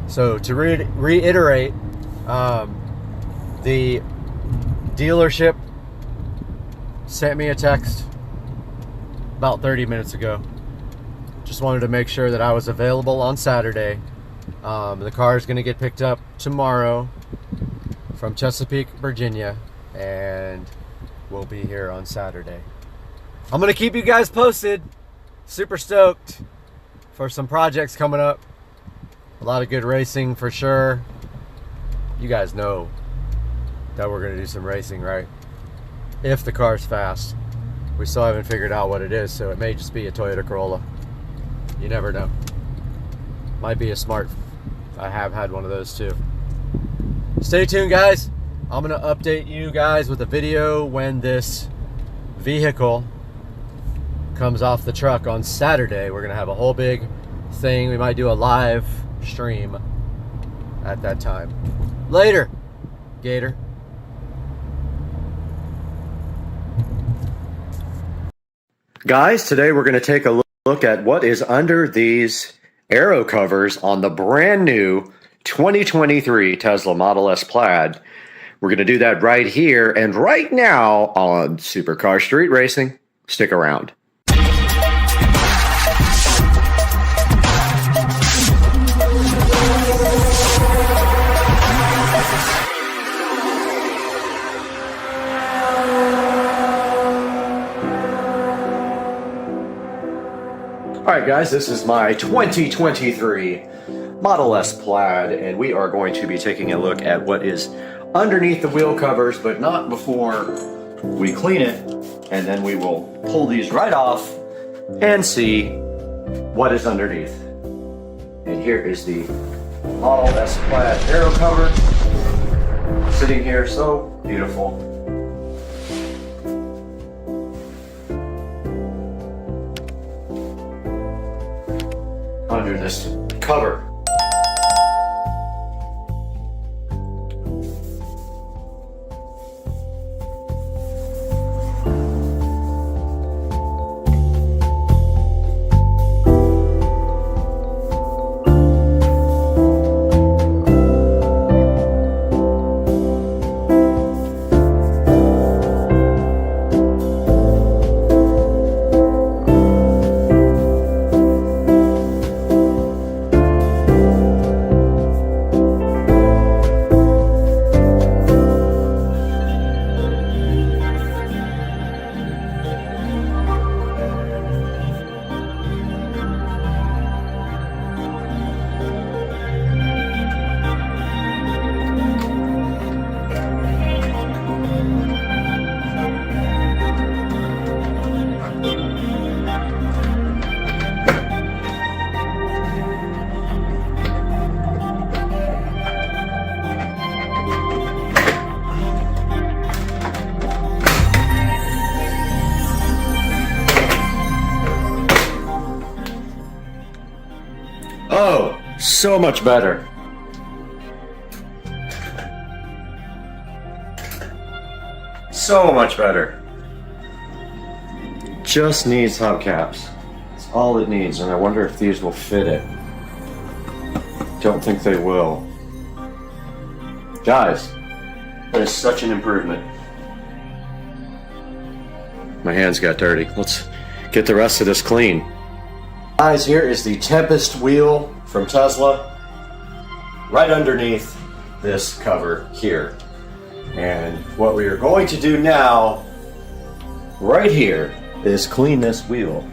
So to reiterate, the dealership sent me a text about 30 minutes ago. Just wanted to make sure that I was available on Saturday. The car is going to get picked up tomorrow from Chesapeake, Virginia, and we'll be here on Saturday. I'm going to keep you guys posted. Super stoked for some projects coming up. A lot of good racing for sure. You guys know that we're going to do some racing, right? If the car's fast. We still haven't figured out what it is, so it may just be a Toyota Corolla. You never know. Might be a Smart. I have had one of those too. Stay tuned, guys. I'm going to update you guys with a video when this vehicle comes off the truck on Saturday. We're going to have a whole big thing. We might do a live stream at that time. Later, Gator. Guys, today we're going to take a look at what is under these aero covers on the brand new 2023 Tesla Model S Plaid. We're going to do that right here and right now on Supercar Street Racing. Stick around. Alright guys, this is my 2023 Model S Plaid, and we are going to be taking a look at what is underneath the wheel covers, but not before we clean it, and then we will pull these right off and see what is underneath. And here is the Model S Plaid aero cover, sitting here so beautiful. Under this cover. Oh, so much better. So much better. Just needs hubcaps. That's all it needs, and I wonder if these will fit it. Don't think they will. Guys, that is such an improvement. My hands got dirty. Let's get the rest of this clean. Guys, here is the Tempest wheel from Tesla right underneath this cover here. And what we are going to do now, right here, is clean this wheel.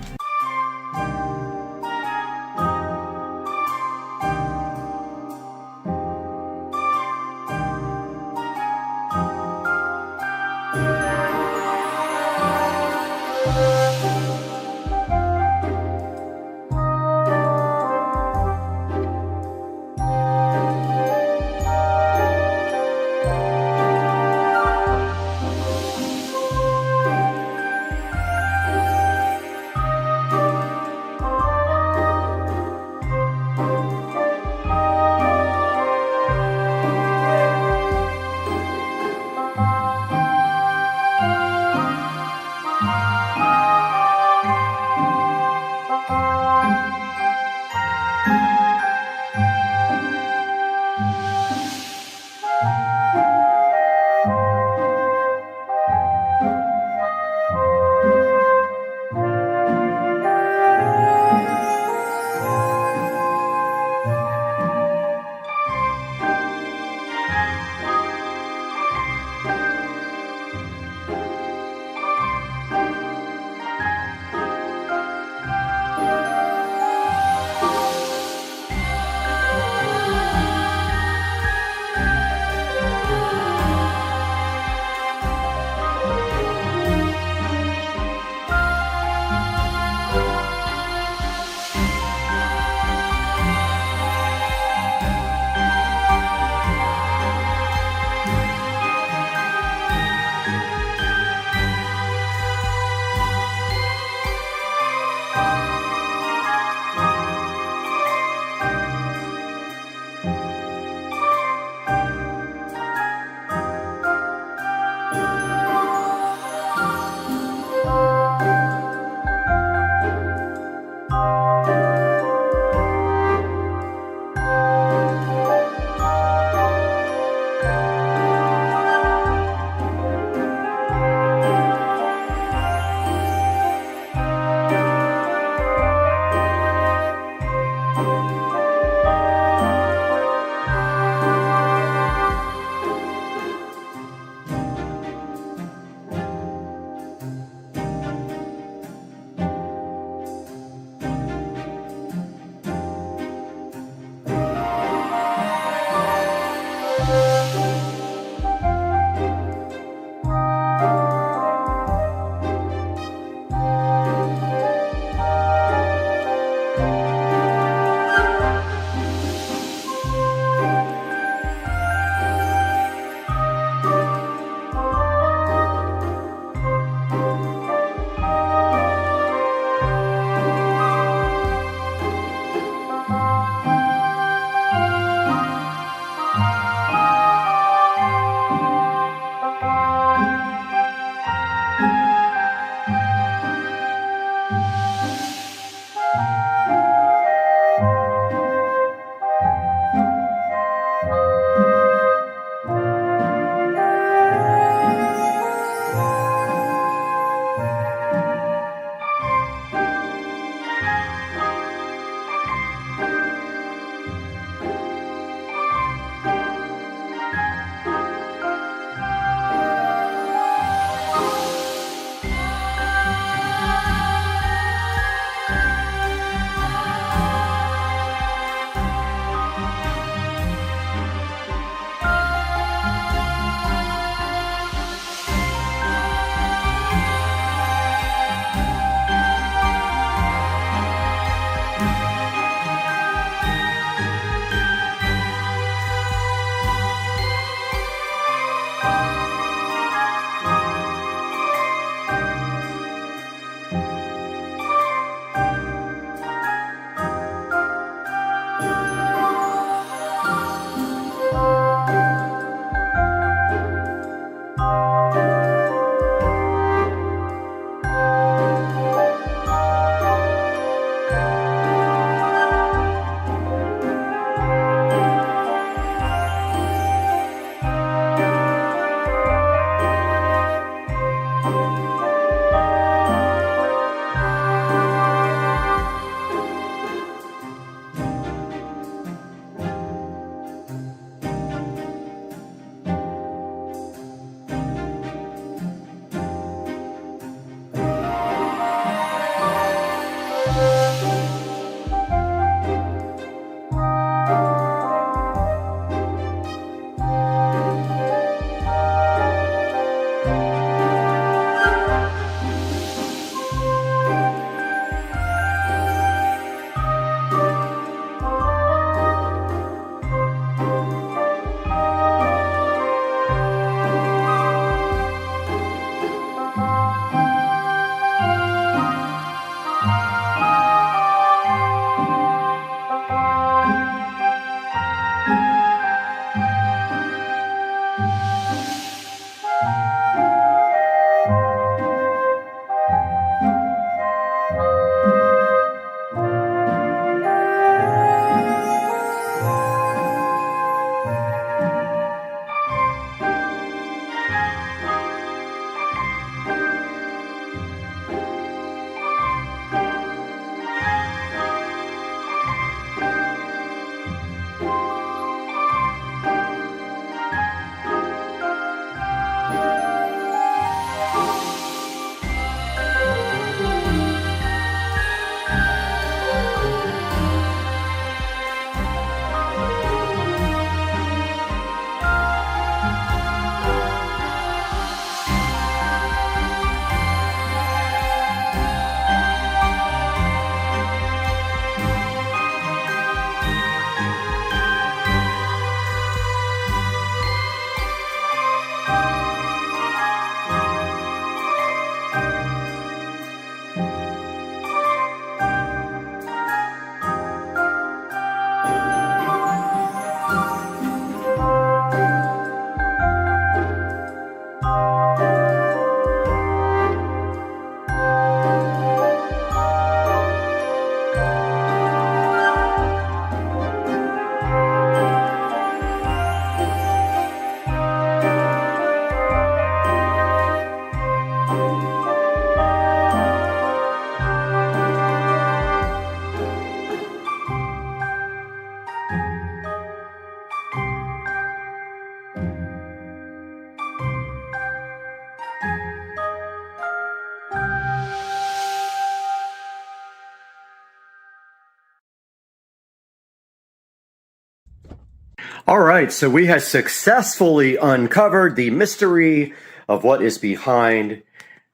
All right, so we have successfully uncovered the mystery of what is behind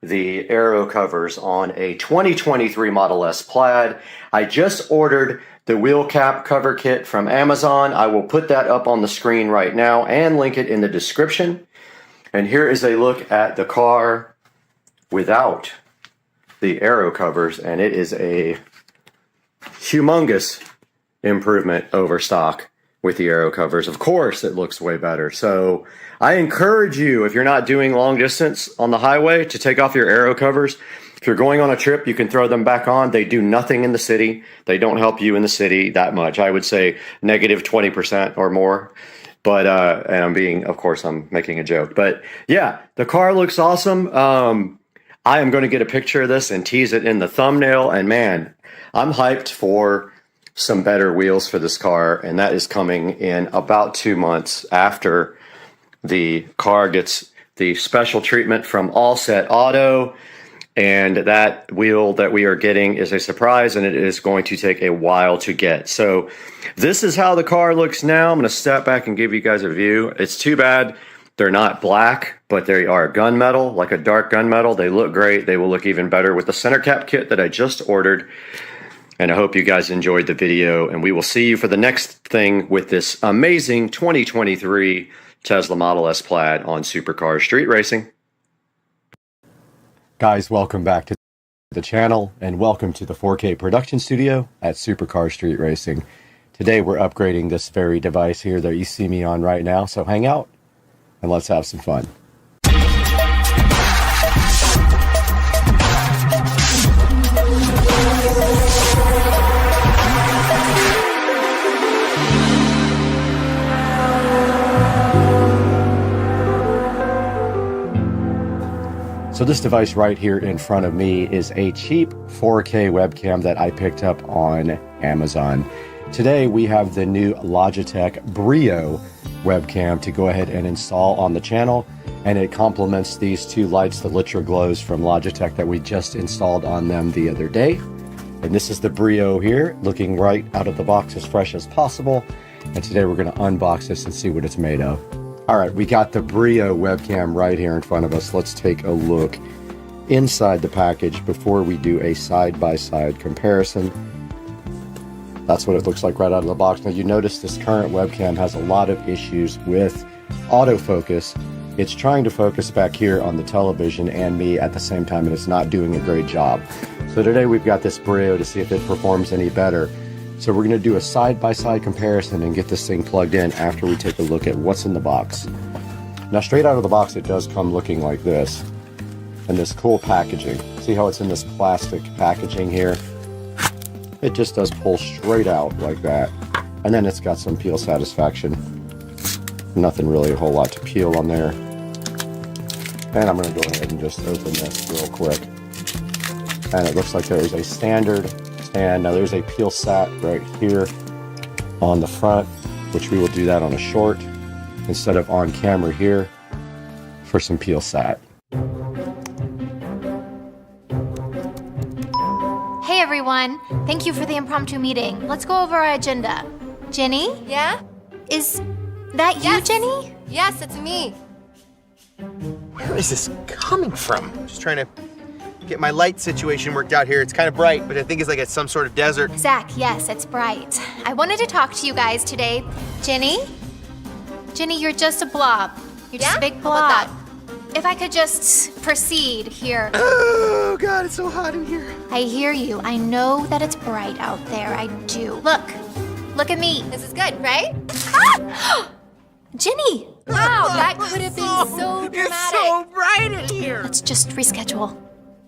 the aero covers on a 2023 Model S Plaid. I just ordered the wheel cap cover kit from Amazon. I will put that up on the screen right now and link it in the description. And here is a look at the car without the aero covers, and it is a humongous improvement over stock with the aero covers. Of course, it looks way better. So I encourage you, if you're not doing long distance on the highway, to take off your aero covers. If you're going on a trip, you can throw them back on. They do nothing in the city. They don't help you in the city that much. I would say negative 20% or more. But, and I'm making a joke. But yeah, the car looks awesome. I am going to get a picture of this and tease it in the thumbnail. And man, I'm hyped for some better wheels for this car, and that is coming in about 2 months after the car gets the special treatment from All Set Auto. And that wheel that we are getting is a surprise, and it is going to take a while to get. So this is how the car looks now. I'm going to step back and give you guys a view. It's too bad they're not black, but they are gunmetal, like a dark gunmetal. They look great. They will look even better with the center cap kit that I just ordered. And I hope you guys enjoyed the video, and we will see you for the next thing with this amazing 2023 Tesla Model S Plaid on Supercar Street Racing. Guys, welcome back to the channel, and welcome to the 4K production studio at Supercar Street Racing. Today we're upgrading this very device here that you see me on right now, so hang out and let's have some fun. So this device right here in front of me is a cheap 4K webcam that I picked up on Amazon. Today we have the new Logitech Brio webcam to go ahead and install on the channel, and it complements these two lights, the Litra Glows from Logitech that we just installed on them the other day. And this is the Brio here, looking right out of the box as fresh as possible. And today we're going to unbox this and see what it's made of. All right, we got the Brio webcam right here in front of us. Let's take a look inside the package before we do a side-by-side comparison. That's what it looks like right out of the box. Now, you notice this current webcam has a lot of issues with autofocus. It's trying to focus back here on the television and me at the same time, and it's not doing a great job. So today we've got this Brio to see if it performs any better. So we're going to do a side-by-side comparison and get this thing plugged in after we take a look at what's in the box. Now, straight out of the box, it does come looking like this, and this cool packaging. See how it's in this plastic packaging here? It just does pull straight out like that. And then it's got some peel satisfaction. Nothing really a whole lot to peel on there. And I'm going to go ahead and just open this real quick. And it looks like there is a standard stand. Now there's a peel sat right here on the front, which we will do that on a short instead of on camera here for some peel sat. Hey everyone, thank you for the impromptu meeting. Let's go over our agenda. Jenny? Yeah? Is that you, Jenny? Yes, it's me. Where is this coming from? Just trying to get my light situation worked out here. It's kind of bright, but I think it's like it's some sort of desert. Zach, yes, it's bright. I wanted to talk to you guys today. Jenny? Jenny, you're just a blob. You're just a big blob. How about If I could just proceed here. Oh God, it's so hot in here. I hear you. I know that it's bright out there. I do. Look at me. This is good, right? Ah! Jenny! Wow, that could have been so dramatic. It's so bright in here. Let's just reschedule.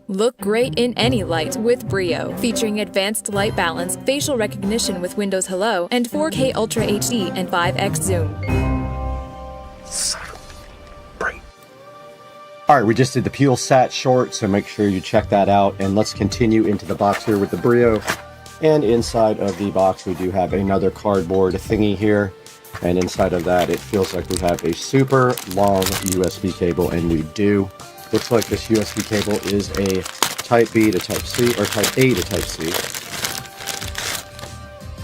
Look great in any light with Brio, featuring advanced light balance, facial recognition with Windows Hello, and 4K Ultra HD and 5x zoom. So bright. All right, we just did the peel sat short, so make sure you check that out. And let's continue into the box here with the Brio. And inside of the box, we do have another cardboard thingy here. And inside of that, it feels like we have a super long USB cable, and we do. Looks like this USB cable is a Type B to Type C, or Type A to Type C.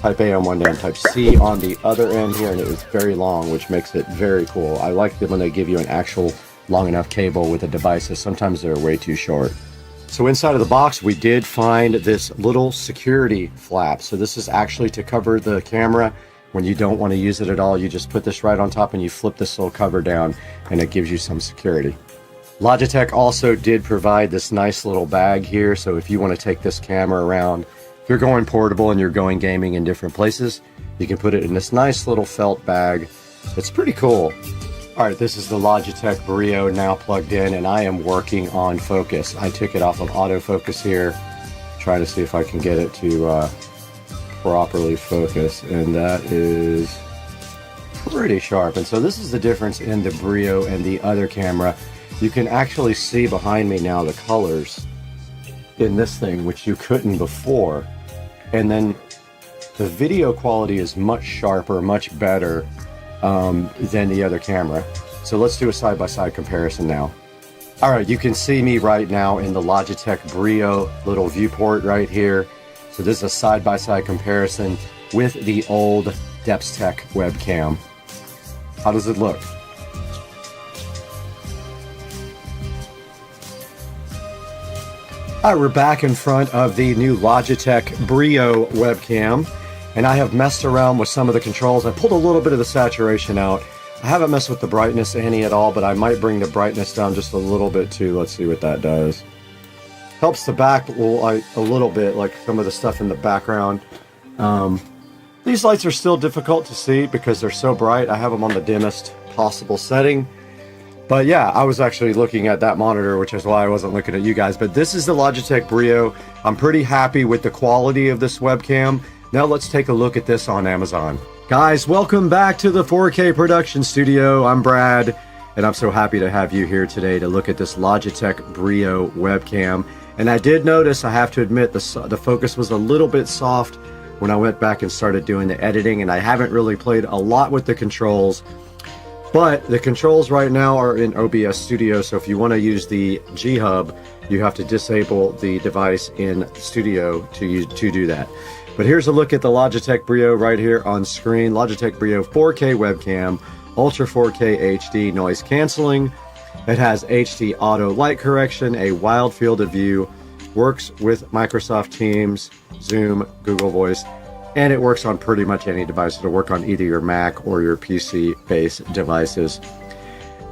Type A on one end, Type C on the other end here, and it is very long, which makes it very cool. I like it when they give you an actual long enough cable with the devices. Sometimes they're way too short. So inside of the box, we did find this little security flap. So this is actually to cover the camera. When you don't want to use it at all, you just put this right on top and you flip this little cover down and it gives you some security. Logitech also did provide this nice little bag here. So if you want to take this camera around, if you're going portable and you're going gaming in different places, you can put it in this nice little felt bag. It's pretty cool. All right, this is the Logitech Brio now plugged in, and I am working on focus. I took it off of autofocus here, trying to see if I can get it to properly focus, and that is pretty sharp. And so this is the difference in the Brio and the other camera. You can actually see behind me now the colors in this thing, which you couldn't before. And then the video quality is much sharper, much better than the other camera. So let's do a side-by-side comparison now. All right, you can see me right now in the Logitech Brio little viewport right here. So this is a side-by-side comparison with the old DepthTech webcam. How does it look? All right, we're back in front of the new Logitech Brio webcam, and I have messed around with some of the controls. I pulled a little bit of the saturation out. I haven't messed with the brightness any at all, but I might bring the brightness down just a little bit too. Let's see what that does. Helps the back a little bit, like some of the stuff in the background. These lights are still difficult to see because they're so bright. I have them on the dimmest possible setting. But yeah, I was actually looking at that monitor, which is why I wasn't looking at you guys. But this is the Logitech Brio. I'm pretty happy with the quality of this webcam. Now let's take a look at this on Amazon. Guys, welcome back to the 4K production studio. I'm Brad, and I'm so happy to have you here today to look at this Logitech Brio webcam. And I did notice, I have to admit, the focus was a little bit soft when I went back and started doing the editing, and I haven't really played a lot with the controls. But the controls right now are in OBS Studio, so if you want to use the G Hub, you have to disable the device in Studio to do that. But here's a look at the Logitech Brio right here on screen. Logitech Brio 4K webcam, Ultra 4K HD noise canceling. It has HD auto light correction, a wide field of view, works with Microsoft Teams, Zoom, Google Voice, and it works on pretty much any device. It'll work on either your Mac or your PC-based devices.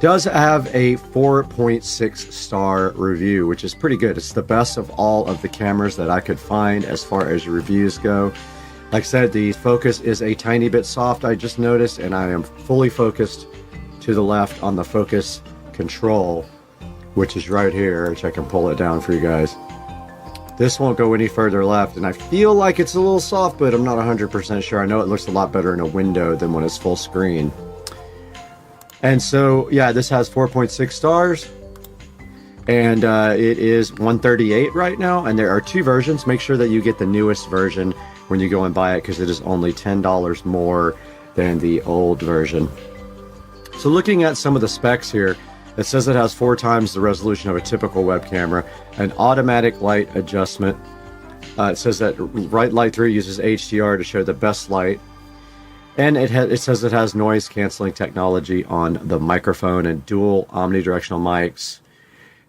Does have a 4.6 star review, which is pretty good. It's the best of all of the cameras that I could find as far as reviews go. Like I said, the focus is a tiny bit soft, I just noticed, and I am fully focused to the left on the focus control, which is right here, which I can pull it down for you guys. This won't go any further left, and I feel like it's a little soft, but I'm not 100% sure. I know it looks a lot better in a window than when it's full screen. And so, yeah, this has 4.6 stars, and it is $138 right now, and there are two versions. Make sure that you get the newest version when you go and buy it, because it is only $10 more than the old version. So looking at some of the specs here, it says it has 4 times the resolution of a typical web camera, an automatic light adjustment. It says that Light 3 uses HDR to show the best light. And it says it has noise canceling technology on the microphone and dual omnidirectional mics.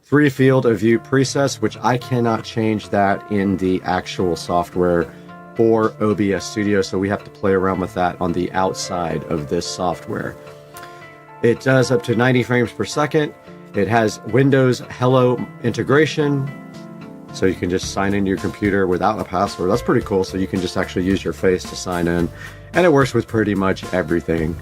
3 field of view presets, which I cannot change that in the actual software for OBS Studio, so we have to play around with that on the outside of this software. It does up to 90 frames per second. It has Windows Hello integration, so you can just sign into your computer without a password. That's pretty cool, so you can just actually use your face to sign in. And it works with pretty much everything.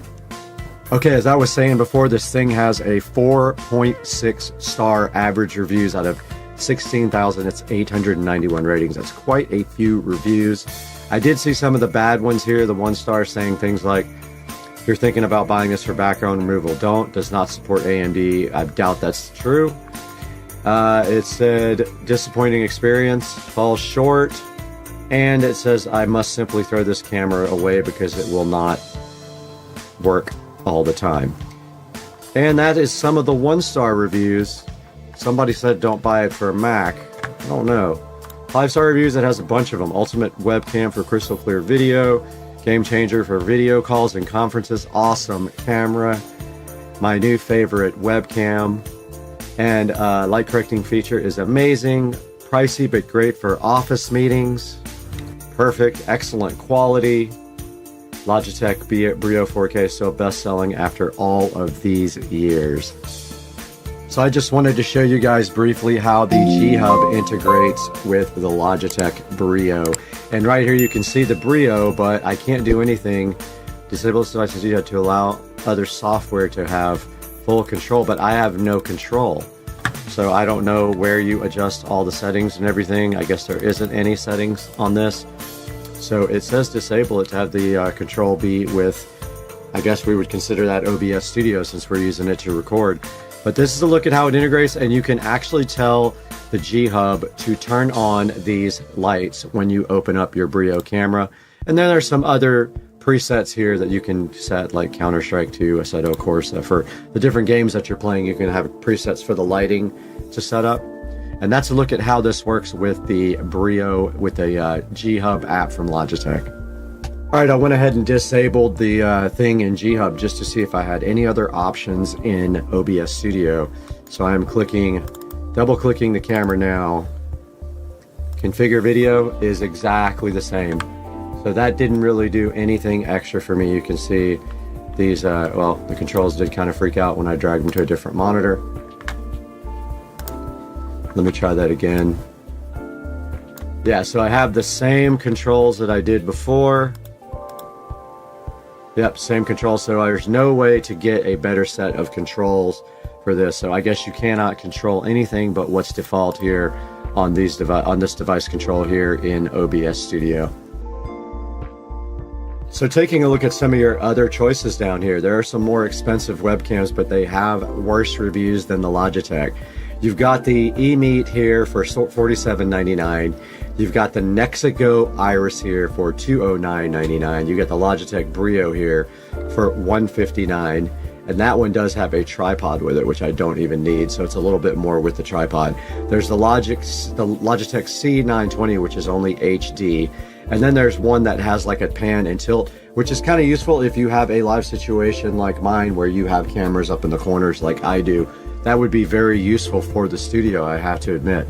Okay, as I was saying before, this thing has a 4.6 star average reviews out of 16,000. It's 891 ratings. That's quite a few reviews. I did see some of the bad ones here. The 1 star saying things like, if you're thinking about buying this for background removal, don't. Does not support AMD. I doubt that's true. It said, disappointing experience, falls short. And it says, I must simply throw this camera away because it will not work all the time. And that is some of the 1 star reviews. Somebody said don't buy it for a Mac. I don't know. 5 star reviews, it has a bunch of them. Ultimate webcam for crystal clear video. Game changer for video calls and conferences. Awesome camera. My new favorite webcam. And light correcting feature is amazing. Pricey but great for office meetings. Perfect, excellent quality. Logitech Brio 4K still best-selling after all of these years. So I just wanted to show you guys briefly how the G-Hub integrates with the Logitech Brio. And right here you can see the Brio, but I can't do anything. Disable this device's G-Hub to allow other software to have full control, but I have no control. So I don't know where you adjust all the settings and everything. I guess there isn't any settings on this. So it says disable it to have the control be with, I guess we would consider that OBS Studio since we're using it to record. But this is a look at how it integrates, and you can actually tell the G-Hub to turn on these lights when you open up your Brio camera. And then there's some other presets here that you can set, like Counter-Strike 2. I said, of course, for the different games that you're playing, you can have presets for the lighting to set up. And that's a look at how this works with the Brio, with the G-Hub app from Logitech. All right, I went ahead and disabled the thing in G-Hub just to see if I had any other options in OBS Studio. So I'm double-clicking the camera now. Configure video is exactly the same. So that didn't really do anything extra for me. You can see these, well, the controls did kind of freak out when I dragged them to a different monitor. Let me try that again. Yeah, so I have the same controls that I did before. Yep, same controls. So there's no way to get a better set of controls for this. So I guess you cannot control anything but what's default here on this device control here in OBS Studio. So taking a look at some of your other choices down here, there are some more expensive webcams, but they have worse reviews than the Logitech. You've got the eMeet here for $47.99. You've got the Nexigo Iris here for $209.99. You got the Logitech Brio here for $159. And that one does have a tripod with it, which I don't even need, so it's a little bit more with the tripod. There's the Logitech C920, which is only HD. And then there's one that has like a pan and tilt, which is kind of useful if you have a live situation like mine where you have cameras up in the corners like I do. That would be very useful for the studio, I have to admit.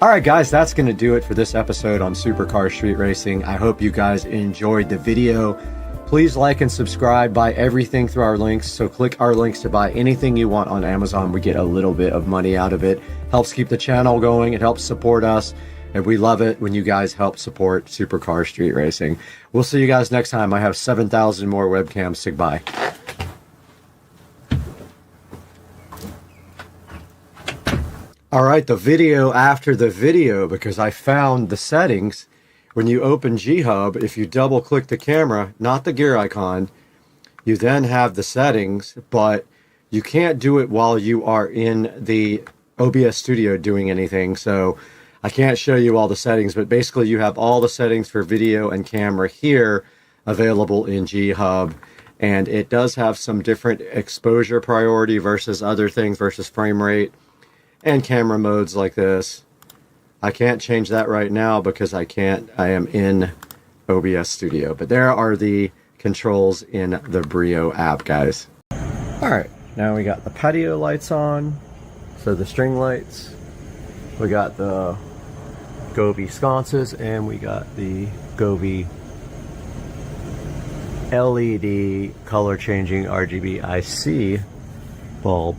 Alright guys, that's going to do it for this episode on Supercar Street Racing. I hope you guys enjoyed the video. Please like and subscribe, buy everything through our links. So click our links to buy anything you want on Amazon. We get a little bit of money out of it. Helps keep the channel going, it helps support us. And we love it when you guys help support Supercar Street Racing. We'll see you guys next time. I have 7,000 more webcams to buy. Alright, the video after the video, because I found the settings. When you open G-Hub, if you double click the camera, not the gear icon, you then have the settings, but you can't do it while you are in the OBS Studio doing anything. So I can't show you all the settings, but basically you have all the settings for video and camera here available in G-Hub. And it does have some different exposure priority versus other things, versus frame rate and camera modes like this. I can't change that right now because I am in OBS Studio. But there are the controls in the Brio app, guys. Alright, now we got the patio lights on. So the string lights. We got the Govee sconces, and we got the Govee LED color changing RGB IC bulb.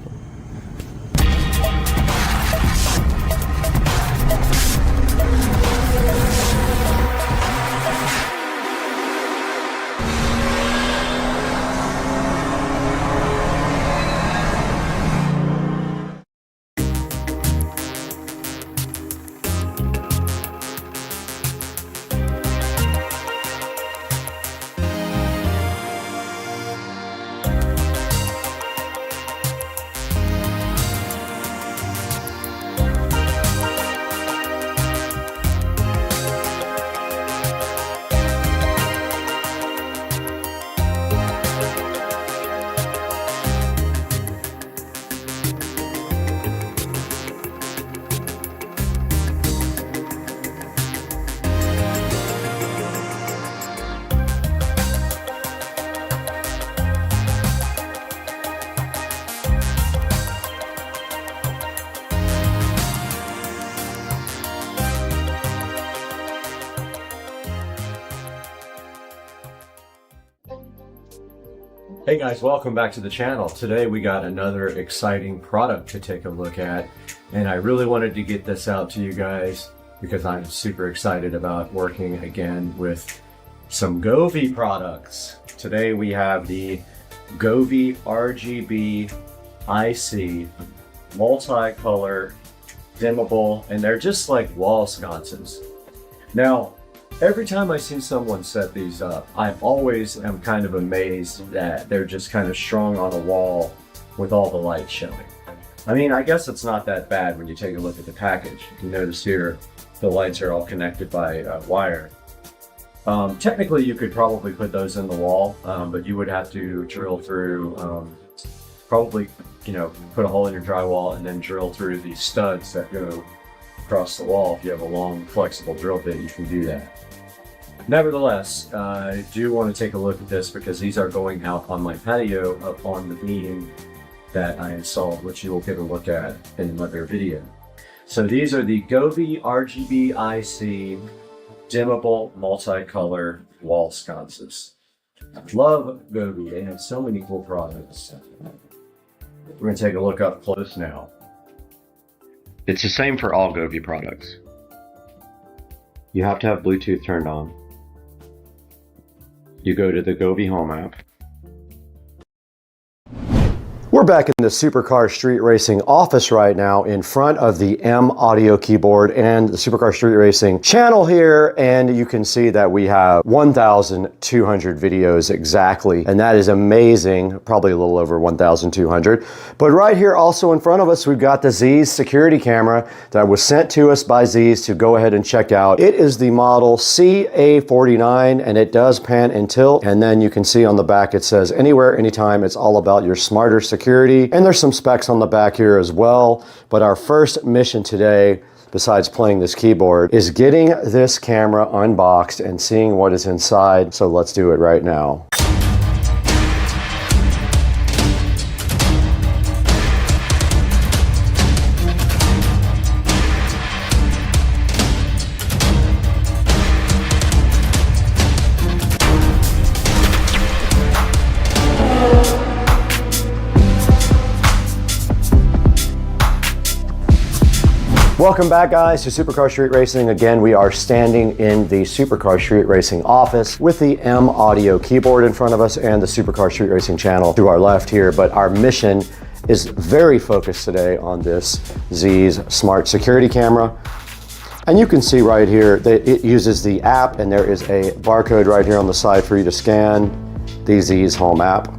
Hey guys, welcome back to the channel. Today we got another exciting product to take a look at, and I really wanted to get this out to you guys because I'm super excited about working again with some Govee products. Today we have the Govee RGB IC multicolor dimmable, and they're just like wall sconces. Now, every time I see someone set these up, I always am kind of amazed that they're just kind of strung on a wall with all the light showing. I mean, I guess it's not that bad when you take a look at the package. You can notice here, the lights are all connected by wire. Technically, you could probably put those in the wall, but you would have to drill through, probably, you know, put a hole in your drywall and then drill through the studs that go across the wall. If you have a long, flexible drill bit, you can do that. Nevertheless, I do want to take a look at this because these are going out on my patio up on the beam that I installed, which you will get a look at in another video. So these are the Govee RGB IC dimmable multicolor wall sconces. Love Govee, they have so many cool products. We're going to take a look up close now. It's the same for all Govee products. You have to have Bluetooth turned on. You go to the Govee Home app. We're back in the Supercar Street Racing office right now in front of the M audio keyboard and the Supercar Street Racing channel here, and you can see that we have 1,200 videos exactly, and that is amazing, probably a little over 1,200. But right here also in front of us, we've got the Z's security camera that was sent to us by Z's to go ahead and check out. It is the model CA49, and it does pan and tilt, and then you can see on the back it says anywhere, anytime. It's all about your smarter security, and there's some specs on the back here as well. But our first mission today, besides playing this keyboard, is getting this camera unboxed and seeing what is inside. So let's do it right now. Welcome back, guys, to Supercar Street Racing. Again, we are standing in the Supercar Street Racing office with the M audio keyboard in front of us and the Supercar Street Racing channel to our left here. But our mission is very focused today on this Z's smart security camera. And you can see right here that it uses the app, and there is a barcode right here on the side for you to scan the Z's Home app.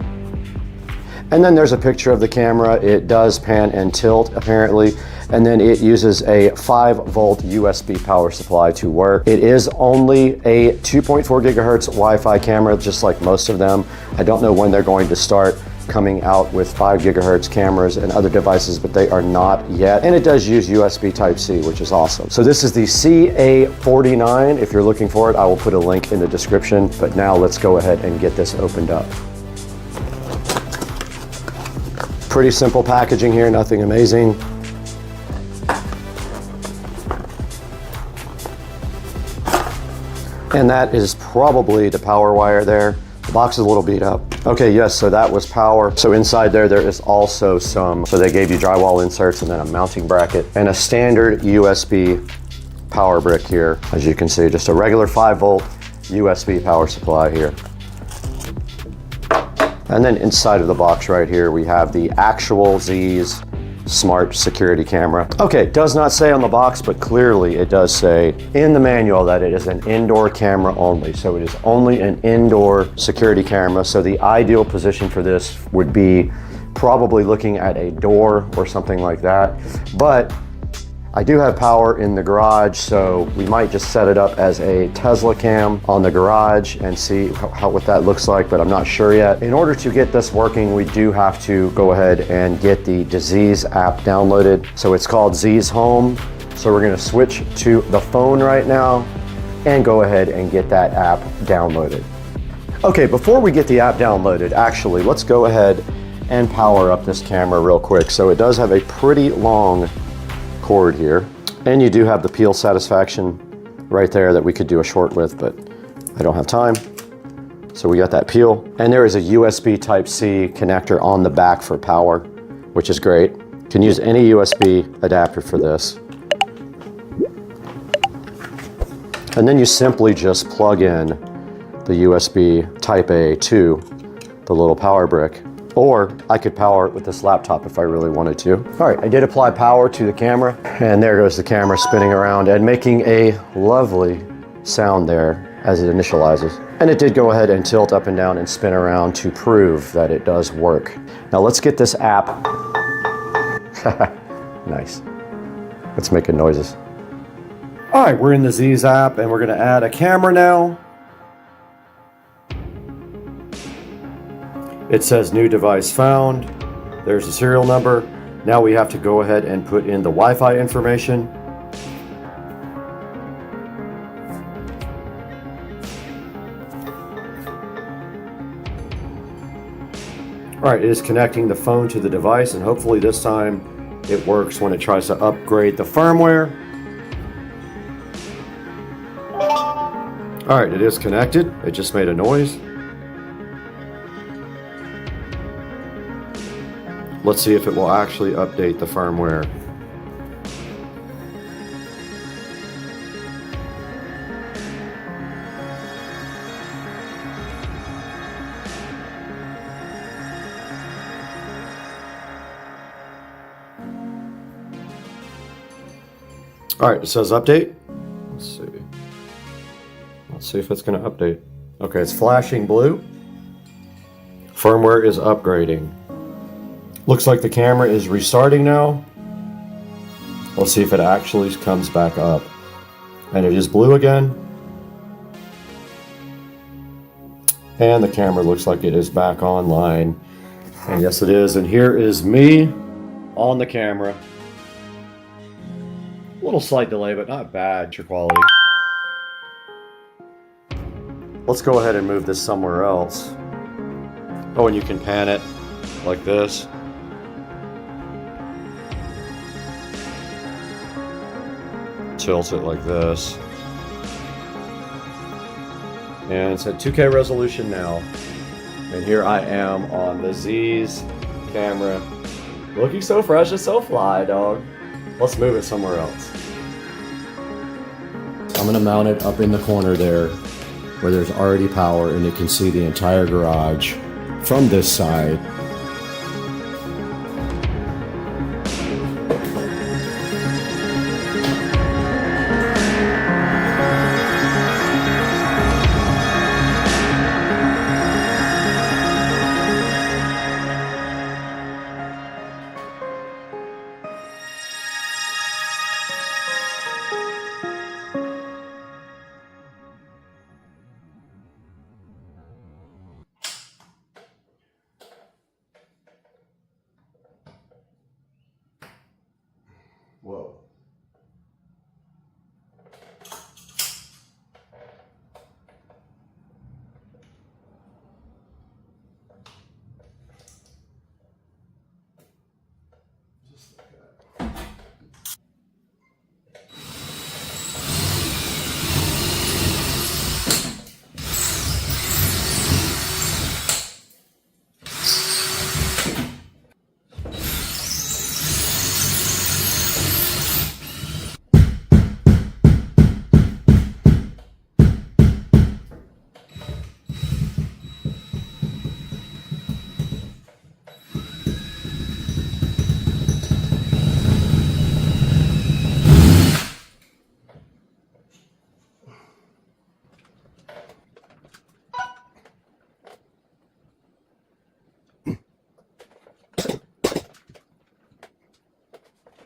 And then there's a picture of the camera. It does pan and tilt, apparently. And then it uses a 5-volt USB power supply to work. It is only a 2.4 gigahertz Wi-Fi camera, just like most of them. I don't know when they're going to start coming out with 5 gigahertz cameras and other devices, but they are not yet. And it does use USB Type-C, which is awesome. So this is the CA49. If you're looking for it, I will put a link in the description. But now let's go ahead and get this opened up. Pretty simple packaging here, nothing amazing. And that is probably the power wire there. The box is a little beat up. Okay, yes, so that was power. So inside there is also some, so they gave you drywall inserts and then a mounting bracket and a standard USB power brick here. As you can see, just a regular 5-volt USB power supply here. And then inside of the box right here, we have the actual Z's smart security camera. Okay, it does not say on the box, but clearly it does say in the manual that it is an indoor camera only. So it is only an indoor security camera. So the ideal position for this would be probably looking at a door or something like that. But I do have power in the garage, so we might just set it up as a Tesla cam on the garage and see what that looks like, but I'm not sure yet. In order to get this working, we do have to go ahead and get the Z's app downloaded. So it's called Z's Home. So we're gonna switch to the phone right now and go ahead and get that app downloaded. Okay, before we get the app downloaded, actually, let's go ahead and power up this camera real quick. So it does have a pretty long cord here, and you do have the peel satisfaction right there that we could do a short with, but I don't have time. So we got that peel. And there is a USB Type-C connector on the back for power, which is great. You can use any USB adapter for this. And then you simply just plug in the USB Type A to the little power brick. Or I could power it with this laptop if I really wanted to. All right, I did apply power to the camera, and there goes the camera spinning around and making a lovely sound there as it initializes. And it did go ahead and tilt up and down and spin around to prove that it does work. Now let's get this app. Nice. It's making noises. All right, we're in the Z's app and we're gonna add a camera now. It says new device found. There's the serial number. Now we have to go ahead and put in the Wi-Fi information. All right, it is connecting the phone to the device, and hopefully this time it works when it tries to upgrade the firmware. All right, it is connected. It just made a noise. Let's see if it will actually update the firmware. All right, it says update. Let's see. Let's see if it's going to update. Okay, it's flashing blue. Firmware is upgrading. Looks like the camera is restarting now. Let's see if it actually comes back up. And it is blue again. And the camera looks like it is back online. And yes, it is. And here is me on the camera. A little slight delay, but not bad. Picture quality. Let's go ahead and move this somewhere else. Oh, and you can pan it like this. Tilt it like this. And it's at 2K resolution now. And here I am on the Z's camera. Looking so fresh and so fly, dog. Let's move it somewhere else. I'm gonna mount it up in the corner there where there's already power and you can see the entire garage from this side. Whoa.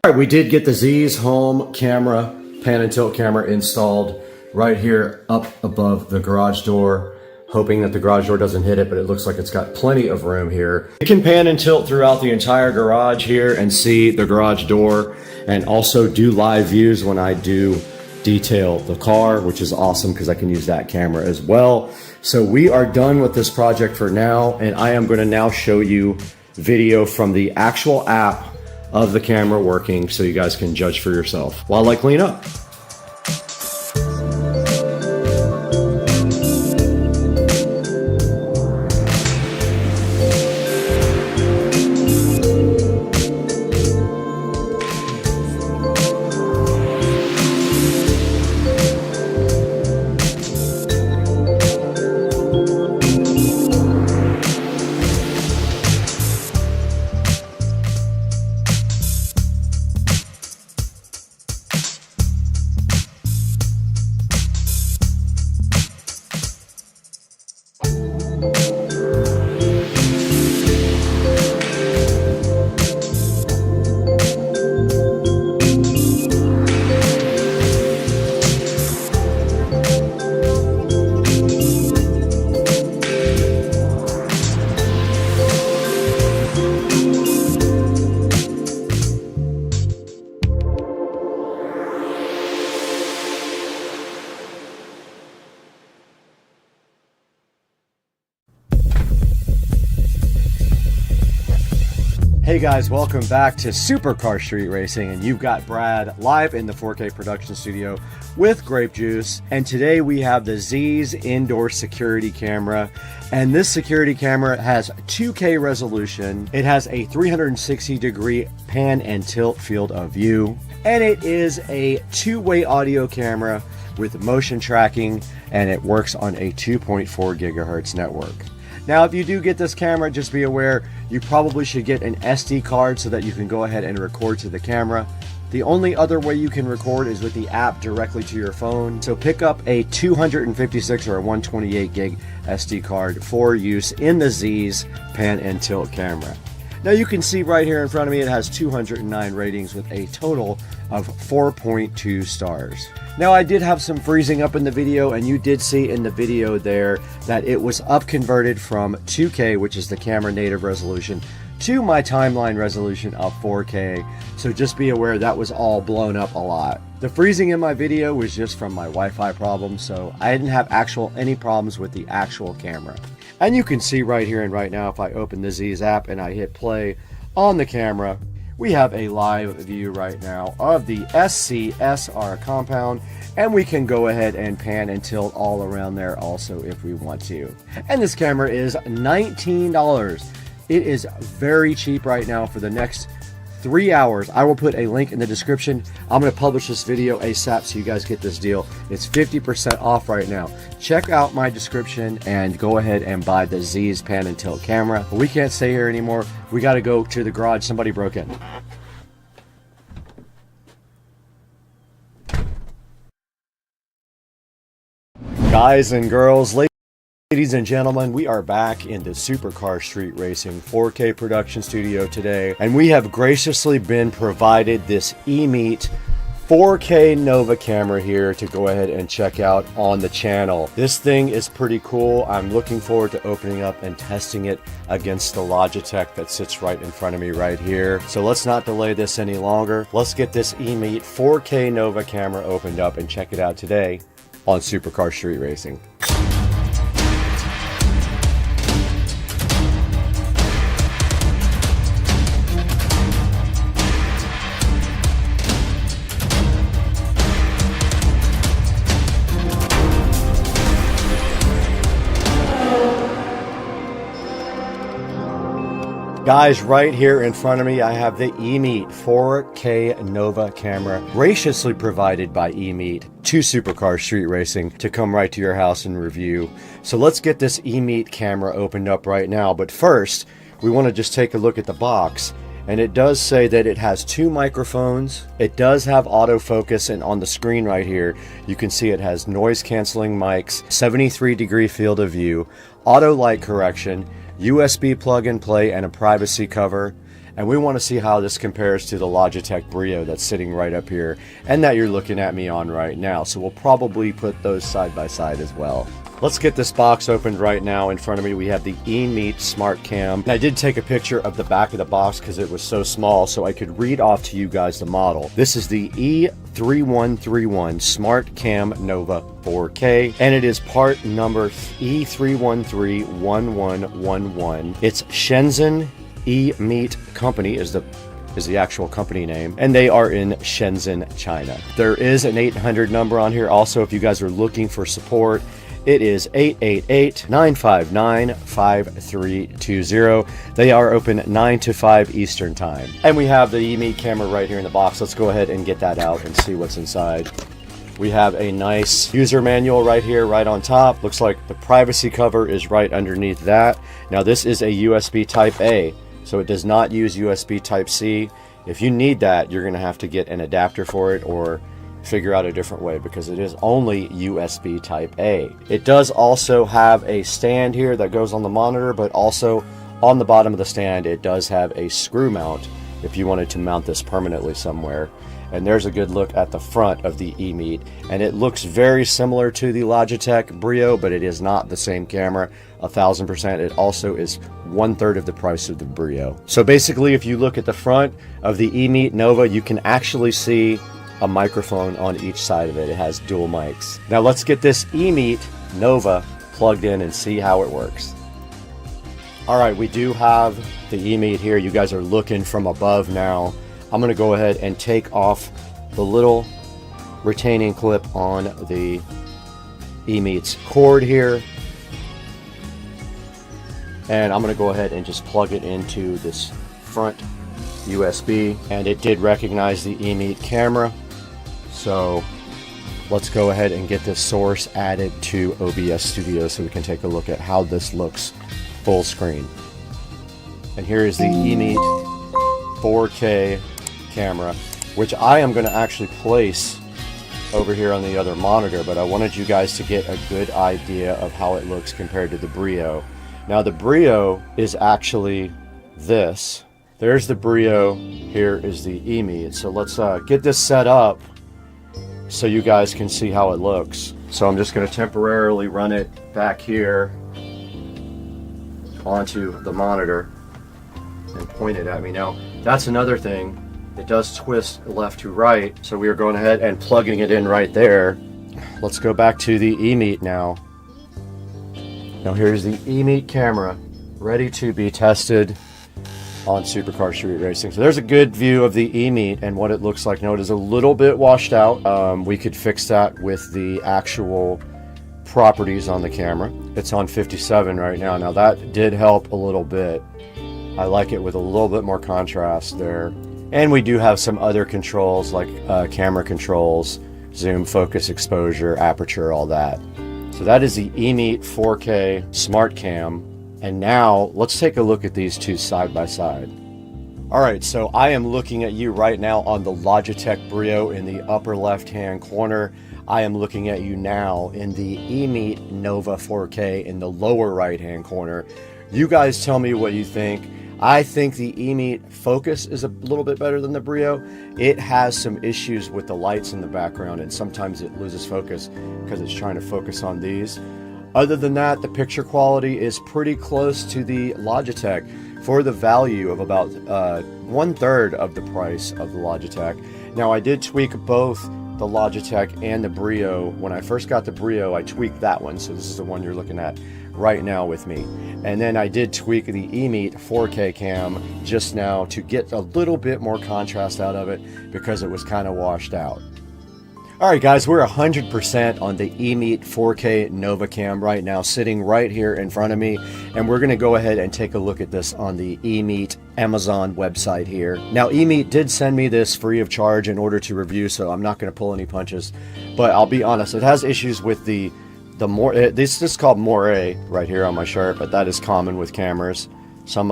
All right, we did get the Z's home camera, pan and tilt camera installed right here up above the garage door, hoping that the garage door doesn't hit it, but it looks like it's got plenty of room here. You can pan and tilt throughout the entire garage here and see the garage door, and also do live views when I do detail the car, which is awesome because I can use that camera as well. So we are done with this project for now, and I am going to now show you video from the actual app of the camera working so you guys can judge for yourself while I clean up. Hey guys, welcome back to Supercar Street Racing, and you've got Brad live in the 4K production studio with Grape Juice, and today we have the Z's indoor security camera, and this security camera has 2K resolution, it has a 360 degree pan and tilt field of view, and it is a two-way audio camera with motion tracking, and it works on a 2.4 gigahertz network. Now, if you do get this camera, just be aware you probably should get an SD card so that you can go ahead and record to the camera. The only other way you can record is with the app directly to your phone. So pick up a 256 or a 128 gig SD card for use in the Z's pan and tilt camera. Now you can see right here in front of me, it has 209 ratings with a total of 4.2 stars. Now I did have some freezing up in the video, and you did see in the video there that it was up converted from 2K, which is the camera native resolution, to my timeline resolution of 4K. So just be aware that was all blown up a lot. The freezing in my video was just from my Wi-Fi problem, so I didn't have any problems with the actual camera. And you can see right here and right now, if I open the Z's app and I hit play on the camera, we have a live view right now of the SCSR compound, and we can go ahead and pan and tilt all around there also if we want to. And this camera is $19. It is very cheap right now for the next 3 hours. I will put a link in the description. I'm going to publish this video ASAP so you guys get this deal. It's 50% off right now. Check out my description and go ahead and buy the Z's pan and tilt camera. But we can't stay here anymore. We got to go to the garage. Somebody broke in. Guys and girls, ladies and gentlemen, we are back in the Supercar Street Racing 4K production studio today, and we have graciously been provided this eMeet 4K Nova camera here to go ahead and check out on the channel. This thing is pretty cool. I'm looking forward to opening up and testing it against the Logitech that sits right in front of me right here. So let's not delay this any longer. Let's get this eMeet 4K Nova camera opened up and check it out today on Supercar Street Racing. Guys, right here in front of me, I have the eMeet 4K Nova camera, graciously provided by eMeet to Supercar Street Racing to come right to your house and review. So let's get this eMeet camera opened up right now. But first, we want to just take a look at the box. And it does say that it has 2 microphones. It does have autofocus, and on the screen right here, you can see it has noise canceling mics, 73 degree field of view, auto light correction, USB plug and play, and a privacy cover. And we want to see how this compares to the Logitech Brio that's sitting right up here and that you're looking at me on right now. So we'll probably put those side by side as well. Let's get this box opened right now. In front of me, we have the eMeet Smart Cam. I did take a picture of the back of the box because it was so small so I could read off to you guys the model. This is the E3131 Smart Cam Nova 4K, and it is part number E3131111. It's Shenzhen eMeet Company is the actual company name, and they are in Shenzhen, China. There is an 800 number on here also if you guys are looking for support. It is 888-959-5320. They are open 9 to 5 Eastern Time. And we have the eMeet camera right here in the box. Let's go ahead and get that out and see what's inside. We have a nice user manual right here, right on top. Looks like the privacy cover is right underneath that. Now this is a USB Type A, so it does not use USB Type C. If you need that, you're going to have to get an adapter for it or figure out a different way because it is only USB Type A. It does also have a stand here that goes on the monitor, but also on the bottom of the stand it does have a screw mount if you wanted to mount this permanently somewhere. And there's a good look at the front of the eMeet, and it looks very similar to the Logitech Brio, but it is not the same camera 1000%. It also is 1/3 of the price of the Brio. So basically, if you look at the front of the eMeet Nova, you can actually see a microphone on each side of it. It has dual mics. Now let's get this eMeet Nova plugged in and see how it works. All right, we do have the E-meat here. You guys are looking from above now. I'm gonna go ahead and take off the little retaining clip on the E-meat's cord here. And I'm gonna go ahead and just plug it into this front USB. And it did recognize the E-meat camera. So let's go ahead and get this source added to OBS Studio so we can take a look at how this looks full screen. And here is the E-meat 4K camera, which I am going to actually place over here on the other monitor, but I wanted you guys to get a good idea of how it looks compared to the Brio. Now the Brio is actually this. There's the Brio, here is the E-meat. So let's get this set up so you guys can see how it looks. So I'm just going to temporarily run it back here onto the monitor and point it at me. Now that's another thing, it does twist left to right, so we are going ahead and plugging it in right there. Let's go back to the E-meat now. Now here's the E-meat camera ready to be tested on Supercar Street Racing. So there's a good view of the E-meat and what it looks like. Now it is a little bit washed out. We could fix that with the actual properties on the camera. It's on 57 right now. Now that did help a little bit. I like it with a little bit more contrast there. And we do have some other controls like camera controls, zoom, focus, exposure, aperture, all that. So that is the E-meat 4K Smart Cam. And now let's take a look at these two side by side. All right, so I am looking at you right now on the Logitech Brio in the upper left-hand corner. I am looking at you now in the E-meat Nova 4K in the lower right-hand corner. You guys tell me what you think. I think the E-meat focus is a little bit better than the Brio. It has some issues with the lights in the background, and sometimes it loses focus because it's trying to focus on these. Other than that, the picture quality is pretty close to the Logitech for the value of about 1/3 of the price of the Logitech. Now, I did tweak both the Logitech and the Brio. When I first got the Brio, I tweaked that one, so this is the one you're looking at right now with me. And then I did tweak the E-meat 4K cam just now to get a little bit more contrast out of it because it was kind of washed out. Alright guys, we're 100% on the E-meat 4K Nova Cam right now, sitting right here in front of me, and we're going to go ahead and take a look at this on the E-meat Amazon website here. Now E-meat did send me this free of charge in order to review, so I'm not going to pull any punches, but I'll be honest, it has issues with the this is called moire right here on my shirt, but that is common with cameras. Some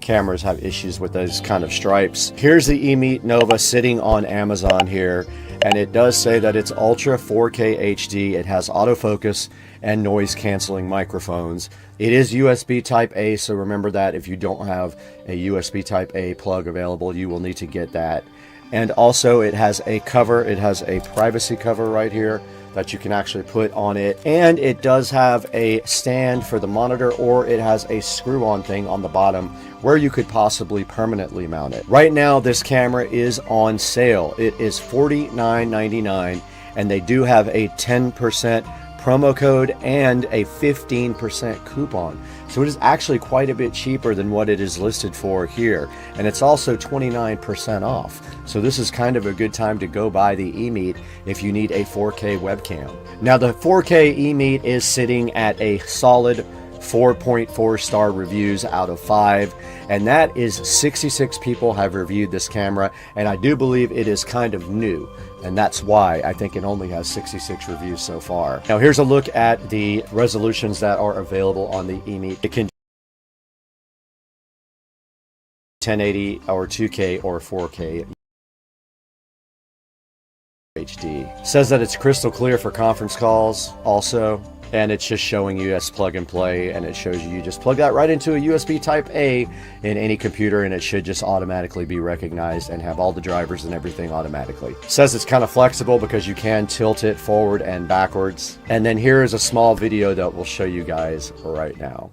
cameras have issues with those kind of stripes. Here's the E-meat Nova sitting on Amazon here. And it does say that it's Ultra 4K HD. It has autofocus and noise canceling microphones. It is USB Type A, so remember that if you don't have a USB Type A plug available, you will need to get that. And also it has a cover. It has a privacy cover right here that you can actually put on it. And it does have a stand for the monitor, or it has a screw-on thing on the bottom where you could possibly permanently mount it. Right now, this camera is on sale. It is $49.99, and they do have a 10% promo code and a 15% coupon. So it is actually quite a bit cheaper than what it is listed for here. And it's also 29% off. So this is kind of a good time to go buy the E-meat if you need a 4K webcam. Now the 4K E-meat is sitting at a solid 4.4 star reviews out of 5, and that is 66 people have reviewed this camera, and I do believe it is kind of new, and that's why I think it only has 66 reviews so far. Now here's a look at the resolutions that are available on the E-meat. It can 1080 or 2K or 4K HD. Says that it's crystal clear for conference calls also. And it's just showing you as plug and play, and it shows you just plug that right into a USB Type A in any computer, and it should just automatically be recognized and have all the drivers and everything automatically. It says it's kind of flexible because you can tilt it forward and backwards. And then here is a small video that we'll show you guys right now.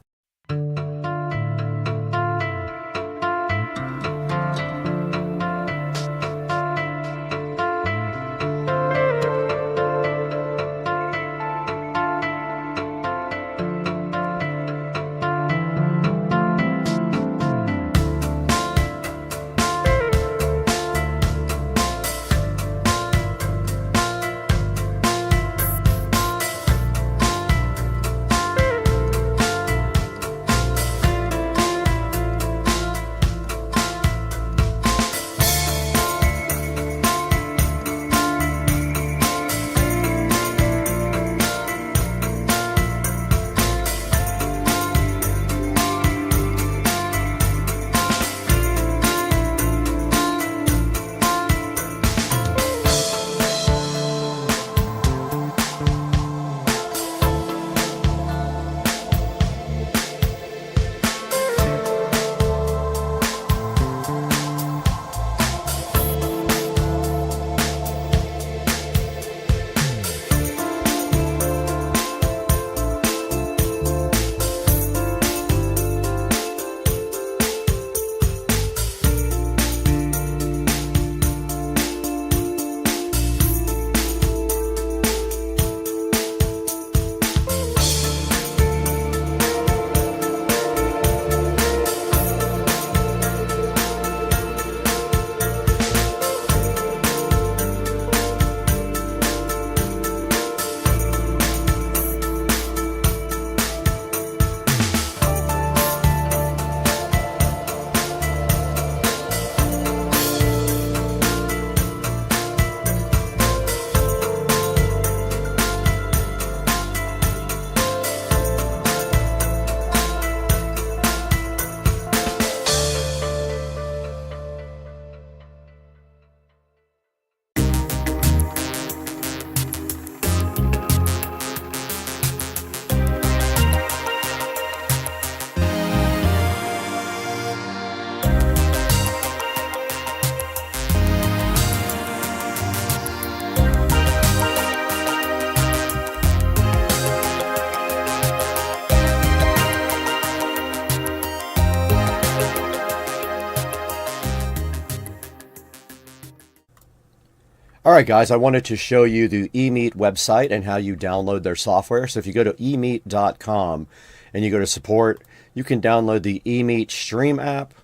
All right, guys, I wanted to show you the eMeet website and how you download their software. So if you go to eMeet.com and you go to support, you can download the eMeet Stream app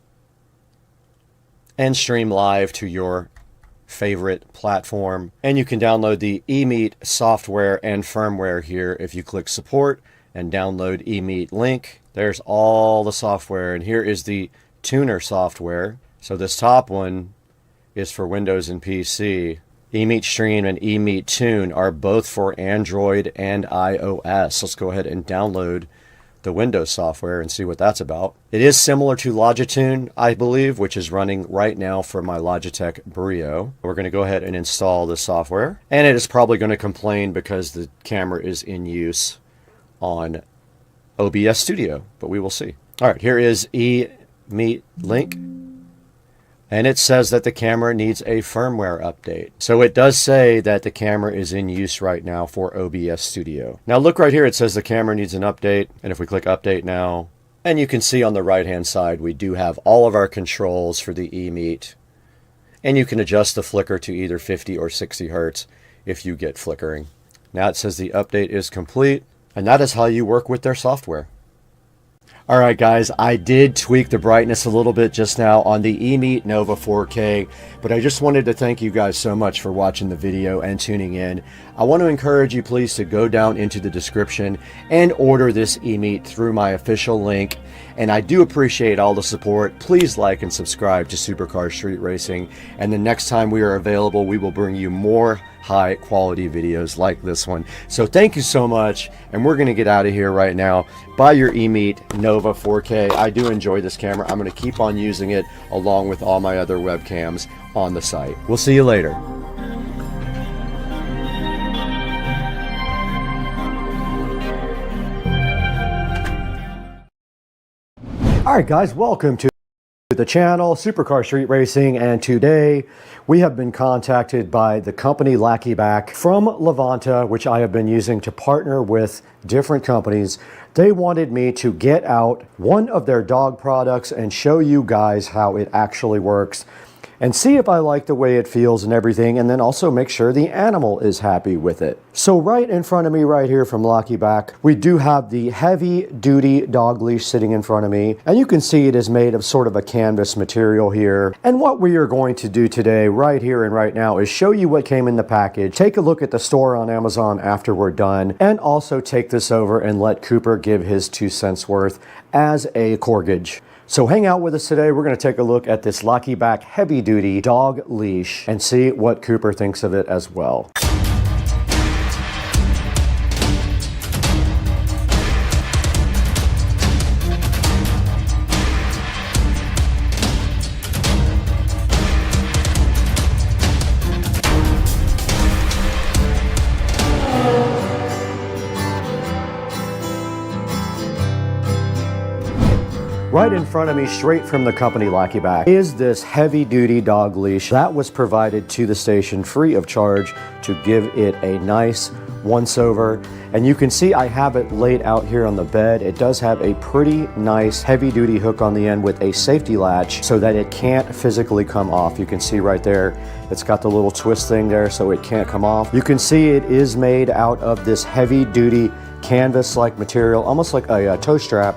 and stream live to your favorite platform. And you can download the eMeet software and firmware here if you click support and download eMeet link. There's all the software, and here is the tuner software. So this top one is for Windows and PC. eMeet Stream and eMeet Tune are both for Android and iOS. Let's go ahead and download the Windows software and see what that's about. It is similar to Logitune, I believe, which is running right now for my Logitech Brio. We're going to go ahead and install the software, and it is probably going to complain because the camera is in use on OBS Studio, but we will see. All right, here is eMeet link. And it says that the camera needs a firmware update. So it does say that the camera is in use right now for OBS Studio. Now look right here, it says the camera needs an update. And if we click update now, and you can see on the right hand side, we do have all of our controls for the eMeet. And you can adjust the flicker to either 50 or 60 Hertz if you get flickering. Now it says the update is complete. And that is how you work with their software. All right, guys, I did tweak the brightness a little bit just now on the eMeet Nova 4K, but I just wanted to thank you guys so much for watching the video and tuning in. I want to encourage you, please, to go down into the description and order this eMeet through my official link. And I do appreciate all the support. Please like and subscribe to Supercar Street Racing. And the next time we are available, we will bring you more high quality videos like this one. So thank you so much, and we're going to get out of here right now. Buy your eMeet Nova 4K. I do enjoy this camera. I'm going to keep on using it along with all my other webcams on the site. We'll see you later. All right, guys, welcome to the channel, Supercar Street Racing, and today we have been contacted by the company Lackeyback from Levanta, which I have been using to partner with different companies. They wanted me to get out one of their dog products and show you guys how it actually works and see if I like the way it feels and everything, and then also make sure the animal is happy with it. So right in front of me right here from Lackeyback, we do have the heavy duty dog leash sitting in front of me, and you can see it is made of sort of a canvas material here. And what we are going to do today right here and right now is show you what came in the package, take a look at the store on Amazon after we're done, and also take this over and let Cooper give his 2 cents worth as a corkage. So hang out with us today. We're going to take a look at this Lackeyback heavy duty dog leash and see what Cooper thinks of it as well. Right in front of me, straight from the company Lackeyback, is this heavy-duty dog leash that was provided to the station free of charge to give it a nice once-over. And you can see I have it laid out here on the bed. It does have a pretty nice heavy-duty hook on the end with a safety latch so that it can't physically come off. You can see right there, it's got the little twist thing there so it can't come off. You can see it is made out of this heavy-duty canvas-like material, almost like a tow strap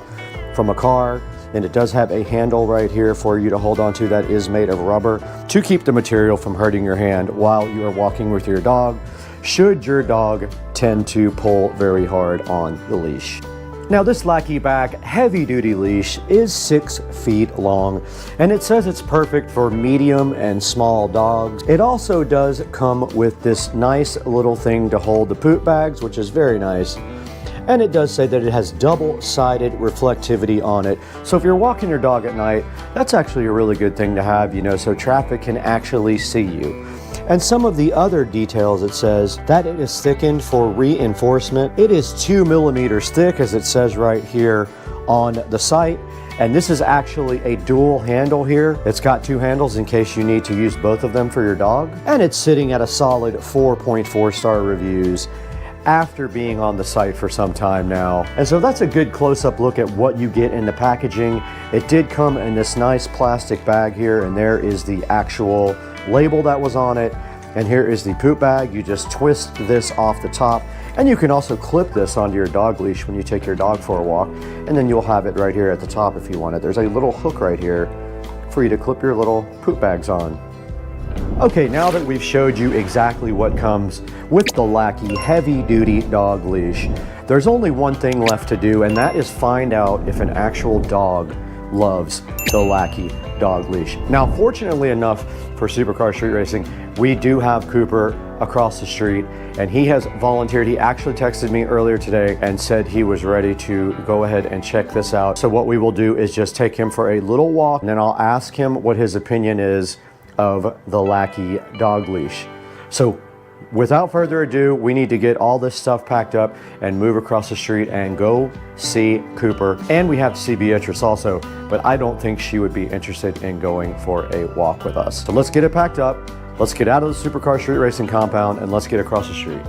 from a car. And it does have a handle right here for you to hold on to that is made of rubber to keep the material from hurting your hand while you are walking with your dog, should your dog tend to pull very hard on the leash. Now this Lackeyback heavy duty leash is 6 feet long, and it says it's perfect for medium and small dogs. It also does come with this nice little thing to hold the poop bags, which is very nice. And it does say that it has double-sided reflectivity on it. So if you're walking your dog at night, that's actually a really good thing to have, you know, so traffic can actually see you. And some of the other details, it says that it is thickened for reinforcement. It is 2 millimeters thick, as it says right here on the site. And this is actually a dual handle here. It's got 2 handles in case you need to use both of them for your dog. And it's sitting at a solid 4.4 star reviews after being on the site for some time now. And so that's a good close-up look at what you get in the packaging. It did come in this nice plastic bag here, and there is the actual label that was on it. And here is the poop bag. You just twist this off the top, and you can also clip this onto your dog leash when you take your dog for a walk, and then you'll have it right here at the top if you want it. There's a little hook right here for you to clip your little poop bags on. Okay, now that we've showed you exactly what comes with the Lackey heavy-duty dog leash, there's only one thing left to do, and that is find out if an actual dog loves the Lackey dog leash. Now, fortunately enough for Supercar Street Racing, we do have Cooper across the street, and he has volunteered. He actually texted me earlier today and said he was ready to go ahead and check this out. So what we will do is just take him for a little walk, and then I'll ask him what his opinion is of the Lackey dog leash. So without further ado, we need to get all this stuff packed up and move across the street and go see Cooper. And we have to see Beatrice also, but I don't think she would be interested in going for a walk with us. So let's get it packed up. Let's get out of the Supercar Street Racing compound and let's get across the street.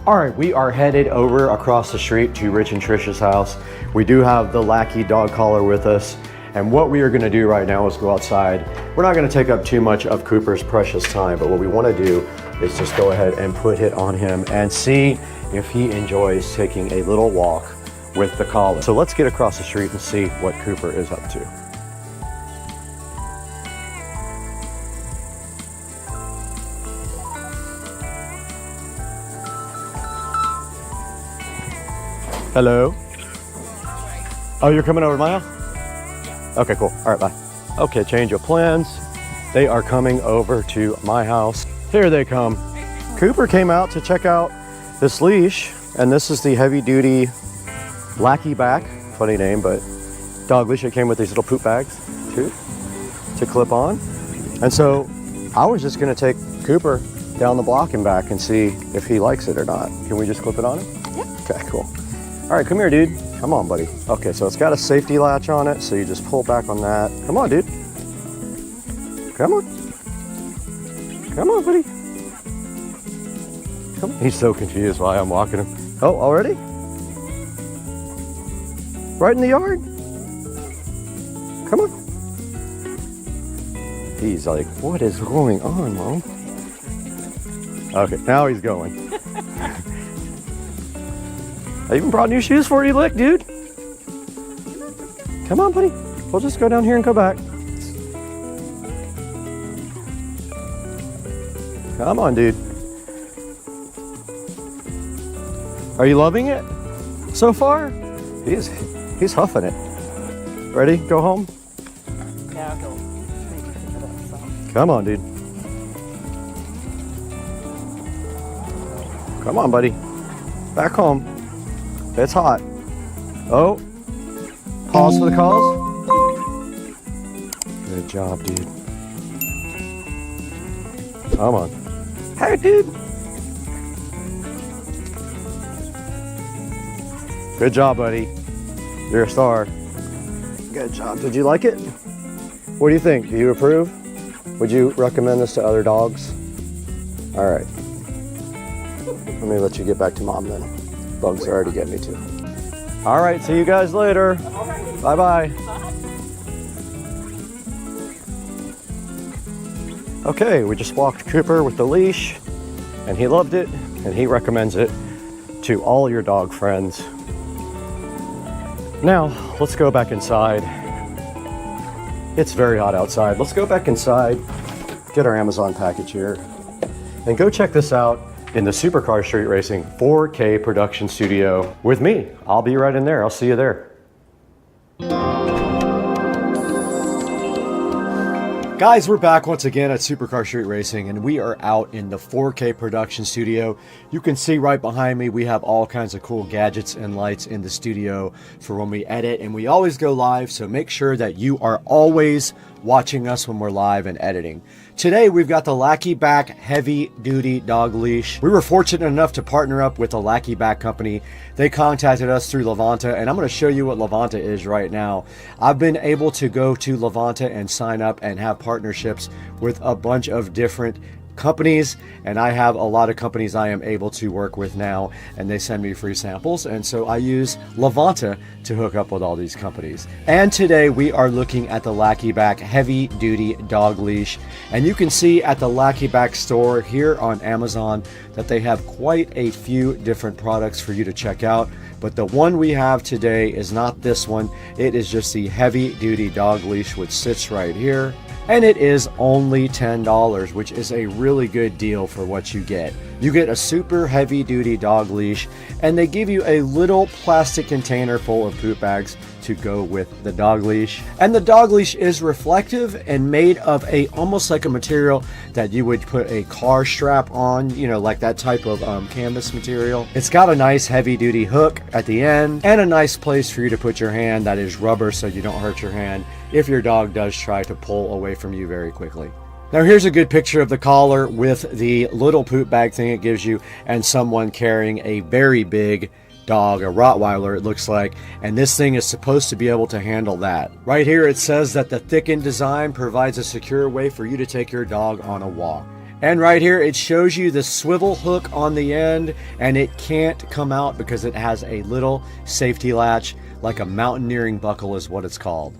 All right, we are headed over across the street to Rich and Trisha's house. We do have the Lackey dog collar with us. And what we are gonna do right now is go outside. We're not gonna take up too much of Cooper's precious time, but what we wanna do is just go ahead and put it on him and see if he enjoys taking a little walk with the collar. So let's get across the street and see what Cooper is up to. Hello? Oh, you're coming over to my house? Okay, cool. All right, bye. Okay, change of plans. They are coming over to my house. Here they come. Cooper came out to check out this leash, and this is the heavy-duty Lackey back. Funny name, but dog leash. It came with these little poop bags, too, to clip on. And so I was just gonna take Cooper down the block and back and see if he likes it or not. Can we just clip it on him? Yeah. Okay, cool. All right, come here, dude. Come on, buddy. Okay, so it's got a safety latch on it, so you just pull back on that. Come on, dude. Come on. Come on, buddy. Come on. He's so confused why I'm walking him. Oh, already? Right in the yard? Come on. He's like, what is going on, Mom? Okay, now he's going. I even brought new shoes for you, look, dude. Come on, buddy. We'll just go down here and go back. Come on, dude. Are you loving it so far? He's huffing it. Ready? Go home? Yeah, I'll go. Come on, dude. Come on, buddy. Back home. It's hot. Oh. Pause for the calls. Good job, dude. Come on. Hey, dude. Good job, buddy. You're a star. Good job. Did you like it? What do you think? Do you approve? Would you recommend this to other dogs? All right. Let me let you get back to Mom then. Bugs are already getting me too. All right, see you guys later. Bye-bye. Okay, we just walked Cooper with the leash, and he loved it, and he recommends it to all your dog friends. Now, let's go back inside. It's very hot outside. Let's go back inside, get our Amazon package here, and go check this out in the Supercar Street Racing 4K production studio with me. I'll be right in there. I'll see you there. Guys, we're back once again at Supercar Street Racing, and we are out in the 4K production studio. You can see right behind me, we have all kinds of cool gadgets and lights in the studio for when we edit, and we always go live, so make sure that you are always watching us when we're live and editing. Today, we've got the Lackey Back Heavy Duty Dog Leash. We were fortunate enough to partner up with the Lackey Back company. They contacted us through Levanta, and I'm going to show you what Levanta is right now. I've been able to go to Levanta and sign up and have partnerships with a bunch of different companies, and I have a lot of companies I am able to work with now, and they send me free samples, and so I use Levanta to hook up with all these companies. And today we are looking at the Lackeyback heavy duty dog leash, and you can see at the Lackeyback store here on Amazon that they have quite a few different products for you to check out. But the one we have today is not this one. It is just the heavy duty dog leash, which sits right here. And it is only $10, which is a really good deal for what you get. You get a super heavy duty dog leash, and they give you a little plastic container full of poop bags to go with the dog leash. And the dog leash is reflective and made of almost like a material that you would put a car strap on, you know, like that type of canvas material. It's got a nice heavy duty hook at the end and a nice place for you to put your hand that is rubber so you don't hurt your hand if your dog does try to pull away from you very quickly. Now here's a good picture of the collar with the little poop bag thing it gives you and someone carrying a very big dog, a Rottweiler it looks like, and this thing is supposed to be able to handle that. Right here it says that the thickened design provides a secure way for you to take your dog on a walk. And right here it shows you the swivel hook on the end, and it can't come out because it has a little safety latch, like a mountaineering buckle is what it's called.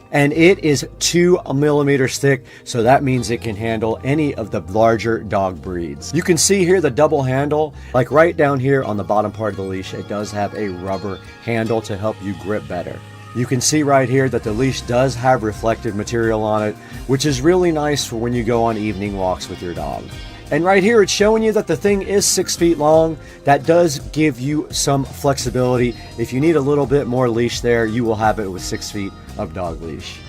And it is 2 millimeters thick, so that means it can handle any of the larger dog breeds. You can see here the double handle, like right down here on the bottom part of the leash, it does have a rubber handle to help you grip better. You can see right here that the leash does have reflective material on it, which is really nice for when you go on evening walks with your dog. And right here it's showing you that the thing is 6 feet long. That does give you some flexibility. If you need a little bit more leash there, you will have it with 6 feet of dog leash.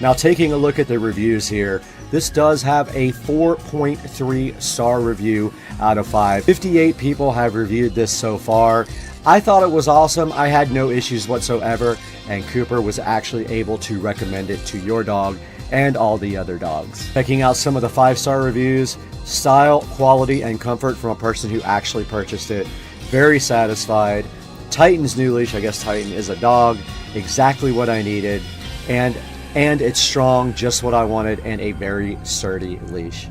Now taking a look at the reviews here, this does have a 4.3 star review out of 5. 58 people have reviewed this so far. I thought it was awesome. I had no issues whatsoever, and Cooper was actually able to recommend it to your dog and all the other dogs. Checking out some of the 5-star reviews, style, quality, and comfort from a person who actually purchased it. Very satisfied. Titan's new leash, I guess Titan is a dog, exactly what I needed, and it's strong, just what I wanted, and a very sturdy leash.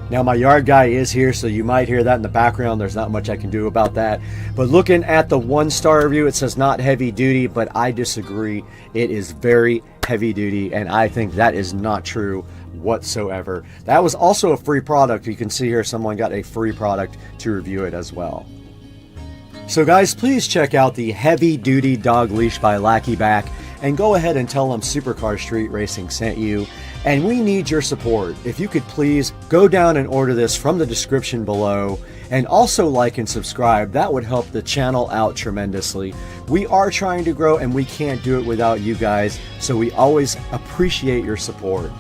Now my yard guy is here, so you might hear that in the background. There's not much I can do about that. But looking at the 1-star review, it says not heavy duty, but I disagree. It is very heavy duty, and I think that is not true whatsoever. That was also a free product. You can see here someone got a free product to review it as well. So guys, please check out the heavy duty dog leash by Lackeyback, and go ahead and tell them Supercar Street Racing sent you. And we need your support. If you could please go down and order this from the description below, and also like and subscribe. That would help the channel out tremendously. We are trying to grow, and we can't do it without you guys, so we always appreciate your support.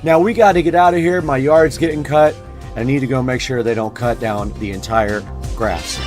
Now we got to get out of here. My yard's getting cut. I need to go make sure they don't cut down the entire grass.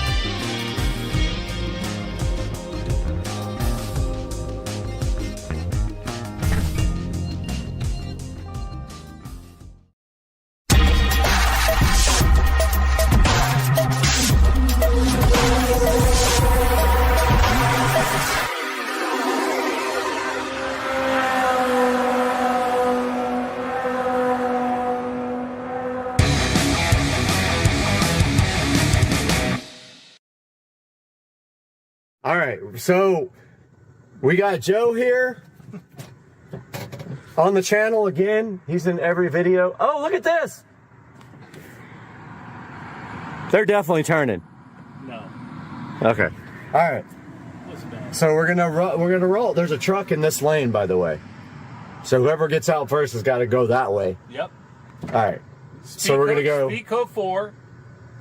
All right, so we got Joe here on the channel again. He's in every video. Oh, look at this. They're definitely turning. No. Okay. All right. What's bad? So we're gonna roll. There's a truck in this lane, by the way. So whoever gets out first has got to go that way. Yep. All right. So we're gonna go. Speed code 4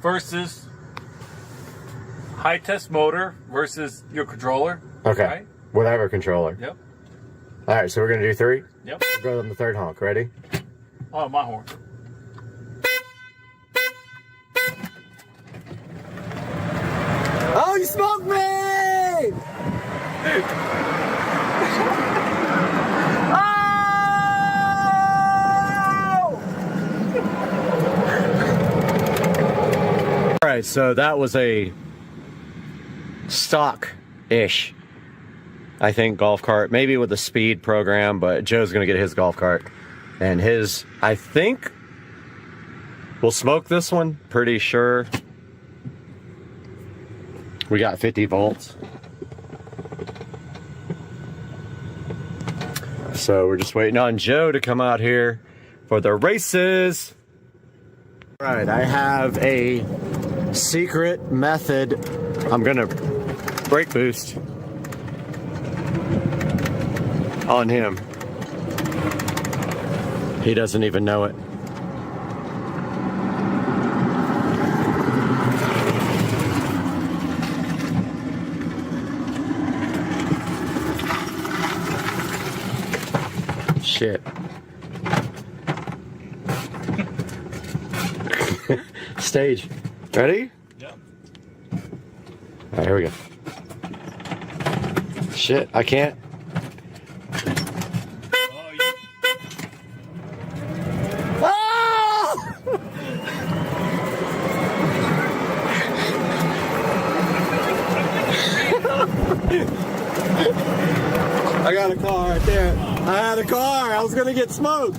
versus high test motor versus your controller. Okay. Right? Whatever controller. Yep. All right. So we're gonna do 3. Yep. We'll go on the 3rd honk. Ready? Oh, my horn. Oh, you smoked me! All right, so that was a stock-ish, I think, golf cart. Maybe with a speed program, but Joe's gonna get his golf cart. And his, I think, we'll smoke this one, pretty sure. We got 50 volts. So we're just waiting on Joe to come out here for the races. All right, I have a secret method. I'm gonna brake boost on him. He doesn't even know it. Shit. Stage. Ready? Yep. All right, here we go. Shit, I can't. I got a car right there. I had a car. I was gonna get smoked.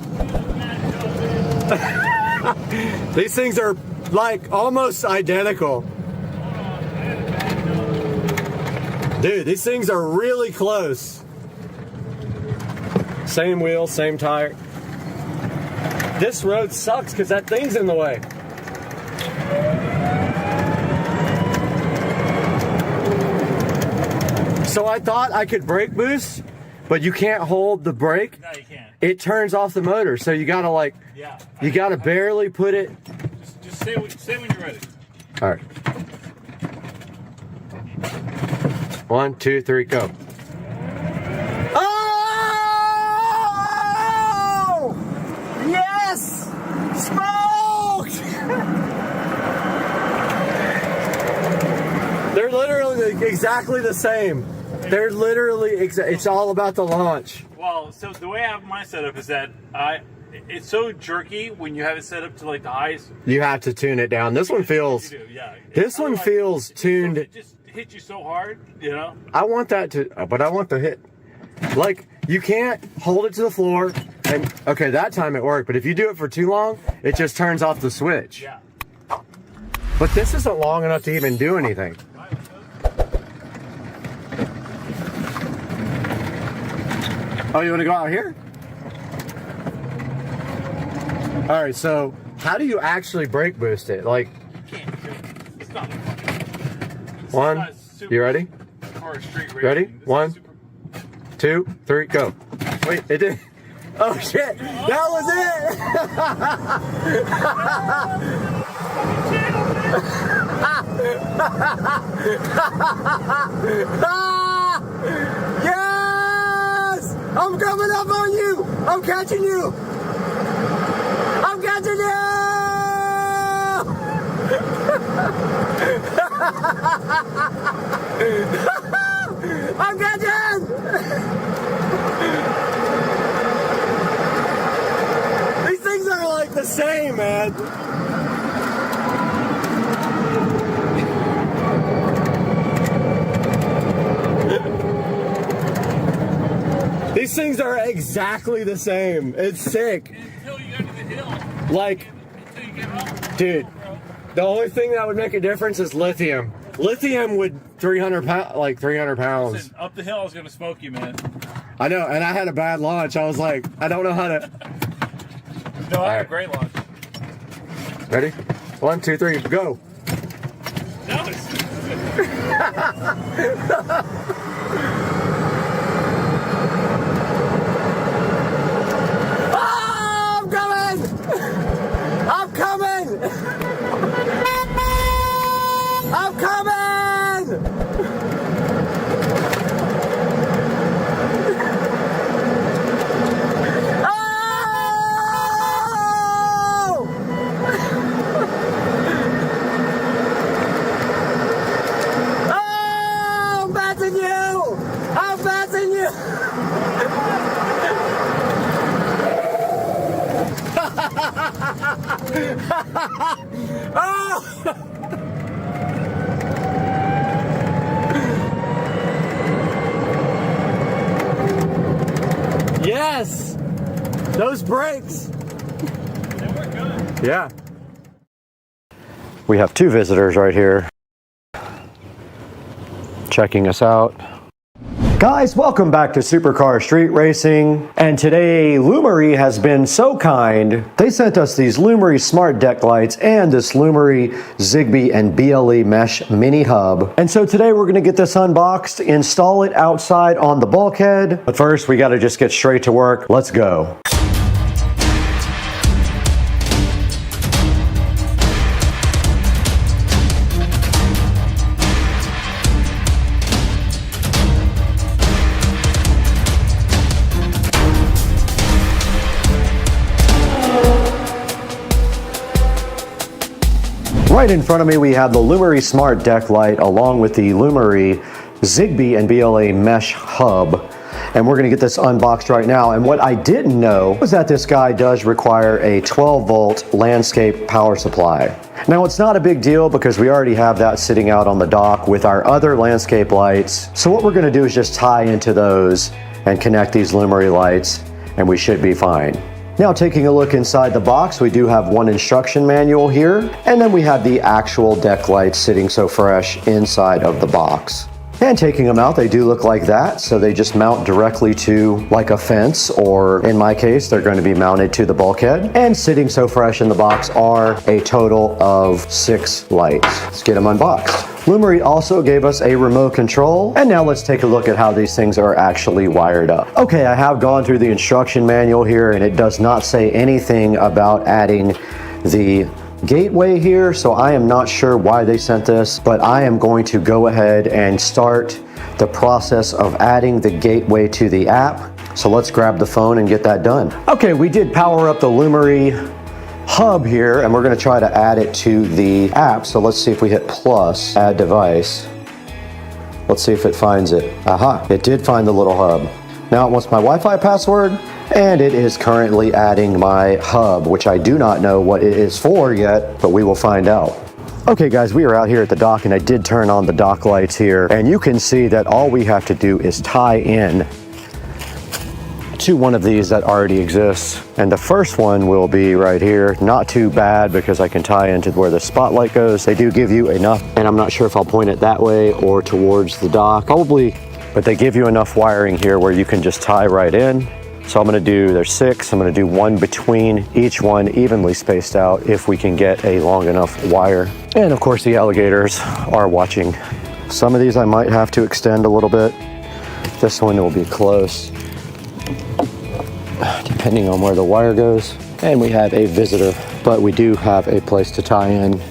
These things are like almost identical. Dude, these things are really close. Same wheel, same tire. This road sucks because that thing's in the way. So I thought I could brake boost, but you can't hold the brake. No, you can't. It turns off the motor, so you gotta like, Yeah. you gotta barely put it. Just say when you're ready. All right. 1, 2, 3, go. Oh! Yes! Smoked! They're literally exactly the same. They're literally, it's all about the launch. Well, so the way I have mine set up is that it's so jerky when you have it set up to like the highest. You have to tune it down. This one feels, You do, yeah. this one feels tuned. It just hits you so hard, you know? I want that to, but I want the hit. Like, you can't hold it to the floor, and, okay, that time it worked, but if you do it for too long, it just turns off the switch. Yeah. But this isn't long enough to even do anything. Oh, you want to go out here? All right, so how do you actually brake boost it? Like, It's not one, not super you ready? or straight Ready? racing. This is 1, super- 2, 3, go. Wait, it did. Oh shit, that was it! Yes! I'm coming up on you! I'm catching you! I'm catching you! I'm catching! These things are like the same, man. These things are exactly the same. It's sick. Until you go to the hill. Like, Until you get up. dude, the only thing that would make a difference is lithium. Lithium would 300 pounds. Listen, up the hill, I was gonna smoke you, man. I know, and I had a bad launch. I was like, I don't know how to. No, I had a Alright. great launch. Ready? 1, 2, 3, go. No, it's Oh, I'm coming! I'm coming! I'm coming! Oh! Oh, I'm passing you! I'm passing you! Oh! Yes! Those brakes. They were good. Yeah. We have two visitors right here checking us out. Guys, welcome back to Supercar Street Racing. And today, Lumery has been so kind. They sent us these Lumery smart deck lights and this Lumery Zigbee and BLE mesh mini hub. And so today we're gonna get this unboxed, install it outside on the bulkhead. But first, we gotta just get straight to work. Let's go. Right in front of me, we have the Lumery Smart Deck Light along with the Lumery Zigbee and BLE Mesh Hub. And we're gonna get this unboxed right now. And what I didn't know was that this guy does require a 12-volt landscape power supply. Now, it's not a big deal because we already have that sitting out on the dock with our other landscape lights. So what we're gonna do is just tie into those and connect these Lumery lights, and we should be fine. Now, taking a look inside the box, we do have one instruction manual here, and then we have the actual deck lights sitting so fresh inside of the box. And taking them out, they do look like that, so they just mount directly to like a fence, or in my case, they're going to be mounted to the bulkhead. And sitting so fresh in the box are a total of 6 lights. Let's get them unboxed. Lumery also gave us a remote control, and now let's take a look at how these things are actually wired up. Okay, I have gone through the instruction manual here, and it does not say anything about adding the gateway here, so I am not sure why they sent this, but I am going to go ahead and start the process of adding the gateway to the app. So let's grab the phone and get that done. Okay, we did power up the Lumery hub here, and we're going to try to add it to the app. So let's see if we hit plus, add device. Let's see if it finds it. Aha, it did find the little hub. Now it wants my Wi-Fi password, and it is currently adding my hub, which I do not know what it is for yet, but we will find out. Okay guys, we are out here at the dock, and I did turn on the dock lights here, and you can see that all we have to do is tie in to one of these that already exists. And the first one will be right here. Not too bad because I can tie into where the spotlight goes. They do give you enough, and I'm not sure if I'll point it that way or towards the dock, probably, but they give you enough wiring here where you can just tie right in. So I'm gonna do, there's 6, I'm gonna do one between each one, evenly spaced out if we can get a long enough wire. And of course the alligators are watching. Some of these I might have to extend a little bit. This one will be close, depending on where the wire goes. And we have a visitor, but we do have a place to tie in.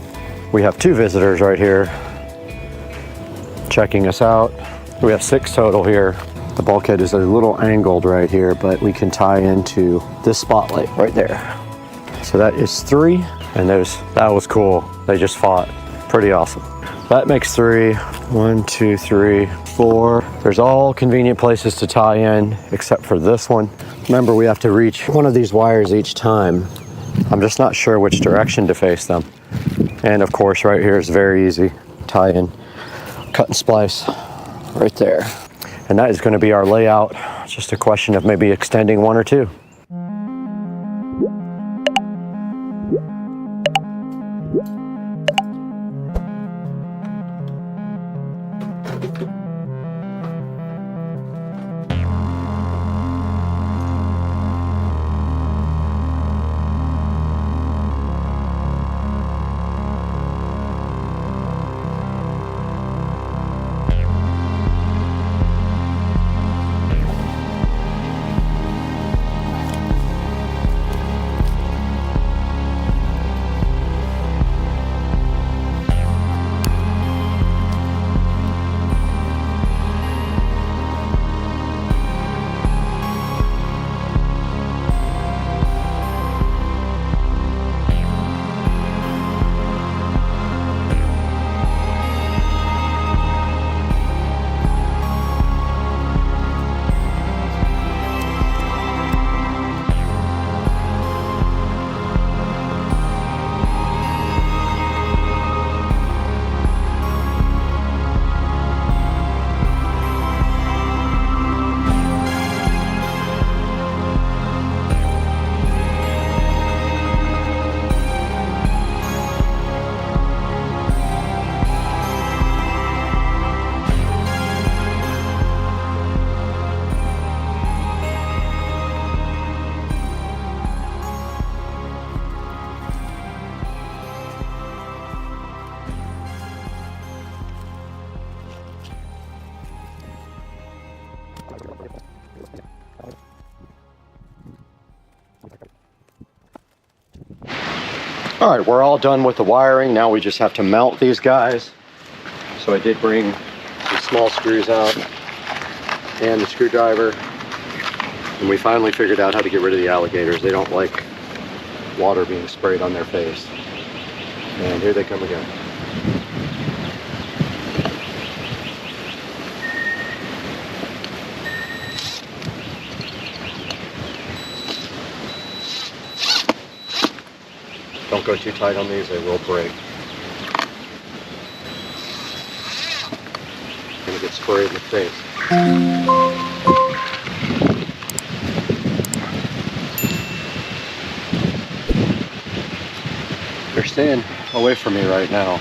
We have 2 visitors right here checking us out. We have 6 total here. The bulkhead is a little angled right here, but we can tie into this spotlight right there. So that is 3, and that was cool. They just fought. Pretty awesome. That makes 3. 1, 2, 3, 4. There's all convenient places to tie in, except for this one. Remember, we have to reach one of these wires each time. I'm just not sure which direction to face them. And of course, right here is very easy. Tie in, cut and splice right there. And that is going to be our layout. It's just a question of maybe extending 1 or 2. All right, we're all done with the wiring. Now we just have to mount these guys. So I did bring some small screws out and the screwdriver. And we finally figured out how to get rid of the alligators. They don't like water being sprayed on their face. And here they come again. Don't go too tight on these, they will break. Gonna get sprayed in the face. They're staying away from me right now.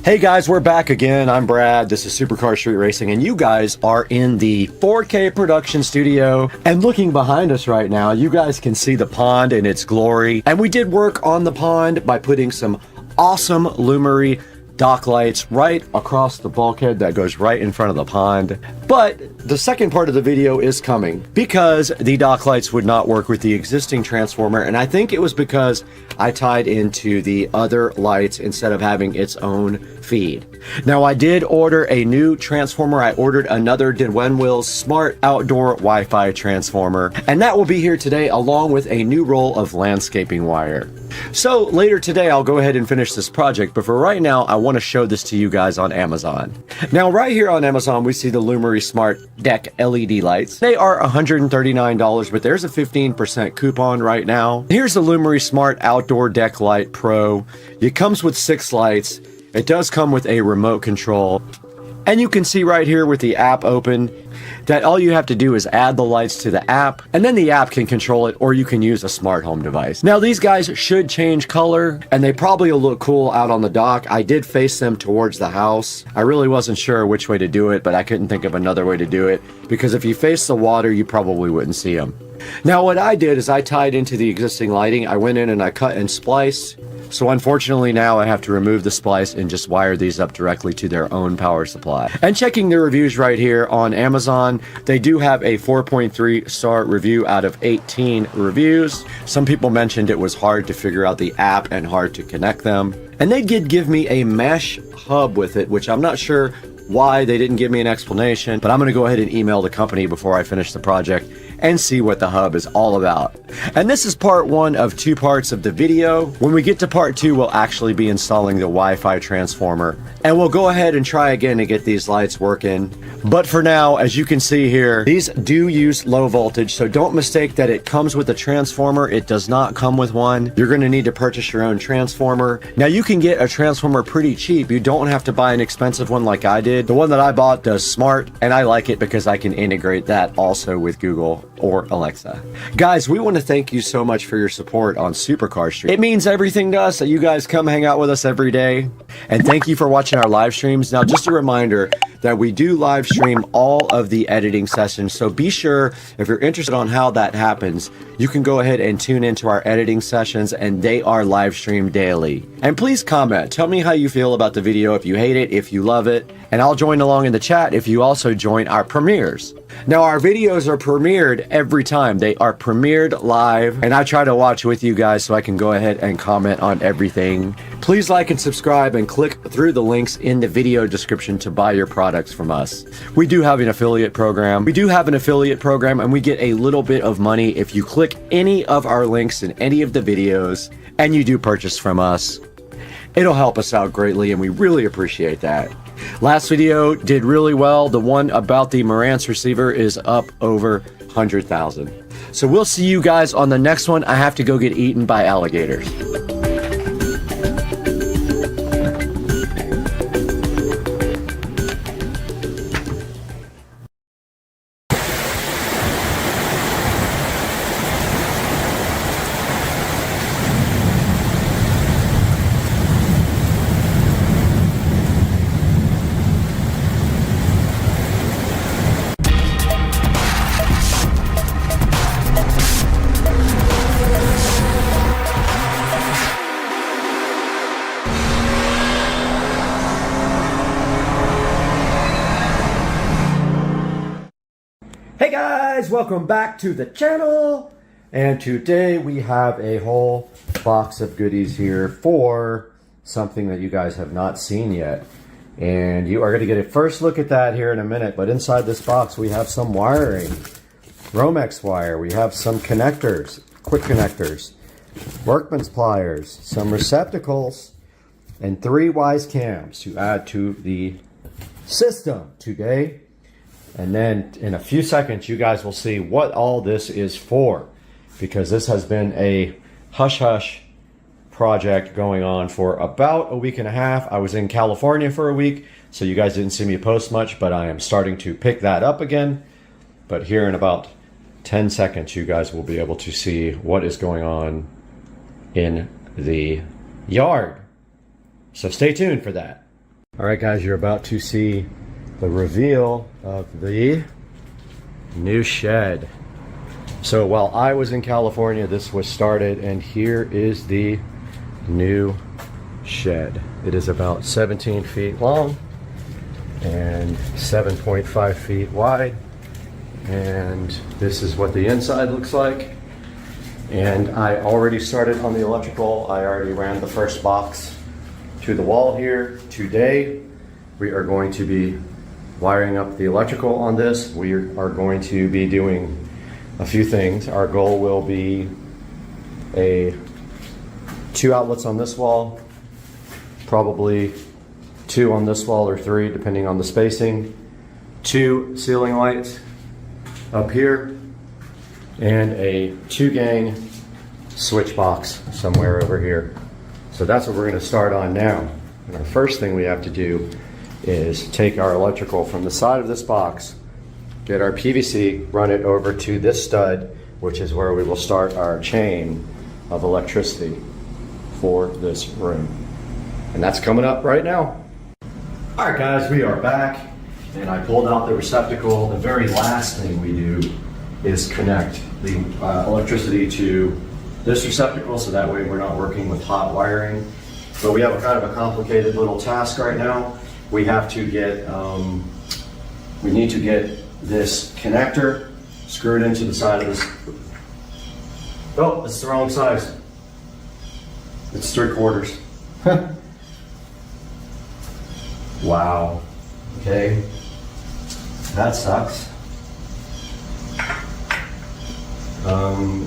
Hey guys, we're back again. I'm Brad. This is Supercar Street Racing, and you guys are in the 4K production studio. And looking behind us right now, you guys can see the pond in its glory. And we did work on the pond by putting some awesome Lumery dock lights right across the bulkhead that goes right in front of the pond. But the second part of the video is coming because the dock lights would not work with the existing transformer, and I think it was because I tied into the other lights instead of having its own feed. Now I did order a new transformer. I ordered another Denwenwills Smart Outdoor Wi-Fi transformer, and that will be here today along with a new roll of landscaping wire. So later today I'll go ahead and finish this project, but for right now I want to show this to you guys on Amazon. Now right here on Amazon we see the Lumery Smart Deck LED lights. They are $139, but there's a 15% coupon right now. Here's the Lumery Smart Outdoor Deck Light Pro. It comes with 6 lights. It does come with a remote control. And you can see right here with the app open that all you have to do is add the lights to the app, and then the app can control it, or you can use a smart home device. Now these guys should change color, and they probably will look cool out on the dock. I did face them towards the house. I really wasn't sure which way to do it, but I couldn't think of another way to do it, because if you face the water, you probably wouldn't see them. Now what I did is I tied into the existing lighting. I went in and I cut and spliced. So unfortunately now I have to remove the splice and just wire these up directly to their own power supply. And checking the reviews right here on Amazon, they do have a 4.3 star review out of 18 reviews. Some people mentioned it was hard to figure out the app and hard to connect them. And they did give me a mesh hub with it, which I'm not sure why they didn't give me an explanation, but I'm going to go ahead and email the company before I finish the project and see what the hub is all about. And this is part 1 of 2 parts of the video. When we get to part 2, we'll actually be installing the Wi-Fi transformer, and we'll go ahead and try again to get these lights working. But for now, as you can see here, these do use low voltage, so don't mistake that it comes with a transformer. It does not come with one. You're going to need to purchase your own transformer. Now you can get a transformer pretty cheap. You don't have to buy an expensive one like I did. The one that I bought does smart, and I like it because I can integrate that also with Google or Alexa. Guys, we want to thank you so much for your support on Supercar Street. It means everything to us that you guys come hang out with us every day. And thank you for watching our live streams. Now, just a reminder that we do live stream all of the editing sessions. So be sure, if you're interested on how that happens, you can go ahead and tune into our editing sessions, and they are live streamed daily. And please comment. Tell me how you feel about the video, if you hate it, if you love it, and I'll join along in the chat if you also join our premieres. Now, our videos are premiered every time. They are premiered live, and I try to watch with you guys so I can go ahead and comment on everything. Please like and subscribe and click through the links in the video description to buy your products from us. We do have an affiliate program. And we get a little bit of money if you click any of our links in any of the videos and you do purchase from us. It'll help us out greatly, and we really appreciate that. Last video did really well. The one about the Marantz receiver is up over 100,000. So we'll see you guys on the next one. I have to go get eaten by alligators. Hey guys, welcome back to the channel, and today we have a whole box of goodies here for something that you guys have not seen yet, and you are going to get a first look at that here in a minute. But inside this box we have some wiring, Romex wire, we have some connectors, quick connectors, workman's pliers, some receptacles, and 3 wise cams to add to the system today. And then in a few seconds, you guys will see what all this is for, because this has been a hush-hush project going on for about a week and a half. I was in California for a week, so you guys didn't see me post much, but I am starting to pick that up again. But here in about 10 seconds, you guys will be able to see what is going on in the yard. So stay tuned for that. All right, guys, you're about to see the reveal of the new shed. So while I was in California, this was started, and here is the new shed. It is about 17 feet long and 7.5 feet wide, and this is what the inside looks like. And I already started on the electrical. I already ran the first box to the wall here. Today we are going to be wiring up the electrical on this. We are going to be doing a few things. Our goal will be 2 outlets on this wall, probably 2 on this wall, or 3 depending on the spacing, 2 ceiling lights up here, and a 2-gang switch box somewhere over here. So that's what we're going to start on now. And our first thing we have to do is take our electrical from the side of this box, get our PVC, run it over to this stud, which is where we will start our chain of electricity for this room. And that's coming up right now. All right, guys, we are back, and I pulled out the receptacle. The very last thing we do is connect the electricity to this receptacle, so that way we're not working with hot wiring. But we have a kind of a complicated little task right now. We have to get, we need to get this connector screwed into the side of this. Oh, it's the wrong size. It's 3/4. Wow. Okay. That sucks.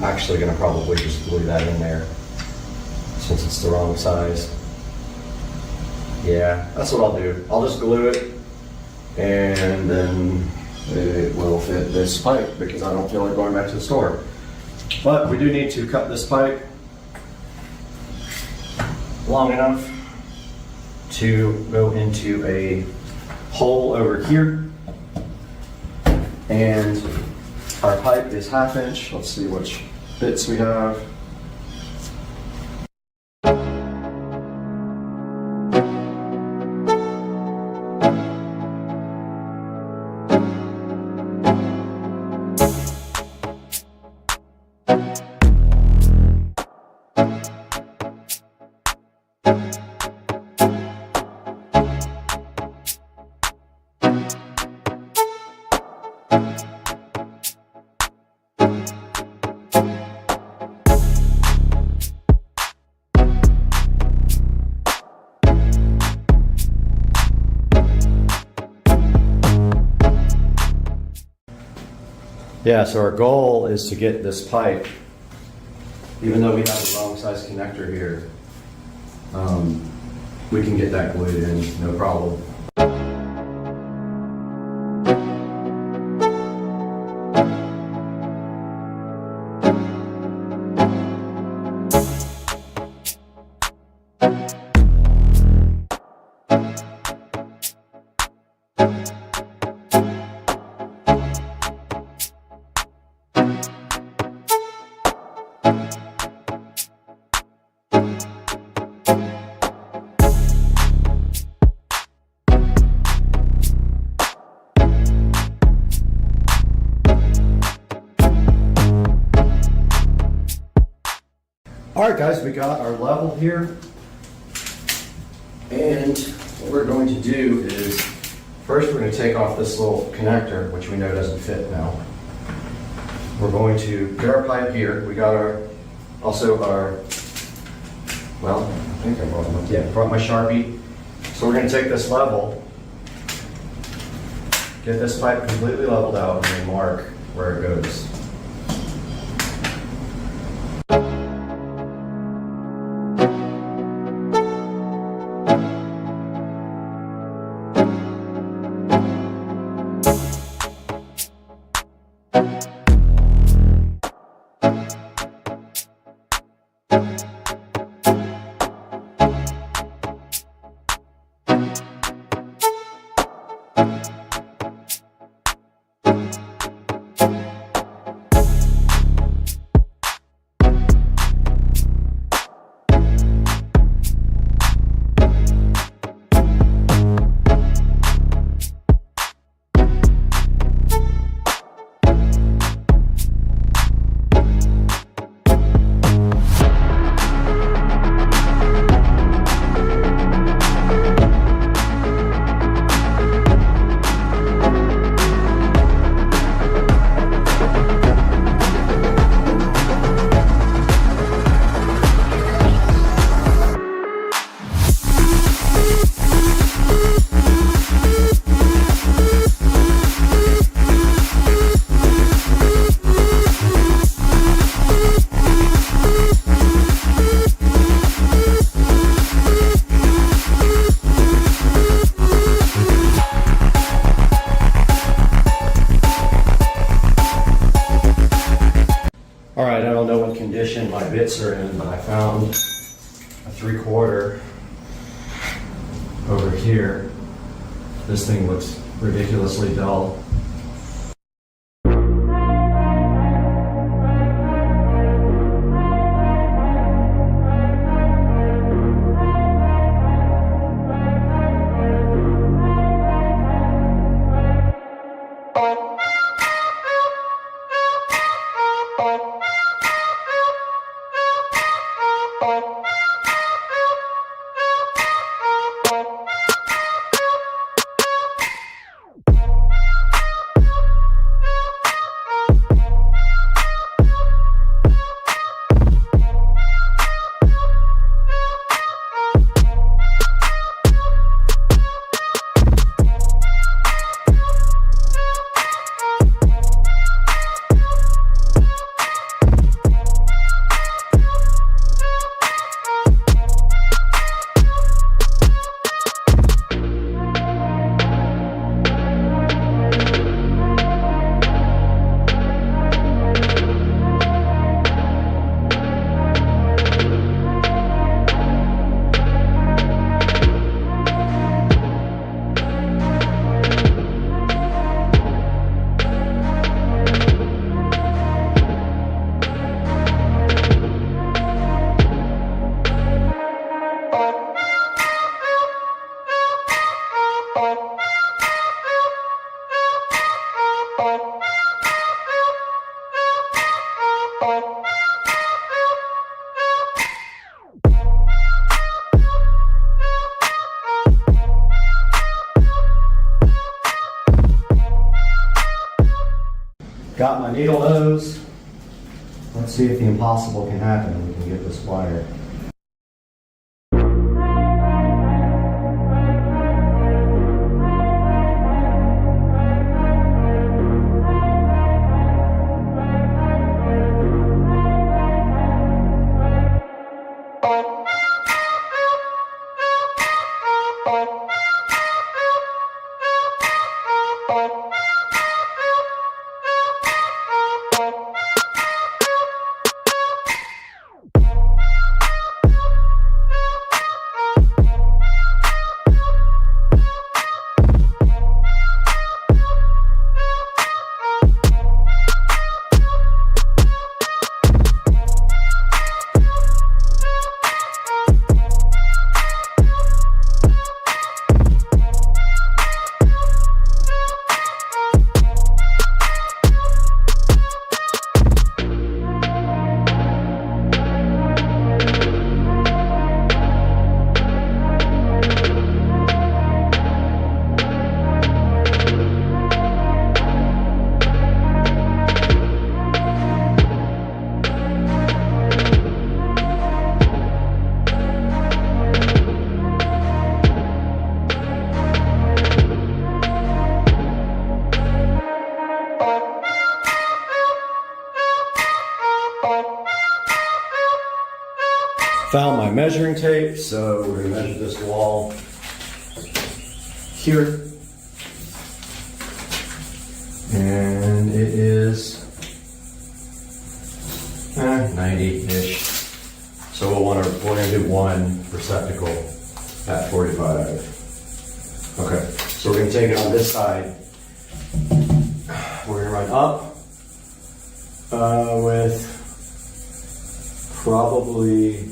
Actually gonna probably just glue that in there since it's the wrong size. Yeah, that's what I'll do. I'll just glue it, and then it will fit this pipe because I don't feel like going back to the store. But we do need to cut this pipe long enough to go into a hole over here. And our pipe is 1/2 inch. Let's see which bits we have. Yeah, so our goal is to get this pipe, even though we have the wrong size connector here, we can get that glued in, no problem. All right, guys, we got our level here. And what we're going to do is, first we're going to take off this little connector, which we know doesn't fit now. We're going to get our pipe here. We got well, I think I brought my Sharpie. So we're going to take this level, get this pipe completely leveled out, and then mark where it goes. All right, I don't know what condition my bits are in, but I found a 3/4 over here. This thing looks ridiculously dull. Got my needle nose. Let's see if the impossible can happen and we can get this wire. Found my measuring tape, so we're gonna measure this wall here. And it is 90-ish. So we're gonna do one receptacle at 45. Okay, so we're gonna take it on this side. We're gonna run up with probably,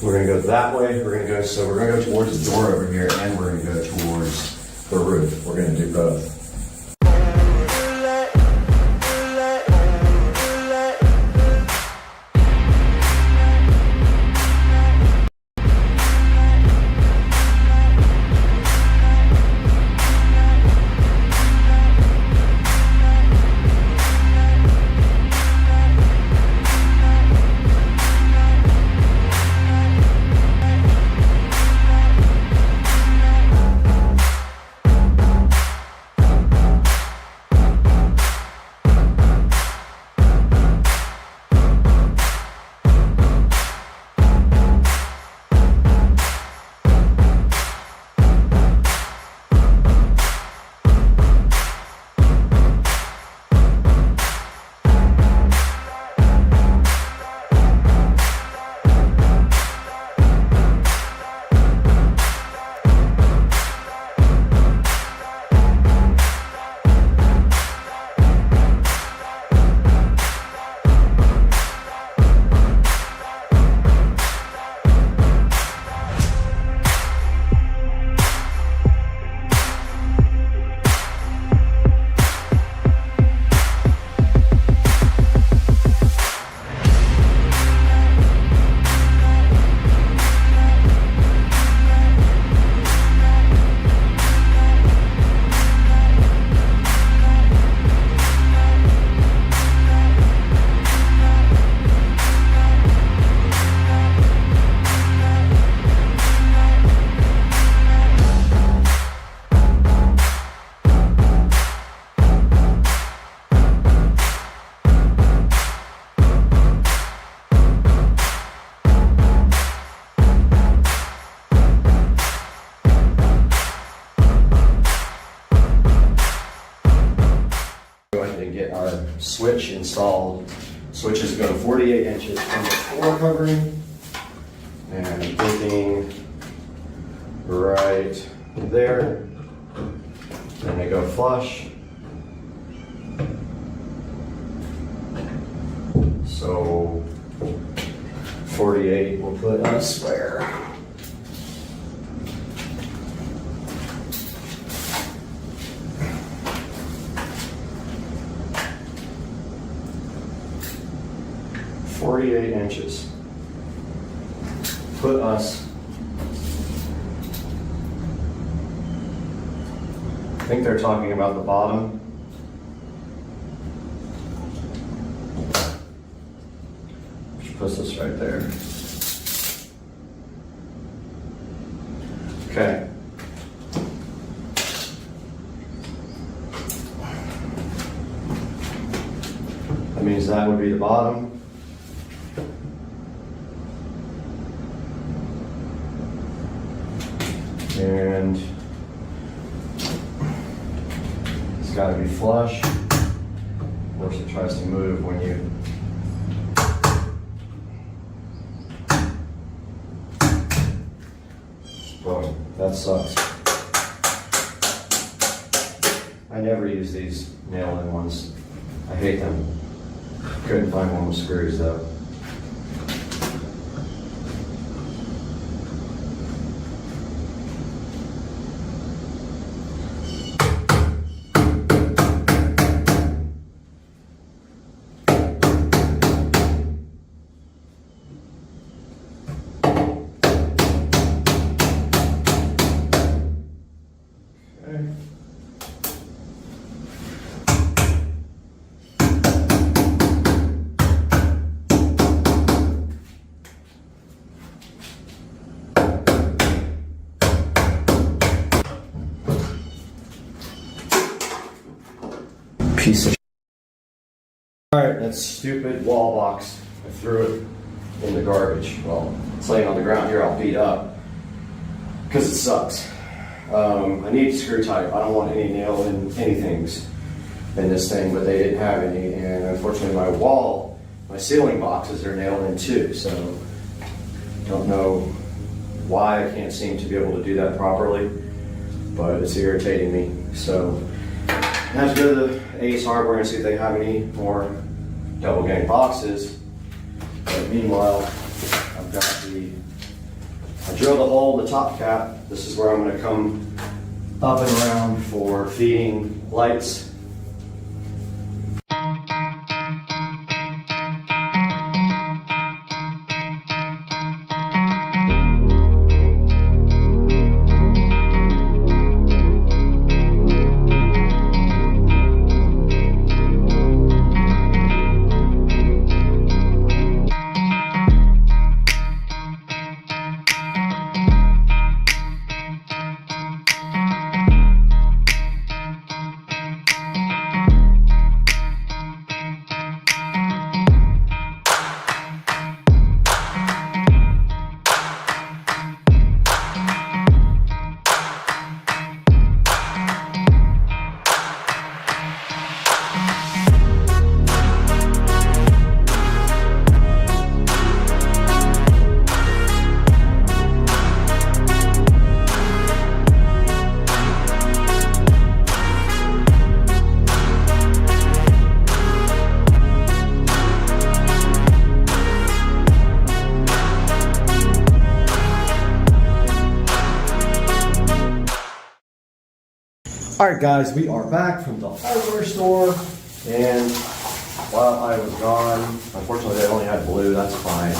we're gonna go that way. We're gonna go towards the door over here, and we're gonna go towards the roof. We're gonna do both. Switch installed. Switch is going 48 inches from the floor covering, and I'm thinking right there. Then they go flush. So 48 we'll put on a square. Inches. Put us, I think they're talking about the bottom. Which puts us right there. Okay. That means that would be the bottom. And it's got to be flush. Of course, it tries to move when you boom. That sucks. I never use these nail-in ones. I hate them. Couldn't find one with screws though. Piece of shit. All right, that stupid wall box. I threw it in the garbage. Well, it's laying on the ground here all beat up because it sucks. I need screw type. I don't want any nail in anythings in this thing, but they didn't have any, and unfortunately my ceiling boxes are nailed in too, so don't know why I can't seem to be able to do that properly, but it's irritating me. So I have to go to the ASUS Hardware and see if they have any more double gang boxes. But meanwhile, I drilled a hole in the top cap. This is where I'm going to come up and around for feeding lights. Alright guys, we are back from the hardware store, and while I was gone, unfortunately they only had blue, that's fine,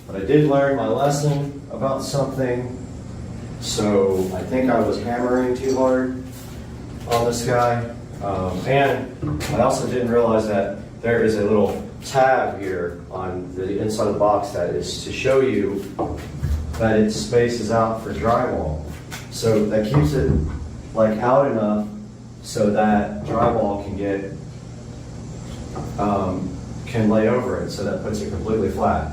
but I did learn my lesson about something. So I think I was hammering too hard on this guy, and I also didn't realize that there is a little tab here on the inside of the box that is to show you that it spaces out for drywall. So that keeps it like out enough so that drywall can get can lay over it, so that puts it completely flat.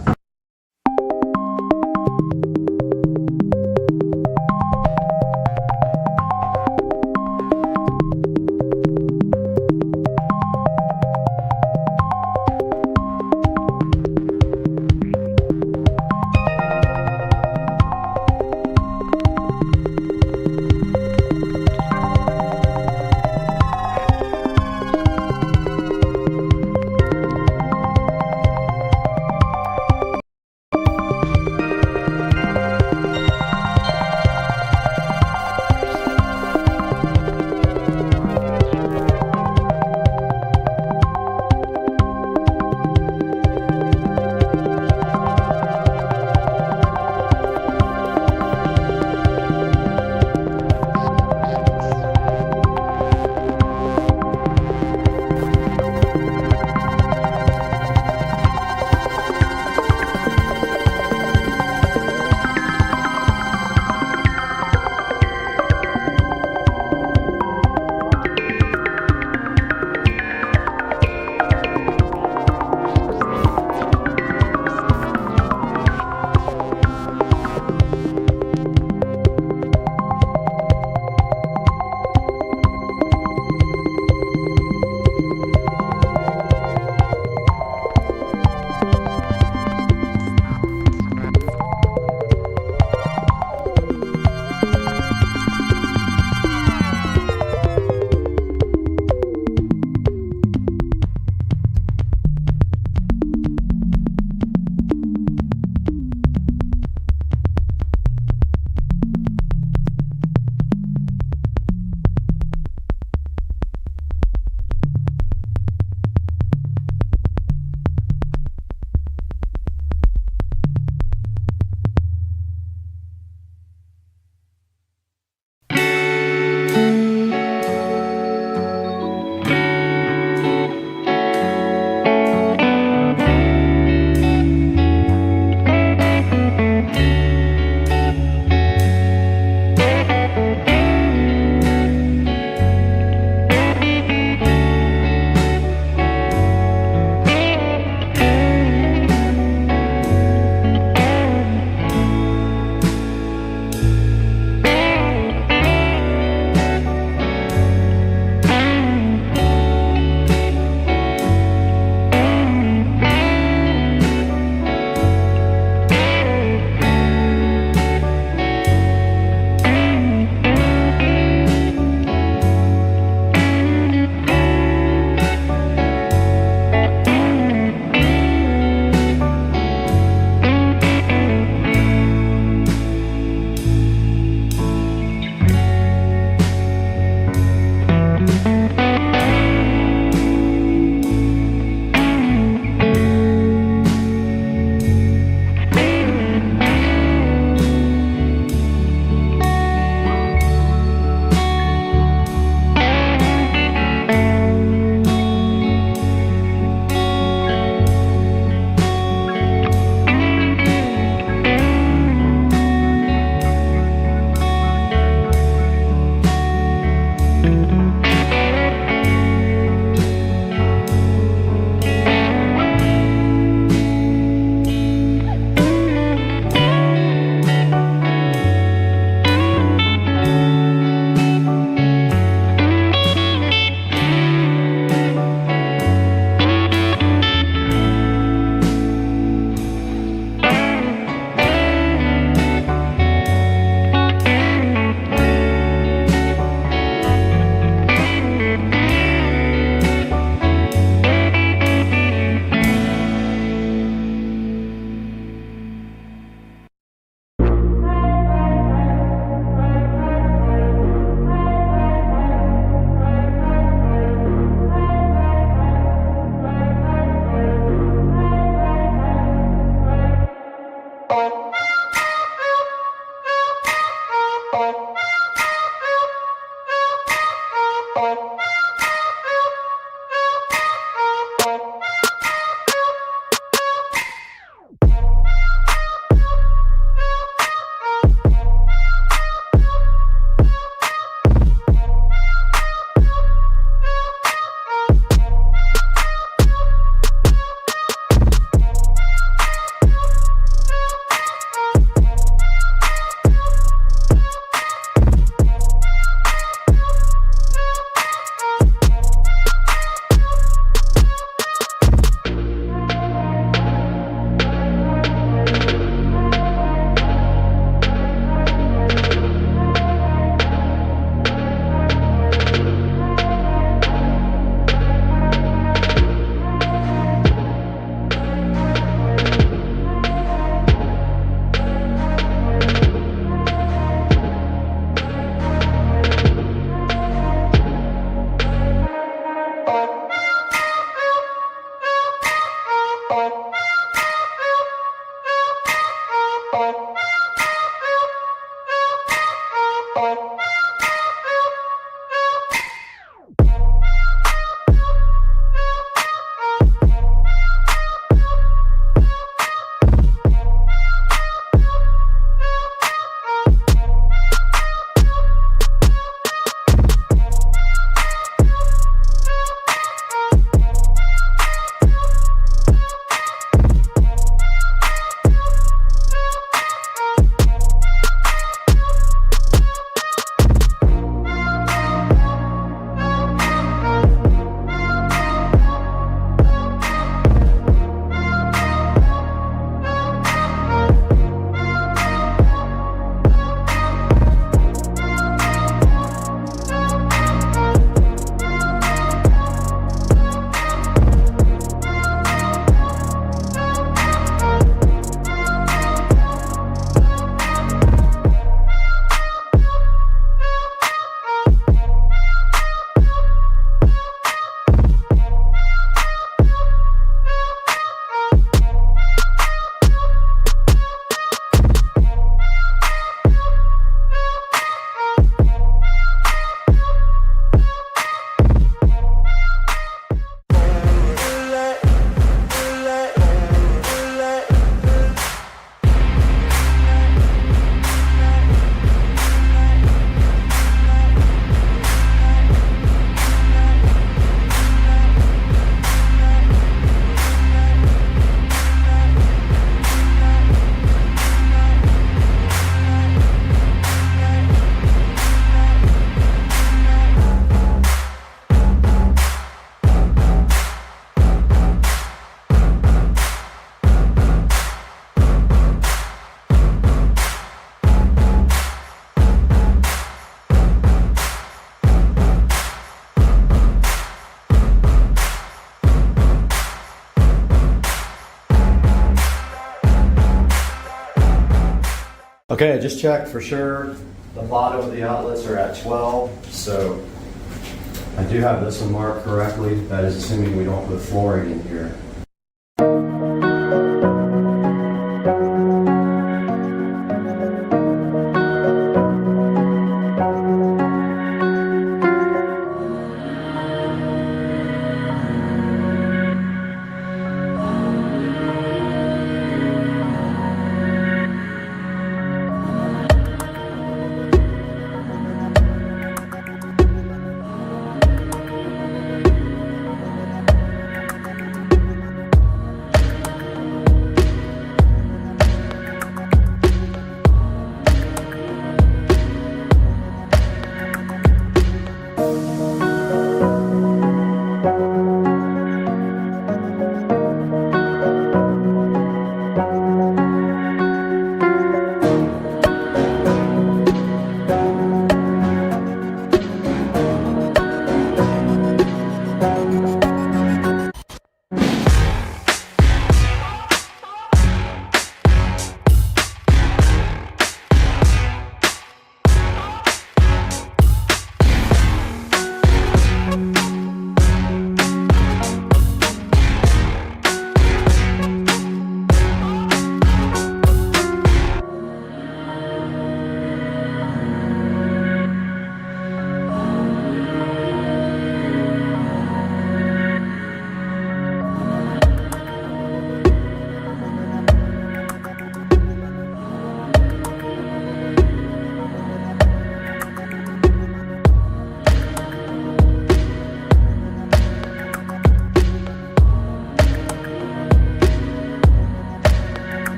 Okay, I just checked for sure. The bottom of the outlets are at 12, so I do have this one marked correctly. That is assuming we don't put flooring in here.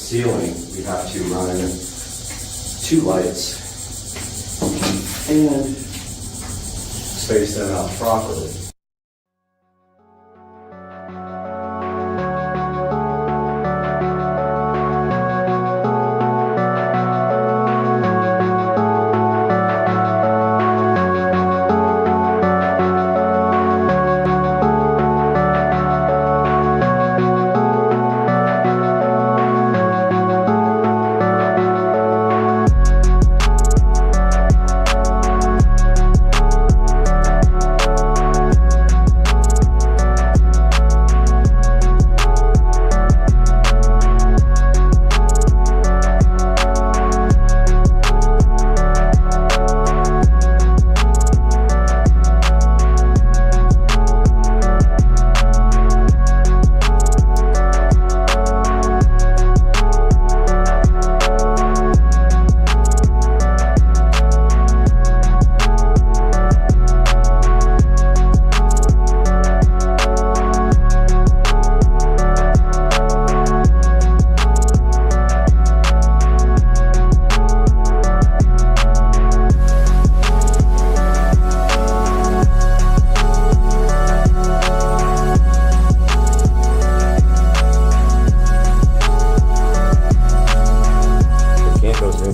ceiling, we have to run 2 lights and space them out properly.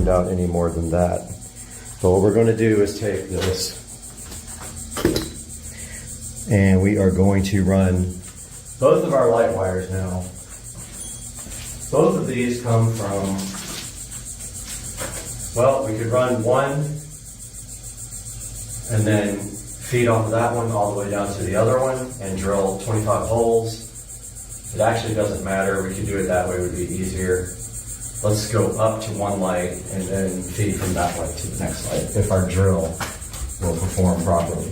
Out any more than that. But what we're going to do is take this and we are going to run both of our light wires now. Both of these come from, well, we could run one and then feed off of that one all the way down to the other one and drill 25 holes. It actually doesn't matter. We could do it that way, it would be easier. Let's go up to one light and then feed from that light to the next light if our drill will perform properly.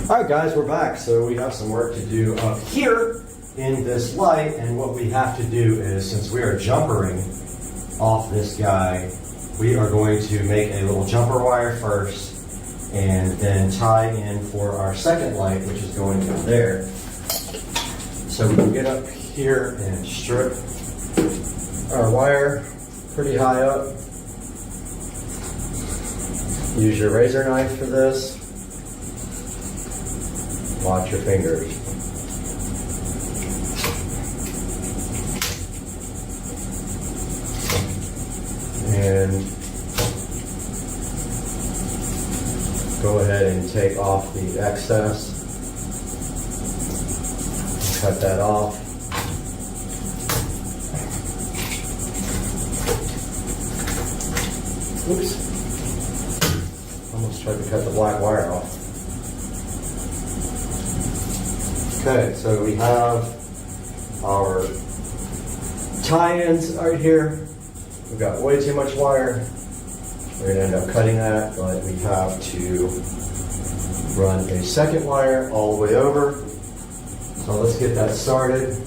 All right, guys, we're back. So we have some work to do up here in this light, and what we have to do is, since we are jumpering off this guy, we are going to make a little jumper wire first and then tie in for our second light, which is going to go there. So we can get up here and strip our wire pretty high up. Use your razor knife for this. Watch your fingers. And go ahead and take off the excess. Cut that off. Oops. Almost tried to cut the black wire off. Okay, so we have our tie-ins right here. We've got way too much wire. We're gonna end up cutting that, but we have to run a second wire all the way over. So let's get that started.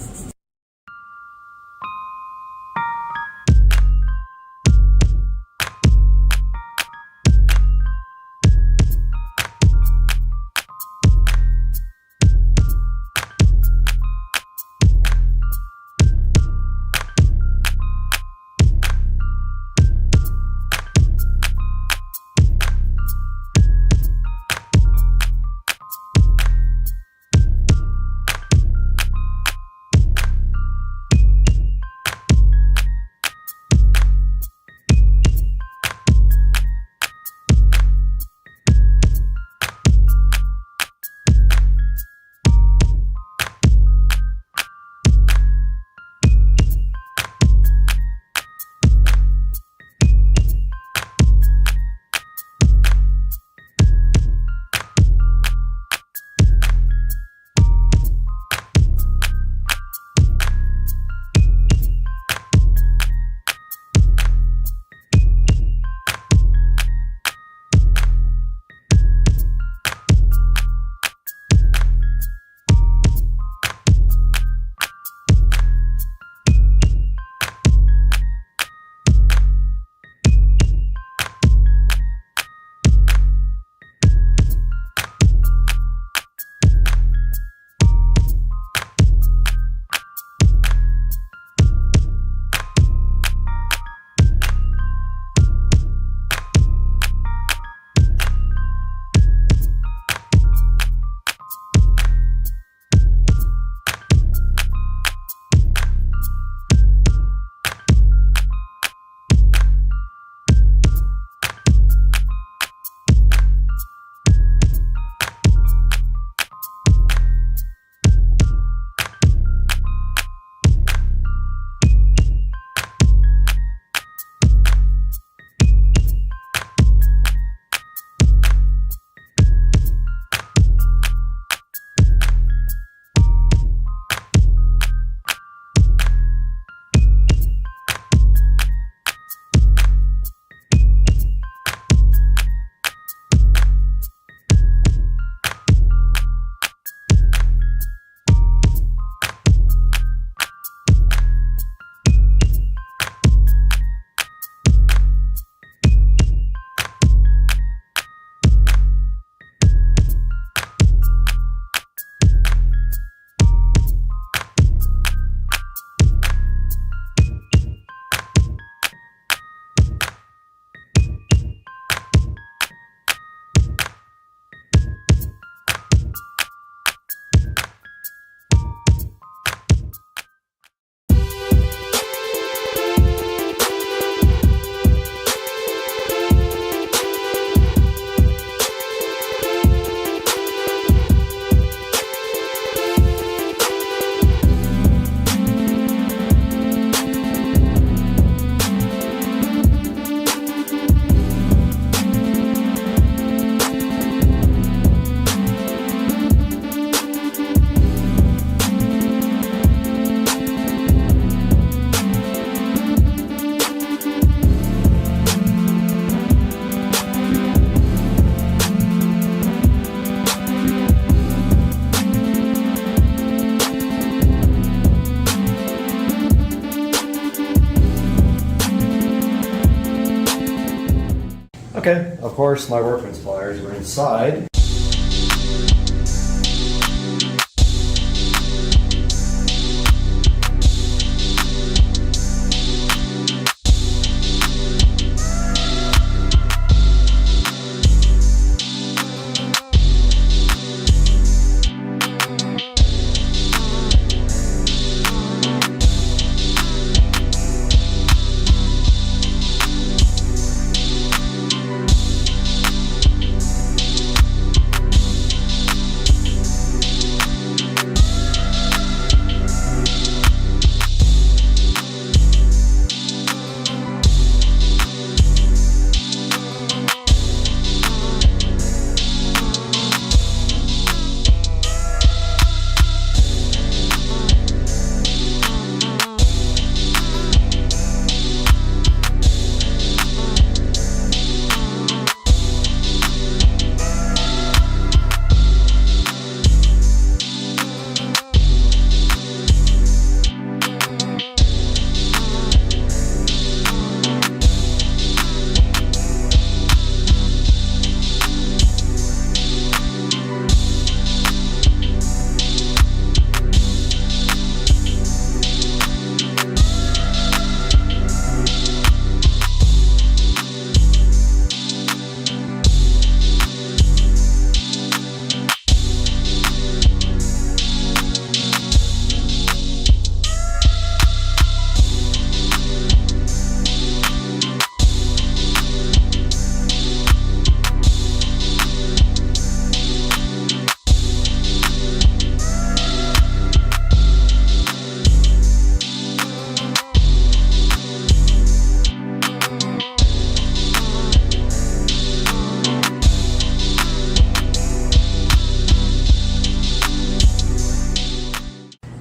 Okay, of course my workman's pliers were inside.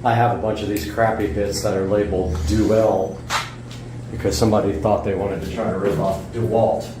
I have a bunch of these crappy bits that are labeled Duel because somebody thought they wanted to try to rip off DeWalt.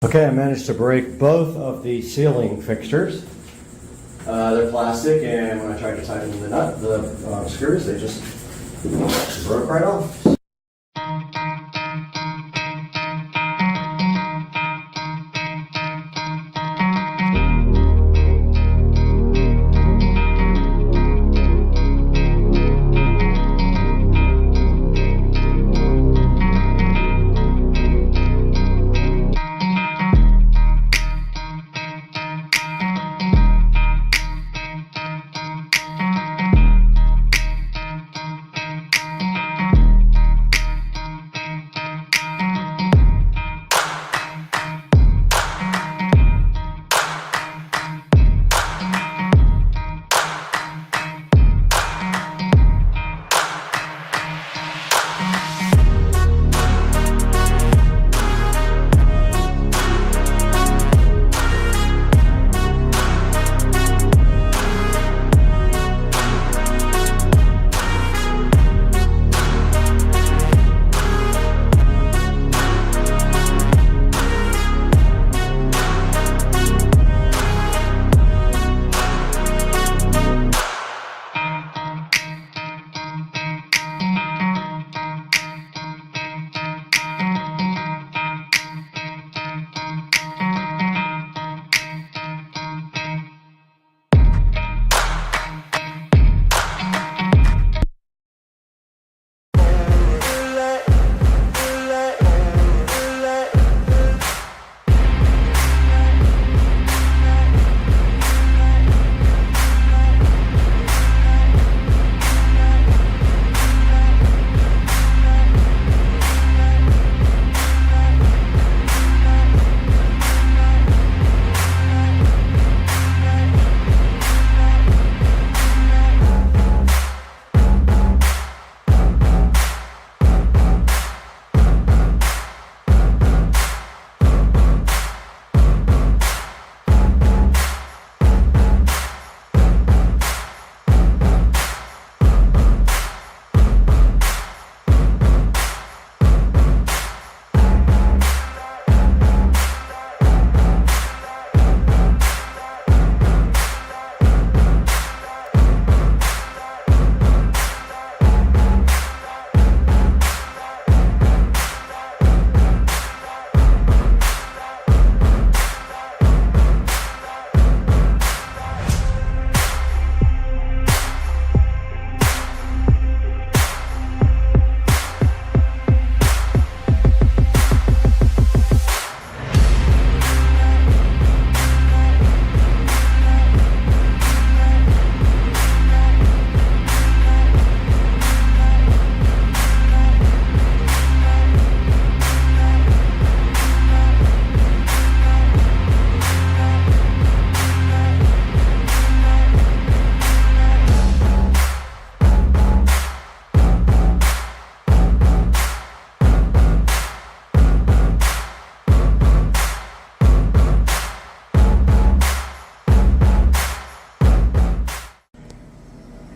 Okay, I managed to break both of the ceiling fixtures. They're plastic, and when I tried to tighten the nut, the screws, they just broke right off.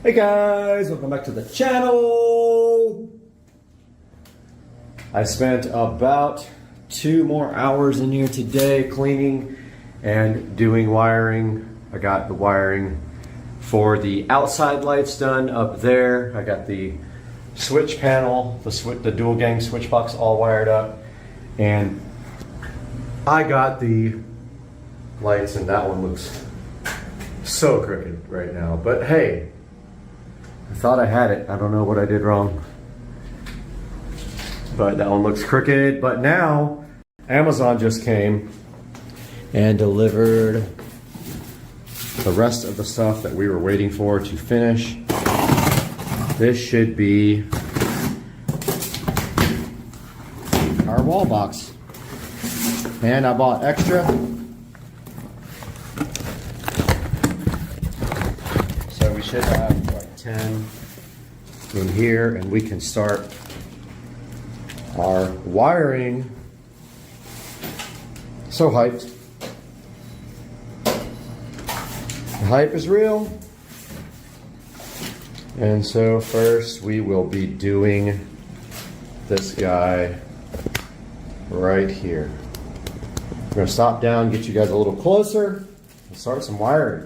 Hey guys, welcome back to the channel. I spent about 2 more hours in here today cleaning and doing wiring. I got the wiring for the outside lights done up there. I got the switch panel, the dual gang switch box all wired up, and I got the lights, and that one looks so crooked right now. But hey, I thought I had it. I don't know what I did wrong. But that one looks crooked. But now, Amazon just came and delivered the rest of the stuff that we were waiting for to finish. This should be our wall box. And I bought extra. So we should have like 10 in here, and we can start our wiring. So hyped. The hype is real. And so first we will be doing this guy right here. We're gonna stop down, get you guys a little closer, and start some wiring.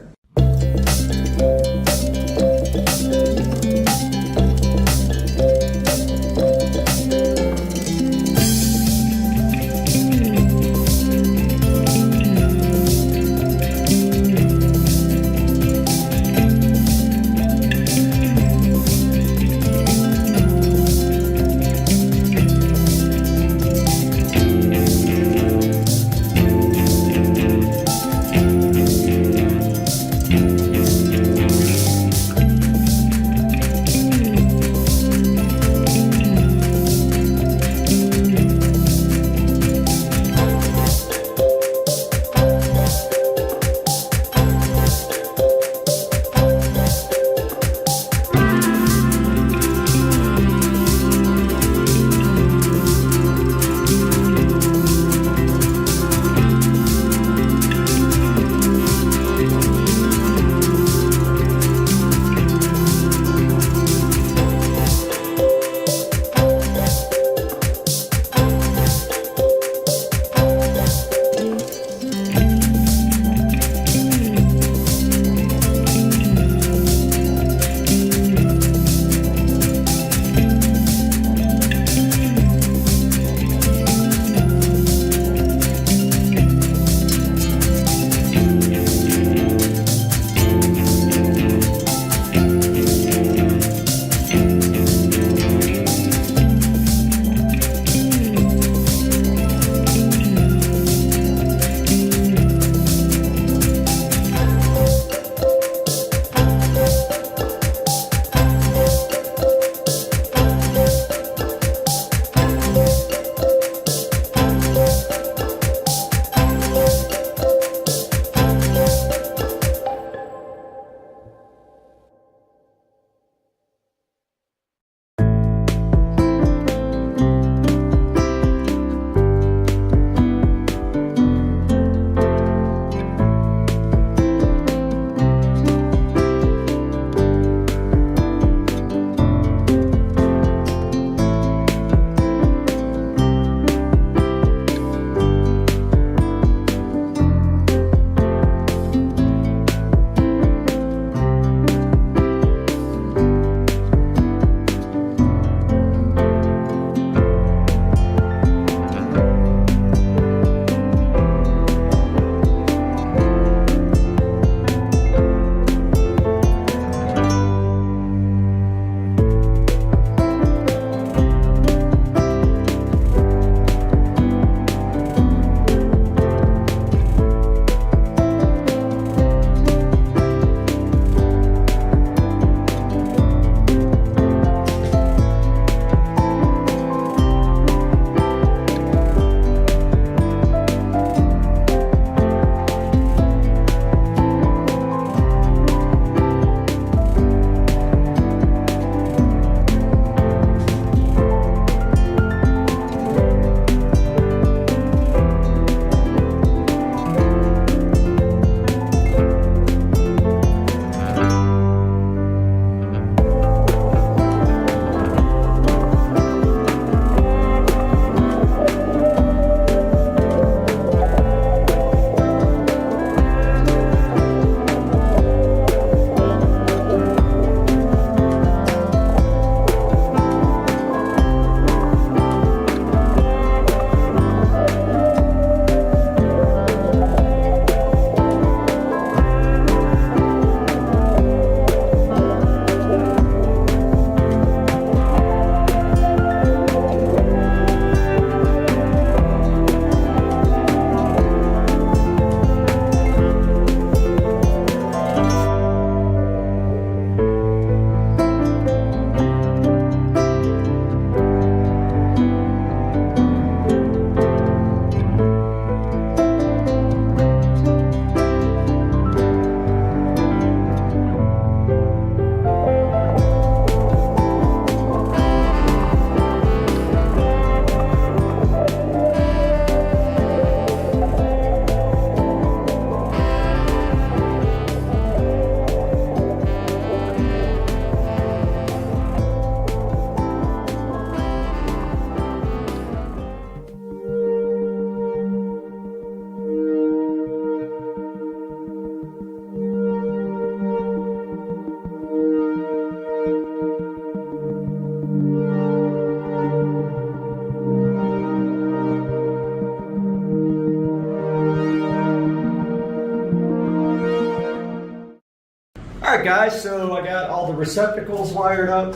right, guys, so I got all the receptacles wired up.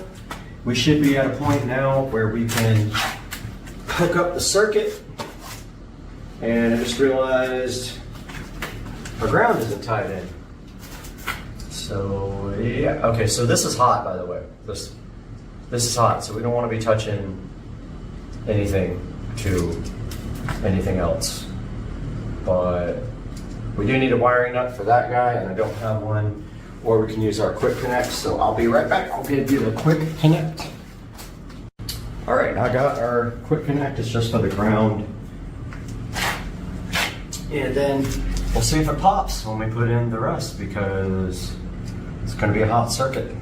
We should be at a point now where we can hook up the circuit. And I just realized our ground isn't tied in. So, yeah. Okay, so this is hot, by the way. This is hot, so we don't want to be touching anything to anything else. But we do need a wiring nut for that guy, and I don't have one. Or we can use our quick connect, so I'll be right back. I'll give you the quick connect. All right, I got our quick connect. It's just for the ground. And then we'll see if it pops when we put in the rest, because it's gonna be a hot circuit.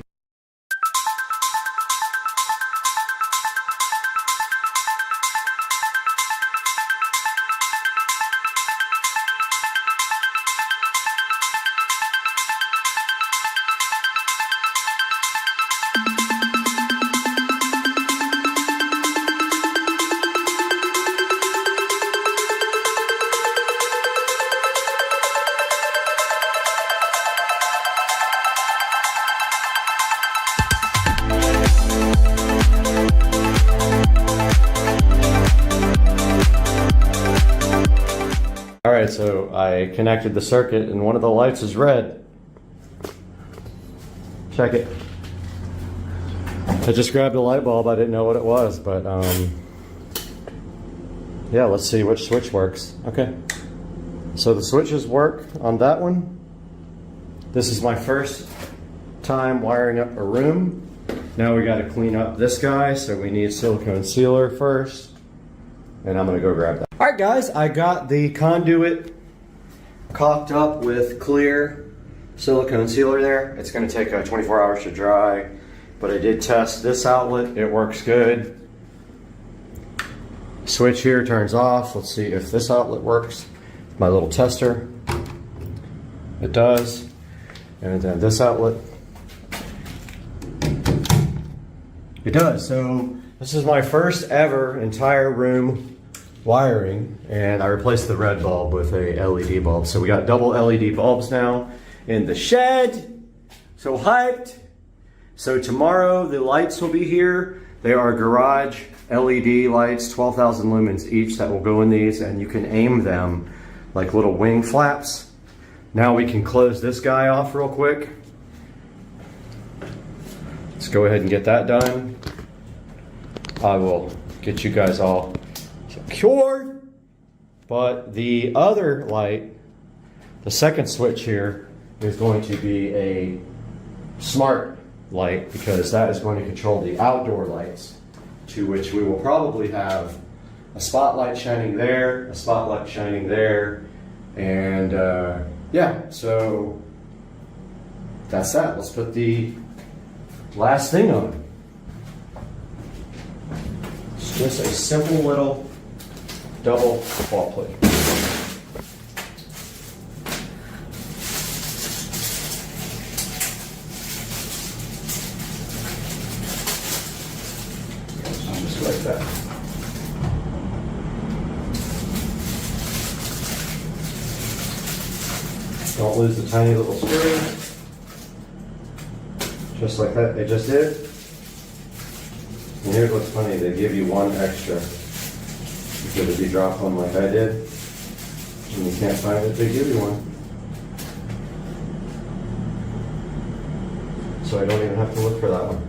All right, so I connected the circuit and one of the lights is red. Check it. I just grabbed a light bulb. I didn't know what it was, but yeah, let's see which switch works. Okay. So the switches work on that one. This is my first time wiring up a room. Now we got to clean up this guy, so we need silicone sealer first. And I'm gonna go grab that. All right, guys, I got the conduit caulked up with clear silicone sealer there. It's gonna take 24 hours to dry, but I did test this outlet. It works good. Switch here turns off. Let's see if this outlet works. My little tester. It does. And then this outlet. It does. So this is my first ever entire room wiring, and I replaced the red bulb with a LED bulb. So we got double LED bulbs now in the shed. So hyped. So tomorrow the lights will be here. They are garage LED lights, 12,000 lumens each, that will go in these, and you can aim them like little wing flaps. Now we can close this guy off real quick. Let's go ahead and get that done. I will get you guys all secured. But the other light, the second switch here, is going to be a smart light, because that is going to control the outdoor lights, to which we will probably have a spotlight shining there, a spotlight shining there, and yeah, so that's that. Let's put the last thing on. It's just a simple little double wall plate. Just like that. Don't lose the tiny little screw. Just like that, they just did. And here's what's funny, they give you one extra. Because if you drop one like I did, and you can't find it, they give you one. So I don't even have to look for that one.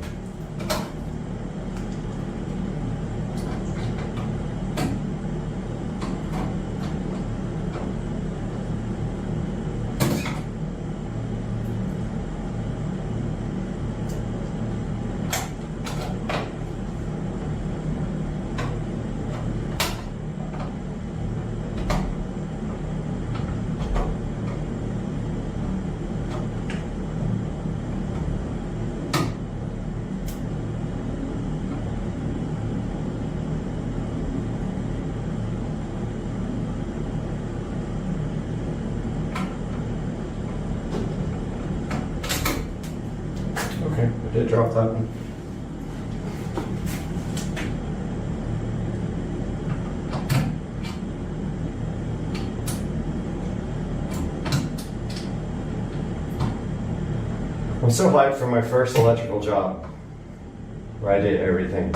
Okay, I did drop that one. I'm so hyped for my first electrical job where I did everything.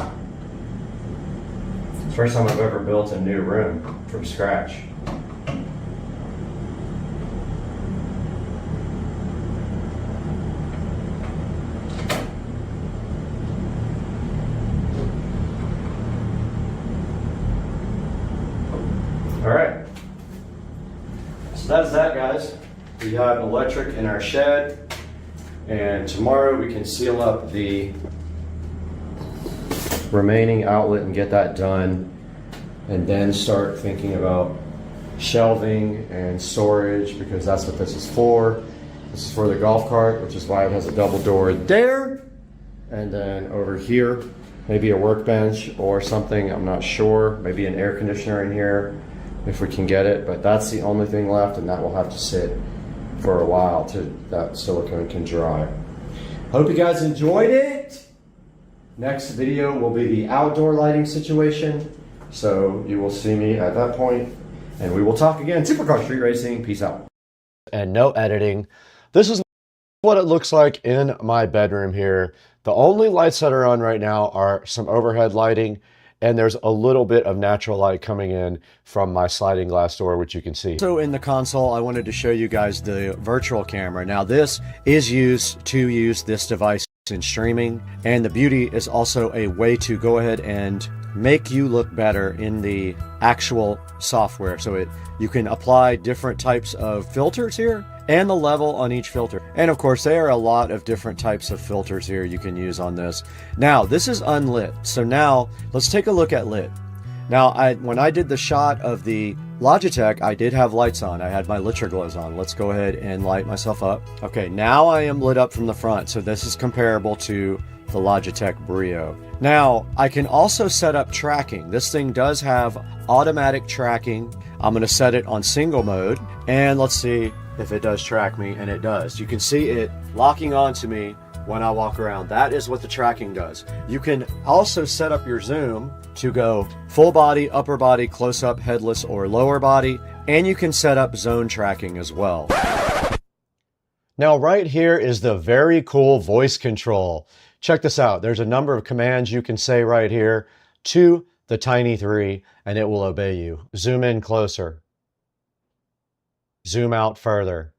It's the first time I've ever built a new room from scratch. All right, so that's that, guys. We have electric in our shed, and tomorrow we can seal up the remaining outlet and get that done, and then start thinking about shelving and storage, because that's what this is for. This is for the golf cart, which is why it has a double door there, and then over here maybe a workbench or something, I'm not sure, maybe an air conditioner in here if we can get it, but that's the only thing left, and that will have to sit for a while till that silicone can dry. Hope you guys enjoyed it. Next video will be the outdoor lighting situation, so you will see me at that point, and we will talk again. Supercar Street Racing, peace out. And no editing. This is what it looks like in my bedroom here. The only lights that are on right now are some overhead lighting, and there's a little bit of natural light coming in from my sliding glass door, which you can see. So in the console, I wanted to show you guys the virtual camera. Now this is used to use this device in streaming, and the beauty is also a way to go ahead and make you look better in the actual software. So you can apply different types of filters here and the level on each filter. And of course, there are a lot of different types of filters here you can use on this. Now, this is unlit. So now let's take a look at lit. Now, when I did the shot of the Logitech, I did have lights on. I had my Glows on. Let's go ahead and light myself up. Okay, now I am lit up from the front. So this is comparable to the Logitech Brio. Now, I can also set up tracking. This thing does have automatic tracking. I'm going to set it on single mode, and let's see if it does track me, and it does. You can see it locking onto me when I walk around. That is what the tracking does. You can also set up your zoom to go full body, upper body, close up, headless, or lower body, and you can set up zone tracking as well. Now, right here is the very cool voice control. Check this out. There's a number of commands you can say right here to the Tiny 3, and it will obey you. Zoom in closer. Zoom out further.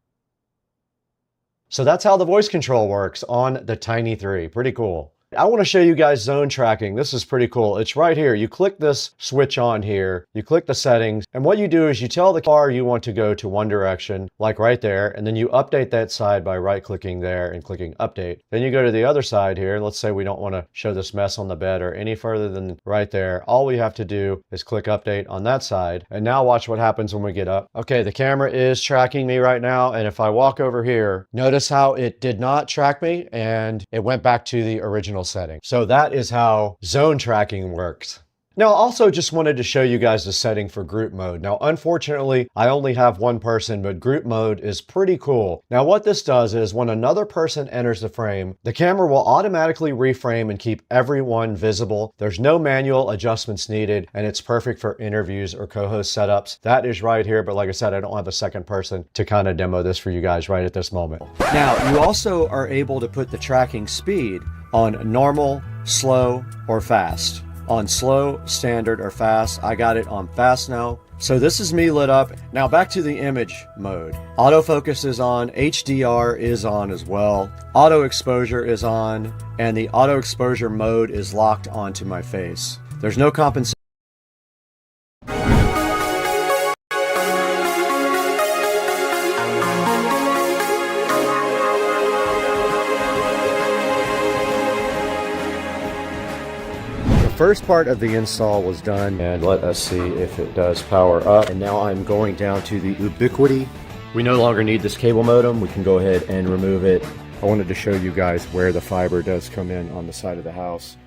So that's how the voice control works on the Tiny 3. Pretty cool. I want to show you guys zone tracking. This is pretty cool. It's right here. You click this switch on here, you click the settings, and what you do is you tell the car you want to go to one direction, like right there, and then you update that side by right-clicking there and clicking update. Then you go to the other side here, and let's say we don't want to show this mess on the bed or any further than right there. All we have to do is click update on that side, and now watch what happens when we get up. Okay, the camera is tracking me right now, and if I walk over here, notice how it did not track me, and it went back to the original setting. So that is how zone tracking works. Now, I also just wanted to show you guys the setting for group mode. Now, unfortunately, I only have one person, but group mode is pretty cool. Now, what this does is when another person enters the frame, the camera will automatically reframe and keep everyone visible. There's no manual adjustments needed, and it's perfect for interviews or co-host setups. That is right here, but like I said, I don't have a second person to kind of demo this for you guys right at this moment. Now, you also are able to put the tracking speed on normal, slow, or fast. On slow, standard, or fast. I got it on fast now. So this is me lit up. Now back to the image mode. Autofocus is on, HDR is on as well. Auto exposure is on, and the auto exposure mode is locked onto my face. There's no compensation. First part of the install was done, and let us see if it does power up. And now I'm going down to the Ubiquiti. We no longer need this cable modem. We can go ahead and remove it. I wanted to show you guys where the fiber does come in on the side of the house.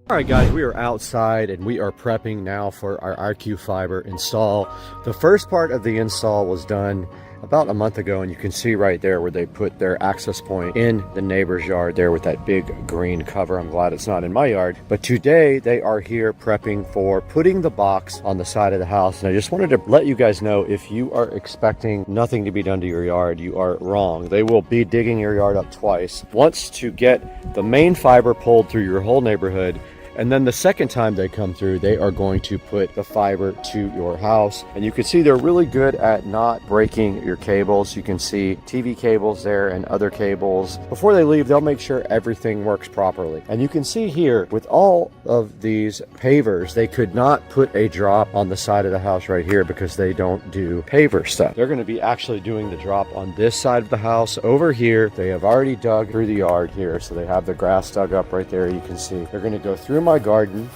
All right, guys, we are outside and we are prepping now for our IQ Fiber install. The first part of the install was done about a month ago, and you can see right there where they put their access point in the neighbor's yard there with that big green cover. I'm glad it's not in my yard. But today they are here prepping for putting the box on the side of the house. And I just wanted to let you guys know, if you are expecting nothing to be done to your yard, you are wrong. They will be digging your yard up twice. Once to get the main fiber pulled through your whole neighborhood, and then the second time they come through, they are going to put the fiber to your house. And you can see they're really good at not breaking your cables. You can see TV cables there and other cables. Before they leave, they'll make sure everything works properly. And you can see here, with all of these pavers, they could not put a drop on the side of the house right here because they don't do paver stuff. They're going to be actually doing the drop on this side of the house over here. They have already dug through the yard here, so they have the grass dug up right there. You can see they're going to go through my garden.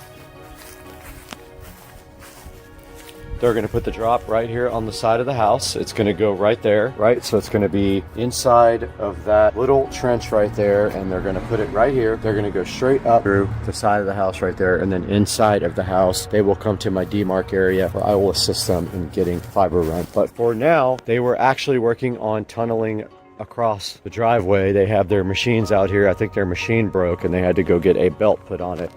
They're going to put the drop right here on the side of the house. It's going to go right there, right? So it's going to be inside of that little trench right there, and they're going to put it right here. They're going to go straight up through the side of the house right there, and then inside of the house, they will come to my demarc area where I will assist them in getting fiber run. But for now, they were actually working on tunneling across the driveway. They have their machines out here. I think their machine broke, and they had to go get a belt put on it.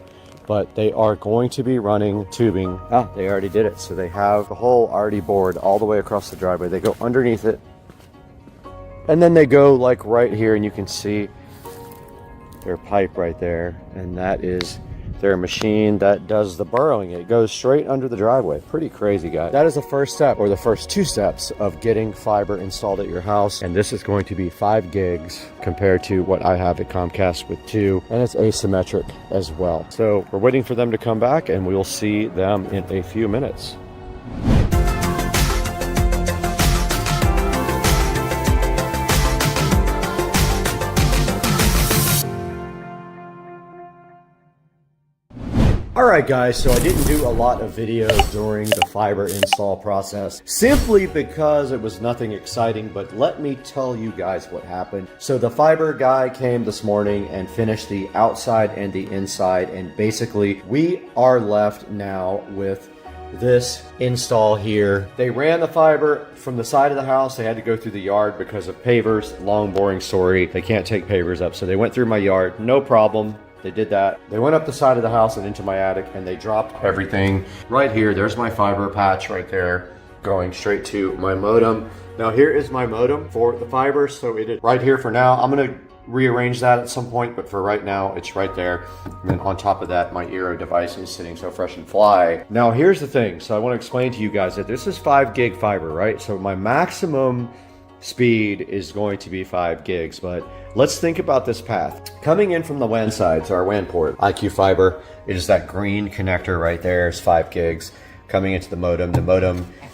But they are going to be running tubing. They already did it. So they have the hole already bored all the way across the driveway. They go underneath it, and then they go like right here, and you can see their pipe right there, and that is their machine that does the burrowing. It goes straight under the driveway. Pretty crazy, guys. That is the first step, or the first two steps, of getting fiber installed at your house. And this is going to be 5 gigs compared to what I have at Comcast with 2, and it's asymmetric as well. So we're waiting for them to come back, and we'll see them in a few minutes. Alright guys, so I didn't do a lot of video during the fiber install process, simply because it was nothing exciting, but let me tell you guys what happened. So the fiber guy came this morning and finished the outside and the inside, and basically we are left now with this install here. They ran the fiber from the side of the house. They had to go through the yard because of pavers. Long boring story. They can't take pavers up, so they went through my yard, no problem. They did that. They went up the side of the house and into my attic, and they dropped everything right here. There's my fiber patch right there going straight to my modem. Now here is my modem for the fiber, so it is right here for now. I'm gonna rearrange that at some point, but for right now, it's right there. And then on top of that, my Eero device is sitting so fresh and fly. Now here's the thing. So I want to explain to you guys that this is 5 gig fiber, right? So my maximum speed is going to be 5 gigs, but let's think about this path. Coming in from the WAN side, so our WAN port, IQ Fiber, it is that green connector right there, is 5 gigs. Coming into the modem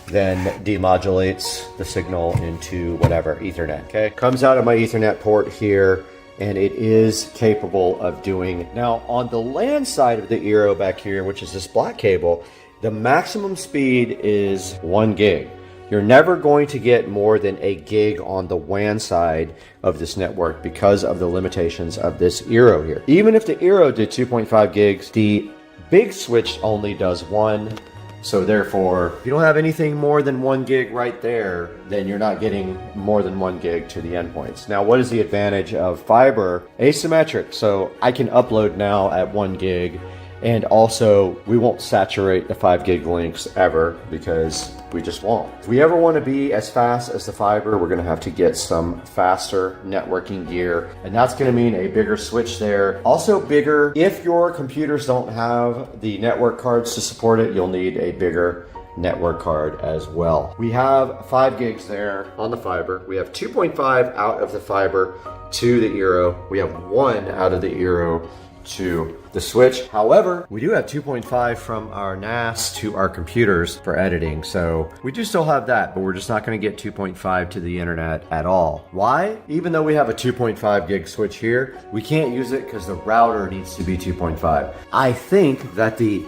then demodulates the signal into whatever, Ethernet, okay? Comes out of my Ethernet port here, and it is capable of doing. Now, on the LAN side of the Eero back here, which is this black cable, the maximum speed is 1 gig. You're never going to get more than 1 gig on the WAN side of this network because of the limitations of this Eero here. Even if the Eero did 2.5 gigs, the big switch only does 1. So therefore, if you don't have anything more than 1 gig right there, then you're not getting more than 1 gig to the endpoints. Now, what is the advantage of fiber? Asymmetric. So I can upload now at 1 gig. And also, we won't saturate the 5 gig links ever, because we just won't. If we ever want to be as fast as the fiber, we're going to have to get some faster networking gear. And that's going to mean a bigger switch there. Also bigger, if your computers don't have the network cards to support it, you'll need a bigger network card as well. We have 5 gigs there on the fiber. We have 2.5 out of the fiber to the Eero. We have 1 out of the Eero to the switch. However, we do have 2.5 from our NAS to our computers for editing, so we do still have that, but we're just not going to get 2.5 to the internet at all. Why? Even though we have a 2.5 gig switch here, we can't use it because the router needs to be 2.5. I think that the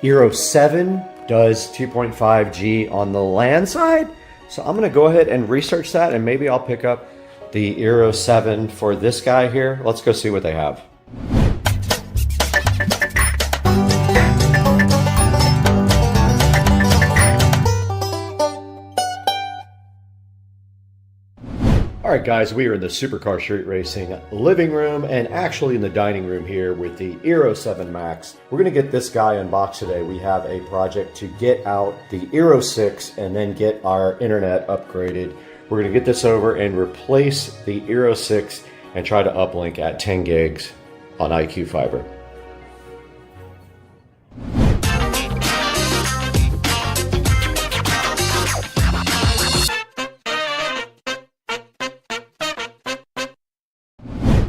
Eero 7 does 2.5G on the LAN side, so I'm going to go ahead and research that, and maybe I'll pick up the Eero 7 for this guy here. Let's go see what they have. All right, guys, we are in the Supercar Street Racing living room and actually in the dining room here with the Aero 7 Max. We're going to get this guy unboxed today. We have a project to get out the Aero 6 and then get our internet upgraded. We're going to get this over and replace the Aero 6 and try to uplink at 10 gigs on IQ Fiber.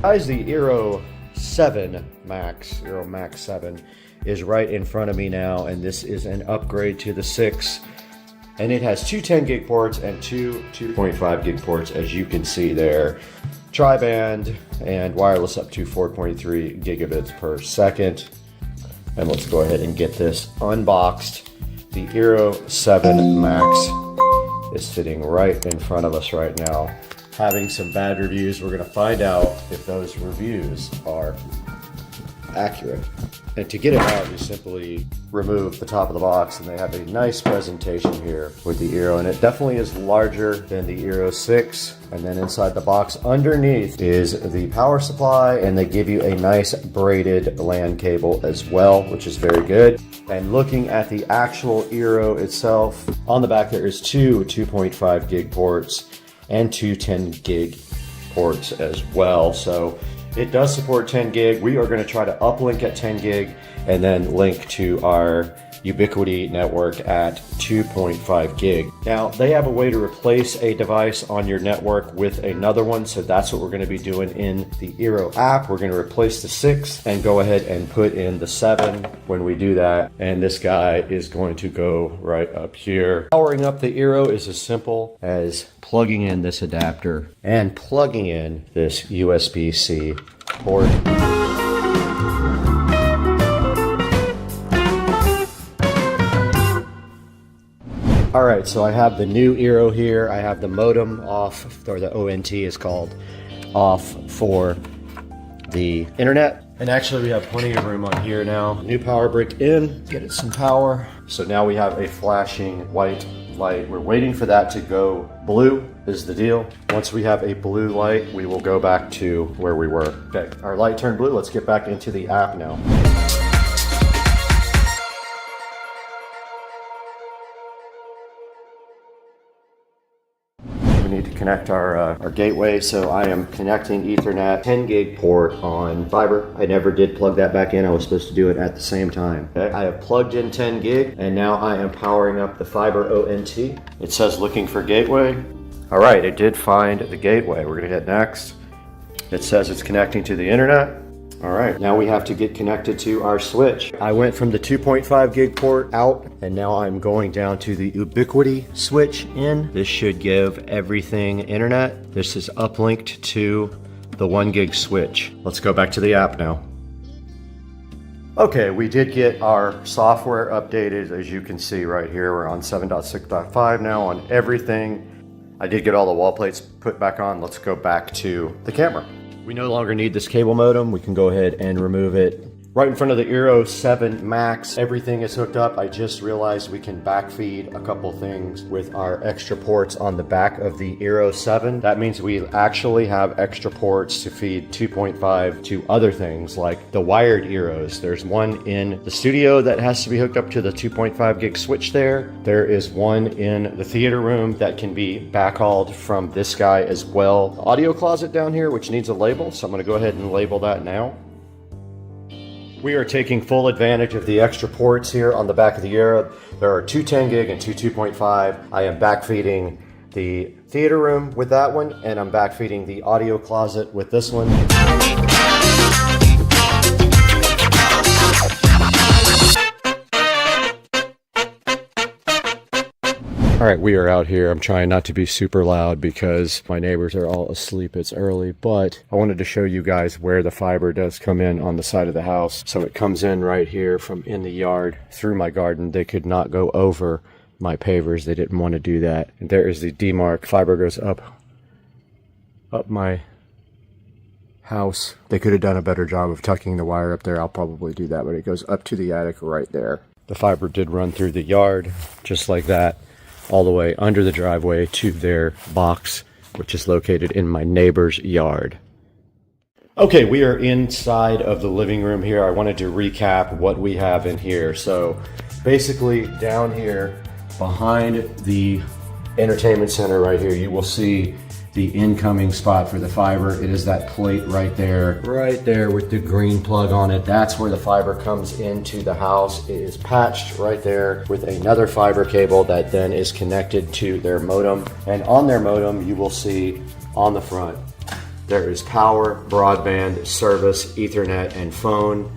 Guys, the Aero 7 Max, Aero Max 7 is right in front of me now, and this is an upgrade to the 6. And it has two 10 gig ports and two 2.5 gig ports, as you can see there. Tri-band and wireless up to 4.3 gigabits per second. And let's go ahead and get this unboxed. The Aero 7 Max is sitting right in front of us right now, having some bad reviews. We're going to find out if those reviews are accurate. And to get it out, you simply remove the top of the box, and they have a nice presentation here with the Aero, and it definitely is larger than the Aero 6. And then inside the box underneath is the power supply, and they give you a nice braided LAN cable as well, which is very good. And looking at the actual Aero itself, on the back there is two 2.5 gig ports and two 10 gig ports as well. So it does support 10 gig. We are going to try to uplink at 10 gig and then link to our Ubiquiti network at 2.5 gig. Now, they have a way to replace a device on your network with another one, so that's what we're going to be doing in the Aero app. We're going to replace the 6 and go ahead and put in the 7 when we do that, and this guy is going to go right up here. Powering up the Aero is as simple as plugging in this adapter and plugging in this USB-C port. All right, so I have the new Aero here. I have the modem off, or the ONT is called, off for the internet. And actually we have plenty of room on here now. New power brick in, get it some power. So now we have a flashing white light. We're waiting for that to go blue is the deal. Once we have a blue light, we will go back to where we were. Okay, our light turned blue. Let's get back into the app now. We need to connect our gateway, so I am connecting Ethernet 10 gig port on fiber. I never did plug that back in. I was supposed to do it at the same time. Okay. I have plugged in 10 gig, and now I am powering up the fiber ONT. It says looking for gateway. All right, it did find the gateway. We're gonna hit next. It says it's connecting to the internet. All right, now we have to get connected to our switch. I went from the 2.5 gig port out, and now I'm going down to the Ubiquiti switch in. This should give everything internet. This is uplinked to the 1 gig switch. Let's go back to the app now. Okay, we did get our software updated. As you can see right here, we're on 7.6.5 now on everything. I did get all the wall plates put back on. Let's go back to the camera. We no longer need this cable modem. We can go ahead and remove it. Right in front of the Aero 7 Max, everything is hooked up. I just realized we can backfeed a couple things with our extra ports on the back of the Aero 7. That means we actually have extra ports to feed 2.5 to other things like the wired Aeros. There's one in the studio that has to be hooked up to the 2.5 gig switch there. There is one in the theater room that can be backhauled from this guy as well. The audio closet down here, which needs a label, so I'm gonna go ahead and label that now. We are taking full advantage of the extra ports here on the back of the Aero. There are two 10 gig and two 2.5. I am backfeeding the theater room with that one, and I'm backfeeding the audio closet with this one. All right, we are out here. I'm trying not to be super loud because my neighbors are all asleep. It's early, but I wanted to show you guys where the fiber does come in on the side of the house. So it comes in right here from in the yard through my garden. They could not go over my pavers. They didn't want to do that. And there is the demarc. Fiber goes up my house. They could have done a better job of tucking the wire up there. I'll probably do that, but it goes up to the attic right there. The fiber did run through the yard just like that, all the way under the driveway to their box which is located in my neighbor's yard. Okay, we are inside of the living room here. I wanted to recap what we have in here. So basically down here behind the entertainment center right here, you will see the incoming spot for the fiber. It is that plate right there with the green plug on it. That's where the fiber comes into the house. It is patched right there with another fiber cable that then is connected to their modem. And on their modem, you will see on the front, there is power, broadband, service, Ethernet, and phone.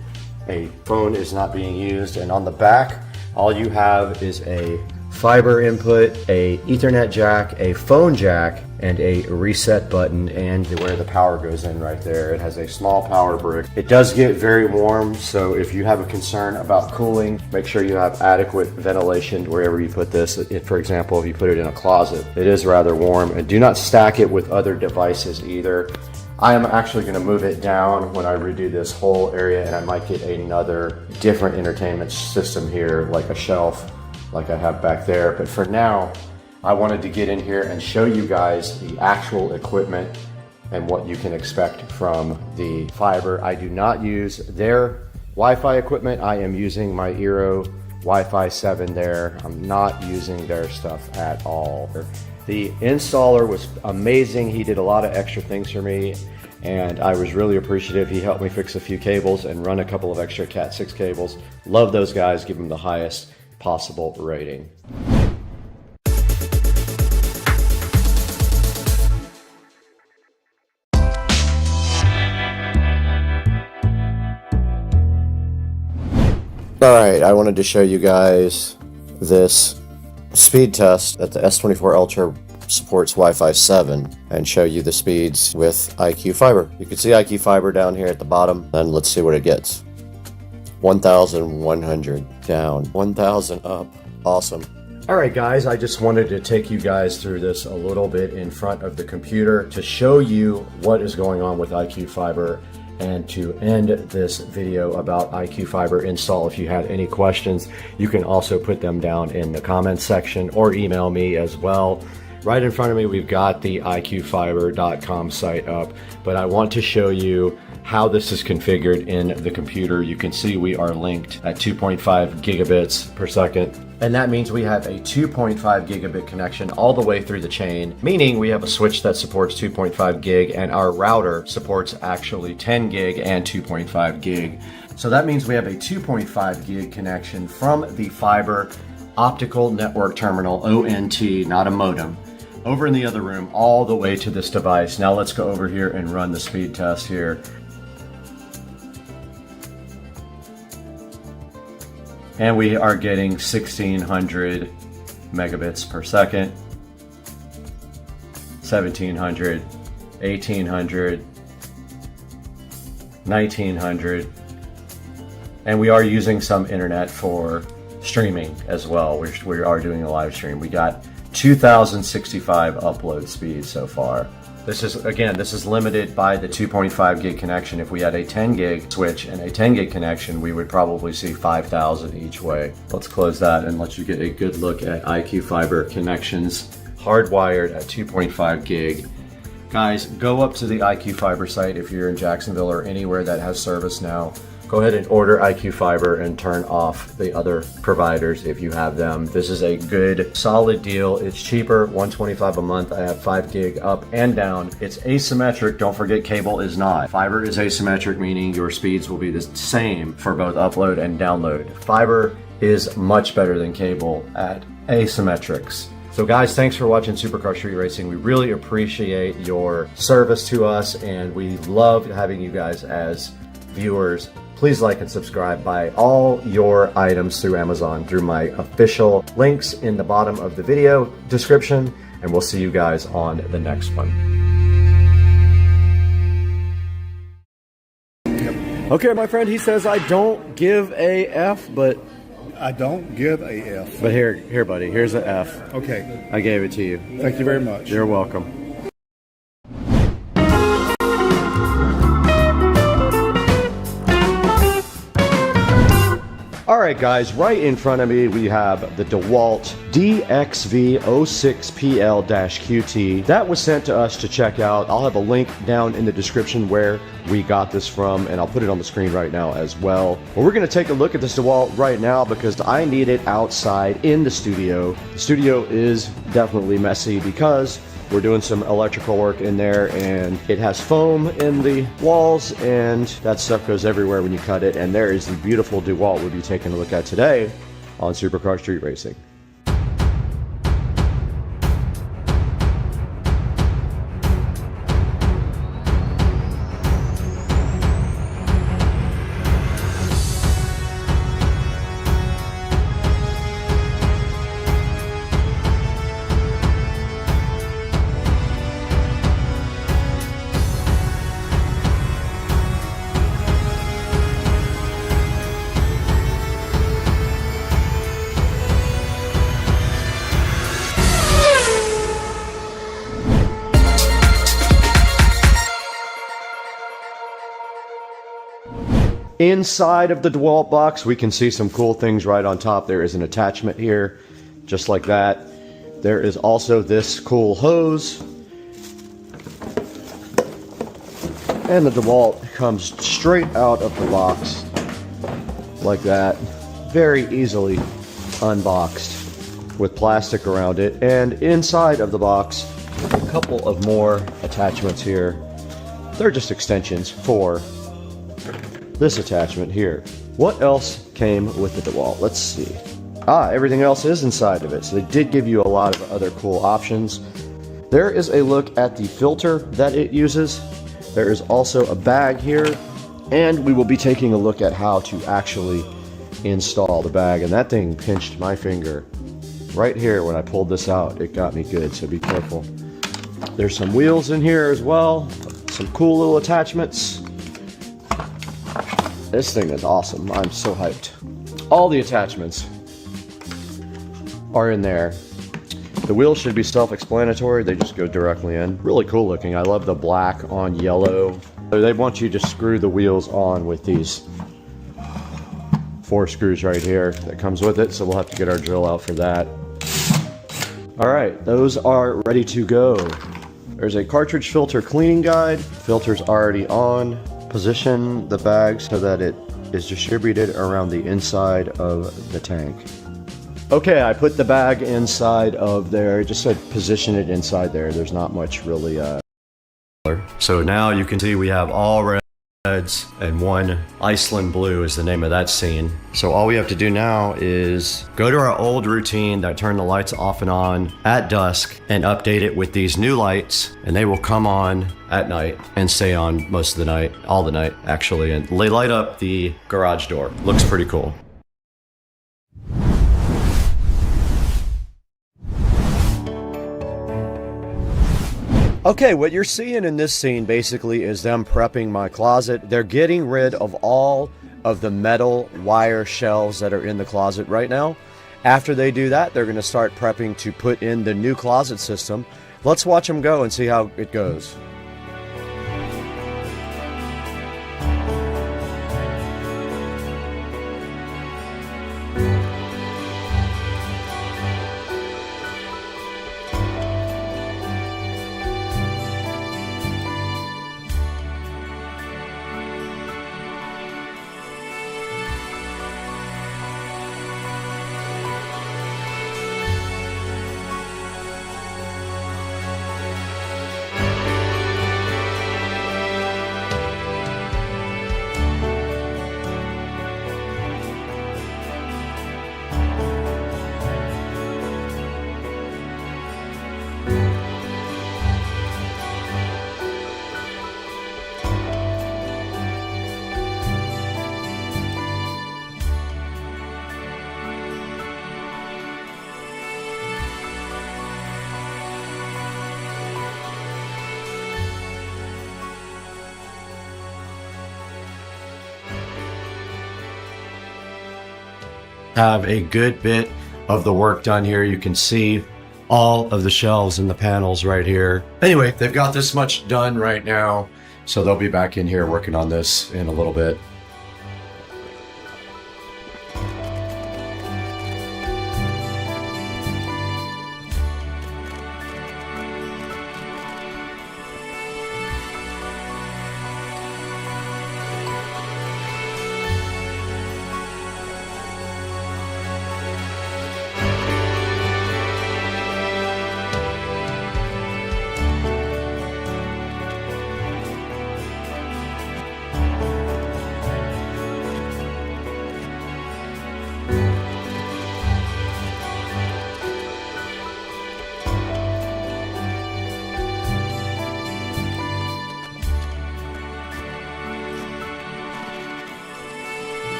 A phone is not being used. And on the back, all you have is a fiber input, a Ethernet jack, a phone jack, and a reset button, and where the power goes in right there. It has a small power brick. It does get very warm, so if you have a concern about cooling, make sure you have adequate ventilation wherever you put this. If, for example, if you put it in a closet, it is rather warm. And do not stack it with other devices either. I am actually going to move it down when I redo this whole area, and I might get another different entertainment system here, like a shelf like I have back there. But for now, I wanted to get in here and show you guys the actual equipment and what you can expect from the fiber. I do not use their Wi-Fi equipment. I am using my Eero Wi-Fi 7 there. I'm not using their stuff at all. The installer was amazing. He did a lot of extra things for me, and I was really appreciative. He helped me fix a few cables and run a couple of extra Cat 6 cables. Love those guys. Give them the highest possible rating. Alright, I wanted to show you guys this speed test that the S24 Ultra supports Wi-Fi 7 and show you the speeds with IQ Fiber. You can see IQ Fiber down here at the bottom, and let's see what it gets. 1,100 down, 1,000 up. Awesome. Alright guys, I just wanted to take you guys through this a little bit in front of the computer to show you what is going on with IQ Fiber, and to end this video about IQ Fiber install. If you have any questions, you can also put them down in the comments section or email me as well. Right in front of me, we've got the iqfiber.com site up, but I want to show you how this is configured in the computer. You can see we are linked at 2.5 gigabits per second. And that means we have a 2.5 gigabit connection all the way through the chain, meaning we have a switch that supports 2.5 gig, and our router supports actually 10 gig and 2.5 gig. So that means we have a 2.5 gig connection from the fiber optical network terminal, ONT, not a modem, over in the other room all the way to this device. Now let's go over here and run the speed test here. And we are getting 1,600 megabits per second, 1,700, 1,800, 1,900, and we are using some internet for streaming as well. We are doing a live stream. We got 2,065 upload speed so far. This is limited by the 2.5 gig connection. If we had a 10 gig switch and a 10 gig connection, we would probably see 5,000 each way. Let's close that and let you get a good look at IQ Fiber connections, hardwired at 2.5 gig. Guys, go up to the IQ Fiber site if you're in Jacksonville or anywhere that has service now. Go ahead and order IQ Fiber and turn off the other providers if you have them. This is a good, solid deal. It's cheaper, $125 a month. I have 5 gig up and down. It's asymmetric. Don't forget, cable is not. Fiber is asymmetric, meaning your speeds will be the same for both upload and download. Fiber is much better than cable at asymmetrics. So guys, thanks for watching Supercar Street Racing. We really appreciate your service to us, and we love having you guys as viewers. Please like and subscribe. Buy all your items through Amazon through my official links in the bottom of the video description, and we'll see you guys on the next one. Okay, my friend, he says I don't give a F, but I don't give a F. But here, buddy, here's an F. Okay. I gave it to you. Thank you very much. You're welcome. Alright guys, right in front of me we have the DeWalt DXV06PL-QT. That was sent to us to check out. I'll have a link down in the description where we got this from, and I'll put it on the screen right now as well. But we're going to take a look at this DeWalt right now because I need it outside in the studio. The studio is definitely messy because we're doing some electrical work in there, and it has foam in the walls, and that stuff goes everywhere when you cut it. And there is the beautiful DeWalt we'll be taking a look at today on Supercar Street Racing. Inside of the DeWalt box, we can see some cool things right on top. There is an attachment here, just like that. There is also this cool hose. And the DeWalt comes straight out of the box, like that. Very easily unboxed with plastic around it. And inside of the box, a couple of more attachments here. They're just extensions for this attachment here. What else came with the DeWalt? Let's see. Everything else is inside of it. So they did give you a lot of other cool options. There is a look at the filter that it uses. There is also a bag here, and we will be taking a look at how to actually install the bag. And that thing pinched my finger right here when I pulled this out. It got me good, so be careful. There's some wheels in here as well. Some cool little attachments. This thing is awesome. I'm so hyped. All the attachments are in there. The wheels should be self-explanatory. They just go directly in. Really cool looking. I love the black on yellow. They want you to screw the wheels on with these 4 screws right here that comes with it. So we'll have to get our drill out for that. All right, those are ready to go. There's a cartridge filter cleaning guide. Filter's already on. Position the bag so that it is distributed around the inside of the tank. Okay, I put the bag inside of there. It just said position it inside there. There's not much really. So now you can see we have all reds and one Iceland blue is the name of that scene. So all we have to do now is go to our old routine that turned the lights off and on at dusk and update it with these new lights, and they will come on at night and stay on most of the night, all the night actually, and they light up the garage door. Looks pretty cool. Okay, what you're seeing in this scene basically is them prepping my closet. They're getting rid of all of the metal wire shelves that are in the closet right now. After they do that, they're going to start prepping to put in the new closet system. Let's watch them go and see how it goes. Have a good bit of the work done here. You can see all of the shelves and the panels right here. Anyway, they've got this much done right now, so they'll be back in here working on this in a little bit.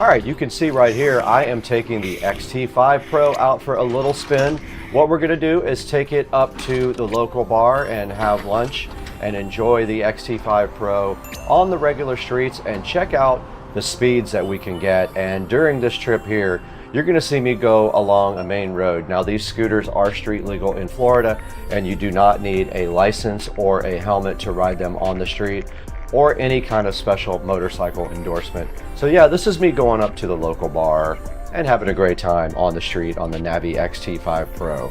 All right, you can see right here, I am taking the XT5 Pro out for a little spin. What we're gonna do is take it up to the local bar and have lunch and enjoy the XT5 Pro on the regular streets and check out the speeds that we can get. And during this trip here, you're gonna see me go along a main road. Now, these scooters are street legal in Florida, and you do not need a license or a helmet to ride them on the street, or any kind of special motorcycle endorsement. So yeah, this is me going up to the local bar and having a great time on the street on the Navi XT5 Pro.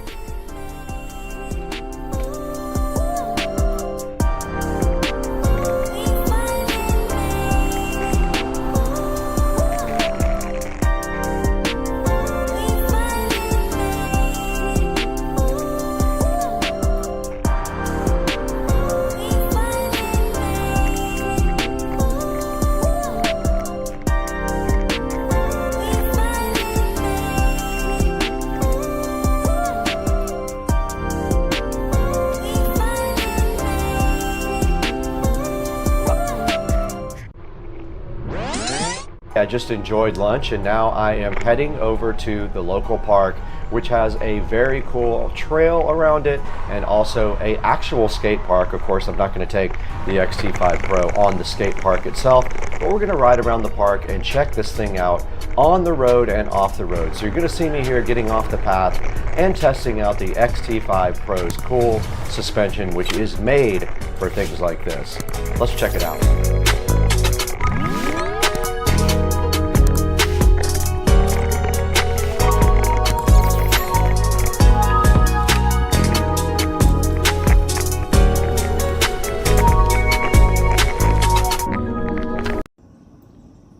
I just enjoyed lunch, and now I am heading over to the local park, which has a very cool trail around it and also a actual skate park. Of course, I'm not going to take the XT5 Pro on the skate park itself, but we're going to ride around the park and check this thing out on the road and off the road. So you're going to see me here getting off the path and testing out the XT5 Pro's cool suspension, which is made for things like this. Let's check it out.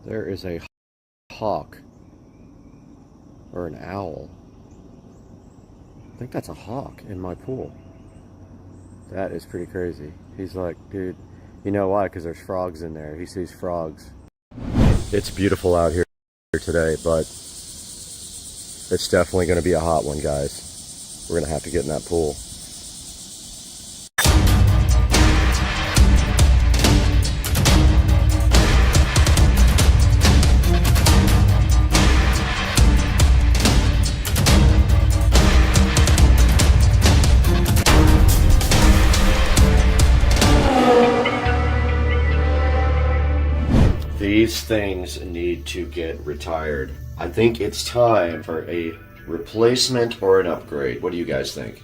There is a hawk, or an owl. I think that's a hawk in my pool. That is pretty crazy. He's like, dude, you know why? Because there's frogs in there. He sees frogs. It's beautiful out here today, but it's definitely going to be a hot one, guys. We're going to have to get in that pool. These things need to get retired. I think it's time for a replacement or an upgrade. What do you guys think?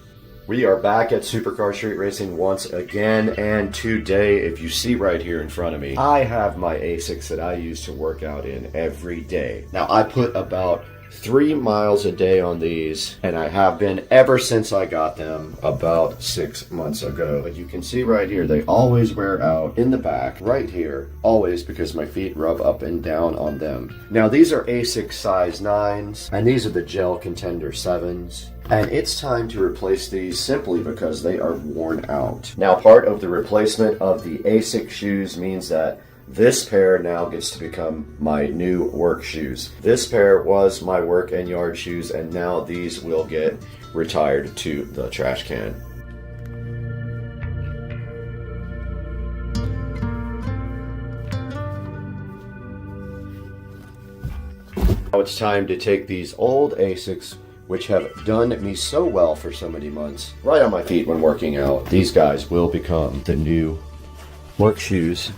We are back at Supercar Street Racing once again, and today, if you see right here in front of me, I have my ASICs that I use to work out in every day. Now, I put about 3 miles a day on these, and I have been ever since I got them about 6 months ago. But you can see right here, they always wear out in the back, right here, always, because my feet rub up and down on them. Now, these are ASIC size 9s, and these are the Gel Contender 7s. And it's time to replace these simply because they are worn out. Now, part of the replacement of the ASIC shoes means that this pair now gets to become my new work shoes. This pair was my work and yard shoes, and now these will get retired to the trash can. Now it's time to take these old ASICs, which have done me so well for so many months, right on my feet when working out. These guys will become the new work shoes.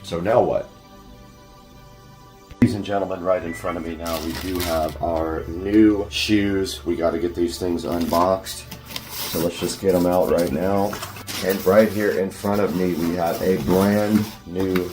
So now what? Ladies and gentlemen, right in front of me now, we do have our new shoes. We got to get these things unboxed. So let's just get them out right now. And right here in front of me, we have a brand new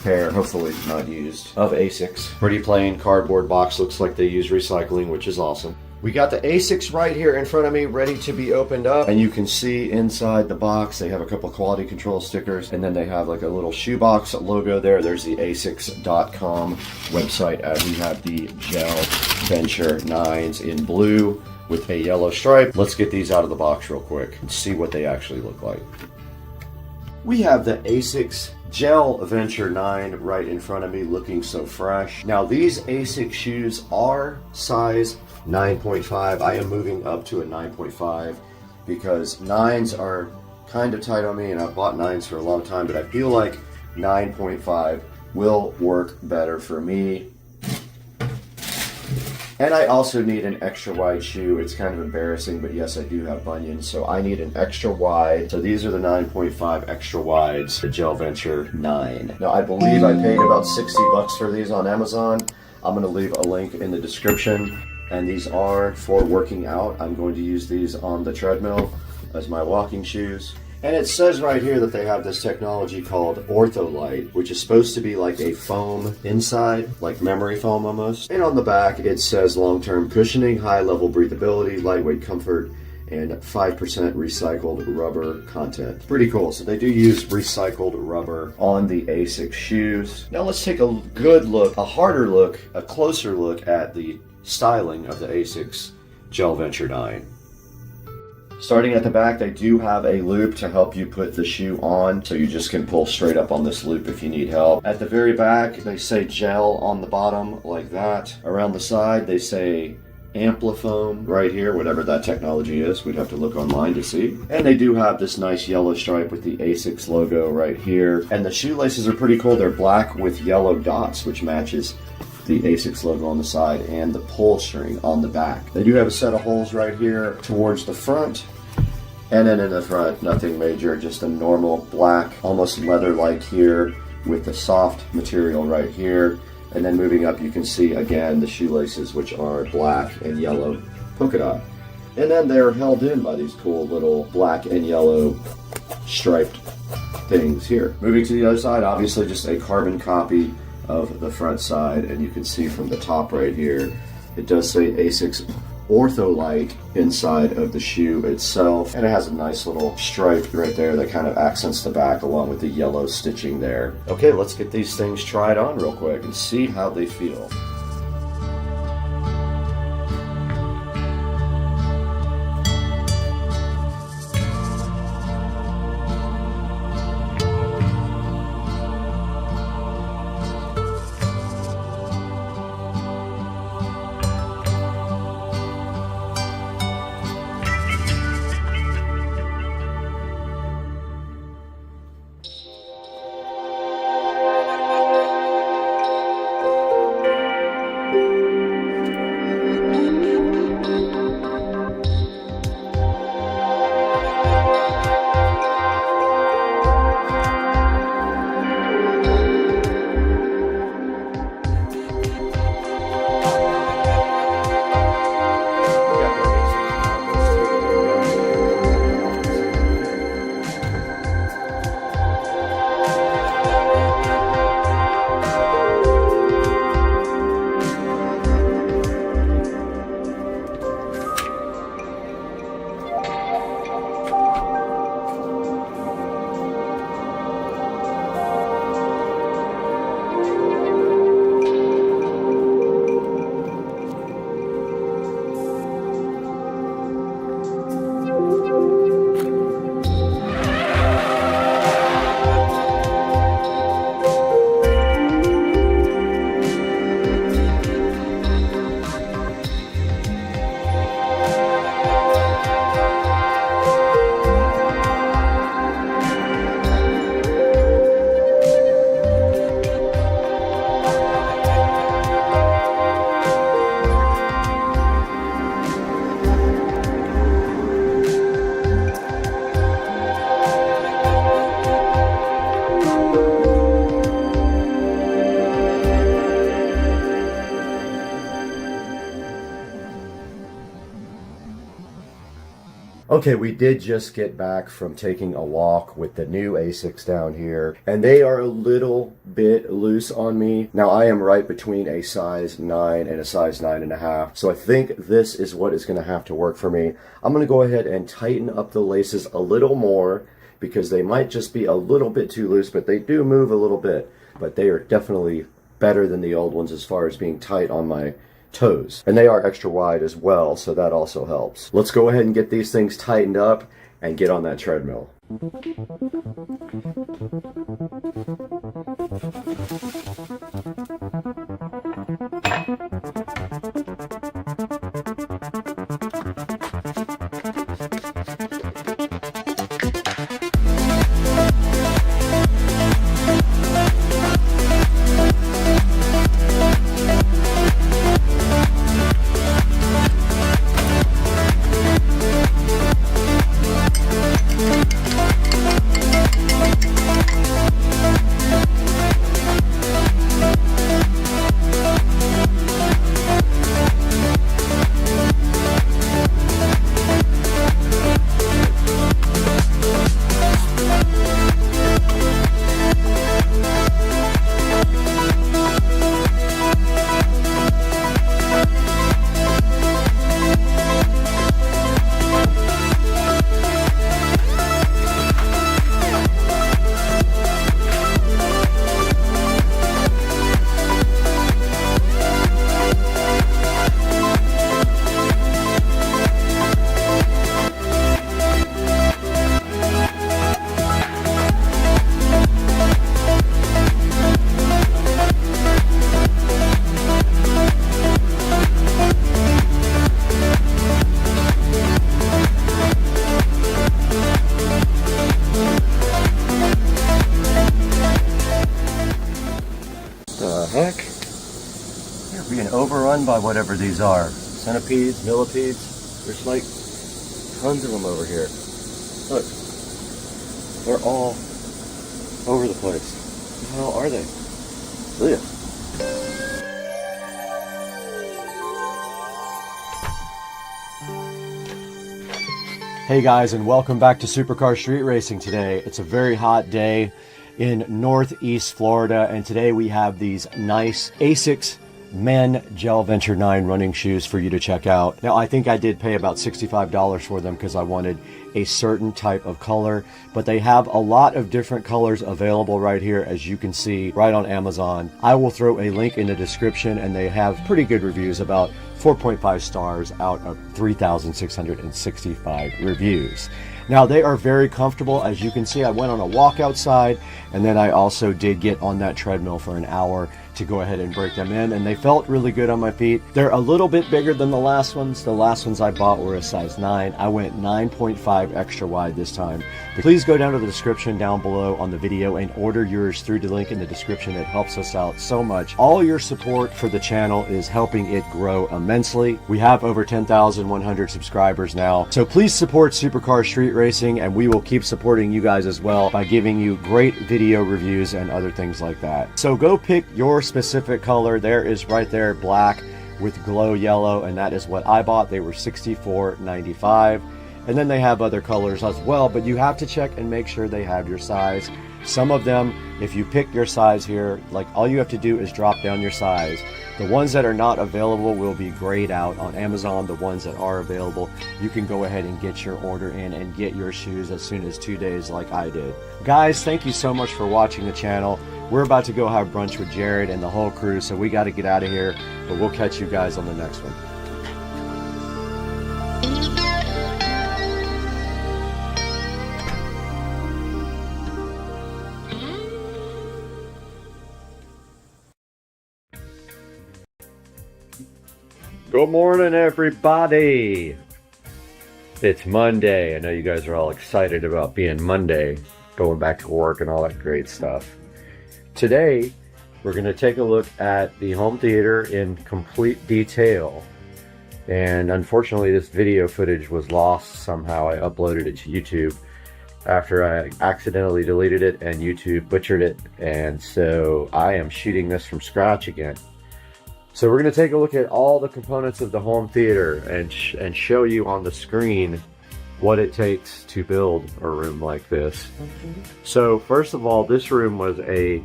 pair, hopefully not used, of ASICs. Pretty plain cardboard box. Looks like they use recycling, which is awesome. We got the ASICs right here in front of me, ready to be opened up. And you can see inside the box, they have a couple quality control stickers, and then they have like a little shoebox logo there. There's the asics.com website. We have the Gel Venture 9s in blue with a yellow stripe. Let's get these out of the box real quick and see what they actually look like. We have the ASICS Gel Venture 9 right in front of me, looking so fresh. Now, these ASIC shoes are size 9.5. I am moving up to a 9.5 because 9s are kind of tight on me, and I've bought 9s for a long time, but I feel like 9.5 will work better for me. And I also need an extra wide shoe. It's kind of embarrassing, but yes, I do have bunions, so I need an extra wide. So these are the 9.5 extra wides, the Gel Venture 9. Now I believe I paid about 60 bucks for these on Amazon. I'm gonna leave a link in the description. And these are for working out. I'm going to use these on the treadmill as my walking shoes. And it says right here that they have this technology called OrthoLite, which is supposed to be like a foam inside, like memory foam almost. And on the back, it says long-term cushioning, high-level breathability, lightweight comfort, and 5% recycled rubber content. Pretty cool. So they do use recycled rubber on the ASICS shoes. Now let's take a good look, a harder look, a closer look at the styling of the ASICS Gel Venture 9. Starting at the back, they do have a loop to help you put the shoe on, so you just can pull straight up on this loop if you need help. At the very back, they say gel on the bottom, like that. Around the side, they say Amplifoam right here, whatever that technology is. We'd have to look online to see. And they do have this nice yellow stripe with the ASICS logo right here. And the shoelaces are pretty cool. They're black with yellow dots, which matches the ASICS logo on the side and the pull string on the back. They do have a set of holes right here towards the front, and then in the front, nothing major, just a normal black, almost leather-like here with the soft material right here. And then moving up, you can see again the shoelaces, which are black and yellow polka dot. And then they're held in by these cool little black and yellow striped things here. Moving to the other side, obviously just a carbon copy of the front side, and you can see from the top right here, it does say ASICS OrthoLite inside of the shoe itself, and it has a nice little stripe right there that kind of accents the back along with the yellow stitching there. Okay, let's get these things tried on real quick and see how they feel. Okay, we did just get back from taking a walk with the new ASICs down here, and they are a little bit loose on me. Now, I am right between a size 9 and a size 9.5, so I think this is what is going to have to work for me. I'm going to go ahead and tighten up the laces a little more, because they might just be a little bit too loose, but they do move a little bit. But they are definitely better than the old ones as far as being tight on my toes. And they are extra wide as well, so that also helps. Let's go ahead and get these things tightened up and get on that treadmill. heck? They're being overrun by whatever these are. Centipedes, millipedes. There's like tons of them over here. Look. They're all over the place. What the hell are they? Look. Hey guys, and welcome back to Supercar Street Racing today. It's a very hot day in Northeast Florida, and today we have these nice ASUS Men Gel Venture 9 running shoes for you to check out. Now, I think I did pay about $65 for them because I wanted a certain type of color, but they have a lot of different colors available right here, as you can see right on Amazon. I will throw a link in the description, and they have pretty good reviews, about 4.5 stars out of 3,665 reviews. Now, they are very comfortable. As you can see, I went on a walk outside, and then I also did get on that treadmill for an hour to go ahead and break them in, and they felt really good on my feet. They're a little bit bigger than the last ones. The last ones I bought were a size 9. I went 9.5 extra wide this time. But please go down to the description down below on the video and order yours through the link in the description. It helps us out so much. All your support for the channel is helping it grow immensely. We have over 10,100 subscribers now, so please support Supercar Street Racing, and we will keep supporting you guys as well by giving you great video reviews and other things like that. So go pick your specific color. There is right there, black with glow yellow, and that is what I bought. They were $64.95, and then they have other colors as well, but you have to check and make sure they have your size. Some of them, if you pick your size here, like all you have to do is drop down your size. The ones that are not available will be grayed out on Amazon. The ones that are available, you can go ahead and get your order in and get your shoes as soon as 2 days like I did. Guys, thank you so much for watching the channel. We're about to go have brunch with Jared and the whole crew, so we got to get out of here, but we'll catch you guys on the next one. Good morning, everybody. It's Monday. I know you guys are all excited about being Monday, going back to work and all that great stuff. Today, we're going to take a look at the home theater in complete detail. And unfortunately, this video footage was lost somehow. I uploaded it to YouTube after I accidentally deleted it and YouTube butchered it. And so I am shooting this from scratch again. So we're going to take a look at all the components of the home theater and show you on the screen what it takes to build a room like this. So first of all, this room was a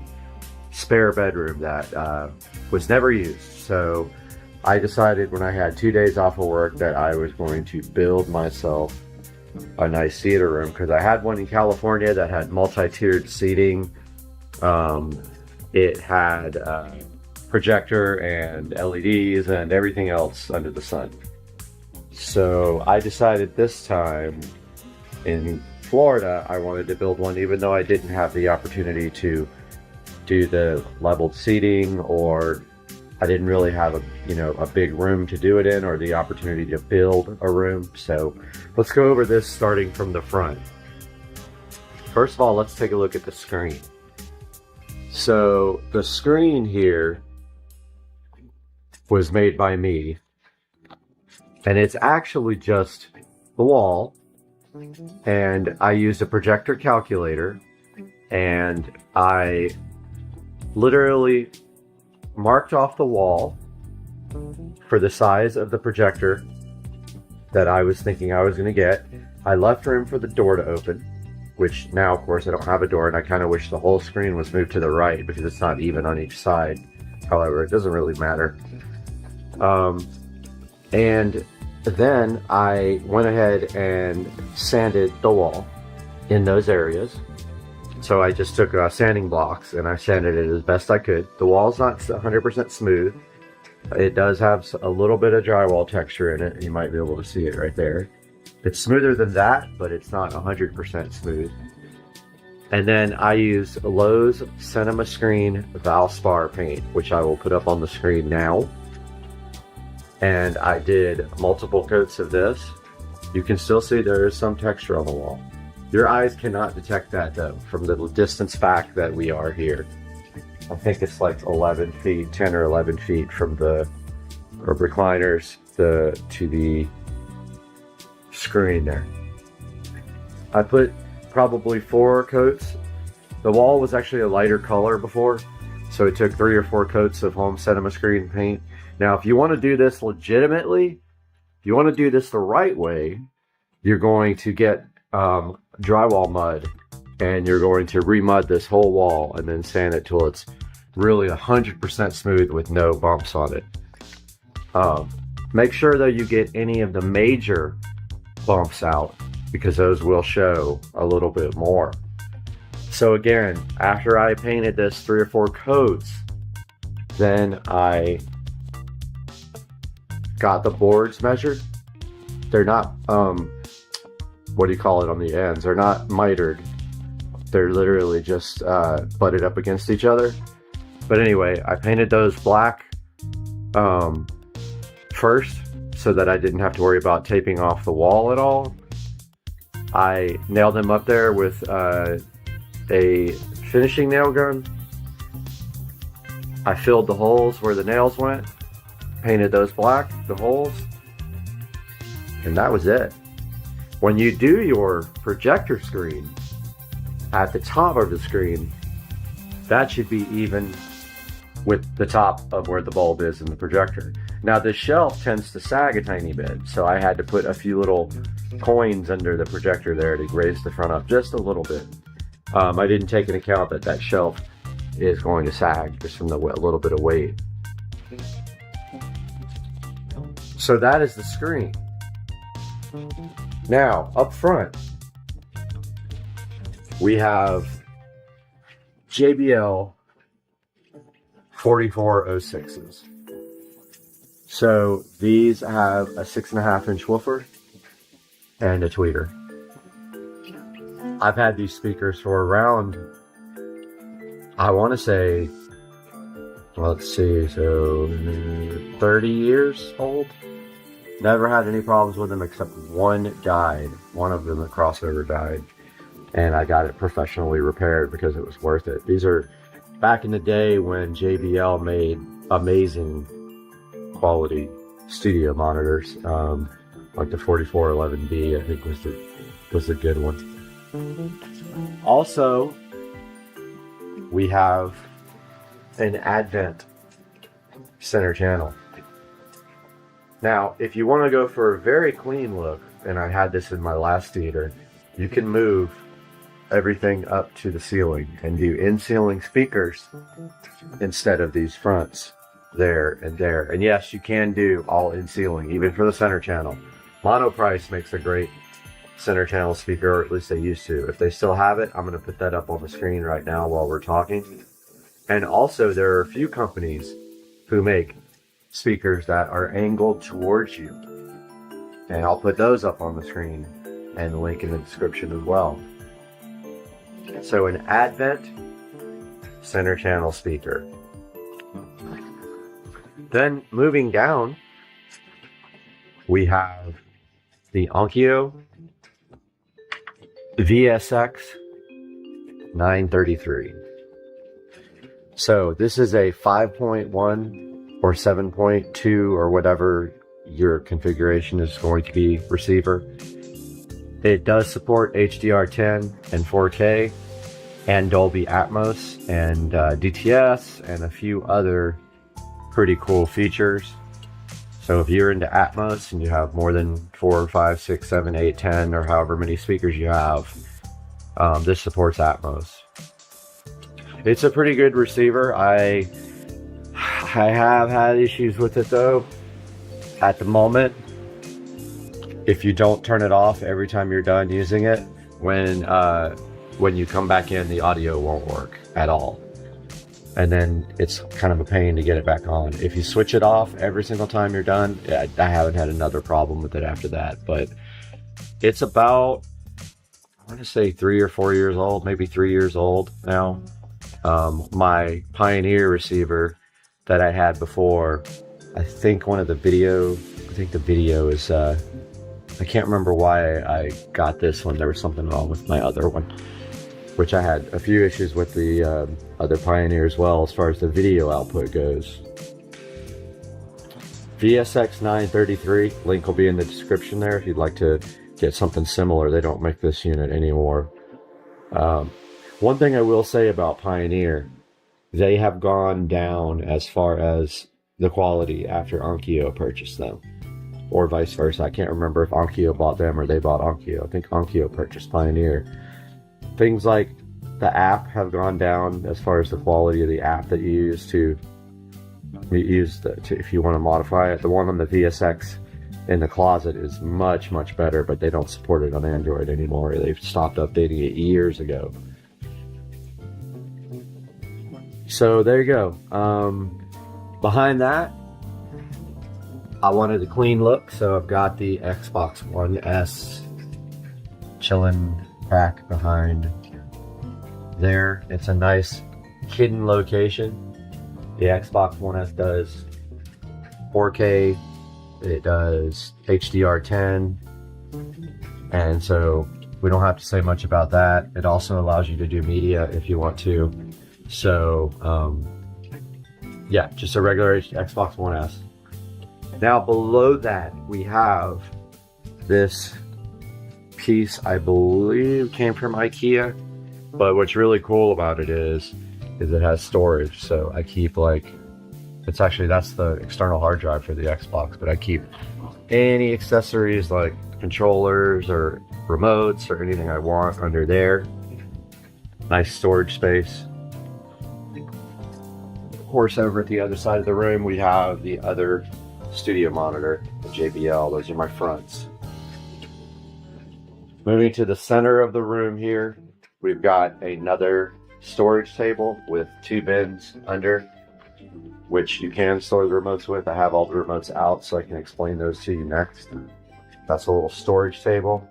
spare bedroom that was never used. So I decided when I had 2 days off of work that I was going to build myself a nice theater room, because I had one in California that had multi-tiered seating. It had projector and LEDs and everything else under the sun. So I decided this time in Florida I wanted to build one, even though I didn't have the opportunity to do the leveled seating, or I didn't really have a big room to do it in, or the opportunity to build a room. So let's go over this starting from the front. First of all, let's take a look at the screen. So the screen here was made by me, and it's actually just the wall, and I used a projector calculator, and I literally marked off the wall for the size of the projector that I was thinking I was going to get. I left room for the door to open, which now of course I don't have a door, and I kind of wish the whole screen was moved to the right because it's not even on each side. However, it doesn't really matter. And then I went ahead and sanded the wall in those areas. So I just took sanding blocks and I sanded it as best I could. The wall's not 100% smooth. It does have a little bit of drywall texture in it. You might be able to see it right there. It's smoother than that, but it's not 100% smooth. And then I used Lowe's Cinema Screen Valspar paint, which I will put up on the screen now. And I did multiple coats of this. You can still see there is some texture on the wall. Your eyes cannot detect that though, from the distance back that we are here. I think it's like 11 feet, 10 or 11 feet from the recliners to the screen there. I put probably 4 coats. The wall was actually a lighter color before, so it took 3 or 4 coats of home cinema screen paint. Now, if you want to do this legitimately, if you want to do this the right way, you're going to get drywall mud, and you're going to remud this whole wall and then sand it till it's really 100% smooth with no bumps on it. Make sure though you get any of the major bumps out, because those will show a little bit more. So again, after I painted this 3 or 4 coats, then I got the boards measured. They're not, what do you call it on the ends? They're not mitered. They're literally just butted up against each other. But anyway, I painted those black first, so that I didn't have to worry about taping off the wall at all. I nailed them up there with a finishing nail gun. I filled the holes where the nails went, painted those black, the holes, and that was it. When you do your projector screen, at the top of the screen, that should be even with the top of where the bulb is in the projector. Now this shelf tends to sag a tiny bit, so I had to put a few little coins under the projector there to raise the front up just a little bit. I didn't take into account that that shelf is going to sag just from the little bit of weight. So that is the screen. Now up front, we have JBL 4406s. So these have a 6.5-inch woofer and a tweeter. I've had these speakers for around, I want to say, let's see, so 30 years old. Never had any problems with them except one died. One of them, the crossover, died. And I got it professionally repaired because it was worth it. These are back in the day when JBL made amazing quality studio monitors, like the 4411B, I think was the good one. Also, we have an Advent center channel. Now, if you want to go for a very clean look, and I had this in my last theater, you can move everything up to the ceiling and do in-ceiling speakers instead of these fronts there and there. And yes, you can do all in-ceiling, even for the center channel. Monoprice makes a great center channel speaker, or at least they used to. If they still have it, I'm going to put that up on the screen right now while we're talking. And also, there are a few companies who make speakers that are angled towards you. And I'll put those up on the screen and link in the description as well. So an Advent center channel speaker. Then moving down, we have the Onkyo VSX 933. So this is a 5.1 or 7.2 or whatever your configuration is going to be receiver. It does support HDR10 and 4K and Dolby Atmos and DTS and a few other pretty cool features. So if you're into Atmos and you have more than 4, 5, 6, 7, 8, 10 or however many speakers you have, this supports Atmos. It's a pretty good receiver. I have had issues with it though. At the moment, if you don't turn it off every time you're done using it, when you come back in, the audio won't work at all. And then it's kind of a pain to get it back on. If you switch it off every single time you're done, I haven't had another problem with it after that. But it's about, I want to say 3 or 4 years old, maybe 3 years old now. My Pioneer receiver that I had before, I think the video is, I can't remember why I got this one. There was something wrong with my other one. which I had a few issues with the other Pioneer as well as far as the video output goes. VSX 933, link will be in the description there if you'd like to get something similar. They don't make this unit anymore. One thing I will say about Pioneer, they have gone down as far as the quality after Onkyo purchased them, or vice versa. I can't remember if Onkyo bought them or they bought Onkyo. I think Onkyo purchased Pioneer. Things like the app have gone down as far as the quality of the app that you use if you want to modify it. The one on the VSX in the closet is much better, but they don't support it on Android anymore. They've stopped updating it years ago. So there you go. Behind that, I wanted a clean look, so I've got the Xbox One S chilling back behind there. It's a nice hidden location. The Xbox One S does 4K, it does HDR10, and so we don't have to say much about that. It also allows you to do media if you want to. So yeah, just a regular Xbox One S. Now below that we have this piece, I believe came from IKEA, but what's really cool about it is it has storage. So I keep that's the external hard drive for the Xbox, but I keep any accessories like controllers or remotes or anything I want under there. Nice storage space. Of course, over at the other side of the room we have the other studio monitor, the JBL. Those are my fronts. Moving to the center of the room here, we've got another storage table with 2 bins under, which you can store the remotes with. I have all the remotes out so I can explain those to you next. That's a little storage table.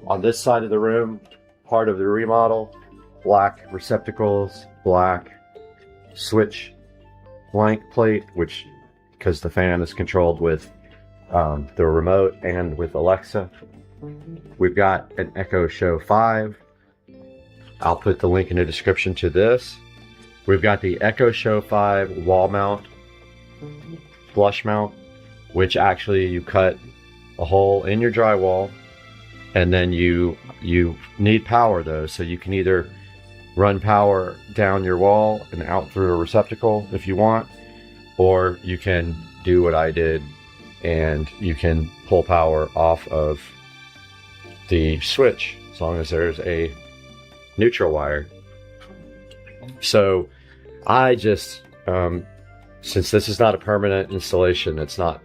On this side of the room, part of the remodel, black receptacles, black switch blank plate, which, because the fan is controlled with the remote and with Alexa. We've got an Echo Show 5. I'll put the link in the description to this. We've got the Echo Show 5 wall mount, flush mount, which actually you cut a hole in your drywall, and then you need power though, so you can either run power down your wall and out through a receptacle if you want, or you can do what I did and you can pull power off of the switch as long as there's a neutral wire. So I just, since this is not a permanent installation, it's not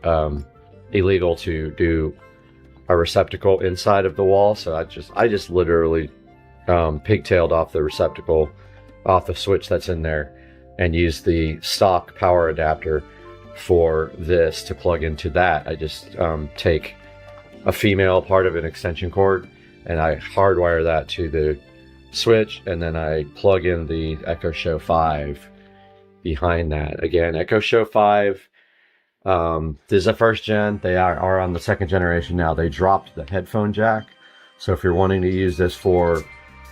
illegal to do a receptacle inside of the wall, so I just literally pigtailed off the receptacle off the switch that's in there and used the stock power adapter for this to plug into that. I just take a female part of an extension cord and I hardwire that to the switch, and then I plug in the Echo Show 5 behind that. Again, Echo Show 5, this is a first gen. They are on the second generation now. They dropped the headphone jack, so if you're wanting to use this for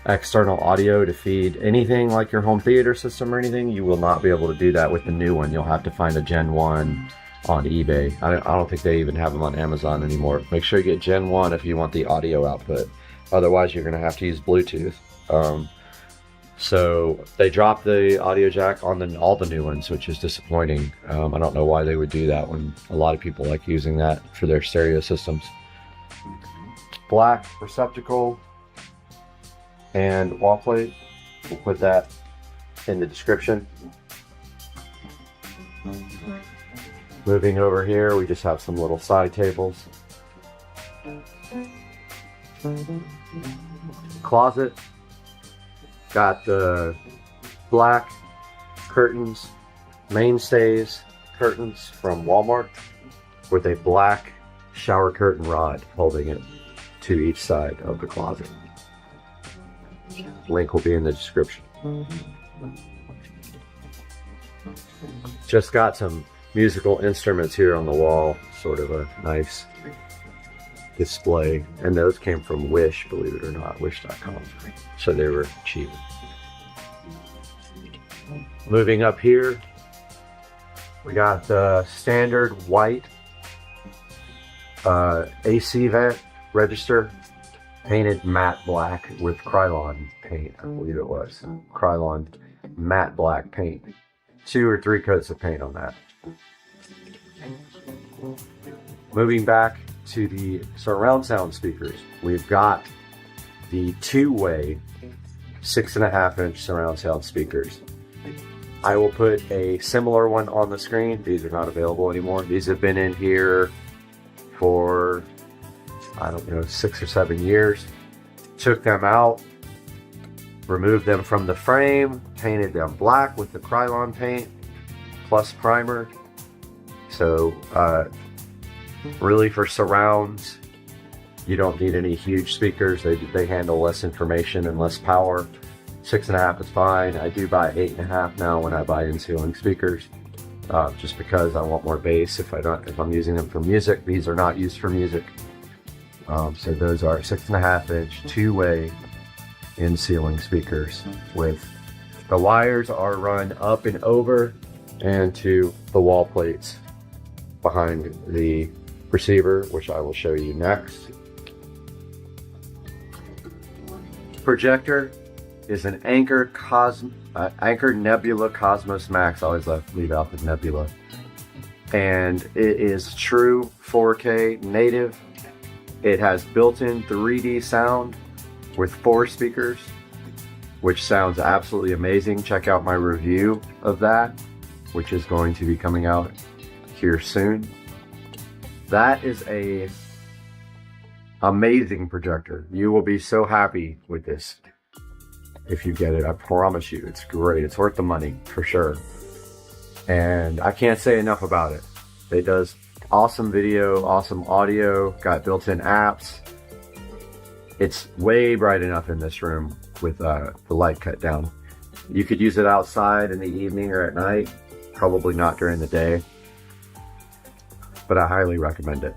external audio to feed anything like your home theater system or anything, you will not be able to do that with the new one. You'll have to find a Gen 1 on eBay. I don't think they even have them on Amazon anymore. Make sure you get Gen 1 if you want the audio output. Otherwise, you're going to have to use Bluetooth. So they dropped the audio jack on all the new ones, which is disappointing. I don't know why they would do that when a lot of people like using that for their stereo systems. Black receptacle and wall plate. We'll put that in the description. Moving over here, we just have some little side tables. Closet. Got the black curtains, mainstays curtains from Walmart with a black shower curtain rod holding it to each side of the closet. Link will be in the description. Just got some musical instruments here on the wall, sort of a nice display, and those came from Wish, believe it or not, wish.com. So they were cheap. Moving up here, we got the standard white AC vent register, painted matte black with Krylon paint, I believe it was. Krylon matte black paint. 2 or 3 coats of paint on that. Moving back to the surround sound speakers, we've got the 2-way 6.5-inch surround sound speakers. I will put a similar one on the screen. These are not available anymore. These have been in here for, I don't know, 6 or 7 years. Took them out, removed them from the frame, painted them black with the Krylon paint plus primer. So really for surrounds, you don't need any huge speakers. They handle less information and less power. 6.5 is fine. I do buy 8.5 now when I buy in-ceiling speakers, just because I want more bass. If I'm using them for music, these are not used for music. So those are 6.5-inch 2-way in-ceiling speakers. With the wires are run up and over and to the wall plates behind the receiver, which I will show you next. Projector is an Anker Nebula Cosmos Max. I always leave out the Nebula. And it is true 4K native. It has built-in 3D sound with 4 speakers, which sounds absolutely amazing. Check out my review of that, which is going to be coming out here soon. That is a amazing projector. You will be so happy with this if you get it. I promise you, it's great. It's worth the money for sure. And I can't say enough about it. It does awesome video, awesome audio, got built-in apps. It's way bright enough in this room with the light cut down. You could use it outside in the evening or at night, probably not during the day, but I highly recommend it.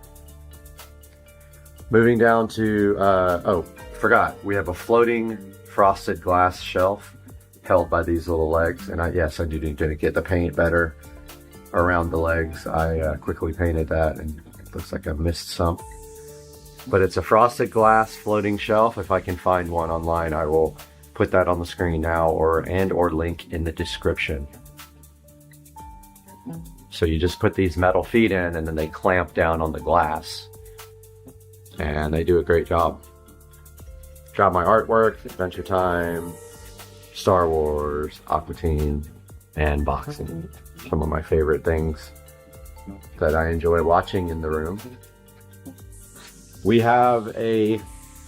Moving down to, oh, forgot, we have a floating frosted glass shelf held by these little legs. And yes, I do need to get the paint better around the legs. I quickly painted that and it looks like I missed some. But it's a frosted glass floating shelf. If I can find one online, I will put that on the screen now or link in the description. So you just put these metal feet in and then they clamp down on the glass. And they do a great job. Got my artwork, Adventure Time, Star Wars, Aqua Teen, and boxing. Some of my favorite things that I enjoy watching in the room. We have a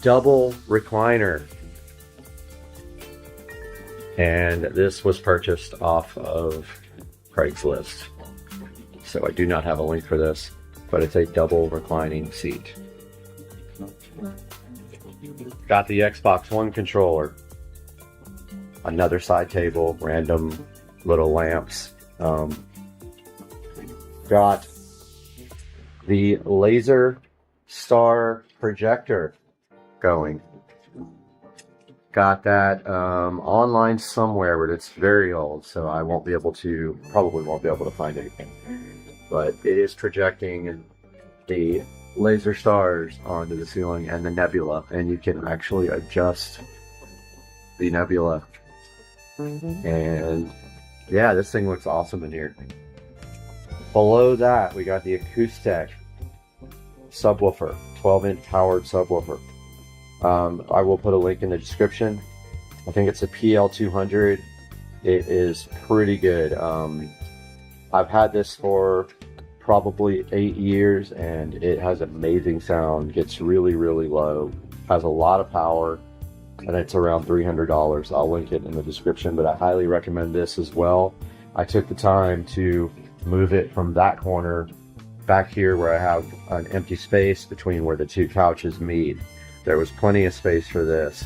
double recliner. And this was purchased off of Craigslist. So I do not have a link for this, but it's a double reclining seat. Got the Xbox One controller. Another side table, random little lamps. Got the Laser Star projector going. Got that online somewhere, but it's very old, so I won't be able to, probably won't be able to find anything. But it is projecting the laser stars onto the ceiling and the nebula, and you can actually adjust the nebula. And yeah, this thing looks awesome in here. Below that, we got the Acoustic subwoofer, 12-inch powered subwoofer. I will put a link in the description. I think it's a PL200. It is pretty good. I've had this for probably 8 years and it has amazing sound, gets really, really low, has a lot of power, and it's around $300. I'll link it in the description, but I highly recommend this as well. I took the time to move it from that corner back here where I have an empty space between where the two couches meet. There was plenty of space for this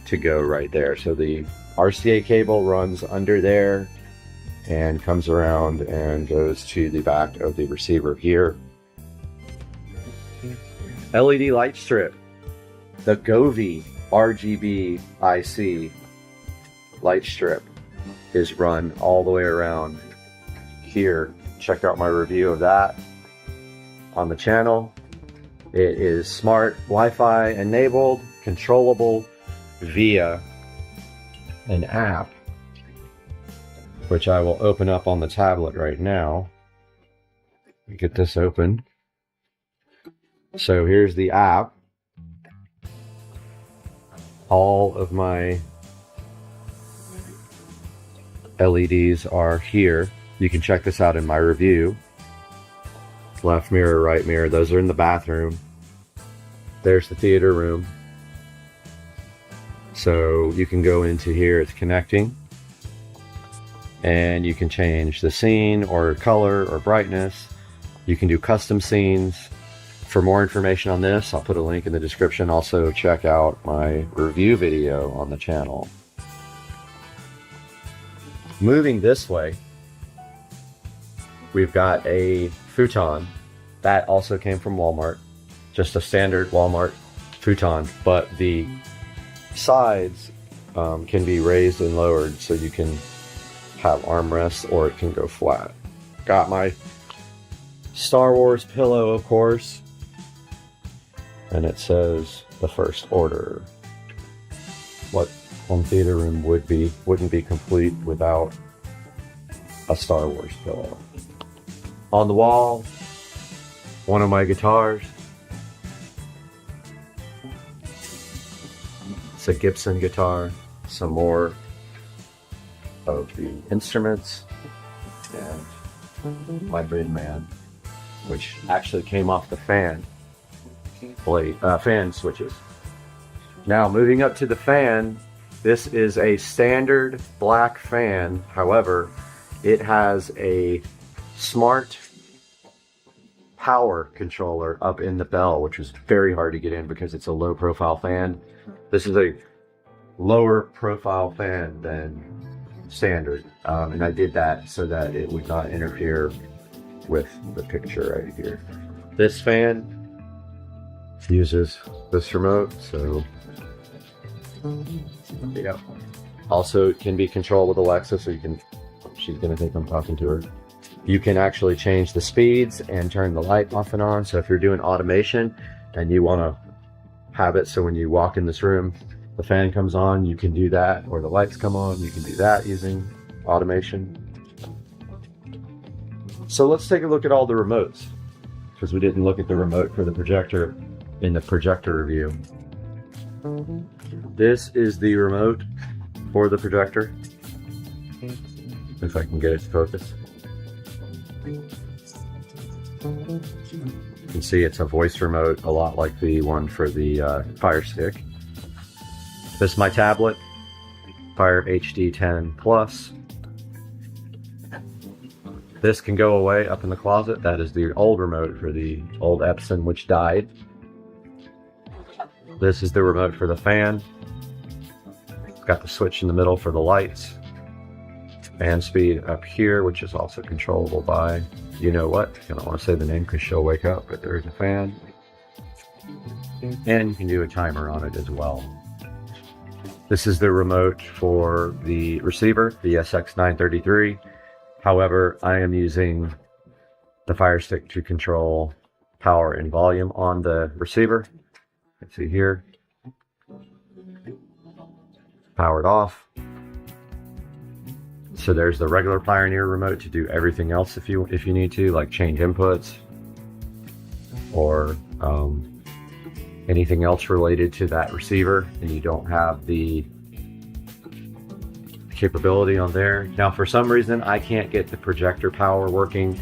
to go right there. So the RCA cable runs under there and comes around and goes to the back of the receiver here. LED light strip. The Govee RGB IC light strip is run all the way around here. Check out my review of that on the channel. It is smart Wi-Fi enabled, controllable via an app, which I will open up on the tablet right now. Get this open. So here's the app. All of my LEDs are here. You can check this out in my review. Left mirror, right mirror, those are in the bathroom. There's the theater room. So you can go into here, it's connecting. And you can change the scene or color or brightness. You can do custom scenes. For more information on this, I'll put a link in the description. Also, check out my review video on the channel. Moving this way, we've got a futon. That also came from Walmart. Just a standard Walmart futon, but the sides can be raised and lowered so you can have armrests or it can go flat. Got my Star Wars pillow, of course. And it says the First Order. What home theater room wouldn't be complete without a Star Wars pillow. On the wall, one of my guitars. It's a Gibson guitar. Some more of the instruments. And my Braided man, which actually came off the fan switches. Now moving up to the fan, this is a standard black fan. However, it has a smart power controller up in the bell, which is very hard to get in because it's a low profile fan. This is a lower profile fan than standard, and I did that so that it would not interfere with the picture right here. This fan uses this remote, so yeah. Also, it can be controlled with Alexa, so you can. She's gonna think I'm talking to her. You can actually change the speeds and turn the light off and on. So if you're doing automation and you want to have it so when you walk in this room, the fan comes on, you can do that, or the lights come on, you can do that using automation. So let's take a look at all the remotes, because we didn't look at the remote for the projector in the projector review. This is the remote for the projector. If I can get it to focus. You can see it's a voice remote, a lot like the one for the Fire Stick. This is my tablet, Fire HD 10 Plus. This can go away up in the closet. That is the old remote for the old Epson, which died. This is the remote for the fan. It's got the switch in the middle for the lights. Fan speed up here, which is also controllable by, you know what, I don't want to say the name because she'll wake up, but there's a fan. And you can do a timer on it as well. This is the remote for the receiver, the SX933. However, I am using the Fire Stick to control power and volume on the receiver. Let's see here. Powered off. So there's the regular Pioneer remote to do everything else if you need to, like change inputs or anything else related to that receiver, and you don't have the capability on there. Now, for some reason, I can't get the projector power working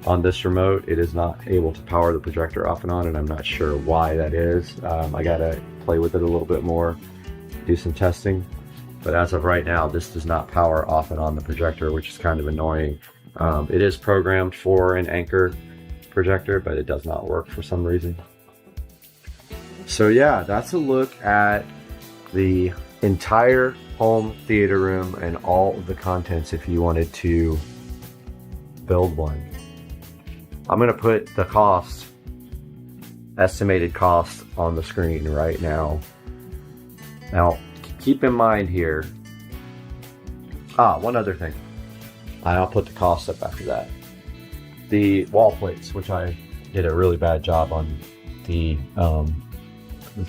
on this remote. It is not able to power the projector off and on, and I'm not sure why that is. I gotta play with it a little bit more, do some testing. But as of right now, this does not power off and on the projector, which is kind of annoying. It is programmed for an Anchor projector, but it does not work for some reason. So yeah, that's a look at the entire home theater room and all of the contents if you wanted to build one. I'm gonna put the cost estimated cost on the screen right now. Now, keep in mind here, one other thing. I'll put the cost up after that. The wall plates, which I did a really bad job on the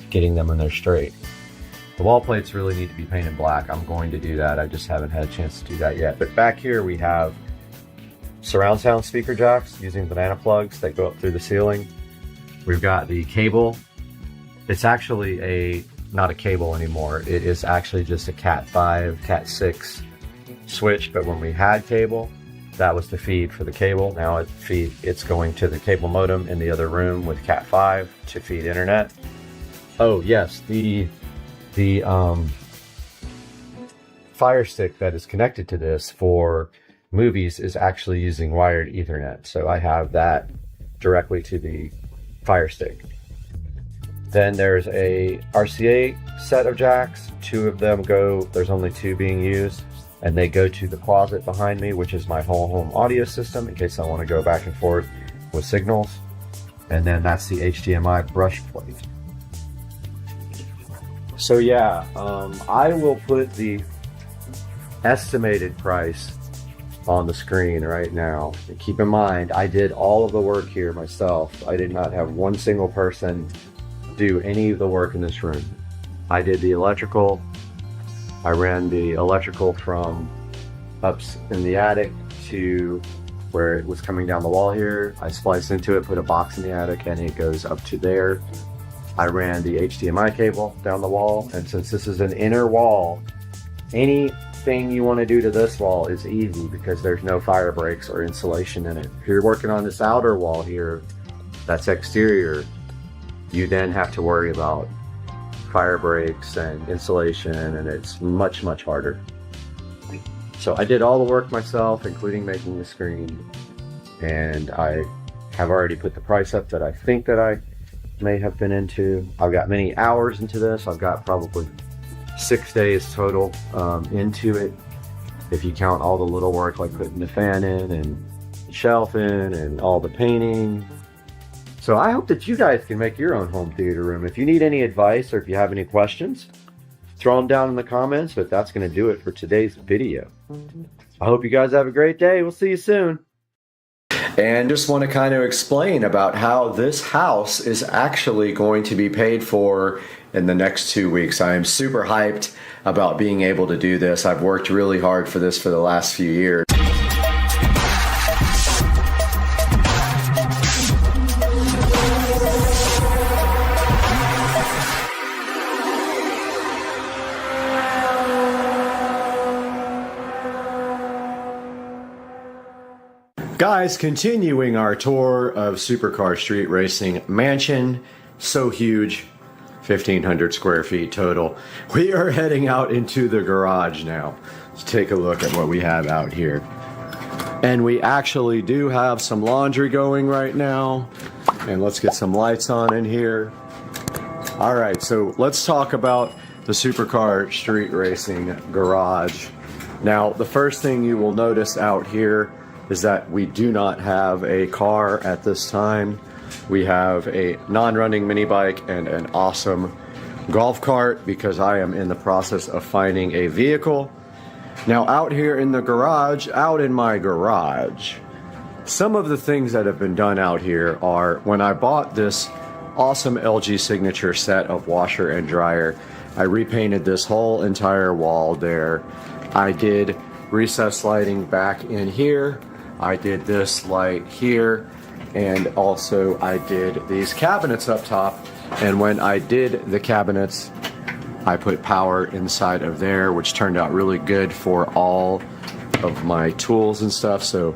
getting them in there straight. The wall plates really need to be painted black. I'm going to do that. I just haven't had a chance to do that yet. But back here we have surround sound speaker jacks using banana plugs that go up through the ceiling. We've got the cable. It's actually not a cable anymore. It is actually just a Cat 5, Cat 6 switch. But when we had cable, that was the feed for the cable. Now it's going to the cable modem in the other room with Cat 5 to feed internet. Oh yes, the Fire Stick that is connected to this for movies is actually using wired Ethernet. So I have that directly to the Fire Stick. Then there's a RCA set of jacks. Two of them there's only two being used, and they go to the closet behind me, which is my whole home audio system in case I want to go back and forth with signals. And then that's the HDMI brush plate. So yeah, I will put the estimated price on the screen right now. And keep in mind, I did all of the work here myself. I did not have one single person do any of the work in this room. I did the electrical. I ran the electrical from up in the attic to where it was coming down the wall here. I spliced into it, put a box in the attic, and it goes up to there. I ran the HDMI cable down the wall, and since this is an inner wall, anything you want to do to this wall is easy because there's no fire breaks or insulation in it. If you're working on this outer wall here, that's exterior, you then have to worry about fire breaks and insulation, and it's much, much harder. So I did all the work myself, including making the screen, and I have already put the price up that I think that I may have been into. I've got many hours into this. I've got probably 6 days total into it, if you count all the little work like putting the fan in and shelf in and all the painting. So I hope that you guys can make your own home theater room. If you need any advice or if you have any questions, throw them down in the comments. But that's going to do it for today's video. I hope you guys have a great day. We'll see you soon. And just want to kind of explain about how this house is actually going to be paid for in the next 2 weeks. I am super hyped about being able to do this. I've worked really hard for this for the last few years. Guys, continuing our tour of Supercar Street Racing Mansion, so huge, 1,500 square feet total. We are heading out into the garage now. Let's take a look at what we have out here. And we actually do have some laundry going right now. And let's get some lights on in here. All right, so let's talk about the Supercar Street Racing garage. Now, the first thing you will notice out here is that we do not have a car at this time. We have a non-running mini bike and an awesome golf cart because I am in the process of finding a vehicle. Now out here in the garage, out in my garage, some of the things that have been done out here are, when I bought this awesome LG Signature set of washer and dryer, I repainted this whole entire wall there. I did recessed lighting back in here. I did this light here, and also I did these cabinets up top. And when I did the cabinets, I put power inside of there, which turned out really good for all of my tools and stuff. So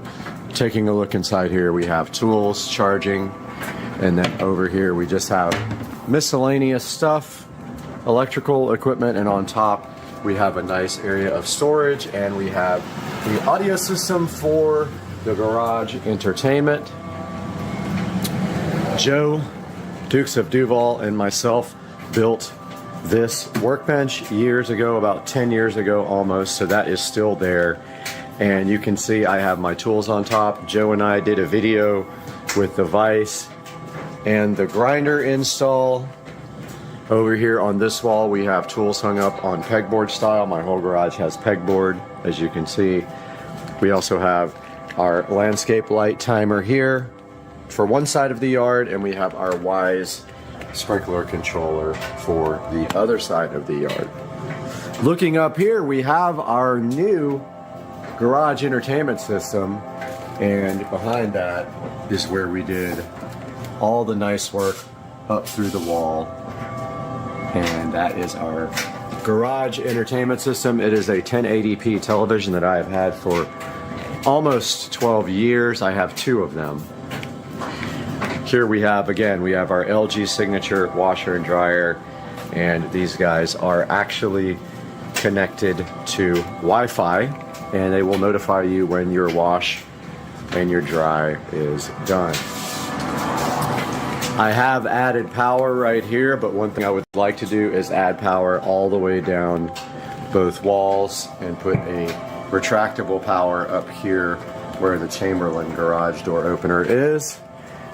taking a look inside here, we have tools, charging, and then over here we just have miscellaneous stuff, electrical equipment, and on top we have a nice area of storage, and we have the audio system for the garage entertainment. Joe, Dukes of Duval, and myself built this workbench years ago, about 10 years ago almost, so that is still there. And you can see I have my tools on top. Joe and I did a video with the vise and the grinder install. Over here on this wall, we have tools hung up on pegboard style. My whole garage has pegboard, as you can see. We also have our landscape light timer here for one side of the yard, and we have our Wise sprinkler controller for the other side of the yard. Looking up here, we have our new garage entertainment system, and behind that is where we did all the nice work up through the wall. And that is our garage entertainment system. It is a 1080p television that I have had for almost 12 years. I have 2 of them. Here we have, again, we have our LG Signature washer and dryer, and these guys are actually connected to Wi-Fi, and they will notify you when your wash and your dry is done. I have added power right here, but one thing I would like to do is add power all the way down both walls and put a retractable power up here where the Chamberlain garage door opener is.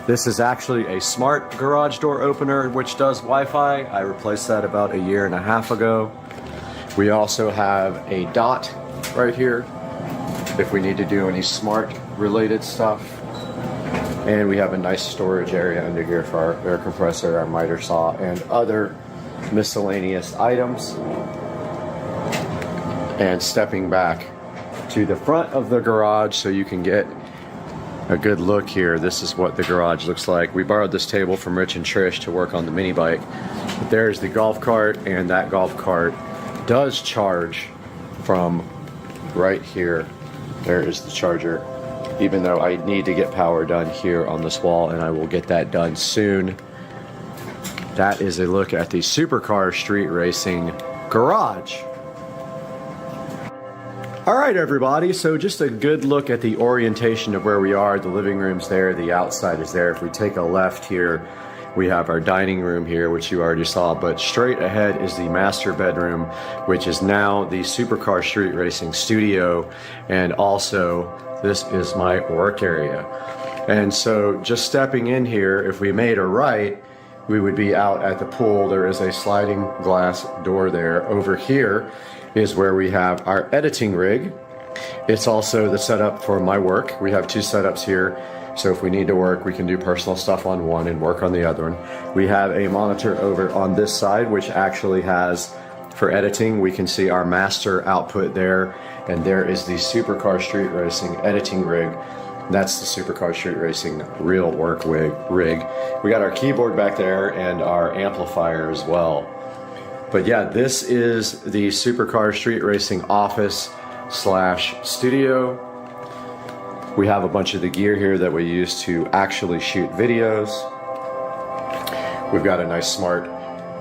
This is actually a smart garage door opener which does Wi-Fi. I replaced that about 1.5 years ago. We also have a dot right here if we need to do any smart related stuff. And we have a nice storage area under here for our air compressor, our miter saw, and other miscellaneous items. And stepping back to the front of the garage so you can get a good look here. This is what the garage looks like. We borrowed this table from Rich and Trish to work on the mini bike. But there's the golf cart, and that golf cart does charge from right here. There is the charger. Even though I need to get power done here on this wall, and I will get that done soon. That is a look at the Supercar Street Racing garage. All right, everybody, so just a good look at the orientation of where we are. The living room's there, the outside is there. If we take a left here, we have our dining room here, which you already saw, but straight ahead is the master bedroom, which is now the Supercar Street Racing studio, and also this is my work area. And so just stepping in here, if we made a right, we would be out at the pool. There is a sliding glass door there. Over here is where we have our editing rig. It's also the setup for my work. We have 2 setups here. So if we need to work, we can do personal stuff on one and work on the other one. We have a monitor over on this side, which actually has, for editing, we can see our master output there. And there is the Supercar Street Racing editing rig. That's the Supercar Street Racing real work rig. We got our keyboard back there and our amplifier as well. But yeah, this is the Supercar Street Racing office / studio. We have a bunch of the gear here that we use to actually shoot videos. We've got a nice smart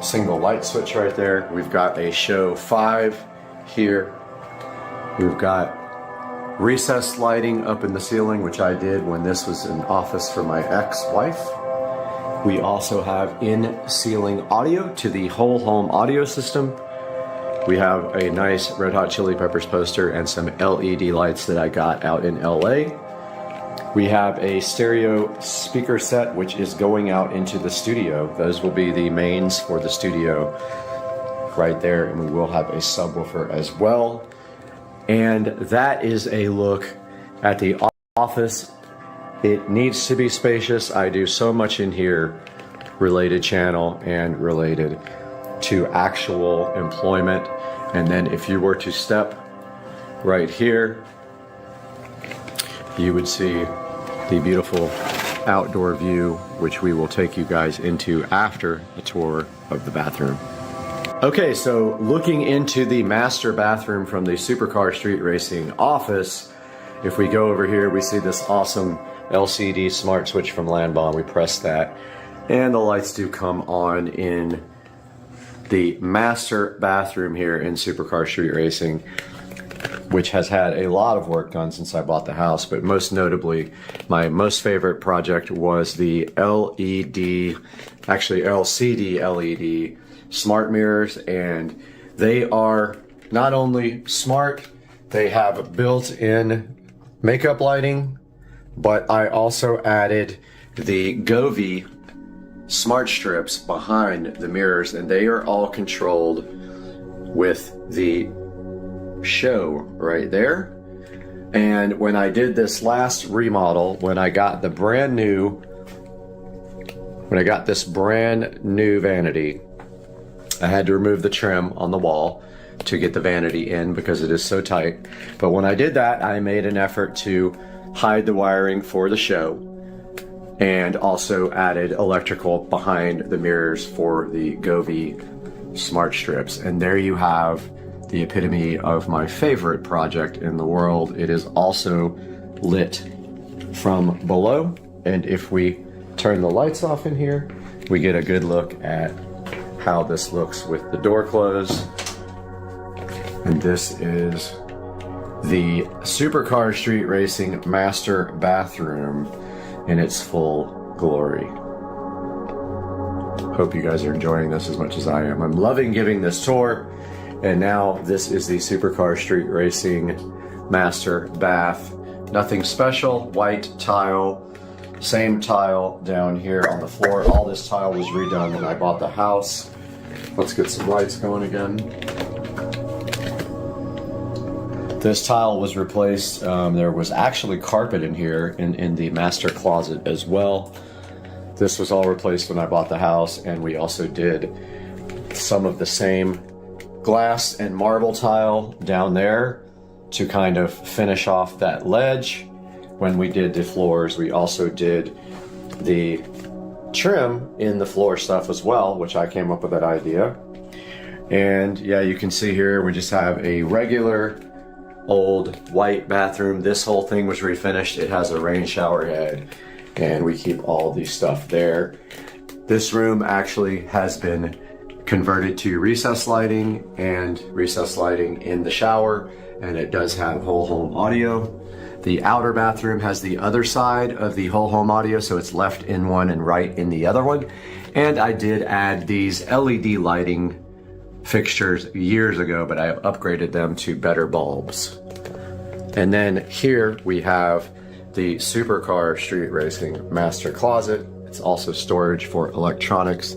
single light switch right there. We've got a Show 5 here. We've got recessed lighting up in the ceiling, which I did when this was an office for my ex-wife. We also have in-ceiling audio to the whole home audio system. We have a nice Red Hot Chili Peppers poster and some LED lights that I got out in LA. We have a stereo speaker set, which is going out into the studio. Those will be the mains for the studio right there, and we will have a subwoofer as well. And that is a look at the office. It needs to be spacious. I do so much in here related channel and related to actual employment. And then if you were to step right here, you would see the beautiful outdoor view, which we will take you guys into after the tour of the bathroom. Okay, so looking into the master bathroom from the Supercar Street Racing office, if we go over here, we see this awesome LCD smart switch from Landbahn. We press that, and the lights do come on in the master bathroom here in Supercar Street Racing, which has had a lot of work done since I bought the house, but most notably, my most favorite project was the LCD LED smart mirrors, and they are not only smart, they have built-in makeup lighting, but I also added the Govee smart strips behind the mirrors, and they are all controlled with the show right there. And when I did this last remodel, when I got this brand new vanity, I had to remove the trim on the wall to get the vanity in because it is so tight. But when I did that, I made an effort to hide the wiring for the show and also added electrical behind the mirrors for the Govee smart strips. And there you have the epitome of my favorite project in the world. It is also lit from below, and if we turn the lights off in here, we get a good look at how this looks with the door closed. And this is the Supercar Street Racing Master Bathroom in its full glory. Hope you guys are enjoying this as much as I am. I'm loving giving this tour. And now this is the Supercar Street Racing Master Bath. Nothing special, white tile, same tile down here on the floor. All this tile was redone when I bought the house. Let's get some lights going again. This tile was replaced. There was actually carpet in here in the master closet as well. This was all replaced when I bought the house, and we also did some of the same glass and marble tile down there to kind of finish off that ledge. When we did the floors, we also did the trim in the floor stuff as well, which I came up with that idea. And yeah, you can see here we just have a regular old white bathroom. This whole thing was refinished. It has a rain shower head, and we keep all the stuff there. This room actually has been converted to recessed lighting and recessed lighting in the shower, and it does have whole home audio. The outer bathroom has the other side of the whole home audio, so it's left in one and right in the other one. And I did add these LED lighting fixtures years ago, but I have upgraded them to better bulbs. And then here we have the Supercar Street Racing Master Closet. It's also storage for electronics.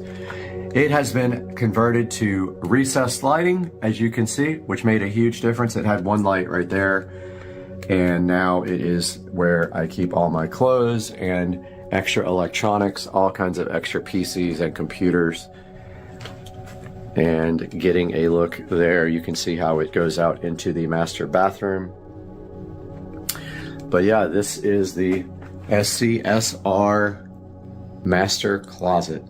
It has been converted to recessed lighting, as you can see, which made a huge difference. It had one light right there, and now it is where I keep all my clothes and extra electronics, all kinds of extra PCs and computers. And getting a look there, you can see how it goes out into the master bathroom. But yeah, this is the SCSR Master Closet.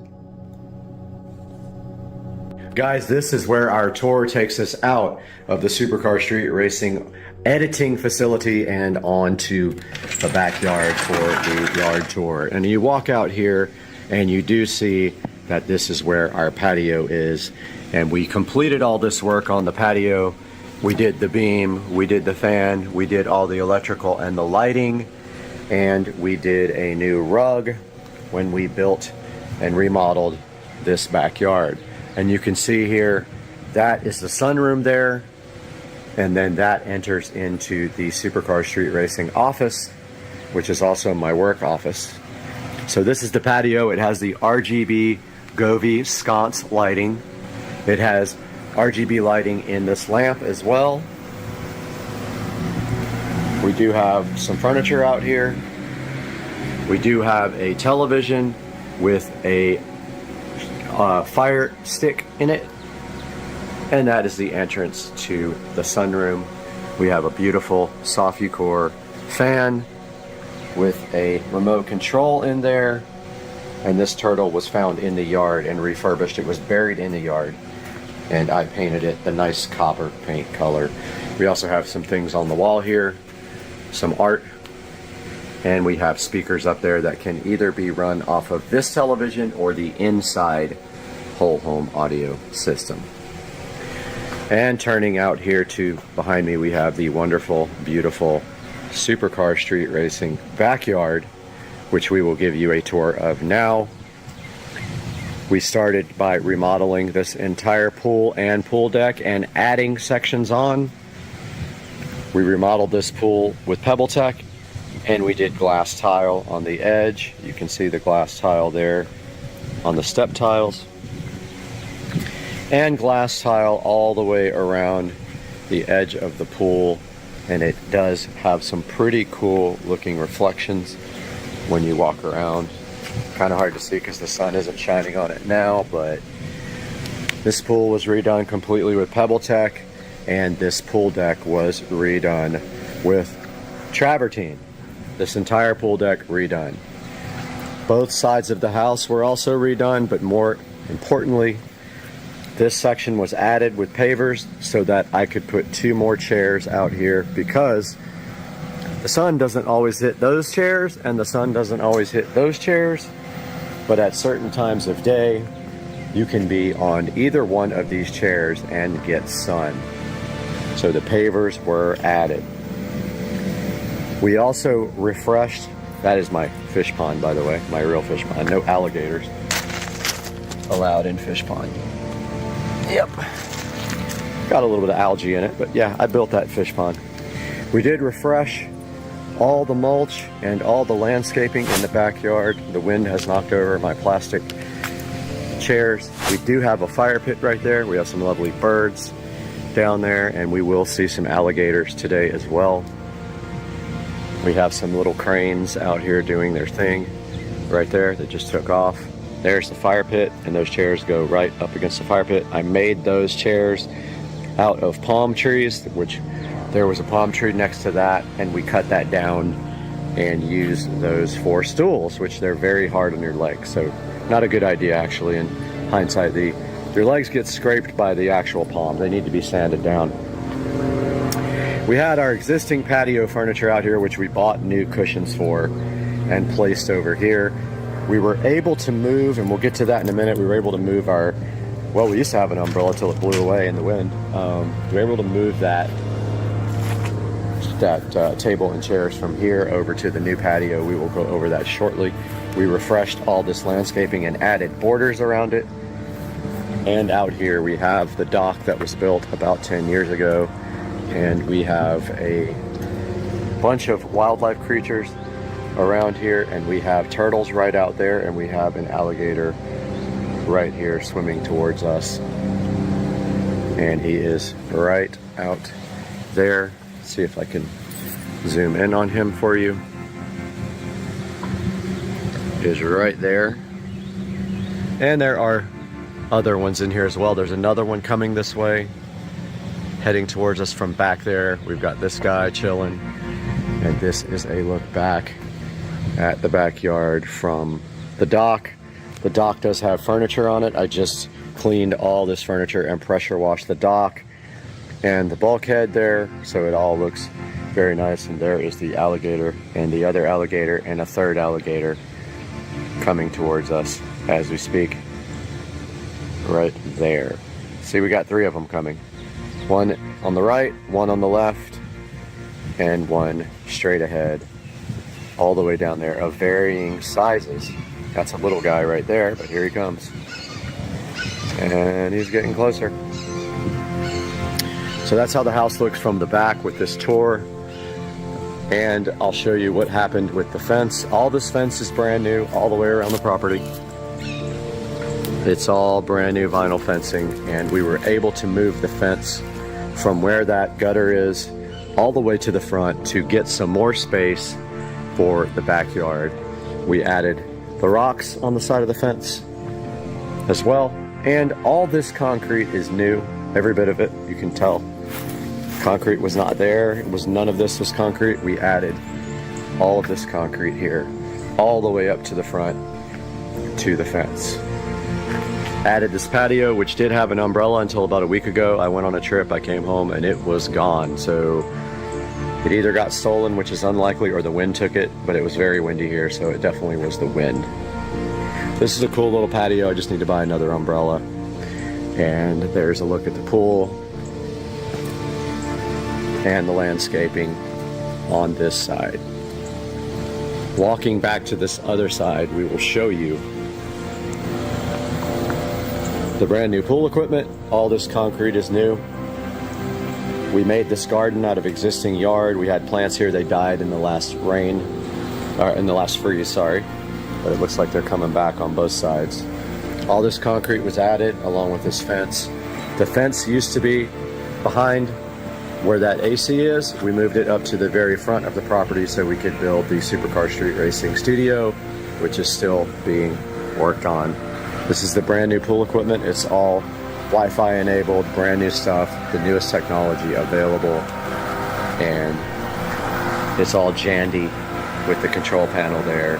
Guys, this is where our tour takes us out of the Supercar Street Racing editing facility and onto the backyard for the yard tour. And you walk out here and you do see that this is where our patio is. And we completed all this work on the patio. We did the beam, we did the fan, we did all the electrical and the lighting, and we did a new rug when we built and remodeled this backyard. And you can see here, that is the sunroom there, and then that enters into the Supercar Street Racing office, which is also my work office. So this is the patio. It has the RGB Govee sconce lighting. It has RGB lighting in this lamp as well. We do have some furniture out here. We do have a television with a fire stick in it, and that is the entrance to the sunroom. We have a beautiful Sofucore fan with a remote control in there, and this turtle was found in the yard and refurbished. It was buried in the yard, and I painted it the nice copper paint color. We also have some things on the wall here, some art, and we have speakers up there that can either be run off of this television or the inside whole home audio system. And turning out here to behind me, we have the wonderful, beautiful Supercar Street Racing backyard, which we will give you a tour of now. We started by remodeling this entire pool and pool deck and adding sections on. We remodeled this pool with PebbleTech, and we did glass tile on the edge. You can see the glass tile there. on the step tiles, and glass tile all the way around the edge of the pool. And it does have some pretty cool looking reflections when you walk around. Kind of hard to see because the sun isn't shining on it now, but this pool was redone completely with Pebble Tech, and this pool deck was redone with travertine. This entire pool deck redone. Both sides of the house were also redone, but more importantly, this section was added with pavers so that I could put 2 more chairs out here, because the sun doesn't always hit those chairs and the sun doesn't always hit those chairs, but at certain times of day, you can be on either one of these chairs and get sun. So the pavers were added. We also refreshed, that is my fish pond, by the way, my real fish pond. No alligators allowed in fish pond. Yep. Got a little bit of algae in it, but yeah, I built that fish pond. We did refresh all the mulch and all the landscaping in the backyard. The wind has knocked over my plastic chairs. We do have a fire pit right there. We have some lovely birds down there, and we will see some alligators today as well. We have some little cranes out here doing their thing right there that just took off. There's the fire pit, and those chairs go right up against the fire pit. I made those chairs out of palm trees, which there was a palm tree next to that, and we cut that down and used those for stools, which they're very hard on your legs. So not a good idea, actually, in hindsight. Your legs get scraped by the actual palm. They need to be sanded down. We had our existing patio furniture out here, which we bought new cushions for and placed over here. We were able to move, and we'll get to that in a minute, we were able to move our, well, we used to have an umbrella till it blew away in the wind. We were able to move that table and chairs from here over to the new patio. We will go over that shortly. We refreshed all this landscaping and added borders around it. And out here we have the dock that was built about 10 years ago. And we have a bunch of wildlife creatures around here. And we have turtles right out there. And we have an alligator right here swimming towards us. And he is right out there. Let's see if I can zoom in on him for you. Is right there. And there are other ones in here as well. There's another one coming this way, heading towards us from back there. We've got this guy chilling, and this is a look back at the backyard from the dock. The dock does have furniture on it. I just cleaned all this furniture and pressure washed the dock and the bulkhead there, so it all looks very nice. And there is the alligator and the other alligator and a third alligator coming towards us as we speak. Right there. See, we got 3 of them coming. One on the right, one on the left, and one straight ahead, all the way down there, of varying sizes. That's a little guy right there, but here he comes. And he's getting closer. So that's how the house looks from the back with this tour. And I'll show you what happened with the fence. All this fence is brand new all the way around the property. It's all brand new vinyl fencing, and we were able to move the fence from where that gutter is all the way to the front to get some more space for the backyard. We added the rocks on the side of the fence as well, and all this concrete is new, every bit of it. You can tell concrete was not there. It was, none of this was concrete. We added all of this concrete here all the way up to the front to the fence. Added this patio, which did have an umbrella until about a week ago. I went on a trip, I came home, and it was gone. So it either got stolen, which is unlikely, or the wind took it, but it was very windy here, so it definitely was the wind. This is a cool little patio. I just need to buy another umbrella. And there's a look at the pool and the landscaping on this side. Walking back to this other side, we will show you the brand new pool equipment. All this concrete is new. We made this garden out of existing yard. We had plants here, they died in the last rain, or in the last freeze, sorry. But it looks like they're coming back on both sides. All this concrete was added along with this fence. The fence used to be behind where that AC is. We moved it up to the very front of the property so we could build the Supercar Street Racing studio, which is still being worked on. This is the brand new pool equipment. It's all Wi-Fi enabled, brand new stuff, the newest technology available, and it's all Jandy with the control panel there.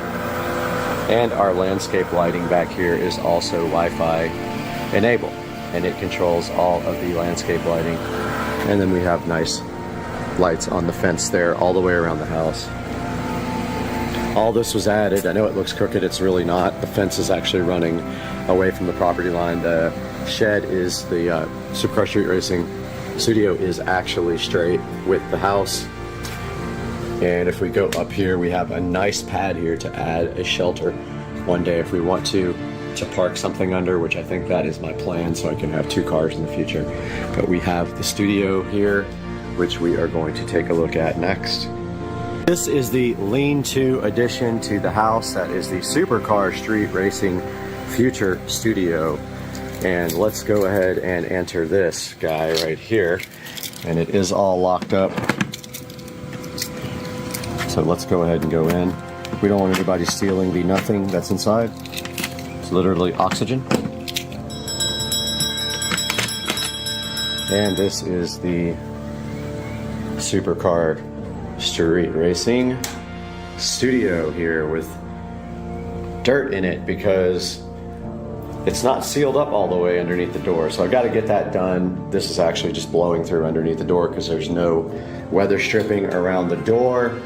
And our landscape lighting back here is also Wi-Fi enabled, and it controls all of the landscape lighting. And then we have nice lights on the fence there all the way around the house. All this was added. I know it looks crooked, it's really not. The fence is actually running away from the property line. The shed is, the Supercar Street Racing studio is actually straight with the house. And if we go up here, we have a nice pad here to add a shelter one day if we want to park something under, which I think that is my plan, so I can have 2 cars in the future. But we have the studio here, which we are going to take a look at next. This is the lean-to addition to the house. That is the Supercar Street Racing Future Studio. And let's go ahead and enter this guy right here. And it is all locked up. So let's go ahead and go in. We don't want anybody stealing the nothing that's inside. It's literally oxygen. And this is the Supercar Street Racing studio here with dirt in it because it's not sealed up all the way underneath the door. So I've got to get that done. This is actually just blowing through underneath the door because there's no weather stripping around the door.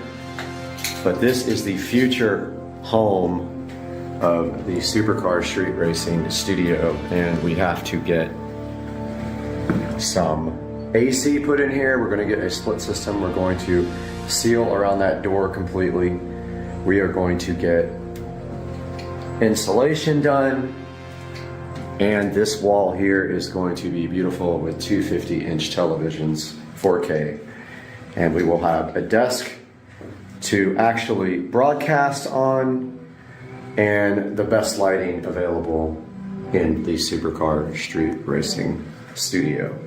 But this is the future home of the Supercar Street Racing studio, and we have to get some AC put in here. We're going to get a split system. We're going to seal around that door completely. We are going to get insulation done, and this wall here is going to be beautiful with 250-inch televisions, 4K, and we will have a desk to actually broadcast on, and the best lighting available in the Supercar Street Racing studio.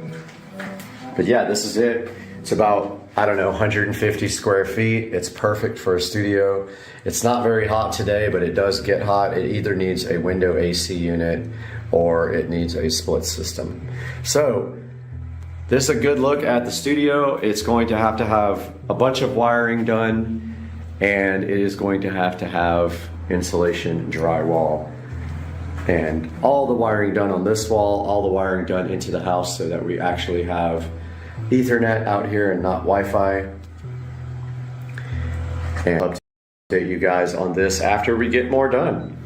But yeah, this is it. It's about, I don't know, 150 square feet. It's perfect for a studio. It's not very hot today, but it does get hot. It either needs a window AC unit or it needs a split system. So this is a good look at the studio. It's going to have a bunch of wiring done, and it is going to have insulation drywall, and all the wiring done on this wall, all the wiring done into the house so that we actually have Ethernet out here and not Wi-Fi. And I'll update you guys on this after we get more done.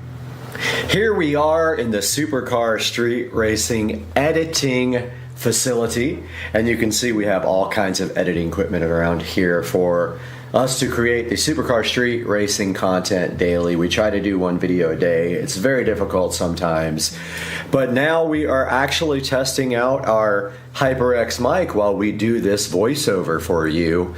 Here we are in the Supercar Street Racing editing facility, and you can see we have all kinds of editing equipment around here for us to create the Supercar Street Racing content daily. We try to do 1 video a day. It's very difficult sometimes, but now we are actually testing out our HyperX mic while we do this voiceover for you,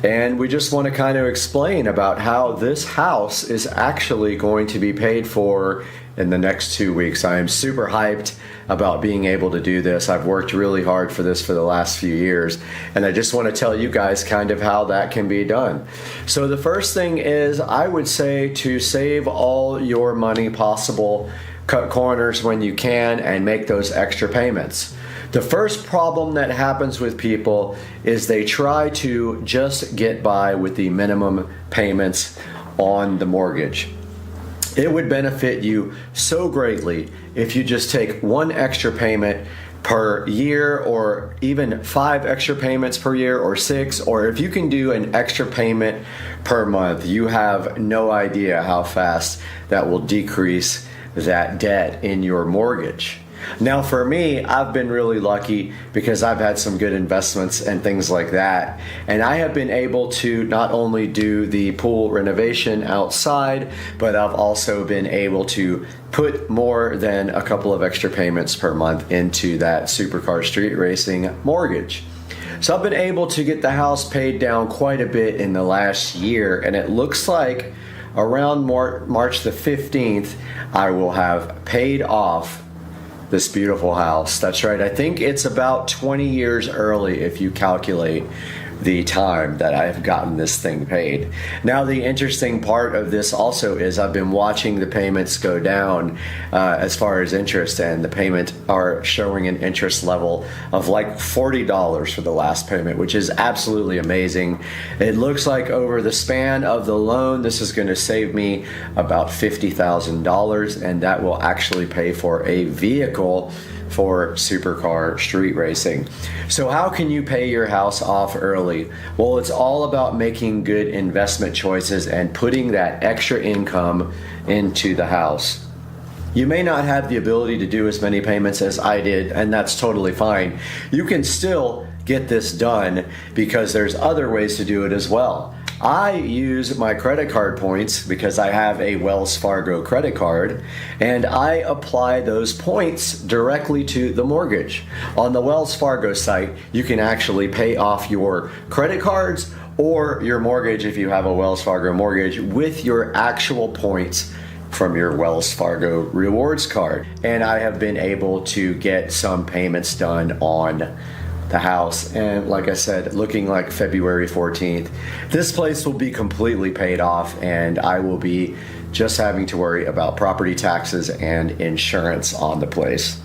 and we just want to kind of explain about how this house is actually going to be paid for in the next 2 weeks. I am super hyped about being able to do this. I've worked really hard for this for the last few years, and I just want to tell you guys kind of how that can be done. So the first thing is, I would say to save all your money possible, cut corners when you can, and make those extra payments. The first problem that happens with people is they try to just get by with the minimum payments on the mortgage. It would benefit you so greatly if you just take 1 extra payment per year, or even 5 extra payments per year, or 6, or if you can do an extra payment per month. You have no idea how fast that will decrease that debt in your mortgage. Now for me, I've been really lucky because I've had some good investments and things like that, and I have been able to not only do the pool renovation outside, but I've also been able to put more than a couple of extra payments per month into that Supercar Street Racing mortgage. So I've been able to get the house paid down quite a bit in the last year, and it looks like around March the 15th, I will have paid off this beautiful house. That's right, I think it's about 20 years early if you calculate the time that I've gotten this thing paid. Now, the interesting part of this also is I've been watching the payments go down as far as interest, and the payment are showing an interest level of like $40 for the last payment, which is absolutely amazing. It looks like over the span of the loan, this is going to save me about $50,000, and that will actually pay for a vehicle for supercar street racing. So how can you pay your house off early? Well, it's all about making good investment choices and putting that extra income into the house. You may not have the ability to do as many payments as I did, and that's totally fine. You can still get this done because there's other ways to do it as well. I use my credit card points because I have a Wells Fargo credit card, and I apply those points directly to the mortgage. On the Wells Fargo site, you can actually pay off your credit cards or your mortgage if you have a Wells Fargo mortgage with your actual points from your Wells Fargo rewards card. And I have been able to get some payments done on the house, and like I said, looking like February 14th, this place will be completely paid off, and I will be just having to worry about property taxes and insurance on the place.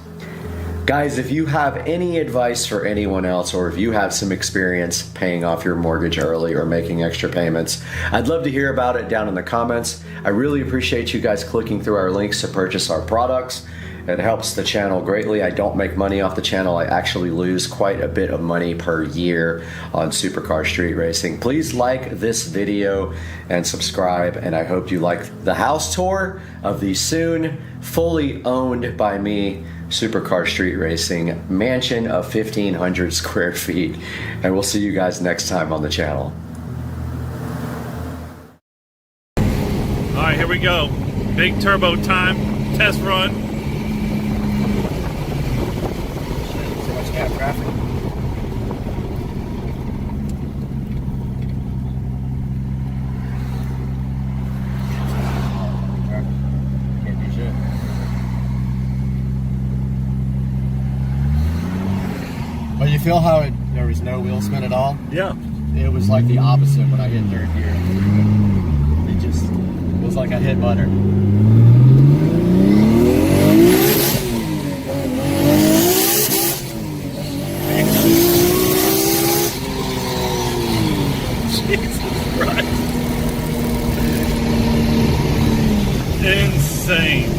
Guys, if you have any advice for anyone else, or if you have some experience paying off your mortgage early or making extra payments, I'd love to hear about it down in the comments. I really appreciate you guys clicking through our links to purchase our products. It helps the channel greatly. I don't make money off the channel. I actually lose quite a bit of money per year on supercar street racing. Please like this video and subscribe, and I hope you like the house tour of the soon fully owned by me supercar street racing mansion of 1,500 square feet. And we'll see you guys next time on the channel. All right, here we go. Big turbo time, test run. Traffic. Can't do shit. But you feel how there was no wheel spin at all? Yeah. It was like the opposite when I hit third gear. It was like I hit butter. Insane.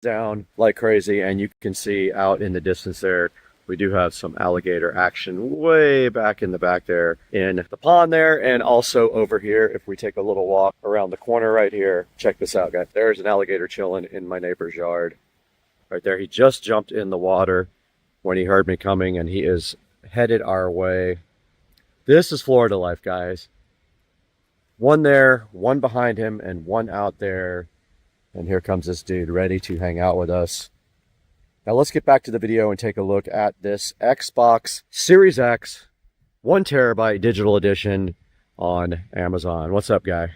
Down like crazy, and you can see out in the distance there, we do have some alligator action way back in the back there in the pond there, and also over here if we take a little walk around the corner right here. Check this out, guys. There's an alligator chilling in my neighbor's yard. Right there, he just jumped in the water when he heard me coming, and he is headed our way. This is Florida life, guys. One there, one behind him, and one out there. And here comes this dude ready to hang out with us. Now let's get back to the video and take a look at this Xbox Series X 1 terabyte digital edition on Amazon. What's up, guy?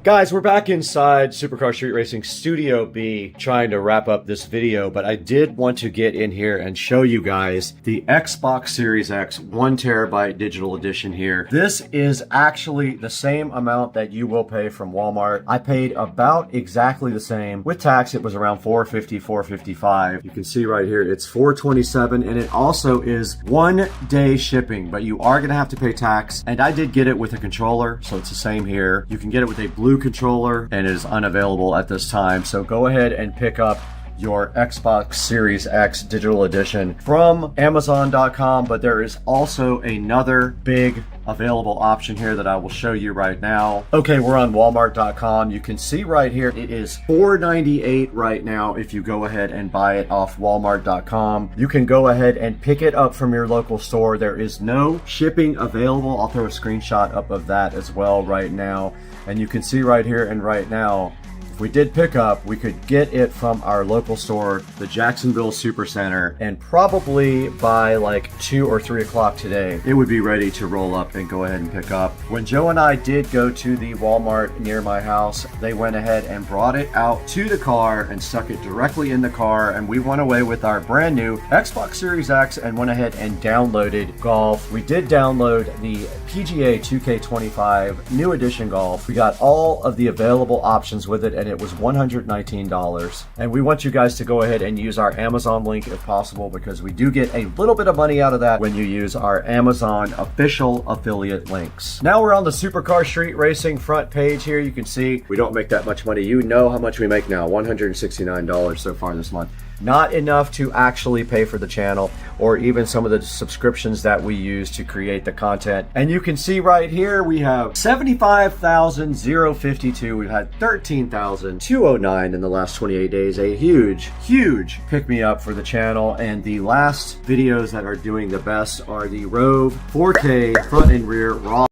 Guys, we're back inside Supercar Street Racing Studio B trying to wrap up this video, but I did want to get in here and show you guys the Xbox Series X 1 terabyte digital edition here. This is actually the same amount that you will pay from Walmart. I paid about exactly the same. With tax, it was around $450, $455. You can see right here, it's $427, and it also is 1 day shipping, but you are gonna have to pay tax. And I did get it with a controller, so it's the same here. You can get it with a blue controller, and it is unavailable at this time. So go ahead and pick up your Xbox Series X digital edition from Amazon.com, but there is also another big available option here that I will show you right now. Okay, we're on Walmart.com. You can see right here, it is $4.98 right now if you go ahead and buy it off Walmart.com. You can go ahead and pick it up from your local store. There is no shipping available. I'll throw a screenshot up of that as well right now. And you can see right here and right now, if we did pick up, we could get it from our local store, the Jacksonville Supercenter, and probably by like 2 or 3 o'clock today, it would be ready to roll up and go ahead and pick up. When Joe and I did go to the Walmart near my house, they went ahead and brought it out to the car and stuck it directly in the car, and we went away with our brand new Xbox Series X and went ahead and downloaded Golf. We did download the PGA 2K25 New Edition Golf. We got all of the available options with it, and it was $119. And we want you guys to go ahead and use our Amazon link if possible, because we do get a little bit of money out of that when you use our Amazon official affiliate links. Now we're on the Supercar Street Racing front page here. You can see we don't make that much money. You know how much we make now, $169 so far this month. Not enough to actually pay for the channel or even some of the subscriptions that we use to create the content. And you can see right here, we have 75,052. We've had 13,209 in the last 28 days. A huge, huge pick me up for the channel. And the last videos that are doing the best are the Rove 4K front and rear raw.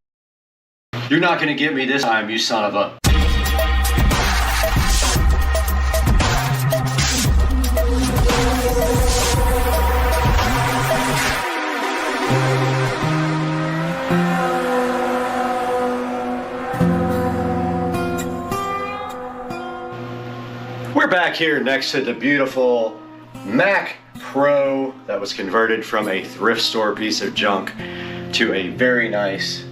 You're not gonna get me this time, you son of a... We're back here next to the beautiful Mac Pro that was converted from a thrift store piece of junk to a very nice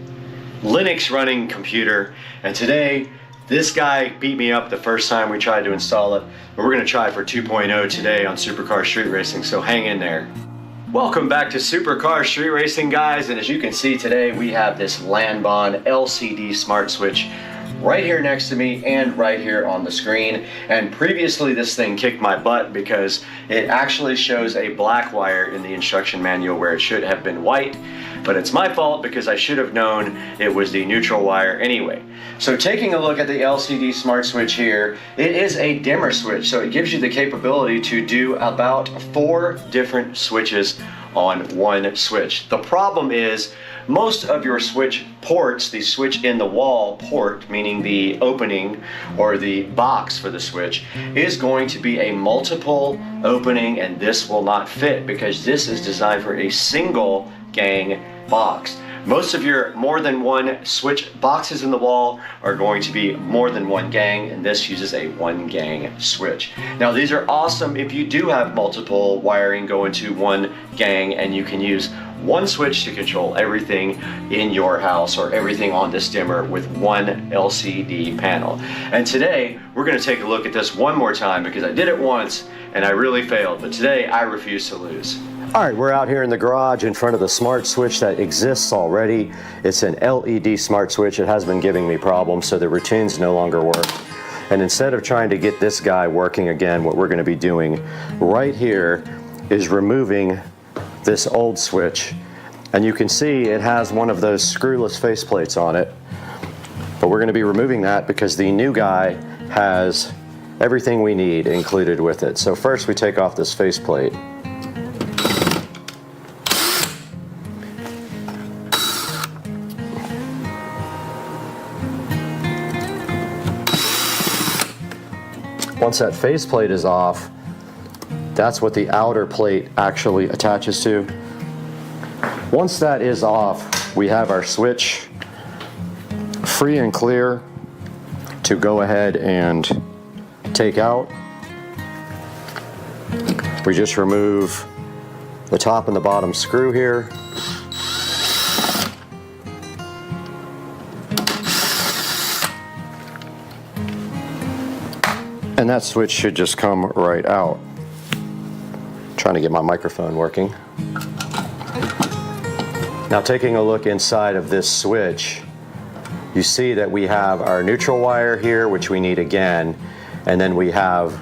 Linux running computer. And today, this guy beat me up the first time we tried to install it, but we're gonna try for 2.0 today on Supercar Street Racing, so hang in there. Welcome back to Supercar Street Racing, guys, and as you can see today, we have this Lanbon LCD smart switch right here next to me and right here on the screen. And previously this thing kicked my butt because it actually shows a black wire in the instruction manual where it should have been white, but it's my fault because I should have known it was the neutral wire anyway. So taking a look at the LCD smart switch here, it is a dimmer switch, so it gives you the capability to do about 4 different switches on one switch. The problem is most of your switch ports, the switch in the wall port, meaning the opening or the box for the switch, is going to be a multiple opening, and this will not fit because this is designed for a single gang box. Most of your more than one switch boxes in the wall are going to be more than one gang, and this uses a 1 gang switch. Now these are awesome if you do have multiple wiring go into 1 gang, and you can use one switch to control everything in your house or everything on this dimmer with one LCD panel. And today we're going to take a look at this one more time because I did it once and I really failed, but today I refuse to lose. All right, we're out here in the garage in front of the smart switch that exists already. It's an LED smart switch. It has been giving me problems, so the routines no longer work. And instead of trying to get this guy working again, what we're going to be doing right here is removing this old switch. And you can see it has one of those screwless faceplates on it. But we're going to be removing that because the new guy has everything we need included with it. So first we take off this faceplate. Once that faceplate is off, that's what the outer plate actually attaches to. Once that is off, we have our switch free and clear to go ahead and take out. We just remove the top and the bottom screw here. And that switch should just come right out. Trying to get my microphone working. Now taking a look inside of this switch, you see that we have our neutral wire here, which we need again, and then we have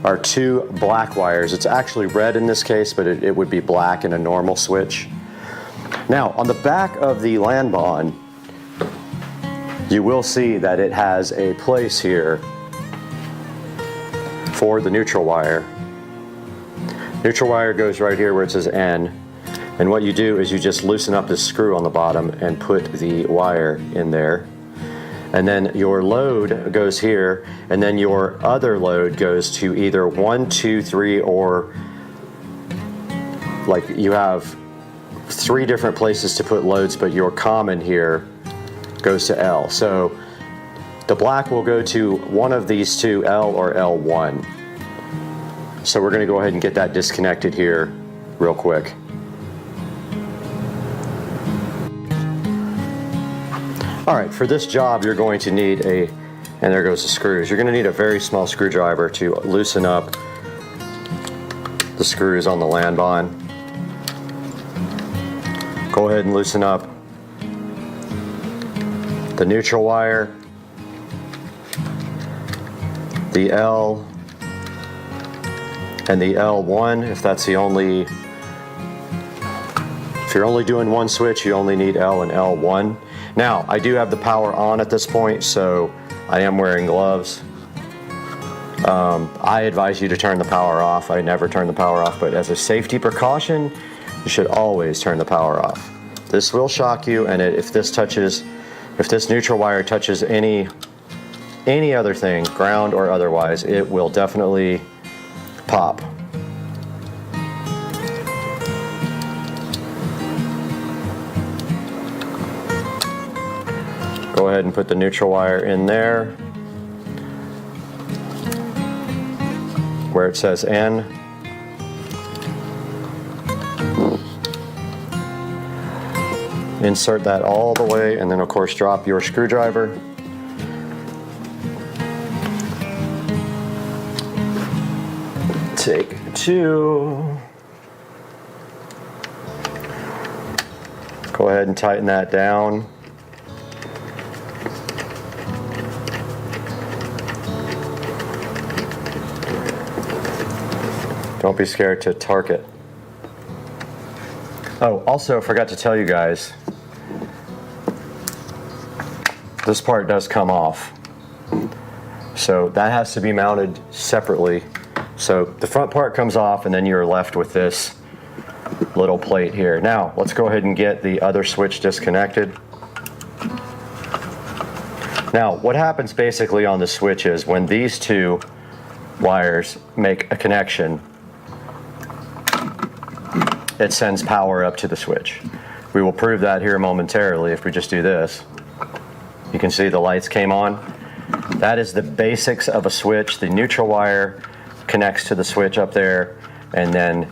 our 2 black wires. It's actually red in this case, but it would be black in a normal switch. Now, on the back of the LAN bond, you will see that it has a place here for the neutral wire. Neutral wire goes right here where it says N, and what you do is you just loosen up this screw on the bottom and put the wire in there. And then your load goes here, and then your other load goes to either 1, 2, 3, or like you have 3 different places to put loads, but your common here goes to L. So the black will go to one of these two, L or L1. So we're going to go ahead and get that disconnected here real quick. All right, for this job you're going to need and there goes the screws. You're going to need a very small screwdriver to loosen up the screws on the LAN bond. Go ahead and loosen up the neutral wire, the L, and the L1 if that's the only, if you're only doing one switch, you only need L and L1. Now, I do have the power on at this point, so I am wearing gloves. I advise you to turn the power off. I never turn the power off, but as a safety precaution, you should always turn the power off. This will shock you, and if this neutral wire touches any other thing, ground or otherwise, it will definitely pop. Go ahead and put the neutral wire in there where it says N. Insert that all the way, and then of course drop your screwdriver. Take 2. Go ahead and tighten that down. Don't be scared to torque it. Oh, also I forgot to tell you guys, this part does come off. So that has to be mounted separately. So the front part comes off, and then you're left with this little plate here. Now, let's go ahead and get the other switch disconnected. Now, what happens basically on the switch is when these two wires make a connection, it sends power up to the switch. We will prove that here momentarily if we just do this. You can see the lights came on. That is the basics of a switch. The neutral wire connects to the switch up there, and then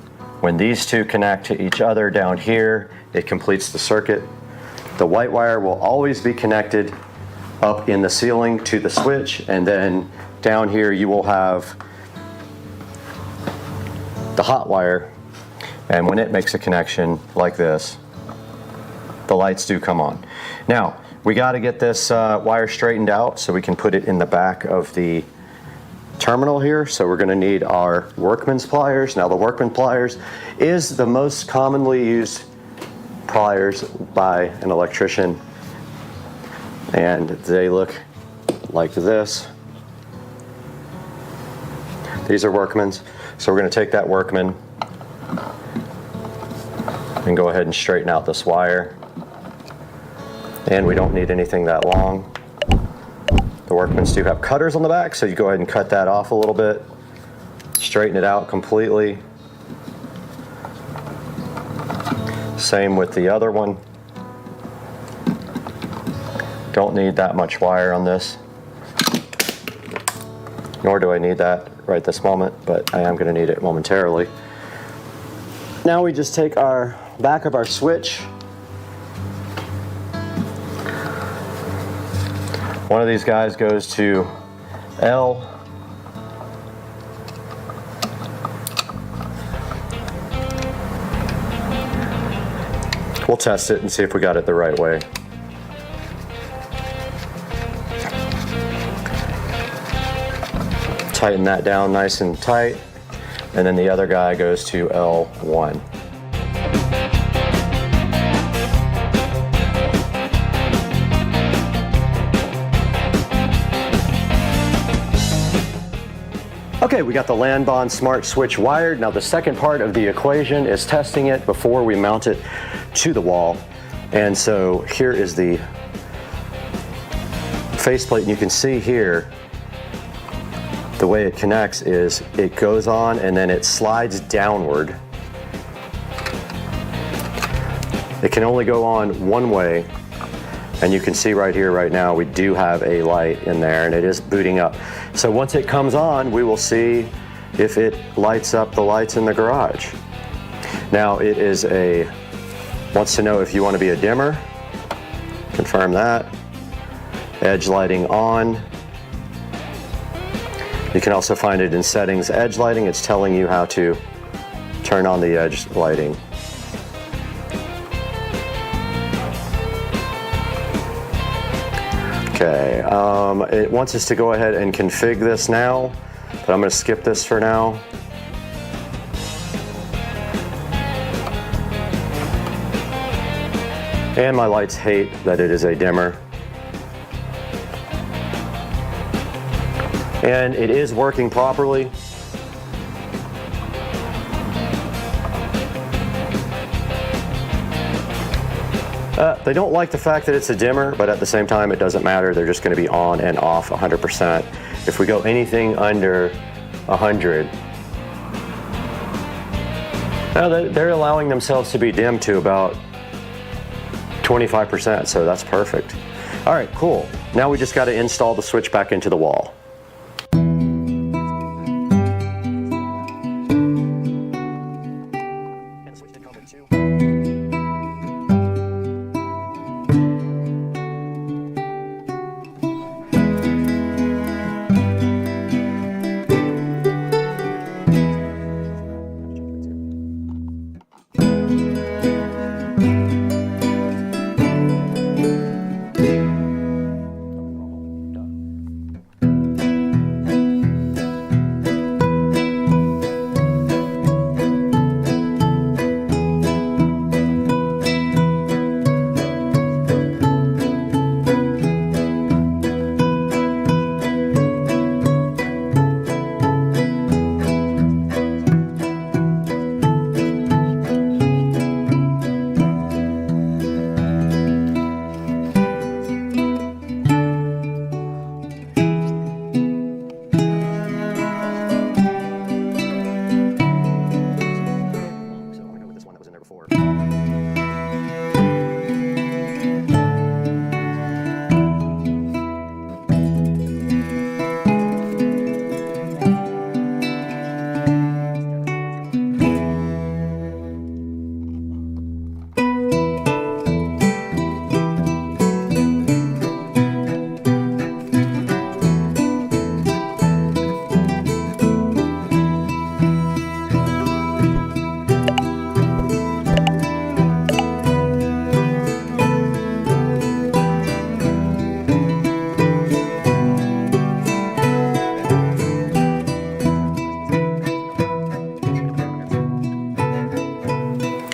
when these two connect to each other down here, it completes the circuit. The white wire will always be connected up in the ceiling to the switch, and then down here you will have the hot wire. And when it makes a connection like this, the lights do come on. Now, we got to get this wire straightened out so we can put it in the back of the terminal here. So we're going to need our workman's pliers. Now, the workman pliers is the most commonly used pliers by an electrician, and they look like this. These are workman's. So we're going to take that workman and go ahead and straighten out this wire. And we don't need anything that long. The workmans do have cutters on the back, so you go ahead and cut that off a little bit. Straighten it out completely. Same with the other one. Don't need that much wire on this. Nor do I need that right this moment, but I am going to need it momentarily. Now we just take our back of our switch. One of these guys goes to L. We'll test it and see if we got it the right way. Tighten that down nice and tight, and then the other guy goes to L1. Okay, we got the LAN bond smart switch wired. Now the second part of the equation is testing it before we mount it to the wall. And so here is the faceplate, and you can see here the way it connects is it goes on and then it slides downward. It can only go on one way, and you can see right here right now we do have a light in there and it is booting up. So once it comes on, we will see if it lights up the lights in the garage. Now it is wants to know if you want to be a dimmer. Confirm that. Edge lighting on. You can also find it in settings, edge lighting. It's telling you how to turn on the edge lighting. Okay, it wants us to go ahead and config this now, but I'm going to skip this for now. And my lights hate that it is a dimmer. And it is working properly. They don't like the fact that it's a dimmer, but at the same time, it doesn't matter. They're just going to be on and off 100%. If we go anything under 100, they're allowing themselves to be dimmed to about 25%, so that's perfect. All right, cool. Now we just got to install the switch back into the wall.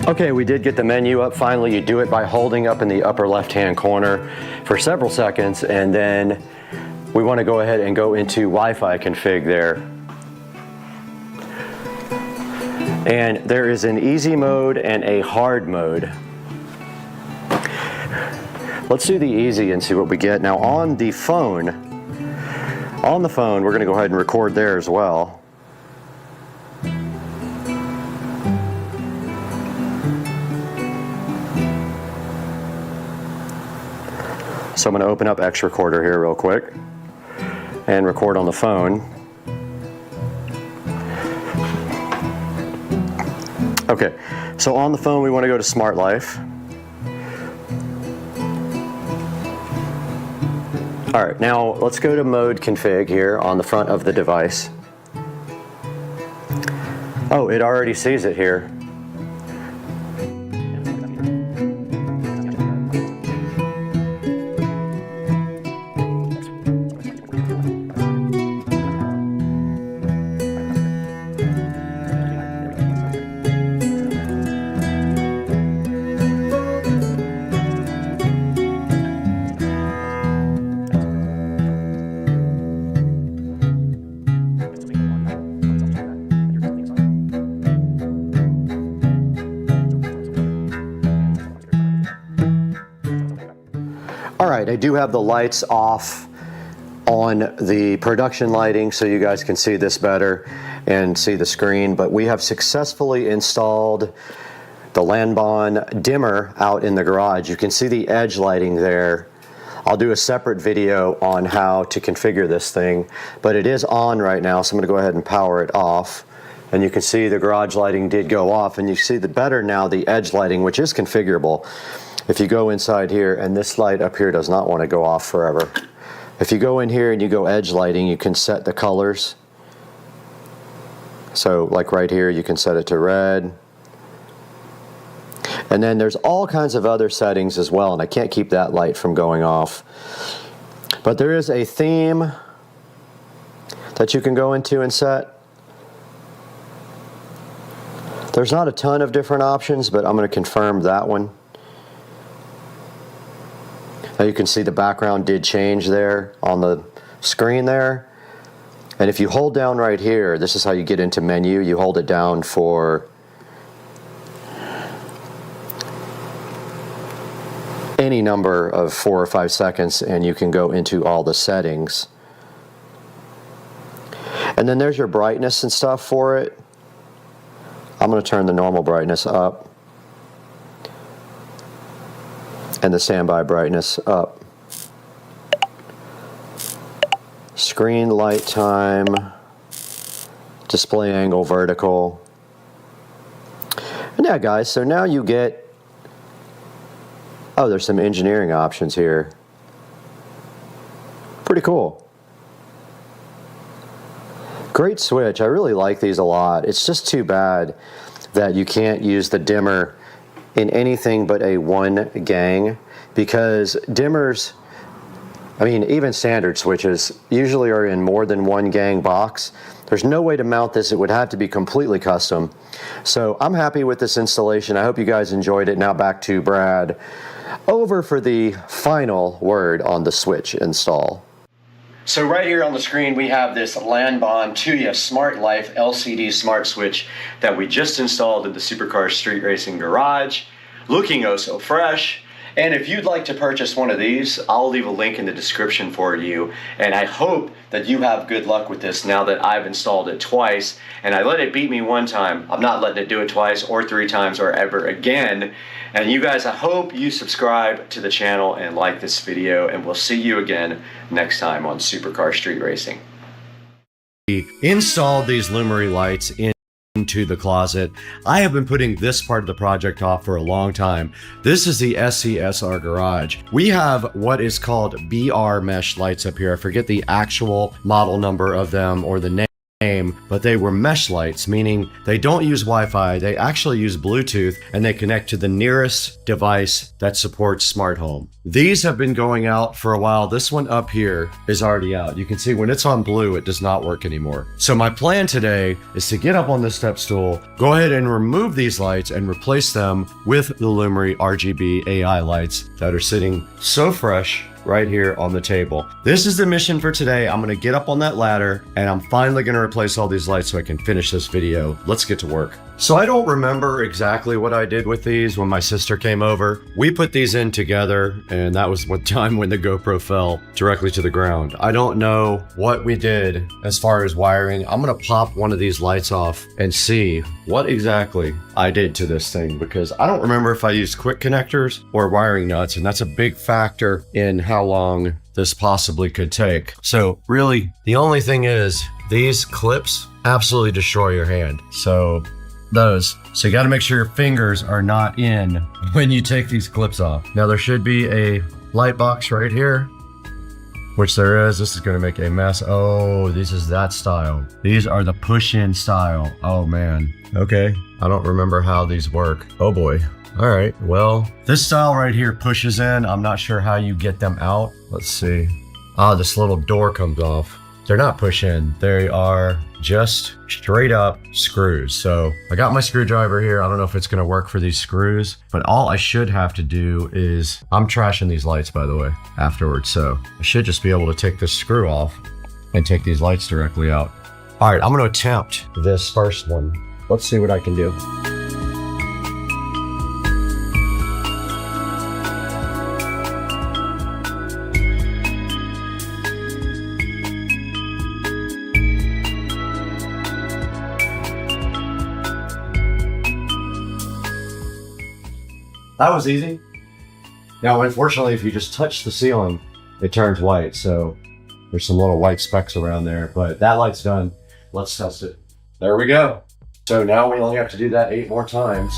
Okay, we did get the menu up finally. You do it by holding up in the upper left-hand corner for several seconds, and then we want to go ahead and go into Wi-Fi config there. And there is an easy mode and a hard mode. Let's do the easy and see what we get. Now on the phone, we're going to go ahead and record there as well. So I'm going to open up X Recorder here real quick and record on the phone. Okay, so on the phone we want to go to Smart Life. All right, now let's go to mode config here on the front of the device. Oh, it already sees it here. right, I do have the lights off on the production lighting so you guys can see this better and see the screen, but we have successfully installed the Lanbon dimmer out in the garage. You can see the edge lighting there. I'll do a separate video on how to configure this thing, but it is on right now, so I'm gonna go ahead and power it off. And you can see the garage lighting did go off, and you see the better now the edge lighting, which is configurable. If you go inside here, and this light up here does not want to go off forever. If you go in here and you go edge lighting, you can set the colors. So like right here, you can set it to red. And then there's all kinds of other settings as well, and I can't keep that light from going off. But there is a theme that you can go into and set. There's not a ton of different options, but I'm going to confirm that one. Now you can see the background did change there on the screen there. And if you hold down right here, this is how you get into menu. You hold it down for any number of 4 or 5 seconds, and you can go into all the settings. And then there's your brightness and stuff for it. I'm going to turn the normal brightness up and the standby brightness up. Screen light time, display angle vertical. And yeah, guys, so now you get, oh, there's some engineering options here. Pretty cool. Great switch. I really like these a lot. It's just too bad that you can't use the dimmer in anything but a one gang, because dimmers, I mean, even standard switches usually are in more than one gang box. There's no way to mount this. It would have to be completely custom. So I'm happy with this installation. I hope you guys enjoyed it. Now back to Brad, over for the final word on the switch install. So right here on the screen, we have this Lanbon Tuya Smart Life LCD Smart Switch that we just installed in the Supercar Street Racing Garage, looking oh so fresh. And if you'd like to purchase one of these, I'll leave a link in the description for you. And I hope that you have good luck with this now that I've installed it twice. And I let it beat me one time. I'm not letting it do it twice or 3 times or ever again. And you guys, I hope you subscribe to the channel and like this video. And we'll see you again next time on Supercar Street Racing. We installed these Lumery lights into the closet. I have been putting this part of the project off for a long time. This is the SCSR garage. We have what is called BR mesh lights up here. I forget the actual model number of them or the name, but they were mesh lights, meaning they don't use Wi-Fi, they actually use Bluetooth, and they connect to the nearest device that supports smart home. These have been going out for a while. This one up here is already out. You can see when it's on blue, it does not work anymore. So my plan today is to get up on this step stool, go ahead and remove these lights and replace them with the Lumery RGB AI lights that are sitting so fresh right here on the table. This is the mission for today. I'm gonna get up on that ladder and I'm finally gonna replace all these lights so I can finish this video. Let's get to work. So I don't remember exactly what I did with these when my sister came over. We put these in together, and that was one time when the GoPro fell directly to the ground. I don't know what we did as far as wiring. I'm gonna pop one of these lights off and see what exactly I did to this thing, because I don't remember if I used quick connectors or wiring nuts, and that's a big factor in how long this possibly could take. So really, the only thing is these clips absolutely destroy your hand. So you got to make sure your fingers are not in when you take these clips off. Now there should be a light box right here, which there is. This is going to make a mess. Oh, this is that style. These are the push-in style. Oh man. Okay. I don't remember how these work. Oh boy. All right. Well, this style right here pushes in. I'm not sure how you get them out. Let's see. Ah, this little door comes off. They're not push-in. They are just straight up screws. So I got my screwdriver here. I don't know if it's going to work for these screws, but all I should have to do is, I'm trashing these lights by the way afterwards, so I should just be able to take this screw off and take these lights directly out. All right, I'm going to attempt this first one. Let's see what I can do. that was easy. Now, unfortunately, if you just touch the ceiling, it turns white. So there's some little white specks around there, but that light's done. Let's test it. There we go. So now we only have to do that 8 more times.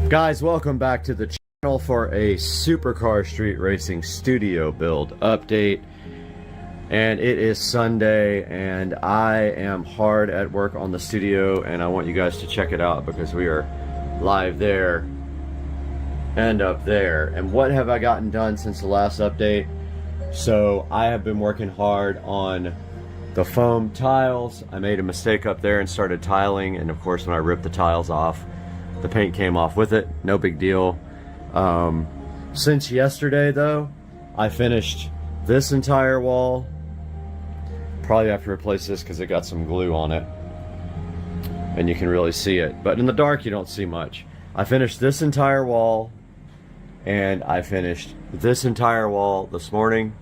Guys, welcome back to the channel for a Supercar Street Racing Studio build update. And it is Sunday, and I am hard at work on the studio, and I want you guys to check it out because we are live there and up there. And what have I gotten done since the last update? So I have been working hard on the foam tiles. I made a mistake up there and started tiling, and of course when I ripped the tiles off, the paint came off with it. No big deal. Since yesterday though, I finished this entire wall. Probably have to replace this because it got some glue on it and you can really see it, but in the dark you don't see much. I finished this entire wall, and I finished this entire wall this morning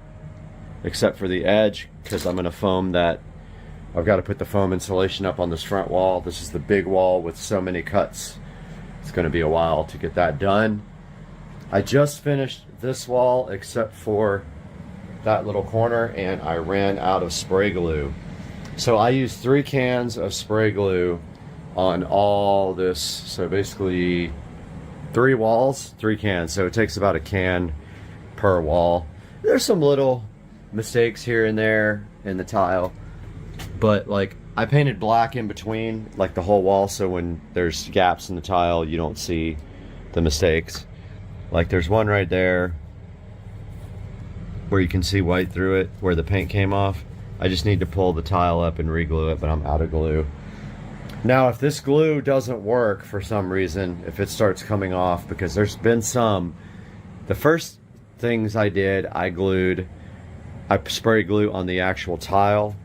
except for the edge, because I'm going to foam that. I've got to put the foam insulation up on this front wall. This is the big wall with so many cuts. It's going to be a while to get that done. I just finished this wall except for that little corner, and I ran out of spray glue. So I used 3 cans of spray glue on all this. So basically 3 walls, 3 cans. So it takes about a can per wall. There's some little mistakes here and there in the tile, but like I painted black in between like the whole wall, so when there's gaps in the tile you don't see the mistakes. Like there's one right there where you can see white through it where the paint came off. I just need to pull the tile up and re-glue it, but I'm out of glue. Now if this glue doesn't work for some reason, if it starts coming off, because there's been some, the first things I did, I spray glue on the actual tile,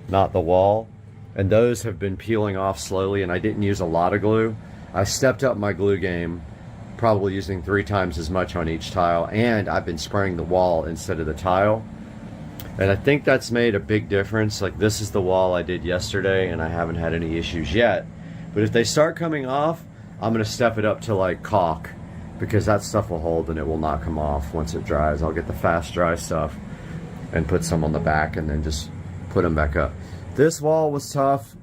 not the wall, and those have been peeling off slowly, and I didn't use a lot of glue. I stepped up my glue game, probably using 3 times as much on each tile, and I've been spraying the wall instead of the tile, and I think that's made a big difference. Like this is the wall I did yesterday and I haven't had any issues yet, but if they start coming off, I'm gonna step it up to like caulk, because that stuff will hold and it will not come off once it dries. I'll get the fast dry stuff and put some on the back and then just put them back up. This wall was tough.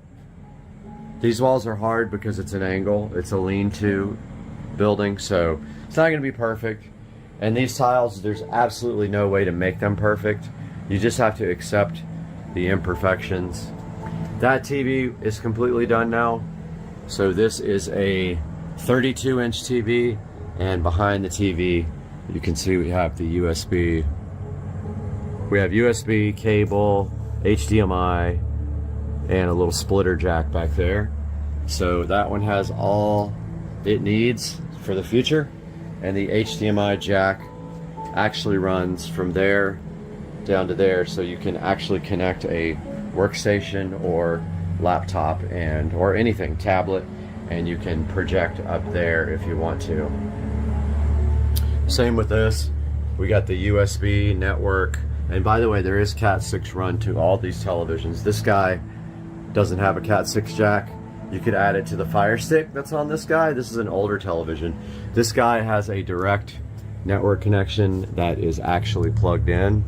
These walls are hard because it's an angle. It's a lean-to building, so it's not going to be perfect. And these tiles, there's absolutely no way to make them perfect. You just have to accept the imperfections. That TV is completely done now. So this is a 32-inch TV, and behind the TV, you can see we have the USB. We have USB cable, HDMI, and a little splitter jack back there. So that one has all it needs for the future. And the HDMI jack actually runs from there down to there, so you can actually connect a workstation or laptop or anything, tablet, and you can project up there if you want to. Same with this. We got the USB network, and by the way, there is Cat 6 run to all these televisions. This guy doesn't have a Cat 6 jack. You could add it to the Fire Stick that's on this guy. This is an older television. This guy has a direct network connection that is actually plugged in,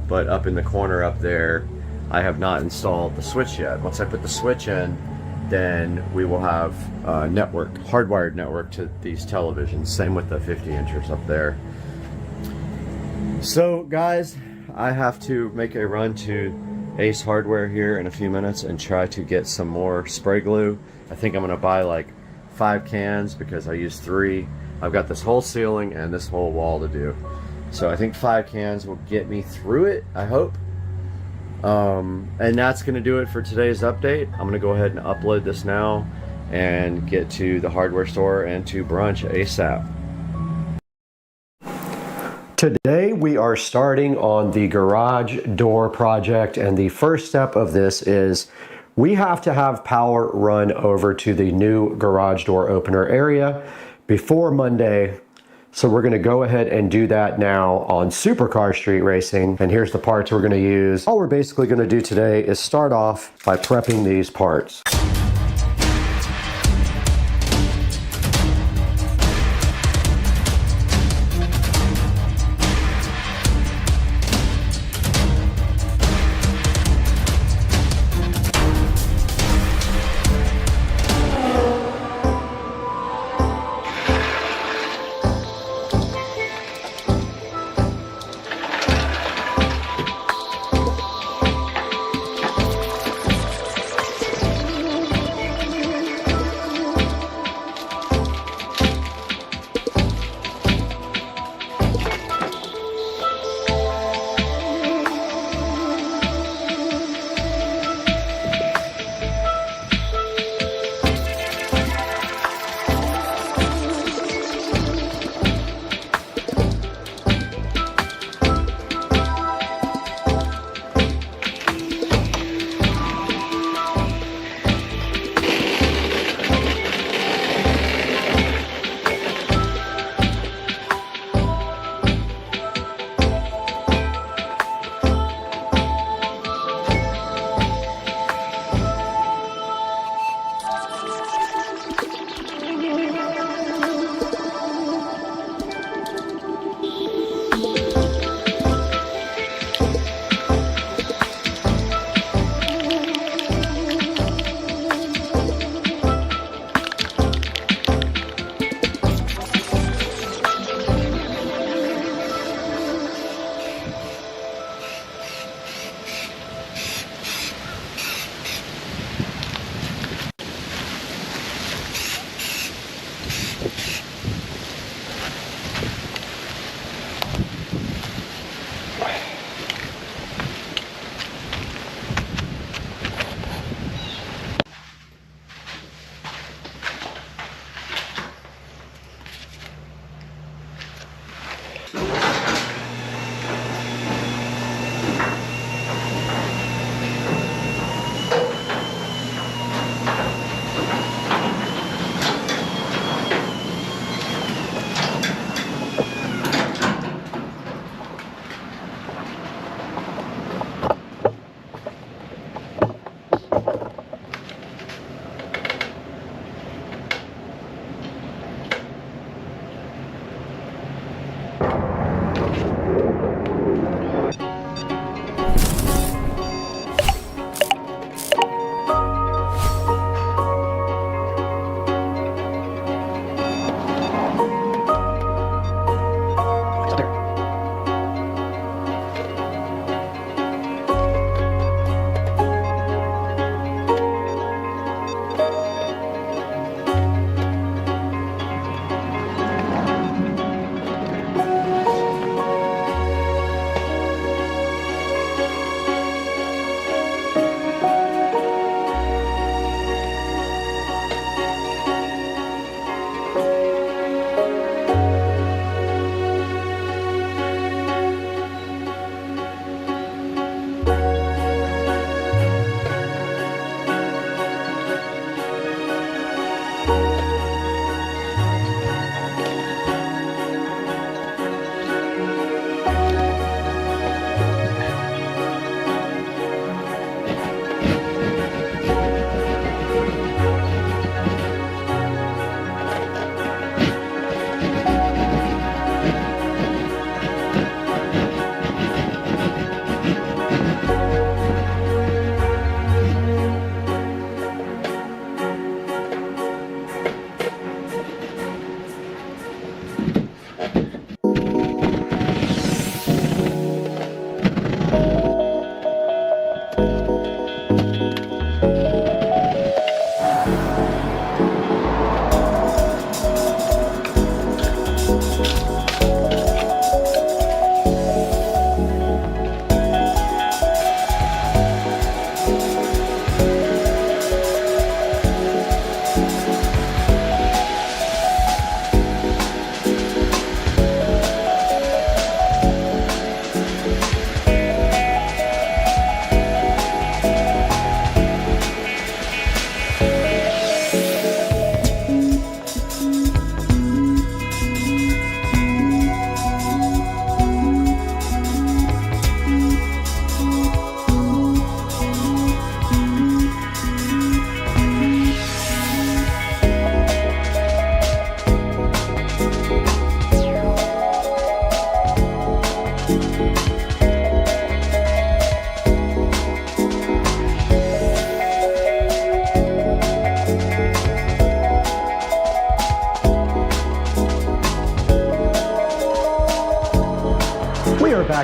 but up in the corner up there, I have not installed the switch yet. Once I put the switch in, then we will have a network, hardwired network to these televisions. Same with the 50-inchers up there. So guys, I have to make a run to Ace Hardware here in a few minutes and try to get some more spray glue. I think I'm gonna buy like 5 cans because I used 3. I've got this whole ceiling and this whole wall to do. So I think 5 cans will get me through it, I hope. And that's gonna do it for today's update. I'm gonna go ahead and upload this now and get to the hardware store and to brunch ASAP. Today we are starting on the garage door project, and the first step of this is we have to have power run over to the new garage door opener area before Monday. So we're gonna go ahead and do that now on Supercar Street Racing. And here's the parts we're gonna use. All we're basically gonna do today is start off by prepping these parts.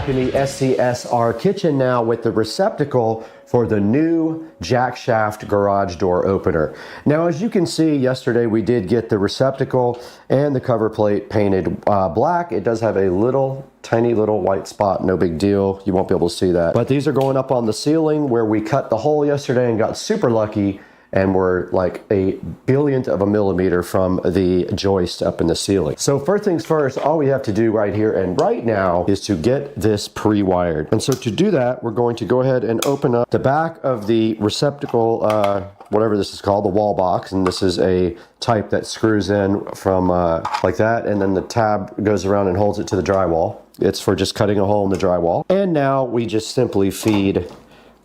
back in the SCSR kitchen now with the receptacle for the new jack shaft garage door opener. Now, as you can see, yesterday we did get the receptacle and the cover plate painted black. It does have a little tiny little white spot, no big deal. You won't be able to see that. But these are going up on the ceiling where we cut the hole yesterday and got super lucky, and we're like a billionth of a millimeter from the joist up in the ceiling. So first things first, all we have to do right here and right now is to get this pre-wired. And so to do that, we're going to go ahead and open up the back of the receptacle, whatever this is called, the wall box. And this is a type that screws in from like that, and then the tab goes around and holds it to the drywall. It's for just cutting a hole in the drywall. And now we just simply feed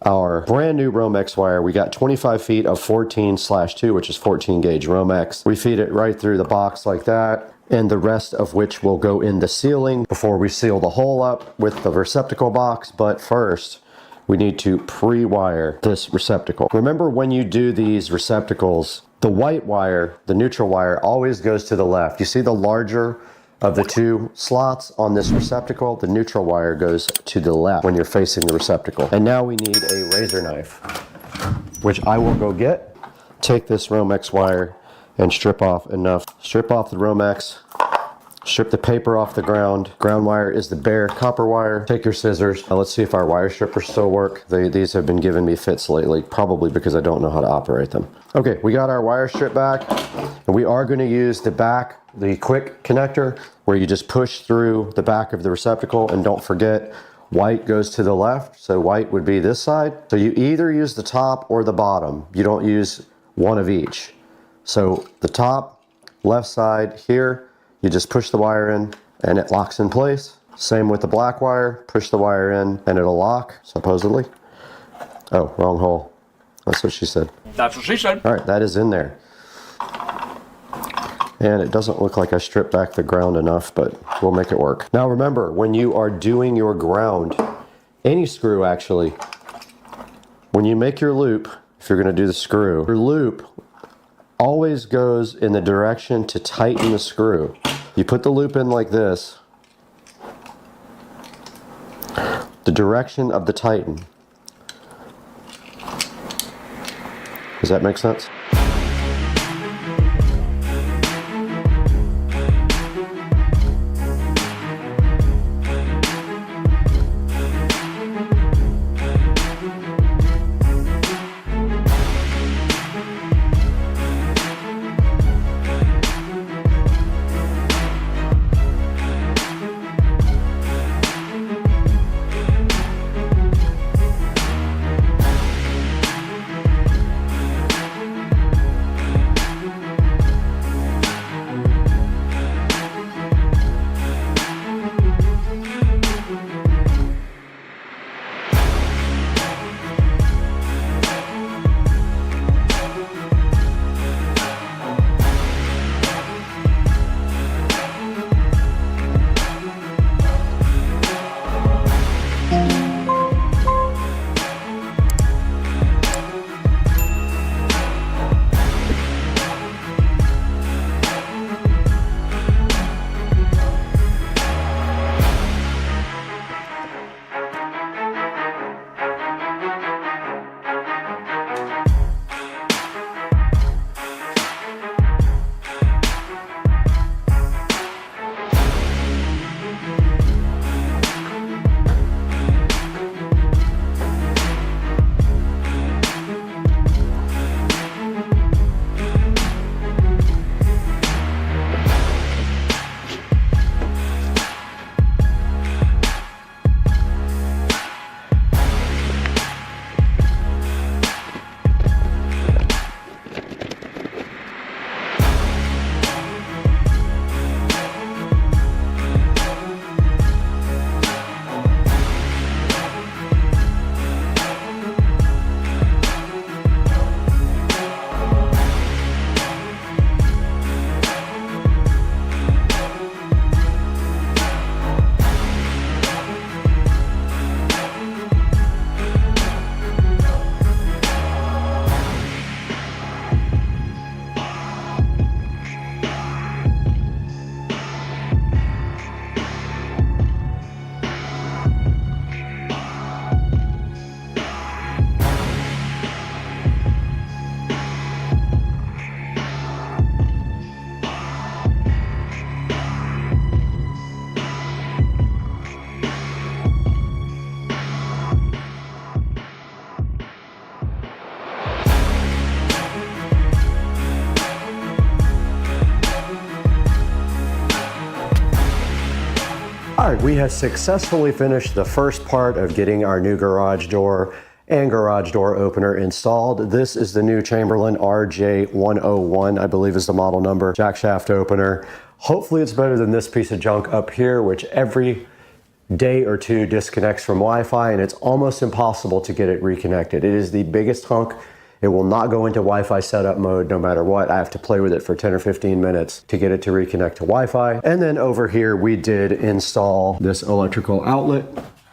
our brand new Romex wire. We got 25 feet of 14/2, which is 14 gauge Romex. We feed it right through the box like that, and the rest of which will go in the ceiling before we seal the hole up with the receptacle box. But first, we need to pre-wire this receptacle. Remember, when you do these receptacles, the white wire, the neutral wire, always goes to the left. You see the larger of the two slots on this receptacle, the neutral wire goes to the left when you're facing the receptacle. And now we need a razor knife, which I will go get. Take this Romex wire and strip off enough. Strip off the Romex, strip the paper off the ground. Ground wire is the bare copper wire. Take your scissors. Now let's see if our wire strippers still work. These have been giving me fits lately, probably because I don't know how to operate them. Okay, we got our wire strip back, and we are going to use the quick connector where you just push through the back of the receptacle. And don't forget, white goes to the left, so white would be this side. So you either use the top or the bottom. You don't use one of each. So the top, left side here, you just push the wire in and it locks in place. Same with the black wire, push the wire in and it'll lock, supposedly. Oh, wrong hole. That's what she said. That's what she said. All right, that is in there. And it doesn't look like I stripped back the ground enough, but we'll make it work. Now remember, when you are doing your ground, any screw actually, when you make your loop, if you're gonna do the screw, your loop always goes in the direction to tighten the screw. You put the loop in like this, the direction of the tighten. Does that make sense? All right, we have successfully finished the first part of getting our new garage door and garage door opener installed. This is the new Chamberlain RJ101, I believe is the model number, jack shaft opener. Hopefully it's better than this piece of junk up here, which every day or two disconnects from Wi-Fi, and it's almost impossible to get it reconnected. It is the biggest hunk. It will not go into Wi-Fi setup mode no matter what. I have to play with it for 10 or 15 minutes to get it to reconnect to Wi-Fi. And then over here, we did install this electrical outlet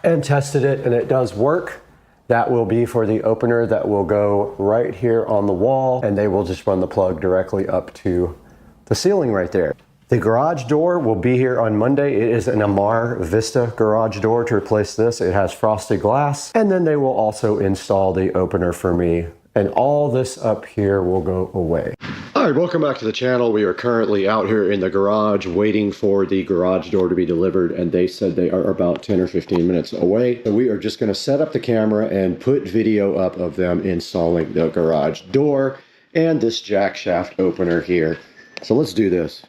and tested it, and it does work. That will be for the opener that will go right here on the wall, and they will just run the plug directly up to the ceiling right there. The garage door will be here on Monday. It is an Amar Vista garage door to replace this. It has frosted glass, and then they will also install the opener for me. And all this up here will go away. All right, welcome back to the channel. We are currently out here in the garage waiting for the garage door to be delivered, and they said they are about 10 or 15 minutes away. So we are just gonna set up the camera and put video up of them installing the garage door and this jack shaft opener here. So let's do this.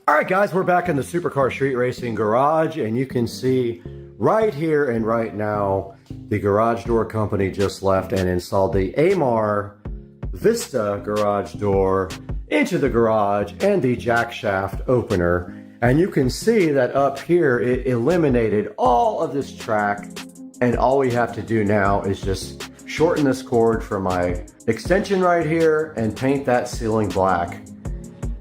All right, guys, we're back in the Supercar Street Racing garage, and you can see right here and right now, the garage door company just left and installed the Amar Vista garage door into the garage and the jack shaft opener. And you can see that up here, it eliminated all of this track, and all we have to do now is just shorten this cord for my extension right here and paint that ceiling black.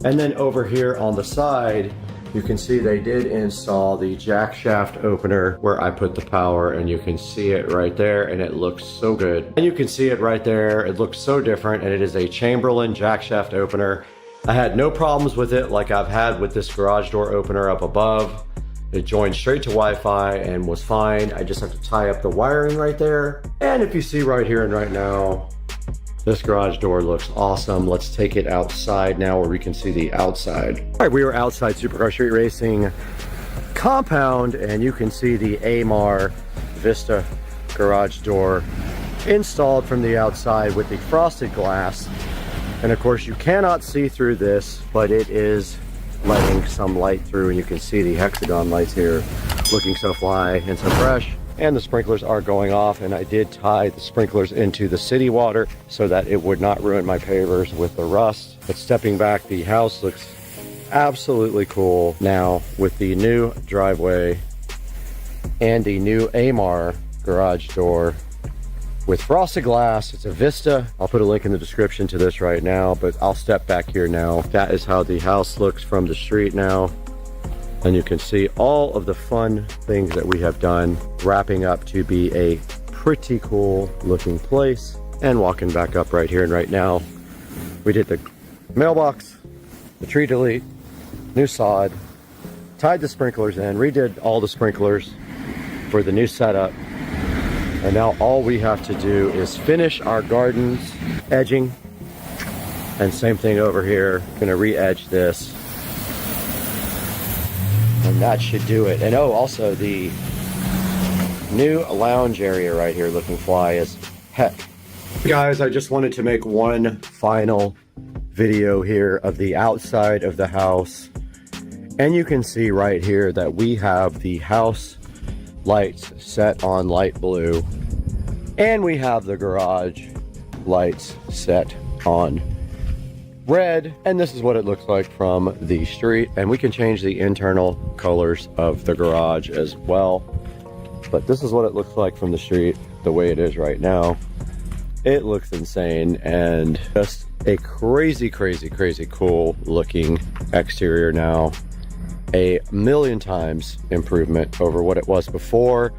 And then over here on the side, you can see they did install the jack shaft opener where I put the power, and you can see it right there, and it looks so good. And you can see it right there. It looks so different, and it is a Chamberlain jack shaft opener. I had no problems with it like I've had with this garage door opener up above. It joined straight to Wi-Fi and was fine. I just have to tie up the wiring right there. And if you see right here and right now, This garage door looks awesome. Let's take it outside now where we can see the outside. All right, we are outside Supercar Street Racing compound, and you can see the AMAR Vista garage door installed from the outside with the frosted glass. And of course you cannot see through this, but it is letting some light through, and you can see the hexagon lights here looking so fly and so fresh. And the sprinklers are going off, and I did tie the sprinklers into the city water so that it would not ruin my pavers with the rust. But stepping back, the house looks absolutely cool now with the new driveway and the new AMAR garage door with frosted glass. It's a Vista. I'll put a link in the description to this right now, but I'll step back here now. That is how the house looks from the street now. And you can see all of the fun things that we have done, wrapping up to be a pretty cool looking place. And walking back up right here and right now, we did the mailbox, the tree delete, new sod, tied the sprinklers in, redid all the sprinklers for the new setup. And now all we have to do is finish our gardens, edging, and same thing over here. Gonna re-edge this. And that should do it. And oh, also the new lounge area right here looking fly as heck. Guys, I just wanted to make one final video here of the outside of the house. And you can see right here that we have the house lights set on light blue. And we have the garage lights set on red, and this is what it looks like from the street. And we can change the internal colors of the garage as well, but this is what it looks like from the street the way it is right now. It looks insane and just a crazy cool looking exterior now. A million times improvement over what it was before.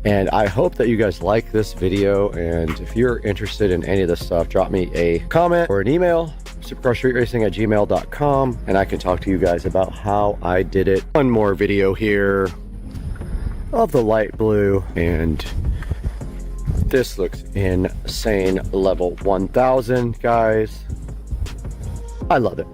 And I hope that you guys like this video, and if you're interested in any of this stuff, drop me a comment or an email, supercarstreetracing@gmail.com, and I can talk to you guys about how I did it. One more video here of the light blue, and this looks insane. Level 1000, guys. I love it.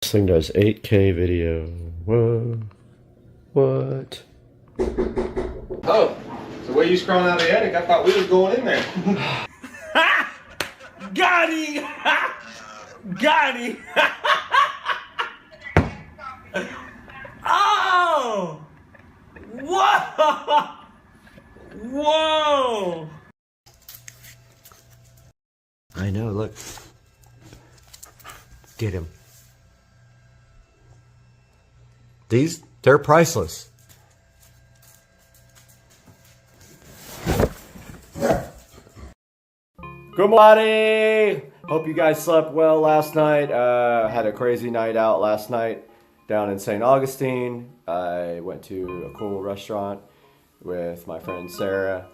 This thing does 8K video. Whoa. What? Oh, so where you scrolling out of the attic? I thought we was going in there. Got him! Got him! Oh! Whoa! Whoa! I know, look. Get him. They're priceless. Good morning! Hope you guys slept well last night. Had a crazy night out last night down in St. Augustine. I went to a cool restaurant with my friend Sarah,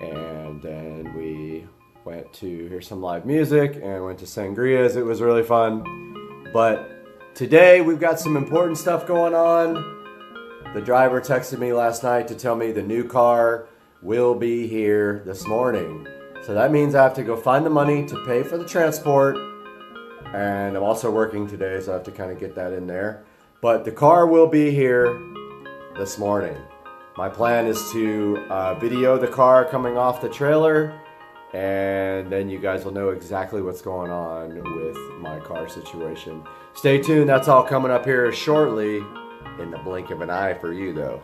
and then we went to hear some live music and went to Sangria's. It was really fun. But today we've got some important stuff going on. The driver texted me last night to tell me the new car will be here this morning. So that means I have to go find the money to pay for the transport. And I'm also working today, so I have to kind of get that in there. But the car will be here this morning. My plan is to video the car coming off the trailer and then you guys will know exactly what's going on with my car situation. Stay tuned, that's all coming up here shortly, in the blink of an eye for you though.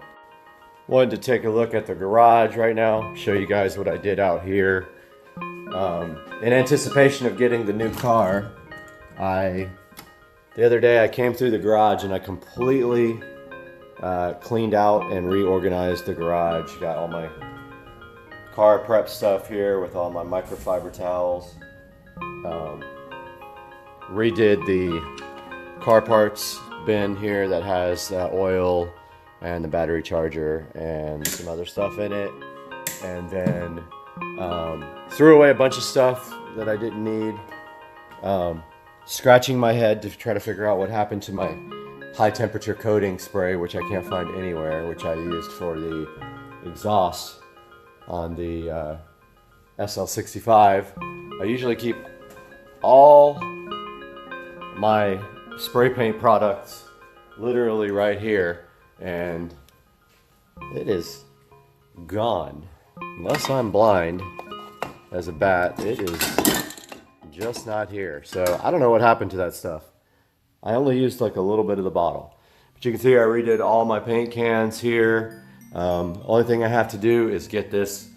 Wanted to take a look at the garage right now, show you guys what I did out here. In anticipation of getting the new car, the other day I came through the garage and I completely cleaned out and reorganized the garage. Got all my car prep stuff here with all my microfiber towels. Redid the car parts bin here that has oil and the battery charger and some other stuff in it. And then threw away a bunch of stuff that I didn't need. Scratching my head to try to figure out what happened to my high temperature coating spray, which I can't find anywhere, which I used for the exhaust on the SL65. I usually keep all my spray paint products literally right here, and it is gone. Unless I'm blind as a bat, it is just not here. So I don't know what happened to that stuff. I only used like a little bit of the bottle. But you can see I redid all my paint cans here. Only thing I have to do is get this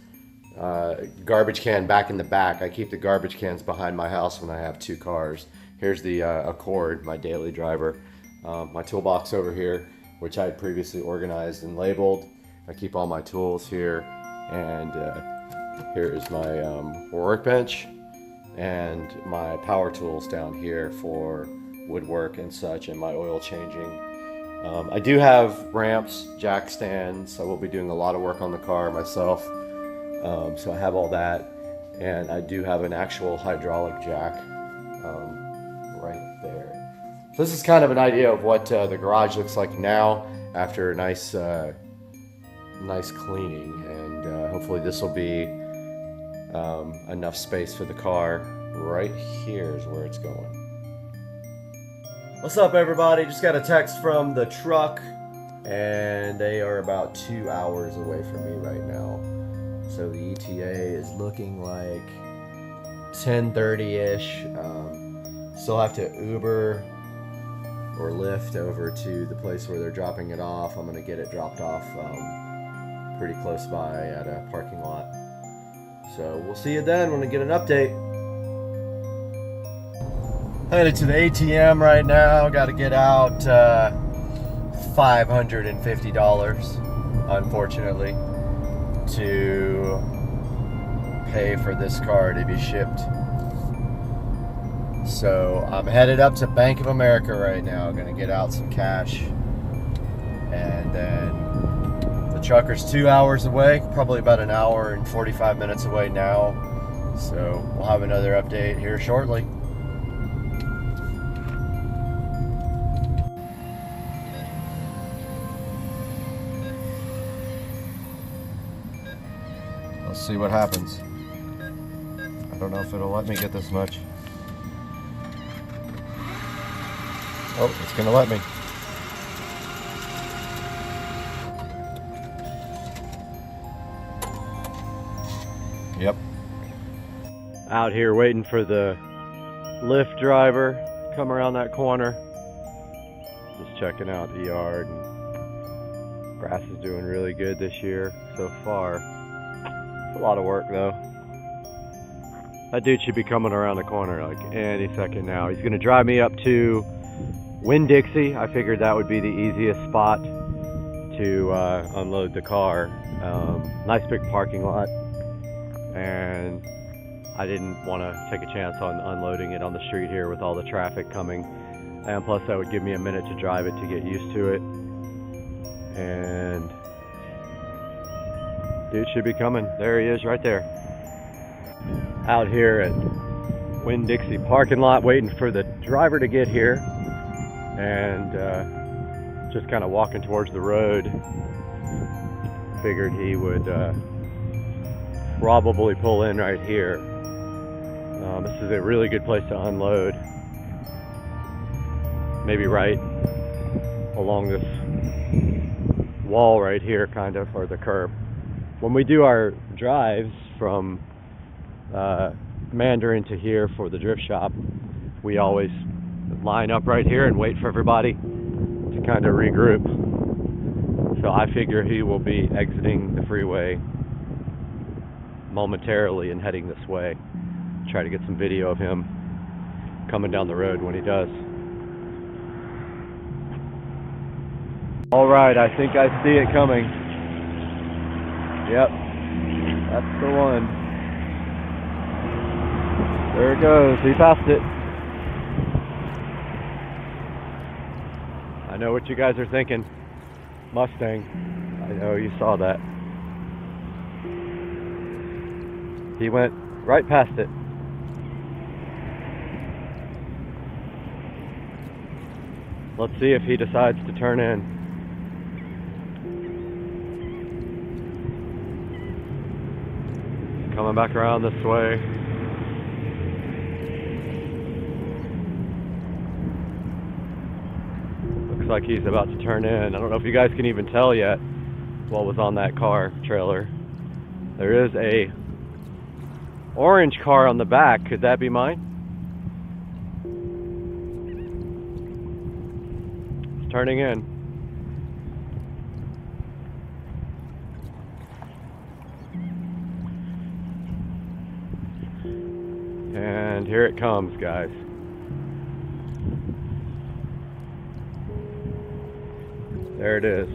garbage can back in the back. I keep the garbage cans behind my house when I have two cars. Here's the Accord, my daily driver. My toolbox over here, which I had previously organized and labeled. I keep all my tools here. And here is my workbench and my power tools down here for woodwork and such, and my oil changing. I do have ramps, jack stands. I will be doing a lot of work on the car myself. So I have all that, and I do have an actual hydraulic jack right there. So this is kind of an idea of what the garage looks like now after a nice cleaning, and hopefully this will be enough space for the car. Right here is where it's going. What's up, everybody? Just got a text from the truck, and they are about 2 hours away from me right now. So the ETA is looking like 10:30-ish. Still have to Uber or Lyft over to the place where they're dropping it off. I'm gonna get it dropped off pretty close by at a parking lot. So we'll see you then when I get an update. Headed to the ATM right now. Got to get out $550, unfortunately, to pay for this car to be shipped. So I'm headed up to Bank of America right now. Gonna get out some cash, and then the trucker's 2 hours away, probably about an hour and 45 minutes away now. So we'll have another update here shortly. Let's see what happens. I don't know if it'll let me get this much. Oh, it's gonna let me. Yep. Out here waiting for the Lyft driver to come around that corner. Just checking out the yard. Grass is doing really good this year so far. It's a lot of work though. That dude should be coming around the corner like any second now. He's gonna drive me up to Winn-Dixie. I figured that would be the easiest spot to unload the car. Nice big parking lot, and I didn't want to take a chance on unloading it on the street here with all the traffic coming, and plus that would give me a minute to drive it to get used to it. And dude should be coming. There he is right there. Out here at Winn-Dixie parking lot waiting for the driver to get here, and just kind of walking towards the road. Figured he would probably pull in right here. This is a really good place to unload. Maybe right along this wall right here, kind of, or the curb. When we do our drives from Mandarin to here for the drift shop, we always line up right here and wait for everybody to kind of regroup. So I figure he will be exiting the freeway momentarily and heading this way. Try to get some video of him coming down the road when he does. All right, I think I see it coming. Yep, that's the one. There it goes, he passed it. I know what you guys are thinking. Mustang. I know you saw that. He went right past it. Let's see if he decides to turn in. Coming back around this way. Looks like he's about to turn in. I don't know if you guys can even tell yet what was on that car trailer. There is a orange car on the back. Could that be mine? It's turning in. And here it comes, guys. There it is.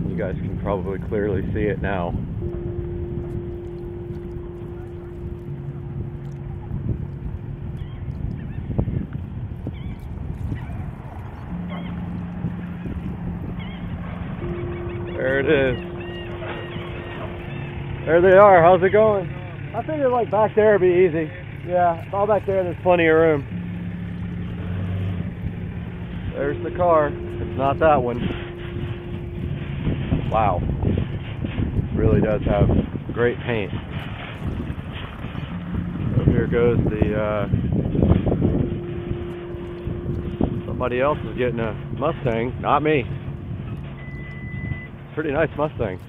You guys can probably clearly see it now. There it is. There they are. How's it going? I figured like back there would be easy. Yeah, all back there's plenty of room. There's the car. It's not that one. Wow. Really does have great paint. So here goes the, somebody else is getting a Mustang, not me. Pretty nice Mustang.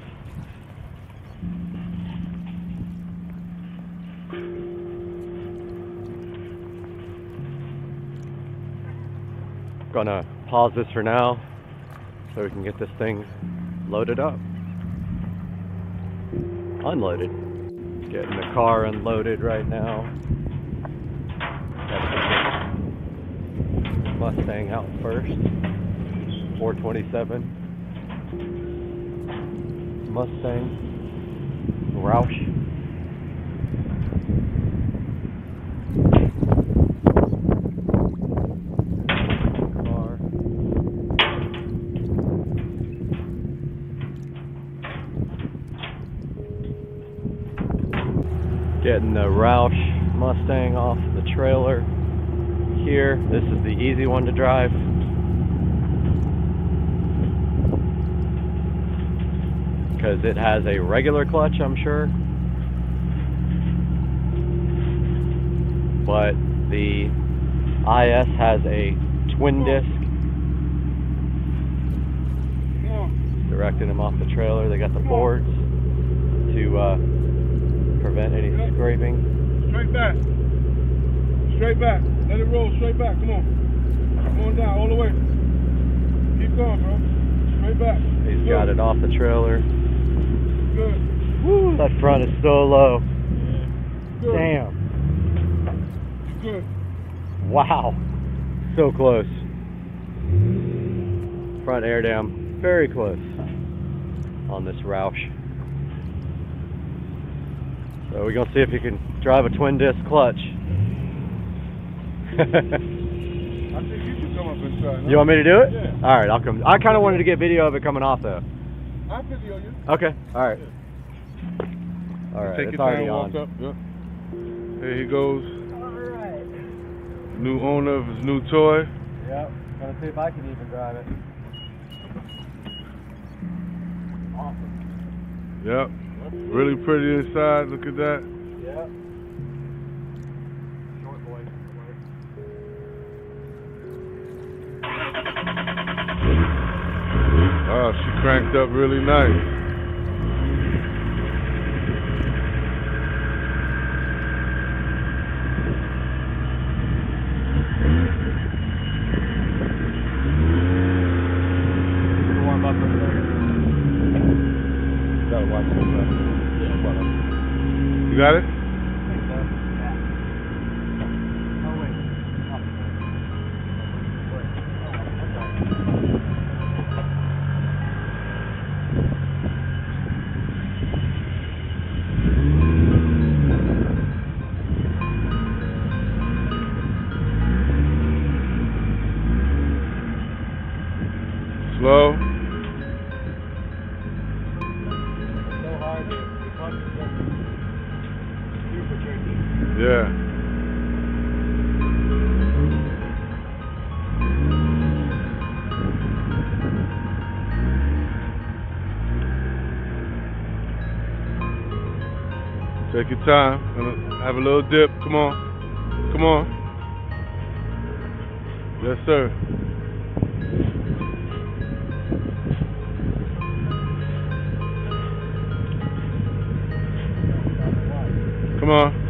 Gonna pause this for now so we can get this thing loaded up. Unloaded. Getting the car unloaded right now. Gotta get the Mustang out first. 427 Mustang Roush. Getting the Roush Mustang off the trailer here. This is the easy one to drive. Because it has a regular clutch, I'm sure. But the IS has a twin disc. Directing them off the trailer. They got the boards to prevent any scraping. Straight back. Straight back. Let it roll straight back. Come on. Come on down all the way. Keep going, bro. Straight back. He's got it off the trailer. Good. Woo, that front is so low. Good. Damn. Good. Wow. So close. Front air dam. Very close on this Roush. So we're gonna see if you can drive a twin disc clutch. I think you should come up inside. Huh? You want me to do it? Yeah. All right, I'll come. I kind of wanted to get video of it coming off though. I'll video you. Okay. All right. All right. Take It's your already time, on. walk up. Yep. There he goes. All right. New owner of his new toy. Yep. Gonna see if I can even drive it. Awesome. Yep. Really pretty inside. Look at that. Yep. Short boy. Oh, she cranked up really nice. got it? Slow. Yeah. Take your time. Have a little dip. Come on. Come on. Yes, sir. Come on.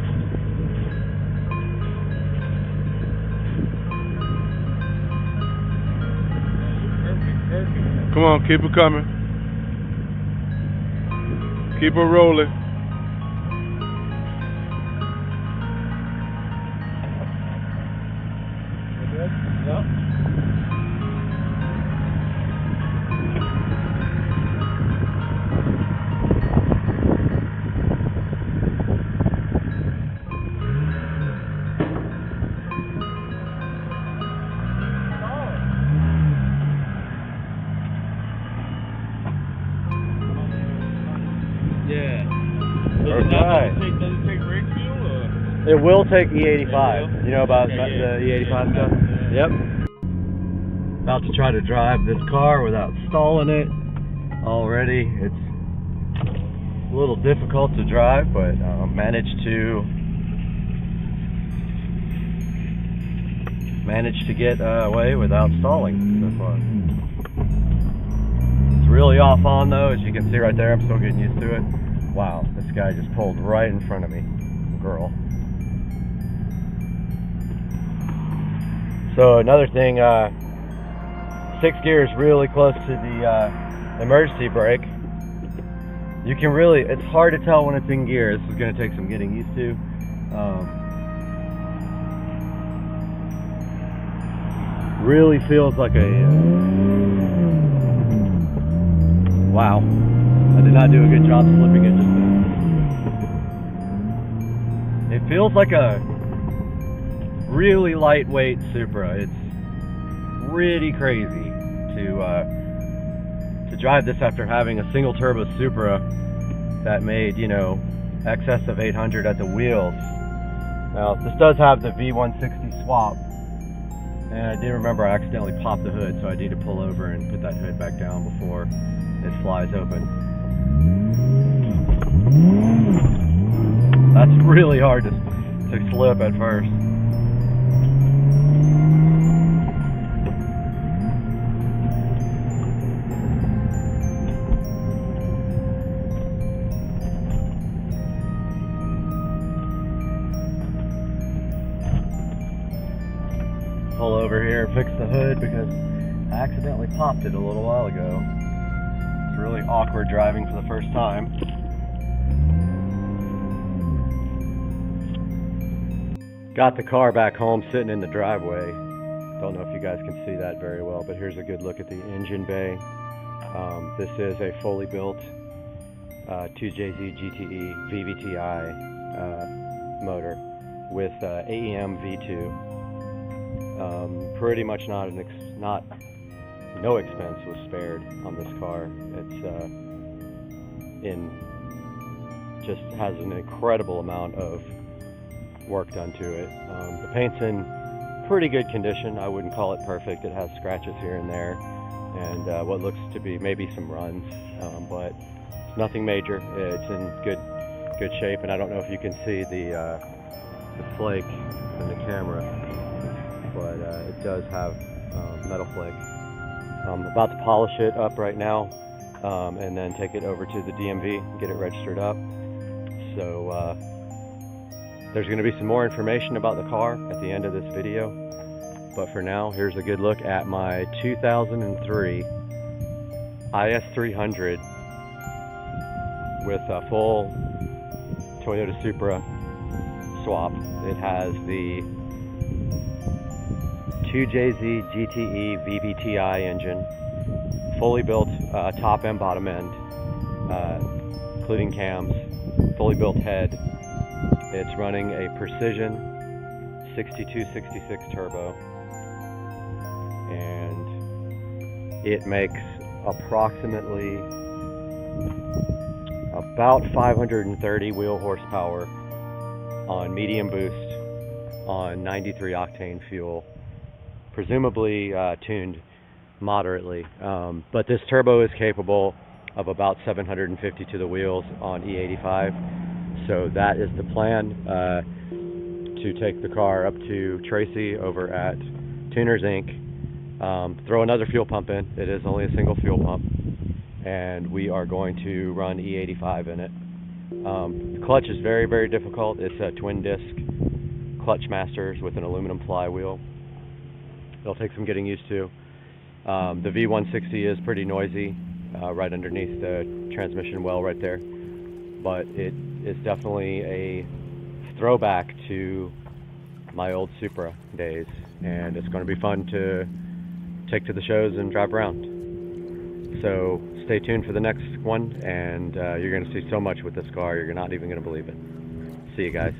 Come on, keep it coming. Keep it rolling. It will take E85. You know about the E85 stuff? Yep. About to try to drive this car without stalling it already. It's a little difficult to drive, but managed to get away without stalling so far. It's really off on though, as you can see right there. I'm still getting used to it. Wow, this guy just pulled right in front of me. Girl. So another thing, 6 gears really close to the emergency brake. You can really, it's hard to tell when it's in gear. This is going to take some getting used to. Really feels like a, wow. I did not do a good job slipping it just then. It feels like a really lightweight Supra. It's pretty crazy to drive this after having a single turbo Supra that made, you know, excess of 800 at the wheels. Now this does have the V160 swap, and I did remember I accidentally popped the hood, so I need to pull over and put that hood back down before it flies open. That's really hard to slip at first. Pull over here and fix the hood because I accidentally popped it a little while ago. It's really awkward driving for the first time. Got the car back home sitting in the driveway. Don't know if you guys can see that very well, but here's a good look at the engine bay. This is a fully built 2JZ GTE VVTi motor with AEM V2. Pretty much no expense was spared on this car. It's just has an incredible amount of work done to it. The paint's in pretty good condition. I wouldn't call it perfect. It has scratches here and there, and what looks to be maybe some runs, but it's nothing major. It's in good shape, and I don't know if you can see the flake in the camera, but it does have metal flake. I'm about to polish it up right now, and then take it over to the DMV and get it registered up. So there's going to be some more information about the car at the end of this video, but for now, here's a good look at my 2003 IS300 with a full Toyota Supra swap. It has the 2JZ GTE VVTi engine, fully built top and bottom end, including cams, fully built head. It's running a Precision 6266 turbo, and it makes approximately about 530 wheel horsepower on medium boost on 93 octane fuel, presumably tuned moderately, but this turbo is capable of about 750 to the wheels on E85. So that is the plan, to take the car up to Tracy over at Tuners Inc., throw another fuel pump in. It is only a single fuel pump, and we are going to run E85 in it. The clutch is very, very difficult. It's a twin disc clutch masters with an aluminum flywheel. It'll take some getting used to. The V160 is pretty noisy, right underneath the transmission well right there, but it is definitely a throwback to my old Supra days, and it's going to be fun to take to the shows and drive around. So stay tuned for the next one, and you're going to see so much with this car, you're not even going to believe it. See you guys.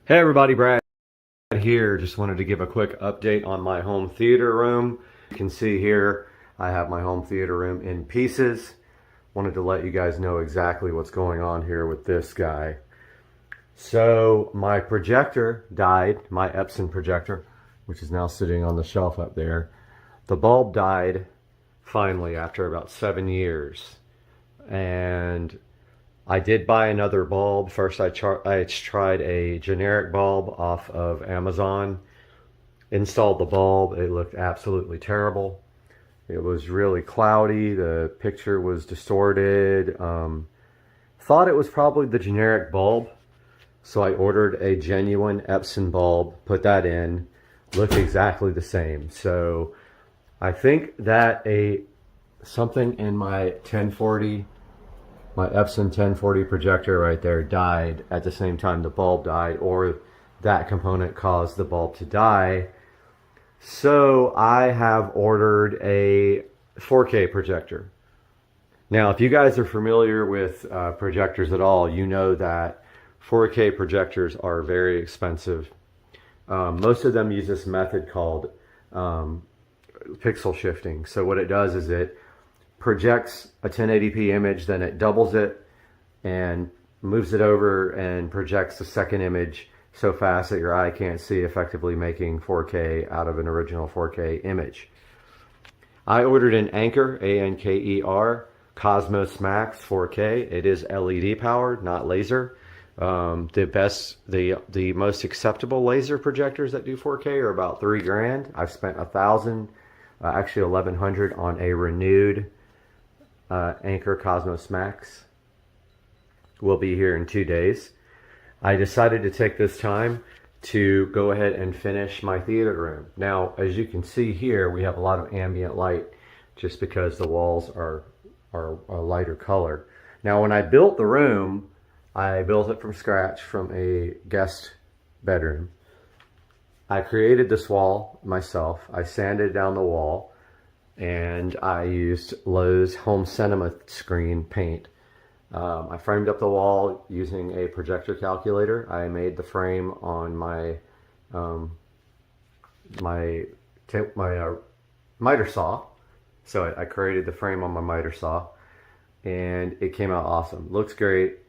Hey everybody, Brad here. Just wanted to give a quick update on my home theater room. You can see here I have my home theater room in pieces. wanted to let you guys know exactly what's going on here with this guy. So my projector died, my Epson projector, which is now sitting on the shelf up there. The bulb died finally after about 7 years. And I did buy another bulb. First I tried a generic bulb off of Amazon, installed the bulb. It looked absolutely terrible. It was really cloudy. The picture was distorted. Thought it was probably the generic bulb. So I ordered a genuine Epson bulb, put that in, looked exactly the same. So I think that something in my 1040, my Epson 1040 projector right there died at the same time the bulb died, or that component caused the bulb to die. So I have ordered a 4K projector. Now, if you guys are familiar with projectors at all, you know that 4K projectors are very expensive. Most of them use this method called pixel shifting. So what it does is it projects a 1080p image, then it doubles it and moves it over and projects the second image so fast that your eye can't see, effectively making 4K out of an original 4K image. I ordered an Anker, A-N-K-E-R, Cosmos Max 4K. It is LED powered, not laser. The most acceptable laser projectors that do 4K are about $3 grand. I've spent $1,000, actually $1,100 on a renewed Anker Cosmos Max. Will be here in 2 days. I decided to take this time to go ahead and finish my theater room. Now, as you can see here, we have a lot of ambient light just because the walls are a lighter color. Now, when I built the room, I built it from scratch from a guest bedroom. I created this wall myself. I sanded down the wall and I used Lowe's Home Cinema screen paint. I framed up the wall using a projector calculator. I made the frame on my miter saw. So I created the frame on my miter saw and it came out awesome. Looks great.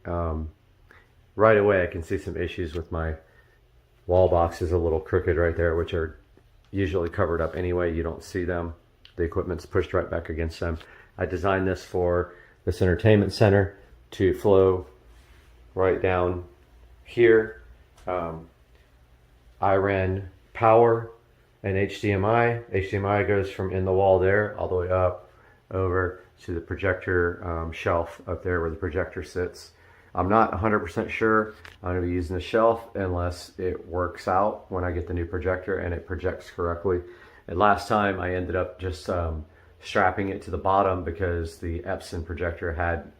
Right away I can see some issues with my wall boxes a little crooked right there, which are usually covered up anyway. You don't see them. The equipment's pushed right back against them. I designed this for this entertainment center to flow right down here. I ran power and HDMI. HDMI goes from in the wall there all the way up over to the projector shelf up there where the projector sits. I'm not 100% sure I'm going to be using the shelf unless it works out when I get the new projector and it projects correctly. And last time I ended up just strapping it to the bottom because the Epson projector had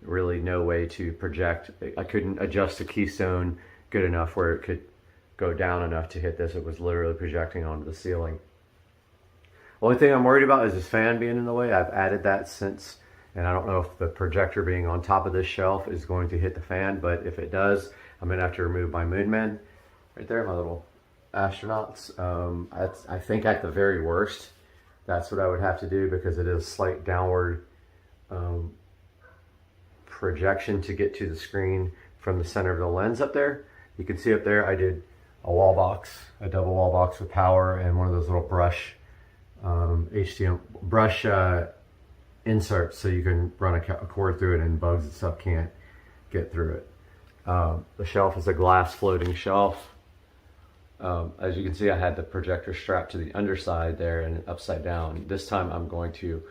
really no way to project. I couldn't adjust the keystone good enough where it could go down enough to hit this. It was literally projecting onto the ceiling. Only thing I'm worried about is this fan being in the way. I've added that since, and I don't know if the projector being on top of this shelf is going to hit the fan, but if it does, I'm gonna have to remove my moon men right there, my little astronauts. I think at the very worst, that's what I would have to do because it is slight downward projection to get to the screen from the center of the lens up there. You can see up there I did a wall box, a double wall box with power and one of those little brush inserts so you can run a cord through it and bugs and stuff can't get through it. The shelf is a glass floating shelf. As you can see, I had the projector strapped to the underside there and upside down. This time I'm going to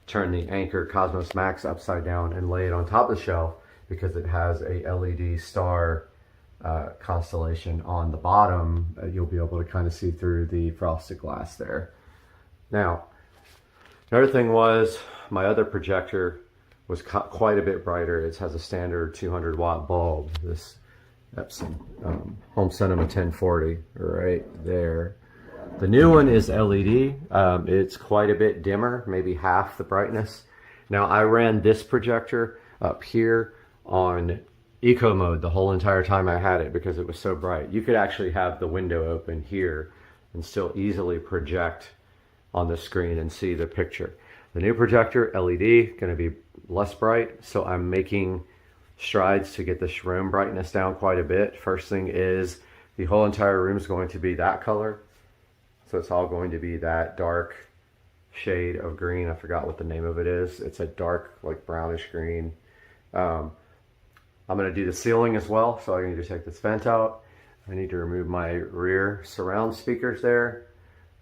turn the Anker Cosmos Max upside down and lay it on top of the shelf because it has a LED star constellation on the bottom. You'll be able to kind of see through the frosted glass there. Now, another thing was my other projector was quite a bit brighter. It has a standard 200 watt bulb. This Epson Home Cinema 1040 right there. The new one is LED. It's quite a bit dimmer, maybe half the brightness. Now I ran this projector up here on eco mode the whole entire time I had it because it was so bright. You could actually have the window open here and still easily project on the screen and see the picture. The new projector, LED, going to be less bright. So I'm making strides to get this room brightness down quite a bit. First thing is the whole entire room is going to be that color. So it's all going to be that dark shade of green. I forgot what the name of it is. It's a dark, like brownish green. I'm going to do the ceiling as well. So I need to take this vent out. I need to remove my rear surround speakers there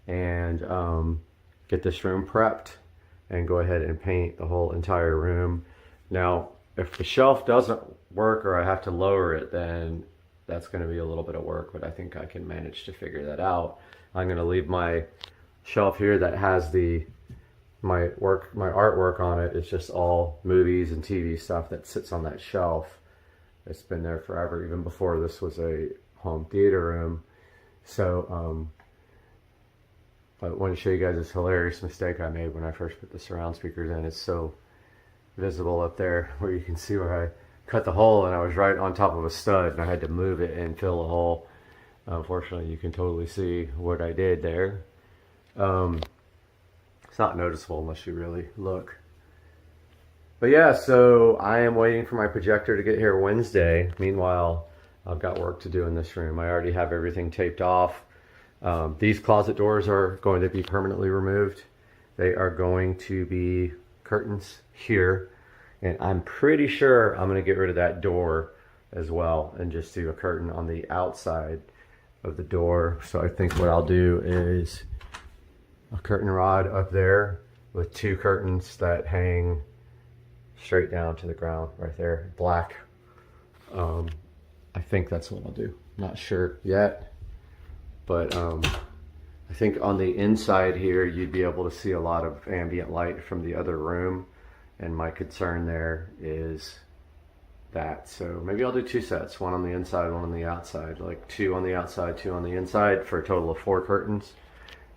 and get this room prepped and go ahead and paint the whole entire room. Now, if the shelf doesn't work or I have to lower it, then that's going to be a little bit of work, but I think I can manage to figure that out. I'm going to leave my shelf here that has my artwork on it. It's just all movies and TV stuff that sits on that shelf. It's been there forever, even before this was a home theater room. So I want to show you guys this hilarious mistake I made when I first put the surround speakers in. It's so visible up there where you can see where I cut the hole, and I was right on top of a stud and I had to move it and fill the hole. Unfortunately, you can totally see what I did there. It's not noticeable unless you really look. But yeah, so I am waiting for my projector to get here Wednesday. Meanwhile, I've got work to do in this room. I already have everything taped off. These closet doors are going to be permanently removed. They are going to be curtains here. And I'm pretty sure I'm going to get rid of that door as well and just do a curtain on the outside of the door. So I think what I'll do is a curtain rod up there with 2 curtains that hang straight down to the ground right there, black. I think that's what I'll do. Not sure yet, but I think on the inside here you'd be able to see a lot of ambient light from the other room, and my concern there is that. So maybe I'll do 2 sets, one on the inside, one on the outside, like 2 on the outside, 2 on the inside, for a total of 4 curtains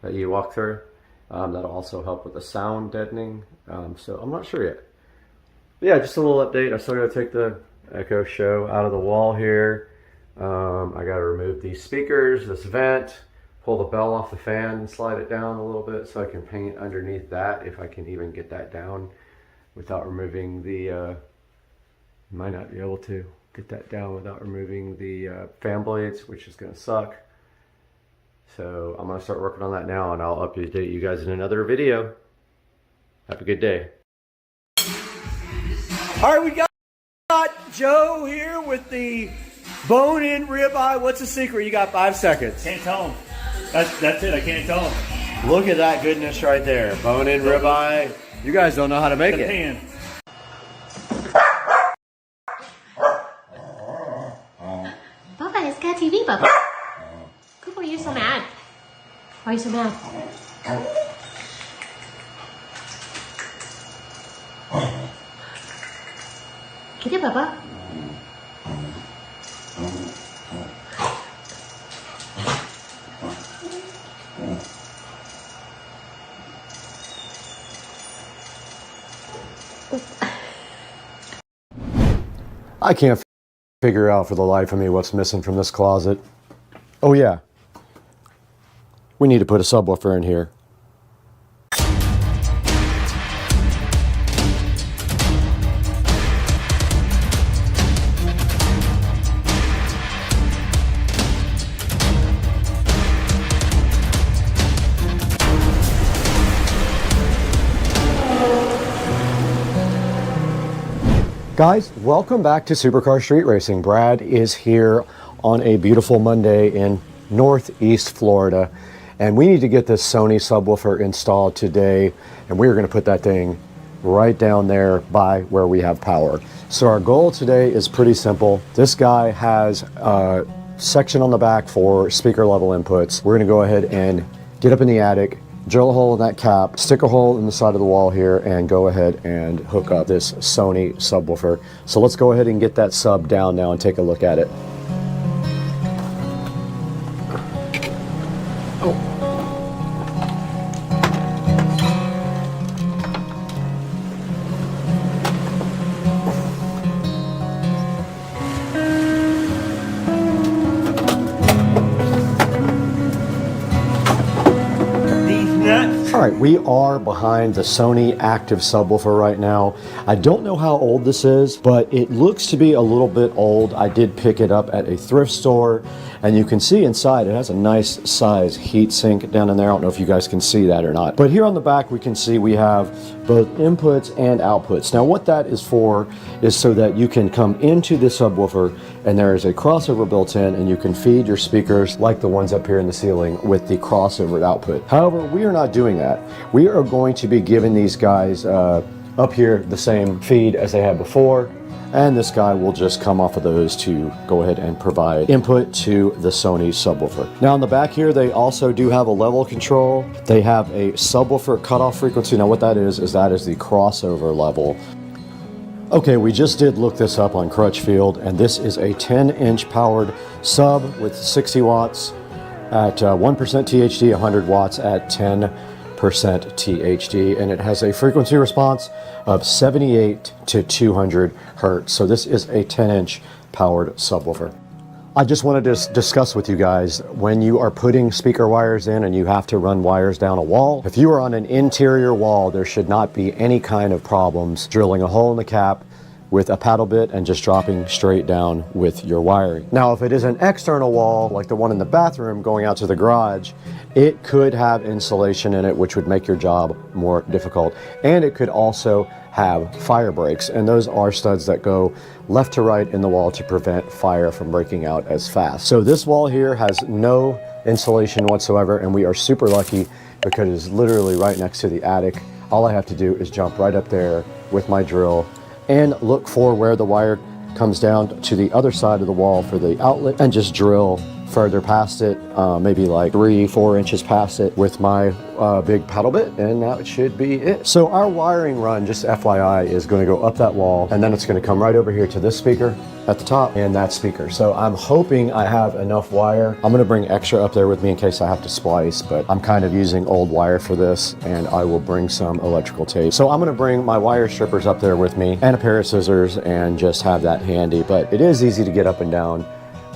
that you walk through. That'll also help with the sound deadening. So I'm not sure yet. But yeah, just a little update. I still got to take the Echo Show out of the wall here. I got to remove these speakers, this vent, pull the bell off the fan and slide it down a little bit so I can paint underneath that, if I can even get that down without removing the, might not be able to get that down without removing the fan blades, which is going to suck. So I'm going to start working on that now, and I'll update you guys in another video. Have a good day. All right, we got Joe here with the bone-in ribeye. What's the secret? You got 5 seconds. Can't tell him. That's it. I can't tell him. Look at that goodness right there. Bone-in ribeye. You guys don't know how to make it. Pan. Bubba, it's got TV, Bubba. Good boy, you're so mad. Why are you so mad? Get it, Bubba. I can't figure out for the life of me what's missing from this closet. Oh yeah. We need to put a subwoofer in here. Guys, welcome back to Supercar Street Racing. Brad is here on a beautiful Monday in Northeast Florida, and we need to get this Sony subwoofer installed today, and we're going to put that thing right down there by where we have power. So our goal today is pretty simple. This guy has a section on the back for speaker level inputs. We're going to go ahead and get up in the attic, drill a hole in that cap, stick a hole in the side of the wall here, and go ahead and hook up this Sony subwoofer. So let's go ahead and get that sub down now and take a look at it. All right, we are behind the Sony active subwoofer right now. I don't know how old this is, but it looks to be a little bit old. I did pick it up at a thrift store, and you can see inside it has a nice size heat sink down in there. I don't know if you guys can see that or not. But here on the back, we can see we have both inputs and outputs. Now what that is for is so that you can come into the subwoofer and there is a crossover built in, and you can feed your speakers like the ones up here in the ceiling with the crossover output. However, we are not doing that. We are going to be giving these guys up here the same feed as they had before, and this guy will just come off of those to go ahead and provide input to the Sony subwoofer. Now on the back here, they also do have a level control. They have a subwoofer cutoff frequency. Now what that is the crossover level. Okay, we just did look this up on Crutchfield, and this is a 10-inch powered sub with 60 watts at 1% THD, 100 watts at 10% THD, and it has a frequency response of 78 to 200 hertz. So this is a 10-inch powered subwoofer. I just wanted to discuss with you guys, when you are putting speaker wires in and you have to run wires down a wall, if you are on an interior wall, there should not be any kind of problems drilling a hole in the cap with a paddle bit and just dropping straight down with your wiring. Now, if it is an external wall, like the one in the bathroom going out to the garage, it could have insulation in it, which would make your job more difficult. And it could also have fire breaks, and those are studs that go left to right in the wall to prevent fire from breaking out as fast. So this wall here has no insulation whatsoever, and we are super lucky because it's literally right next to the attic. All I have to do is jump right up there with my drill and look for where the wire comes down to the other side of the wall for the outlet, and just drill further past it, maybe like 3-4 inches past it with my big paddle bit, and that should be it. So our wiring run, just FYI, is going to go up that wall, and then it's going to come right over here to this speaker at the top and that speaker. So I'm hoping I have enough wire. I'm going to bring extra up there with me in case I have to splice, but I'm kind of using old wire for this, and I will bring some electrical tape. So I'm going to bring my wire strippers up there with me and a pair of scissors and just have that handy. But it is easy to get up and down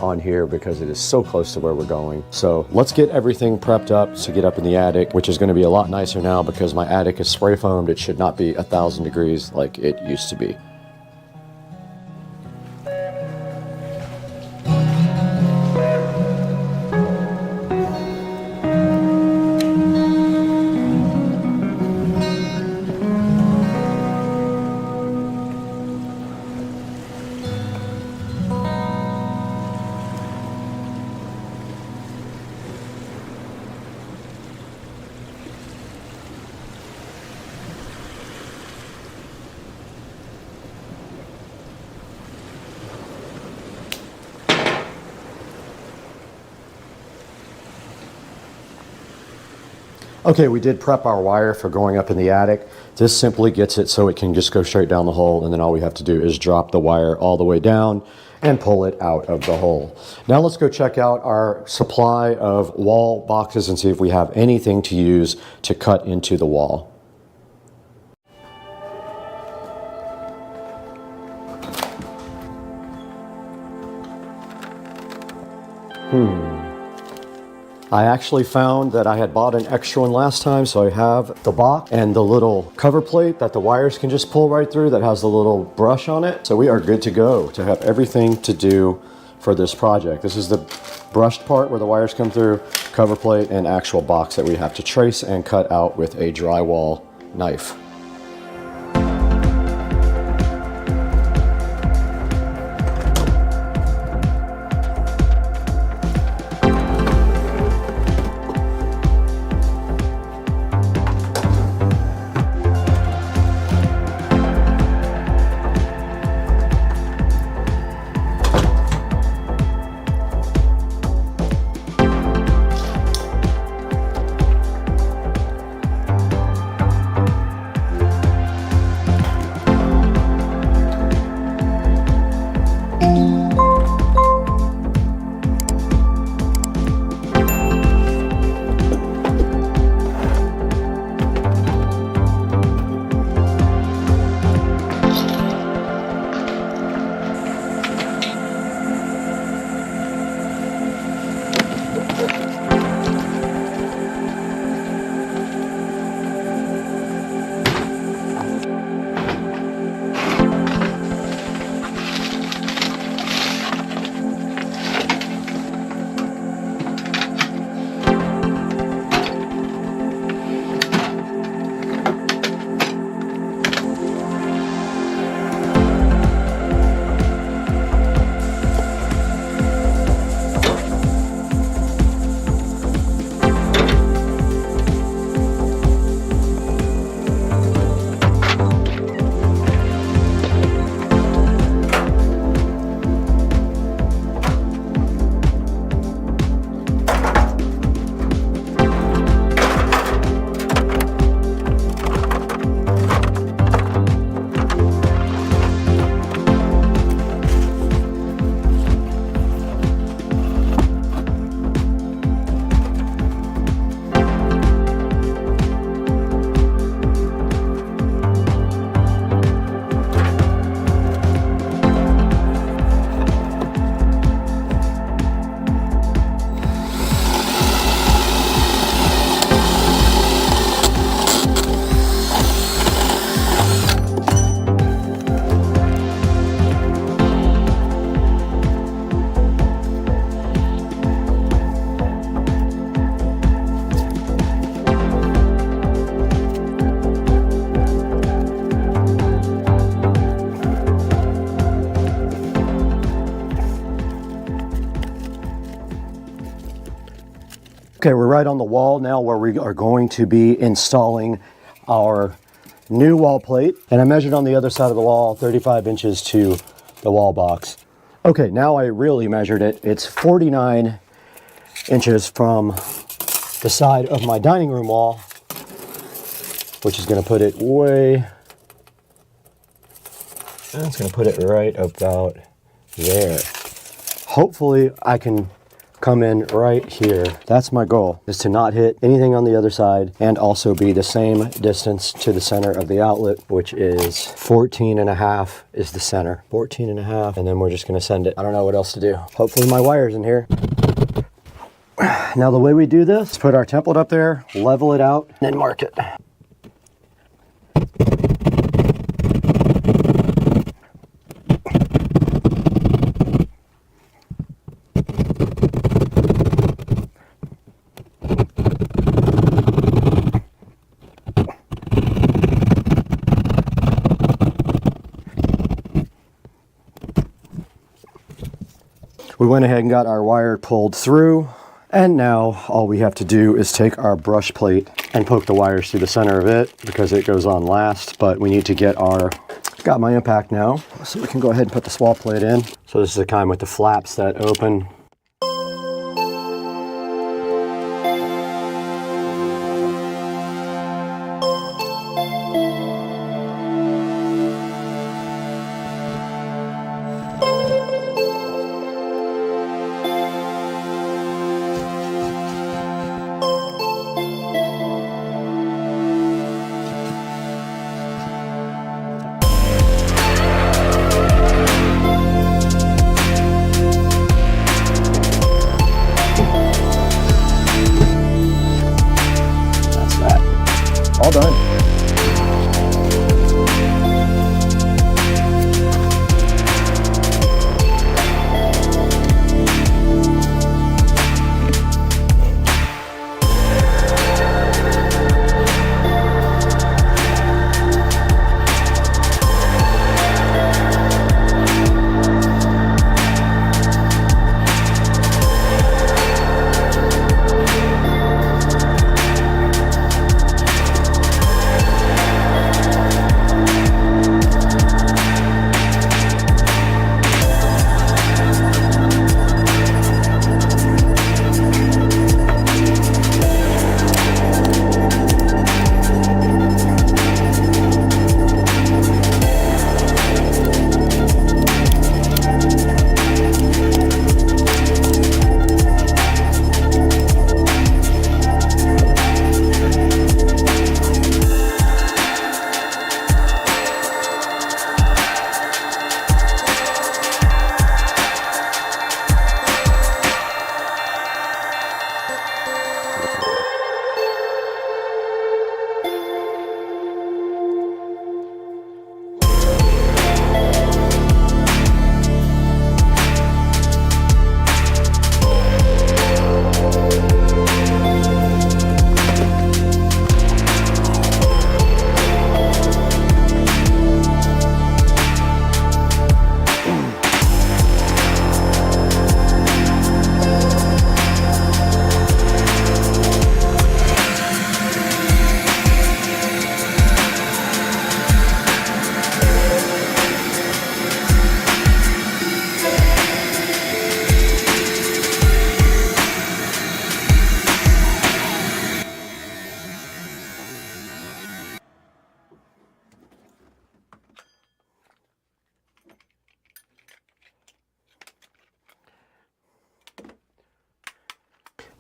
on here because it is so close to where we're going. So let's get everything prepped up to get up in the attic, which is going to be a lot nicer now because my attic is spray foamed. It should not be 1,000 degrees like it used to be. Okay, we did prep our wire for going up in the attic. This simply gets it so it can just go straight down the hole, and then all we have to do is drop the wire all the way down and pull it out of the hole. Now let's go check out our supply of wall boxes and see if we have anything to use to cut into the wall. I actually found that I had bought an extra one last time, so I have the box and the little cover plate that the wires can just pull right through that has the little brush on it. So we are good to go to have everything to do for this project. This is the brushed part where the wires come through, cover plate, and actual box that we have to trace and cut out with a drywall knife. Okay, we're right on the wall now where we are going to be installing our new wall plate. And I measured on the other side of the wall, 35 inches to the wall box. Okay, now I really measured it. It's 49 inches from the side of my dining room wall, which is going to put it way, and it's going to put it right about there. Hopefully I can come in right here. That's my goal, is to not hit anything on the other side and also be the same distance to the center of the outlet, which is 14.5 is the center. 14.5, and then we're just gonna send it. I don't know what else to do. Hopefully my wire's in here. Now the way we do this, put our template up there, level it out, and then mark it. We went ahead and got our wire pulled through, and now all we have to do is take our brush plate and poke the wires through the center of it because it goes on last, but we need to get our, got my impact now, so we can go ahead and put the swap plate in. So this is the kind with the flaps that open. All done.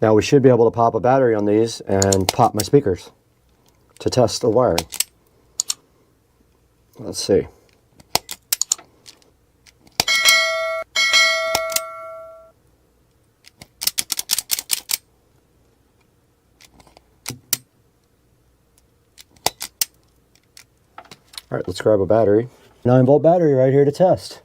Now we should be able to pop a battery on these and pop my speakers to test the wiring. Let's see. All right, let's grab a battery. 9-volt battery right here to test.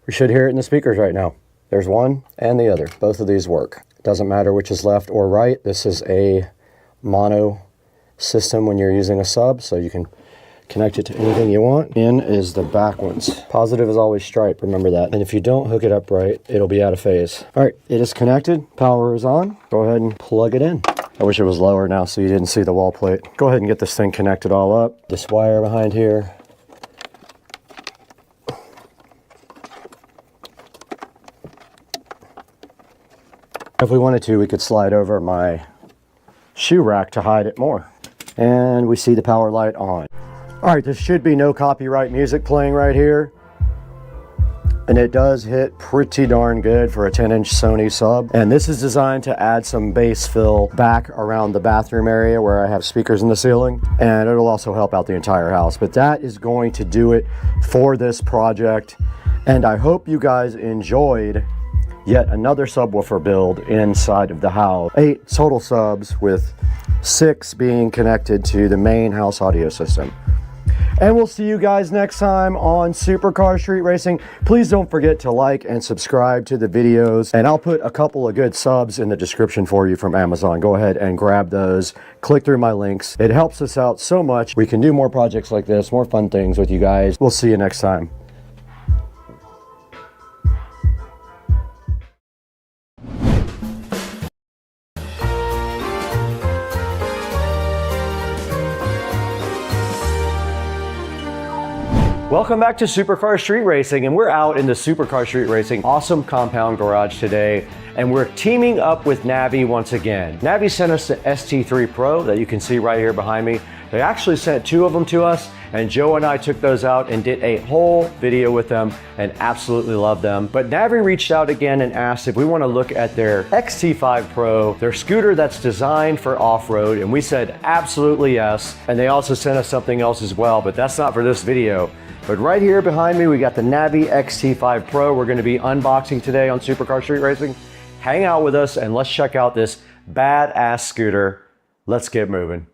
We should hear it in the speakers right now. There's one and the other. Both of these work. Doesn't matter which is left or right. This is a mono system when you're using a sub, so you can Connect it to anything you want. In is the back ones. Positive is always stripe, remember that. And if you don't hook it up right, it'll be out of phase. All right, it is connected. Power is on. Go ahead and plug it in. I wish it was lower now so you didn't see the wall plate. Go ahead and get this thing connected all up. This wire behind here. If we wanted to, we could slide over my shoe rack to hide it more. And we see the power light on. All right, there should be no copyright music playing right here. And it does hit pretty darn good for a 10-inch Sony sub. And this is designed to add some bass fill back around the bathroom area where I have speakers in the ceiling. And it'll also help out the entire house. But that is going to do it for this project. And I hope you guys enjoyed yet another subwoofer build inside of the house. 8 total subs with 6 being connected to the main house audio system. And we'll see you guys next time on Supercar Street Racing. Please don't forget to like and subscribe to the videos. And I'll put a couple of good subs in the description for you from Amazon. Go ahead and grab those. Click through my links. It helps us out so much. We can do more projects like this, more fun things with you guys. We'll see you next time. Welcome back to Supercar Street Racing, and we're out in the Supercar Street Racing awesome compound garage today, and we're teaming up with Navi once again. Navi sent us the ST3 Pro that you can see right here behind me. They actually sent 2 of them to us, and Joe and I took those out and did a whole video with them and absolutely love them. But Navi reached out again and asked if we want to look at their XT5 Pro, their scooter that's designed for off-road, and we said absolutely yes. And they also sent us something else as well, but that's not for this video. But right here behind me, we got the Navi XT5 Pro. We're going to be unboxing today on Supercar Street Racing. Hang out with us and let's check out this badass scooter. Let's get moving.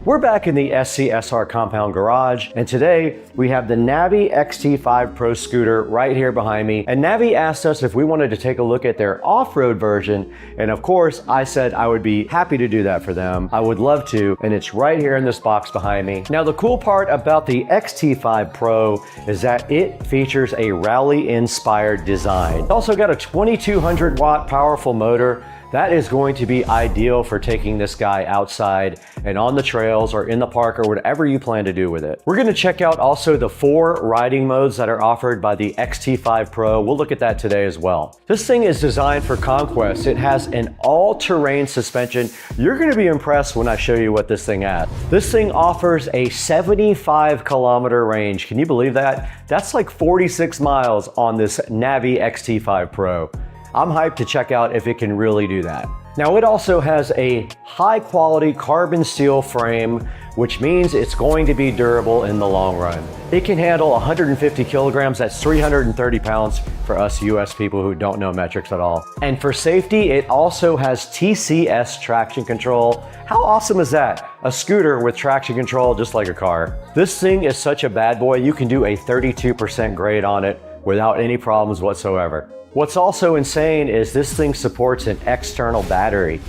We're back in the SCSR compound garage, and today we have the Navi XT5 Pro scooter right here behind me. And Navi asked us if we wanted to take a look at their off-road version, and of course I said I would be happy to do that for them. I would love to, and it's right here in this box behind me. Now the cool part about the XT5 Pro is that it features a rally-inspired design. It's also got a 2200 watt powerful motor. That is going to be ideal for taking this guy outside and on the trails or in the park or whatever you plan to do with it. We're going to check out also the 4 riding modes that are offered by the XT5 Pro. We'll look at that today as well. This thing is designed for conquest. It has an all-terrain suspension. You're going to be impressed when I show you what this thing has. This thing offers a 75-kilometer range. Can you believe that? That's like 46 miles on this Navi XT5 Pro. I'm hyped to check out if it can really do that. Now it also has a high quality carbon steel frame, which means it's going to be durable in the long run. It can handle 150 kilograms, that's 330 pounds for us US people who don't know metrics at all. And for safety, it also has TCS traction control. How awesome is that? A scooter with traction control just like a car. This thing is such a bad boy, you can do a 32% grade on it without any problems whatsoever. What's also insane is this thing supports an external battery.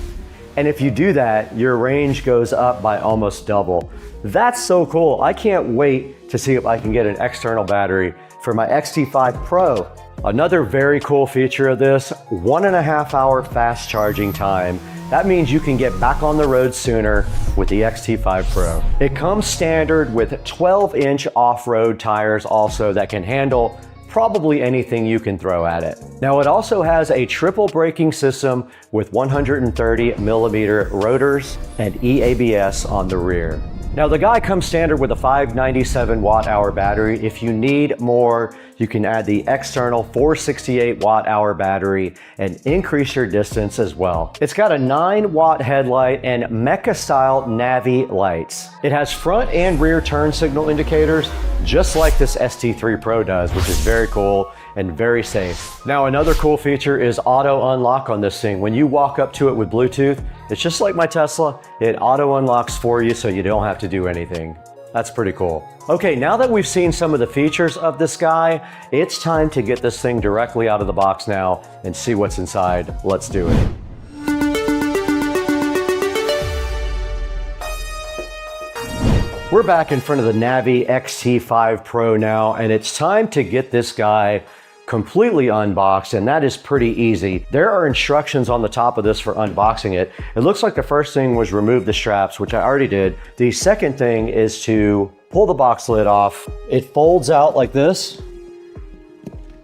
And if you do that, your range goes up by almost double. That's so cool. I can't wait to see if I can get an external battery for my XT5 Pro. Another very cool feature of this, 1.5 hour fast charging time. That means you can get back on the road sooner with the XT5 Pro. It comes standard with 12-inch off-road tires also that can handle probably anything you can throw at it. Now it also has a triple braking system with 130mm rotors and EABS on the rear. Now the guy comes standard with a 597 watt hour battery. If you need more, you can add the external 468 watt hour battery and increase your distance as well. It's got a 9 watt headlight and mecha style Navi lights. It has front and rear turn signal indicators, just like this ST3 Pro does, which is very cool and very safe. Now another cool feature is auto unlock on this thing. When you walk up to it with Bluetooth, it's just like my Tesla, it auto unlocks for you so you don't have to do anything. That's pretty cool. Okay, now that we've seen some of the features of this guy, it's time to get this thing directly out of the box now and see what's inside. Let's do it. We're back in front of the Navi XT5 Pro now, and it's time to get this guy completely unboxed, and that is pretty easy. There are instructions on the top of this for unboxing it. It looks like the first thing was remove the straps, which I already did. The second thing is to pull the box lid off. It folds out like this.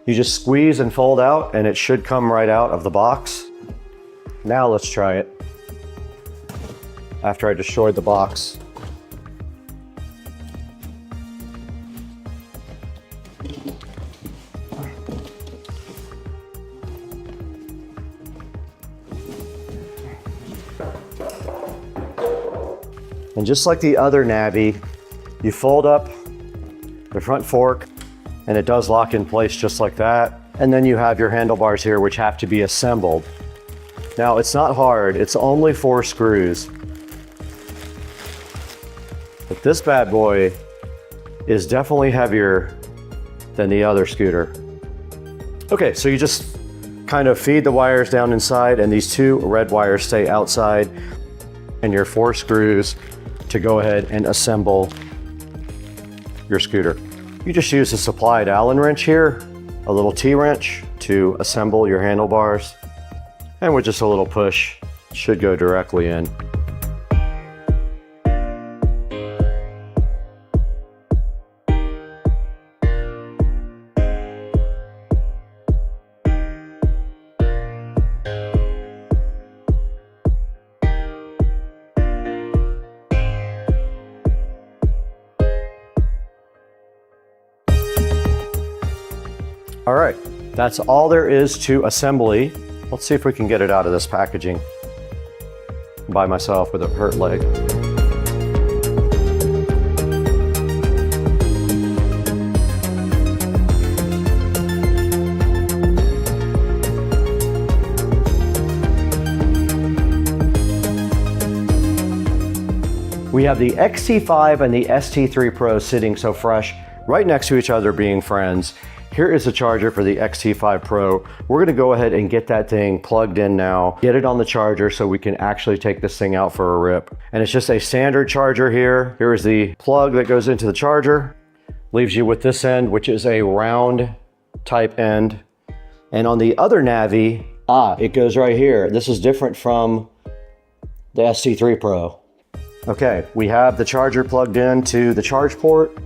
You just squeeze and fold out, and it should come right out of the box. Now let's try it. After I destroyed the box. And just like the other Navi, you fold up the front fork and it does lock in place just like that. And then you have your handlebars here, which have to be assembled. Now it's not hard, it's only 4 screws. But this bad boy is definitely heavier than the other scooter. Okay, so you just kind of feed the wires down inside, and these 2 red wires stay outside, and your 4 screws to go ahead and assemble your scooter. You just use a supplied Allen wrench here, a little T-wrench to assemble your handlebars, and with just a little push, it should go directly in. All right, that's all there is to assembly. Let's see if we can get it out of this packaging by myself with a hurt leg. We have the XT5 and the ST3 Pro sitting so fresh right next to each other, being friends. Here is the charger for the XT5 Pro. We're gonna go ahead and get that thing plugged in now, get it on the charger so we can actually take this thing out for a rip. And it's just a standard charger here. Here is the plug that goes into the charger. Leaves you with this end, which is a round type end. And on the other Navi, it goes right here. This is different from the ST3 Pro. Okay, we have the charger plugged into the charge port.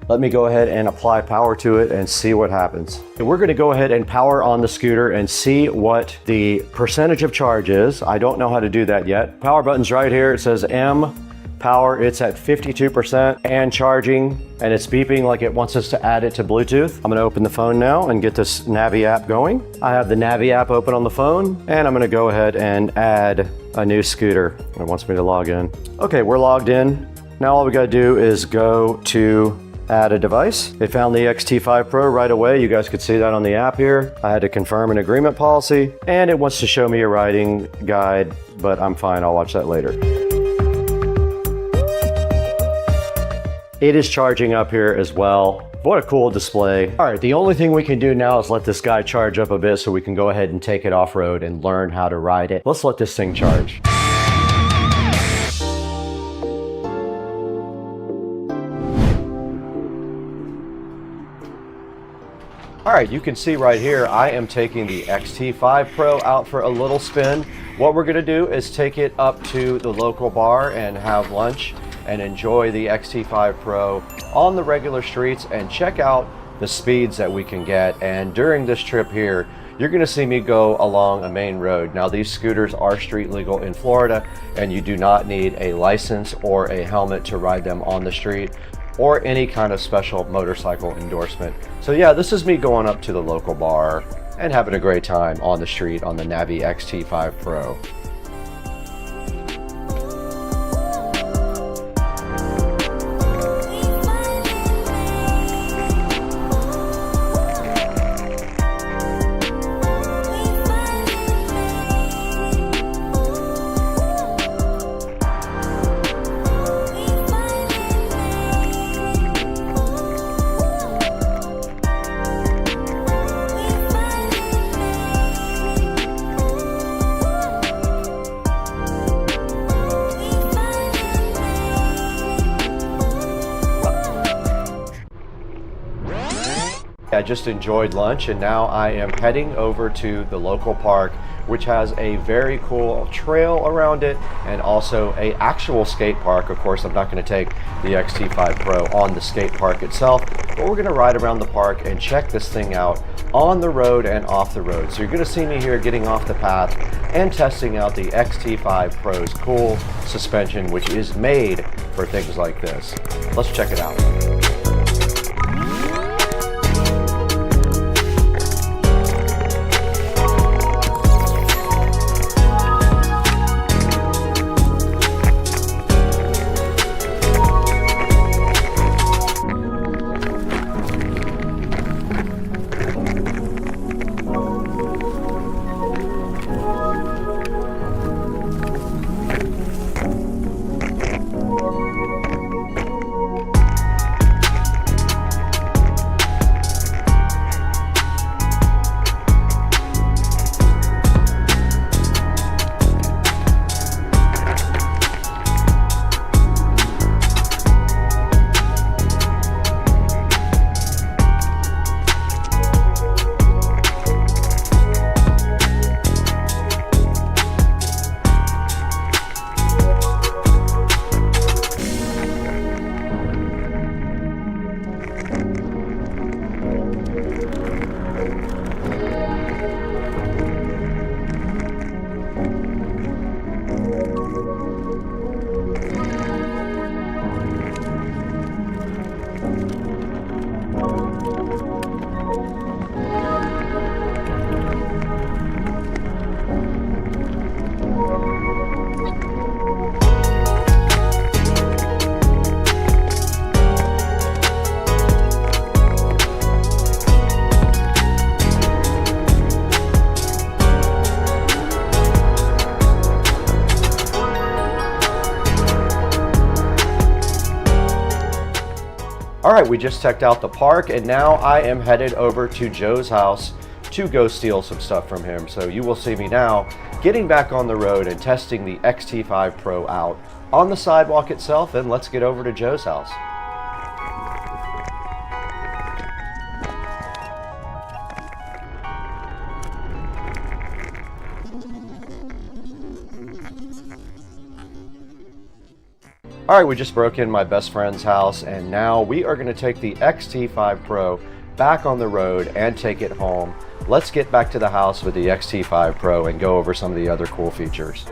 Let me go ahead and apply power to it and see what happens. And we're gonna go ahead and power on the scooter and see what the percentage of charge is. I don't know how to do that yet. Power button's right here. It says M power. It's at 52% and charging, and it's beeping like it wants us to add it to Bluetooth. I'm gonna open the phone now and get this Navi app going. I have the Navi app open on the phone, and I'm gonna go ahead and add a new scooter. It wants me to log in. Okay, we're logged in. Now all we gotta do is go to add a device. It found the XT5 Pro right away. You guys could see that on the app here. I had to confirm an agreement policy, and it wants to show me a riding guide, but I'm fine. I'll watch that later. It is charging up here as well. What a cool display. All right, the only thing we can do now is let this guy charge up a bit so we can go ahead and take it off-road and learn how to ride it. Let's let this thing charge. All right, you can see right here, I am taking the XT5 Pro out for a little spin. What we're gonna do is take it up to the local bar and have lunch and enjoy the XT5 Pro on the regular streets and check out the speeds that we can get. And during this trip here, you're gonna see me go along a main road. Now these scooters are street legal in Florida, and you do not need a license or a helmet to ride them on the street, or any kind of special motorcycle endorsement. So yeah, this is me going up to the local bar and having a great time on the street on the Navi XT5 Pro. I just enjoyed lunch, and now I am heading over to the local park, which has a very cool trail around it and also a actual skate park. Of course, I'm not going to take the XT5 Pro on the skate park itself, but we're going to ride around the park and check this thing out on the road and off the road. So you're going to see me here getting off the path and testing out the XT5 Pro's cool suspension, which is made for things like this. Let's check it out. All right, we just checked out the park, and now I am headed over to Joe's house to go steal some stuff from him. So you will see me now getting back on the road and testing the XT5 Pro out on the sidewalk itself, and let's get over to Joe's house. All right, we just broke in my best friend's house, and now we are going to take the XT5 Pro back on the road and take it home. Let's get back to the house with the XT5 Pro and go over some of the other cool features.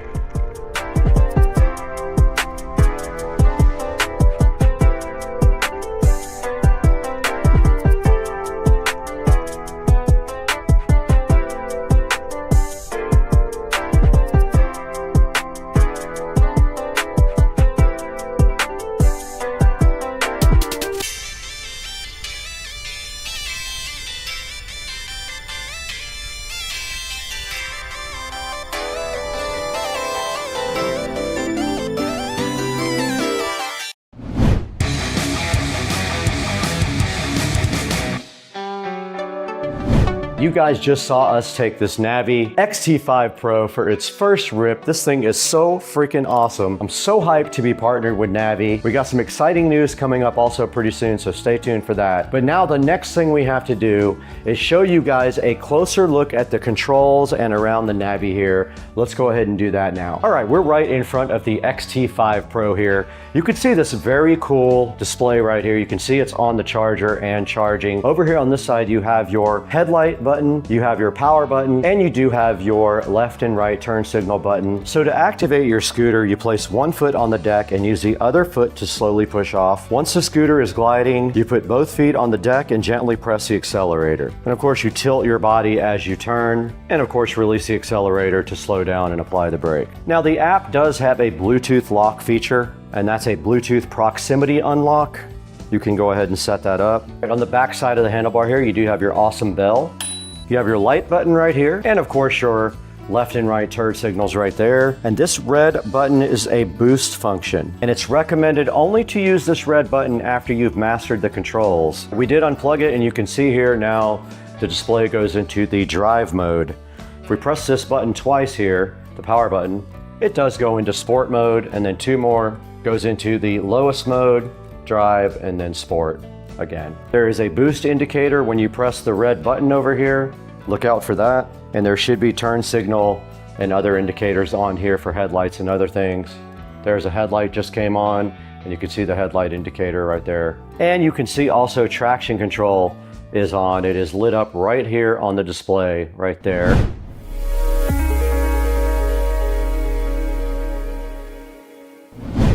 You guys just saw us take this Navi XT5 Pro for its first rip. This thing is so freaking awesome. I'm so hyped to be partnered with Navi. We got some exciting news coming up also pretty soon, so stay tuned for that. But now the next thing we have to do is show you guys a closer look at the controls and around the Navi here. Let's go ahead and do that now. All right, we're right in front of the XT5 Pro here. You can see this very cool display right here. You can see it's on the charger and charging. Over here on this side, you have your headlight button, you have your power button, and you do have your left and right turn signal button. So to activate your scooter, you place one foot on the deck and use the other foot to slowly push off. Once the scooter is gliding, you put both feet on the deck and gently press the accelerator. And of course, you tilt your body as you turn, and of course, release the accelerator to slow down and apply the brake. Now, the app does have a Bluetooth lock feature, and that's a Bluetooth proximity unlock. You can go ahead and set that up. And on the back side of the handlebar here, you do have your awesome bell. You have your light button right here, and of course your left and right turn signals right there. And this red button is a boost function, and it's recommended only to use this red button after you've mastered the controls. We did unplug it, and you can see here now the display goes into the drive mode. If we press this button twice here, the power button, it does go into sport mode, and then two more goes into the lowest mode, drive, and then sport again. There is a boost indicator when you press the red button over here. Look out for that. And there should be turn signal and other indicators on here for headlights and other things. There's a headlight just came on, and you can see the headlight indicator right there. And you can see also traction control is on. It is lit up right here on the display right there.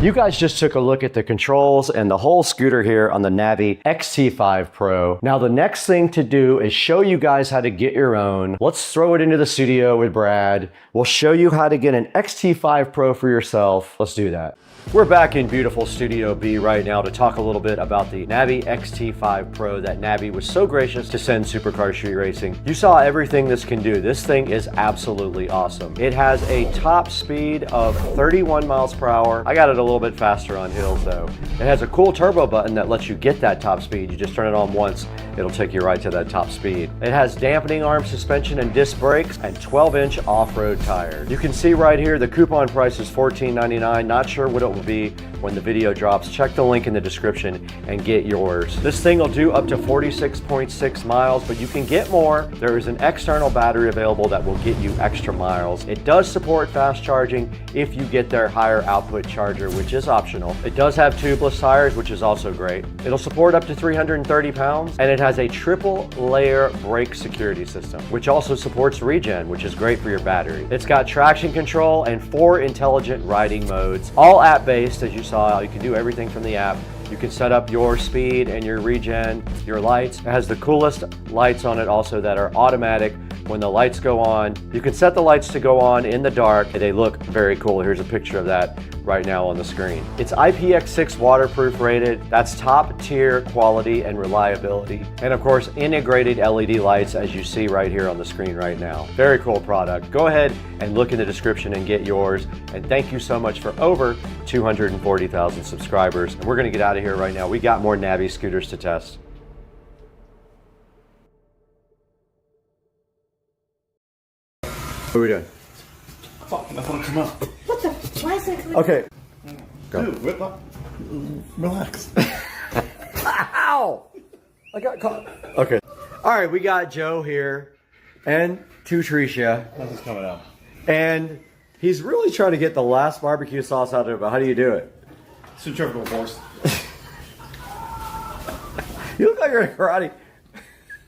You guys just took a look at the controls and the whole scooter here on the Navi XT5 Pro. Now the next thing to do is show you guys how to get your own. Let's throw it into the studio with Brad. We'll show you how to get an XT5 Pro for yourself. Let's do that. We're back in beautiful Studio B right now to talk a little bit about the Navi XT5 Pro that Navi was so gracious to send Supercar Street Racing. You saw everything this can do. This thing is absolutely awesome. It has a top speed of 31 miles per hour. I got it a little bit faster on hills though. It has a cool turbo button that lets you get that top speed. You just turn it on once, it'll take you right to that top speed. It has dampening arm suspension and disc brakes and 12-inch off-road tires. You can see right here the coupon price is $14.99. Not sure what it will be when the video drops. Check the link in the description and get yours. This thing will do up to 46.6 miles, but you can get more. There is an external battery available that will get you extra miles. It does support fast charging if you get their higher output charger, which is optional. It does have tubeless tires, which is also great. It'll support up to 330 pounds, and it has a triple layer brake security system, which also supports regen, which is great for your battery. It's got traction control and 4 intelligent riding modes, all app-based. As you saw, you can do everything from the app. You can set up your speed and your regen, your lights. It has the coolest lights on it also that are automatic. When the lights go on, you can set the lights to go on in the dark. They look very cool. Here's a picture of that right now on the screen. It's IPX6 waterproof rated. That's top tier quality and reliability. And of course, integrated LED lights as you see right here on the screen right now. Very cool product. Go ahead and look in the description and get yours. And thank you so much for over 240,000 subscribers. And we're gonna get out of here right now. We got more Navi scooters to test. What are we doing? Fuck, I want to come out. What the? Why is that? Okay. Go. Dude, whip up. Relax. Ow! I got caught. Okay. All right, we got Joe here and Tricia. Nothing's coming out. And he's really trying to get the last barbecue sauce out of it, but how do you do it? Centrifugal force. You look like you're in karate.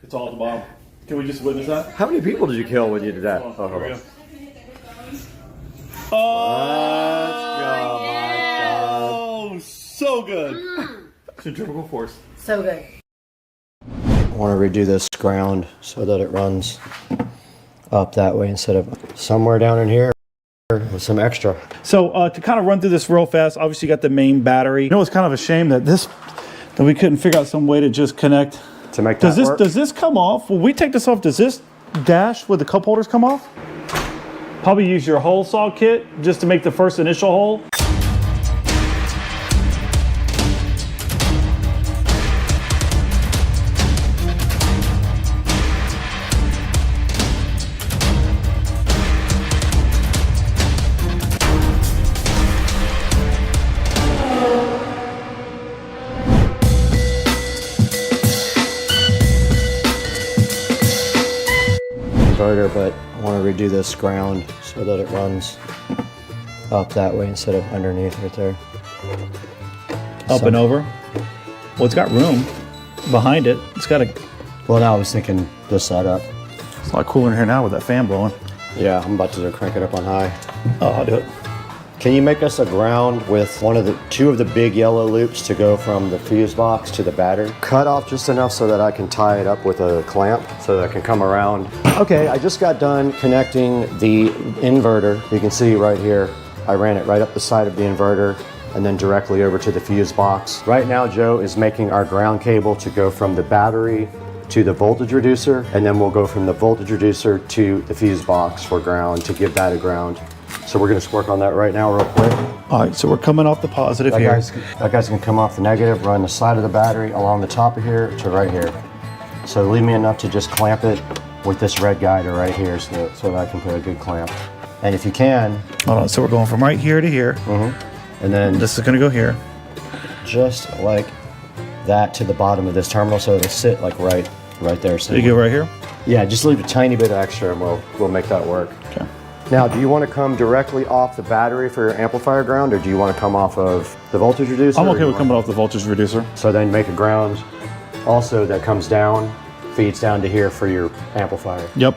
It's all at the bottom. Can we just witness that? How many people did you kill when you did that? Oh, here we go. Oh, so good. Centrifugal force. So good. I want to redo this ground so that it runs up that way instead of somewhere down in here with some extra. So to kind of run through this real fast, obviously you got the main battery. You know, it's kind of a shame that we couldn't figure out some way to just connect. To make that work? Does this come off? Will we take this off? Does this dash with the cup holders come off? Probably use your hole saw kit just to make the first initial hole. But I want to redo this ground so that it runs up that way instead of underneath right there. Up and over? Well, it's got room behind it. It's got a... Well, now I was thinking this side up. It's a lot cooler in here now with that fan blowing. Yeah, I'm about to crank it up on high. Oh, I'll do it. Can you make us a ground with two of the big yellow loops to go from the fuse box to the battery? Cut off just enough so that I can tie it up with a clamp so that I can come around. Okay, I just got done connecting the inverter. You can see right here, I ran it right up the side of the inverter and then directly over to the fuse box. Right now, Joe is making our ground cable to go from the battery to the voltage reducer, and then we'll go from the voltage reducer to the fuse box for ground to give that a ground. So we're gonna just work on that right now real quick. All right, so we're coming off the positive here. That guy's gonna come off the negative, run the side of the battery along the top of here to right here. So leave me enough to just clamp it with this red guy to right here so that I can put a good clamp. And if you can... Hold on, so we're going from right here to here. And then... This is gonna go here. Just like that to the bottom of this terminal so it'll sit like right there. So you go right here? Yeah, just leave a tiny bit extra and we'll make that work. Okay. Now, do you want to come directly off the battery for your amplifier ground, or do you want to come off of the voltage reducer? I'm okay with coming off the voltage reducer. So then make a ground also that comes down, feeds down to here for your amplifier. Yep.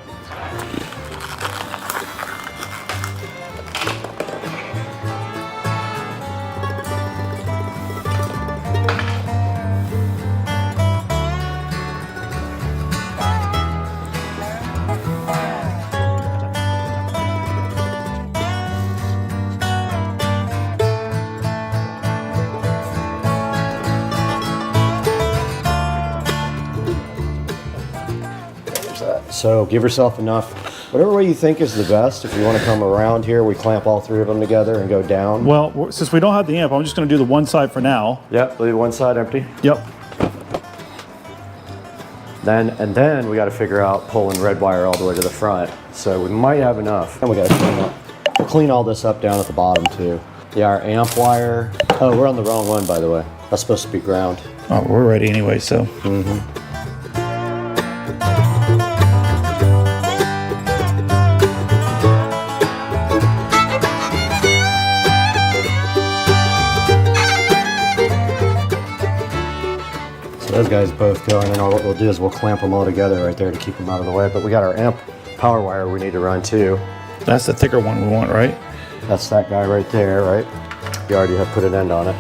So give yourself enough, whatever way you think is the best. If you want to come around here, we clamp all three of them together and go down. Well, since we don't have the amp, I'm just going to do the one side for now. Yep, leave one side empty. Yep. Then we got to figure out pulling red wire all the way to the front. So we might have enough. And we got to clean all this up down at the bottom too. Yeah, our amp wire. Oh, we're on the wrong one, by the way. That's supposed to be ground. Oh, we're ready anyway, so. Those guys both go, and then what we'll do is we'll clamp them all together right there to keep them out of the way. But we got our amp power wire we need to run too. That's the thicker one we want, right? That's that guy right there, right? You already have put an end on it.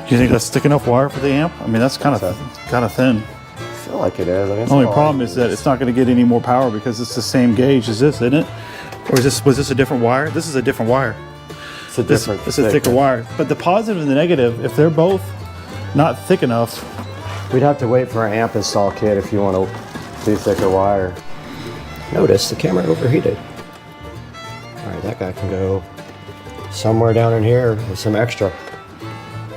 Do you think that's thick enough wire for the amp? I mean, that's kind of thin. I feel like it is. I mean, the only problem is that it's not going to get any more power because it's the same gauge as this, isn't it? Or was this a different wire? This is a different wire. It's a different. It's a thicker wire. But the positive and the negative, if they're both not thick enough, we'd have to wait for an amp install kit if you want to do thicker wire. Notice the camera overheated. All right, that guy can go somewhere down in here with some extra.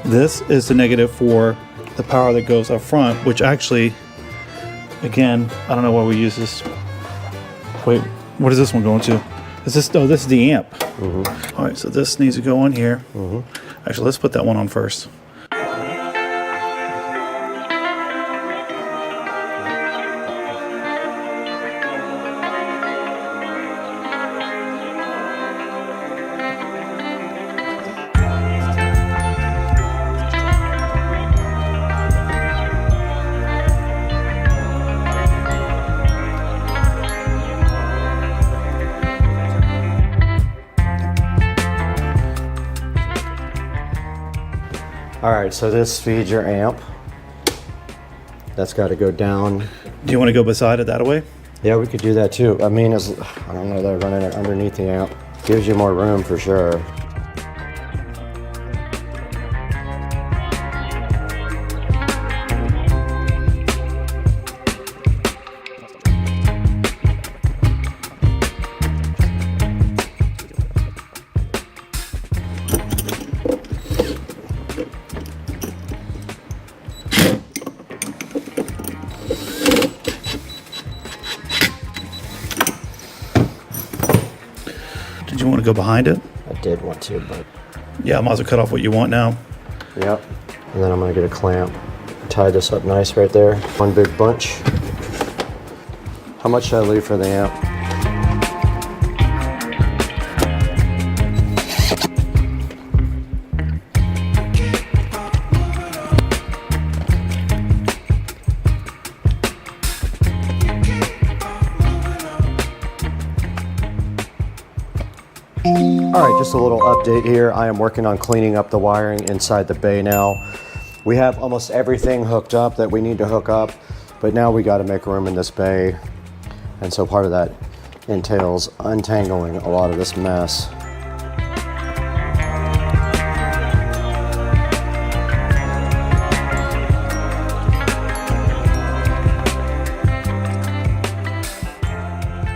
This is the negative for the power that goes up front, which actually, again, I don't know why we use this. Wait, what is this one going to? Is this, oh, this is the amp. All right, so this needs to go on here. Actually, let's put that one on first. All right, so this feeds your amp. That's got to go down. Do you want to go beside it that way? Yeah, we could do that too. I mean, I don't know, they're running it underneath the amp. Gives you more room for sure. Did you want to go behind it? I did want to, but... Yeah, I might as well cut off what you want now. Yep. And then I'm going to get a clamp. Tie this up nice right there. One big bunch. How much should I leave for the amp? All right, just a little update here. I am working on cleaning up the wiring inside the bay now. We have almost everything hooked up that we need to hook up, but now we got to make room in this bay. And so part of that entails untangling a lot of this mess.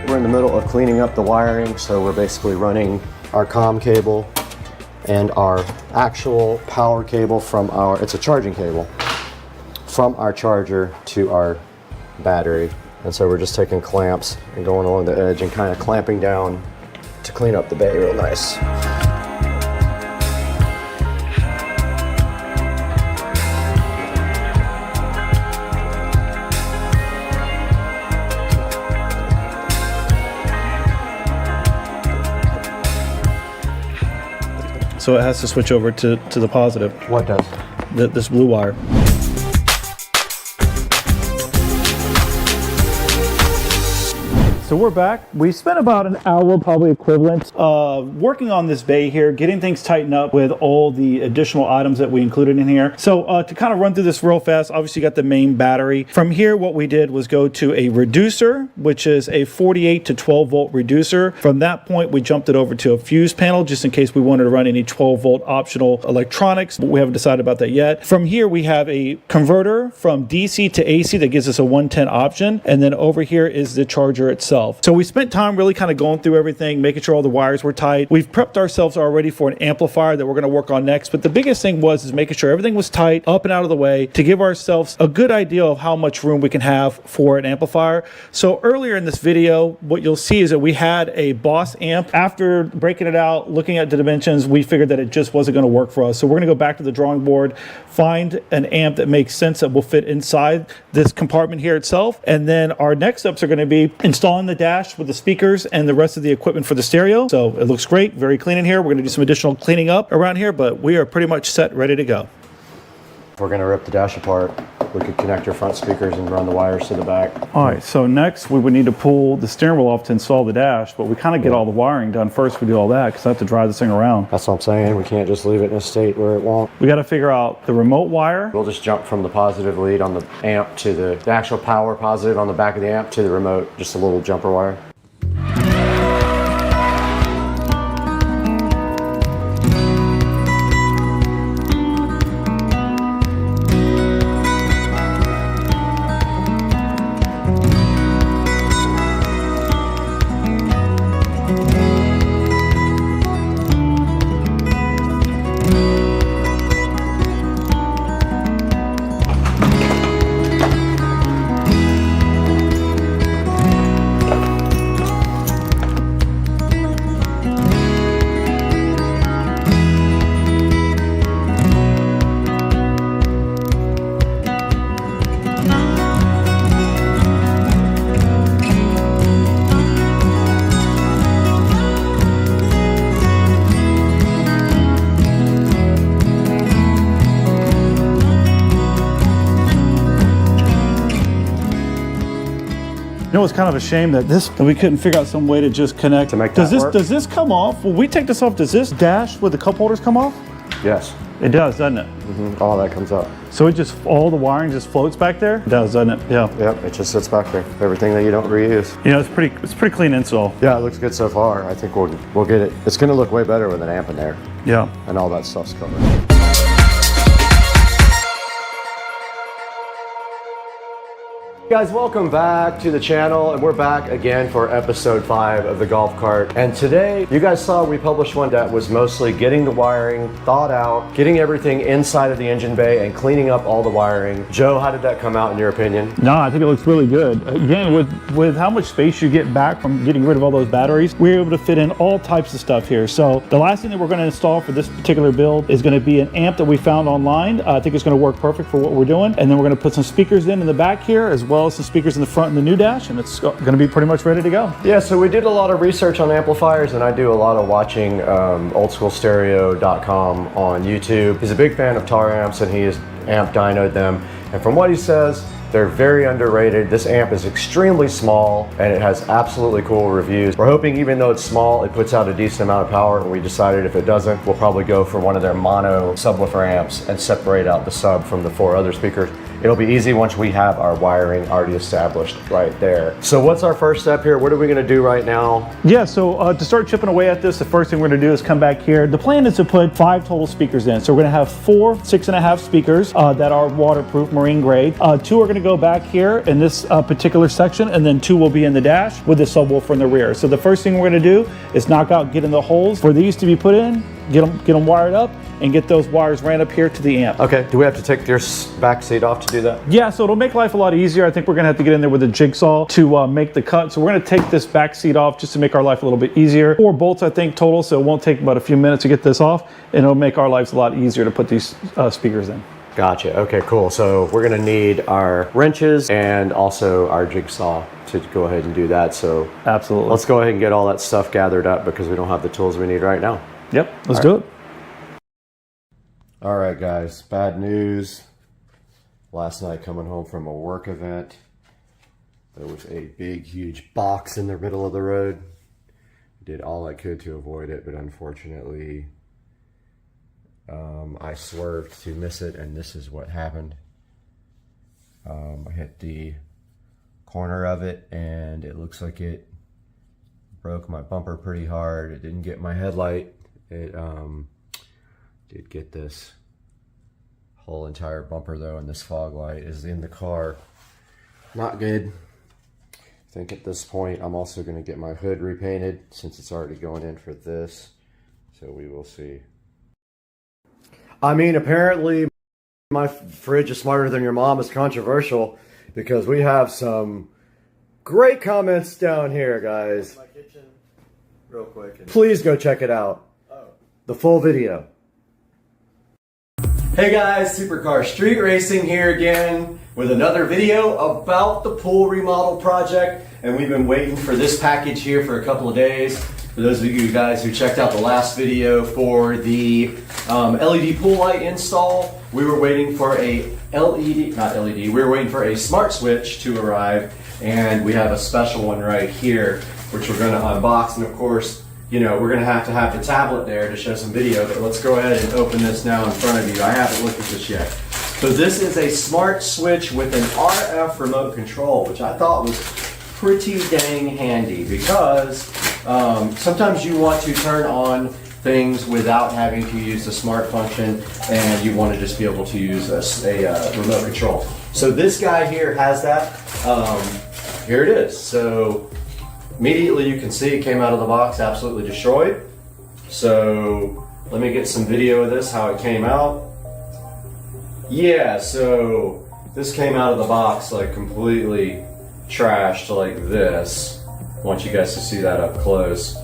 We're in the middle of cleaning up the wiring, so we're basically running our COM cable and our actual power cable from our, it's a charging cable, from our charger to our battery. And so we're just taking clamps and going along the edge and kind of clamping down to clean up the bay real nice. So it has to switch over to the positive. What does? This blue wire. So we're back. We spent about an hour, probably equivalent, working on this bay here, getting things tightened up with all the additional items that we included in here. So to kind of run through this real fast, obviously you got the main battery. From here, what we did was go to a reducer, which is a 48 to 12 volt reducer. From that point, we jumped it over to a fuse panel, just in case we wanted to run any 12 volt optional electronics, but we haven't decided about that yet. From here, we have a converter from DC to AC that gives us a 110 option. And then over here is the charger itself. So we spent time really kind of going through everything, making sure all the wires were tight. We've prepped ourselves already for an amplifier that we're going to work on next. But the biggest thing is making sure everything was tight, up and out of the way, to give ourselves a good idea of how much room we can have for an amplifier. So earlier in this video, what you'll see is that we had a Boss amp. After breaking it out, looking at the dimensions, we figured that it just wasn't going to work for us. So we're going to go back to the drawing board, find an amp that makes sense that will fit inside this compartment here itself. And then our next steps are going to be installing the dash with the speakers and the rest of the equipment for the stereo. So it looks great, very clean in here. We're going to do some additional cleaning up around here, but we are pretty much set, ready to go. If we're going to rip the dash apart, we could connect your front speakers and run the wires to the back. All right, so next we would need to pull the steering wheel off to install the dash, but we kind of get all the wiring done first. We do all that because I have to drive this thing around. That's what I'm saying. We can't just leave it in a state where it won't. We got to figure out the remote wire. We'll just jump from the positive lead on the amp to the actual power positive on the back of the amp to the remote, just a little jumper wire. You know, it's kind of a shame that we couldn't figure out some way to just connect. To make does that this work? Does this come off? When we take this off, does this dash with the cup holders come off? Yes. It does, doesn't it? Mm-hmm. All that comes up. So it just, all the wiring just floats back there? It does, doesn't it? Yeah. Yep, it just sits back there. Everything that you don't reuse. You know, it's pretty clean install. Yeah, it looks good so far. I think we'll get it. It's going to look way better with an amp in there. Yeah. And all that stuff's covered. Guys, welcome back to the channel, and we're back again for episode 5 of the golf cart. And today, you guys saw we published one that was mostly getting the wiring thawed out, getting everything inside of the engine bay, and cleaning up all the wiring. Joe, how did that come out in your opinion? No, I think it looks really good. Again, with how much space you get back from getting rid of all those batteries, we're able to fit in all types of stuff here. So the last thing that we're going to install for this particular build is going to be an amp that we found online. I think it's going to work perfect for what we're doing. And then we're going to put some speakers in the back here, as well as some speakers in the front and the new dash, and it's going to be pretty much ready to go. Yeah, so we did a lot of research on amplifiers, and I do a lot of watching oldschoolstereo.com on YouTube. He's a big fan of tar amps, and he has amp dynoed them. And from what he says, They're very underrated. This amp is extremely small and it has absolutely cool reviews. We're hoping even though it's small, it puts out a decent amount of power, and we decided if it doesn't, we'll probably go for one of their mono subwoofer amps and separate out the sub from the 4 other speakers. It'll be easy once we have our wiring already established right there. So what's our first step here? What are we gonna do right now? Yeah, so to start chipping away at this, the first thing we're gonna do is come back here. The plan is to put 5 total speakers in. So we're gonna have 4 6.5 speakers that are waterproof, marine grade. 2 are gonna go back here in this particular section, and then 2 will be in the dash with the subwoofer in the rear. So the first thing we're gonna do is knock out, get in the holes where these to be put in, get them wired up, and get those wires ran up here to the amp. Okay, do we have to take your back seat off to do that? Yeah, so it'll make life a lot easier. I think we're gonna have to get in there with a jigsaw to make the cut. So we're gonna take this back seat off just to make our life a little bit easier. 4 bolts, I think, total, so it won't take about a few minutes to get this off, and it'll make our lives a lot easier to put these speakers in. Gotcha, okay, cool. So we're gonna need our wrenches and also our jigsaw to go ahead and do that. So absolutely. Let's go ahead and get all that stuff gathered up because we don't have the tools we need right now. Yep, let's do it. All right, guys, bad news. Last night coming home from a work event, there was a big, huge box in the middle of the road. Did all I could to avoid it, but unfortunately, I swerved to miss it, and this is what happened. I hit the corner of it, and it looks like it broke my bumper pretty hard. It didn't get my headlight. It did get this whole entire bumper though, and this fog light is in the car. Not good. I think at this point I'm also going to get my hood repainted since it's already going in for this. So we will see. I mean, apparently my fridge is smarter than your mom is controversial because we have some great comments down here, guys. My kitchen, real quick. Please go check it out. The full video. Hey guys, Supercar Street Racing here again with another video about the pool remodel project, and we've been waiting for this package here for a couple of days. For those of you guys who checked out the last video for the LED pool light install, we were waiting for a we were waiting for a smart switch to arrive, and we have a special one right here, which we're gonna unbox, and of course, you know, we're going to have the tablet there to show some video, but let's go ahead and open this now in front of you. I haven't looked at this yet. So this is a smart switch with an RF remote control, which I thought was pretty dang handy because sometimes you want to turn on things without having to use the smart function, and you want to just be able to use a remote control. So this guy here has that. Here it is. So immediately you can see it came out of the box absolutely destroyed. So let me get some video of this, how it came out. Yeah, so this came out of the box like completely trashed like this. I want you guys to see that up close.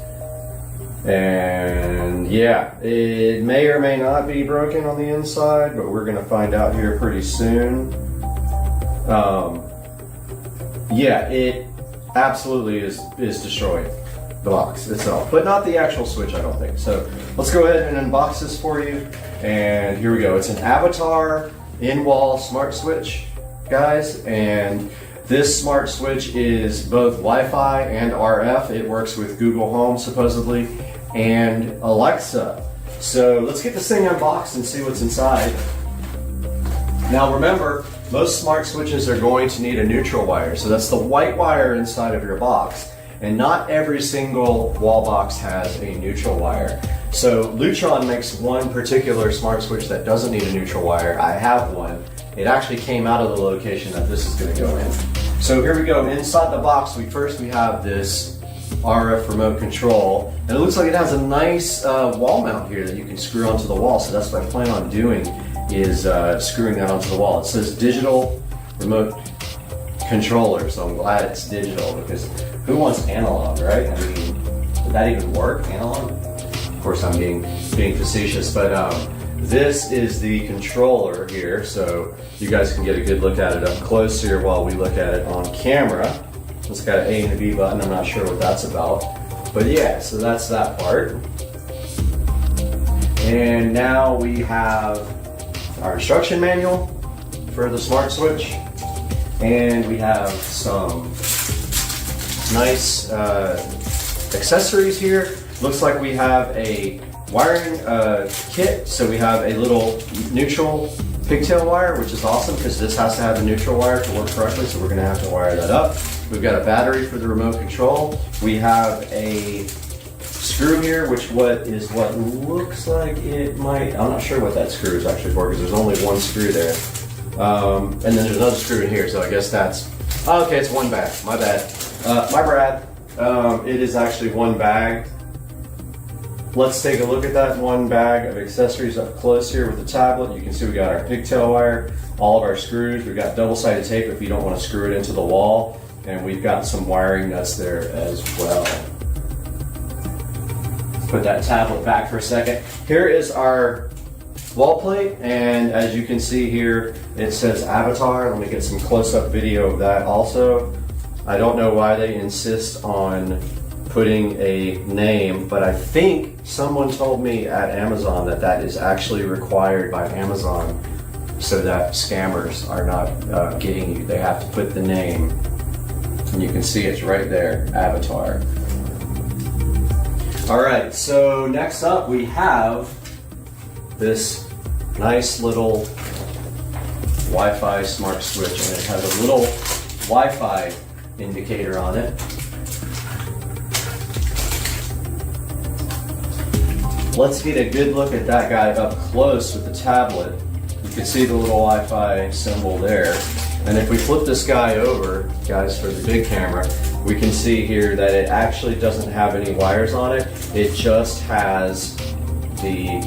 And yeah, it may or may not be broken on the inside, but we're gonna find out here pretty soon. Yeah, it absolutely is destroyed, the box itself, but not the actual switch, I don't think. So let's go ahead and unbox this for you, and here we go. It's an Avatar in-wall smart switch, guys, and this smart switch is both Wi-Fi and RF. It works with Google Home supposedly and Alexa. So let's get this thing unboxed and see what's inside. Now remember, most smart switches are going to need a neutral wire, so that's the white wire inside of your box, and not every single wall box has a neutral wire. So Lutron makes one particular smart switch that doesn't need a neutral wire. I have one. It actually came out of the location that this is going to go in. So here we go. Inside the box, we have this RF remote control, and it looks like it has a nice wall mount here that you can screw onto the wall, so that's what I plan on doing, is screwing that onto the wall. It says digital remote controller, so I'm glad it's digital, because who wants analog, right? I mean, would that even work, analog? Of course I'm being facetious, but this is the controller here, so you guys can get a good look at it up close here while we look at it on camera. It's got an A and a B button, I'm not sure what that's about, but yeah, so that's that part. And now we have our instruction manual for the smart switch. and we have some nice accessories here. Looks like we have a wiring kit. So we have a little neutral pigtail wire, which is awesome because this has to have a neutral wire to work correctly, so we're going to have to wire that up. We've got a battery for the remote control. We have a screw here, which what looks like it might, I'm not sure what that screw is actually for because there's only one screw there. And then there's another screw in here, so I guess that's, oh, okay, it's one bag, my bad. It is actually one bag. Let's take a look at that one bag of accessories up close here with the tablet. You can see we got our pigtail wire, all of our screws. We've got double-sided tape if you don't want to screw it into the wall. And we've got some wiring nuts there as well. Let's put that tablet back for a second. Here is our wall plate, and as you can see here, it says Avatar. Let me get some close-up video of that also. I don't know why they insist on putting a name, but I think someone told me at Amazon that that is actually required by Amazon so that scammers are not getting you. They have to put the name, and you can see it's right there, Avatar. All right, so next up we have this nice little Wi-Fi smart switch, and it has a little Wi-Fi indicator on it. Let's get a good look at that guy up close with the tablet. You can see the little Wi-Fi symbol there. And if we flip this guy over, guys, for the big camera, we can see here that it actually doesn't have any wires on it. It just has the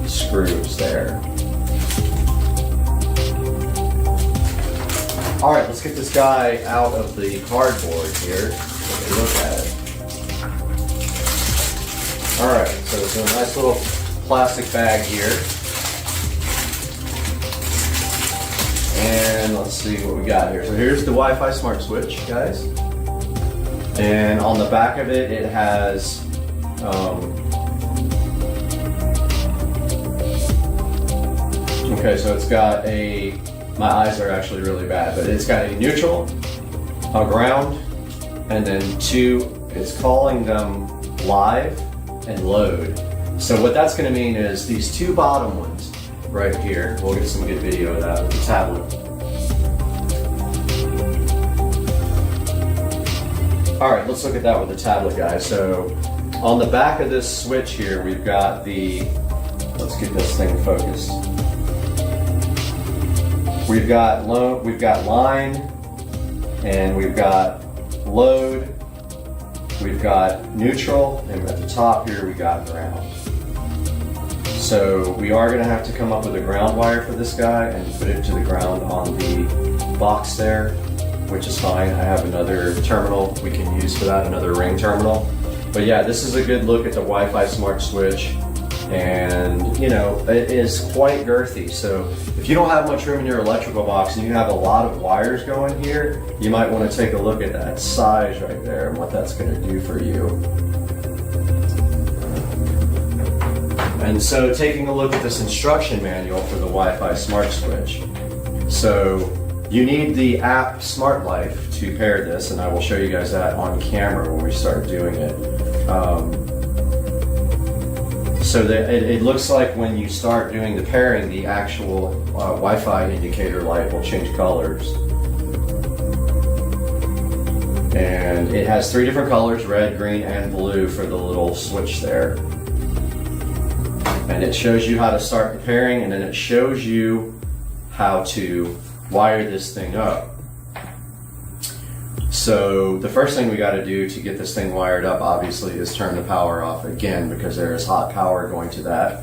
screws there. All right, let's get this guy out of the cardboard here. Take a look at it. All right, so it's in a nice little plastic bag here. And let's see what we got here. So here's the Wi-Fi smart switch, guys. And on the back of it, it has okay, so it's got a, my eyes are actually really bad, but it's got a neutral, a ground, and then two, it's calling them live and load. So what that's going to mean is these two bottom ones right here, we'll get some good video of that with the tablet. All right, let's look at that with the tablet, guys. So on the back of this switch here, we've got the, let's get this thing focused. We've got line, and we've got load, we've got neutral, and at the top here we got ground. So we are going to have to come up with a ground wire for this guy and put it to the ground on the box there, which is fine. I have another terminal we can use for that, another ring terminal. But yeah, this is a good look at the Wi-Fi smart switch. And you know, it is quite girthy. So if you don't have much room in your electrical box and you have a lot of wires going here, you might want to take a look at that size right there and what that's going to do for you. And so taking a look at this instruction manual for the Wi-Fi smart switch. So you need the app Smart Life to pair this, and I will show you guys that on camera when we start doing it. So that it looks like when you start doing the pairing, the actual Wi-Fi indicator light will change colors. And it has 3 different colors, red, green, and blue for the little switch there. And it shows you how to start the pairing, and then it shows you how to wire this thing up. So the first thing we got to do to get this thing wired up, obviously, is turn the power off again, because there is hot power going to that.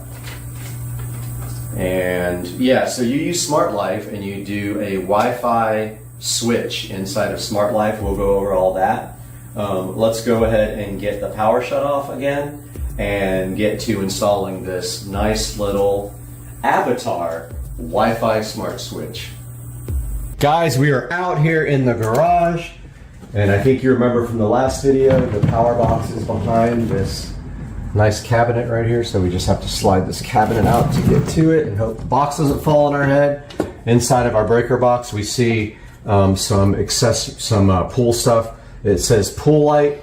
And yeah, so you use Smart Life and you do a Wi-Fi switch inside of Smart Life. We'll go over all that. Let's go ahead and get the power shut off again and get to installing this nice little Avatar Wi-Fi smart switch. Guys, we are out here in the garage, and I think you remember from the last video, the power box is behind this nice cabinet right here, so we just have to slide this cabinet out to get to it and hope the box doesn't fall on our head. Inside of our breaker box, we see some pool stuff. It says pool light,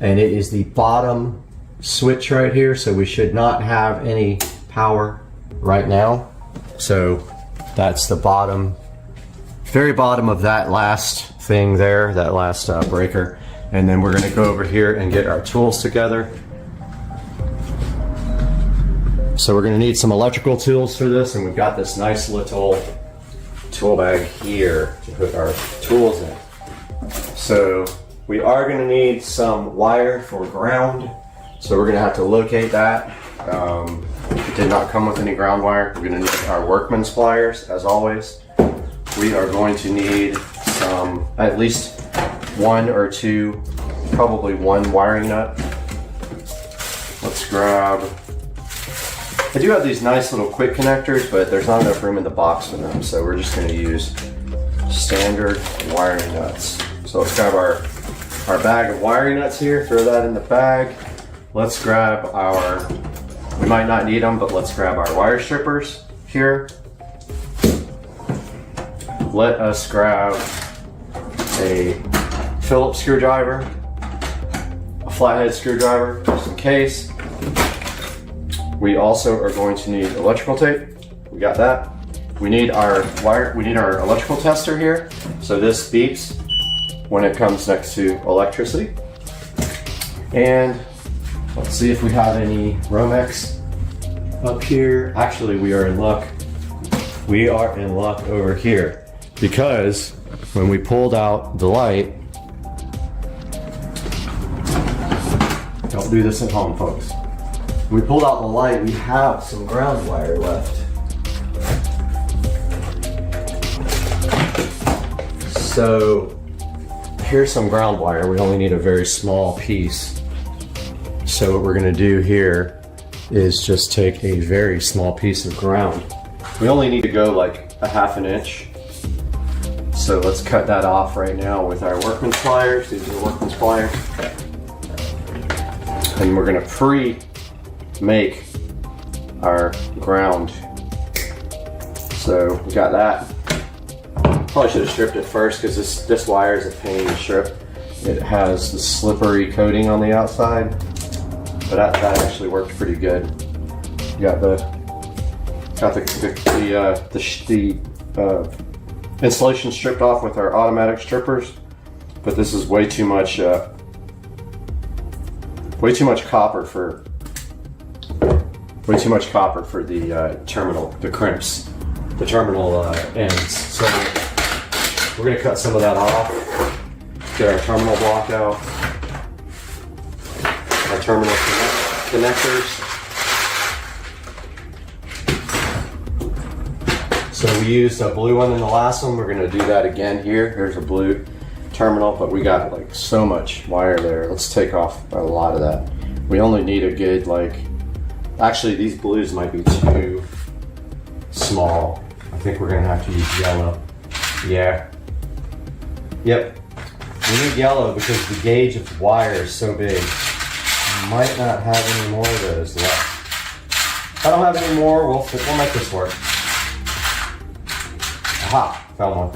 and it is the bottom switch right here, so we should not have any power right now. So that's the bottom, very bottom of that last thing there, that last breaker. And then we're gonna go over here and get our tools together. So we're gonna need some electrical tools for this, and we've got this nice little tool bag here to put our tools in. So we are gonna need some wire for ground. So we're gonna have to locate that. It did not come with any ground wire. We're gonna need our workman's pliers, as always. We are going to need some, at least one or two, probably one wiring nut. Let's grab, I do have these nice little quick connectors, but there's not enough room in the box for them, so we're just gonna use standard wiring nuts. So let's grab our bag of wiring nuts here, throw that in the bag. Let's grab our, we might not need them, but let's grab our wire strippers here. Let us grab a Phillips screwdriver, a flathead screwdriver, just in case. We also are going to need electrical tape. We got that. We need our electrical tester here. So this beeps when it comes next to electricity. And let's see if we have any Romex up here. Actually, we are in luck. We are in luck over here, because when we pulled out the light, don't do this at home, folks. When we pulled out the light, we have some ground wire left. So here's some ground wire. We only need a very small piece. So what we're gonna do here is just take a very small piece of ground. We only need to go like a ½ an inch. So let's cut that off right now with our workman's pliers. These are the workman's pliers. And we're gonna pre-make our ground. So we got that. Probably should have stripped it first, because this wire is a pain to strip. It has the slippery coating on the outside, but that actually worked pretty good. You got the insulation stripped off with our automatic strippers, but this is way too much copper for the terminal, the crimps, the terminal ends. So we're gonna cut some of that off. Get our terminal block out, our terminal connectors. So we used a blue one in the last one. We're gonna do that again here. Here's a blue terminal, but we got like so much wire there. Let's take off a lot of that. We only need a good, like, actually these blues might be too small. I think we're gonna have to use yellow. Yeah. Yep. We need yellow because the gauge of the wire is so big. We might not have any more of those left. If I don't have any more, we'll make this work. Aha, found one.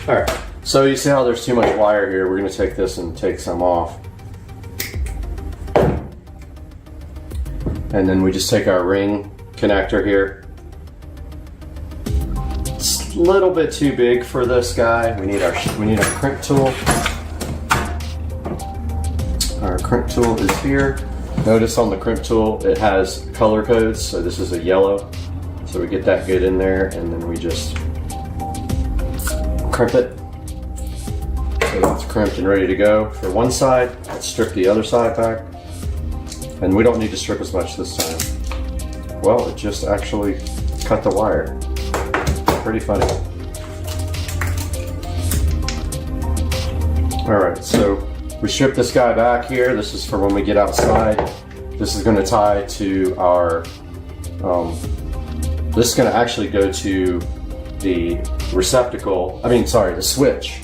All right, so you see how there's too much wire here. We're gonna take this and take some off. And then we just take our ring connector here. It's a little bit too big for this guy. We need our crimp tool. Our crimp tool is here. Notice on the crimp tool, it has color codes. So this is a yellow. So we get that good in there, and then we just crimp it. So that's crimped and ready to go for one side. Let's strip the other side back. And we don't need to strip as much this time. Well, it just actually cut the wire. Pretty funny. All right, so we strip this guy back here. This is for when we get outside. This is gonna tie to our, this is gonna actually go to the receptacle, the switch.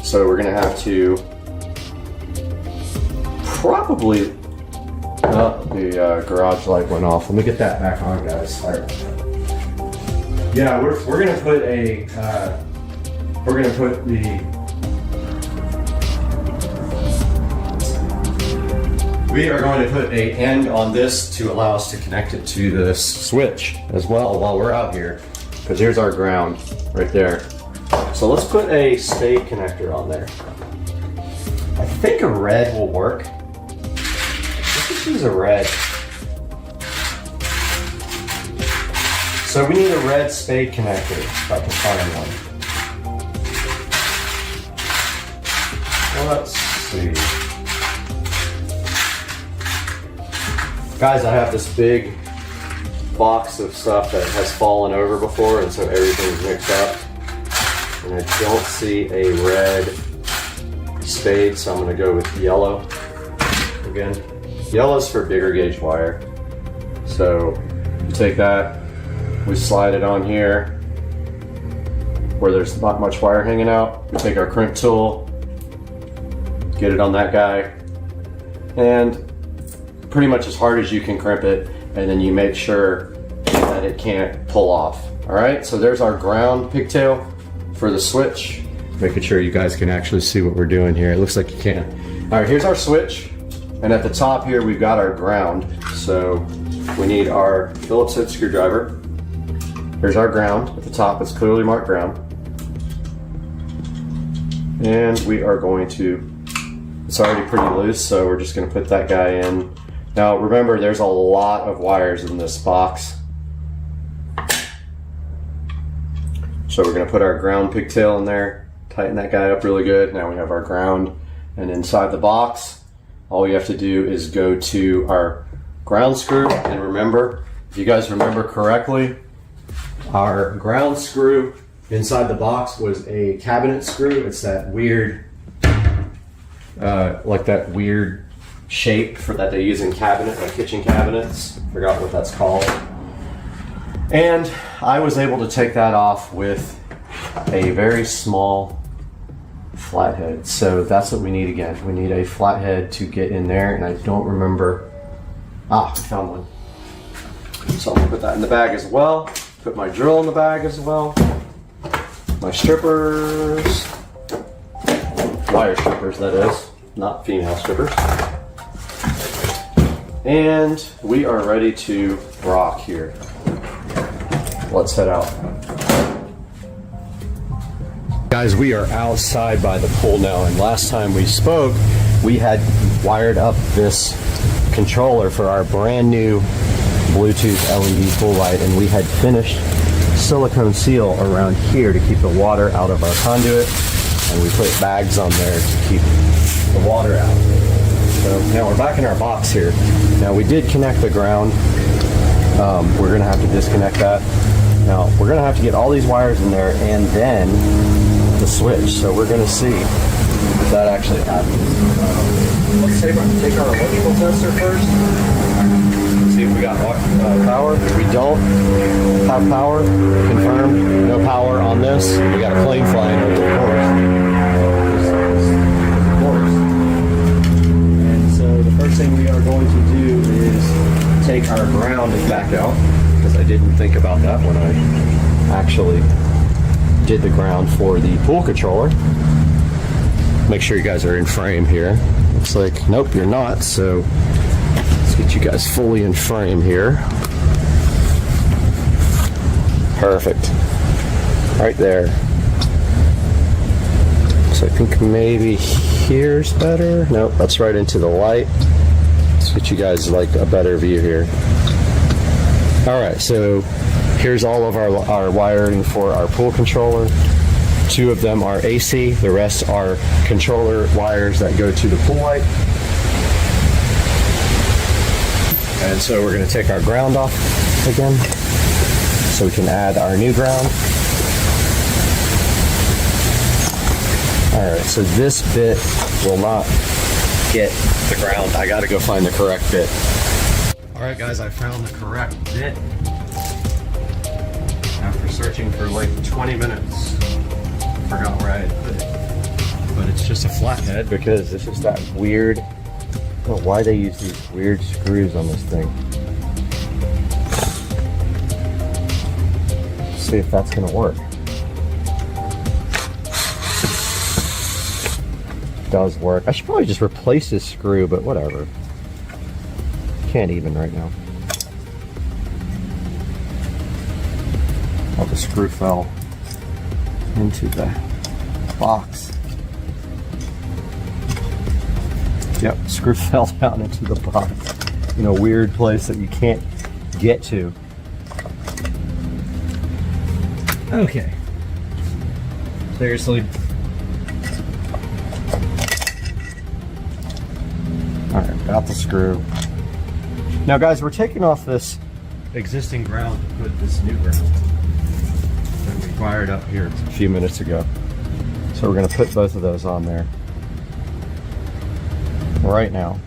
So we're gonna have to probably, the garage light went off. Let me get that back on, guys. All right. Yeah, we're gonna put a we are going to put a end on this to allow us to connect it to the switch as well while we're out here, because here's our ground right there. So let's put a spade connector on there. I think a red will work. Let's just use a red. So we need a red spade connector, if I can find one. Let's see. Guys, I have this big box of stuff that has fallen over before, and so everything's mixed up. And I don't see a red spade, so I'm gonna go with yellow again. Yellow's for bigger gauge wire. So you take that, we slide it on here where there's not much wire hanging out. We take our crimp tool, get it on that guy, and pretty much as hard as you can crimp it, and then you make sure that it can't pull off. All right, so there's our ground pigtail for the switch. Making sure you guys can actually see what we're doing here. It looks like you can. All right, here's our switch, and at the top here we've got our ground. So we need our Phillips head screwdriver. Here's our ground. At the top, it's clearly marked ground. And we are going to, it's already pretty loose, so we're just gonna put that guy in. Now remember, there's a lot of wires in this box. So we're gonna put our ground pigtail in there, tighten that guy up really good. Now we have our ground, and inside the box, all we have to do is go to our ground screw. And remember, if you guys remember correctly, our ground screw inside the box was a cabinet screw. It's that weird, like that weird shape for that they use in like kitchen cabinets. Forgot what that's called. And I was able to take that off with a very small flathead. So that's what we need again. We need a flathead to get in there, and I don't remember. Ah, I found one. So I'm gonna put that in the bag as well. Put my drill in the bag as well. My strippers. Wire strippers, that is. Not female strippers. And we are ready to rock here. Let's head out. Guys, we are outside by the pool now, and last time we spoke, we had wired up this controller for our brand new Bluetooth LED pool light, and we had finished silicone seal around here to keep the water out of our conduit, and we put bags on there to keep the water out. So now we're back in our box here. Now we did connect the ground. We're gonna have to disconnect that. Now we're gonna have to get all these wires in there and then the switch. So we're gonna see if that actually happens. Let's take our electrical tester first. See if we got power. We don't have power. Confirmed. No power on this. We got a plane flying over the course. The first thing we are going to do is take our ground back out, because I didn't think about that when I actually did the ground for the pool controller. Make sure you guys are in frame here. Looks like, nope, you're not, so let's get you guys fully in frame here. Perfect. Right there. So I think maybe here's better. Nope, that's right into the light. Let's get you guys like a better view here. All right, so here's all of our wiring for our pool controller. 2 of them are AC, the rest are controller wires that go to the pool light. And so we're gonna take our ground off again, so we can add our new ground. All right, so this bit will not get the ground. I gotta go find the correct bit. All right, guys, I found the correct bit after searching for like 20 minutes. Forgot where I had put it. But it's just a flathead because it's just that weird, I don't know why they use these weird screws on this thing. see if that's gonna work. Does work. I should probably just replace this screw, but whatever. Can't even right now. Oh, the screw fell into the box. Yep, screw fell down into the box in a weird place that you can't get to. Okay. Seriously. Alright, got the screw. Now guys, we're taking off this existing ground to put this new ground that we wired up here a few minutes ago. So we're going to put both of those on there right now.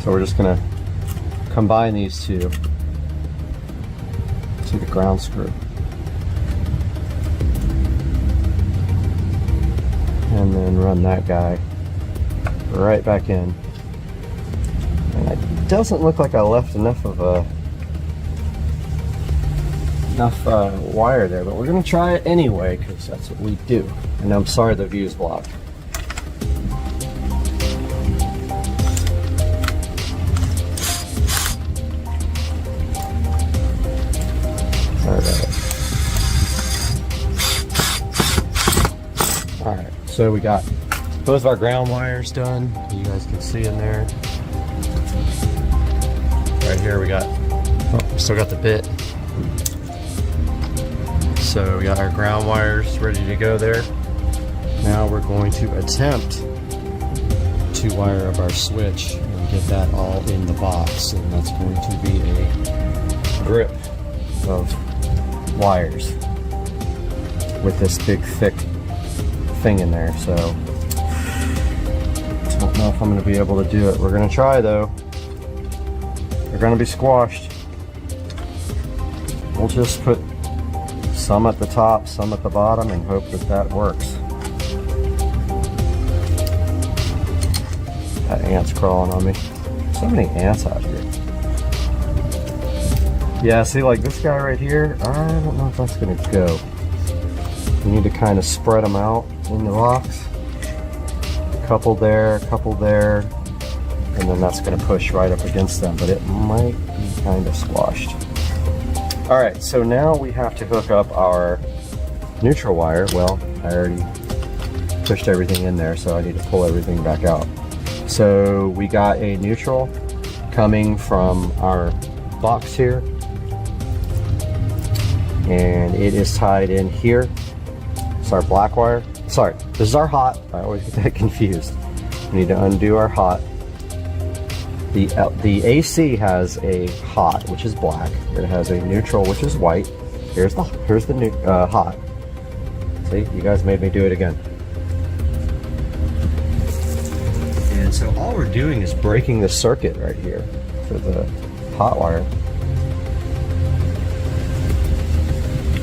So we're just going to combine these two to the ground screw. And then run that guy right back in. And it doesn't look like I left enough of a wire there, but we're gonna try it anyway because that's what we do. And I'm sorry the view's blocked. Alright, so we got both of our ground wires done. You guys can see in there. Right here we got, oh, still got the bit. So we got our ground wires ready to go there. Now we're going to attempt to wire up our switch and get that all in the box. And that's going to be a grip of wires with this big thick thing in there. So don't know if I'm going to be able to do it. We're going to try though. They're going to be squashed. We'll just put some at the top, some at the bottom, and hope that that works. That ant's crawling on me. So many ants out here. Yeah, see, like this guy right here, I don't know if that's going to go. You need to kind of spread them out in the box. A couple there, and then that's going to push right up against them, but it might be kind of squashed. Alright, so now we have to hook up our neutral wire. Well, I already pushed everything in there, so I need to pull everything back out. So we got a neutral coming from our box here, and it is tied in here. It's our black wire. Sorry, this is our hot. I always get that confused. We need to undo our hot. The AC has a hot, which is black. It has a neutral, which is white. Here's the new hot. See, you guys made me do it again. And so all we're doing is breaking the circuit right here for the hot wire.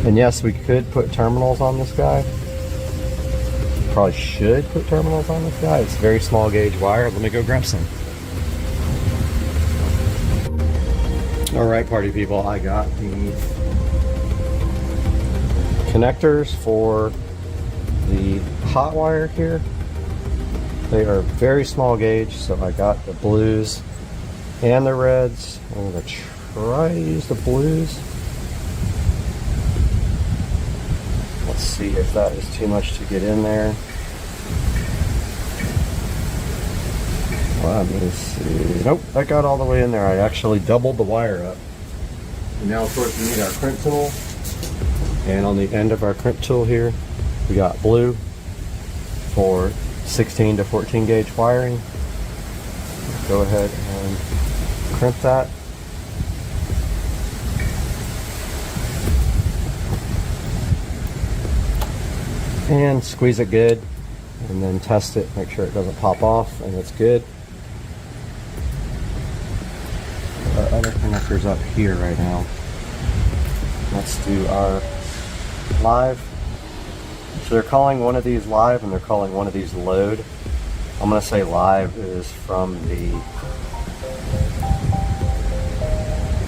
And yes, we could put terminals on this guy. Probably should put terminals on this guy. It's very small gauge wire. Let me go grab some. Alright, party people, I got the connectors for the hot wire here. They are very small gauge, so I got the blues and the reds. I'm going to try to use the blues. Let's see if that is too much to get in there. Let me see. Nope, that got all the way in there. I actually doubled the wire up. And now, of course, we need our crimp tool. And on the end of our crimp tool here, we got blue for 16 to 14 gauge wiring. Go ahead and crimp that. And squeeze it good. And then test it, make sure it doesn't pop off and it's good. Our other connector's up here right now. Let's do our live. So they're calling one of these live and they're calling one of these load. I'm going to say live is from the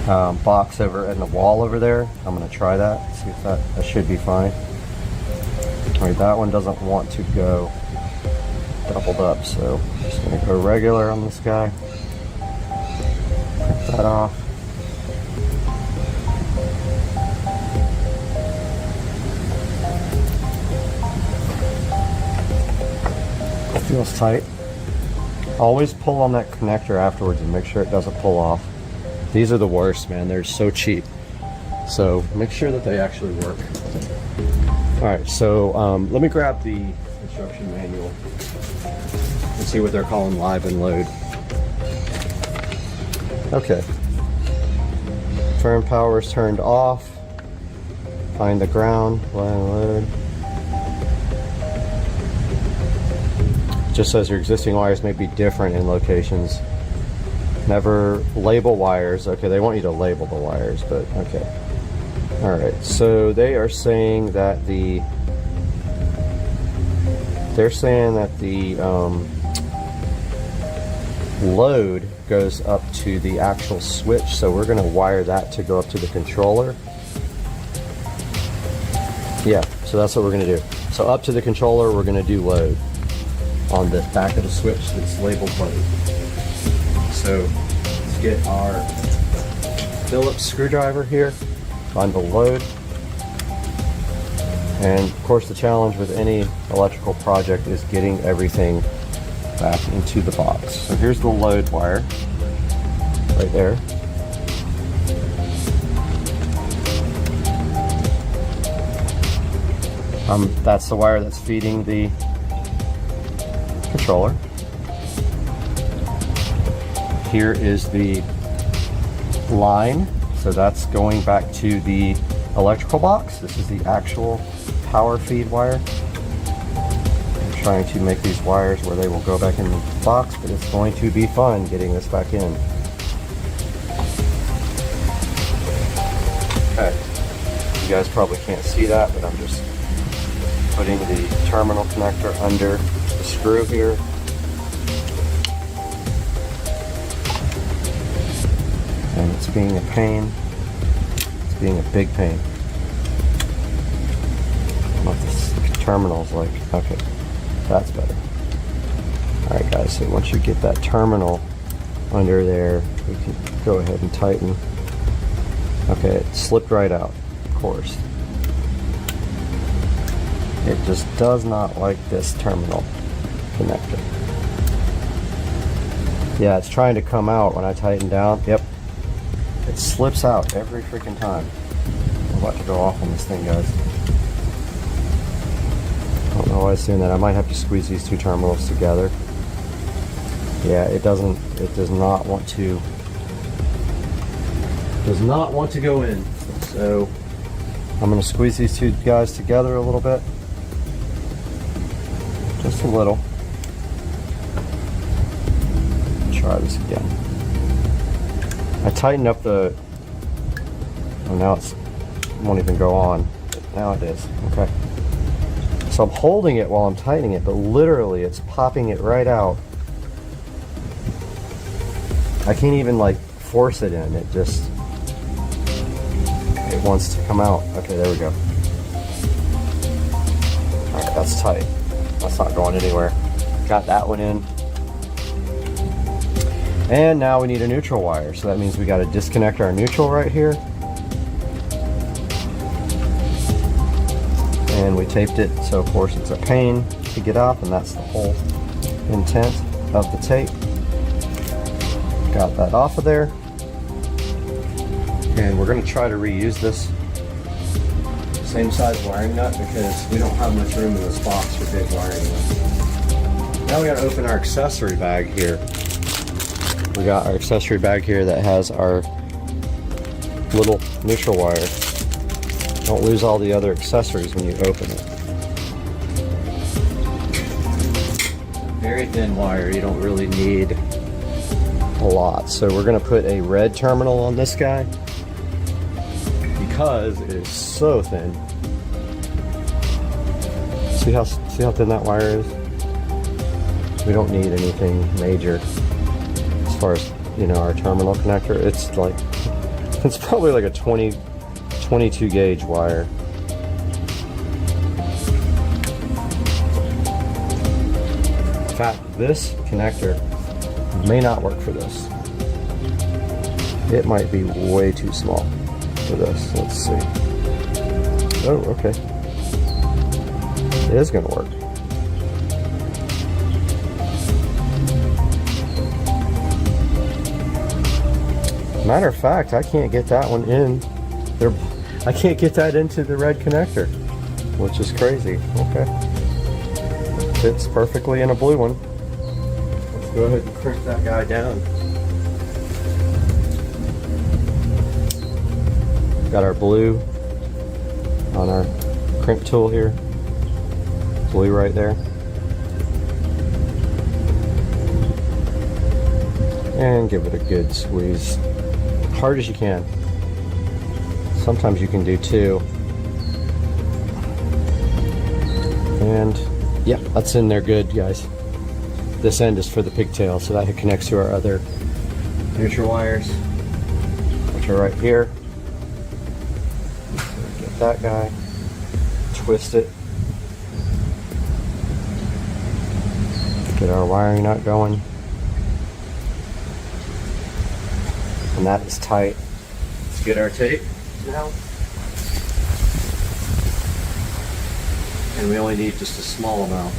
box over in the wall over there. I'm gonna try that, see if that should be fine. All right, that one doesn't want to go doubled up, so I'm just gonna go regular on this guy. Print that off. It feels tight. Always pull on that connector afterwards and make sure it doesn't pull off. These are the worst, man. They're so cheap. So make sure that they actually work. All right, so let me grab the instruction manual and see what they're calling live and load. Okay. Turn power is turned off. Find the ground, live and load. Just says your existing wires may be different in locations. Never label wires. Okay, they want you to label the wires, but okay. All right, so they are saying that the load goes up to the actual switch, so we're going to wire that to go up to the controller. Yeah, so that's what we're going to do. So up to the controller, we're going to do load on the back of the switch that's labeled load. So let's get our Phillips screwdriver here, find the load. And of course the challenge with any electrical project is getting everything back into the box. So here's the load wire right there. That's the wire that's feeding the controller. Here is the line, so that's going back to the electrical box. This is the actual power feed wire. I'm trying to make these wires where they will go back in the box, but it's going to be fun getting this back in. Okay, you guys probably can't see that, but I'm just putting the terminal connector under the screw here. And it's being a pain. It's being a big pain. What this terminal's like. Okay, that's better. Alright guys, so once you get that terminal under there, we can go ahead and tighten. Okay, it slipped right out, of course. It just does not like this terminal connector. Yeah, it's trying to come out when I tighten down. Yep. It slips out every freaking time. I'm about to go off on this thing, guys. I don't know why it's doing that. I might have to squeeze these two terminals together. Yeah, it does not want to go in. So I'm going to squeeze these two guys together a little bit. Just a little. Try this again. I tightened up the, oh now it won't even go on. Now it is, okay. So I'm holding it while I'm tightening it, but literally it's popping it right out. I can't even like force it in, it wants to come out. Okay, there we go. Alright, that's tight. That's not going anywhere. Got that one in. And now we need a neutral wire, so that means we got to disconnect our neutral right here. And we taped it, so of course it's a pain to get off, and that's the whole intent of the tape. Got that off of there. And we're going to try to reuse this same size wiring nut because we don't have much room in this box for big wiring nuts. Now we got to open our accessory bag here. We got our accessory bag here that has our little neutral wire. Don't lose all the other accessories when you open it. Very thin wire, you don't really need a lot. So we're going to put a red terminal on this guy because it is so thin. See how thin that wire is? We don't need anything major. As far as, you know, our terminal connector, it's like It's probably like a 22 gauge wire. In fact, this connector may not work for this. It might be way too small for this. Let's see. Oh, okay. It is going to work. Matter of fact, I can't get that one in there. I can't get that into the red connector, which is crazy. Okay. Fits perfectly in a blue one. Let's go ahead and crimp that guy down. Got our blue on our crimp tool here. Blue right there. And give it a good squeeze. Hard as you can. Sometimes you can do two. And yeah, that's in there good, guys. This end is for the pigtail, so that connects to our other neutral wires, which are right here. Get that guy, twist it, get our wiring nut going, and that is tight. Let's get our tape now. And we only need just a small amount.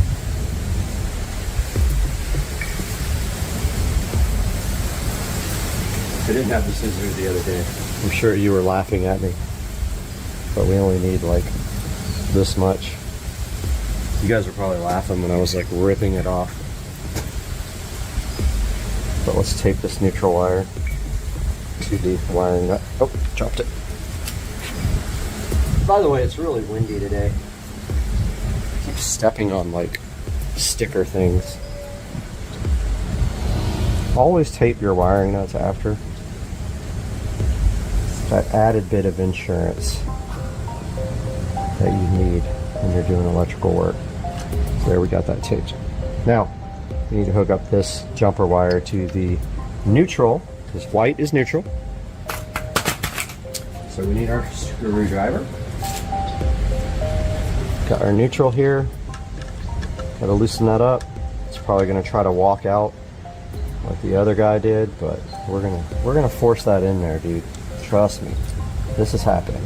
I didn't have the scissors the other day. I'm sure you were laughing at me. But we only need like this much. You guys were probably laughing when I was like ripping it off. But let's tape this neutral wire to the wiring nut. Oh, dropped it. By the way, it's really windy today. I keep stepping on like sticker things. Always tape your wiring nuts after. That added bit of insurance that you need when you're doing electrical work. So there, we got that taped. Now, we need to hook up this jumper wire to the neutral. This white is neutral. So we need our screwdriver. Got our neutral here. Gotta loosen that up. It's probably gonna try to walk out like the other guy did, but we're gonna force that in there, dude. Trust me, this is happening.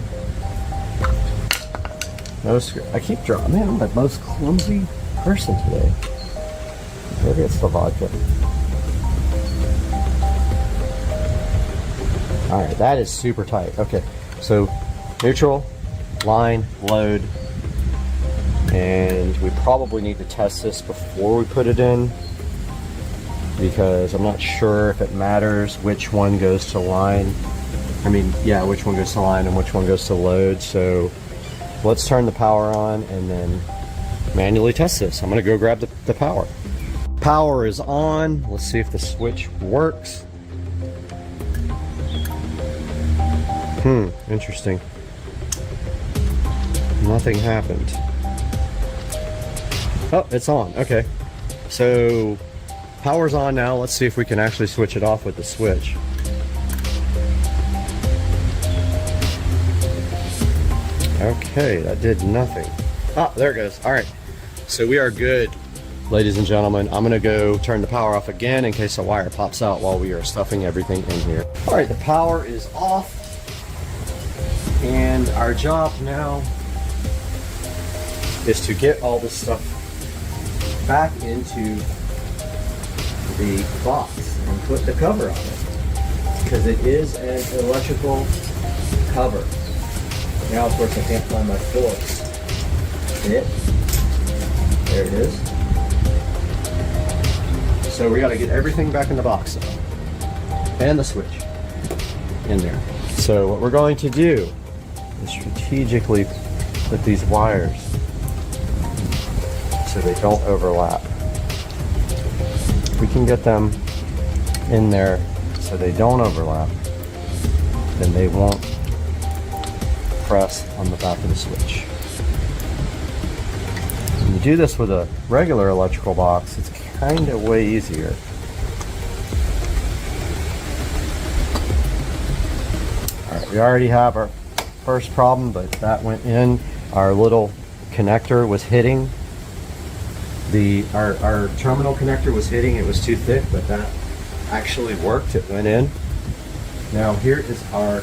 I keep dropping. Man, I'm the most clumsy person today. Maybe it's the vodka. All right, that is super tight. Okay, so neutral, line, load, and we probably need to test this before we put it in, because I'm not sure if it matters which one goes to line. I mean, yeah, which one goes to line and which one goes to load. So let's turn the power on and then manually test this. I'm gonna go grab the power. Power is on. Let's see if the switch works. Interesting. Nothing happened. Oh, it's on. Okay. So power's on now. Let's see if we can actually switch it off with the switch. Okay, that did nothing. Ah, there it goes. All right, so we are good, ladies and gentlemen. I'm gonna go turn the power off again in case a wire pops out while we are stuffing everything in here. All right, the power is off, and our job now is to get all this stuff back into the box and put the cover on it, because it is an electrical cover. Now, of course, I can't find my forks. There it is. So we got to get everything back in the box, and the switch in there. So what we're going to do is strategically put these wires so they don't overlap. If we can get them in there so they don't overlap, then they won't press on the back of the switch. When you do this with a regular electrical box, it's kind of way easier. Alright, we already have our first problem, but that went in. Our little connector was hitting. Our terminal connector was hitting, it was too thick, but that actually worked, it went in. Now here is our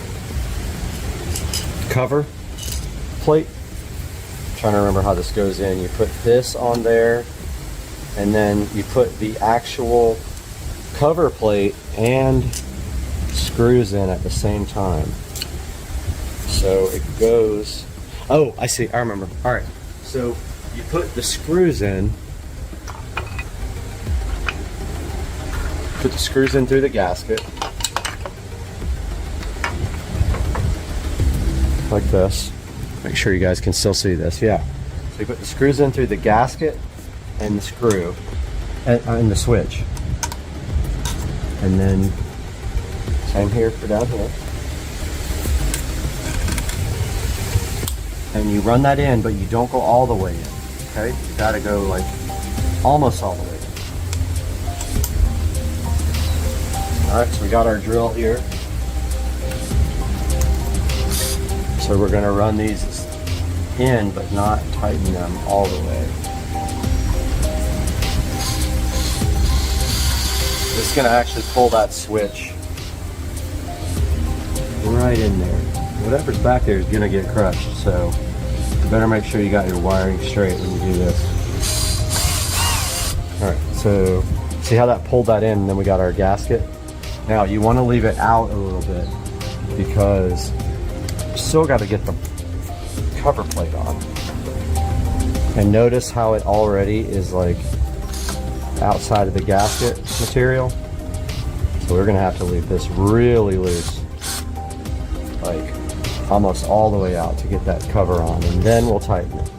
cover plate. I'm trying to remember how this goes in. You put this on there, and then you put the actual cover plate and screws in at the same time. So it goes, oh, I see, I remember. All right, so you put the screws in, through the gasket, like this. Make sure you guys can still see this, yeah. So you put the screws in through the gasket and the screw, and the switch. And then, same here for down here. And you run that in, but you don't go all the way in, okay? You gotta go like almost all the way in. All right, so we got our drill here. So we're gonna run these in, but not tighten them all the way. This is gonna actually pull that switch right in there. Whatever's back there is gonna get crushed, so you better make sure you got your wiring straight when you do this. All right, so see how that pulled that in, and then we got our gasket. Now you want to leave it out a little bit because you still got to get the cover plate on. And notice how it already is like outside of the gasket material. So we're gonna have to leave this really loose, like almost all the way out to get that cover on, and then we'll tighten it.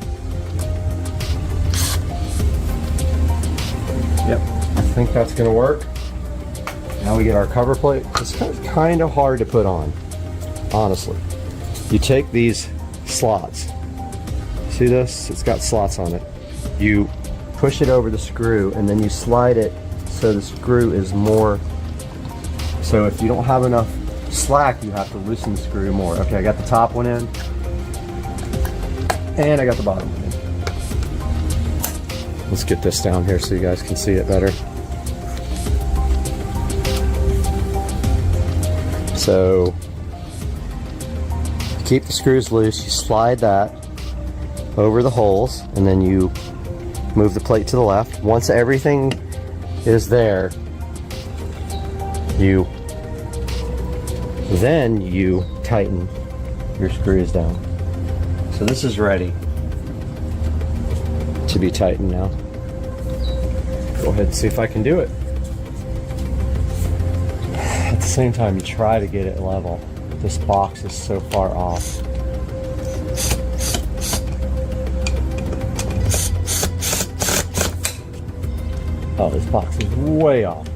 Yep, I think that's gonna work. Now we get our cover plate. It's kind of hard to put on, honestly. You take these slots, see this? It's got slots on it. You push it over the screw and then you slide it so the screw is more, so if you don't have enough slack, you have to loosen the screw more. Okay, I got the top one in, and I got the bottom one in. Let's get this down here so you guys can see it better. So, keep the screws loose, you slide that over the holes, and then you move the plate to the left. Once everything is there, then you tighten your screws down. So this is ready to be tightened now. Go ahead and see if I can do it. At the same time, you try to get it level. This box is so far off. Oh, this box is way off.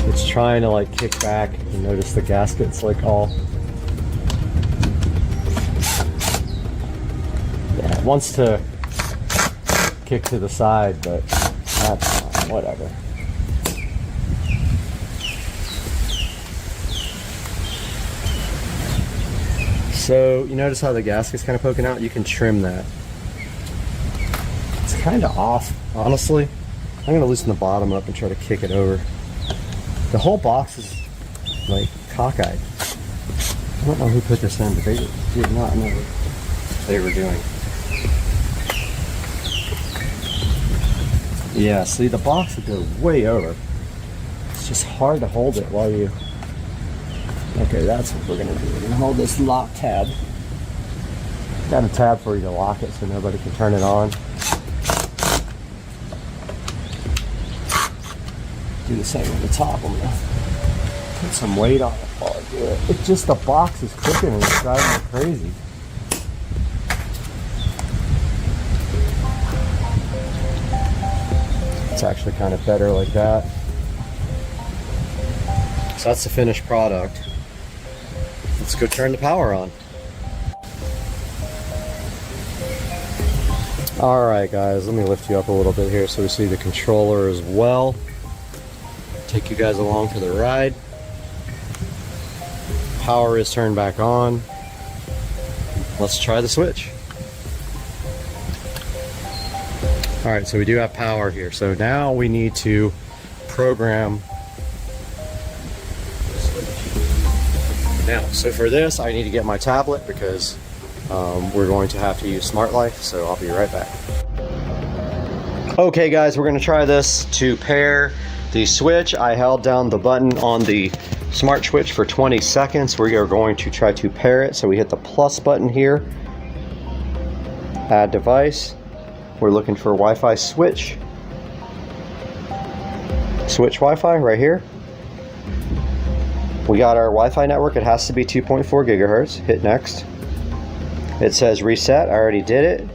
It's trying to like kick back. You notice the gasket's like all... Yeah, it wants to kick to the side, but that's fine, whatever. So you notice how the gasket's kind of poking out? You can trim that. It's kind of off, honestly. I'm going to loosen the bottom up and try to kick it over. The whole box is like cockeyed. I don't know who put this in, but they did not know what they were doing. Yeah, see, the box would go way over. It's just hard to hold it while you... Okay, that's what we're gonna do. We're gonna hold this lock tab. Got a tab for you to lock it so nobody can turn it on. Do the same with the top. I'm gonna put some weight on it while I do it. It's just the box is clicking and it's driving me crazy. It's actually kind of better like that. So that's the finished product. Let's go turn the power on. Alright guys, let me lift you up a little bit here so we see the controller as well. Take you guys along for the ride. power is turned back on. Let's try the switch. All right, so we do have power here. So now we need to program. Now, so for this, I need to get my tablet because we're going to have to use Smart Life, so I'll be right back. Okay guys, we're gonna try this to pair the switch. I held down the button on the smart switch for 20 seconds. We are going to try to pair it. So we hit the plus button here, add device. We're looking for Wi-Fi switch. Switch Wi-Fi right here. We got our Wi-Fi network. It has to be 2.4 gigahertz. Hit next. It says reset. I already did it.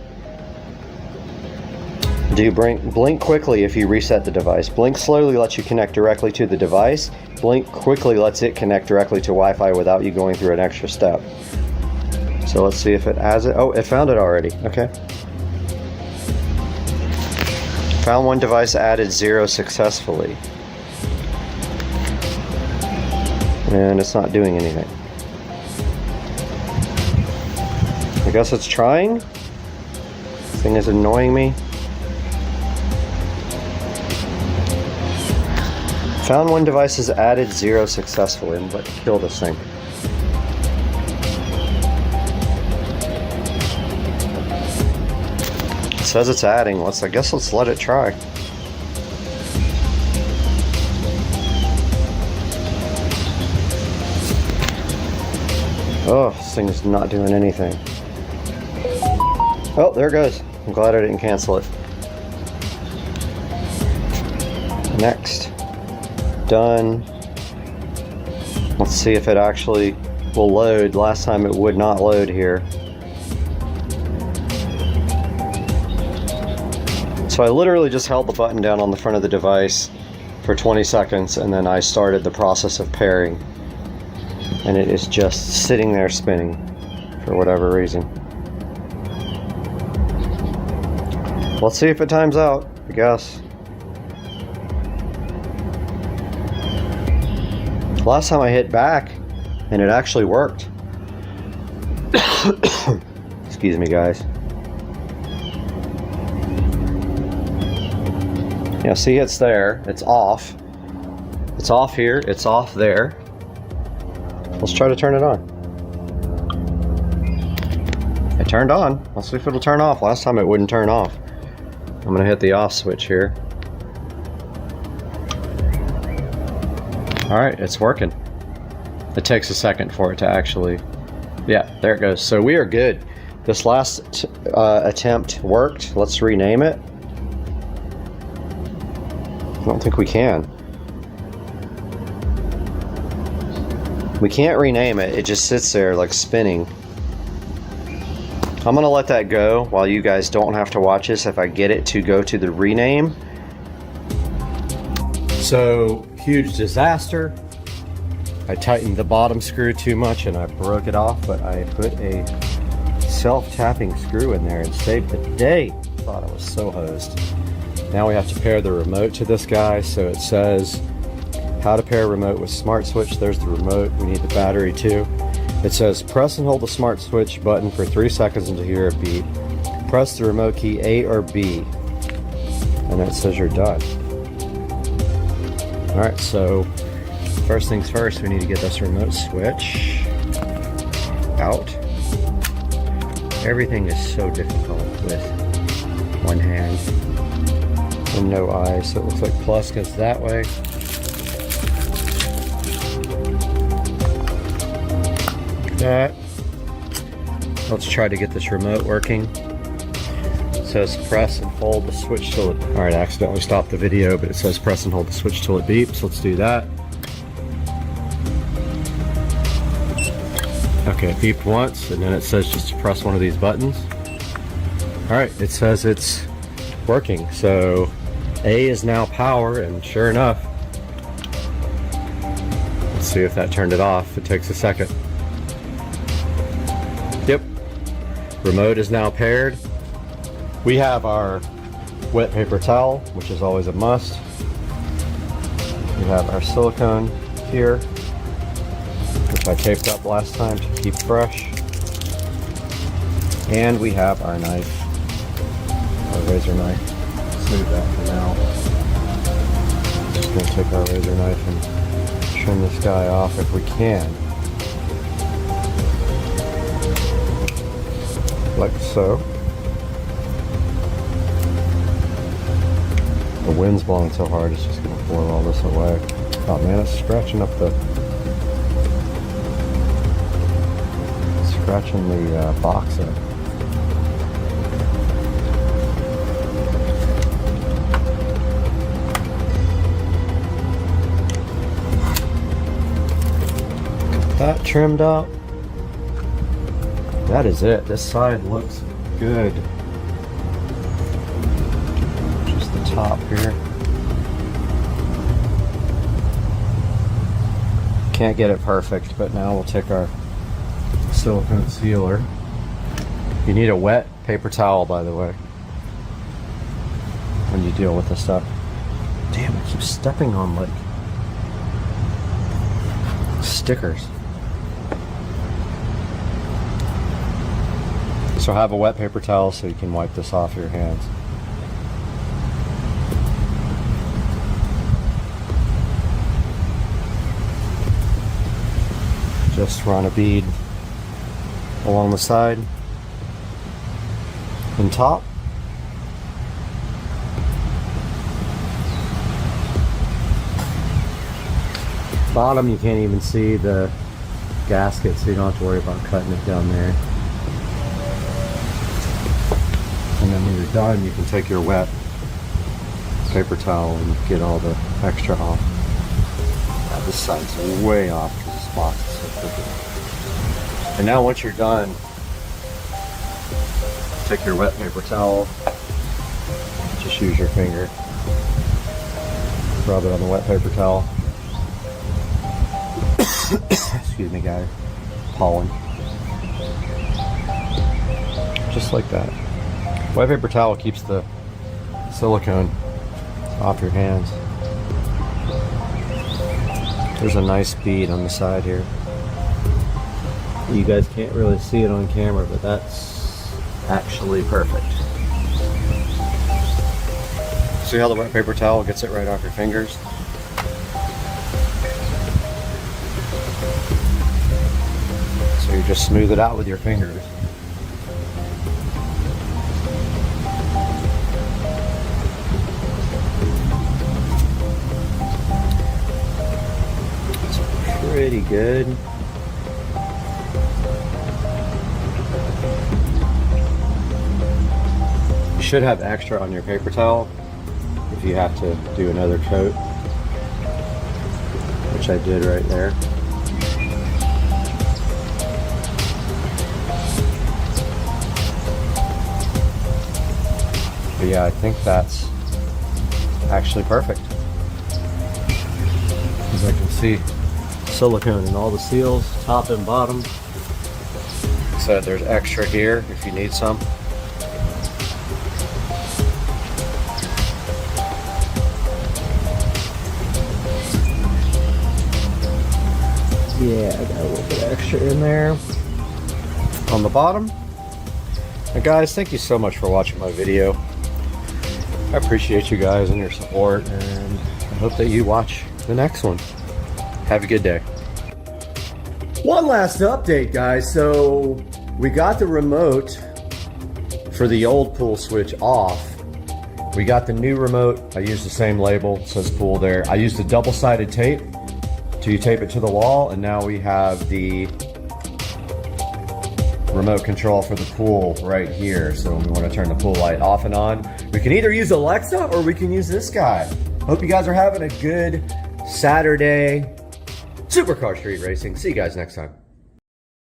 Blink quickly if you reset the device. Blink slowly lets you connect directly to the device. Blink quickly lets it connect directly to Wi-Fi without you going through an extra step. So let's see if it has it. Oh, it found it already. Okay. Found one device, added 0 successfully. And it's not doing anything. I guess it's trying. This thing is annoying me. Found one device has added 0 successfully. I'm about to kill this thing. It says it's adding. I guess let's let it try. Oh, this thing is not doing anything. Oh, there it goes. I'm glad I didn't cancel it. Next. Done. Let's see if it actually will load. Last time it would not load here. So I literally just held the button down on the front of the device for 20 seconds and then I started the process of pairing. And it is just sitting there spinning for whatever reason. Let's see if it times out, I guess. Last time I hit back and it actually worked. Excuse me, guys. Yeah, see, it's there. It's off. It's off here. It's off there. Let's try to turn it on. It turned on. Let's see if it'll turn off. Last time it wouldn't turn off. I'm gonna hit the off switch here. All right, it's working. It takes a second for it to actually, yeah, there it goes. So we are good. This last attempt worked. Let's rename it. I don't think we can. We can't rename it. It just sits there like spinning. I'm gonna let that go while you guys don't have to watch this if I get it to go to the rename. So, huge disaster. I tightened the bottom screw too much and I broke it off, but I put a self-tapping screw in there and saved the day. Thought I was so hosed. Now we have to pair the remote to this guy. So it says how to pair remote with smart switch. There's the remote. We need the battery too. It says press and hold the smart switch button for 3 seconds until you hear a beep. Press the remote key A or B. And that says you're done. Alright, so first things first, we need to get this remote switch out. Everything is so difficult with one hand and no eyes. So it looks like plus goes that way. That. Let's try to get this remote working. It says press and hold the switch till it... Alright, I accidentally stopped the video, but it says press and hold the switch till it beeps. Let's do that. Okay, it beeped once, and then it says just to press one of these buttons. Alright, it says it's working. So A is now power, and sure enough, let's see if that turned it off. It takes a second. Yep, remote is now paired. We have our wet paper towel, which is always a must. We have our silicone here. which I taped up last time to keep fresh. And we have our knife, our razor knife. Let's move that for now. Just gonna take our razor knife and trim this guy off if we can. Like so. The wind's blowing so hard it's just gonna blow all this away. Oh man, it's scratching up the box up. Got that trimmed up. That is it. This side looks good. Just the top here. Can't get it perfect, but now we'll take our silicone sealer. You need a wet paper towel, by the way, when you deal with this stuff. Damn, I keep stepping on like stickers. So have a wet paper towel so you can wipe this off your hands. Just run a bead along the side and top. Bottom, you can't even see the gasket, so you don't have to worry about cutting it down there. And then when you're done, you can take your wet paper towel and get all the extra off. Now, this side's way off because this box is so crooked. And now once you're done, take your wet paper towel, just use your finger, rub it on the wet paper towel. Excuse me guys, pollen. Just like that. Wet paper towel keeps the silicone off your hands. There's a nice bead on the side here. You guys can't really see it on camera, but that's actually perfect. See how the wet paper towel gets it right off your fingers? So you just smooth it out with your fingers. It's pretty good. You should have extra on your paper towel if you have to do another coat, which I did right there. But yeah, I think that's actually perfect. As I can see, silicone in all the seals, top and bottom. So there's extra here if you need some. Yeah, I got a little bit extra in there on the bottom. And guys, thank you so much for watching my video. I appreciate you guys and your support, and I hope that you watch the next one. Have a good day. One last update, guys. So we got the remote for the old pool switch off. We got the new remote. I used the same label, it says pool there. I used a double-sided tape to tape it to the wall, and now we have the remote control for the pool right here. So when we want to turn the pool light off and on, we can either use Alexa or we can use this guy. Hope you guys are having a good Saturday. Supercar Street Racing. See you guys next time.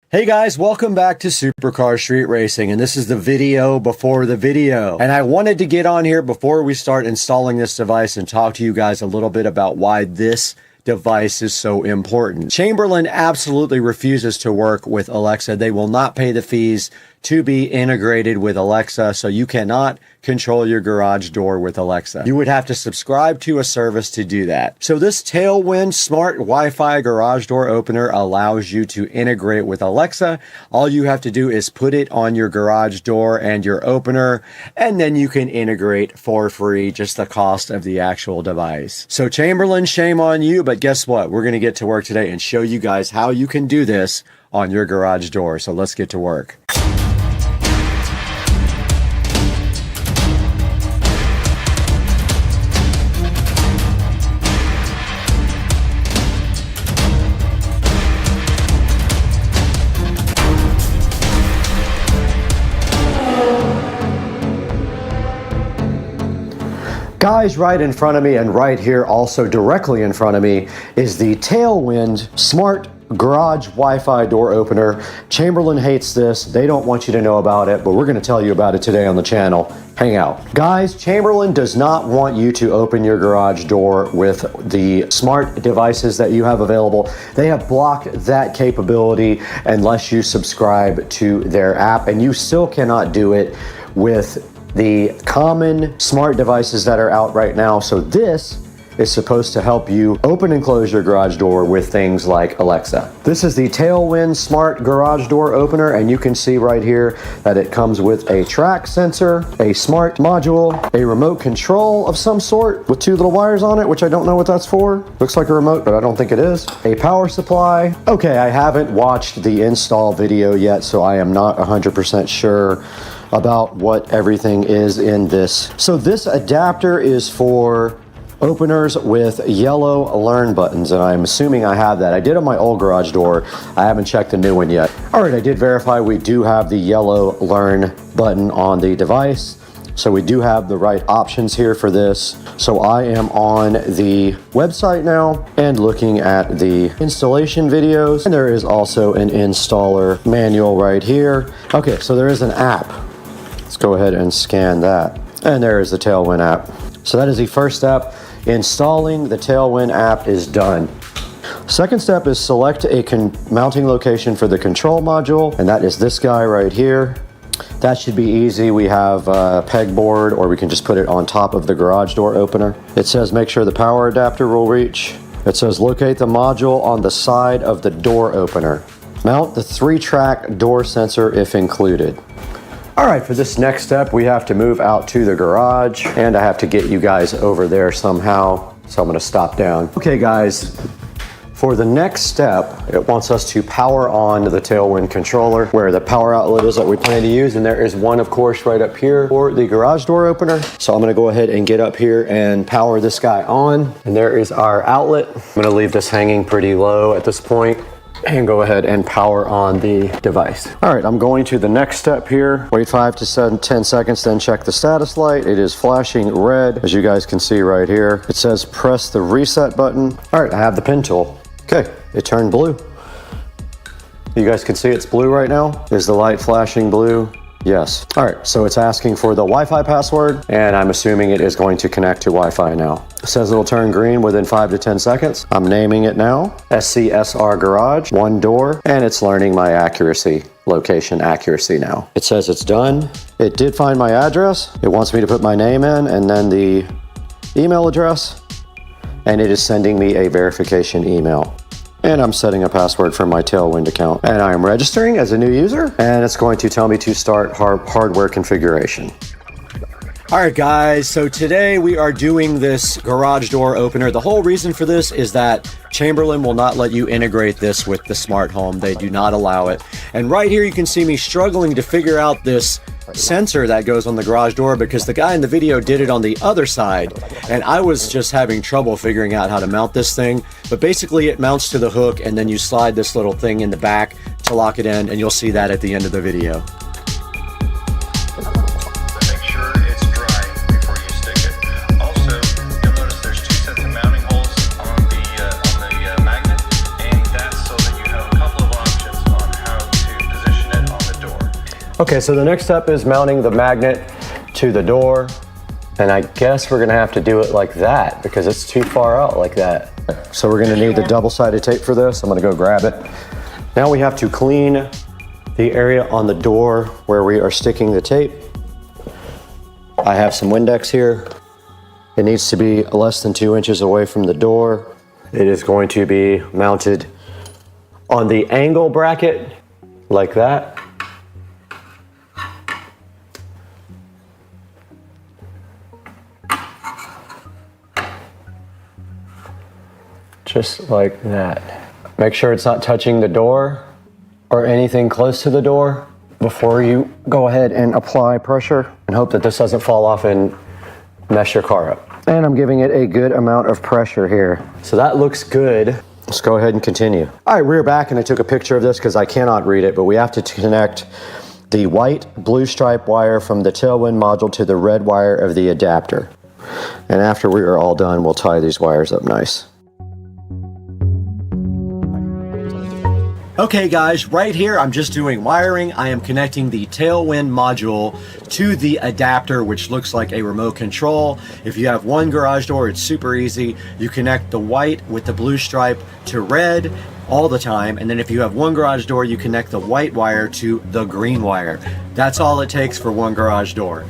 Hey guys, welcome back to Supercar Street Racing, and this is the video before the video. And I wanted to get on here before we start installing this device and talk to you guys a little bit about why this device is so important. Chamberlain absolutely refuses to work with Alexa. They will not pay the fees to be integrated with Alexa, so you cannot control your garage door with Alexa. You would have to subscribe to a service to do that. So this Tailwind smart Wi-Fi garage door opener allows you to integrate with Alexa. All you have to do is put it on your garage door and your opener, and then you can integrate for free, just the cost of the actual device. So Chamberlain, shame on you, but guess what? We're gonna get to work today and show you guys how you can do this on your garage door. So let's get to work. Guys, right in front of me and right here also directly in front of me is the Tailwind Smart Garage Wi-Fi Door Opener. Chamberlain hates this. They don't want you to know about it, but we're going to tell you about it today on the channel. Hang out. Guys, Chamberlain does not want you to open your garage door with the smart devices that you have available. They have blocked that capability unless you subscribe to their app, and you still cannot do it with the common smart devices that are out right now. So this is supposed to help you open and close your garage door with things like Alexa. This is the Tailwind Smart Garage Door Opener, and you can see right here that it comes with a track sensor, a smart module, a remote control of some sort with two little wires on it, which I don't know what that's for. Looks like a remote, but I don't think it is. A power supply. Okay, I haven't watched the install video yet, so I am not 100% sure about what everything is in this. So this adapter is for openers with yellow learn buttons, and I'm assuming I have that. I did on my old garage door. I haven't checked the new one yet. All right, I did verify we do have the yellow learn button on the device. So we do have the right options here for this. So I am on the website now and looking at the installation videos, and there is also an installer manual right here. Okay, so there is an app. Let's go ahead and scan that. And there is the Tailwind app. So that is the first step. Installing the Tailwind app is done. Second step is select a mounting location for the control module, and that is this guy right here. That should be easy. We have a pegboard, or we can just put it on top of the garage door opener. It says make sure the power adapter will reach. It says locate the module on the side of the door opener. Mount the 3-track door sensor if included. All right, for this next step, we have to move out to the garage, and I have to get you guys over there somehow, so I'm gonna stop down. Okay, guys, for the next step, it wants us to power on the Tailwind controller, where the power outlet is that we plan to use, and there is one, of course, right up here for the garage door opener. So I'm gonna go ahead and get up here and power this guy on, and there is our outlet. I'm gonna leave this hanging pretty low at this point, and go ahead and power on the device. All right, I'm going to the next step here. Wait 5 to 10 seconds, then check the status light. It is flashing red, as you guys can see right here. It says press the reset button. All right, I have the pin tool. Okay, it turned blue. You guys can see it's blue right now. Is the light flashing blue? Yes. All right, so it's asking for the Wi-Fi password, and I'm assuming it is going to connect to Wi-Fi now. It says it'll turn green within 5 to 10 seconds. I'm naming it now, SCSR Garage, 1 door, and it's learning my location accuracy now. It says it's done. It did find my address. It wants me to put my name in and then the email address, and it is sending me a verification email. And I'm setting a password for my Tailwind account. And I am registering as a new user, and it's going to tell me to start hardware configuration. All right, guys, so today we are doing this garage door opener. The whole reason for this is that Chamberlain will not let you integrate this with the smart home. They do not allow it. And right here you can see me struggling to figure out this sensor that goes on the garage door, because the guy in the video did it on the other side, and I was just having trouble figuring out how to mount this thing. But basically it mounts to the hook, and then you slide this little thing in the back to lock it in, and you'll see that at the end of the video. Okay, so the next step is mounting the magnet to the door, and I guess we're gonna have to do it like that because it's too far out like that. So we're gonna need the double-sided tape for this. I'm gonna go grab it. Now we have to clean the area on the door where we are sticking the tape. I have some Windex here. It needs to be less than 2 inches away from the door. It is going to be mounted on the angle bracket like that. Just like that. Make sure it's not touching the door or anything close to the door before you go ahead and apply pressure, and hope that this doesn't fall off and mess your car up. And I'm giving it a good amount of pressure here. So that looks good. Let's go ahead and continue. All right, we're back, and I took a picture of this because I cannot read it, but we have to connect the white blue stripe wire from the tailwind module to the red wire of the adapter. And after we are all done, we'll tie these wires up nice. Okay guys, right here I'm just doing wiring. I am connecting the tailwind module to the adapter, which looks like a remote control. If you have one garage door, it's super easy. You connect the white with the blue stripe to red all the time, and then if you have one garage door, you connect the white wire to the green wire. That's all it takes for one garage door.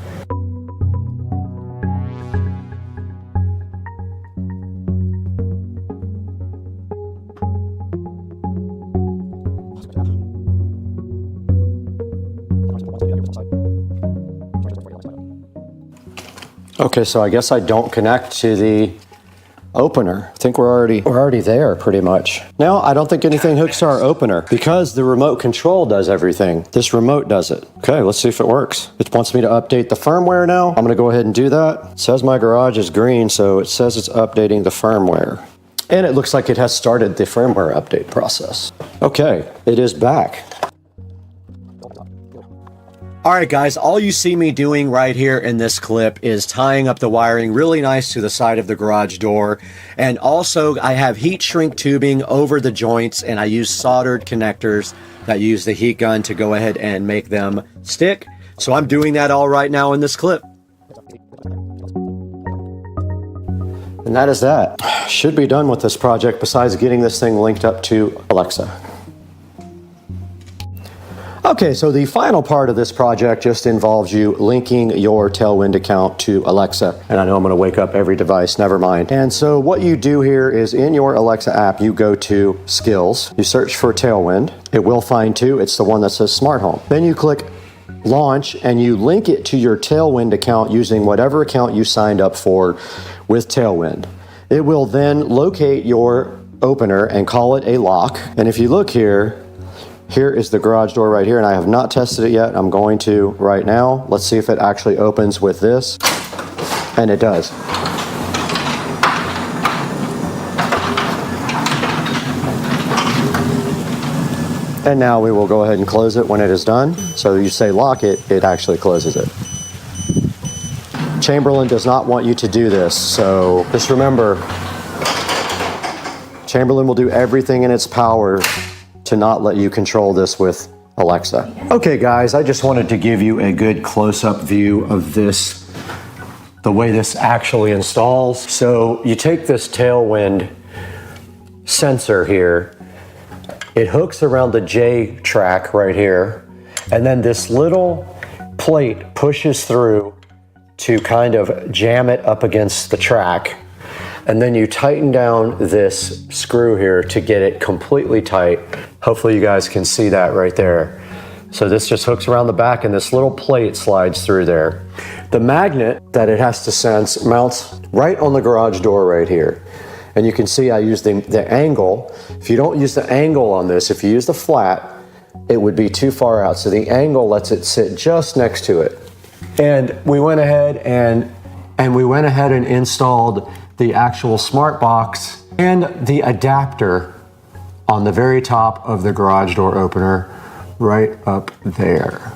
Okay, so I guess I don't connect to the opener. I think we're already there pretty much. Now, I don't think anything hooks to our opener because the remote control does everything. This remote does it. Okay, let's see if it works. It wants me to update the firmware now. I'm gonna go ahead and do that. It says my garage is green, so it says it's updating the firmware. And it looks like it has started the firmware update process. Okay, it is back. All right, guys, all you see me doing right here in this clip is tying up the wiring really nice to the side of the garage door. And also, I have heat shrink tubing over the joints, and I use soldered connectors that use the heat gun to go ahead and make them stick. So I'm doing that all right now in this clip. And that is that. Should be done with this project besides getting this thing linked up to Alexa. Okay, so the final part of this project just involves you linking your Tailwind account to Alexa. And I know I'm gonna wake up every device, never mind. And so what you do here is in your Alexa app, you go to Skills, you search for Tailwind. It will find two, it's the one that says Smart Home. Then you click Launch and you link it to your Tailwind account using whatever account you signed up for with Tailwind. It will then locate your opener and call it a lock. And if you look here, here is the garage door right here, and I have not tested it yet. I'm going to right now. Let's see if it actually opens with this. And it does. And now we will go ahead and close it when it is done. So you say lock it, it actually closes it. Chamberlain does not want you to do this, so just remember, Chamberlain will do everything in its power to not let you control this with Alexa. Okay guys, I just wanted to give you a good close-up view of this, the way this actually installs. So you take this Tailwind sensor here, it hooks around the J track right here, and then this little plate pushes through to kind of jam it up against the track. And then you tighten down this screw here to get it completely tight. Hopefully you guys can see that right there. So this just hooks around the back and this little plate slides through there. The magnet that it has to sense mounts right on the garage door right here. And you can see I use the angle. If you don't use the angle on this, if you use the flat, it would be too far out. So the angle lets it sit just next to it. And we went ahead and installed the actual smart box and the adapter on the very top of the garage door opener right up there.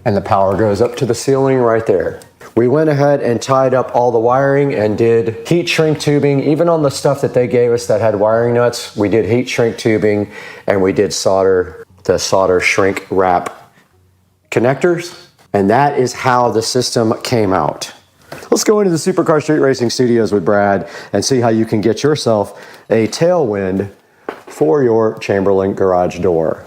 And the power goes up to the ceiling right there. We went ahead and tied up all the wiring and did heat shrink tubing. Even on the stuff that they gave us that had wiring nuts, we did heat shrink tubing and we did the solder shrink wrap connectors. And that is how the system came out. Let's go into the Supercar Street Racing Studios with Brad and see how you can get yourself a Tailwind for your Chamberlain garage door.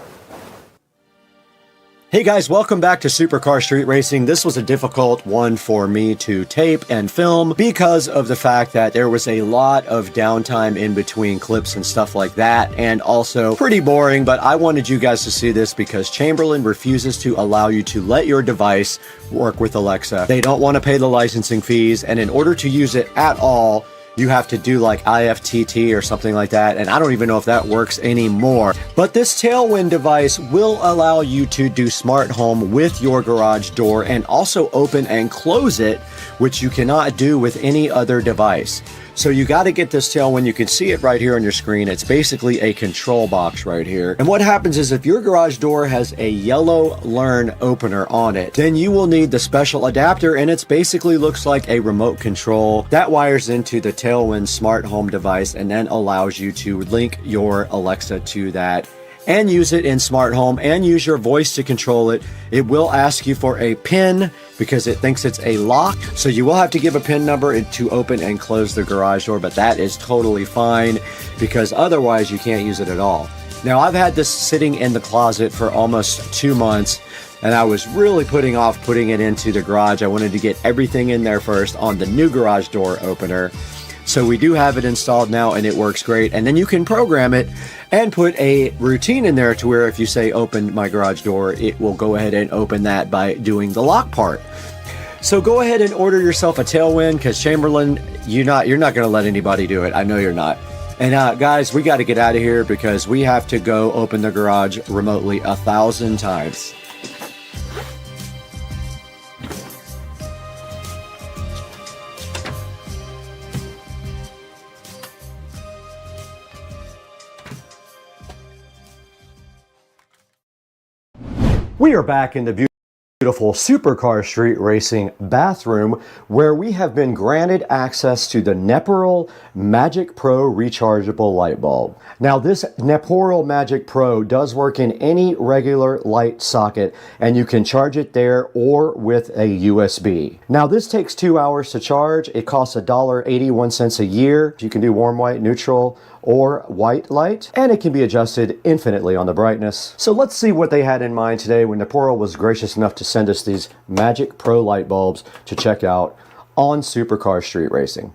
Hey guys, welcome back to Supercar Street Racing. This was a difficult one for me to tape and film because of the fact that there was a lot of downtime in between clips and stuff like that, and also pretty boring, but I wanted you guys to see this because Chamberlain refuses to allow you to let your device work with Alexa. They don't want to pay the licensing fees, and in order to use it at all, you have to do like IFTT or something like that, and I don't even know if that works anymore. But this Tailwind device will allow you to do smart home with your garage door and also open and close it, which you cannot do with any other device. So you got to get this Tailwind. You can see it right here on your screen. It's basically a control box right here. And what happens is if your garage door has a yellow Learn opener on it, then you will need the special adapter, and it basically looks like a remote control that wires into the Tailwind smart home device and then allows you to link your Alexa to that and use it in smart home and use your voice to control it. It will ask you for a PIN because it thinks it's a lock. So you will have to give a PIN number to open and close the garage door, but that is totally fine because otherwise you can't use it at all. Now I've had this sitting in the closet for almost 2 months, and I was really putting off putting it into the garage. I wanted to get everything in there first on the new garage door opener. So we do have it installed now and it works great. And then you can program it and put a routine in there to where if you say open my garage door, it will go ahead and open that by doing the lock part. So go ahead and order yourself a Tailwind because Chamberlain, you're not going to let anybody do it. I know you're not. And guys, we got to get out of here because we have to go open the garage remotely 1,000 times. We are back in the beautiful Supercar Street Racing bathroom where we have been granted access to the Neperal Magic Pro rechargeable light bulb. Now this Neperal Magic Pro does work in any regular light socket and you can charge it there or with a USB. Now this takes 2 hours to charge. It costs $1.81 a year. You can do warm white, neutral, or white light, and it can be adjusted infinitely on the brightness. So let's see what they had in mind today when Neperal was gracious enough to send us these Magic Pro light bulbs to check out on Supercar Street Racing.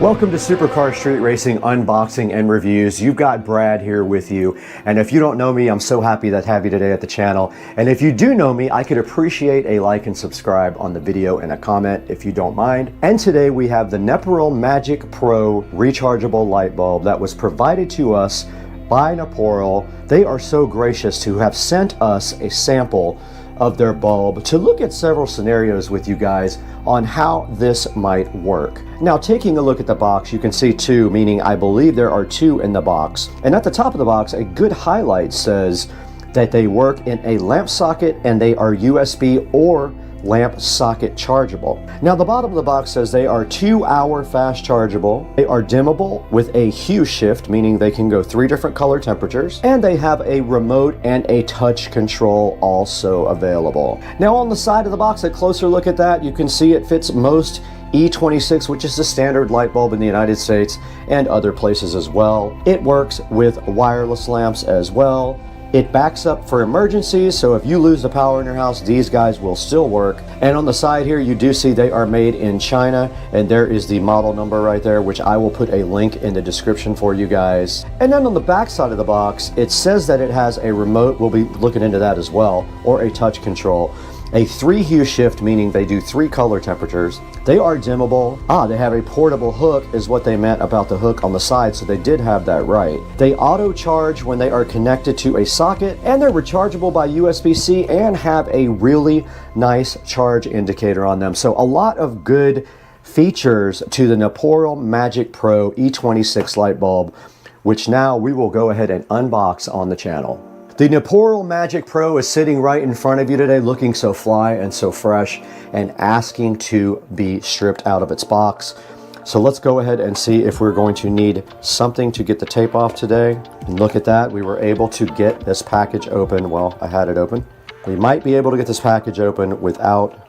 Welcome to Supercar Street Racing unboxing and reviews. You've got Brad here with you, and if you don't know me, I'm so happy to have you today at the channel. And if you do know me, I could appreciate a like and subscribe on the video and a comment if you don't mind. And today we have the Neperal Magic Pro rechargeable light bulb that was provided to us by Neperal. They are so gracious to have sent us a sample of their bulb to look at several scenarios with you guys on how this might work. Now, taking a look at the box, you can see two, meaning I believe there are two in the box. And at the top of the box, a good highlight says that they work in a lamp socket and they are USB or lamp socket chargeable. Now the bottom of the box says they are 2-hour fast chargeable. They are dimmable with a hue shift, meaning they can go 3 different color temperatures, and they have a remote and a touch control also available. Now on the side of the box, a closer look at that, you can see it fits most E26, which is the standard light bulb in the United States and other places as well. It works with wireless lamps as well. It backs up for emergencies, so if you lose the power in your house, these guys will still work. And on the side here, you do see they are made in China, and there is the model number right there, which I will put a link in the description for you guys. And then on the back side of the box, it says that it has a remote, we'll be looking into that as well, or a touch control. A 3 hue shift, meaning they do 3 color temperatures. They are dimmable. They have a portable hook is what they meant about the hook on the side, so they did have that right. They auto charge when they are connected to a socket, and they're rechargeable by USB-C and have a really nice charge indicator on them. So a lot of good features to the Neperal Magic Pro E26 light bulb, which now we will go ahead and unbox on the channel. The Neperal Magic Pro is sitting right in front of you today, looking so fly and so fresh and asking to be stripped out of its box. So let's go ahead and see if we're going to need something to get the tape off today. And look at that, we were able to get this package open. Well, I had it open. We might be able to get this package open without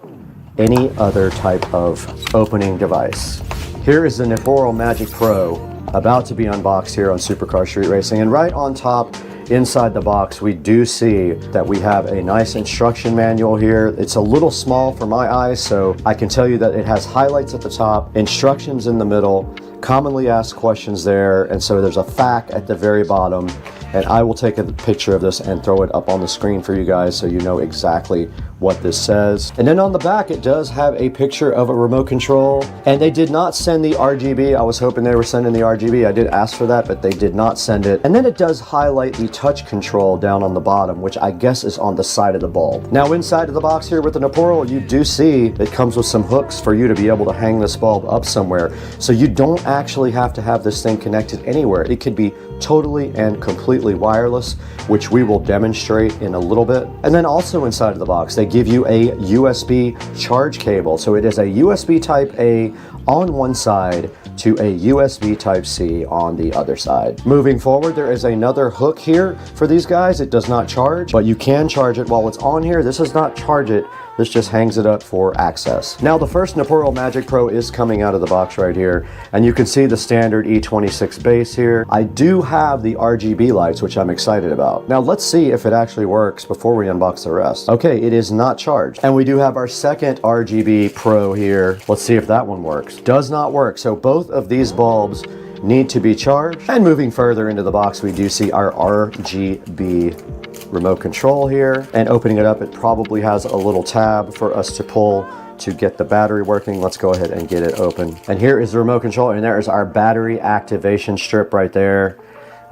any other type of opening device. Here is the Neporo Magic Pro about to be unboxed here on Supercar Street Racing. And right on top, inside the box, we do see that we have a nice instruction manual here. It's a little small for my eyes, so I can tell you that it has highlights at the top, instructions in the middle, commonly asked questions there, and so there's a FAQ at the very bottom. And I will take a picture of this and throw it up on the screen for you guys so you know exactly what this says. And then on the back, it does have a picture of a remote control. And they did not send the RGB. I was hoping they were sending the RGB. I did ask for that, but they did not send it. And then it does highlight the touch control down on the bottom, which I guess is on the side of the bulb. Now inside of the box here with the Neporo, you do see it comes with some hooks for you to be able to hang this bulb up somewhere. So you don't actually have to have this thing connected anywhere. It could be totally and completely wireless, which we will demonstrate in a little bit. And then also inside of the box, they give you a USB charge cable. So it is a USB type A on one side to a USB type C on the other side. Moving forward, there is another hook here for these guys. It does not charge, but you can charge it while it's on here. This does not charge it. This just hangs it up for access. Now the first Neporo Magic Pro is coming out of the box right here, and you can see the standard E26 base here. I do have the RGB lights, which I'm excited about. Now let's see if it actually works before we unbox the rest. Okay, it is not charged. And we do have our second RGB Pro here. Let's see if that one works. Does not work. So both of these bulbs need to be charged. And moving further into the box, we do see our RGB remote control here, and opening it up, it probably has a little tab for us to pull to get the battery working. Let's go ahead and get it open. And here is the remote control, and there is our battery activation strip right there.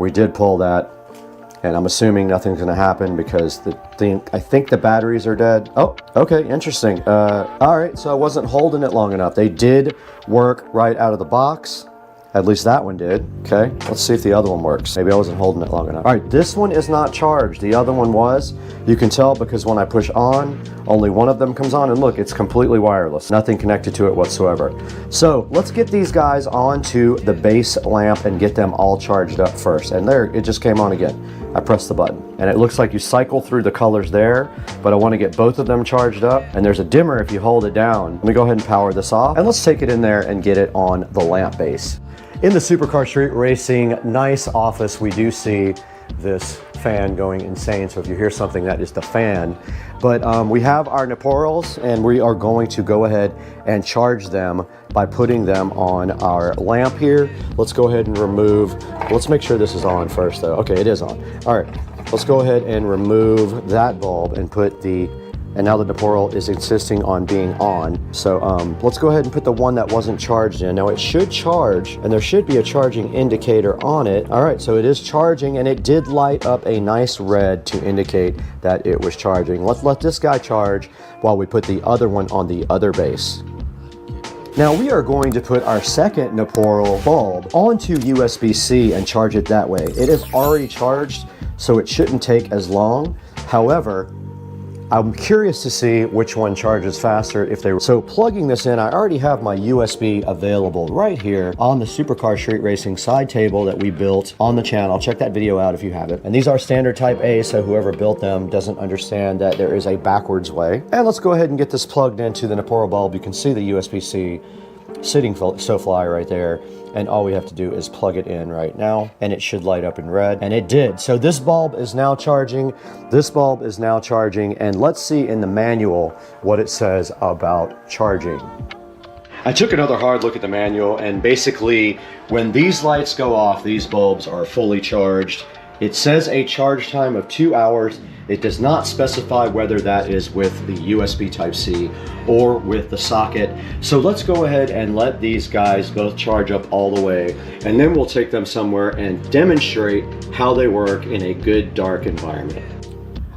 We did pull that, and I'm assuming nothing's going to happen because I think the batteries are dead. Oh, okay, interesting. All right, so I wasn't holding it long enough. They did work right out of the box. At least that one did. Okay, let's see if the other one works. Maybe I wasn't holding it long enough. All right, this one is not charged. The other one was. You can tell because when I push on, only one of them comes on, and look, it's completely wireless. Nothing connected to it whatsoever. So let's get these guys onto the base lamp and get them all charged up first. And there, it just came on again. I pressed the button, and it looks like you cycle through the colors there, but I want to get both of them charged up, and there's a dimmer if you hold it down. Let me go ahead and power this off, and let's take it in there and get it on the lamp base. In the Supercar Street Racing nice office, we do see this fan going insane. So if you hear something, that is the fan. But we have our Neporos, and we are going to go ahead and charge them by putting them on our lamp here. Let's go ahead and remove, let's make sure this is on first though. Okay, it is on. All right, let's go ahead and remove that bulb and put the, and now the Neporo is insisting on being on. So let's go ahead and put the one that wasn't charged in. Now it should charge, and there should be a charging indicator on it. All right, so it is charging, and it did light up a nice red to indicate that it was charging. Let's let this guy charge while we put the other one on the other base. Now we are going to put our second Neporo bulb onto USB-C and charge it that way. It is already charged, so it shouldn't take as long. However, I'm curious to see which one charges faster if they were. So plugging this in, I already have my USB available right here on the Supercar Street Racing side table that we built on the channel. Check that video out if you haven't. And these are standard type A, so whoever built them doesn't understand that there is a backwards way. And let's go ahead and get this plugged into the Neporo bulb. You can see the USB-C sitting SoFly right there, and all we have to do is plug it in right now, and it should light up in red, and it did. So this bulb is now charging, this bulb is now charging, and let's see in the manual what it says about charging. I took another hard look at the manual, and basically when these lights go off, these bulbs are fully charged. It says a charge time of 2 hours. It does not specify whether that is with the USB Type-C or with the socket. So let's go ahead and let these guys both charge up all the way, and then we'll take them somewhere and demonstrate how they work in a good dark environment.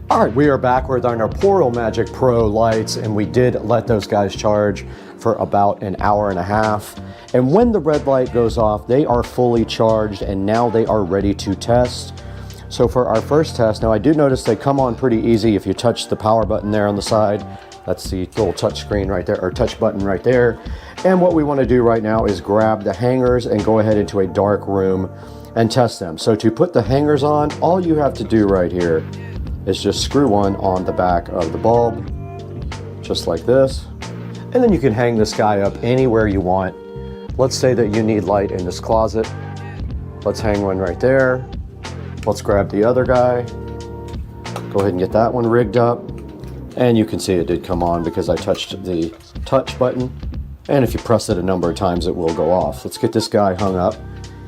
All right, we are back with our Neporo Magic Pro lights, and we did let those guys charge for about an hour and a half. And when the red light goes off, they are fully charged, and now they are ready to test. So for our first test, now I do notice they come on pretty easy if you touch the power button there on the side. That's the little touch screen right there, or touch button right there. And what we want to do right now is grab the hangers and go ahead into a dark room and test them. So to put the hangers on, all you have to do right here is just screw one on the back of the bulb, just like this. And then you can hang this guy up anywhere you want. Let's say that you need light in this closet. Let's hang one right there. Let's grab the other guy. Go ahead and get that one rigged up. And you can see it did come on because I touched the touch button. And if you press it a number of times, it will go off. Let's get this guy hung up.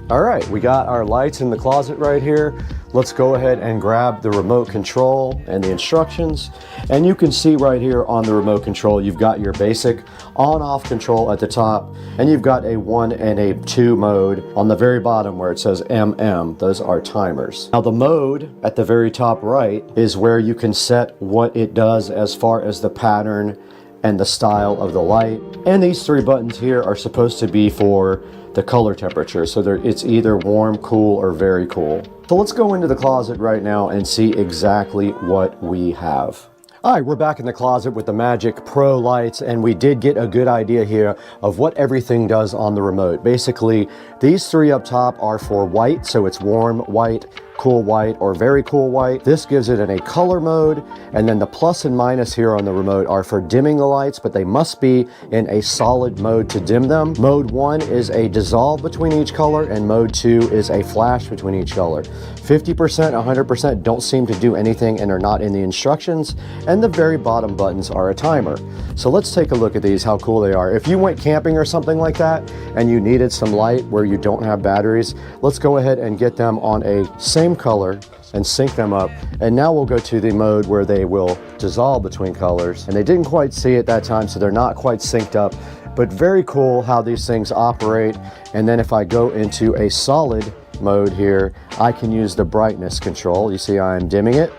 All right, we got our lights in the closet right here. Let's go ahead and grab the remote control and the instructions. And you can see right here on the remote control, you've got your basic on-off control at the top, and you've got a 1 and a 2 mode on the very bottom where it says MM. Those are timers. Now the mode at the very top right is where you can set what it does as far as the pattern and the style of the light. And these 3 buttons here are supposed to be for the color temperature. So it's either warm, cool, or very cool. So let's go into the closet right now and see exactly what we have. All right, we're back in the closet with the Magic Pro lights, and we did get a good idea here of what everything does on the remote. Basically, these 3 up top are for white, so it's warm white, cool white, or very cool white. This gives it in a color mode, and then the plus and minus here on the remote are for dimming the lights, but they must be in a solid mode to dim them. Mode 1 is a dissolve between each color, and mode 2 is a flash between each color. 50%, 100% don't seem to do anything and are not in the instructions, and the very bottom buttons are a timer. So let's take a look at these, how cool they are. If you went camping or something like that, and you needed some light where you don't have batteries, let's go ahead and get them on a same color and sync them up. And now we'll go to the mode where they will dissolve between colors. And they didn't quite see it that time, so they're not quite synced up, but very cool how these things operate. And then if I go into a solid mode here, I can use the brightness control. You see I'm dimming it,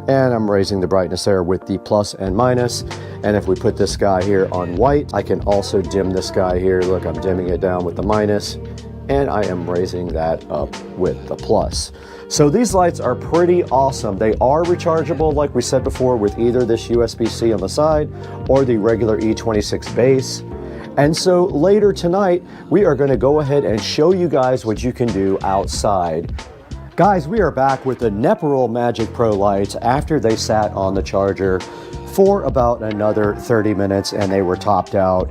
and I'm raising the brightness there with the plus and minus. And if we put this guy here on white, I can also dim this guy here. Look, I'm dimming it down with the minus, and I am raising that up with the plus. So these lights are pretty awesome. They are rechargeable, like we said before, with either this USB-C on the side or the regular E26 base. And so later tonight, we are going to go ahead and show you guys what you can do outside. Guys, we are back with the Nepperl Magic Pro lights after they sat on the charger for about another 30 minutes and they were topped out.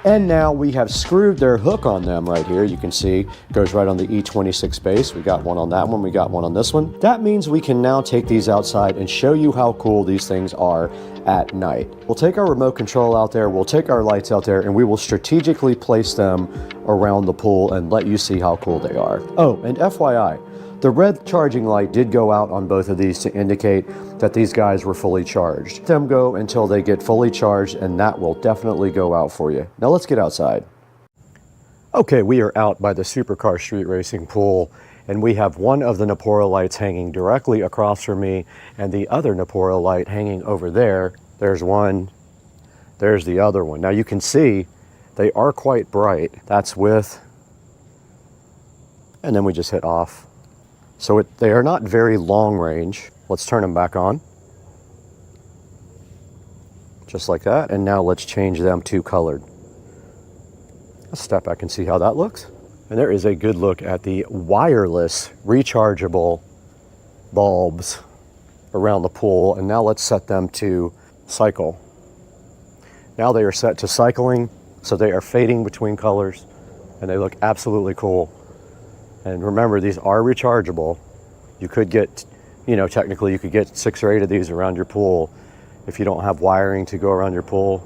And now we have screwed their hook on them right here. You can see it goes right on the E26 base. We got one on that one, we got one on this one. That means we can now take these outside and show you how cool these things are at night. We'll take our remote control out there, we'll take our lights out there, and we will strategically place them around the pool and let you see how cool they are. Oh, and FYI, the red charging light did go out on both of these to indicate that these guys were fully charged. Let them go until they get fully charged, and that will definitely go out for you. Now let's get outside. Okay, we are out by the Supercar Street Racing pool, and we have one of the Nepperl lights hanging directly across from me, and the other Nepperl light hanging over there. There's one, there's the other one. Now you can see they are quite bright. That's with, and then we just hit off. So they are not very long range. Let's turn them back on. Just like that. And now let's change them to colored. Let's step back and see how that looks. And there is a good look at the wireless rechargeable bulbs around the pool. And now let's set them to cycle. Now they are set to cycling, so they are fading between colors, and they look absolutely cool. And remember, these are rechargeable. You could get, technically you could get 6 or 8 of these around your pool if you don't have wiring to go around your pool.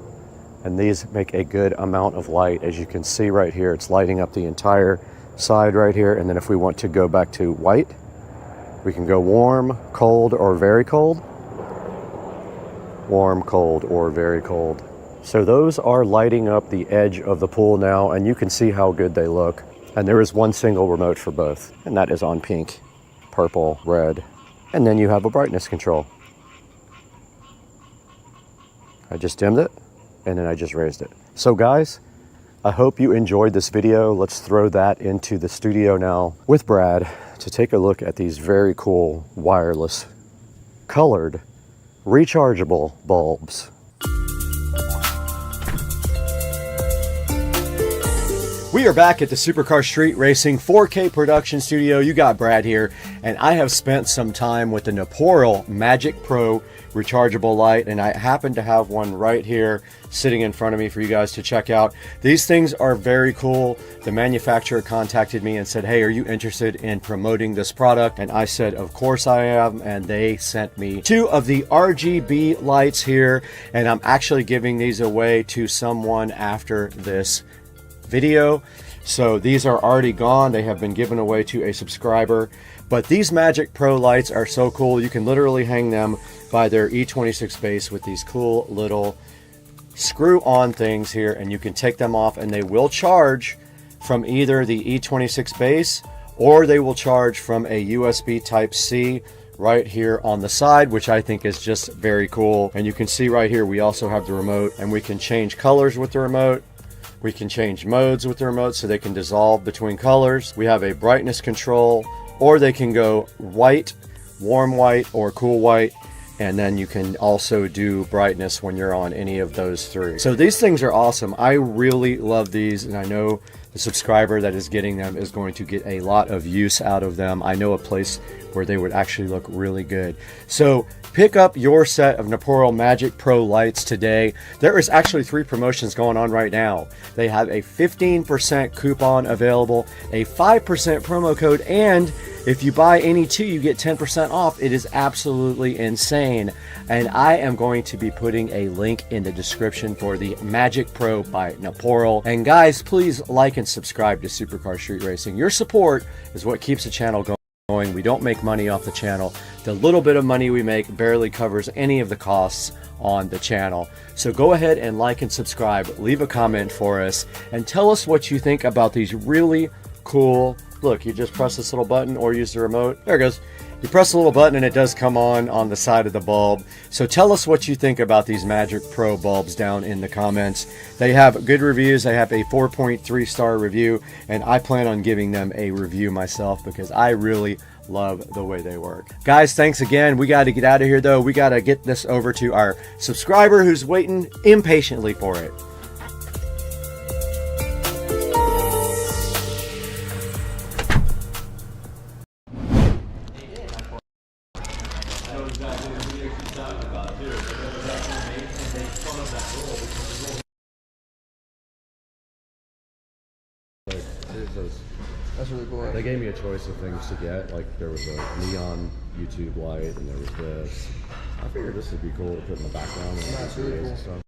And these make a good amount of light. As you can see right here, it's lighting up the entire side right here. And then if we want to go back to white, we can go warm, cold, or very cold. Warm, cold, or very cold. So those are lighting up the edge of the pool now, and you can see how good they look. And there is one single remote for both, and that is on pink, purple, red. And then you have a brightness control. I just dimmed it, and then I just raised it. So guys, I hope you enjoyed this video. Let's throw that into the studio now with Brad to take a look at these very cool wireless, colored, rechargeable bulbs. We are back at the Supercar Street Racing 4K production studio. You got Brad here, and I have spent some time with the Naporal Magic Pro rechargeable light, and I happen to have one right here sitting in front of me for you guys to check out. These things are very cool. The manufacturer contacted me and said, hey, are you interested in promoting this product? And I said, of course I am, and they sent me 2 of the RGB lights here, and I'm actually giving these away to someone after this video. So these are already gone. They have been given away to a subscriber. But these Magic Pro lights are so cool. You can literally hang them by their E26 base with these cool little screw-on things here, and you can take them off and they will charge from either the E26 base or they will charge from a USB Type-C right here on the side, which I think is just very cool. And you can see right here we also have the remote, and we can change colors with the remote. We can change modes with the remote so they can dissolve between colors. We have a brightness control, or they can go white, warm white, or cool white. And then you can also do brightness when you're on any of those 3. So these things are awesome. I really love these, and I know the subscriber that is getting them is going to get a lot of use out of them. I know a place where they would actually look really good. So pick up your set of Naporal Magic Pro lights today. There is actually 3 promotions going on right now. They have a 15% coupon available, a 5% promo code, and if you buy any 2, you get 10% off. It is absolutely insane. And I am going to be putting a link in the description for the Magic Pro by Naporal. And guys, please like and subscribe to Supercar Street Racing. Your support is what keeps the channel going. We don't make money off the channel. The little bit of money we make barely covers any of the costs on the channel. So go ahead and like and subscribe, leave a comment for us, and tell us what you think about these really cool. Look, you just press this little button or use the remote. There it goes. You press the little button and it does come on the side of the bulb. So tell us what you think about these Magic Pro bulbs down in the comments. They have good reviews. They have a 4.3 star review, and I plan on giving them a review myself because I really love the way they work. Guys, thanks again. We got to get out of here though. We got to get this over to our subscriber who's waiting impatiently for it. That's really cool. They gave me a choice of things to get. Like there was a neon YouTube light, and there was this. I figured this would be cool to put in the background. And That's really cool. And stuff.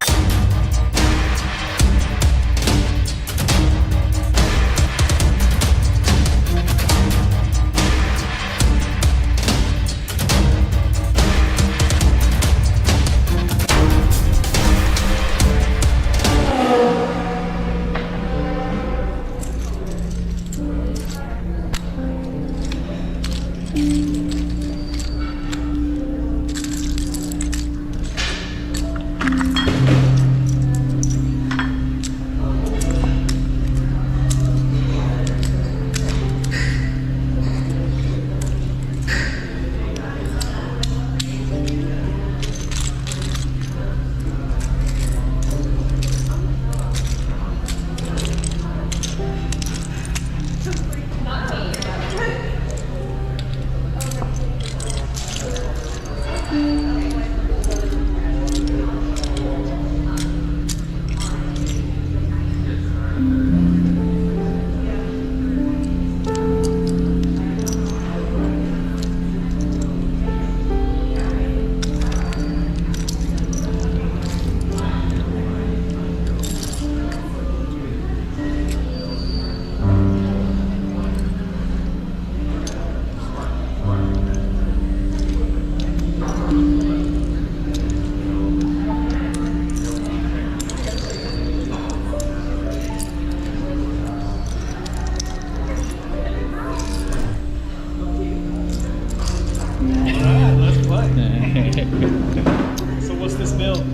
So what's this build?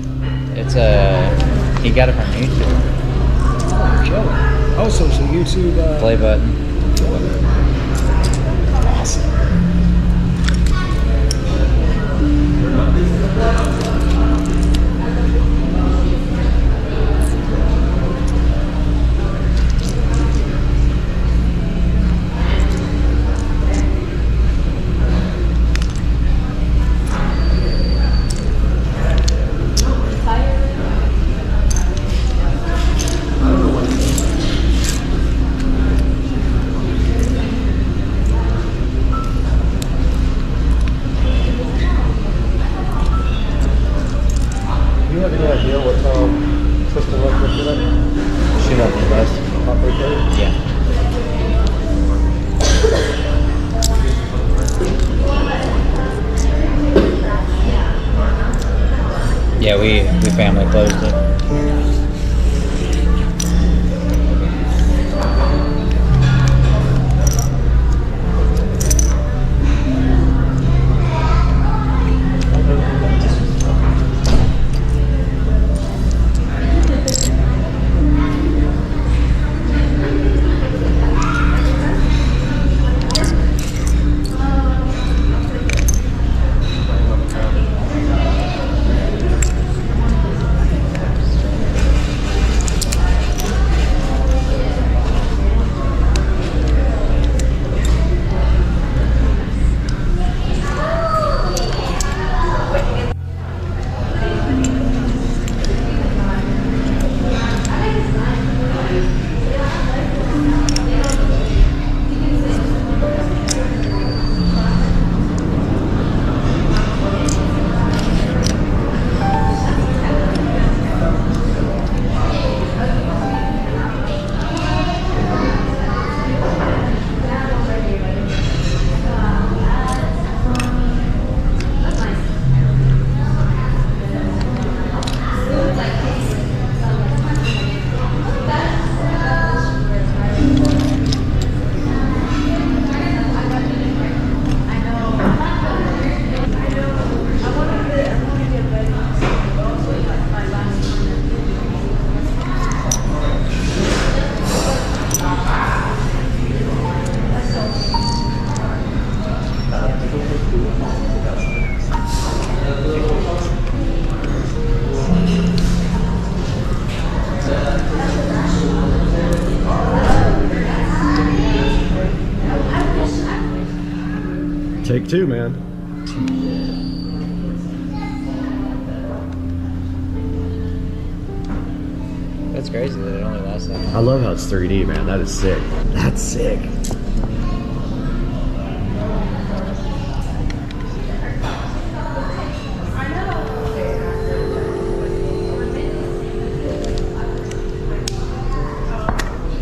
It's he got it from YouTube. Oh, so YouTube. Play button. Awesome. Yeah. Yeah, we family closed it. Take two, man. That's crazy that it only lasts that long. I love how it's 3D, man. That is sick. That's sick.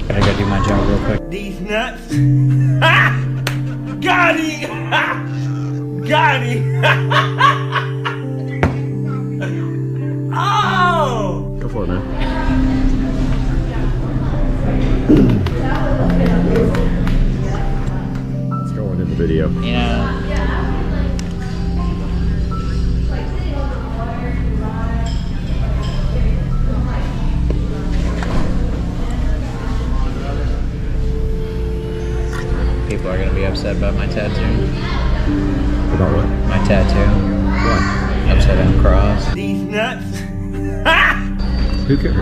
I gotta do my job real quick. These nuts. Got it. Got it. Oh. Go for it, man. It's going in the video. You know. People are gonna be upset about my tattoo. About what? My tattoo. What? Upside down cross. These nuts. Who cares?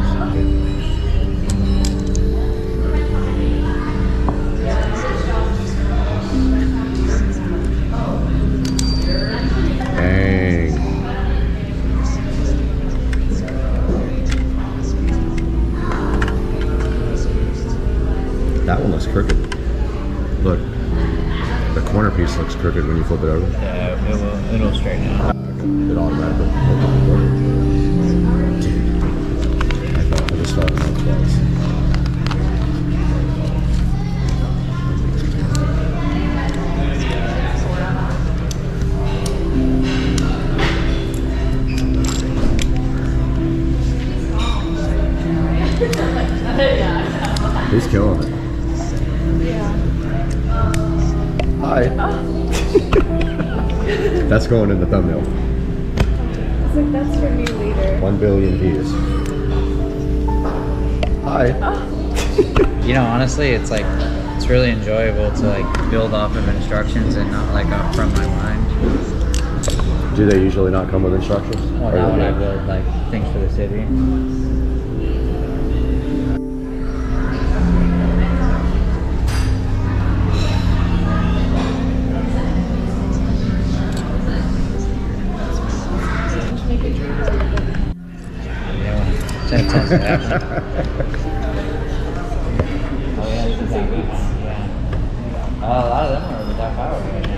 Dang. That one looks crooked. Look, the corner piece looks crooked when you flip it over. Yeah, it'll straighten out. It automatically. Dude, I just thought about twice. He's killing it. Hi. That's going in the thumbnail. It's like, that's for me later. 1 billion views. Hi. You know, honestly, it's like, it's really enjoyable to like build off of instructions and not like off from my mind. Do they usually not come with instructions? Well, not when I build like things for the city. That tends to happen. Oh yeah, yeah. A lot of them are without power right now.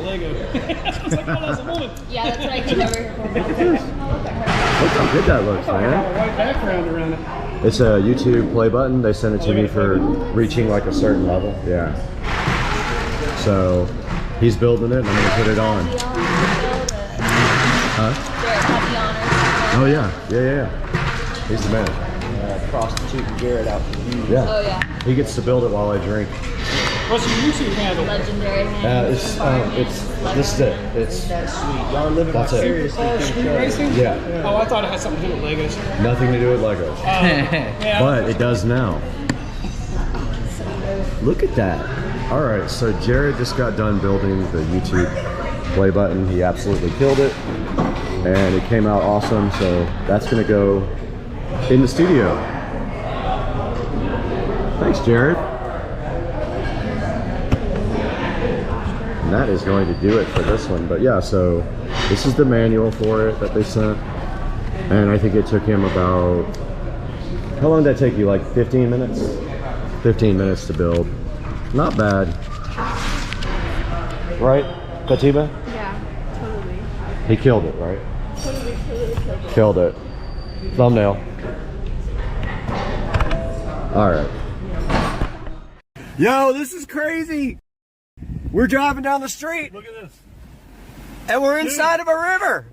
Lego. It's like, oh, that's a woman. Yeah, that's what I came over here for. Look how good that looks, man. White background around it. It's a YouTube play button. They sent it to me for reaching like a certain level. Yeah. So he's building it and I'm going to put it on. Huh? Oh yeah. Yeah. He's the man. Prostituting Garrett out for you. Yeah. Oh yeah. He gets to build it while I drink. What's your YouTube handle? Legendary hand. It's this is it. It's That's sweet. Y'all living That's it. seriously. Oh, street racing? Yeah. Oh, I thought it had something to do with Legos. Nothing to do with Legos. Yeah. But it does now. Look at that. All right, so Jared just got done building the YouTube play button. He absolutely killed it, and it came out awesome. So that's gonna go in the studio. Thanks, Jared. And that is going to do it for this one. But yeah, so this is the manual for it that they sent. And I think it took him about, how long did that take you? Like 15 minutes? 15 minutes to build. Not bad. Right, Katiba? Yeah, totally. He killed it, right? Totally killed it. Killed it. Thumbnail. All right. Yo, this is crazy. We're driving down the street. Look at this. And we're inside of a river.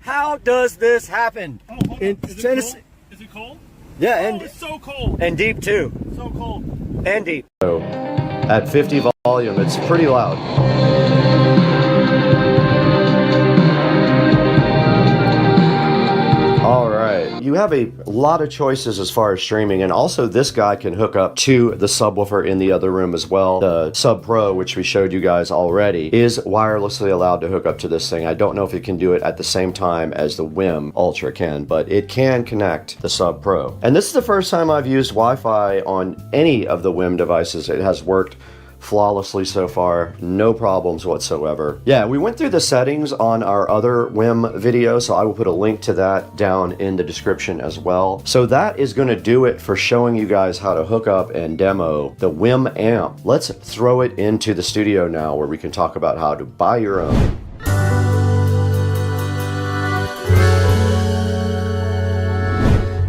How does this happen? Oh, hold on. In Is it Tennessee? cold? Is it cold? Yeah, Oh, and it's so cold. and deep too. So cold. And deep. So, at 50 volume, it's pretty loud. All right, you have a lot of choices as far as streaming, and also this guy can hook up to the subwoofer in the other room as well. The Sub Pro, which we showed you guys already, is wirelessly allowed to hook up to this thing. I don't know if it can do it at the same time as the WIM Ultra can, but it can connect the Sub Pro. And this is the first time I've used Wi-Fi on any of the WIM devices. It has worked flawlessly so far, no problems whatsoever. Yeah, we went through the settings on our other WIM video, so I will put a link to that down in the description as well. So that is going to do it for showing you guys how to hook up and demo the WIM amp. Let's throw it into the studio now where we can talk about how to buy your own.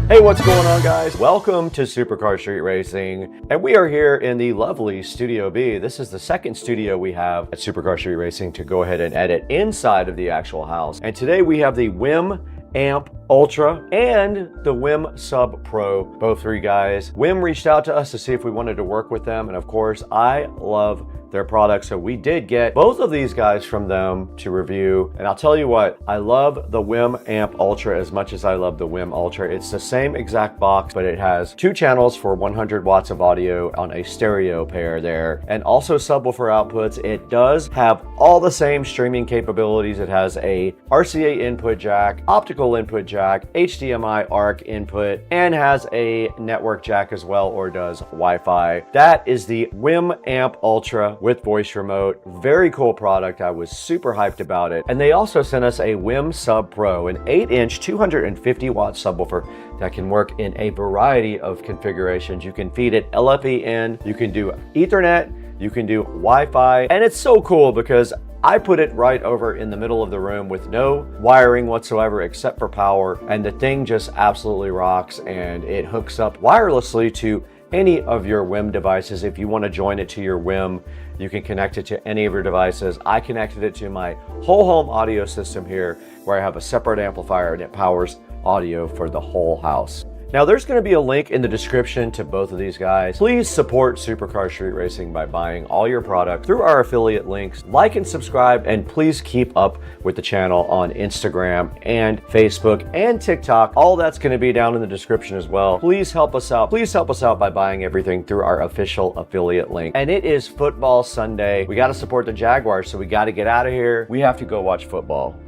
Hey, what's going on, guys? Welcome to Supercar Street Racing, and we are here in the lovely Studio B. This is the second studio we have at Supercar Street Racing to go ahead and edit inside of the actual house. And today we have the WIM Amp Ultra and the WIM Sub Pro, both three guys. WIM reached out to us to see if we wanted to work with them, and of course, I love their products, so we did get both of these guys from them to review. And I'll tell you what, I love the WIM Amp Ultra as much as I love the WIM Ultra. It's the same exact box, but it has 2 channels for 100 watts of audio on a stereo pair there, and also subwoofer outputs. It does have all the same streaming capabilities. It has a RCA input jack, optical input jack, HDMI ARC input, and has a network jack as well, or does Wi-Fi. That is the WIM Amp Ultra with voice remote. Very cool product. I was super hyped about it. And they also sent us a WIM Sub Pro, an 8-inch 250 watt subwoofer that can work in a variety of configurations. You can feed it LFE in, you can do Ethernet, you can do Wi-Fi, and it's so cool because I put it right over in the middle of the room with no wiring whatsoever except for power, and the thing just absolutely rocks, and it hooks up wirelessly to any of your WIM devices. If you want to join it to your WIM, you can connect it to any of your devices. I connected it to my whole home audio system here, where I have a separate amplifier and it powers audio for the whole house. Now, there's going to be a link in the description to both of these guys. Please support Supercar Street Racing by buying all your product through our affiliate links. Like and subscribe, and please keep up with the channel on Instagram and Facebook and TikTok. All that's going to be down in the description as well. Please help us out. Please help us out by buying everything through our official affiliate link. And it is football Sunday. We got to support the Jaguars, so we got to get out of here. We have to go watch football.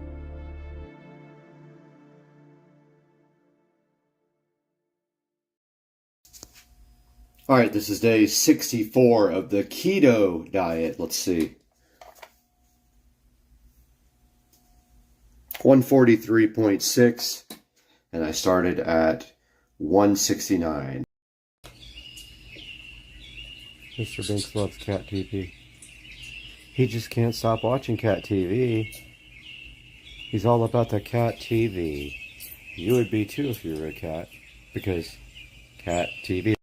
All right, this is day 64 of the keto diet. Let's see. 143.6, and I started at 169. Mr. Binks loves cat TP. He just can't stop watching cat TV. He's all about the cat TV. You would be too if you were a cat, because cat TV.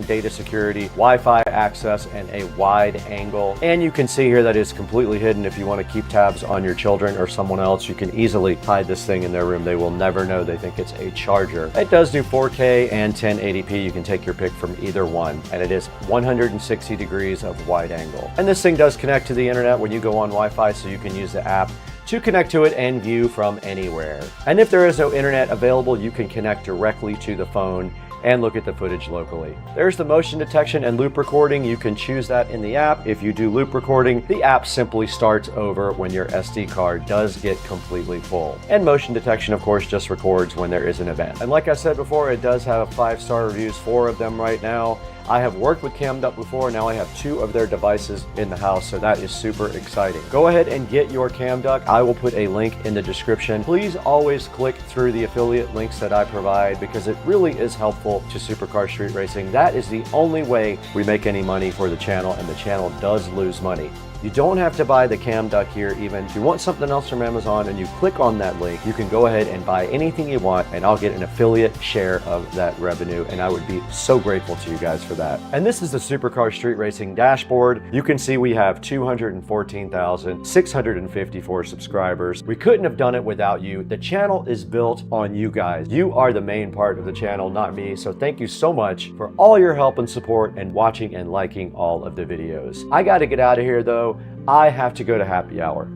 Data security, Wi-Fi access, and a wide angle. And you can see here that it's completely hidden. If you want to keep tabs on your children or someone else, you can easily hide this thing in their room. They will never know. They think it's a charger. It does do 4K and 1080p. You can take your pick from either one. And it is 160 degrees of wide angle. And this thing does connect to the internet when you go on Wi-Fi, so you can use the app to connect to it and view from anywhere. And if there is no internet available, you can connect directly to the phone and look at the footage locally. There's the motion detection and loop recording. You can choose that in the app. If you do loop recording, the app simply starts over when your SD card does get completely full. And motion detection, of course, just records when there is an event. And like I said before, it does have 5-star reviews, 4 of them right now. I have worked with CamDuck before. Now I have 2 of their devices in the house, so that is super exciting. Go ahead and get your CamDuck. I will put a link in the description. Please always click through the affiliate links that I provide, because it really is helpful to Supercar Street Racing. That is the only way we make any money for the channel, and the channel does lose money. You don't have to buy the CamDuck here even. If you want something else from Amazon and you click on that link, you can go ahead and buy anything you want, and I'll get an affiliate share of that revenue, and I would be so grateful to you guys for that. And this is the Supercar Street Racing dashboard. You can see we have 214,654 subscribers. We couldn't have done it without you. The channel is built on you guys. You are the main part of the channel, not me. So thank you so much for all your help and support and watching and liking all of the videos. I got to get out of here though. I have to go to happy hour.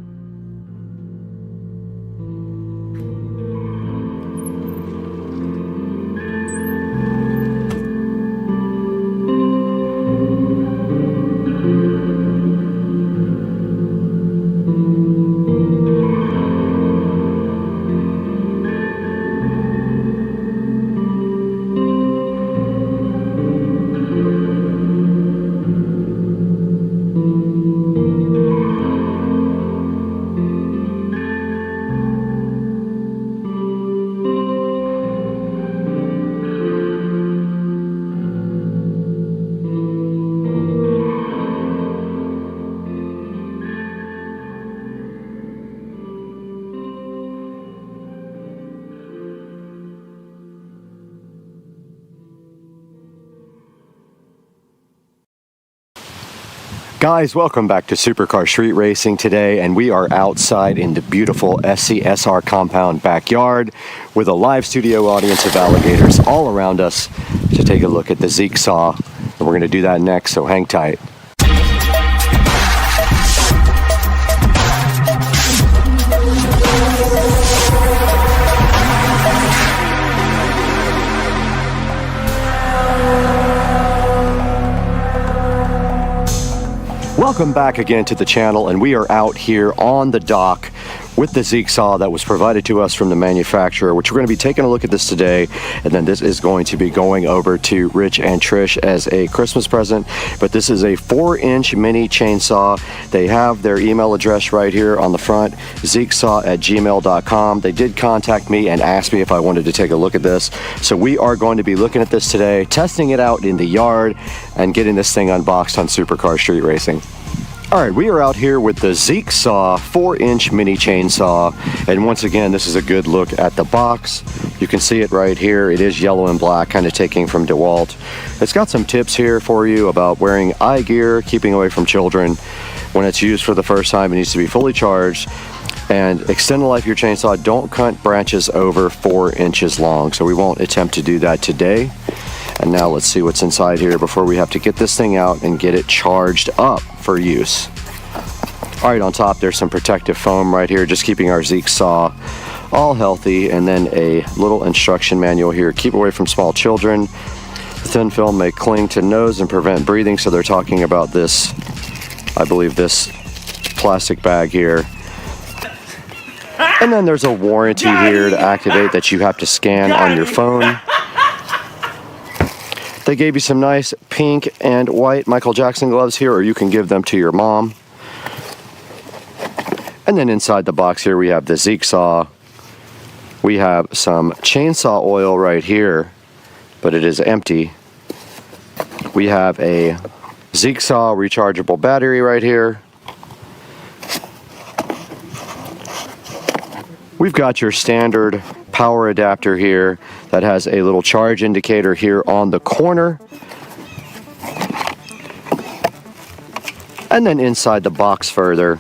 Guys, welcome back to Supercar Street Racing today, and we are outside in the beautiful SCSR compound backyard with a live studio audience of alligators all around us to take a look at the Zeek saw, and we're going to do that next, so hang tight. Welcome back again to the channel, and we are out here on the dock with the Zeek saw that was provided to us from the manufacturer, which we're going to be taking a look at this today, and then this is going to be going over to Rich and Trish as a Christmas present. But this is a 4-inch mini chainsaw. They have their email address right here on the front, zeeksaw@gmail.com. They did contact me and asked me if I wanted to take a look at this, so we are going to be looking at this today, testing it out in the yard, and getting this thing unboxed on Supercar Street Racing. Alright, we are out here with the Zeek saw 4-inch mini chainsaw, and once again this is a good look at the box. You can see it right here. It is yellow and black, kind of taking from DeWalt. It's got some tips here for you about wearing eye gear, keeping away from children. When it's used for the first time, it needs to be fully charged, and extend the life of your chainsaw. Don't cut branches over 4 inches long, so we won't attempt to do that today. And now let's see what's inside here before we have to get this thing out and get it charged up for use. Alright, on top there's some protective foam right here, just keeping our Zeek saw all healthy, and then a little instruction manual here. Keep away from small children. The thin film may cling to nose and prevent breathing, so they're talking about this, I believe this plastic bag here. And then there's a warranty here to activate that you have to scan on your phone. They gave you some nice pink and white Michael Jackson gloves here, or you can give them to your mom. And then inside the box here we have the Zeek saw. We have some chainsaw oil right here, but it is empty. We have a Zeek saw rechargeable battery right here. We've got your standard power adapter here that has a little charge indicator here on the corner. And then inside the box further,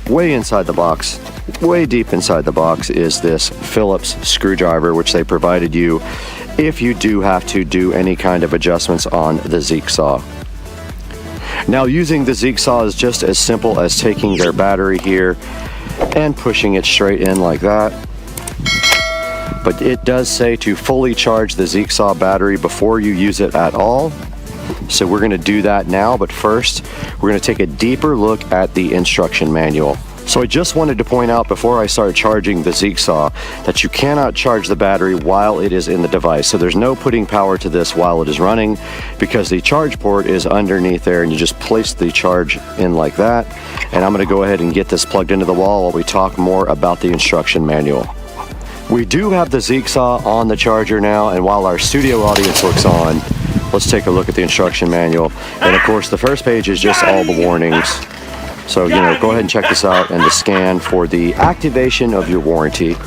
way inside the box, way deep inside the box is this Phillips screwdriver, which they provided you if you do have to do any kind of adjustments on the Zeek saw. Now, using the Zeek saw is just as simple as taking their battery here and pushing it straight in like that. But it does say to fully charge the Zeek saw battery before you use it at all. So we're going to do that now, but first we're going to take a deeper look at the instruction manual. So I just wanted to point out before I start charging the Zeek saw that you cannot charge the battery while it is in the device. So there's no putting power to this while it is running, because the charge port is underneath there, and you just place the charge in like that. And I'm going to go ahead and get this plugged into the wall while we talk more about the instruction manual. We do have the Zeek saw on the charger now, and while our studio audience looks on, let's take a look at the instruction manual. And of course, the first page is just all the warnings. So, you know, go ahead and check this out and the scan for the activation of your warranty.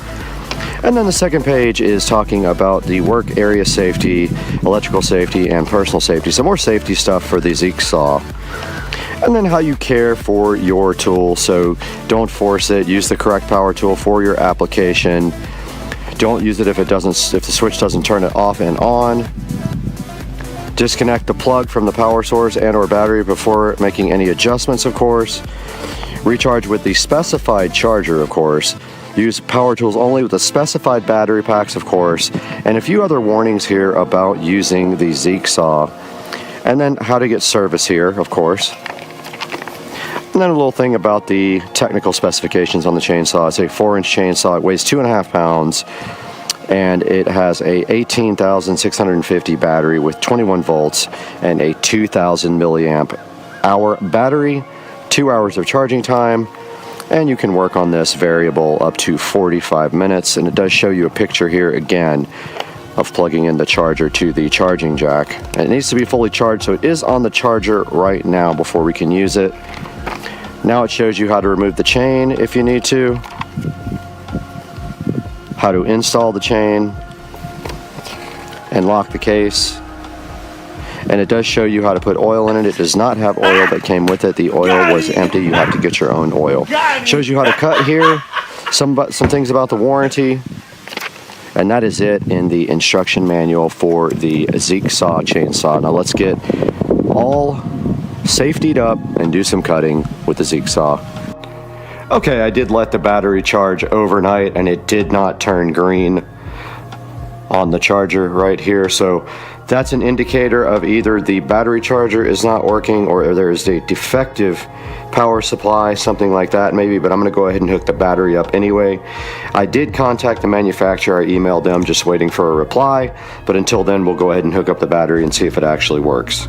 And then the second page is talking about the work area safety, electrical safety, and personal safety. Some more safety stuff for the Zeek saw. And then how you care for your tool. So don't force it. Use the correct power tool for your application. Don't use it if the switch doesn't turn it off and on. Disconnect the plug from the power source and or battery before making any adjustments, of course. Recharge with the specified charger, of course. Use power tools only with the specified battery packs, of course. And a few other warnings here about using the Zeek saw. And then how to get service here, of course. And then a little thing about the technical specifications on the chainsaw. It's a 4-inch chainsaw. It weighs 2.5 pounds. And it has a 18,650 battery with 21 volts and a 2,000 milliamp hour battery, 2 hours of charging time, and you can work on this variable up to 45 minutes. And it does show you a picture here again of plugging in the charger to the charging jack. And it needs to be fully charged, so it is on the charger right now before we can use it. Now it shows you how to remove the chain if you need to, how to install the chain and lock the case. And it does show you how to put oil in it. It does not have oil that came with it. The oil was empty. You have to get your own oil. Shows you how to cut here, some things about the warranty. And that is it in the instruction manual for the Zeek saw chainsaw. Now let's get all safetied up and do some cutting with the Zeek saw. Okay, I did let the battery charge overnight and it did not turn green on the charger right here. So that's an indicator of either the battery charger is not working or there is a defective power supply, something like that maybe, but I'm gonna go ahead and hook the battery up anyway. I did contact the manufacturer, I emailed them, just waiting for a reply, but until then we'll go ahead and hook up the battery and see if it actually works.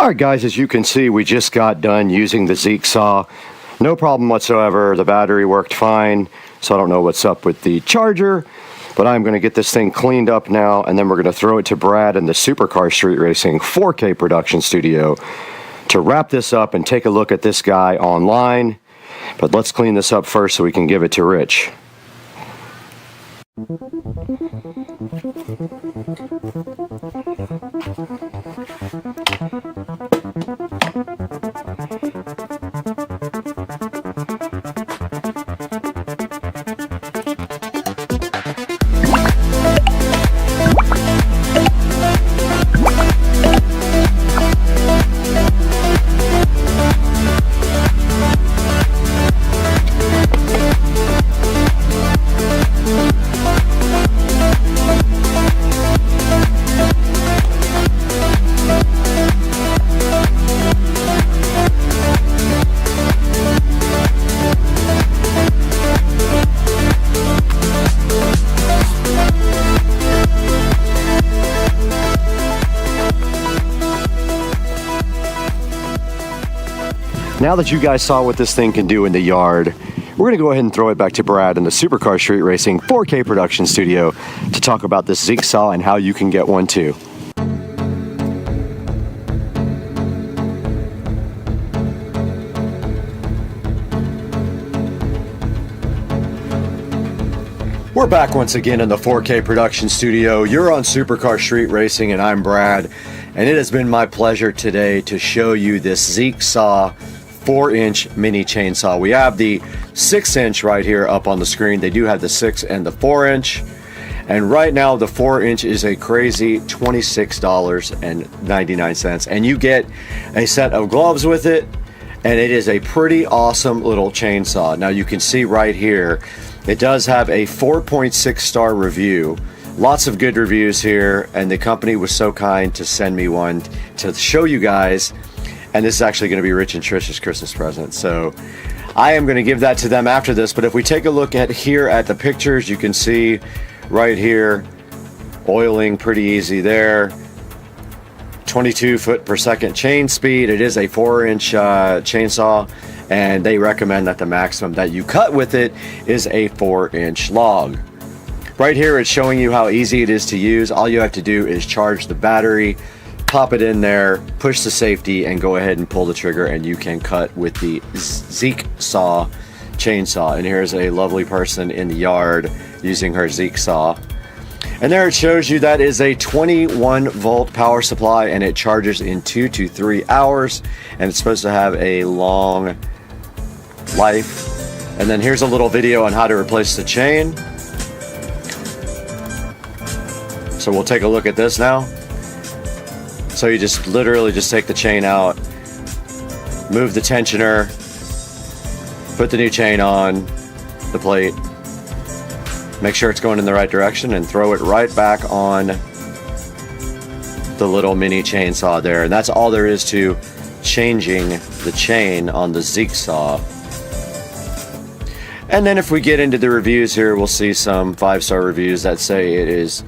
All right, guys, as you can see, we just got done using the Zeek saw. No problem whatsoever. The battery worked fine, so I don't know what's up with the charger, but I'm going to get this thing cleaned up now, and then we're going to throw it to Brad in the Supercar Street Racing 4K production studio to wrap this up and take a look at this guy online. But let's clean this up first so we can give it to Rich. Now that you guys saw what this thing can do in the yard, we're going to go ahead and throw it back to Brad in the Supercar Street Racing 4K production studio to talk about this Zeek saw and how you can get one too. We're back once again in the 4K production studio. You're on Supercar Street Racing and I'm Brad, and it has been my pleasure today to show you this Zeek saw 4-inch mini chainsaw. We have the 6-inch right here up on the screen. They do have the 6 and the 4-inch. And right now the 4-inch is a crazy $26.99. And you get a set of gloves with it. And it is a pretty awesome little chainsaw. Now you can see right here, it does have a 4.6 star review. Lots of good reviews here. And the company was so kind to send me one to show you guys. And this is actually going to be Rich and Trish's Christmas present. So I am going to give that to them after this. But if we take a look at here at the pictures, you can see right here, oiling pretty easy there. 22 foot per second chain speed. It is a 4-inch chainsaw. And they recommend that the maximum that you cut with it is a 4-inch log. Right here, it's showing you how easy it is to use. All you have to do is charge the battery, pop it in there, push the safety, and go ahead and pull the trigger, and you can cut with the Zeek saw chainsaw. And here's a lovely person in the yard using her Zeek saw. And there it shows you that is a 21 volt power supply, and it charges in 2 to 3 hours, and it's supposed to have a long life. And then here's a little video on how to replace the chain. So we'll take a look at this now. So you just literally just take the chain out, move the tensioner, put the new chain on the plate, make sure it's going in the right direction, and throw it right back on the little mini chainsaw there. And that's all there is to changing the chain on the Zeek saw. And then if we get into the reviews here, we'll see some 5-star reviews that say it is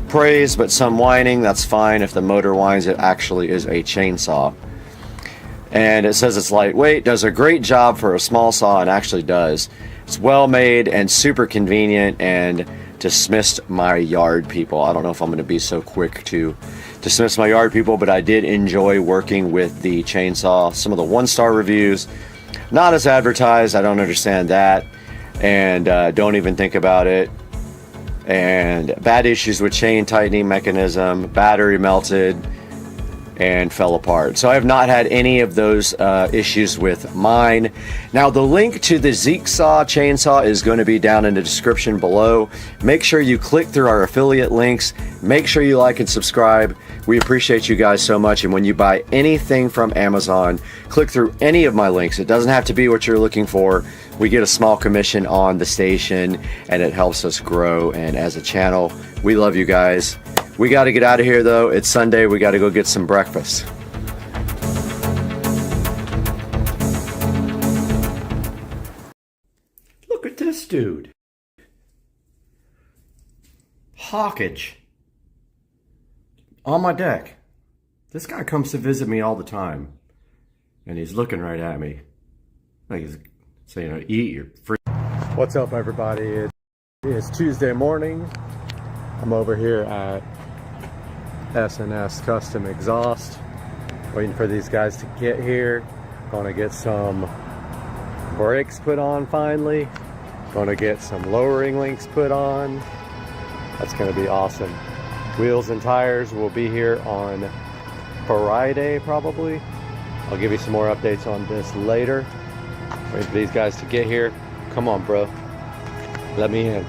praise, but some whining. That's fine. If the motor whines, it actually is a chainsaw. And it says it's lightweight, does a great job for a small saw, and actually does. It's well made and super convenient, and dismissed my yard people. I don't know if I'm going to be so quick to dismiss my yard people, but I did enjoy working with the chainsaw. Some of the 1-star reviews, not as advertised. I don't understand that, and don't even think about it. And bad issues with chain tightening mechanism, battery melted and fell apart. So I have not had any of those issues with mine. Now the link to the Zeek saw chainsaw is going to be down in the description below. Make sure you click through our affiliate links. Make sure you like and subscribe. We appreciate you guys so much. And when you buy anything from Amazon, click through any of my links. It doesn't have to be what you're looking for. We get a small commission on the station, and it helps us grow. And as a channel, we love you guys. We got to get out of here, though. It's Sunday. We got to go get some breakfast. Look at this dude. Hawkage. On my deck. This guy comes to visit me all the time, and he's looking right at me like he's saying, "Eat your free." What's up, everybody? It is Tuesday morning. I'm over here at S&S Custom Exhaust, waiting for these guys to get here. Gonna get some brakes put on finally. Gonna get some lowering links put on. That's gonna be awesome. Wheels and tires will be here on Friday probably. I'll give you some more updates on this later. Wait for these guys to get here. Come on, bro. Let me in.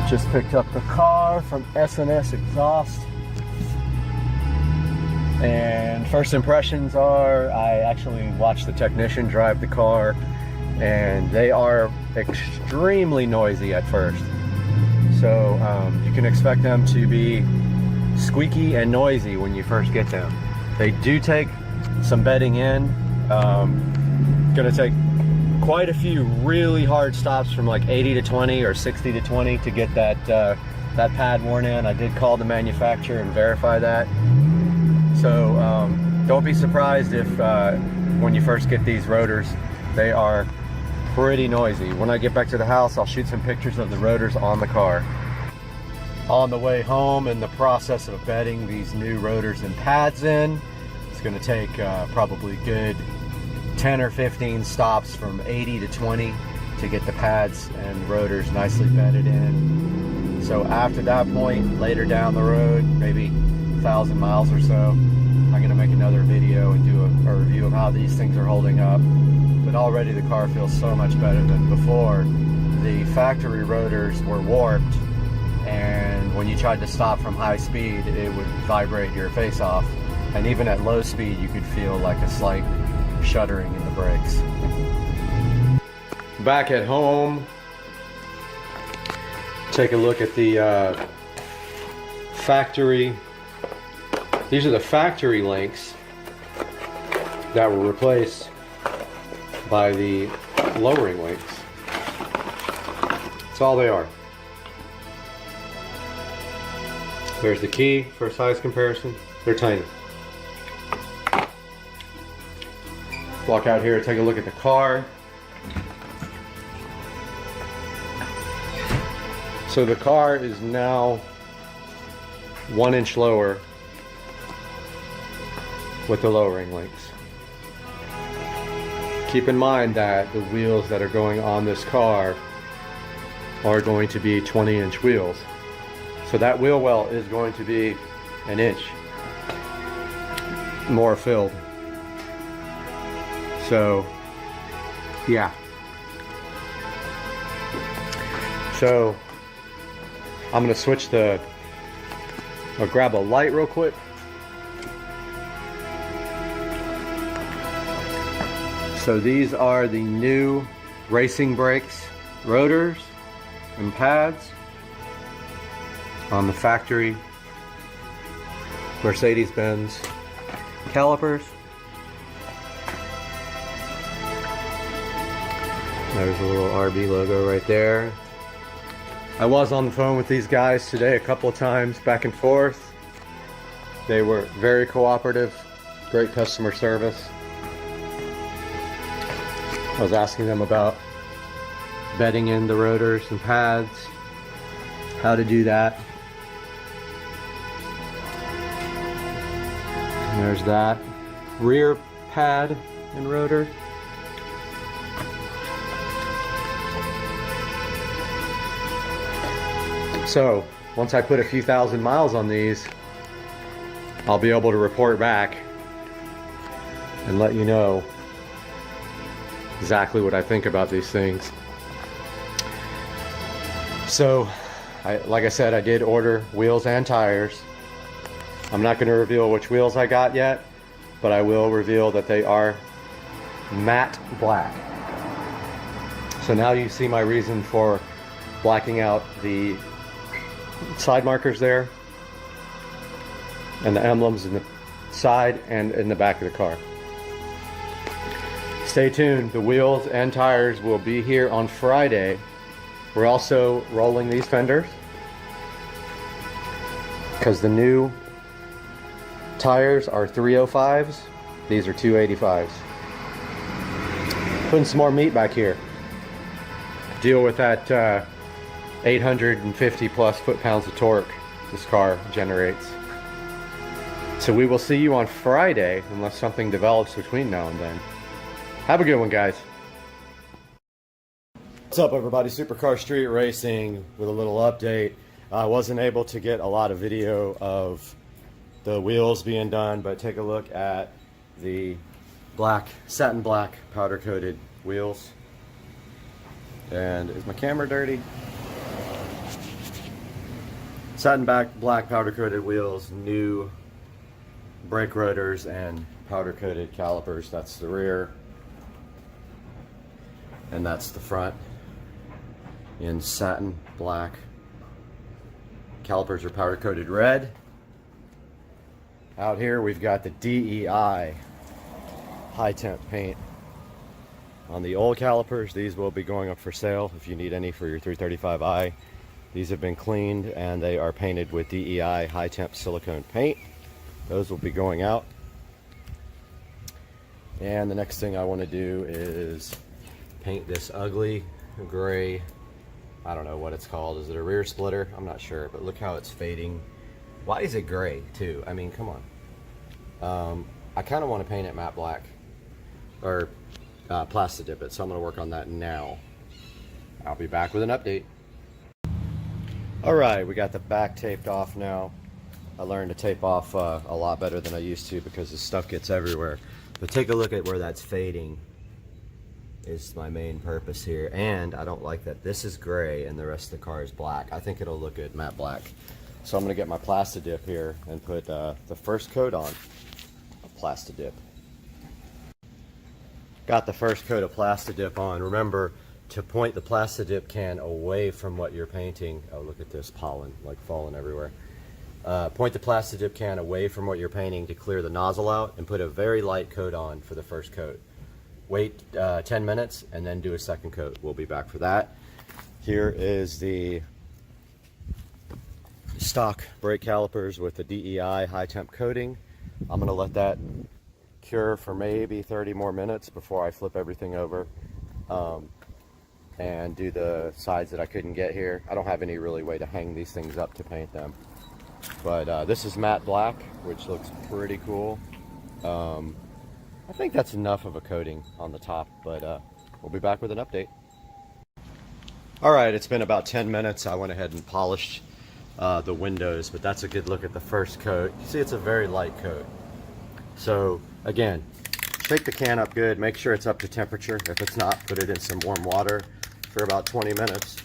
Just picked up the car from S&S Exhaust. And first impressions are, I actually watched the technician drive the car, and they are extremely noisy at first. So you can expect them to be squeaky and noisy when you first get them. They do take some bedding in. Gonna take quite a few really hard stops from like 80 to 20 or 60 to 20 to get that pad worn in. I did call the manufacturer and verify that. So don't be surprised if when you first get these rotors, they are pretty noisy. When I get back to the house, I'll shoot some pictures of the rotors on the car. On the way home, in the process of bedding these new rotors and pads in, it's going to take probably good 10 or 15 stops from 80 to 20 to get the pads and rotors nicely bedded in. So after that point, later down the road, maybe 1,000 miles or so, I'm going to make another video and do a review of how these things are holding up. But already the car feels so much better than before. The factory rotors were warped, and when you tried to stop from high speed, it would vibrate your face off. And even at low speed, you could feel like a slight shuddering in the brakes. Back at home, take a look at the factory. These are the factory links that were replaced by the lowering links. That's all they are. There's the key for size comparison. They're tiny. Walk out here, take a look at the car. So the car is now 1 inch lower with the lowering links. Keep in mind that the wheels that are going on this car are going to be 20-inch wheels. So that wheel well is going to be 1 inch more filled. So, yeah. So, I'm gonna switch I'll grab a light real quick. So these are the new racing brakes, rotors, and pads on the factory Mercedes-Benz calipers. There's a little RB logo right there. I was on the phone with these guys today a couple of times, back and forth. They were very cooperative, great customer service. I was asking them about bedding in the rotors and pads, how to do that. And there's that rear pad and rotor. So once I put a few thousand miles on these, I'll be able to report back and let you know exactly what I think about these things. So, like I said, I did order wheels and tires. I'm not going to reveal which wheels I got yet, but I will reveal that they are matte black. So now you see my reason for blacking out the side markers there and the emblems in the side and in the back of the car. Stay tuned. The wheels and tires will be here on Friday. We're also rolling these fenders. because the new tires are 305s. These are 285s. Putting some more meat back here. Deal with that 850 plus foot-pounds of torque this car generates. So we will see you on Friday unless something develops between now and then. Have a good one, guys. What's up, everybody? Supercar Street Racing with a little update. I wasn't able to get a lot of video of the wheels being done, but take a look at the black, satin black powder coated wheels. And is my camera dirty? Satin black powder coated wheels, new brake rotors and powder coated calipers. That's the rear and that's the front in satin black. Calipers are powder coated red. Out here we've got the DEI high temp paint on the old calipers. These will be going up for sale if you need any for your 335i. These have been cleaned and they are painted with DEI high temp silicone paint. Those will be going out. And the next thing I want to do is paint this ugly gray, I don't know what it's called. Is it a rear splitter? I'm not sure, but look how it's fading. Why is it gray too? I mean, come on. I kind of want to paint it matte black or plastic dip it, so I'm going to work on that now. I'll be back with an update. All right, we got the back taped off now. I learned to tape off a lot better than I used to because the stuff gets everywhere. But take a look at where that's fading is my main purpose here. And I don't like that this is gray and the rest of the car is black. I think it'll look good matte black. So I'm gonna get my Plastidip here and put the first coat on of Plastidip. Got the first coat of Plastidip on. Remember to point the Plastidip can away from what you're painting. Oh, look at this pollen like falling everywhere. Point the Plastidip can away from what you're painting to clear the nozzle out and put a very light coat on for the first coat. Wait 10 minutes and then do a second coat. We'll be back for that. Here is the stock brake calipers with the DEI high temp coating. I'm going to let that cure for maybe 30 more minutes before I flip everything over and do the sides that I couldn't get here. I don't have any really way to hang these things up to paint them. But this is matte black, which looks pretty cool. I think that's enough of a coating on the top, but we'll be back with an update. All right, it's been about 10 minutes. I went ahead and polished the windows, but that's a good look at the first coat. You see, it's a very light coat. So again, shake the can up good, make sure it's up to temperature. If it's not, put it in some warm water for about 20 minutes.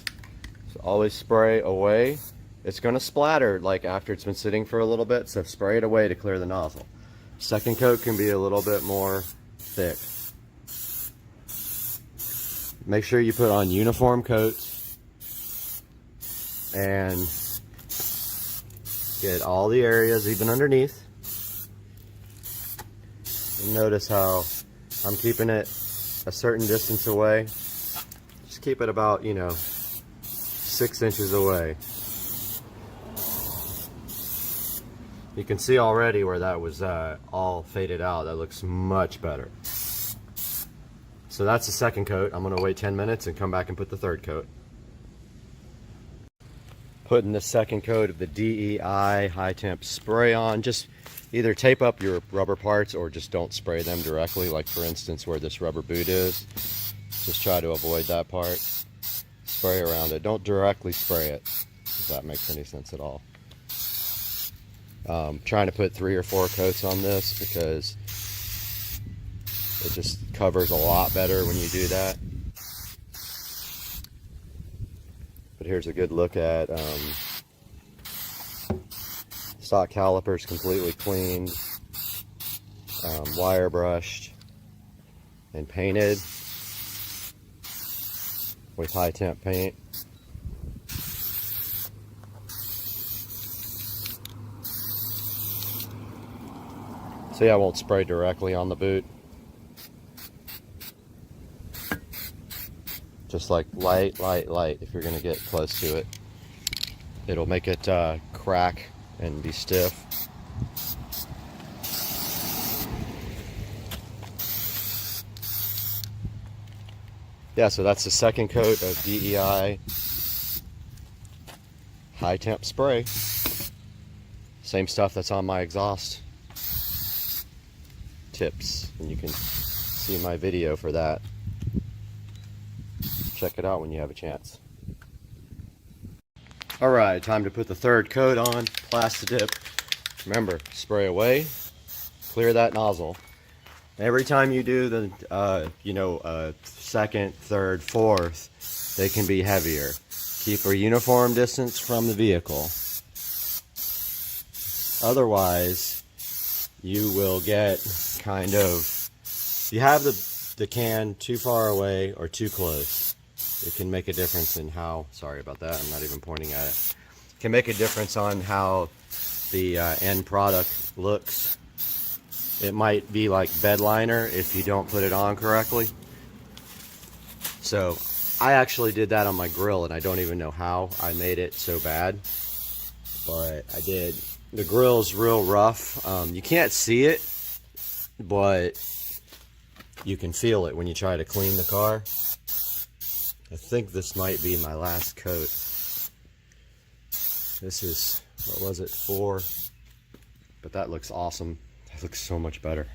So always spray away. It's gonna splatter like after it's been sitting for a little bit, so spray it away to clear the nozzle. Second coat can be a little bit more thick. Make sure you put on uniform coats and get all the areas even underneath. And notice how I'm keeping it a certain distance away. Just keep it about, 6 inches away. You can see already where that was all faded out. That looks much better. So that's the second coat. I'm gonna wait 10 minutes and come back and put the third coat. Putting the second coat of the DEI high temp spray on. Just either tape up your rubber parts or just don't spray them directly. Like for instance where this rubber boot is. Just try to avoid that part. Spray around it. Don't directly spray it, if that makes any sense at all. Trying to put 3 or 4 coats on this because it just covers a lot better when you do that. But here's a good look at stock calipers completely cleaned, wire brushed and painted with high temp paint. See, I won't spray directly on the boot. Just like light, light, light if you're gonna get close to it. It'll make it crack and be stiff. Yeah, so that's the second coat of DEI high temp spray. Same stuff that's on my exhaust tips, and you can see my video for that. Check it out when you have a chance. Alright, time to put the third coat on, Plastidip. Remember, spray away, clear that nozzle. Every time you do the, second, third, fourth, they can be heavier. Keep a uniform distance from the vehicle. Otherwise, you will get kind of, you have the can too far away or too close. It can make a difference in how, sorry about that, I'm not even pointing at it. It can make a difference on how the end product looks. It might be like bed liner if you don't put it on correctly. So I actually did that on my grill, and I don't even know how I made it so bad, but I did. The grill's real rough. You can't see it, but you can feel it when you try to clean the car. I think this might be my last coat. This is, what was it, 4? But that looks awesome. That looks so much better.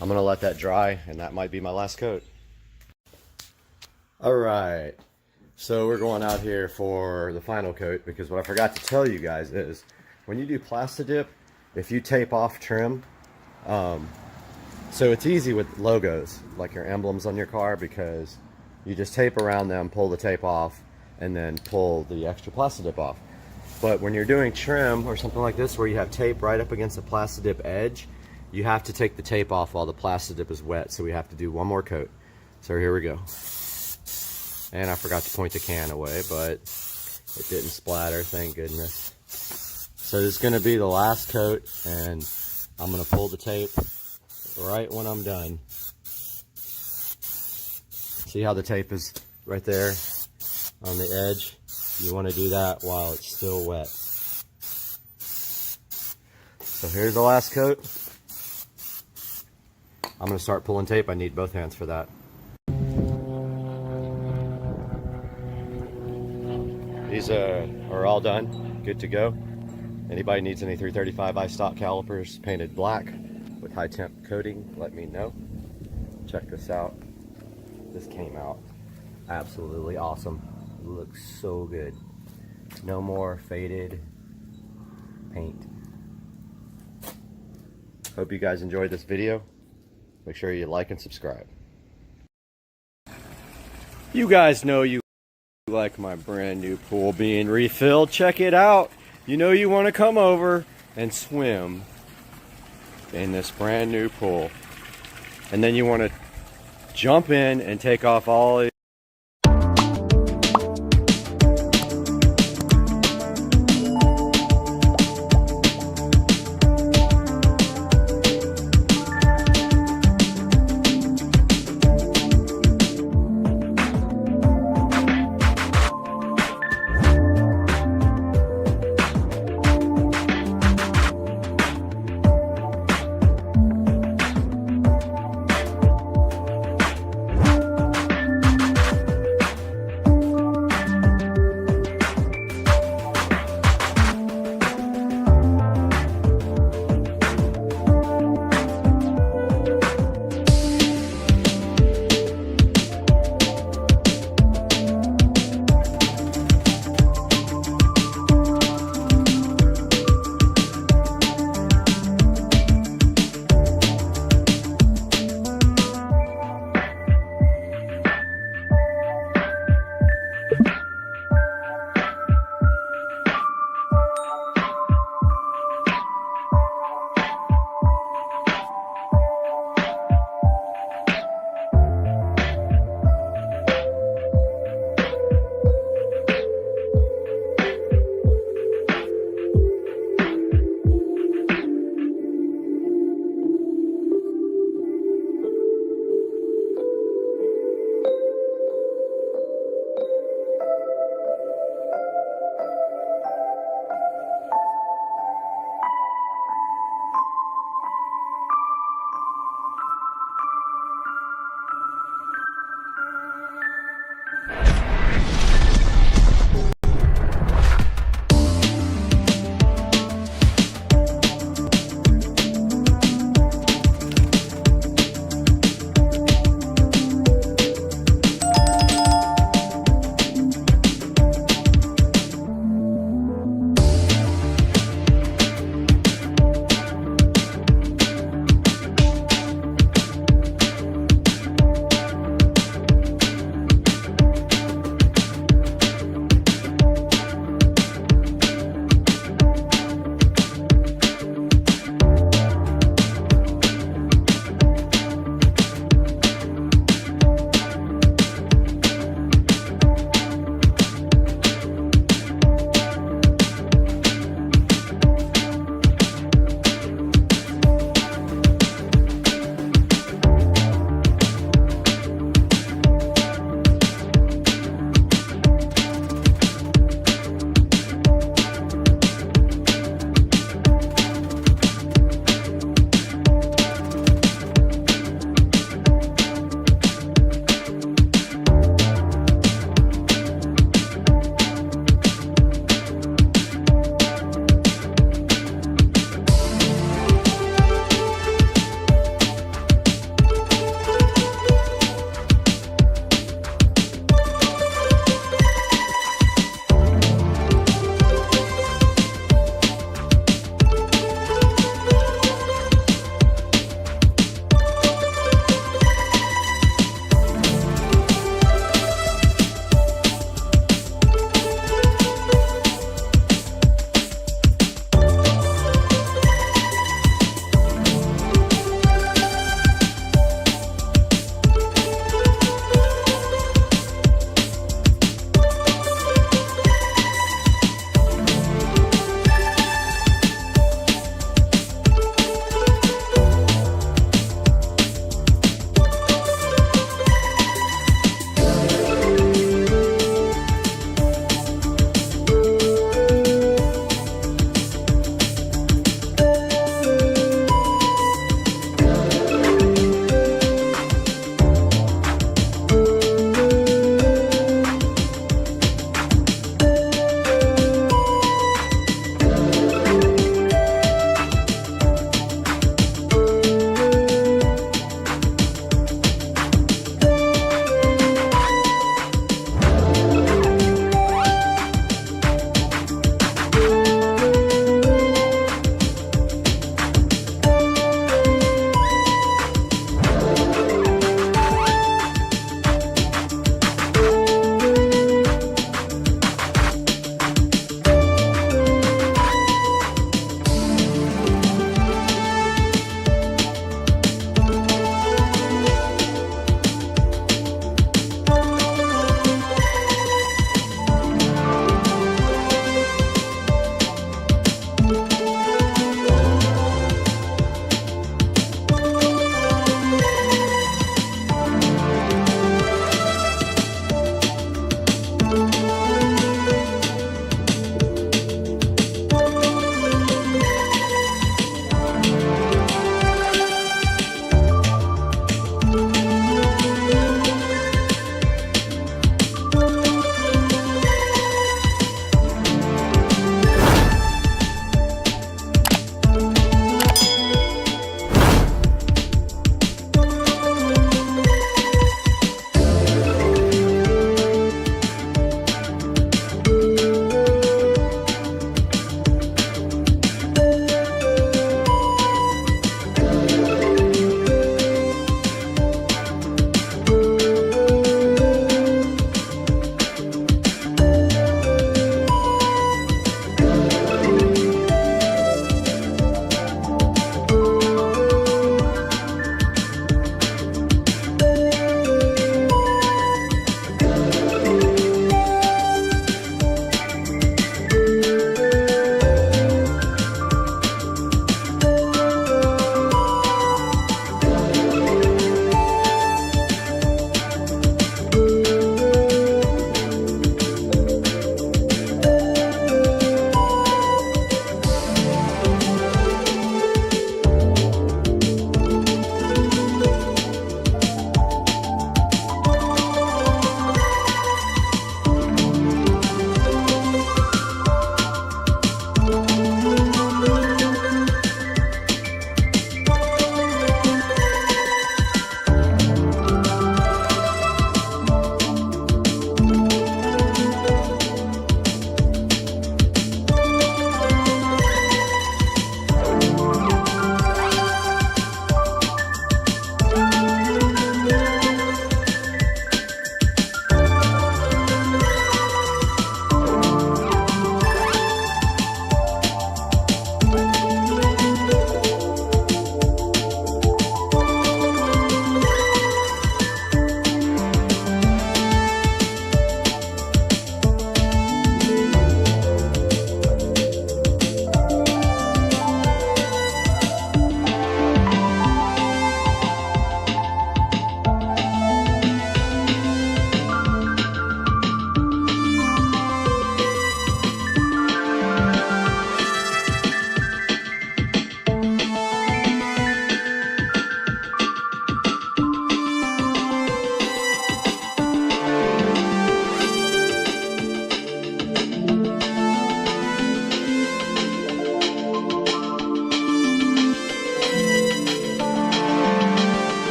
I'm gonna let that dry, and that might be my last coat. Alright, so we're going out here for the final coat, because what I forgot to tell you guys is, when you do Plastidip, if you tape off trim, so it's easy with logos, like your emblems on your car, because you just tape around them, pull the tape off, and then pull the extra Plastidip off. But when you're doing trim or something like this, where you have tape right up against the Plastidip edge, you have to take the tape off while the Plastidip is wet, so we have to do one more coat. So here we go. And I forgot to point the can away, but it didn't splatter, thank goodness. So this is going to be the last coat, and I'm going to pull the tape right when I'm done. See how the tape is right there on the edge? You want to do that while it's still wet. So here's the last coat. I'm going to start pulling tape. I need both hands for that. These are all done, good to go. Anybody needs any 335 iStock calipers painted black with high temp coating, let me know. Check this out. This came out absolutely awesome. It looks so good. No more faded paint. Hope you guys enjoyed this video. Make sure you like and subscribe. You guys know you like my brand new pool being refilled. Check it out. You know you want to come over and swim in this brand new pool. And then you want to jump in and take off all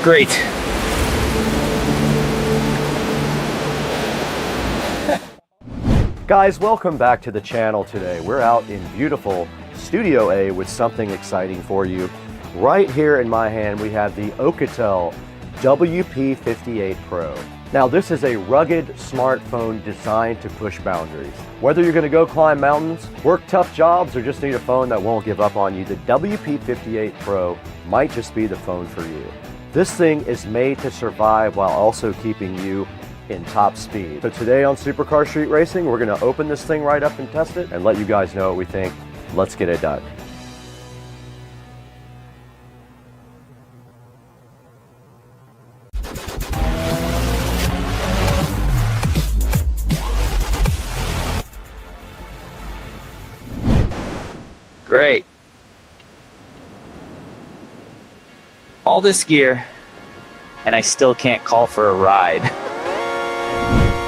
Great. Guys, welcome back to the channel today. We're out in beautiful Studio A with something exciting for you. Right here in my hand, we have the Alcatel WP58 Pro. Now, this is a rugged smartphone designed to push boundaries. Whether you're gonna go climb mountains, work tough jobs, or just need a phone that won't give up on you, the WP58 Pro might just be the phone for you. This thing is made to survive while also keeping you in top speed. So today on Supercar Street Racing, we're gonna open this thing right up and test it and let you guys know what we think. Let's get it done. Great. All this gear, and I still can't call for a ride.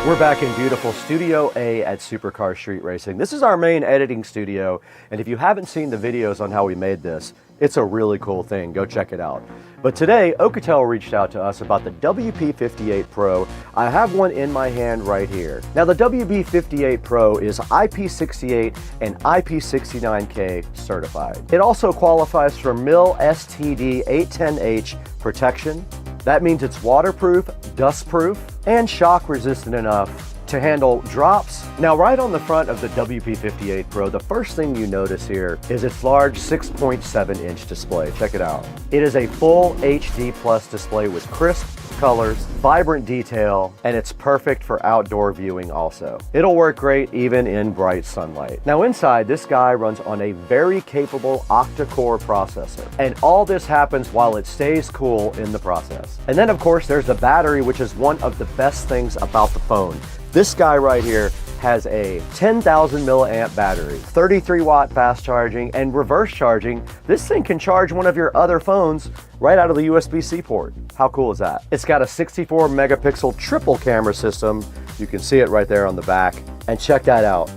We're back in beautiful Studio A at Supercar Street Racing. This is our main editing studio, and if you haven't seen the videos on how we made this, it's a really cool thing. Go check it out. But today, Alcatel reached out to us about the WP58 Pro. I have one in my hand right here. Now, the WP58 Pro is IP68 and IP69K certified. It also qualifies for MIL STD 810H protection. That means it's waterproof, dustproof, and shock resistant enough to handle drops. Now, right on the front of the WP58 Pro, the first thing you notice here is its large 6.7-inch display. Check it out. It is a full HD plus display with crisp colors, vibrant detail, and it's perfect for outdoor viewing also. It'll work great even in bright sunlight. Now inside, this guy runs on a very capable octa-core processor, and all this happens while it stays cool in the process. And then of course there's the battery, which is one of the best things about the phone. This guy right here has a 10,000 milliamp battery, 33 watt fast charging, and reverse charging. This thing can charge one of your other phones right out of the USB-C port. How cool is that? It's got a 64 megapixel triple camera system. You can see it right there on the back. And check that out.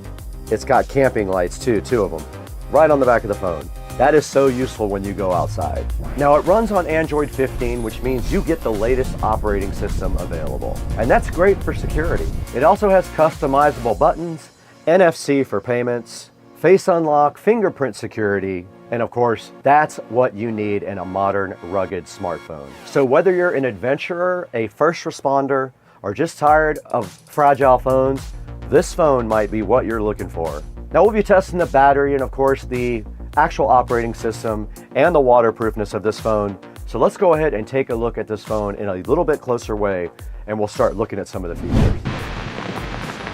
It's got camping lights too, 2 of them, right on the back of the phone. That is so useful when you go outside. Now, it runs on Android 15, which means you get the latest operating system available. And that's great for security. It also has customizable buttons, NFC for payments, face unlock, fingerprint security, and of course, that's what you need in a modern, rugged smartphone. So whether you're an adventurer, a first responder, or just tired of fragile phones, this phone might be what you're looking for. Now, we'll be testing the battery and of course the actual operating system and the waterproofness of this phone. So let's go ahead and take a look at this phone in a little bit closer way, and we'll start looking at some of the features.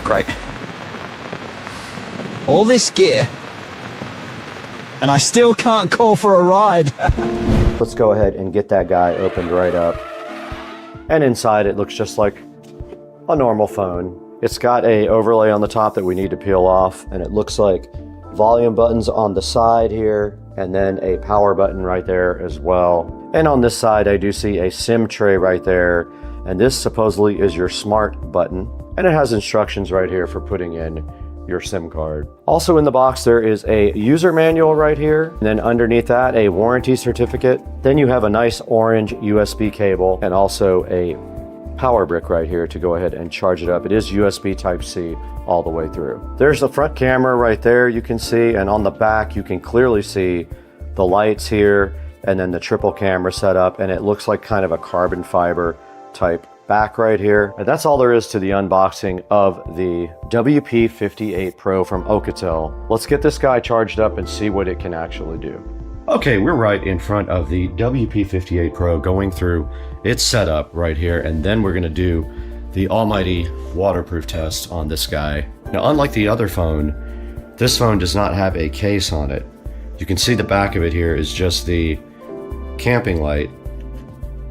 Great. All this gear, and I still can't call for a ride. Let's go ahead and get that guy opened right up. And inside it looks just like a normal phone. It's got a overlay on the top that we need to peel off, and it looks like volume buttons on the side here, and then a power button right there as well. And on this side, I do see a SIM tray right there, and this supposedly is your smart button. And it has instructions right here for putting in your SIM card. Also in the box, there is a user manual right here, and then underneath that, a warranty certificate. Then you have a nice orange USB cable and also a power brick right here to go ahead and charge it up. It is USB Type-C all the way through. There's the front camera right there you can see, and on the back you can clearly see the lights here and then the triple camera setup, and it looks like kind of a carbon fiber type back right here. And that's all there is to the unboxing of the WP58 Pro from Alcatel. Let's get this guy charged up and see what it can actually do. Okay, we're right in front of the WP58 Pro going through its setup right here, and then we're gonna do the almighty waterproof test on this guy. Now, unlike the other phone, this phone does not have a case on it. You can see the back of it here is just the camping light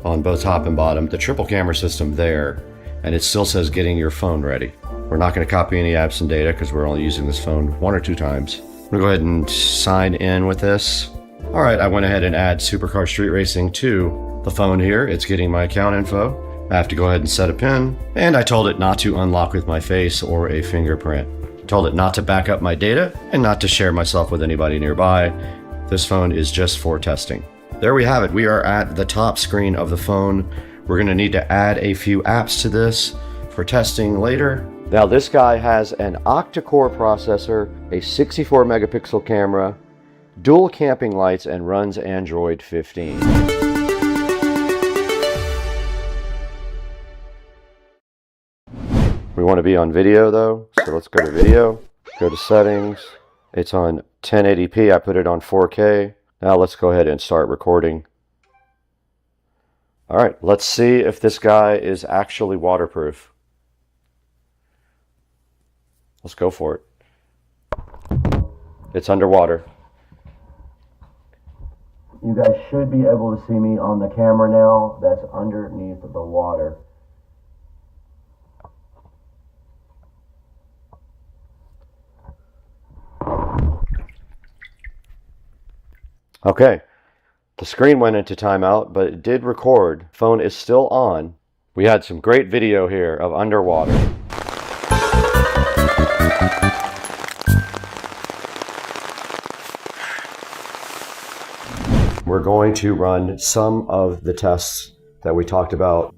on both top and bottom, the triple camera system there, and it still says getting your phone ready. We're not going to copy any apps and data because we're only using this phone 1 or 2 times. I'm going to go ahead and sign in with this. All right, I went ahead and add Supercar Street Racing to the phone here. It's getting my account info. I have to go ahead and set a PIN, and I told it not to unlock with my face or a fingerprint. I told it not to back up my data and not to share myself with anybody nearby. This phone is just for testing. There we have it. We are at the top screen of the phone. We're going to need to add a few apps to this for testing later. Now this guy has an octa-core processor, a 64 megapixel camera, dual camping lights, and runs Android 15. We want to be on video though, so let's go to video, go to settings. It's on 1080p, I put it on 4K. Now let's go ahead and start recording. All right, let's see if this guy is actually waterproof. Let's go for it. It's underwater. You guys should be able to see me on the camera now. That's underneath the water. Okay, the screen went into timeout, but it did record. Phone is still on. We had some great video here of underwater. We're going to run some of the tests that we talked about.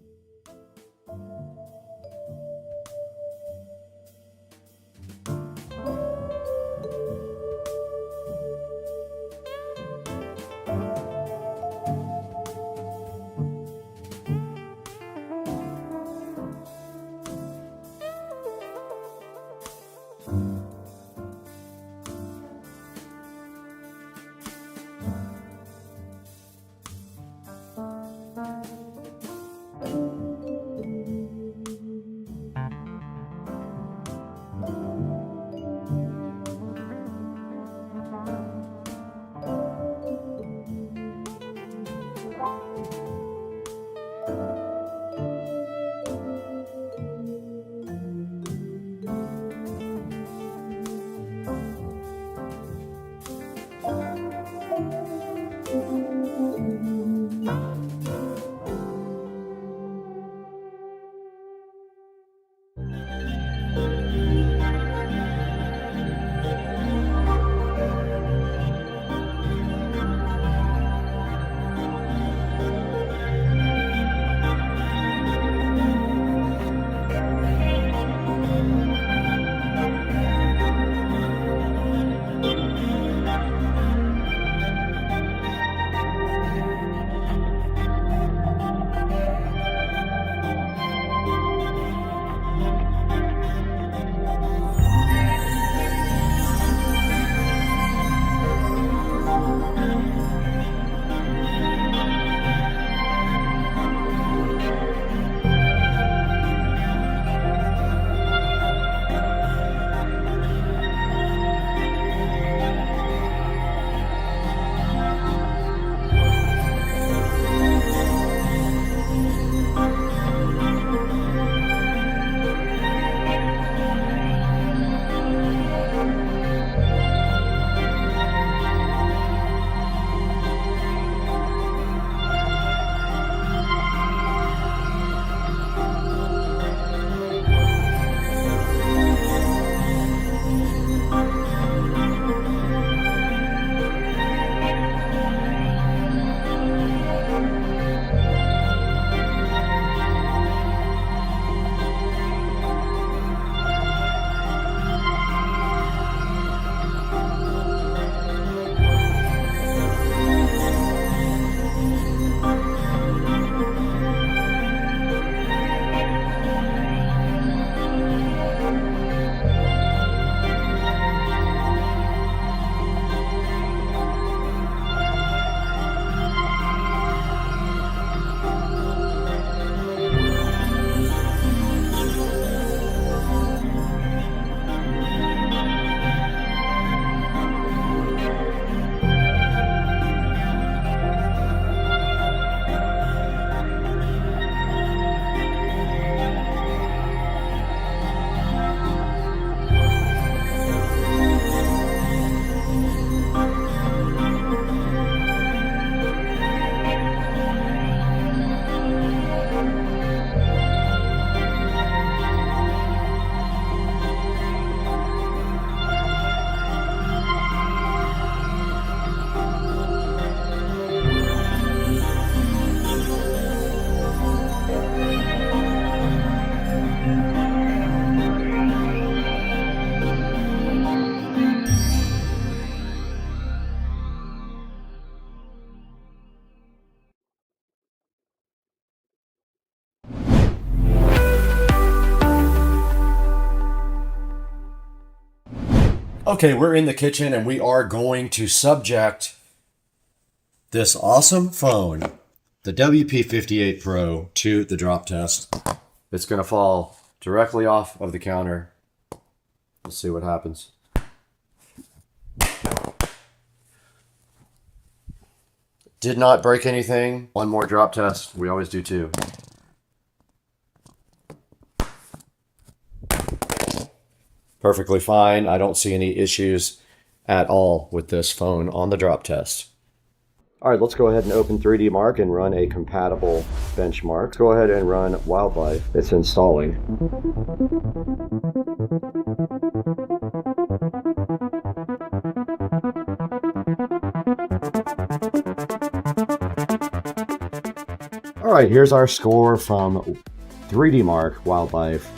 Okay, we're in the kitchen and we are going to subject this awesome phone, the WP58 Pro, to the drop test. It's going to fall directly off of the counter. Let's see what happens. Did not break anything. One more drop test. We always do two. Perfectly fine. I don't see any issues at all with this phone on the drop test. All right, let's go ahead and open 3D Mark and run a compatible benchmark. Go ahead and run Wildlife. It's installing. All right, here's our score from 3D Mark Wildlife.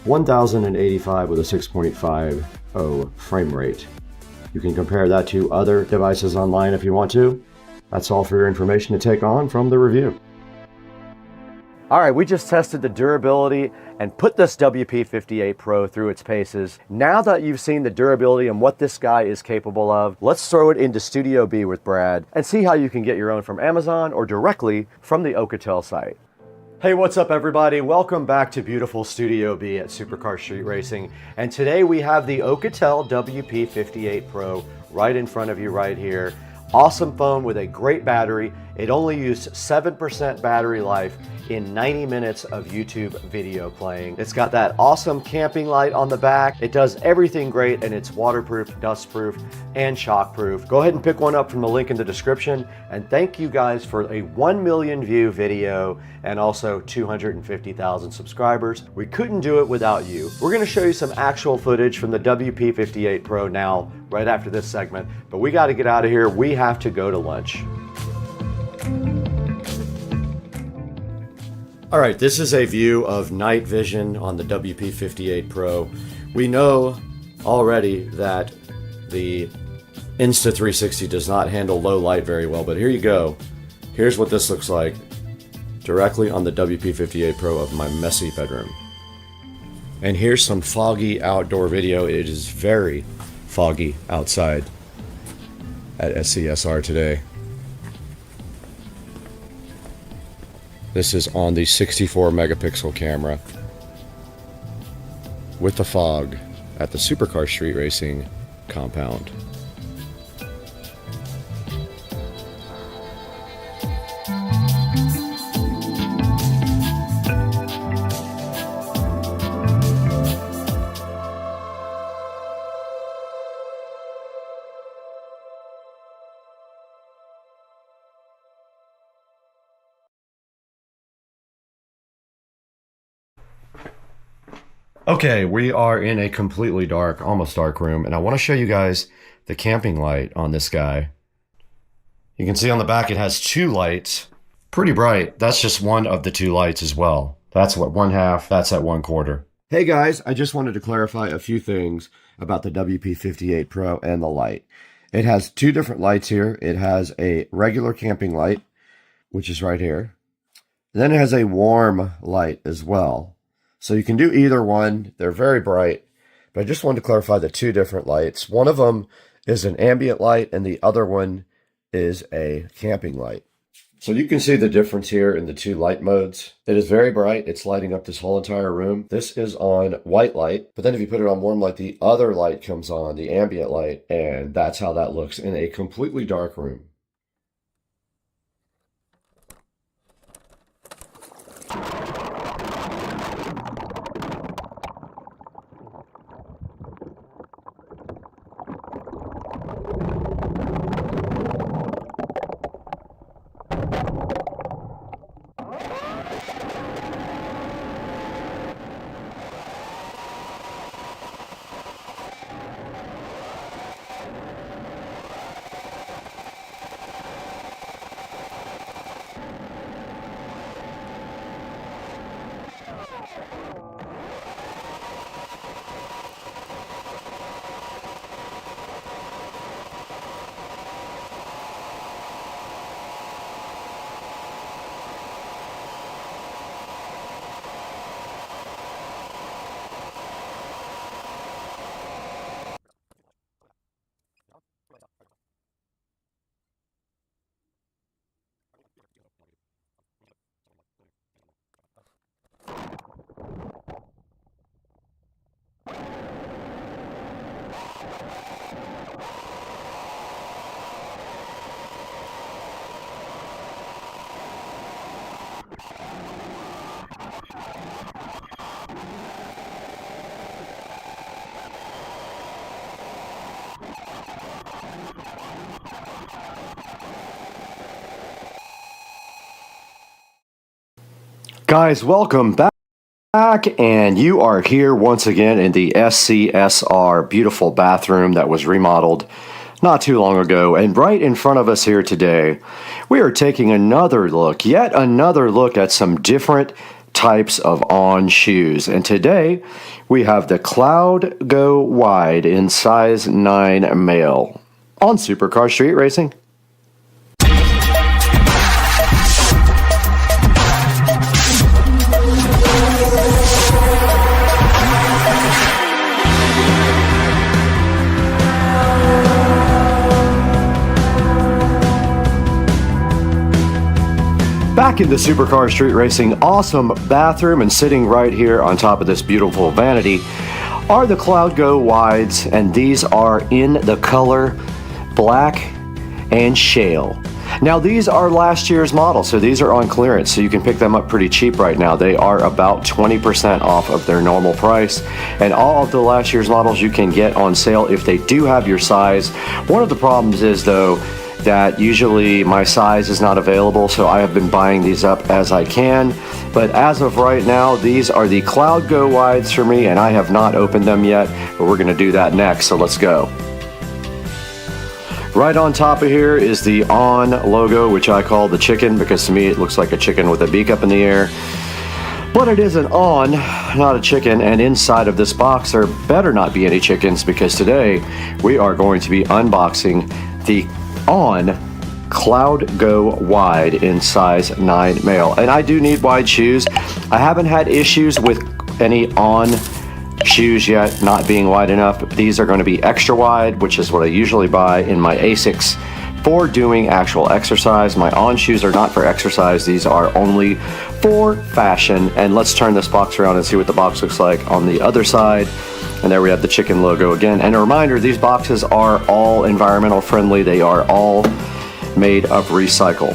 1085 with a 6.50 frame rate. You can compare that to other devices online if you want to. That's all for your information to take on from the review. All right, we just tested the durability and put this WP58 Pro through its paces. Now that you've seen the durability and what this guy is capable of, let's throw it into Studio B with Brad and see how you can get your own from Amazon or directly from the Alcatel site. Hey, what's up everybody? Welcome back to beautiful Studio B at Supercar Street Racing. And today we have the Alcatel WP58 Pro right in front of you right here. Awesome phone with a great battery. It only used 7% battery life in 90 minutes of YouTube video playing. It's got that awesome camping light on the back. It does everything great, and it's waterproof, dustproof, and shockproof. Go ahead and pick one up from the link in the description. And thank you guys for a 1 million view video and also 250,000 subscribers. We couldn't do it without you. We're gonna show you some actual footage from the WP58 Pro now, right after this segment, but we gotta get out of here. We have to go to lunch. All right, this is a view of night vision on the WP58 Pro. We know already that the Insta360 does not handle low light very well, but here you go. Here's what this looks like directly on the WP58 Pro of my messy bedroom. And here's some foggy outdoor video. It is very foggy outside at SCSR today. This is on the 64 megapixel camera with the fog at the Supercar Street Racing compound. Okay, we are in a completely dark, almost dark room, and I want to show you guys the camping light on this guy. You can see on the back it has two lights, pretty bright. That's just one of the two lights as well. That's what, 1/2, that's at 1/4. Hey guys, I just wanted to clarify a few things about the WP58 Pro and the light. It has two different lights here. It has a regular camping light, which is right here. Then it has a warm light as well. So you can do either one. They're very bright, but I just wanted to clarify the two different lights. One of them is an ambient light and the other one is a camping light. So you can see the difference here in the two light modes. It is very bright. It's lighting up this whole entire room. This is on white light, but then if you put it on warm light, the other light comes on, the ambient light, and that's how that looks in a completely dark room. Guys, welcome back, and you are here once again in the SCSR beautiful bathroom that was remodeled not too long ago. And right in front of us here today, we are taking yet another look at some different types of on shoes. And today we have the Cloud Go Wide in size 9 male on Supercar Street Racing. Back in the Supercar Street Racing awesome bathroom, and sitting right here on top of this beautiful vanity are the Cloud Go Wides, and these are in the color black and shale. Now these are last year's models, so these are on clearance, so you can pick them up pretty cheap right now. They are about 20% off of their normal price, and all of the last year's models you can get on sale if they do have your size. One of the problems is though that usually my size is not available, so I have been buying these up as I can. But as of right now, these are the Cloud Go Wides for me, and I have not opened them yet, but we're gonna do that next, so let's go. Right on top of here is the On logo, which I call the chicken, because to me it looks like a chicken with a beak up in the air. But it is an On, not a chicken, and inside of this box there better not be any chickens, because today we are going to be unboxing the On Cloud Go Wide in size 9 male. And I do need wide shoes. I haven't had issues with any On shoes yet not being wide enough. These are going to be extra wide, which is what I usually buy in my ASICs for doing actual exercise. My On shoes are not for exercise. These are only for fashion. And let's turn this box around and see what the box looks like on the other side. And there we have the chicken logo again. And a reminder, these boxes are all environmental friendly. They are all made of recycle.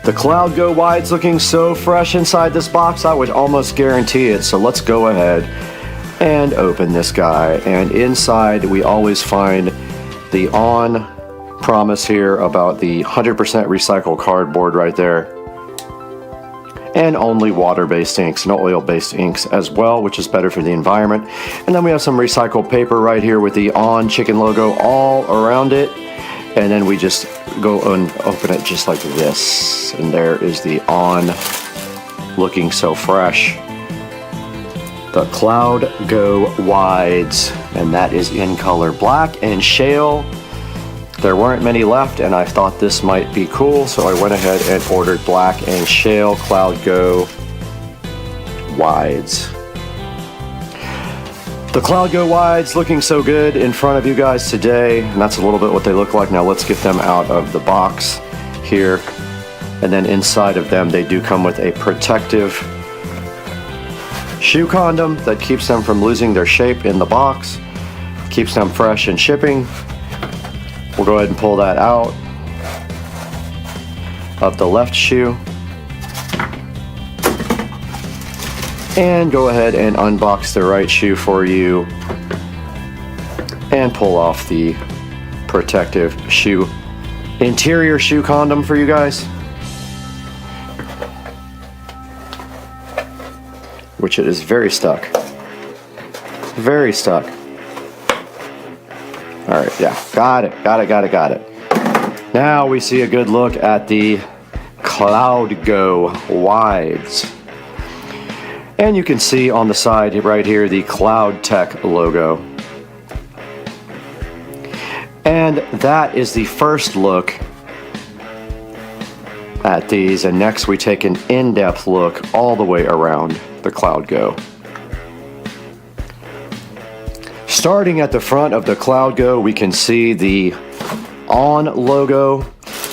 The Cloud Go Wide's looking so fresh inside this box, I would almost guarantee it. So let's go ahead and open this guy. And inside we always find the On promise here about the 100% recycled cardboard right there. And only water-based inks, no oil-based inks as well, which is better for the environment. And then we have some recycled paper right here with the On chicken logo all around it. And then we just go and open it just like this. And there is the On, looking so fresh. The Cloud Go Wides, and that is in color black and shale. There weren't many left, and I thought this might be cool, so I went ahead and ordered black and shale Cloud Go Wides. The Cloud Go Wides looking so good in front of you guys today, and that's a little bit what they look like. Now let's get them out of the box here, and then inside of them they do come with a protective shoe condom that keeps them from losing their shape in the box, keeps them fresh in shipping. We'll go ahead and pull that out of the left shoe and go ahead and unbox the right shoe for you and pull off the protective shoe interior shoe condom for you guys, which it is very stuck. Very stuck. All right, yeah, got it. Now we see a good look at the Cloud Go Wides. And you can see on the side right here the Cloud Tech logo. And that is the first look at these, and next we take an in-depth look all the way around the Cloud Go. Starting at the front of the Cloud Go, we can see the On logo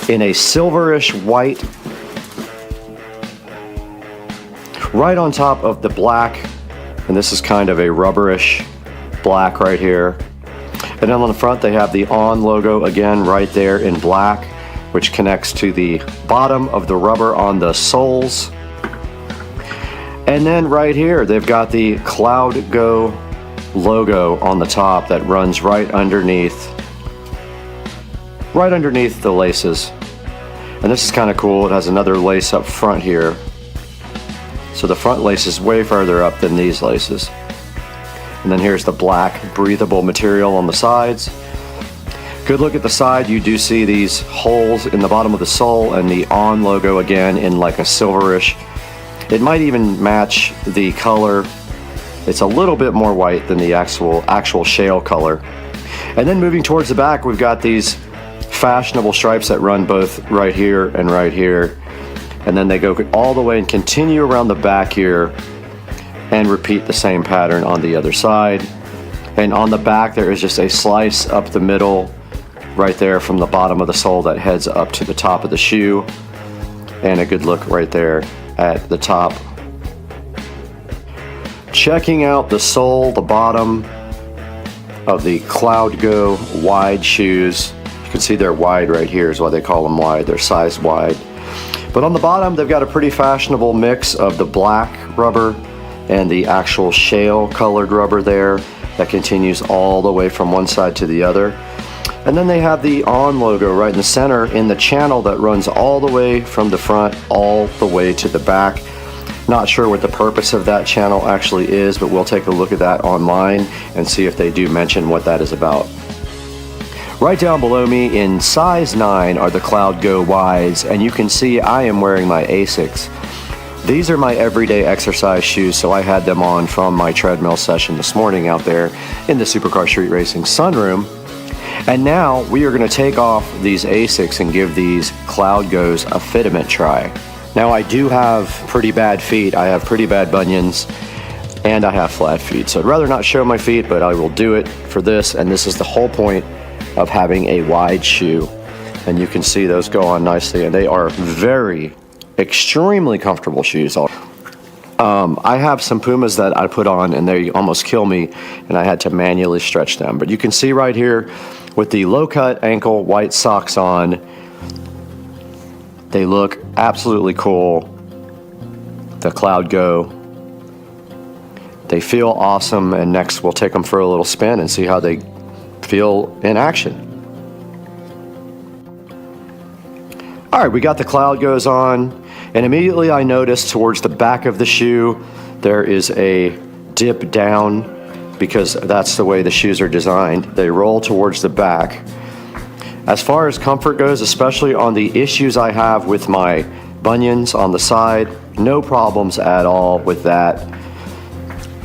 in a silverish white right on top of the black, and this is kind of a rubberish black right here. And then on the front they have the On logo again right there in black, which connects to the bottom of the rubber on the soles. And then right here they've got the Cloud Go logo on the top that runs right underneath the laces. And this is kind of cool. It has another lace up front here. So the front lace is way further up than these laces. And then here's the black breathable material on the sides. Good look at the side. You do see these holes in the bottom of the sole and the ON logo again in like a silverish. It might even match the color. It's a little bit more white than the actual shale color. And then moving towards the back, we've got these fashionable stripes that run both right here and right here. And then they go all the way and continue around the back here and repeat the same pattern on the other side. And on the back, there is just a slice up the middle right there from the bottom of the sole that heads up to the top of the shoe. And a good look right there at the top. Checking out the sole, the bottom of the Cloud Go wide shoes. You can see they're wide right here is why they call them wide. They're sized wide. But on the bottom, they've got a pretty fashionable mix of the black rubber and the actual shale colored rubber there that continues all the way from one side to the other. And then they have the ON logo right in the center in the channel that runs all the way from the front all the way to the back. Not sure what the purpose of that channel actually is, but we'll take a look at that online and see if they do mention what that is about. Right down below me in size 9 are the Cloud Go wides, and you can see I am wearing my ASICs. These are my everyday exercise shoes, so I had them on from my treadmill session this morning out there in the Supercar Street Racing sunroom. And now we are going to take off these ASICs and give these Cloud Go's a fitment try. Now I do have pretty bad feet. I have pretty bad bunions and I have flat feet. So I'd rather not show my feet, but I will do it for this. And this is the whole point of having a wide shoe. And you can see those go on nicely, and they are very, extremely comfortable shoes. I have some Pumas that I put on and they almost kill me, and I had to manually stretch them. But you can see right here with the low cut ankle white socks on, they look absolutely cool. The Cloud Go. They feel awesome, and next we'll take them for a little spin and see how they feel in action. All right, we got the Cloud Go's on, and immediately I noticed towards the back of the shoe there is a dip down because that's the way the shoes are designed. They roll towards the back. As far as comfort goes, especially on the issues I have with my bunions on the side, no problems at all with that.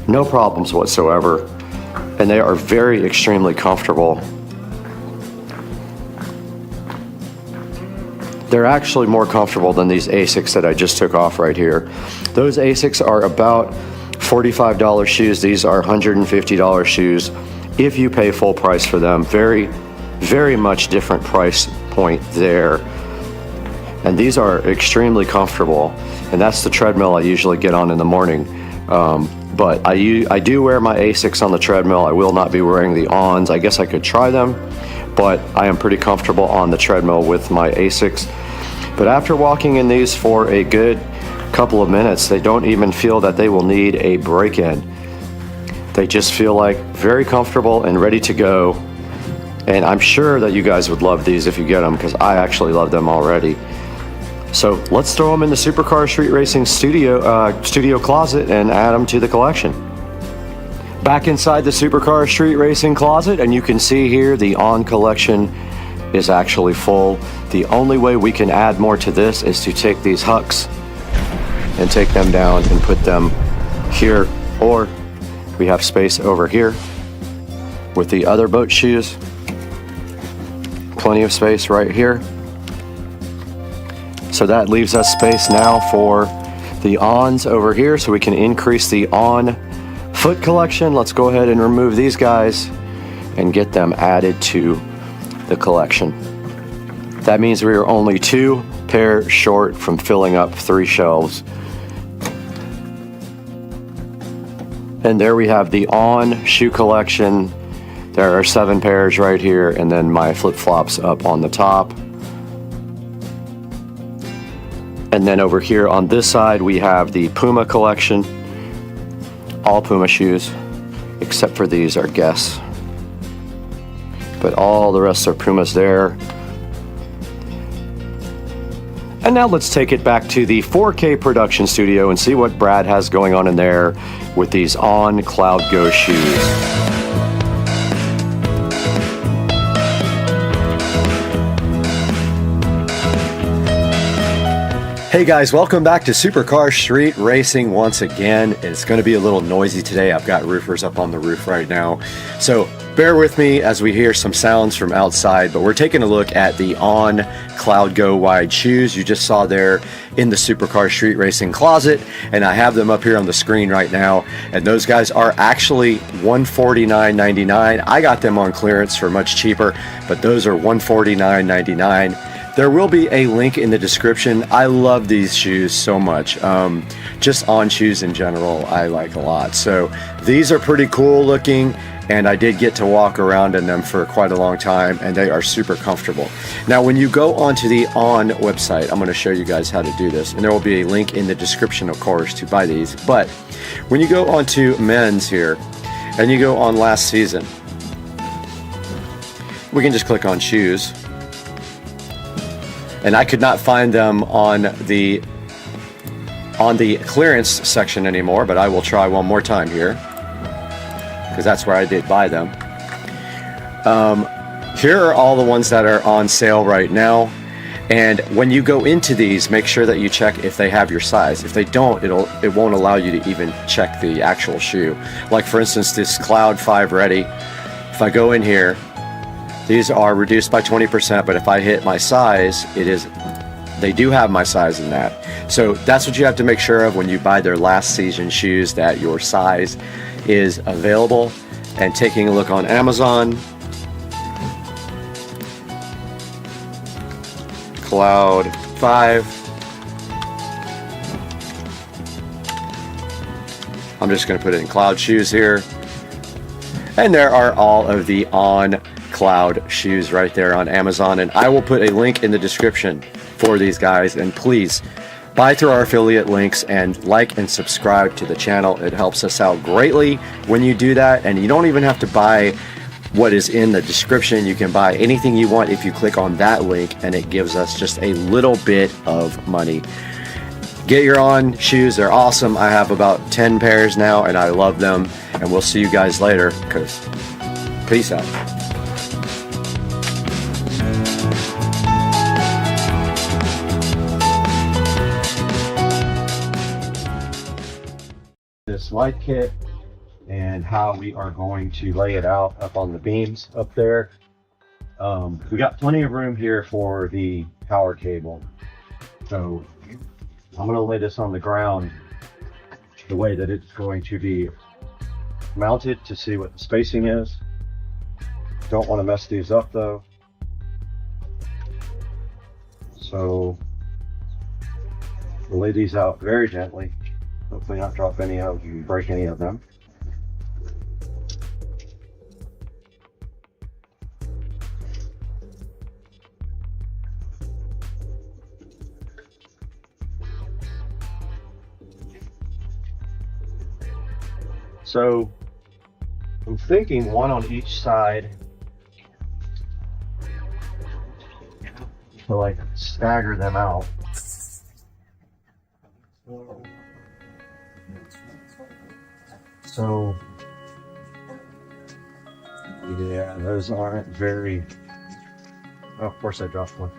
No problems whatsoever. And they are very extremely comfortable. They're actually more comfortable than these ASICs that I just took off right here. Those ASICs are about $45 shoes. These are $150 shoes if you pay full price for them. Very, very much different price point there. And these are extremely comfortable. And that's the treadmill I usually get on in the morning. But I do wear my ASICs on the treadmill. I will not be wearing the ONs. I guess I could try them, but I am pretty comfortable on the treadmill with my ASICs. But after walking in these for a good couple of minutes, they don't even feel that they will need a break-in. They just feel like very comfortable and ready to go. And I'm sure that you guys would love these if you get them, because I actually love them already. So let's throw them in the Supercar Street Racing studio closet and add them to the collection. Back inside the Supercar Street Racing closet, and you can see here the ON collection is actually full. The only way we can add more to this is to take these hucks and take them down and put them here, or we have space over here with the other boat shoes. Plenty of space right here. So that leaves us space now for the ONs over here, so we can increase the ON foot collection. Let's go ahead and remove these guys and get them added to the collection. That means we are only 2 pairs short from filling up 3 shelves. And there we have the ON shoe collection. There are 7 pairs right here, and then my flip-flops up on the top. And then over here on this side, we have the Puma collection. All Puma shoes, except for these are Guess. But all the rest are Pumas there. And now let's take it back to the 4K production studio and see what Brad has going on in there with these On Cloud Go shoes. Hey guys, welcome back to Supercar Street Racing once again. It's going to be a little noisy today. I've got roofers up on the roof right now. So bear with me as we hear some sounds from outside, but we're taking a look at the On Cloud Go wide shoes you just saw there in the Supercar Street Racing closet, and I have them up here on the screen right now, and those guys are actually $149.99. I got them on clearance for much cheaper, but those are $149.99. There will be a link in the description. I love these shoes so much. Just On shoes in general, I like a lot. So these are pretty cool looking, and I did get to walk around in them for quite a long time, and they are super comfortable. Now, when you go onto the On website, I'm going to show you guys how to do this, and there will be a link in the description, of course, to buy these. But when you go onto men's here, and you go on last season, we can just click on shoes. And I could not find them on the clearance section anymore, but I will try one more time here, because that's where I did buy them. Here are all the ones that are on sale right now, and when you go into these, make sure that you check if they have your size. If they don't, it won't allow you to even check the actual shoe. Like for instance, this Cloud 5 Ready, if I go in here, these are reduced by 20%, but if I hit my size, they do have my size in that. So that's what you have to make sure of when you buy their last season shoes, that your size is available. And taking a look on Amazon, Cloud 5. I'm just going to put it in Cloud shoes here. And there are all of the On Cloud shoes right there on Amazon, and I will put a link in the description for these guys. And please buy through our affiliate links and like and subscribe to the channel. It helps us out greatly when you do that, and you don't even have to buy what is in the description. You can buy anything you want if you click on that link, and it gives us just a little bit of money. Get your On shoes, they're awesome. I have about 10 pairs now, and I love them, and we'll see you guys later, because peace out. This light kit and how we are going to lay it out up on the beams up there. We got plenty of room here for the power cable, so I'm going to lay this on the ground the way that it's going to be mounted to see what the spacing is. Don't want to mess these up though, so we'll lay these out very gently. Hopefully not drop any of you, break any of them. So I'm thinking one on each side to like stagger them out. So yeah, those aren't very, oh, of course I dropped one.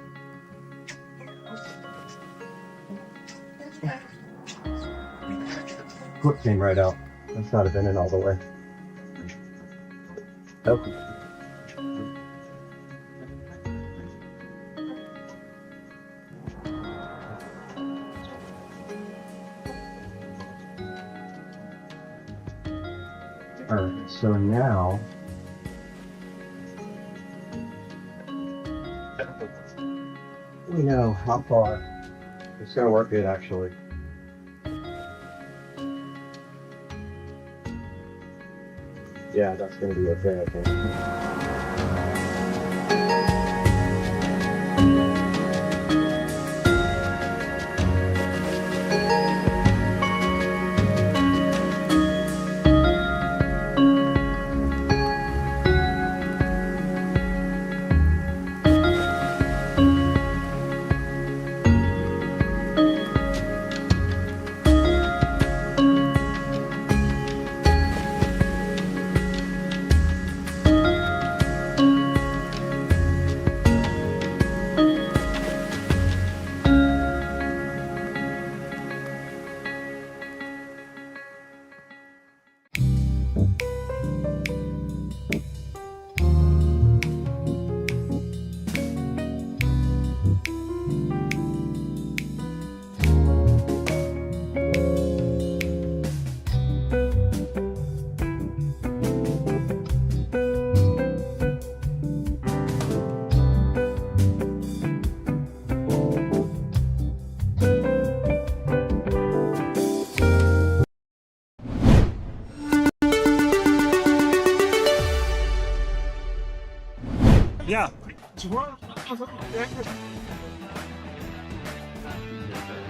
Clip came right out. That's not been in all the way. Okay. Alright, so now we know how far it's going to work good actually. Yeah, that's going to be okay, I think.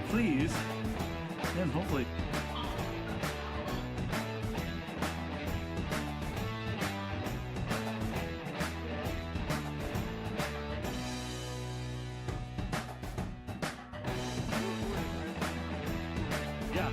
Please. And hopefully. Yeah.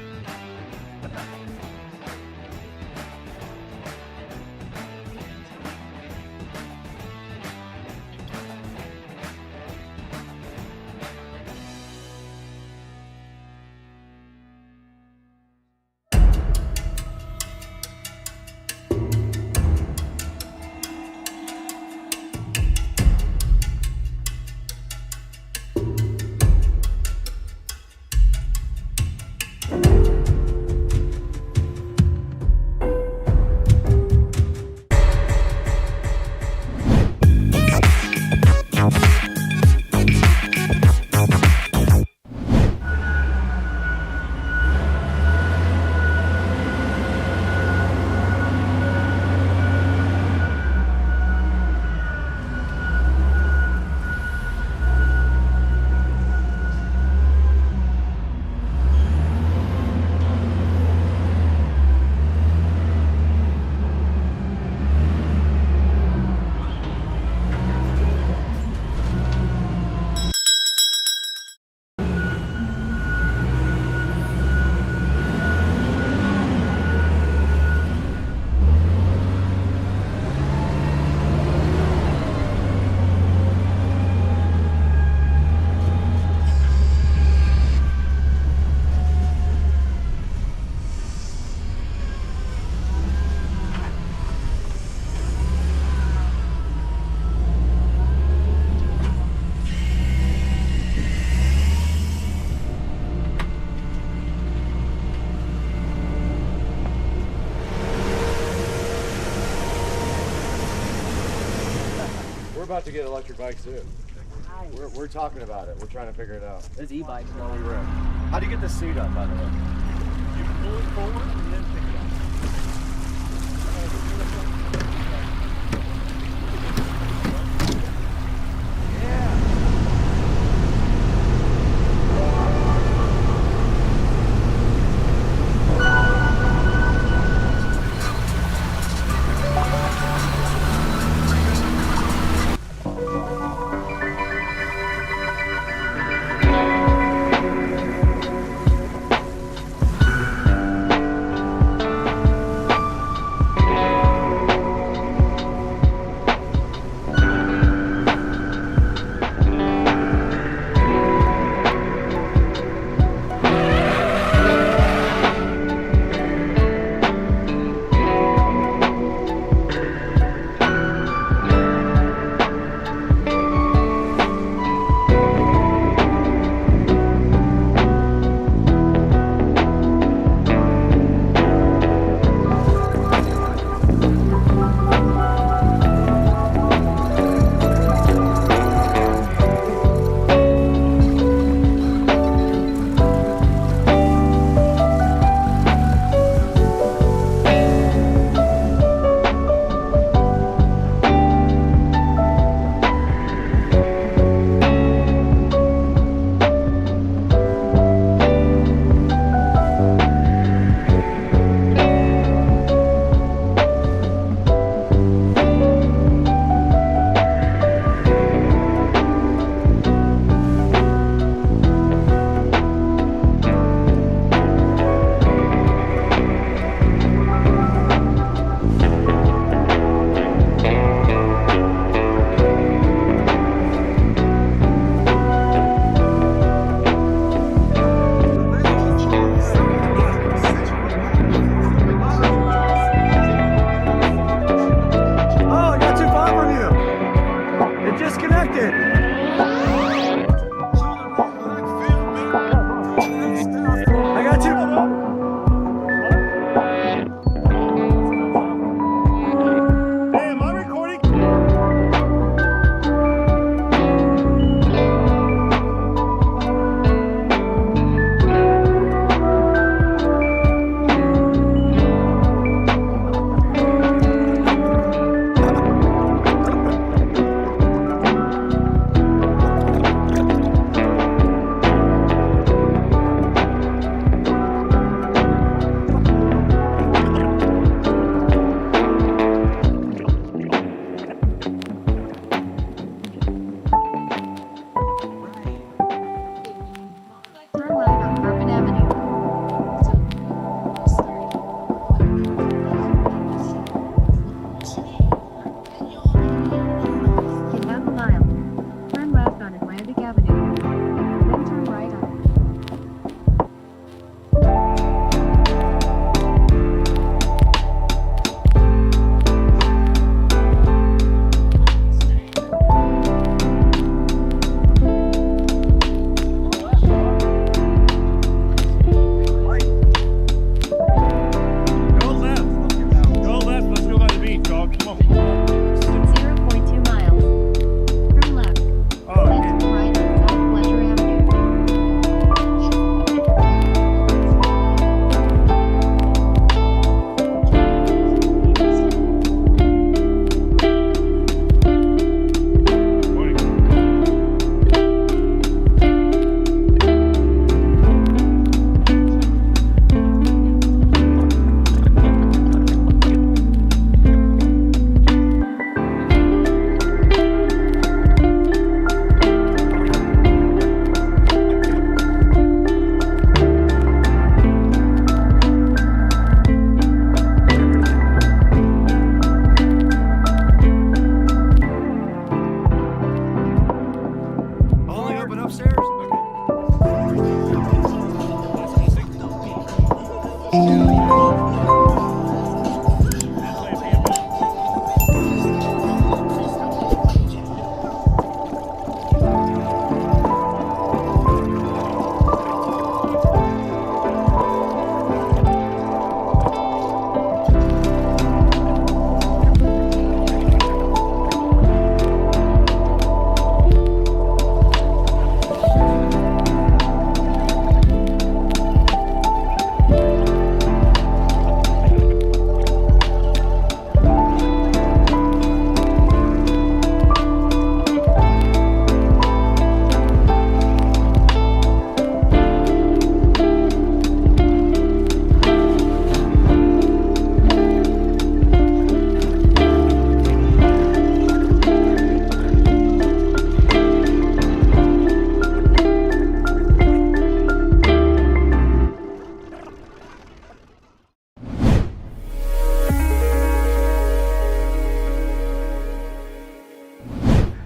We're about to get electric bikes too. We're talking about it. We're trying to figure it out. There's e-bikes. While we rip. How do you get the seat up, by the way? You pull it forward and then pick it up.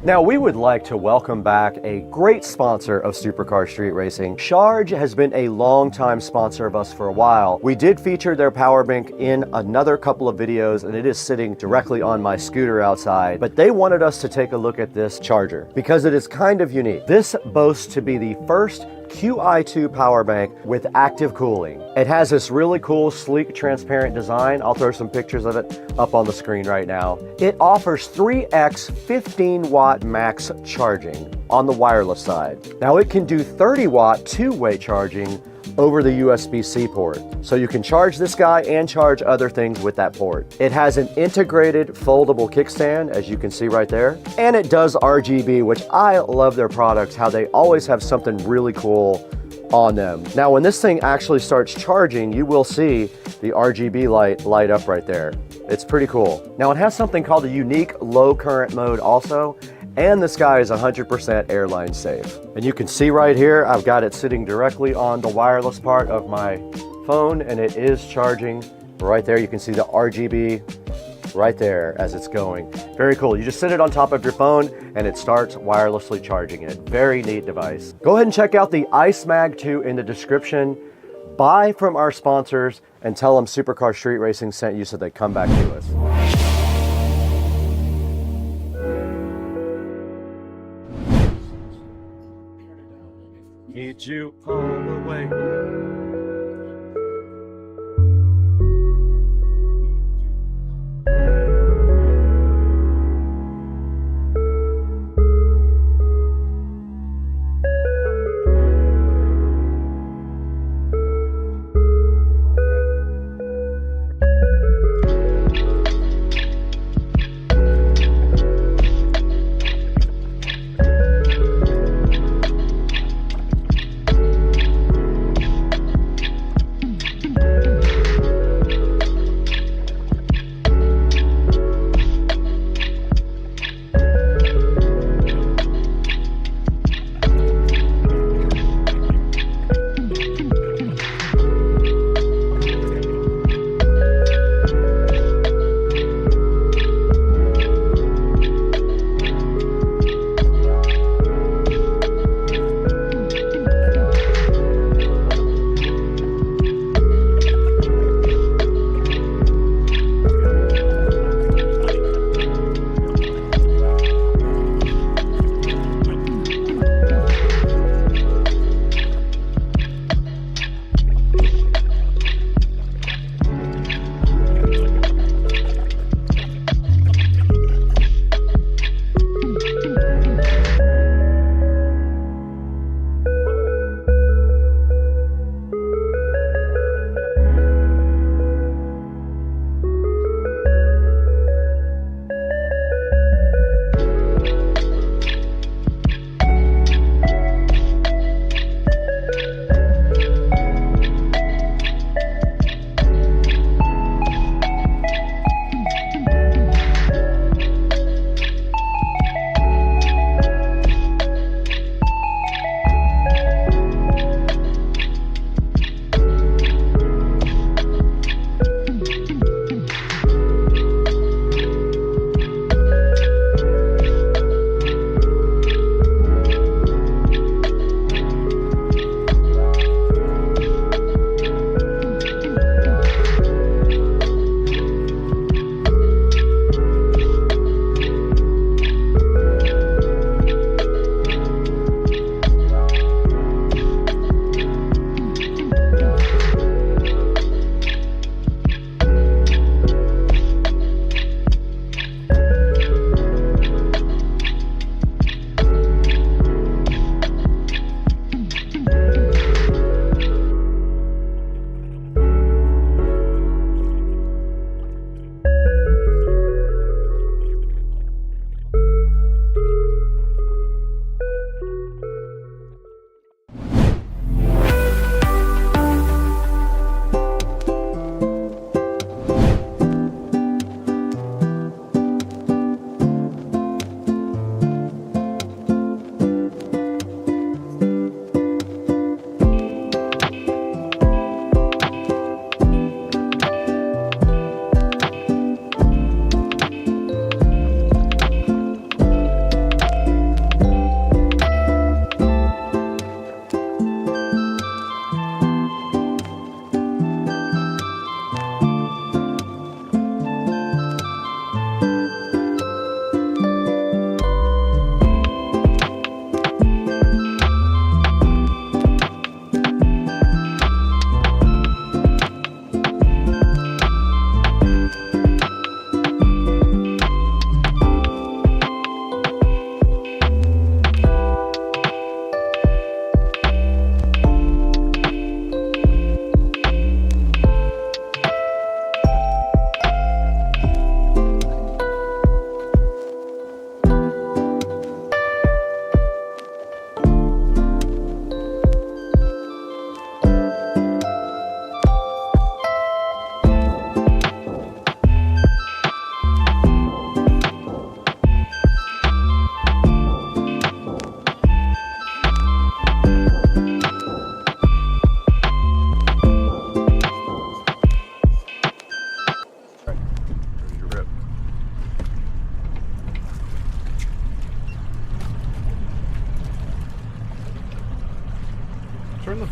Now, we would like to welcome back a great sponsor of Supercar Street Racing. Charge has been a long-time sponsor of us for a while. We did feature their power bank in another couple of videos, and it is sitting directly on my scooter outside. But they wanted us to take a look at this charger because it is kind of unique. This boasts to be the first QI2 power bank with active cooling. It has this really cool, sleek, transparent design. I'll throw some pictures of it up on the screen right now. It offers 3x 15 watt max charging on the wireless side. Now it can do 30 watt two-way charging over the USB-C port. So you can charge this guy and charge other things with that port. It has an integrated foldable kickstand, as you can see right there. And it does RGB, which I love their products, how they always have something really cool on them. Now, when this thing actually starts charging, you will see the RGB light up right there. It's pretty cool. Now, it has something called a unique low current mode also, and this guy is 100% airline safe. And you can see right here, I've got it sitting directly on the wireless part of my phone, and it is charging right there. You can see the RGB right there as it's going. Very cool. You just sit it on top of your phone and it starts wirelessly charging it. Very neat device. Go ahead and check out the Ice Mag 2 in the description. Buy from our sponsors and tell them Supercar Street Racing sent you so they come back to us. Need you all the way.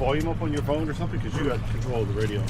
volume up on your phone or something? Because you got control of the radio.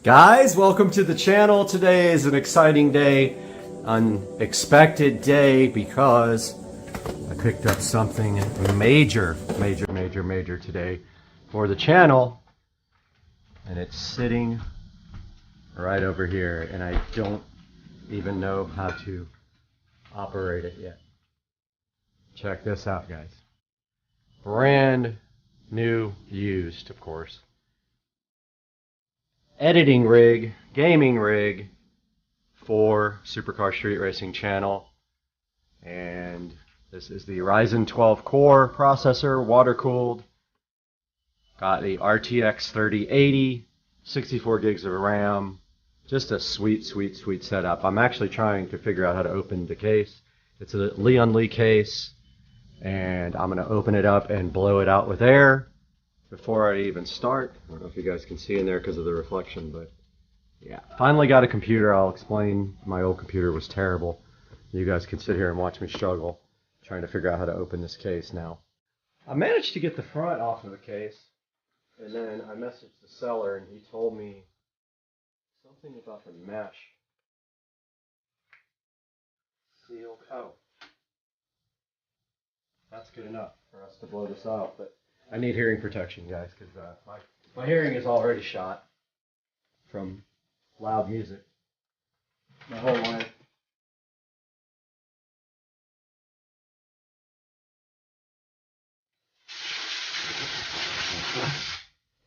Guys, welcome to the channel. Today is an exciting day, unexpected day, because I picked up something major today for the channel, and it's sitting right over here, and I don't even know how to operate it yet. Check this out, guys. Brand new, used, of course. Editing rig, gaming rig for Supercar Street Racing channel, and this is the Ryzen 12 core processor, water cooled. Got the RTX 3080, 64 gigs of RAM. Just a sweet setup. I'm actually trying to figure out how to open the case. It's a Leon Lee case, and I'm going to open it up and blow it out with air before I even start. I don't know if you guys can see in there because of the reflection, but yeah. Finally got a computer. I'll explain. My old computer was terrible. You guys can sit here and watch me struggle trying to figure out how to open this case now. I managed to get the front off of the case, and then I messaged the seller, and he told me something about the mesh. Sealed. Oh. That's good enough for us to blow this out, but I need hearing protection, guys, because my hearing is already shot from loud music my whole life.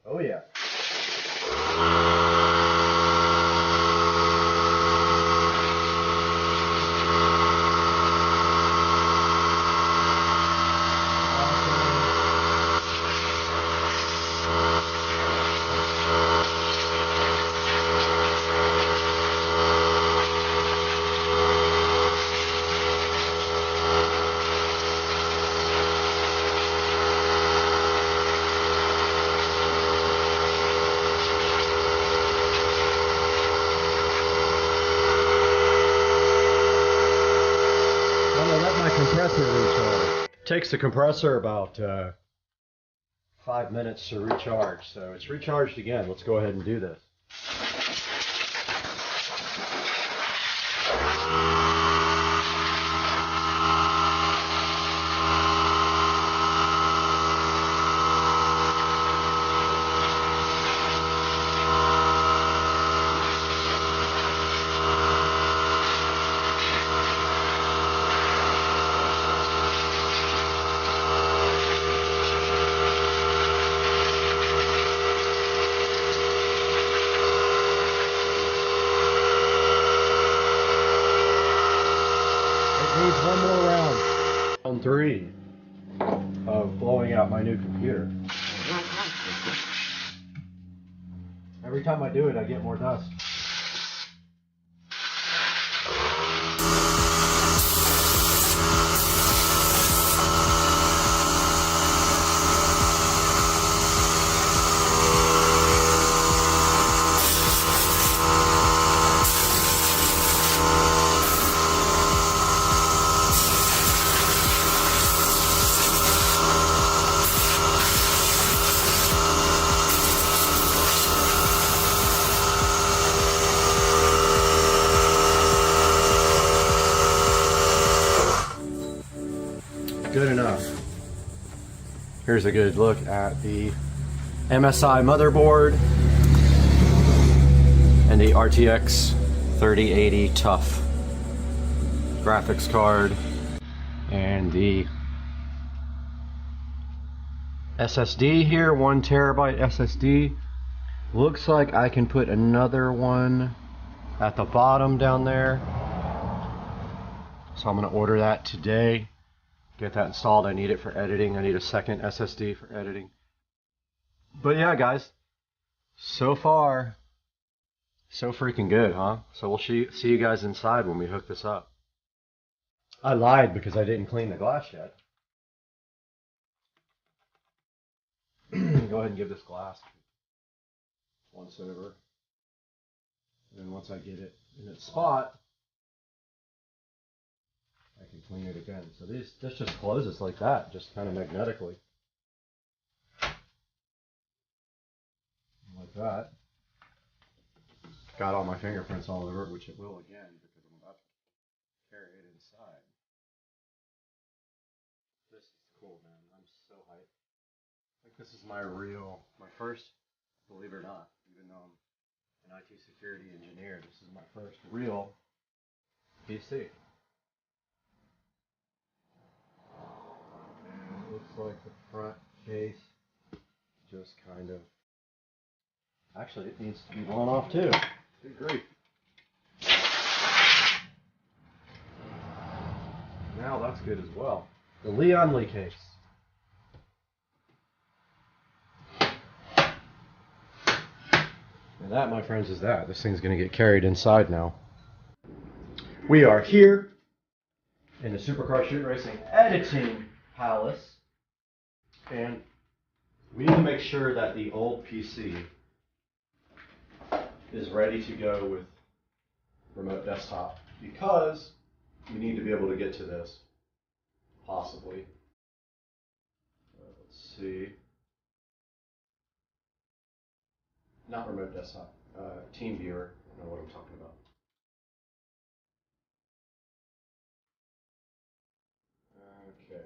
Oh yeah. Takes the compressor about 5 minutes to recharge, so it's recharged again. Let's go ahead and do this. one more round. Round 3 of blowing out my new computer. Every time I do it, I get more dust. Good enough. Here's a good look at the MSI motherboard and the RTX 3080 Tough graphics card and the SSD here, 1 terabyte SSD. Looks like I can put another one at the bottom down there. So I'm gonna order that today. Get that installed. I need it for editing. I need a second SSD for editing. But yeah, guys, so far, so freaking good, huh? So we'll see you guys inside when we hook this up. I lied because I didn't clean the glass yet. Go ahead and give this glass once over. And then once I get it in its spot, I can clean it again. So this just closes like that, just kind of magnetically. Like that. Got all my fingerprints all over it, which it will again because I'm about to carry it inside. This is cool, man. I'm so hyped. I think this is my first, believe it or not, even though I'm an IT security engineer, this is my first real PC. Looks like the front case just kind of, actually it needs to be blown off too. Good grief. Now that's good as well. The Leon Lee case. And that, my friends, is that. This thing's going to get carried inside now. We are here in the Supercar Shoot Racing Editing Palace. And we need to make sure that the old PC is ready to go with remote desktop because we need to be able to get to this, possibly. Let's see. Not remote desktop, Team Viewer. I don't know what I'm talking about. Okay.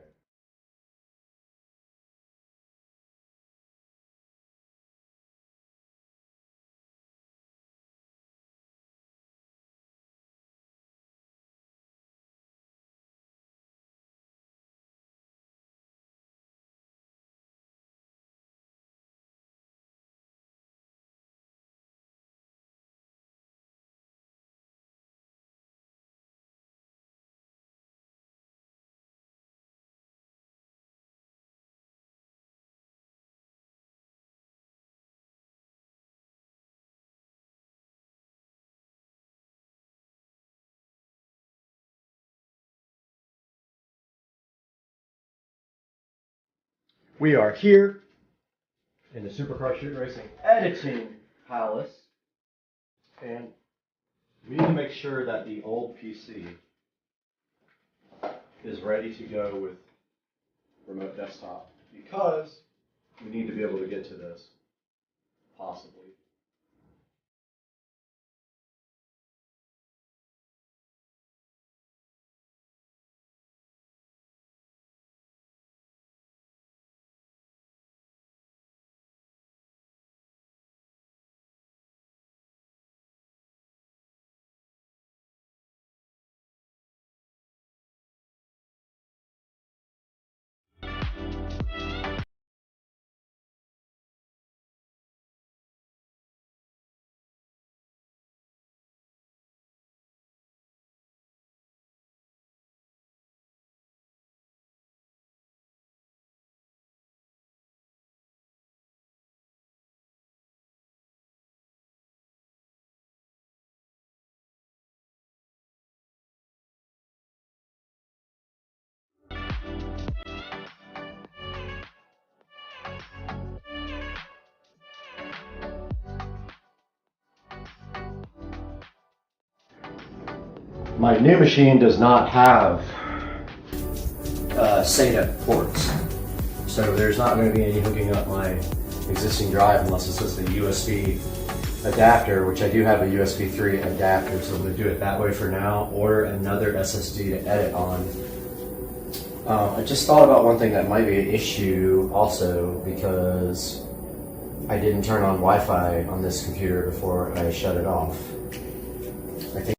We are here in the Supercar Shoot Racing Editing Palace, and we need to make sure that the old PC is ready to go with remote desktop because we need to be able to get to this, possibly. My new machine does not have SATA ports, so there's not going to be any hooking up my existing drive unless it's just a USB adapter, which I do have a USB 3 adapter, so I'm going to do it that way for now. Order another SSD to edit on. I just thought about one thing that might be an issue also, because I didn't turn on Wi-Fi on this computer before I shut it off. I think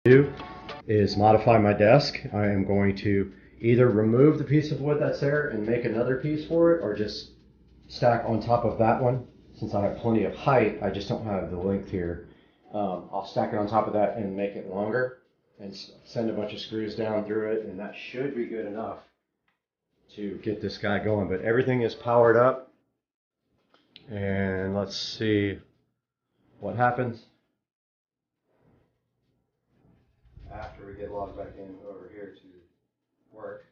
do is modify my desk. I am going to either remove the piece of wood that's there and make another piece for it, or just stack on top of that one. Since I have plenty of height, I just don't have the length here. I'll stack it on top of that and make it longer and send a bunch of screws down through it, and that should be good enough to get this guy going. But everything is powered up, and let's see what happens after we get logged back in over here to work.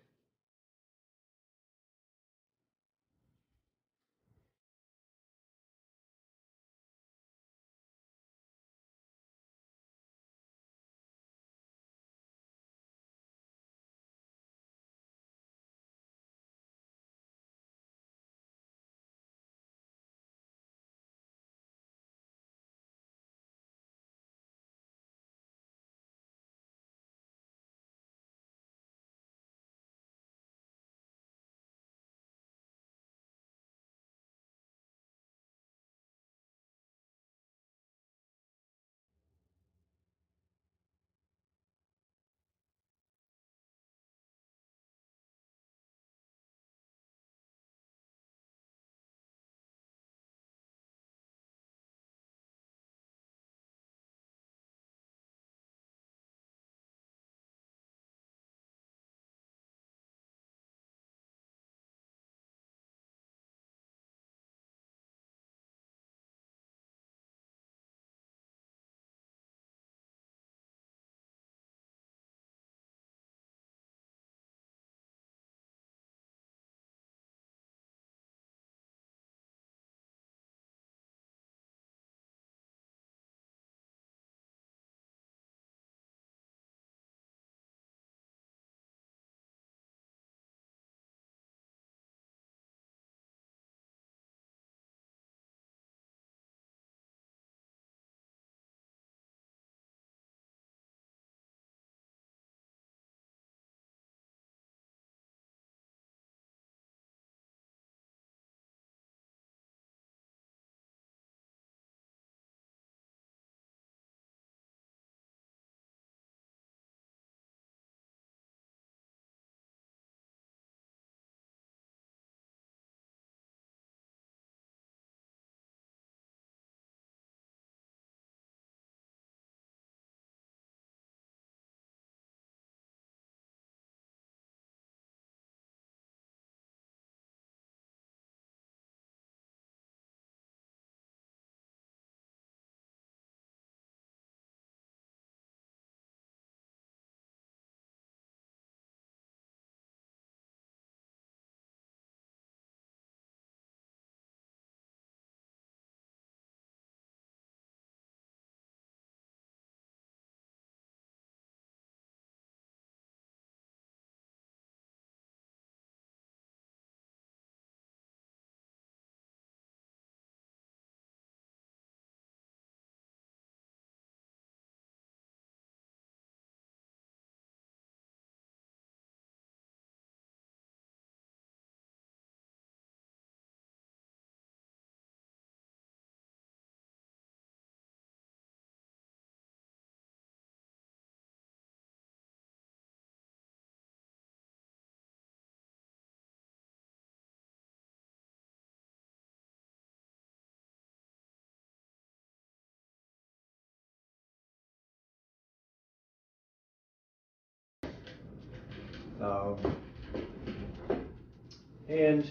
And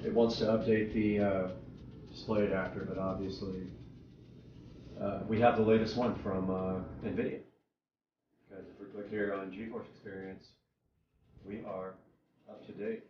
it wants to update the display adapter, but obviously we have the latest one from NVIDIA. Guys, if we click here on GeForce Experience, we are up to date.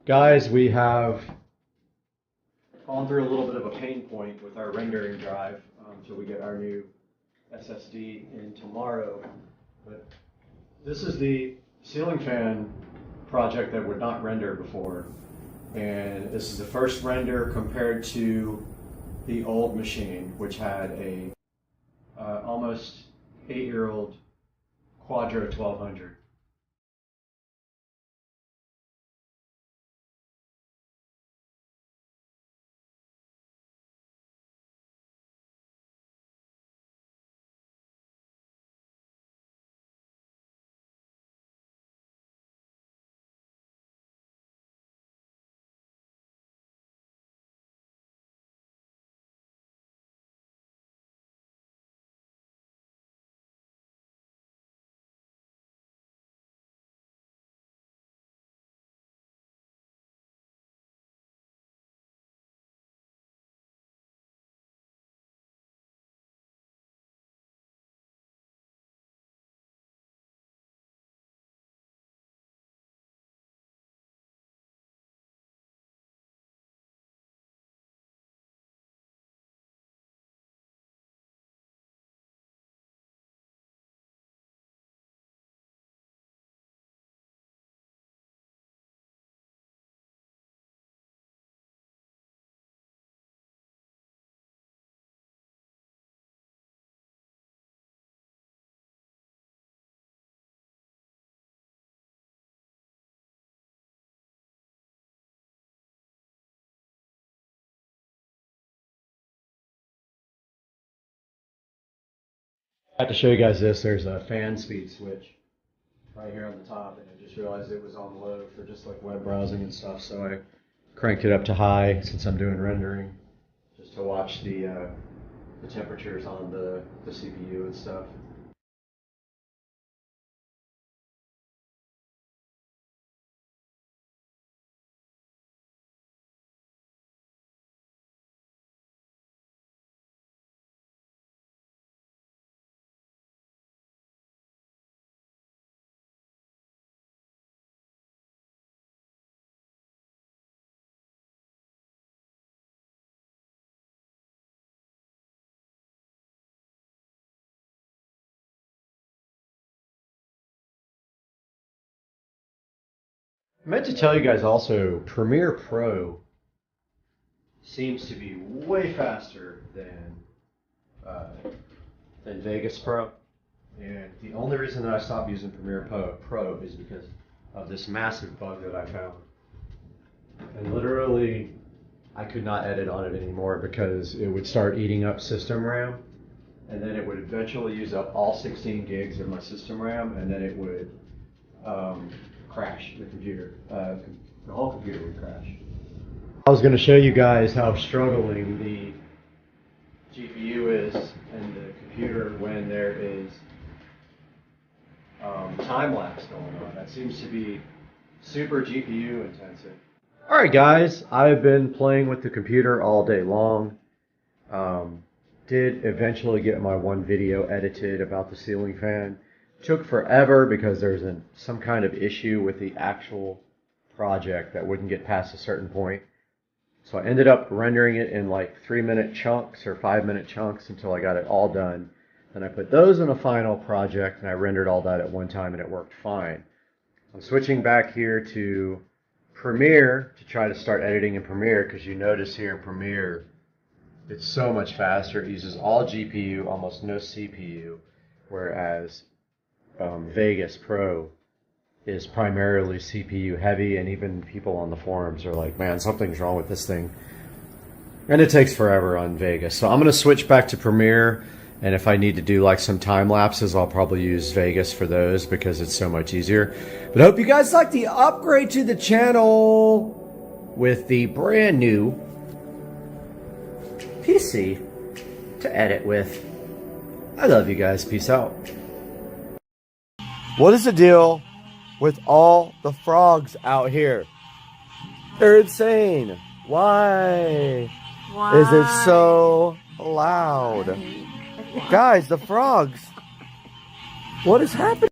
Guys, we have gone through a little bit of a pain point with our rendering drive until we get our new SSD in tomorrow. But this is the ceiling fan project that would not render before. And this is the first render compared to the old machine, which had a almost 8-year-old Quadro 1200. I have to show you guys this. There's a fan speed switch right here on the top, and I just realized it was on low for just like web browsing and stuff, so I cranked it up to high since I'm doing rendering, just to watch the temperatures on the CPU and stuff. I meant to tell you guys also, Premiere Pro seems to be way faster than Vegas Pro, and the only reason that I stopped using Premiere Pro is because of this massive bug that I found. And literally, I could not edit on it anymore because it would start eating up system RAM, and then it would eventually use up all 16 gigs of my system RAM, and then it would crash the computer. The whole computer would crash. I was going to show you guys how struggling the GPU is and the computer when there is time lapse going on. That seems to be super GPU intensive. Alright guys, I've been playing with the computer all day long. Did eventually get my one video edited about the ceiling fan. Took forever because there's some kind of issue with the actual project that wouldn't get past a certain point. So I ended up rendering it in like 3-minute chunks or 5-minute chunks until I got it all done. Then I put those in a final project and I rendered all that at one time and it worked fine. I'm switching back here to Premiere to try to start editing in Premiere, because you notice here in Premiere It's so much faster. It uses all GPU, almost no CPU, whereas Vegas Pro is primarily CPU heavy, and even people on the forums are like, man, something's wrong with this thing. And it takes forever on Vegas. So I'm going to switch back to Premiere, and if I need to do like some time lapses, I'll probably use Vegas for those because it's so much easier. But I hope you guys like the upgrade to the channel with the brand new PC to edit with. I love you guys. Peace out. What is the deal with all the frogs out here? They're insane. Why? Is it so loud? Guys, the frogs. What is happening?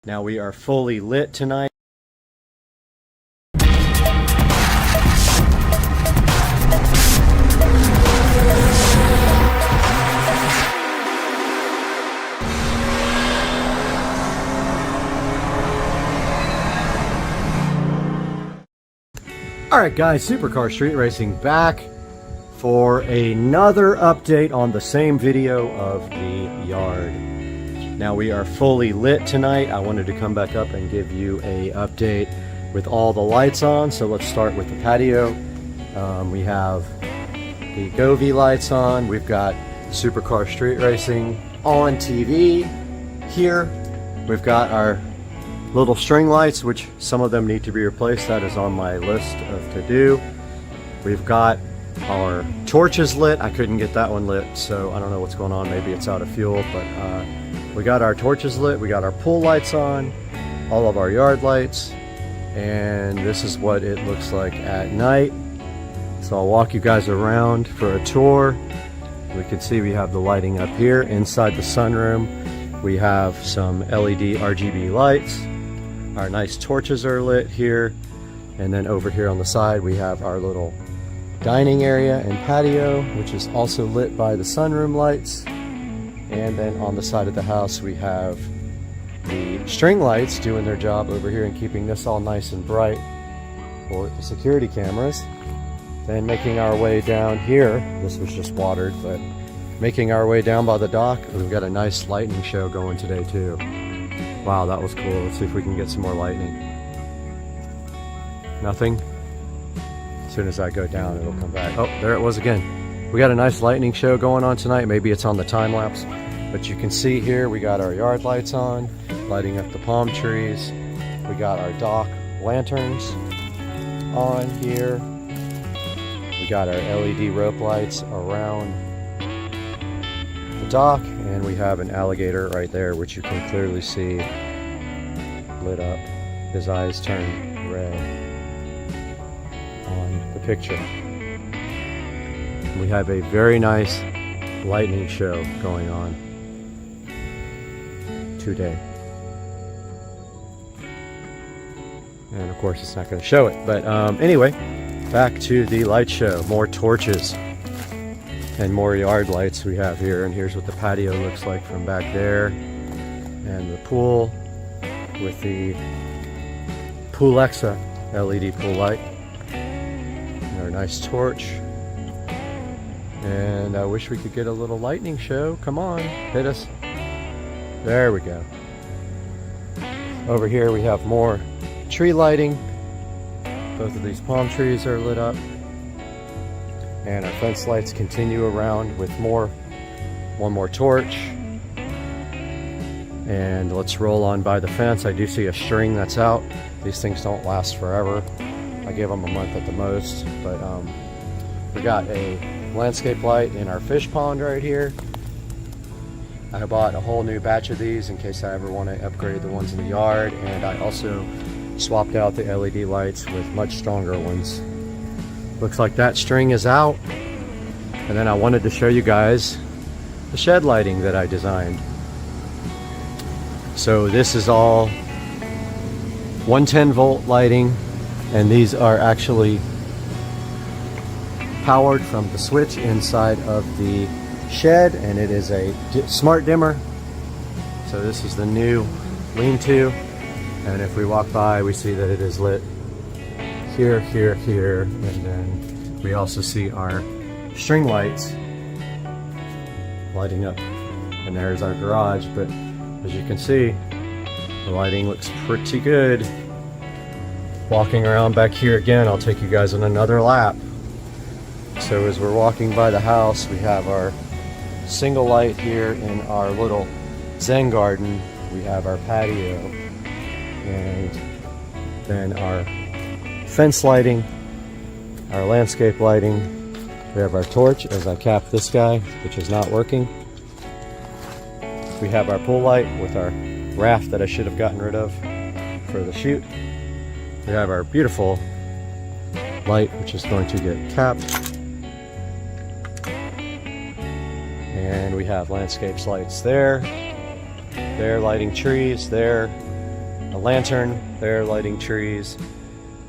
Now we are fully lit tonight. Alright guys, Supercar Street Racing back for another update on the same video of the yard. Now we are fully lit tonight. I wanted to come back up and give you a update with all the lights on. So let's start with the patio. We have the Govee lights on. We've got Supercar Street Racing on TV here. We've got our little string lights, which some of them need to be replaced. That is on my list of to do. We've got our torches lit. I couldn't get that one lit, so I don't know what's going on. Maybe it's out of fuel, but we got our torches lit. We got our pool lights on, all of our yard lights, and this is what it looks like at night. So I'll walk you guys around for a tour. We can see we have the lighting up here inside the sunroom. We have some LED RGB lights. Our nice torches are lit here, and then over here on the side we have our little dining area and patio, which is also lit by the sunroom lights. And then on the side of the house we have the string lights doing their job over here and keeping this all nice and bright for the security cameras. Then making our way down here, this was just watered, but making our way down by the dock, we've got a nice lightning show going today too. Wow, that was cool. Let's see if we can get some more lightning. Nothing? As soon as I go down, it'll come back. Oh, there it was again. We got a nice lightning show going on tonight. Maybe it's on the time lapse, but you can see here we got our yard lights on, lighting up the palm trees. We got our dock lanterns on here. We got our LED rope lights around the dock, and we have an alligator right there, which you can clearly see lit up. His eyes turn red on the picture. We have a very nice lightning show going on today. And of course it's not going to show it, but anyway, back to the light show. More torches and more yard lights we have here, and here's what the patio looks like from back there, and the pool with the Poolexa LED pool light, and our nice torch. And I wish we could get a little lightning show. Come on, hit us. There we go. Over here we have more tree lighting. Both of these palm trees are lit up. And our fence lights continue around with one more torch. And let's roll on by the fence. I do see a string that's out. These things don't last forever. I give them a month at the most. But we got a landscape light in our fish pond right here. I bought a whole new batch of these in case I ever want to upgrade the ones in the yard. And I also swapped out the LED lights with much stronger ones. Looks like that string is out. And then I wanted to show you guys the shed lighting that I designed. So this is all 110 volt lighting, and these are actually powered from the switch inside of the shed, and it is a smart dimmer. So this is the new lean-to, and if we walk by we see that it is lit here, here, here, and then we also see our string lights lighting up, and there's our garage. But as you can see, the lighting looks pretty good. Walking around back here again, I'll take you guys on another lap. So as we're walking by the house, we have our single light here in our little Zen garden. We have our patio, and then our fence lighting, our landscape lighting. We have our torch as I cap this guy, which is not working. We have our pool light with our raft that I should have gotten rid of for the shoot. We have our beautiful light, which is going to get capped. And we have landscapes lights there. There, lighting trees there. a lantern there lighting trees,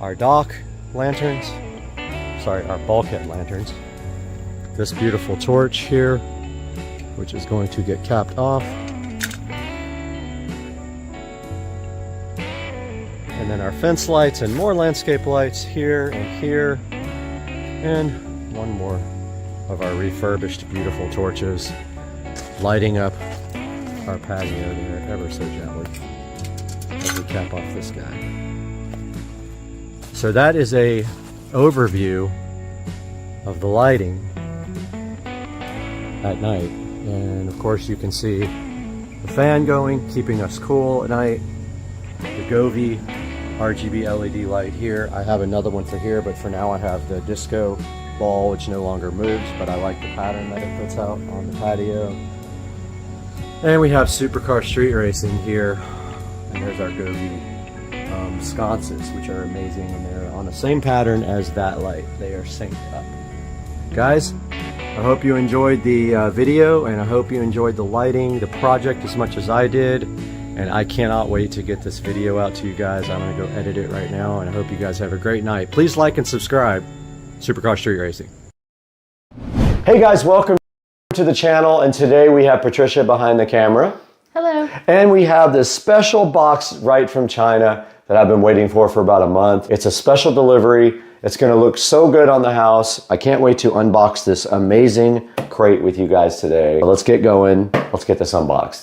our dock lanterns, sorry, our bulkhead lanterns, this beautiful torch here, which is going to get capped off, and then our fence lights and more landscape lights here and here, and one more of our refurbished beautiful torches lighting up our patio there ever so gently as we cap off this guy. So that is a overview of the lighting at night, and of course you can see the fan going, keeping us cool at night, the Govee RGB LED light here. I have another one for here, but for now I have the disco ball, which no longer moves, but I like the pattern that it puts out on the patio. And we have supercar street racing here, and there's our Govee sconces, which are amazing, and they're on the same pattern as that light. They are synced up. Guys, I hope you enjoyed the video, and I hope you enjoyed the lighting, the project as much as I did, and I cannot wait to get this video out to you guys. I'm gonna go edit it right now, and I hope you guys have a great night. Please like and subscribe. Supercar Street Racing. Hey guys, welcome to the channel, and today we have Patricia behind the camera. Hello. And we have this special box right from China that I've been waiting for about a month. It's a special delivery. It's gonna look so good on the house. I can't wait to unbox this amazing crate with you guys today. Let's get going. Let's get this unboxed.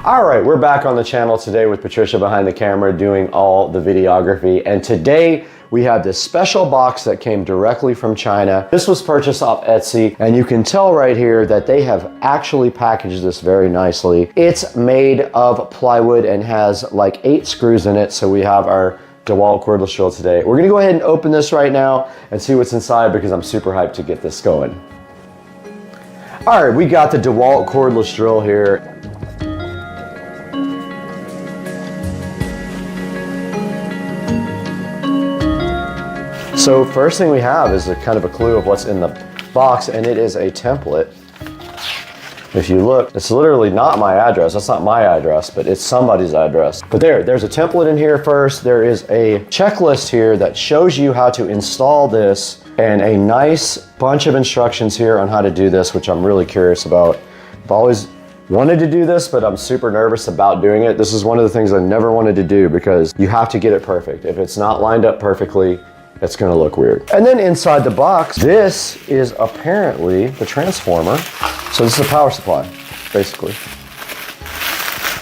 All right, we're back on the channel today with Patricia behind the camera doing all the videography. And today we have this special box that came directly from China. This was purchased off Etsy, and you can tell right here that they have actually packaged this very nicely. It's made of plywood and has like 8 screws in it. So we have our DeWalt cordless drill today. We're gonna go ahead and open this right now and see what's inside because I'm super hyped to get this going. All right, we got the DeWalt cordless drill here. So first thing we have is a kind of a clue of what's in the box, and it is a template. If you look, it's literally not my address. That's not my address, but it's somebody's address. But there's a template in here first. There is a checklist here that shows you how to install this, and a nice bunch of instructions here on how to do this, which I'm really curious about. I've always wanted to do this, but I'm super nervous about doing it. This is one of the things I never wanted to do because you have to get it perfect. If it's not lined up perfectly, it's gonna look weird. And then inside the box, this is apparently the transformer. So this is a power supply, basically.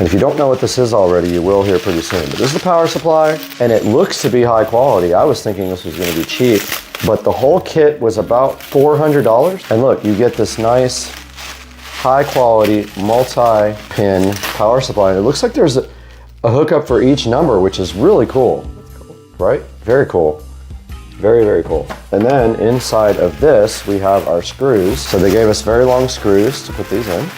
And if you don't know what this is already, you will here pretty soon. But this is the power supply, and it looks to be high quality. I was thinking this was gonna be cheap, but the whole kit was about $400. And look, you get this nice, high quality, multi-pin power supply. And it looks like there's a hookup for each number, which is really cool. That's cool. Right? Very cool. Very, very cool. And then inside of this, we have our screws. So they gave us very long screws to put these in.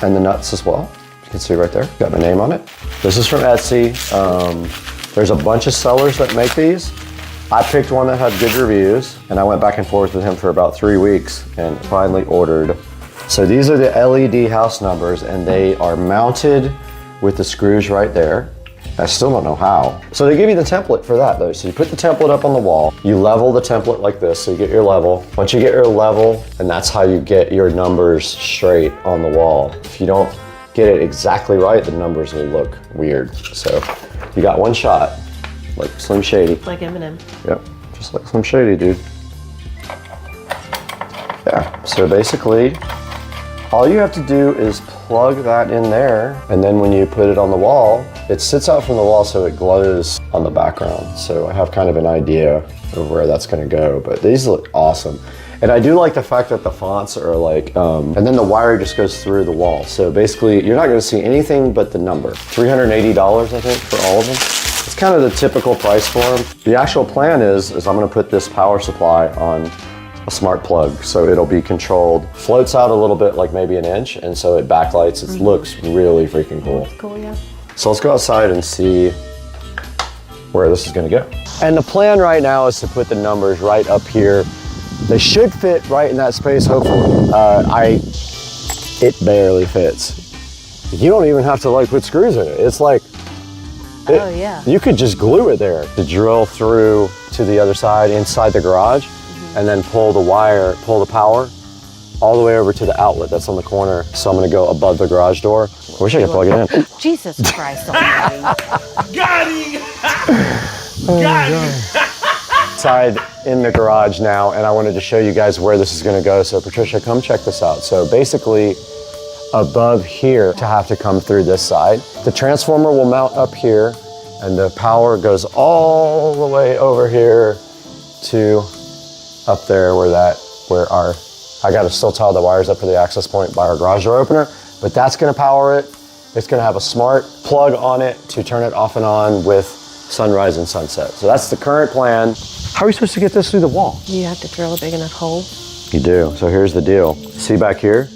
And the nuts as well. You can see right there, got my name on it. This is from Etsy. There's a bunch of sellers that make these. I picked one that had good reviews, and I went back and forth with him for about 3 weeks and finally ordered. So these are the LED house numbers, and they are mounted with the screws right there. I still don't know how. So they give you the template for that though. So you put the template up on the wall, you level the template like this, so you get your level. Once you get your level, and that's how you get your numbers straight on the wall. If you don't get it exactly right, the numbers will look weird. So you got one shot, like Slim Shady. Like Eminem. Yep, just like Slim Shady, dude. Yeah, so basically, all you have to do is plug that in there, and then when you put it on the wall, it sits out from the wall so it glows on the background. So I have kind of an idea of where that's gonna go, but these look awesome. And I do like the fact that the fonts are like, and then the wire just goes through the wall. So basically, you're not gonna see anything but the number. $380, I think, for all of them. It's kind of the typical price for them. The actual plan is I'm gonna put this power supply on a smart plug. So it'll be controlled, floats out a little bit, like maybe an inch, and so it backlights. It looks really freaking cool. Cool, yeah. So let's go outside and see where this is gonna go. And the plan right now is to put the numbers right up here. They should fit right in that space, hopefully. It barely fits. You don't even have to like put screws in it. It's like, Oh, yeah. you could just glue it there to drill through to the other side inside the garage and then pull the wire, pull the power all the way over to the outlet that's on the corner. So I'm gonna go above the garage door. I wish I could plug it in. Jesus Christ almighty. Got him! Got him! Inside in the garage now, and I wanted to show you guys where this is gonna go. So Patricia, come check this out. So basically, above here to have to come through this side. The transformer will mount up here, and the power goes all the way over here to up there where I gotta still tie the wires up for the access point by our garage door opener, but that's gonna power it. It's gonna have a smart plug on it to turn it off and on with sunrise and sunset. So that's the current plan. How are we supposed to get this through the wall? You have to drill a big enough hole. You do. So here's the deal. See back here?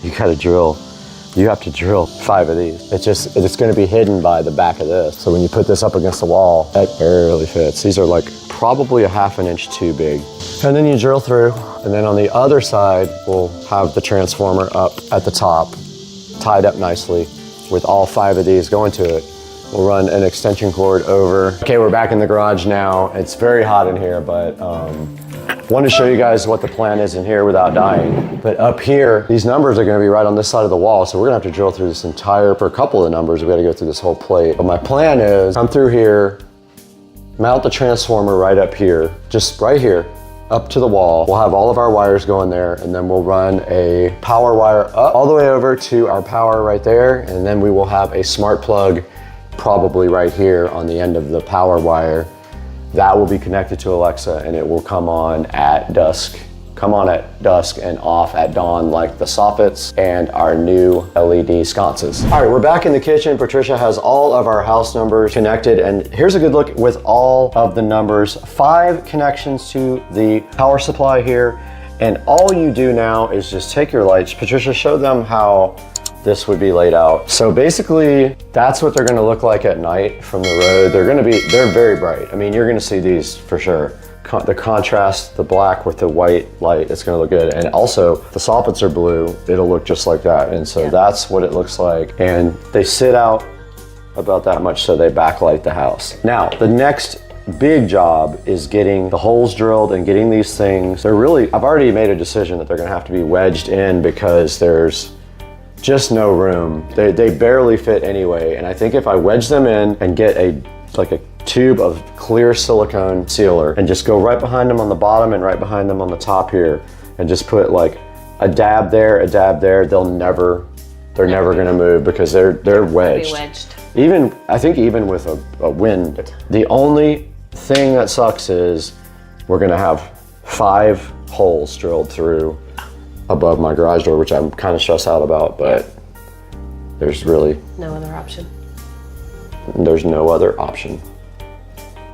You have to drill 5 of these. It's gonna be hidden by the back of this. So when you put this up against the wall, that barely fits. These are like probably a ½ an inch too big. And then you drill through, and then on the other side, we'll have the transformer up at the top, tied up nicely with all 5 of these going to it. We'll run an extension cord over. Okay, we're back in the garage now. It's very hot in here, but wanted to show you guys what the plan is in here without dying. But up here, these numbers are gonna be right on this side of the wall, so we're gonna have to drill through this entire, for a couple of the numbers, we gotta go through this whole plate. But my plan is, come through here, mount the transformer right up here, just right here, up to the wall. We'll have all of our wires going there, and then we'll run a power wire up all the way over to our power right there, and then we will have a smart plug probably right here on the end of the power wire. That will be connected to Alexa, and it will come on at dusk. Come on at dusk and off at dawn, like the soffits and our new LED sconces. All right, we're back in the kitchen. Patricia has all of our house numbers connected, and here's a good look with all of the numbers. 5 connections to the power supply here, and all you do now is just take your lights. Patricia, show them how this would be laid out. So basically, that's what they're gonna look like at night from the road. They're very bright. I mean, you're gonna see these for sure. The contrast, the black with the white light, it's gonna look good. And also, the soffits are blue, it'll look just like that. And so that's what it looks like. And they sit out about that much so they backlight the house. Now, the next big job is getting the holes drilled and getting these things. I've already made a decision that they're gonna have to be wedged in because there's just no room. They barely fit anyway. And I think if I wedge them in and get a tube of clear silicone sealer and just go right behind them on the bottom and right behind them on the top here and just put like a dab there, they're never gonna move because they're wedged. I think even with a wind, the only thing that sucks is we're gonna have 5 holes drilled through above my garage door, which I'm kind of stressed out about, but there's really no other option. There's no other option.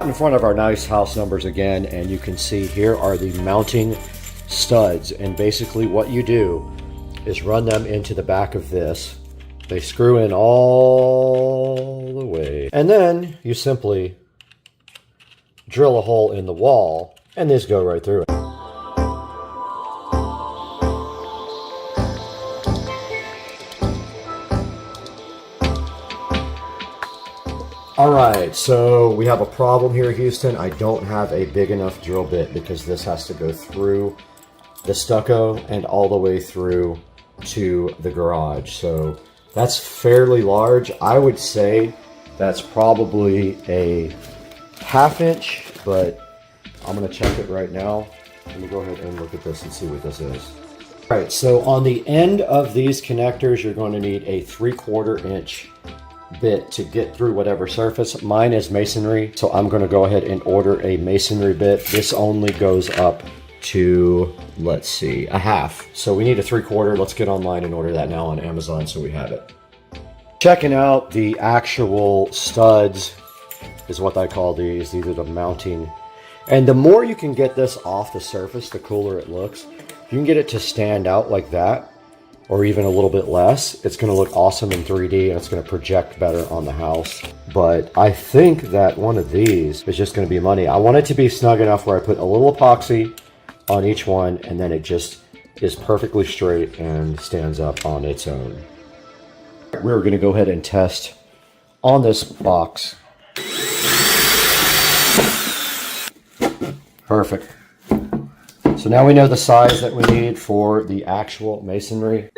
In front of our nice house numbers again, and you can see here are the mounting studs, and basically what you do is run them into the back of this. They screw in all the way, and then you simply drill a hole in the wall, and these go right through it. All right, so we have a problem here, Houston. I don't have a big enough drill bit because this has to go through the stucco and all the way through to the garage. So that's fairly large. I would say that's probably a ½ inch, but I'm gonna check it right now. Let me go ahead and look at this and see what this is. All right, so on the end of these connectors, you're going to need a 3/4 inch bit to get through whatever surface. Mine is masonry, so I'm going to go ahead and order a masonry bit. This only goes up to, let's see, a ½ So we need a 3/4. Let's get online and order that now on Amazon so we have it. Checking out the actual studs is what I call these. These are the mounting And the more you can get this off the surface, the cooler it looks. If you can get it to stand out like that, or even a little bit less, it's gonna look awesome in 3D and it's gonna project better on the house. But I think that one of these is just gonna be money. I want it to be snug enough where I put a little epoxy on each one and then it just is perfectly straight and stands up on its own. We're gonna go ahead and test on this box. Perfect. So now we know the size that we need for the actual masonry.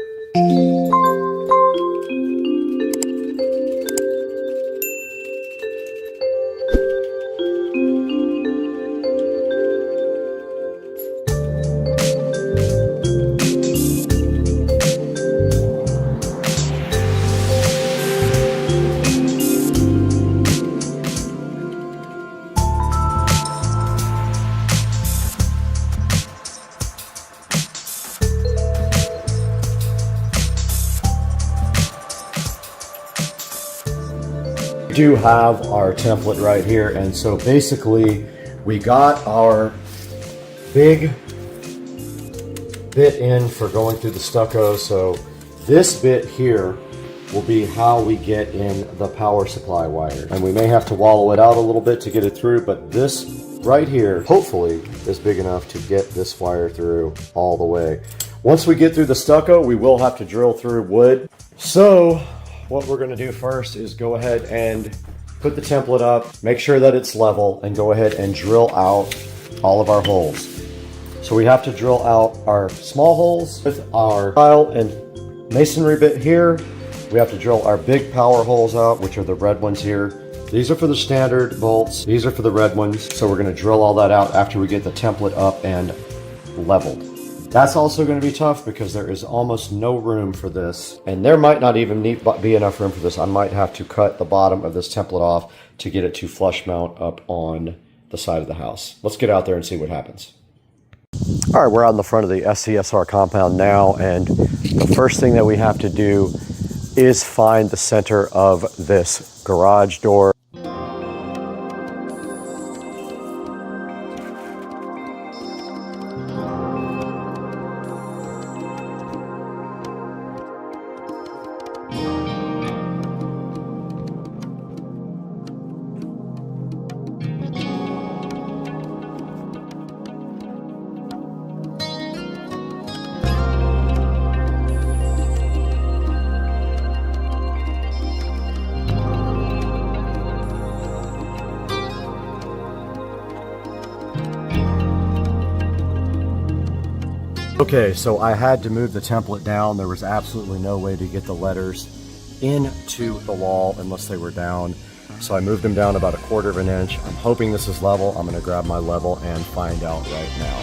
Do have our template right here, and so basically we got our big bit in for going through the stucco. So this bit here will be how we get in the power supply wire, and we may have to wallow it out a little bit to get it through, but this right here hopefully is big enough to get this wire through all the way. Once we get through the stucco, we will have to drill through wood. So what we're going to do first is go ahead and put the template up, make sure that it's level, and go ahead and drill out all of our holes. So we have to drill out our small holes with our tile and masonry bit here. We have to drill our big power holes out, which are the red ones here. These are for the standard bolts. These are for the red ones. So we're going to drill all that out after we get the template up and leveled. That's also going to be tough because there is almost no room for this, and there might not even be enough room for this. I might have to cut the bottom of this template off to get it to flush mount up on the side of the house. Let's get out there and see what happens. All right, we're out in the front of the SCSR compound now, and the first thing that we have to do is find the center of this garage door. Okay, so I had to move the template down. There was absolutely no way to get the letters into the wall unless they were down. So I moved them down about 1/4 of an inch. I'm hoping this is level. I'm gonna grab my level and find out right now.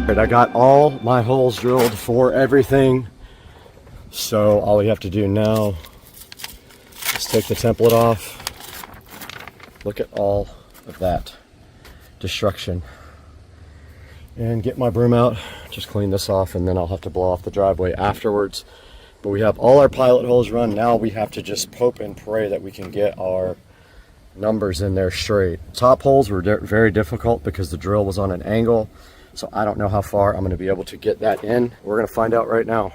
Right, I got all my holes drilled for everything. So all we have to do now is take the template off. Look at all of that destruction. And get my broom out, just clean this off, and then I'll have to blow off the driveway afterwards. But we have all our pilot holes run. Now we have to just hope and pray that we can get our numbers in there straight. Top holes were very difficult because the drill was on an angle. So I don't know how far I'm going to be able to get that in. We're going to find out right now.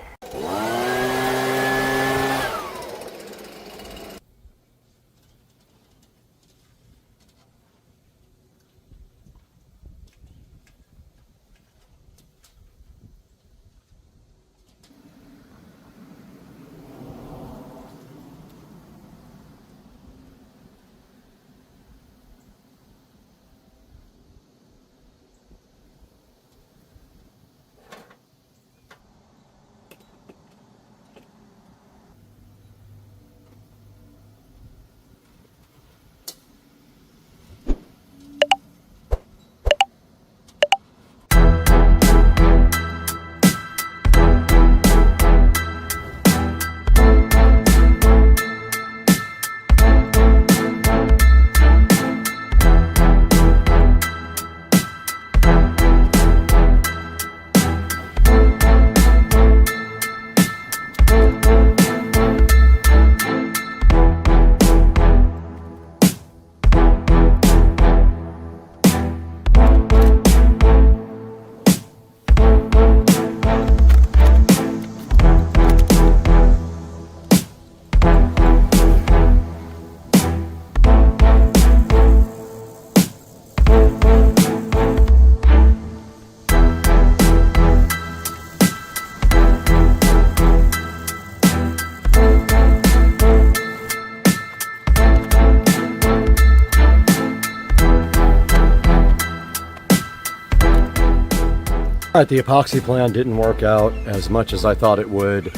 Alright, the epoxy plan didn't work out as much as I thought it would.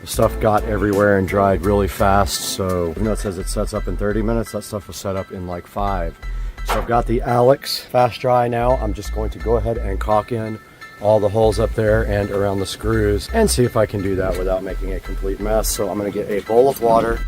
The stuff got everywhere and dried really fast, so even though it says it sets up in 30 minutes, that stuff was set up in like 5. So I've got the Alex fast dry now. I'm just going to go ahead and caulk in all the holes up there and around the screws and see if I can do that without making a complete mess. So I'm going to get a bowl of water.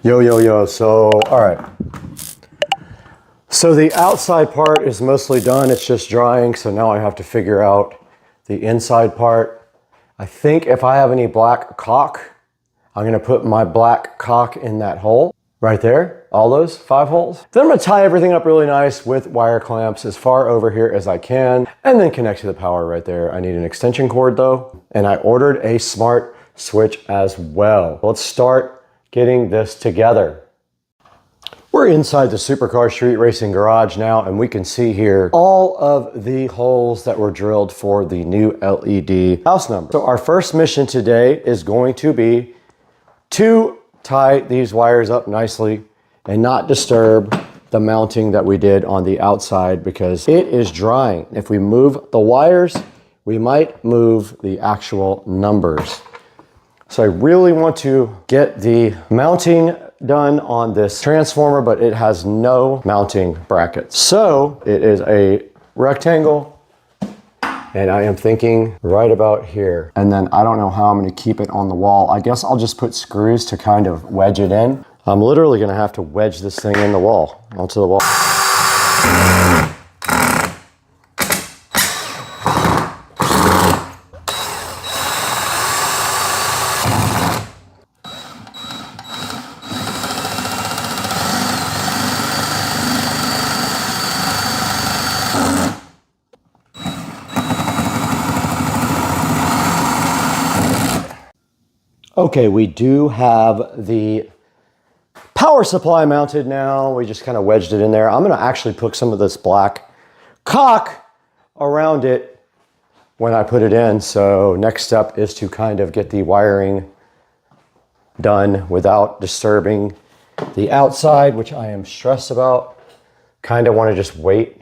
Yo, so, all right. So the outside part is mostly done. It's just drying. So now I have to figure out the inside part. I think if I have any black caulk, I'm going to put my black caulk in that hole right there. All those 5 holes. Then I'm going to tie everything up really nice with wire clamps as far over here as I can and then connect to the power right there. I need an extension cord though. And I ordered a smart switch as well. Let's start getting this together. We're inside the Supercar Street Racing garage now, and we can see here all of the holes that were drilled for the new LED house number. So our first mission today is going to be to tie these wires up nicely and not disturb the mounting that we did on the outside because it is drying. If we move the wires, we might move the actual numbers. So I really want to get the mounting done on this transformer, but it has no mounting brackets. So it is a rectangle, and I am thinking right about here. And then I don't know how I'm gonna keep it on the wall. I guess I'll just put screws to kind of wedge it in. I'm literally gonna have to wedge this thing in the wall, onto the wall. Okay, we do have the power supply mounted now. We just kind of wedged it in there. I'm gonna actually put some of this black caulk around it when I put it in. So next step is to kind of get the wiring done without disturbing the outside, which I am stressed about. Kind of want to just wait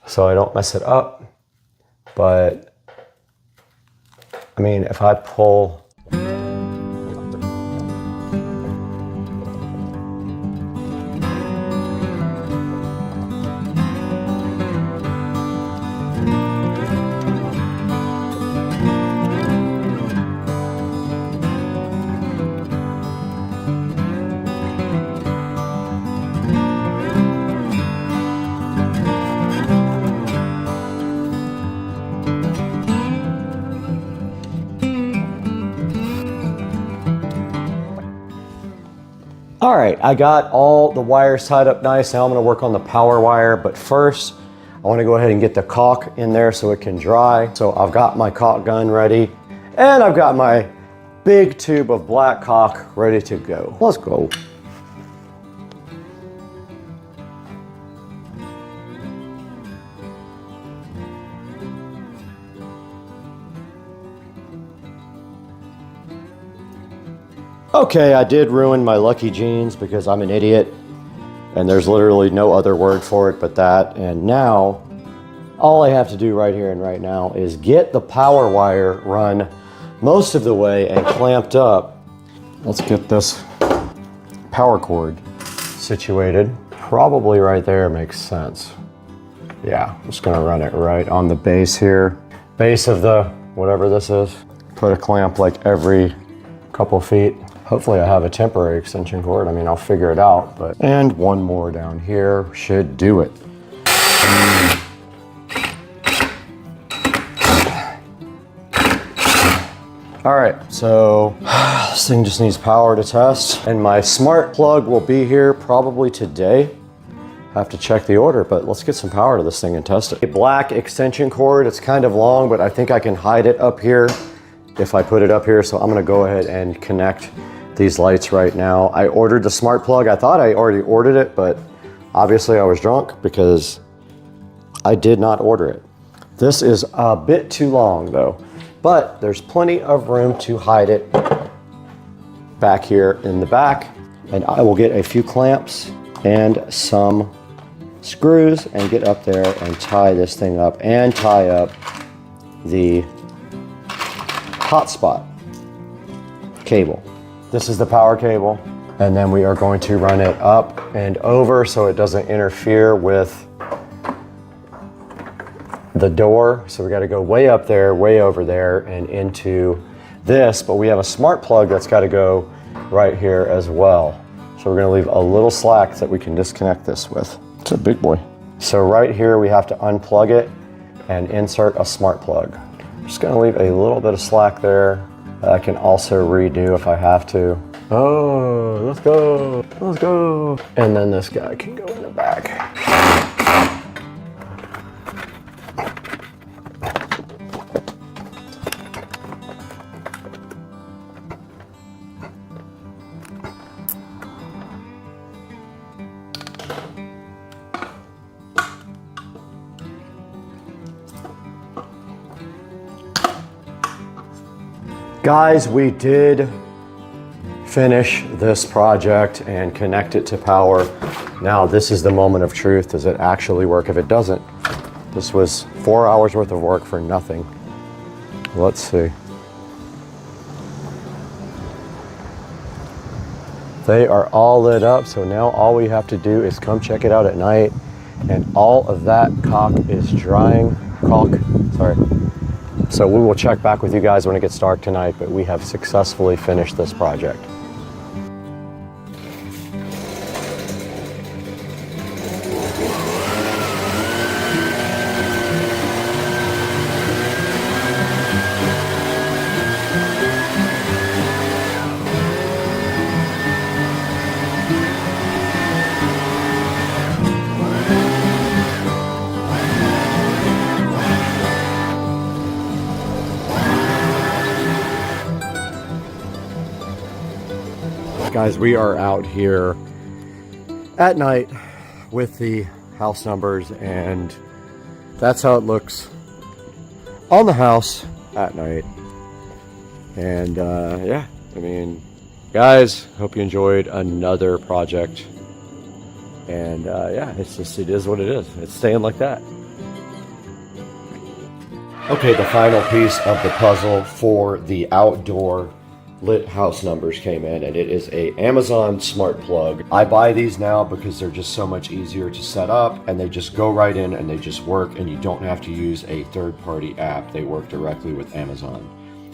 so I don't mess it up. But I mean, if I pull, all right, I got all the wires tied up nice. Now I'm gonna work on the power wire, but first I wanna go ahead and get the caulk in there so it can dry. So I've got my caulk gun ready, and I've got my big tube of black caulk ready to go. Let's go. Okay, I did ruin my lucky jeans because I'm an idiot and there's literally no other word for it but that. And now, all I have to do right here and right now is get the power wire run most of the way and clamped up. Let's get this power cord situated. Probably right there makes sense. Yeah, I'm just gonna run it right on the base here. Base of the, whatever this is. Put a clamp like every couple feet. Hopefully I have a temporary extension cord. I mean, I'll figure it out, but, and one more down here should do it. All right, so this thing just needs power to test, and my smart plug will be here probably today. I have to check the order, but let's get some power to this thing and test it. A black extension cord, it's kind of long, but I think I can hide it up here if I put it up here. So I'm gonna go ahead and connect these lights right now. I ordered the smart plug. I thought I already ordered it, but obviously I was drunk because I did not order it. This is a bit too long though, but there's plenty of room to hide it back here in the back. And I will get a few clamps and some screws and get up there and tie this thing up and tie up the hotspot cable. This is the power cable, and then we are going to run it up and over so it doesn't interfere with the door. So we got to go way up there, way over there, and into this, but we have a smart plug that's got to go right here as well. So we're going to leave a little slack that we can disconnect this with. It's a big boy. So right here we have to unplug it and insert a smart plug. I'm just going to leave a little bit of slack there. I can also redo if I have to. Oh, let's go, let's go. And then this guy can go in the back. Guys, we did finish this project and connect it to power. Now this is the moment of truth. Does it actually work? If it doesn't, this was 4 hours worth of work for nothing. Let's see. They are all lit up, so now all we have to do is come check it out at night, and all of that caulk is drying. Sorry. So we will check back with you guys when it gets dark tonight, but we have successfully finished this project. Guys, we are out here at night with the house numbers, and that's how it looks on the house at night. And yeah, I mean, guys, hope you enjoyed another project. And yeah, it is what it is. It's staying like that. Okay, the final piece of the puzzle for the outdoor lit house numbers came in, and it is a Amazon smart plug. I buy these now because they're just so much easier to set up, and they just go right in and they just work, and you don't have to use a third-party app. They work directly with Amazon.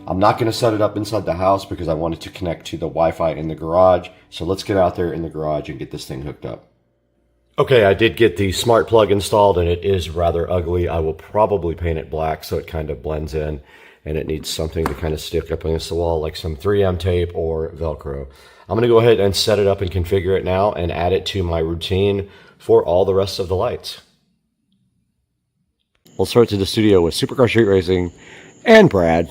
I'm not going to set it up inside the house because I wanted to connect to the Wi-Fi in the garage. So let's get out there in the garage and get this thing hooked up. Okay, I did get the smart plug installed, and it is rather ugly. I will probably paint it black so it kind of blends in. And it needs something to kind of stick up against the wall, like some 3M tape or Velcro. I'm going to go ahead and set it up and configure it now and add it to my routine for all the rest of the lights. We'll start to the studio with Supercar Street Racing and Brad.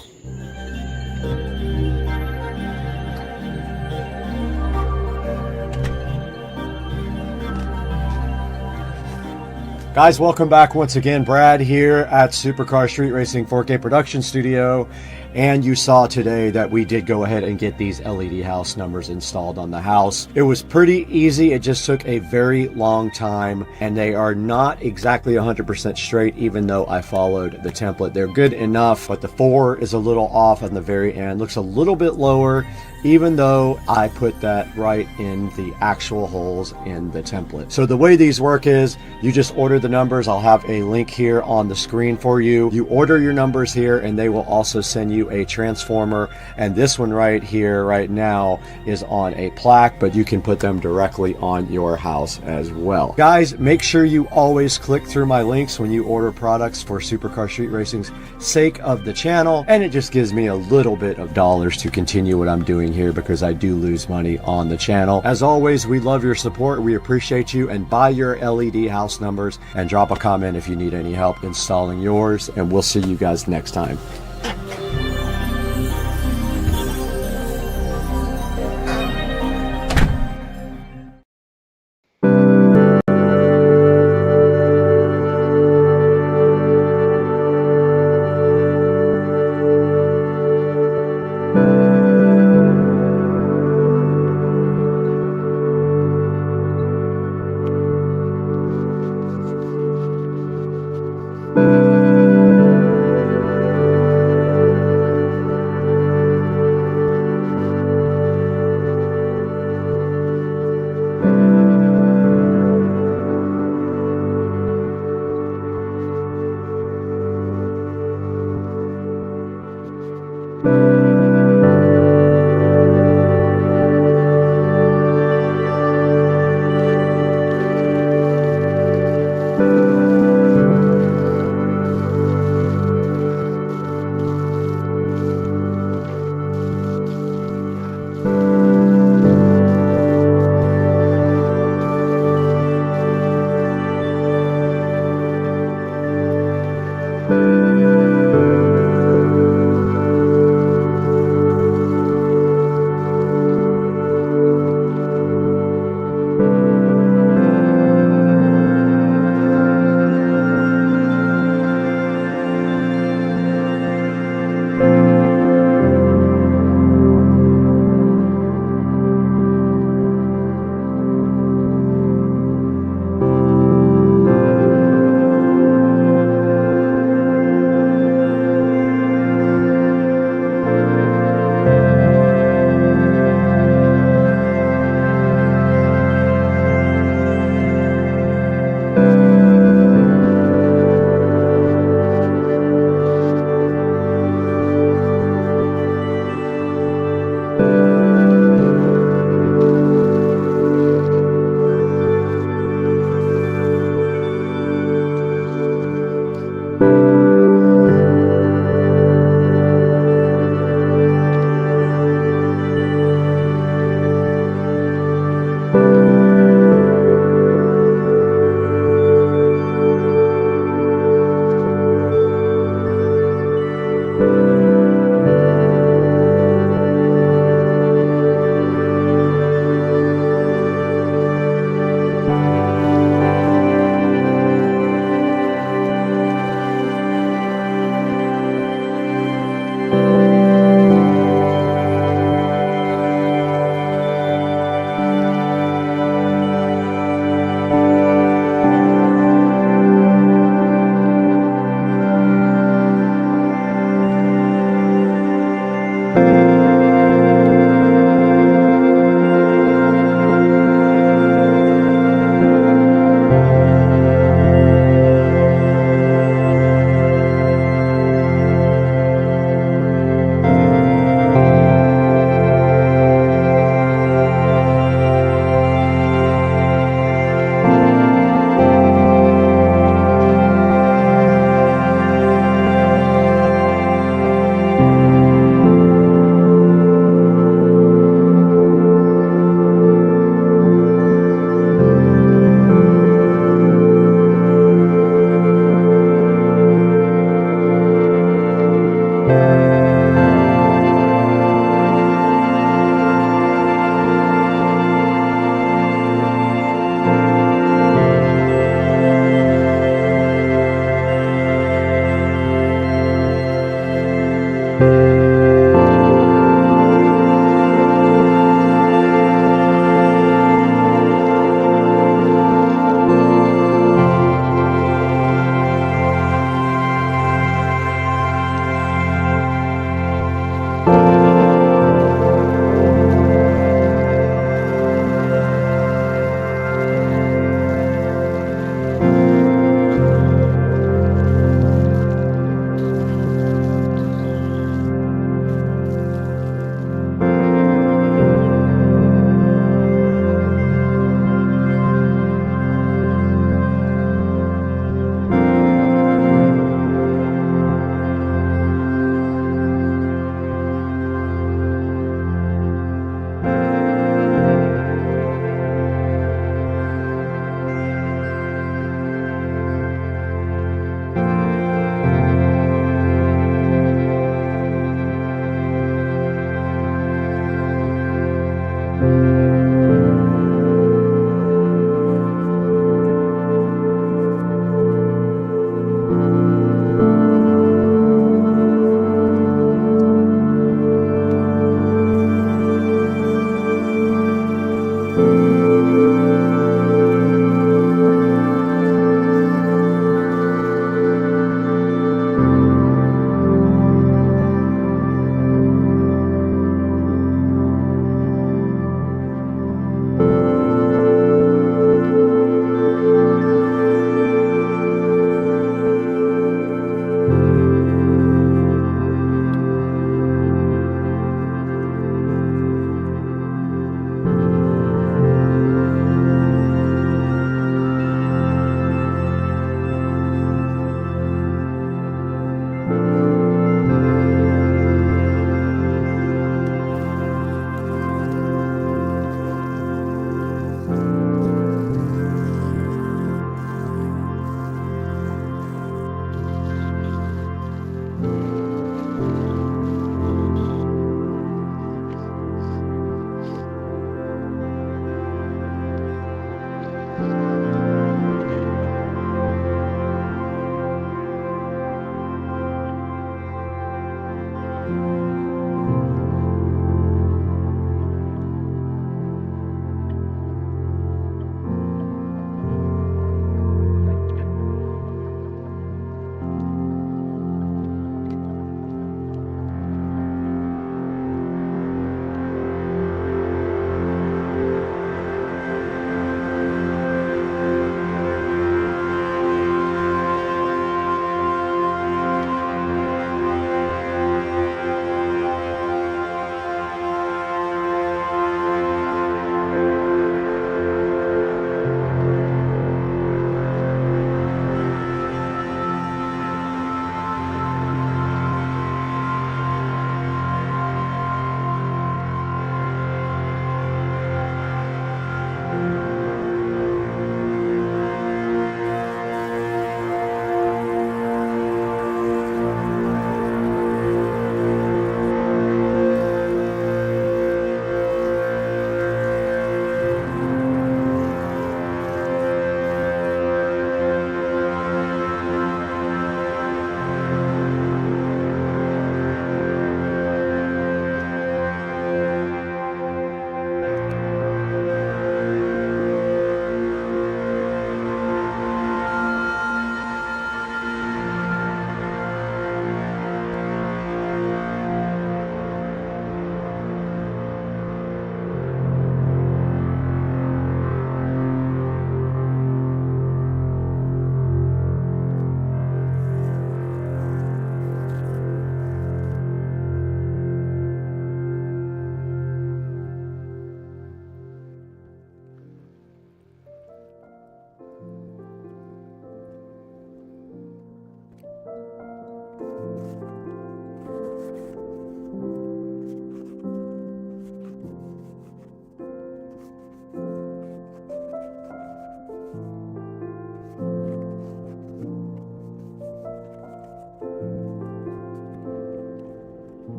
Guys, welcome back once again. Brad here at Supercar Street Racing 4K production studio. And you saw today that we did go ahead and get these LED house numbers installed on the house. It was pretty easy. It just took a very long time, and they are not exactly 100% straight, even though I followed the template. They're good enough, but the 4 is a little off on the very end. Looks a little bit lower, even though I put that right in the actual holes in the template. So the way these work is you just order the numbers. I'll have a link here on the screen for you. You order your numbers here, and they will also send you a transformer, and this one right here right now is on a plaque, but you can put them directly on your house as well. Guys, make sure you always click through my links when you order products for Supercar Street Racing's sake of the channel, and it just gives me a little bit of dollars to continue what I'm doing here, because I do lose money on the channel. As always, we love your support. We appreciate you, and buy your LED house numbers and drop a comment if you need any help installing yours, and we'll see you guys next time.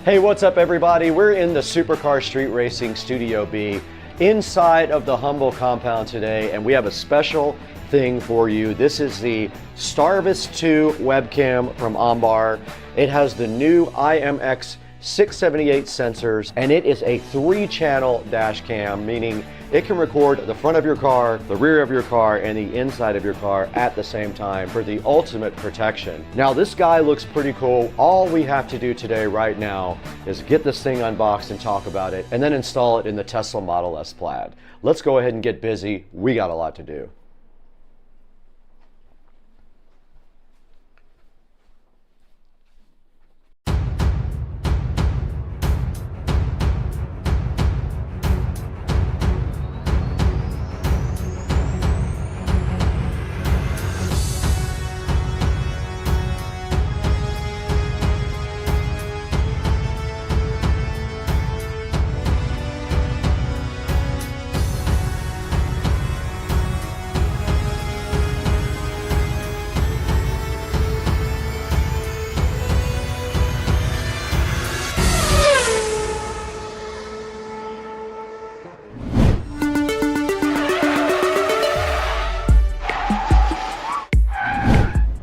Hey, what's up everybody? We're in the Supercar Street Racing Studio B inside of the Humble compound today, and we have a special thing for you. This is the Starvis 2 webcam from Ambar. It has the new IMX 678 sensors, and it is a 3-channel dash cam, meaning it can record the front of your car, the rear of your car, and the inside of your car at the same time for the ultimate protection. Now, this guy looks pretty cool. All we have to do today right now is get this thing unboxed and talk about it, and then install it in the Tesla Model S Plaid. Let's go ahead and get busy. We got a lot to do.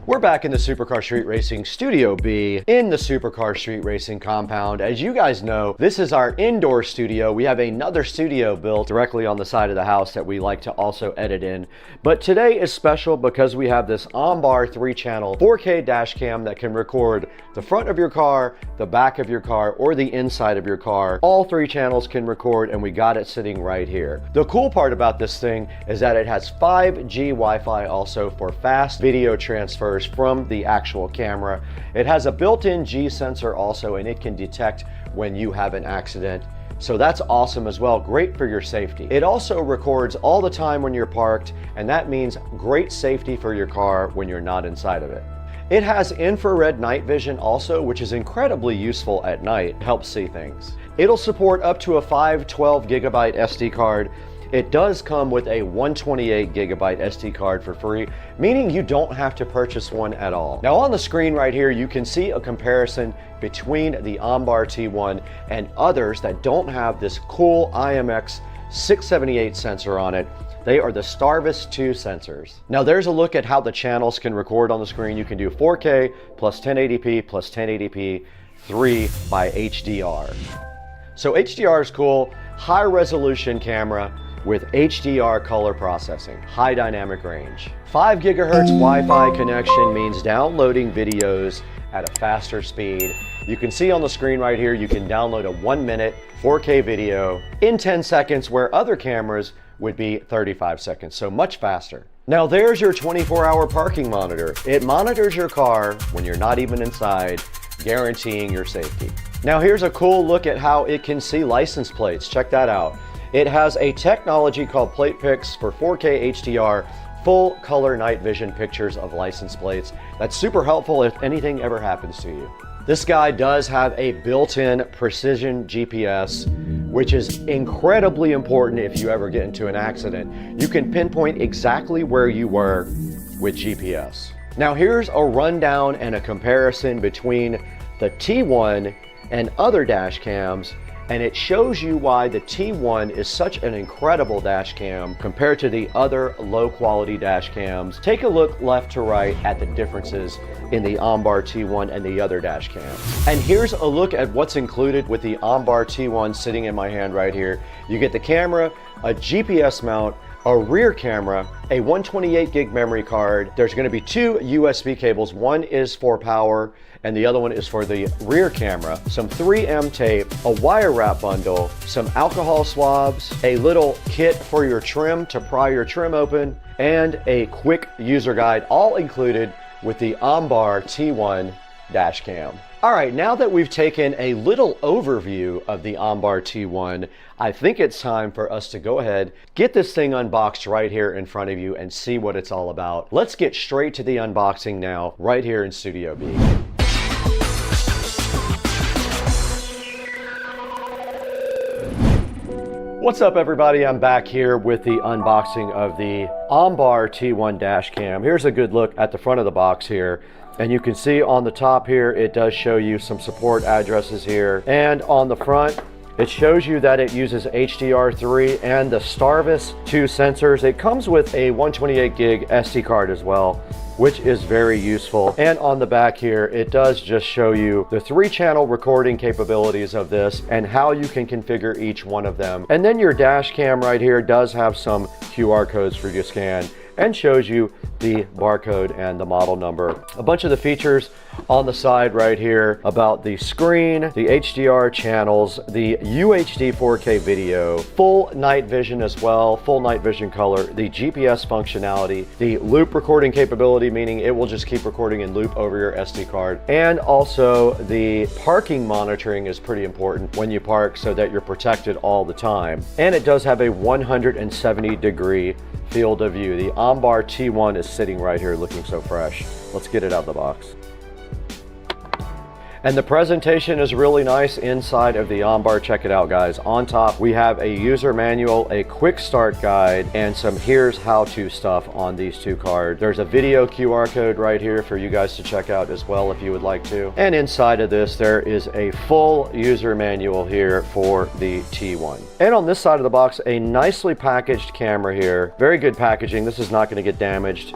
We're back in the Supercar Street Racing Studio B in the Supercar Street Racing compound. As you guys know, this is our indoor studio. We have another studio built directly on the side of the house that we like to also edit in. But today is special because we have this Ambar 3-channel 4K dash cam that can record the front of your car, the back of your car, or the inside of your car. All 3 channels can record, and we got it sitting right here. The cool part about this thing is that it has 5G Wi-Fi also for fast video transfers from the actual camera. It has a built-in G sensor also, and it can detect when you have an accident. So that's awesome as well, great for your safety. It also records all the time when you're parked, and that means great safety for your car when you're not inside of it. It has infrared night vision also, which is incredibly useful at night. It helps see things. It'll support up to a 512 gigabyte SD card. It does come with a 128 gigabyte SD card for free, meaning you don't have to purchase one at all. Now on the screen right here, you can see a comparison between the Ambar T1 and others that don't have this cool IMX 678 sensor on it. They are the Starvis 2 sensors. Now there's a look at how the channels can record on the screen. You can do 4K plus 1080p plus 1080p 3 by HDR. So HDR is cool, high resolution camera with HDR color processing, high dynamic range. 5 gigahertz Wi-Fi connection means downloading videos at a faster speed. You can see on the screen right here, you can download a 1-minute 4K video in 10 seconds where other cameras would be 35 seconds, so much faster. Now there's your 24-hour parking monitor. It monitors your car when you're not even inside, guaranteeing your safety. Now here's a cool look at how it can see license plates. Check that out. It has a technology called PlatePix for 4K HDR, full color night vision pictures of license plates. That's super helpful if anything ever happens to you. This guy does have a built-in precision GPS, which is incredibly important if you ever get into an accident. You can pinpoint exactly where you were with GPS. Now here's a rundown and a comparison between the T1 and other dash cams, and it shows you why the T1 is such an incredible dash cam compared to the other low quality dash cams. Take a look left to right at the differences in the Ambar T1 and the other dash cams. And here's a look at what's included with the Ambar T1 sitting in my hand right here. You get the camera, a GPS mount, a rear camera, a 128 gig memory card. There's going to be 2 USB cables. One is for power and the other one is for the rear camera, some 3M tape, a wire wrap bundle, some alcohol swabs, a little kit for your trim to pry your trim open, and a quick user guide, all included with the Ambar T1 dash cam. All right, now that we've taken a little overview of the Ambar T1, I think it's time for us to go ahead, get this thing unboxed right here in front of you and see what it's all about. Let's get straight to the unboxing now, right here in Studio B. What's up everybody, I'm back here with the unboxing of the OnBar T1 dash cam. Here's a good look at the front of the box here. And you can see on the top here, it does show you some support addresses here. And on the front, it shows you that it uses HDR3 and the Starvis 2 sensors. It comes with a 128 gig SD card as well, which is very useful. And on the back here, it does just show you the 3-channel recording capabilities of this and how you can configure each one of them. And then your dash cam right here does have some QR codes for you to scan and shows you the barcode and the model number. A bunch of the features on the side right here about the screen, the HDR channels, the UHD 4K video, full night vision as well, full night vision color, the GPS functionality, the loop recording capability, meaning it will just keep recording in loop over your SD card, and also the parking monitoring is pretty important when you park so that you're protected all the time. And it does have a 170-degree field of view. The OnBar T1 is sitting right here looking so fresh. Let's get it out of the box. And the presentation is really nice inside of the OnBar. Check it out, guys. On top, we have a user manual, a quick start guide, and some here's how-to stuff on these two cards. There's a video QR code right here for you guys to check out as well if you would like to. And inside of this, there is a full user manual here for the T1. And on this side of the box, a nicely packaged camera here. Very good packaging. This is not going to get damaged.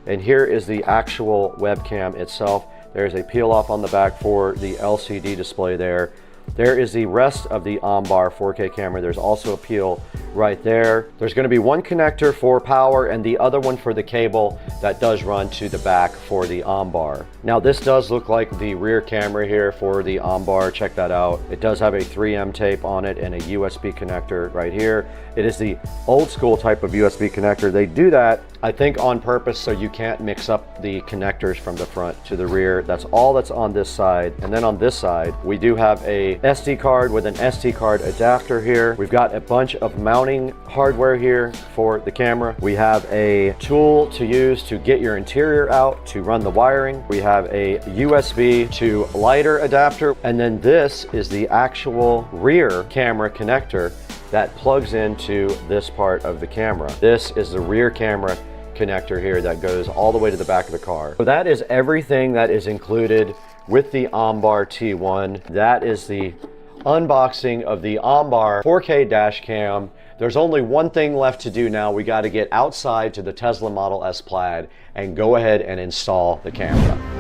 And here is the actual webcam itself. There's a peel off on the back for the LCD display there. There is the rest of the OnBar 4K camera. There's also a peel right there. There's going to be one connector for power and the other one for the cable that does run to the back for the OnBar. Now this does look like the rear camera here for the OnBar. Check that out. It does have a 3M tape on it and a USB connector right here. It is the old school type of USB connector. They do that, I think, on purpose so you can't mix up the connectors from the front to the rear. That's all that's on this side. And then on this side, we do have a SD card with an SD card adapter here. We've got a bunch of mounting hardware here for the camera. We have a tool to use to get your interior out to run the wiring. We have a USB to lighter adapter. And then this is the actual rear camera connector that plugs into this part of the camera. This is the rear camera connector here that goes all the way to the back of the car. So that is everything that is included with the OnBar T1. That is the unboxing of the OnBar 4K dash cam. There's only one thing left to do now. We got to get outside to the Tesla Model S Plaid and go ahead and install the camera.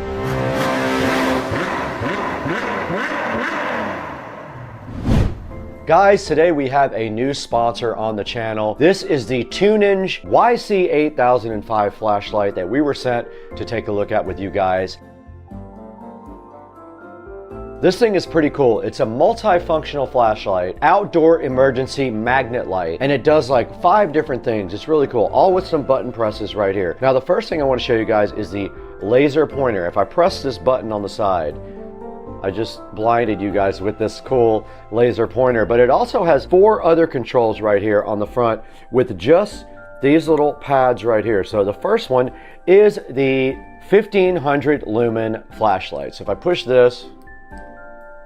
Guys, today we have a new sponsor on the channel. This is the Tunninge YC8005 flashlight that we were sent to take a look at with you guys. This thing is pretty cool. It's a multifunctional flashlight, outdoor emergency magnet light, and it does like 5 different things. It's really cool, all with some button presses right here. Now the first thing I want to show you guys is the laser pointer. If I press this button on the side, I just blinded you guys with this cool laser pointer, but it also has 4 other controls right here on the front with just these little pads right here. So the first one is the 1500 lumen flashlight. So if I push this,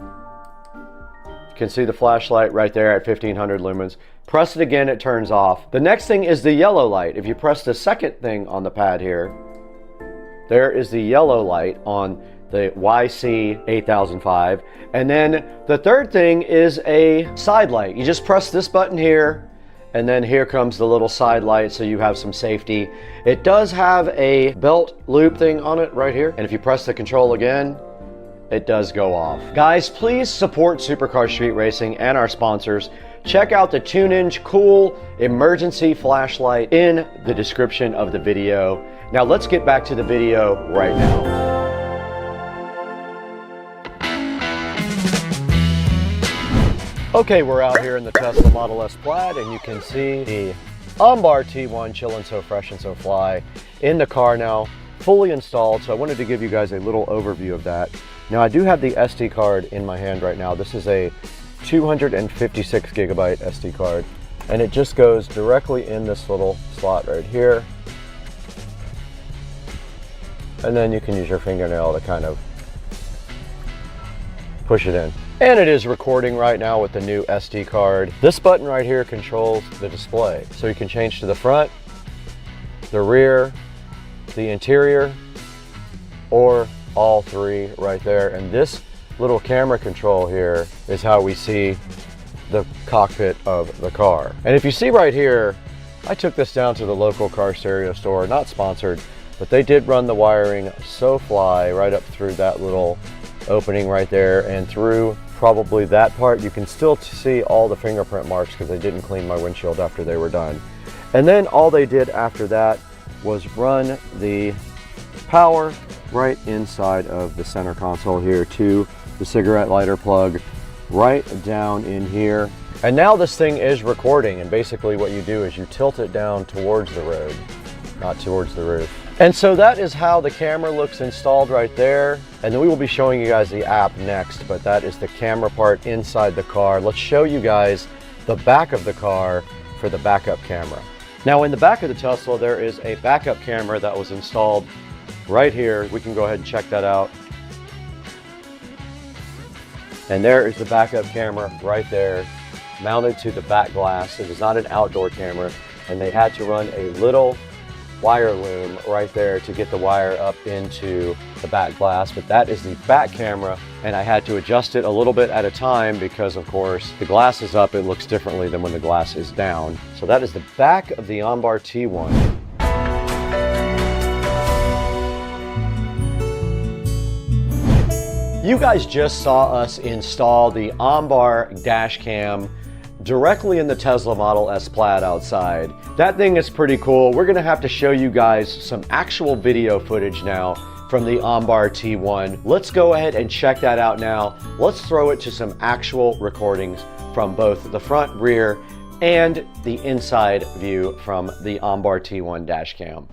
you can see the flashlight right there at 1500 lumens. Press it again, it turns off. The next thing is the yellow light. If you press the second thing on the pad here, there is the yellow light on the YC8005. And then the third thing is a side light. You just press this button here, and then here comes the little side light so you have some safety. It does have a belt loop thing on it right here. And if you press the control again, it does go off. Guys, please support Supercar Street Racing and our sponsors. Check out the Tunninge cool emergency flashlight in the description of the video. Now let's get back to the video right now. Okay, we're out here in the Tesla Model S Plaid, and you can see the OnBar T1 chilling so fresh and so fly in the car now, fully installed. So I wanted to give you guys a little overview of that. Now I do have the SD card in my hand right now. This is a 256 gigabyte SD card, and it just goes directly in this little slot right here. And then you can use your fingernail to kind of push it in. And it is recording right now with the new SD card. This button right here controls the display. So you can change to the front, the rear, the interior, or all three right there. And this little camera control here is how we see the cockpit of the car. And if you see right here, I took this down to the local car stereo store, not sponsored, but they did run the wiring so fly right up through that little opening right there, and through probably that part. You can still see all the fingerprint marks because they didn't clean my windshield after they were done. And then all they did after that was run the power right inside of the center console here to the cigarette lighter plug right down in here. And now this thing is recording, and basically what you do is you tilt it down towards the road, not towards the roof. And so that is how the camera looks installed right there. And then we will be showing you guys the app next, but that is the camera part inside the car. Let's show you guys the back of the car for the backup camera. Now in the back of the Tesla, there is a backup camera that was installed right here. We can go ahead and check that out. And there is the backup camera right there, mounted to the back glass. It is not an outdoor camera, and they had to run a little wire loom right there to get the wire up into the back glass. But that is the back camera, and I had to adjust it a little bit at a time because, of course, the glass is up, it looks differently than when the glass is down. So that is the back of the OnBar T1. You guys just saw us install the OnBar dash cam directly in the Tesla Model S Plaid outside. That thing is pretty cool. We're gonna have to show you guys some actual video footage now from the OnBar T1. Let's go ahead and check that out now. Let's throw it to some actual recordings from both the front, rear, and the inside view from the OnBar T1 dash cam.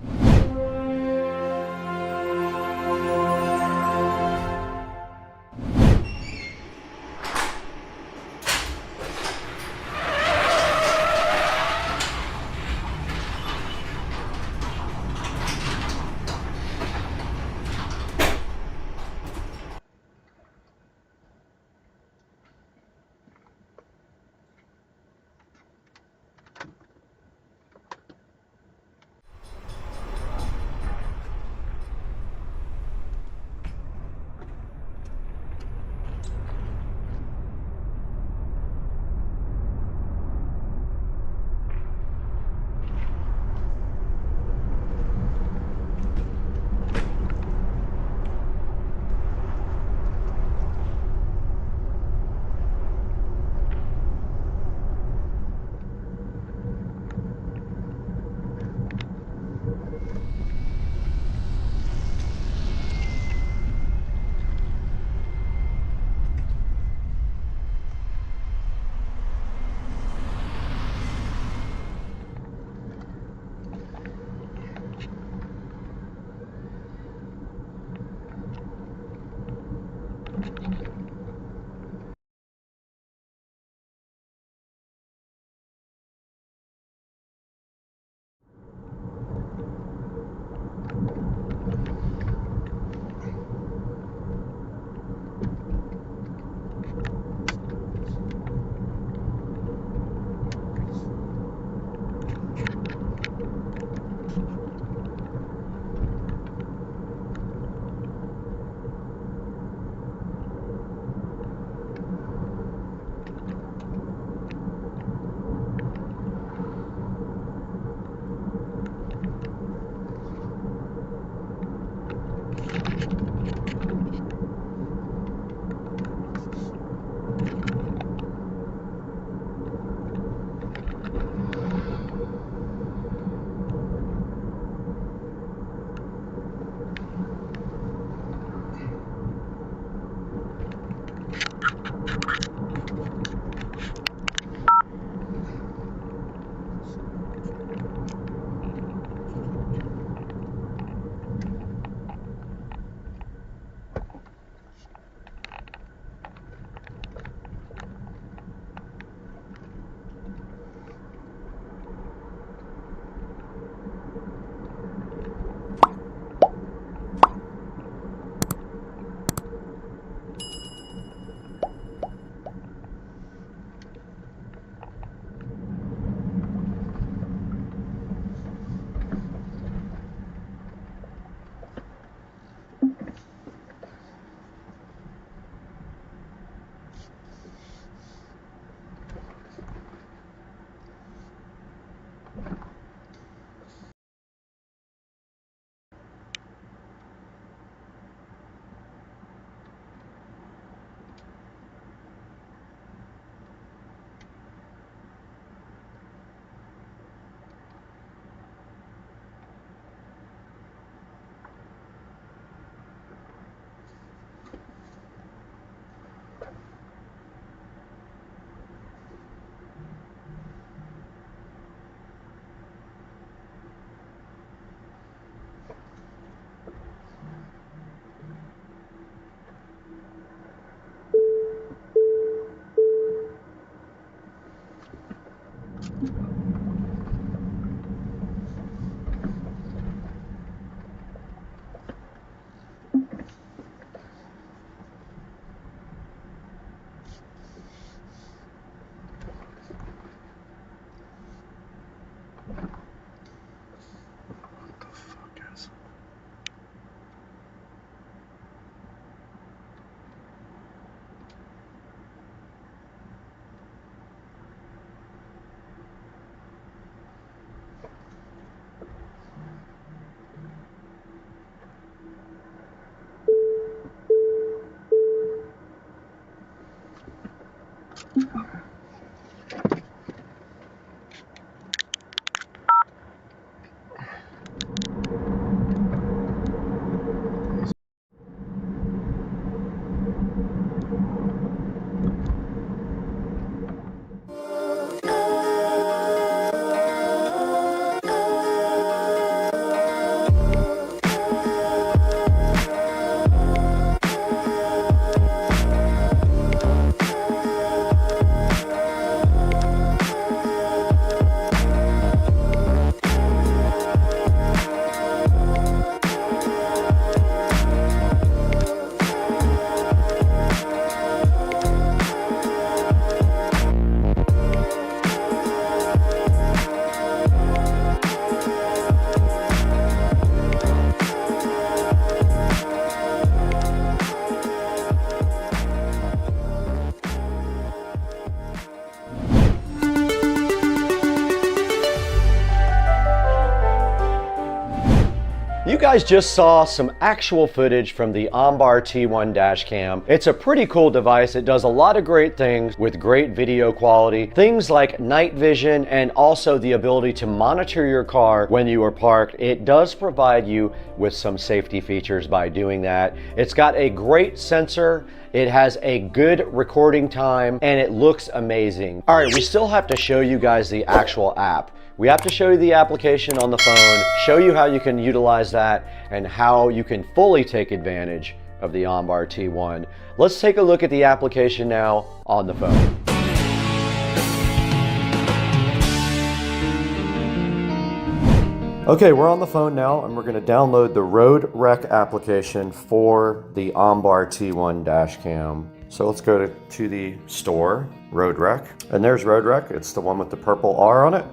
You guys just saw some actual footage from the OnBar T1 dash cam. It's a pretty cool device. It does a lot of great things with great video quality. Things like night vision and also the ability to monitor your car when you are parked. It does provide you with some safety features by doing that. It's got a great sensor. It has a good recording time and it looks amazing. All right, we still have to show you guys the actual app. We have to show you the application on the phone, show you how you can utilize that and how you can fully take advantage of the OnBar T1. Let's take a look at the application now on the phone. Okay, we're on the phone now and we're going to download the Road Rec application for the OnBar T1 dash cam. So let's go to the store, Road Rec, and there's Road Rec. It's the one with the purple R on it.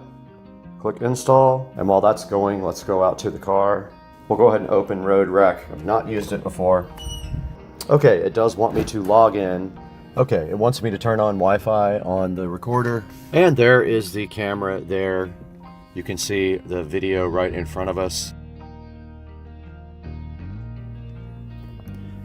Click install, and while that's going, let's go out to the car. We'll go ahead and open Road Rec. I've not used it before. Okay, it does want me to log in. Okay, it wants me to turn on Wi-Fi on the recorder. And there is the camera there. You can see the video right in front of us.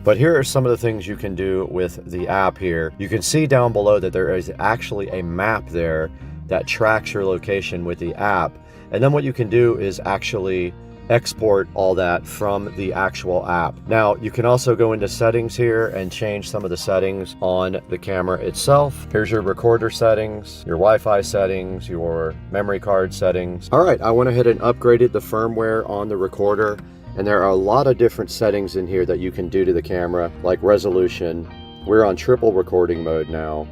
But here are some of the things you can do with the app here. You can see down below that there is actually a map there that tracks your location with the app. And then what you can do is actually export all that from the actual app. Now, you can also go into settings here and change some of the settings on the camera itself. Here's your recorder settings, your Wi-Fi settings, your memory card settings. All right, I went ahead and upgraded the firmware on the recorder, and there are a lot of different settings in here that you can do to the camera, like resolution. We're on triple recording mode now.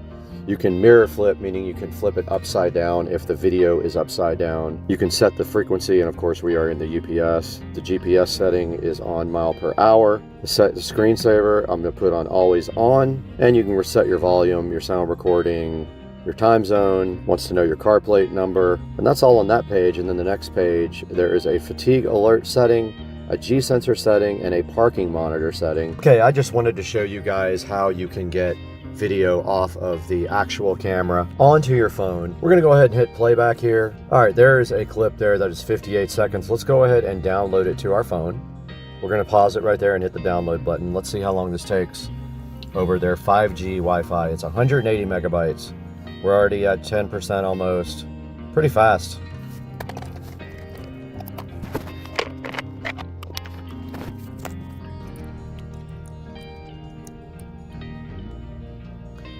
You can mirror flip, meaning you can flip it upside down if the video is upside down. You can set the frequency, and of course we are in the UPS. The GPS setting is on mile per hour. Set the screensaver, I'm gonna put on always on, and you can reset your volume, your sound recording, your time zone, wants to know your car plate number, and that's all on that page. And then the next page, there is a fatigue alert setting, a G-sensor setting, and a parking monitor setting. Okay, I just wanted to show you guys how you can get video off of the actual camera onto your phone. We're gonna go ahead and hit playback here. All right, there's a clip there that is 58 seconds. Let's go ahead and download it to our phone. We're gonna pause it right there and hit the download button. Let's see how long this takes over their 5G Wi-Fi. It's 180 megabytes. We're already at 10% almost. Pretty fast.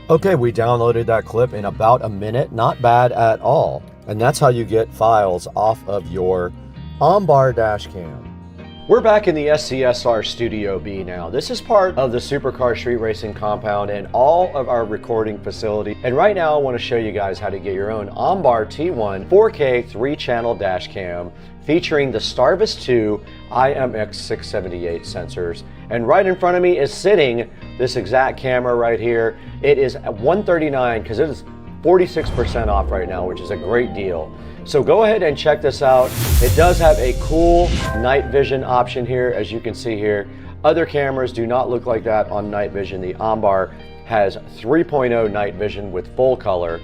Okay, we downloaded that clip in about a minute. Not bad at all. And that's how you get files off of your OnBar dash cam. We're back in the SCSR Studio B now. This is part of the Supercar Street Racing compound and all of our recording facility. And right now I want to show you guys how to get your own OnBar T1 4K 3-channel dash cam featuring the Starvis 2 IMX678 sensors. And right in front of me is sitting this exact camera right here. It is at $139 because it is 46% off right now, which is a great deal. So go ahead and check this out. It does have a cool night vision option here, as you can see here. Other cameras do not look like that on night vision. The OnBar has 3.0 night vision with full color.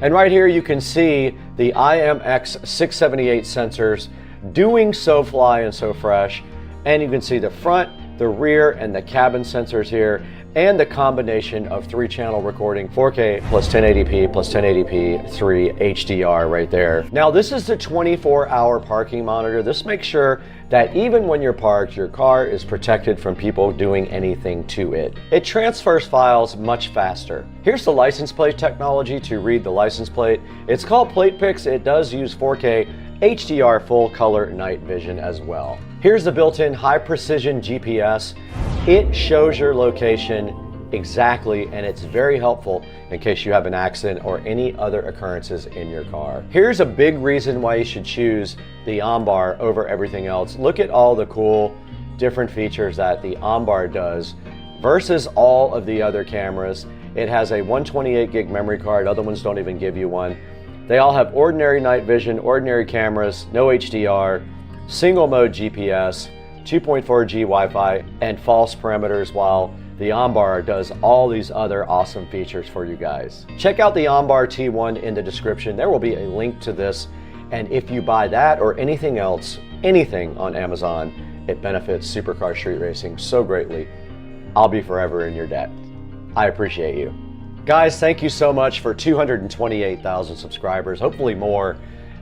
And right here you can see the IMX678 sensors doing SoFly and SoFresh. And you can see the front, the rear, and the cabin sensors here, and the combination of 3-channel recording, 4K plus 1080p plus 1080p 3 HDR right there. Now this is the 24-hour parking monitor. This makes sure that even when you're parked, your car is protected from people doing anything to it. It transfers files much faster. Here's the license plate technology to read the license plate. It's called PlatePix. It does use 4K HDR full color night vision as well. Here's the built-in high precision GPS. It shows your location exactly, and it's very helpful in case you have an accident or any other occurrences in your car. Here's a big reason why you should choose the OnBar over everything else. Look at all the cool different features that the OnBar does versus all of the other cameras. It has a 128 gig memory card. Other ones don't even give you one. They all have ordinary night vision, ordinary cameras, no HDR, single mode GPS, 2.4G Wi-Fi, and false parameters, while the OnBar does all these other awesome features for you guys. Check out the OnBar T1 in the description. There will be a link to this, and if you buy that or anything else anything on Amazon, it benefits Supercar Street Racing so greatly. I'll be forever in your debt. I appreciate you. Guys, thank you so much for 228,000 subscribers, hopefully more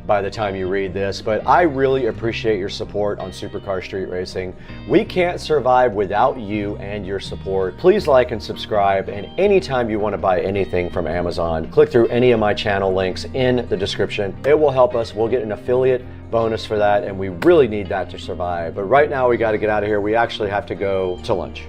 by the time you read this, but I really appreciate your support on Supercar Street Racing. We can't survive without you and your support. Please like and subscribe, and anytime you want to buy anything from Amazon, click through any of my channel links in the description. It will help us. We'll get an affiliate bonus for that, and we really need that to survive. But right now we got to get out of here. We actually have to go to lunch.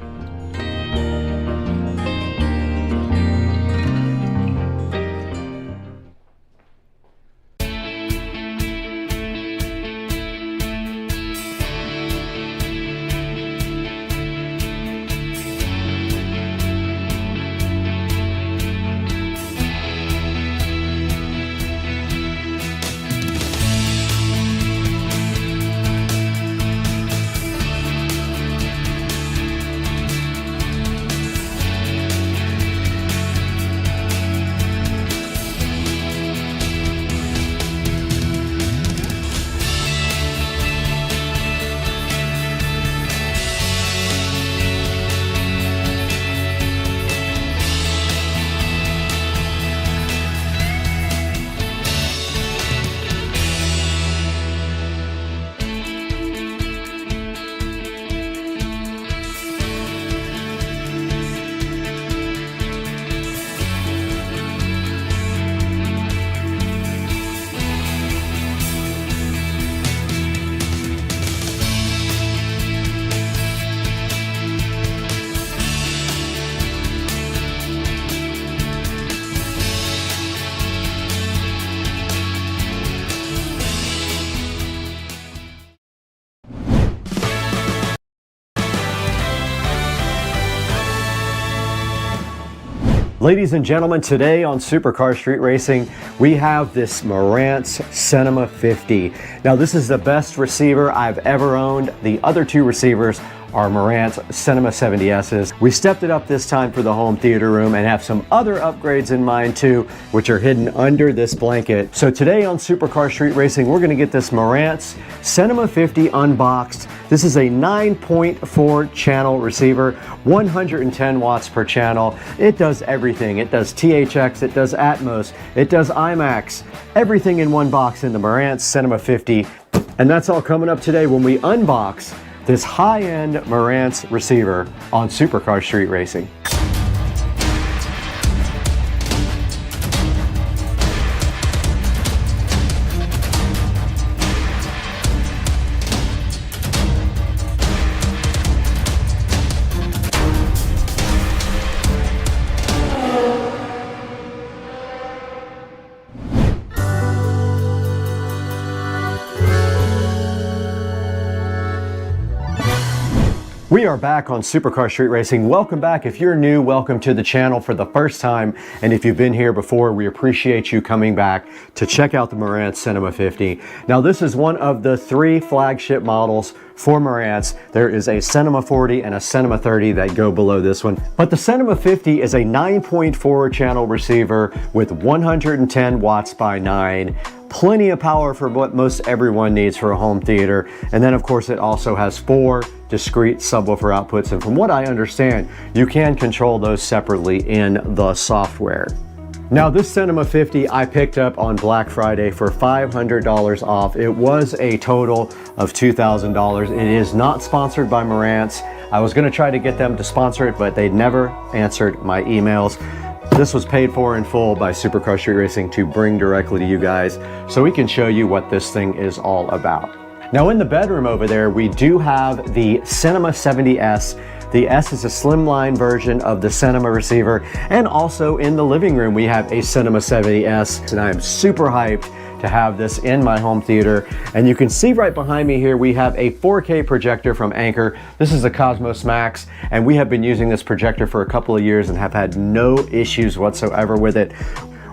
Ladies and gentlemen, today on Supercar Street Racing, we have this Marantz Cinema 50. Now, this is the best receiver I've ever owned. The other two receivers are Marantz Cinema 70S's. We stepped it up this time for the home theater room and have some other upgrades in mind too, which are hidden under this blanket. So today on Supercar Street Racing, we're gonna get this Marantz Cinema 50 unboxed. This is a 9.4 channel receiver, 110 watts per channel. It does everything. It does THX, it does Atmos, it does IMAX, everything in one box in the Marantz Cinema 50. And that's all coming up today when we unbox this high-end Marantz receiver on Supercar Street Racing. We are back on Supercar Street Racing. Welcome back. If you're new, welcome to the channel for the first time. And if you've been here before, we appreciate you coming back to check out the Marantz Cinema 50. Now, this is one of the 3 flagship models for Marantz. There is a Cinema 40 and a Cinema 30 that go below this one. But the Cinema 50 is a 9.4 channel receiver with 110 watts by 9. Plenty of power for what most everyone needs for a home theater. And then of course it also has 4 discrete subwoofer outputs. And from what I understand, you can control those separately in the software. Now this Cinema 50 I picked up on Black Friday for $500 off. It was a total of $2,000. It is not sponsored by Marantz. I was gonna try to get them to sponsor it, but they never answered my emails. This was paid for in full by Supercar Street Racing to bring directly to you guys so we can show you what this thing is all about. Now in the bedroom over there, we do have the Cinema 70S. The S is a slimline version of the Cinema receiver, and also in the living room we have a Cinema 70S, and I am super hyped to have this in my home theater. And you can see right behind me here we have a 4K projector from Anker. This is a Cosmos Max, and we have been using this projector for a couple of years and have had no issues whatsoever with it.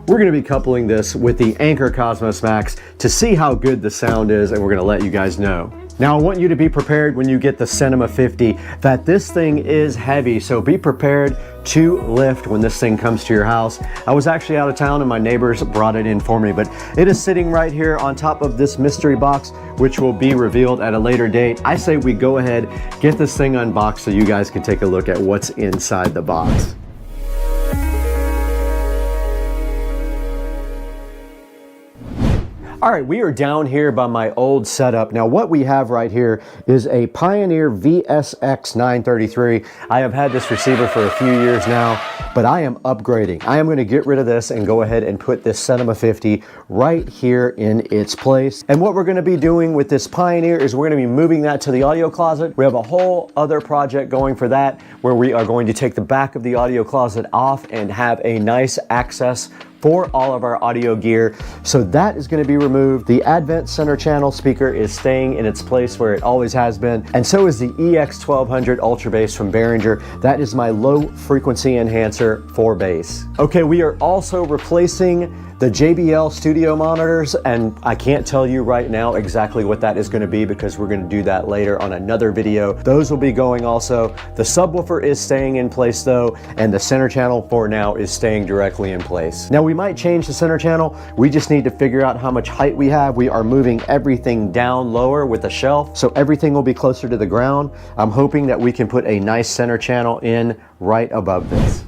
We're going to be coupling this with the Anker Cosmos Max to see how good the sound is, and we're going to let you guys know Now I want you to be prepared when you get the Cinema 50 that this thing is heavy, so be prepared to lift when this thing comes to your house. I was actually out of town and my neighbors brought it in for me, but it is sitting right here on top of this mystery box, which will be revealed at a later date. I say we go ahead, get this thing unboxed so you guys can take a look at what's inside the box. All right, we are down here by my old setup. Now what we have right here is a Pioneer VSX 933. I have had this receiver for a few years now, but I am upgrading. I am gonna get rid of this and go ahead and put this Cinema 50 right here in its place. And what we're gonna be doing with this Pioneer is we're gonna be moving that to the audio closet. We have a whole other project going for that where we are going to take the back of the audio closet off and have a nice access for all of our audio gear. So that is gonna be removed. The Advent center channel speaker is staying in its place where it always has been. And so is the EX1200 Ultra Bass from Behringer. That is my low frequency enhancer for bass. Okay, we are also replacing the JBL studio monitors, and I can't tell you right now exactly what that is going to be because we're going to do that later on another video. Those will be going also. The subwoofer is staying in place though, and the center channel for now is staying directly in place. Now we might change the center channel. We just need to figure out how much height we have. We are moving everything down lower with a shelf, so everything will be closer to the ground. I'm hoping that we can put a nice center channel in right above this.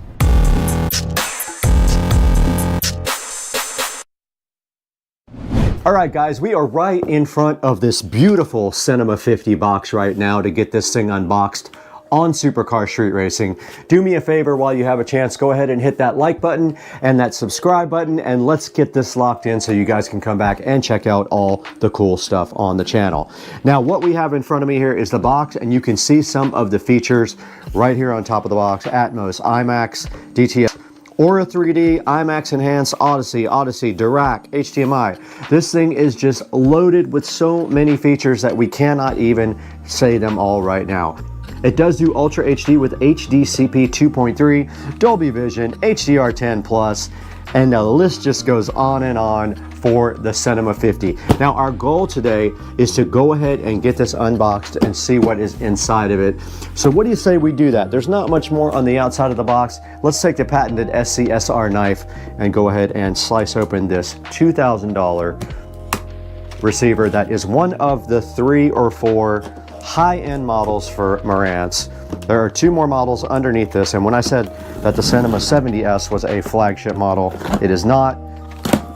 All right, guys, we are right in front of this beautiful Cinema 50 box right now to get this thing unboxed on Supercar Street Racing. Do me a favor while you have a chance, go ahead and hit that like button and that subscribe button, and let's get this locked in so you guys can come back and check out all the cool stuff on the channel. Now, what we have in front of me here is the box, and you can see some of the features right here on top of the box: Atmos, IMAX, DTS, Aura 3D, IMAX Enhanced, Odyssey, Dirac, HDMI. This thing is just loaded with so many features that we cannot even say them all right now. It does do Ultra HD with HDCP 2.3, Dolby Vision, HDR10 Plus, and the list just goes on and on for the Cinema 50. Now our goal today is to go ahead and get this unboxed and see what is inside of it. So what do you say we do that? There's not much more on the outside of the box. Let's take the patented SCSR knife and go ahead and slice open this $2,000 receiver that is one of the 3 or 4 high-end models for Marantz. There are 2 more models underneath this, and when I said that the Cinema 70S was a flagship model, it is not.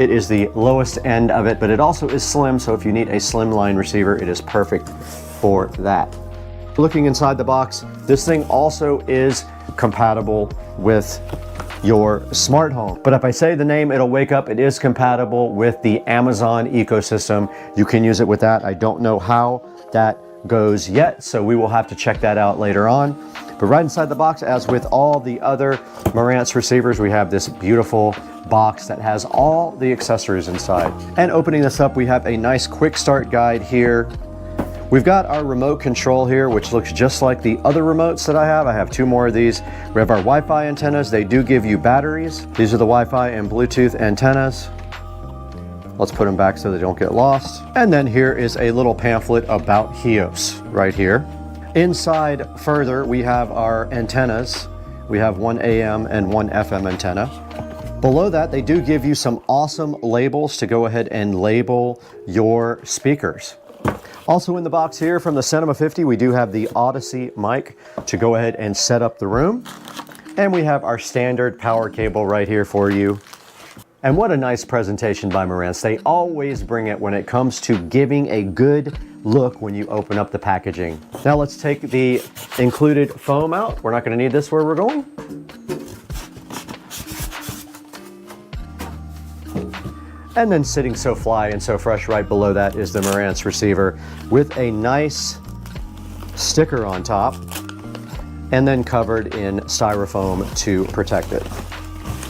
It is the lowest end of it, but it also is slim, so if you need a slimline receiver, it is perfect for that. Looking inside the box, this thing also is compatible with your smart home. But if I say the name, it'll wake up. It is compatible with the Amazon ecosystem. You can use it with that. I don't know how that goes yet, so we will have to check that out later on. But right inside the box, as with all the other Marantz receivers, we have this beautiful box that has all the accessories inside. And opening this up, we have a nice quick start guide here. We've got our remote control here, which looks just like the other remotes that I have. I have 2 more of these. We have our Wi-Fi antennas. They do give you batteries. These are the Wi-Fi and Bluetooth antennas. Let's put them back so they don't get lost. And then here is a little pamphlet about HEOS right here. Inside further, we have our antennas. We have 1 AM and 1 FM antenna. Below that, they do give you some awesome labels to go ahead and label your speakers. Also in the box here from the Cinema 50, we do have the Odyssey mic to go ahead and set up the room. And we have our standard power cable right here for you. And what a nice presentation by Marantz. They always bring it when it comes to giving a good look when you open up the packaging. Now let's take the included foam out. We're not going to need this where we're going. And then sitting so fly and so fresh right below that is the Marantz receiver with a nice sticker on top and then covered in styrofoam to protect it.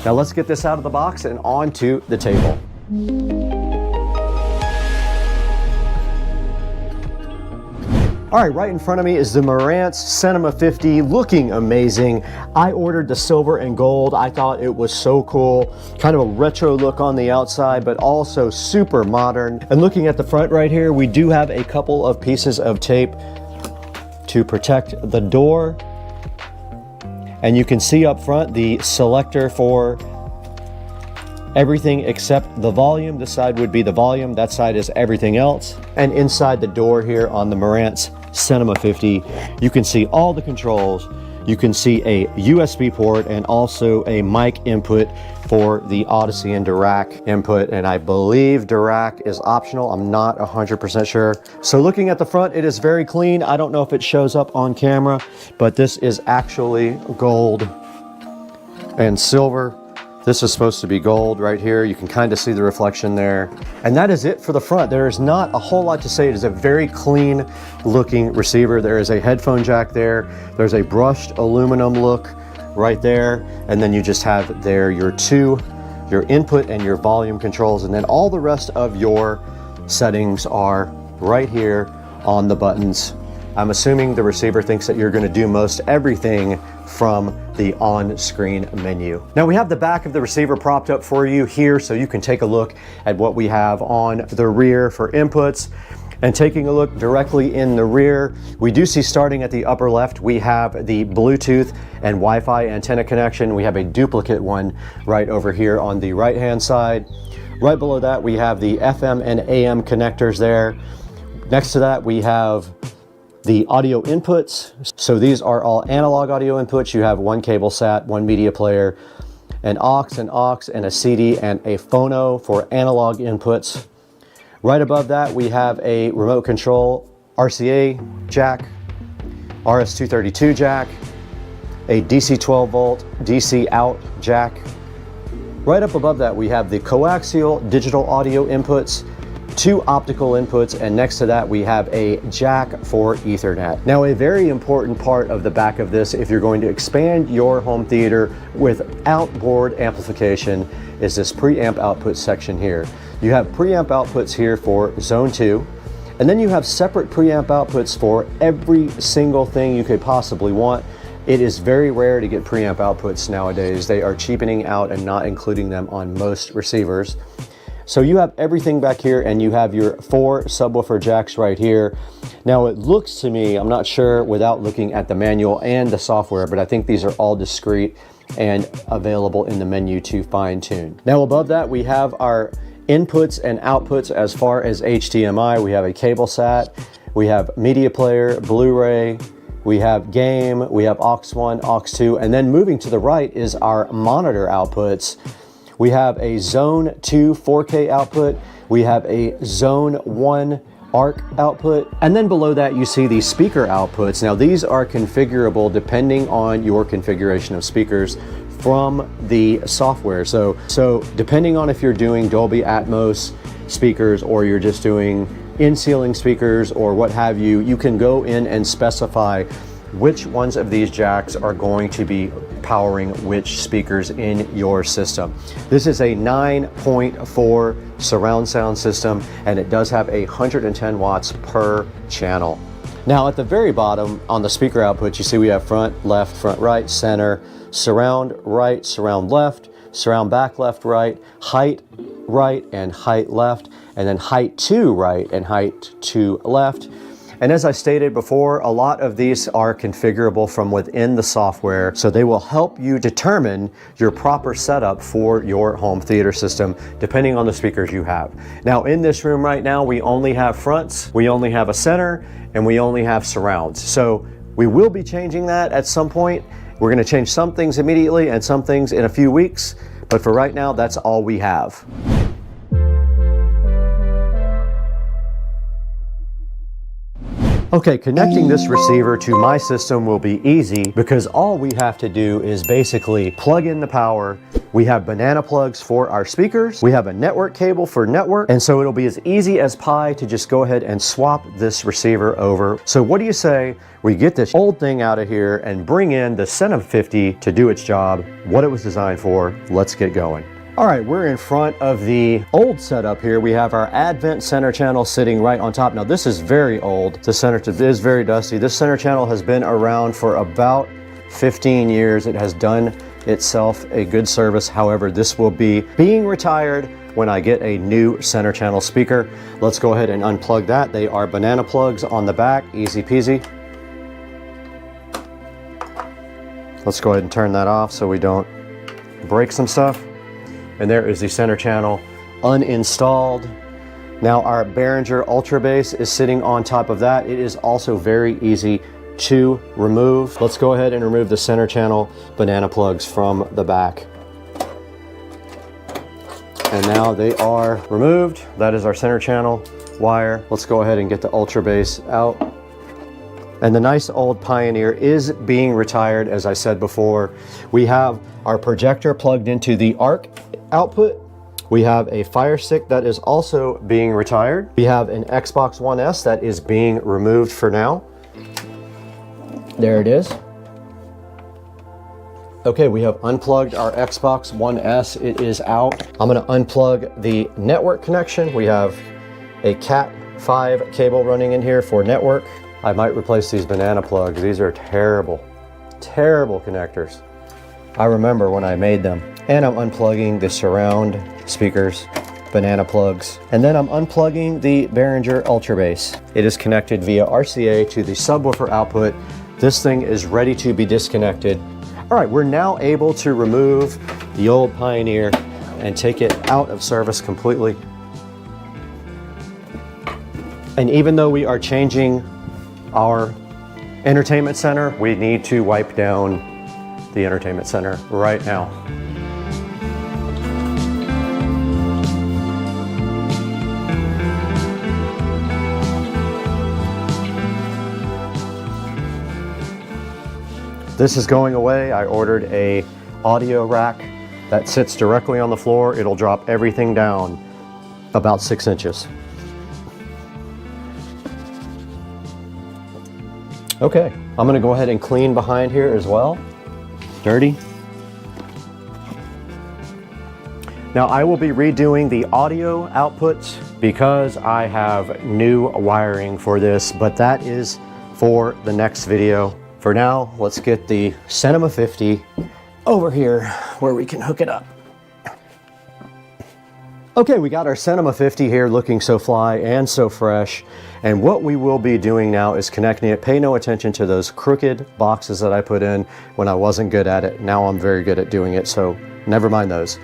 Now let's get this out of the box and onto the table. All right, right in front of me is the Marantz Cinema 50, looking amazing. I ordered the silver and gold. I thought it was so cool. Kind of a retro look on the outside, but also super modern. And looking at the front right here, we do have a couple of pieces of tape to protect the door. And you can see up front the selector for everything except the volume. This side would be the volume, that side is everything else. And inside the door here on the Marantz Cinema 50, you can see all the controls. You can see a USB port and also a mic input for the Odyssey and Dirac input, and I believe Dirac is optional. I'm not 100% sure. So looking at the front, it is very clean. I don't know if it shows up on camera, but this is actually gold and silver. This is supposed to be gold right here. You can kind of see the reflection there. And that is it for the front. There is not a whole lot to say. It is a very clean looking receiver. There is a headphone jack there. There's a brushed aluminum look right there. And then you just have there your input and your volume controls. And then all the rest of your settings are right here on the buttons. I'm assuming the receiver thinks that you're going to do most everything from the on-screen menu. Now we have the back of the receiver propped up for you here so you can take a look at what we have on the rear for inputs. And taking a look directly in the rear, we do see starting at the upper left, we have the Bluetooth and Wi-Fi antenna connection. We have a duplicate one right over here on the right-hand side. Right below that, we have the FM and AM connectors there. Next to that, we have the audio inputs. So these are all analog audio inputs. You have one cable sat, one media player, an aux, and a CD, and a phono for analog inputs. Right above that, we have a remote control RCA jack, RS-232 jack, a DC 12 volt DC out jack. Right up above that, we have the coaxial digital audio inputs, 2 optical inputs, and next to that we have a jack for Ethernet. Now a very important part of the back of this, if you're going to expand your home theater with outboard amplification, is this preamp output section here. You have preamp outputs here for zone 2, and then you have separate preamp outputs for every single thing you could possibly want. It is very rare to get preamp outputs nowadays. They are cheapening out and not including them on most receivers. So you have everything back here, and you have your 4 subwoofer jacks right here. Now it looks to me, I'm not sure without looking at the manual and the software, but I think these are all discrete and available in the menu to fine tune. Now above that, we have our inputs and outputs as far as HDMI. We have a cable sat, we have media player, Blu-ray, we have game, we have aux 1, aux 2, and then moving to the right is our monitor outputs. We have a Zone 2 4K output. We have a Zone 1 ARC output. And then below that, you see the speaker outputs. Now these are configurable depending on your configuration of speakers from the software. So depending on if you're doing Dolby Atmos speakers or you're just doing in-ceiling speakers or what have you, you can go in and specify which ones of these jacks are going to be powering which speakers in your system. This is a 9.4 surround sound system, and it does have 110 watts per channel. Now at the very bottom on the speaker output, you see we have front right, center, surround right, surround left, surround back left, right, height right, and height left, and then height to right and height to left. And as I stated before, a lot of these are configurable from within the software, so they will help you determine your proper setup for your home theater system, depending on the speakers you have. Now in this room right now, we only have fronts, we only have a center, and we only have surrounds. So we will be changing that at some point. We're gonna change some things immediately and some things in a few weeks, but for right now, that's all we have. Okay, connecting this receiver to my system will be easy because all we have to do is basically plug in the power. We have banana plugs for our speakers. We have a network cable for network. And so it'll be as easy as pie to just go ahead and swap this receiver over. So what do you say we get this old thing out of here and bring in the Cinema 50 to do its job, what it was designed for? Let's get going. All right, we're in front of the old setup here. We have our Advent center channel sitting right on top. Now this is very old. The center is very dusty. This center channel has been around for about 15 years. It has done itself a good service. However, this will be being retired when I get a new center channel speaker. Let's go ahead and unplug that. They are banana plugs on the back, easy peasy. Let's go ahead and turn that off so we don't break some stuff. And there is the center channel uninstalled. Now our Behringer Ultra Bass is sitting on top of that. It is also very easy to remove. Let's go ahead and remove the center channel banana plugs from the back. And now they are removed. That is our center channel wire. Let's go ahead and get the Ultra Bass out. And the nice old Pioneer is being retired, as I said before. We have our projector plugged into the ARC output. We have a Fire Stick that is also being retired. We have an Xbox One S that is being removed for now. There it is. Okay, we have unplugged our Xbox One S. It is out. I'm gonna unplug the network connection. We have a Cat 5 cable running in here for network. I might replace these banana plugs. These are terrible, terrible connectors. I remember when I made them. And I'm unplugging the surround speakers, banana plugs. And then I'm unplugging the Behringer Ultra Bass. It is connected via RCA to the subwoofer output. This thing is ready to be disconnected. All right, we're now able to remove the old Pioneer and take it out of service completely. And even though we are changing our entertainment center, we need to wipe down the entertainment center right now. This is going away. I ordered a audio rack that sits directly on the floor. It'll drop everything down about 6 inches. Okay, I'm gonna go ahead and clean behind here as well. Dirty. Now I will be redoing the audio outputs because I have new wiring for this, but that is for the next video. For now, let's get the Cinema 50 over here where we can hook it up. Okay, we got our Cinema 50 here looking so fly and so fresh. And what we will be doing now is connecting it. Pay no attention to those crooked boxes that I put in when I wasn't good at it. Now I'm very good at doing it, so never mind those.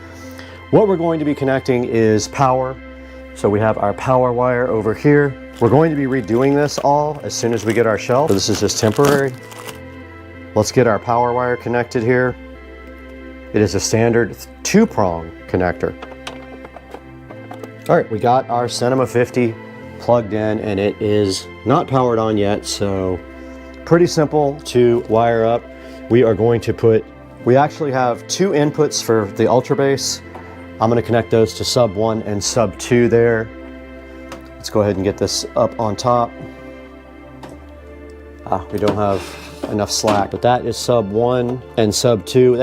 What we're going to be connecting is power. So we have our power wire over here. We're going to be redoing this all as soon as we get our shelf. So this is just temporary. Let's get our power wire connected here. It is a standard 2-prong connector. All right, we got our Cinema 50 plugged in and it is not powered on yet, so pretty simple to wire up. We are going to we actually have 2 inputs for the Ultra Bass. I'm going to connect those to sub 1 and sub 2 there. Let's go ahead and get this up on top. We don't have enough slack, but that is sub 1 and sub 2.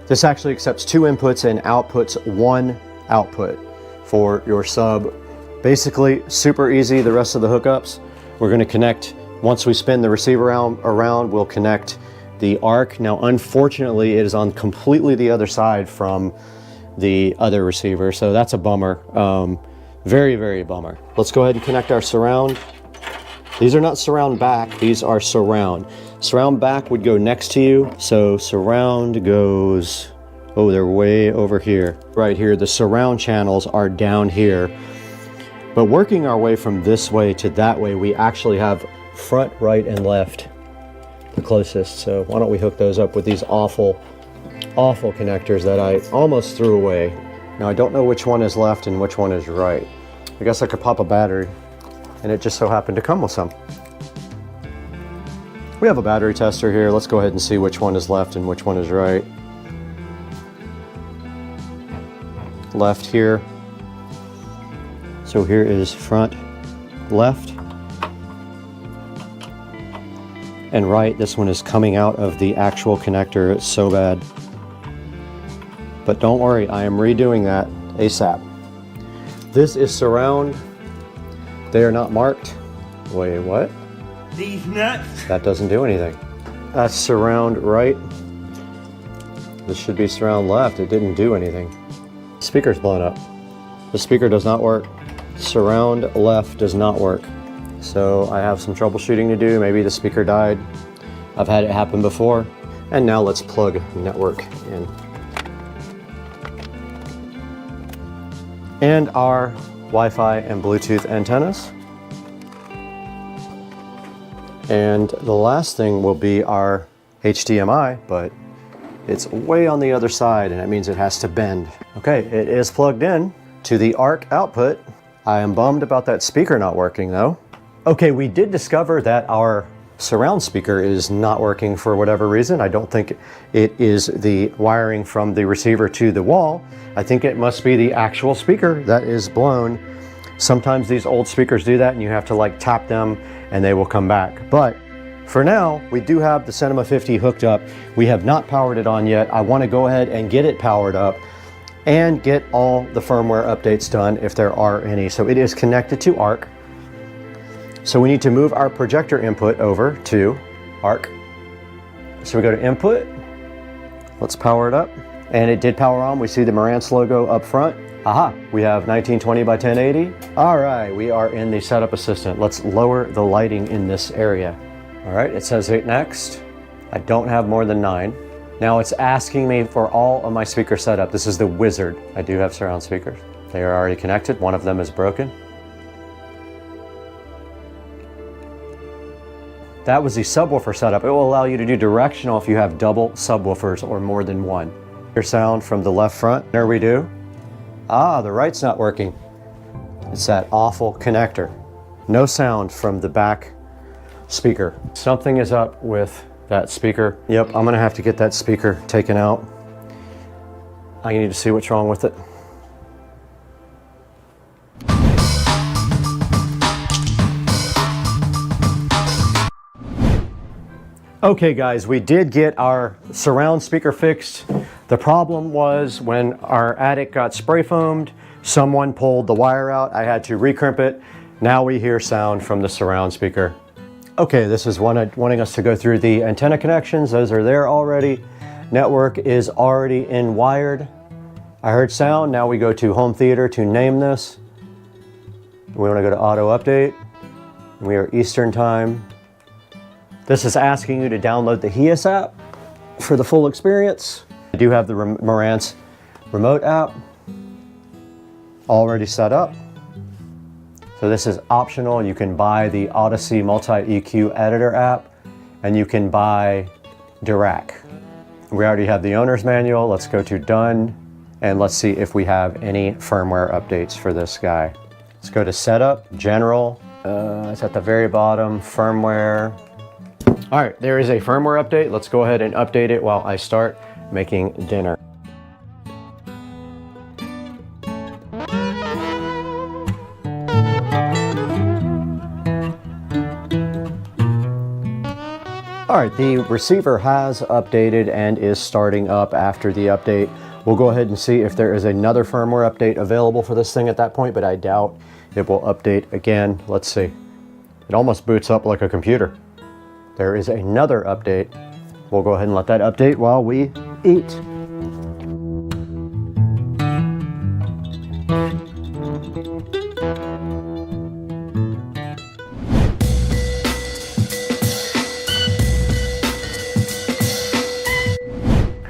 This actually accepts 2 inputs and outputs 1 output for your sub. Basically super easy. The rest of the hookups we're going to connect once we spin the receiver around. We'll connect the ARC. Now unfortunately it is on completely the other side from the other receiver, so that's a bummer. Very, very bummer. Let's go ahead and connect our surround. These are not surround back, these are surround. Surround back would go next to you, so surround goes, oh, they're way over here. Right here, the surround channels are down here. But working our way from this way to that way, we actually have front, right, and left, the closest. So why don't we hook those up with these awful, awful connectors that I almost threw away. Now I don't know which one is left and which one is right. I guess I could pop a battery, and it just so happened to come with some. We have a battery tester here. Let's go ahead and see which one is left and which one is right. Left here. So here is front, left, and right. This one is coming out of the actual connector. It's so bad. But don't worry, I am redoing that ASAP. This is surround. They are not marked. Wait, what? These nuts. That doesn't do anything. That's surround right. This should be surround left. It didn't do anything. Speaker's blown up. The speaker does not work. Surround left does not work. So I have some troubleshooting to do. Maybe the speaker died. I've had it happen before. And now let's plug network in. And our Wi-Fi and Bluetooth antennas. And the last thing will be our HDMI, but it's way on the other side, and that means it has to bend. Okay, it is plugged in to the ARC output. I am bummed about that speaker not working though. Okay, we did discover that our surround speaker is not working for whatever reason. I don't think it is the wiring from the receiver to the wall. I think it must be the actual speaker that is blown. Sometimes these old speakers do that and you have to like tap them and they will come back. But for now, we do have the Cinema 50 hooked up. We have not powered it on yet. I want to go ahead and get it powered up and get all the firmware updates done if there are any. So it is connected to ARC. So we need to move our projector input over to ARC. So we go to input. Let's power it up. And it did power on. We see the Marantz logo up front. Aha, we have 1920 by 1080. All right, we are in the setup assistant. Let's lower the lighting in this area. All right, it says 8 next. I don't have more than 9. Now it's asking me for all of my speaker setup. This is the wizard. I do have surround speakers. They are already connected. One of them is broken. That was the subwoofer setup. It will allow you to do directional if you have double subwoofers or more than one. Your sound from the left front. There we do. Ah, the right's not working. It's that awful connector. No sound from the back speaker. Something is up with that speaker. Yep, I'm gonna have to get that speaker taken out. I need to see what's wrong with it. Okay guys, we did get our surround speaker fixed. The problem was when our attic got spray foamed, someone pulled the wire out. I had to recrimp it. Now we hear sound from the surround speaker. Okay, this is wanting us to go through the antenna connections. Those are there already. Network is already in wired. I heard sound. Now we go to home theater to name this. We want to go to auto update. We are Eastern time. This is asking you to download the HEIS app for the full experience. I do have the Marantz remote app already set up. So this is optional. You can buy the Odyssey Multi-EQ Editor app and you can buy Dirac. We already have the owner's manual. Let's go to done and let's see if we have any firmware updates for this guy. Let's go to setup, general. It's at the very bottom, firmware. All right, there is a firmware update. Let's go ahead and update it while I start making dinner. All right, the receiver has updated and is starting up after the update. We'll go ahead and see if there is another firmware update available for this thing at that point, but I doubt it will update again. Let's see. It almost boots up like a computer. There is another update. We'll go ahead and let that update while we eat.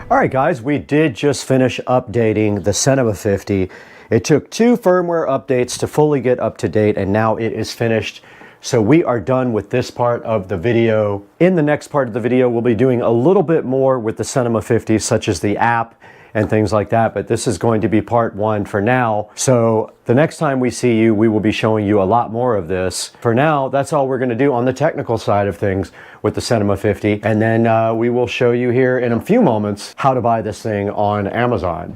All right guys, we did just finish updating the Cinema 50. It took 2 firmware updates to fully get up to date and now it is finished. So we are done with this part of the video. In the next part of the video, we'll be doing a little bit more with the Cinema 50, such as the app and things like that, but this is going to be part 1 for now. So the next time we see you, we will be showing you a lot more of this. For now, that's all we're gonna do on the technical side of things with the Cinema 50, and then we will show you here in a few moments how to buy this thing on Amazon.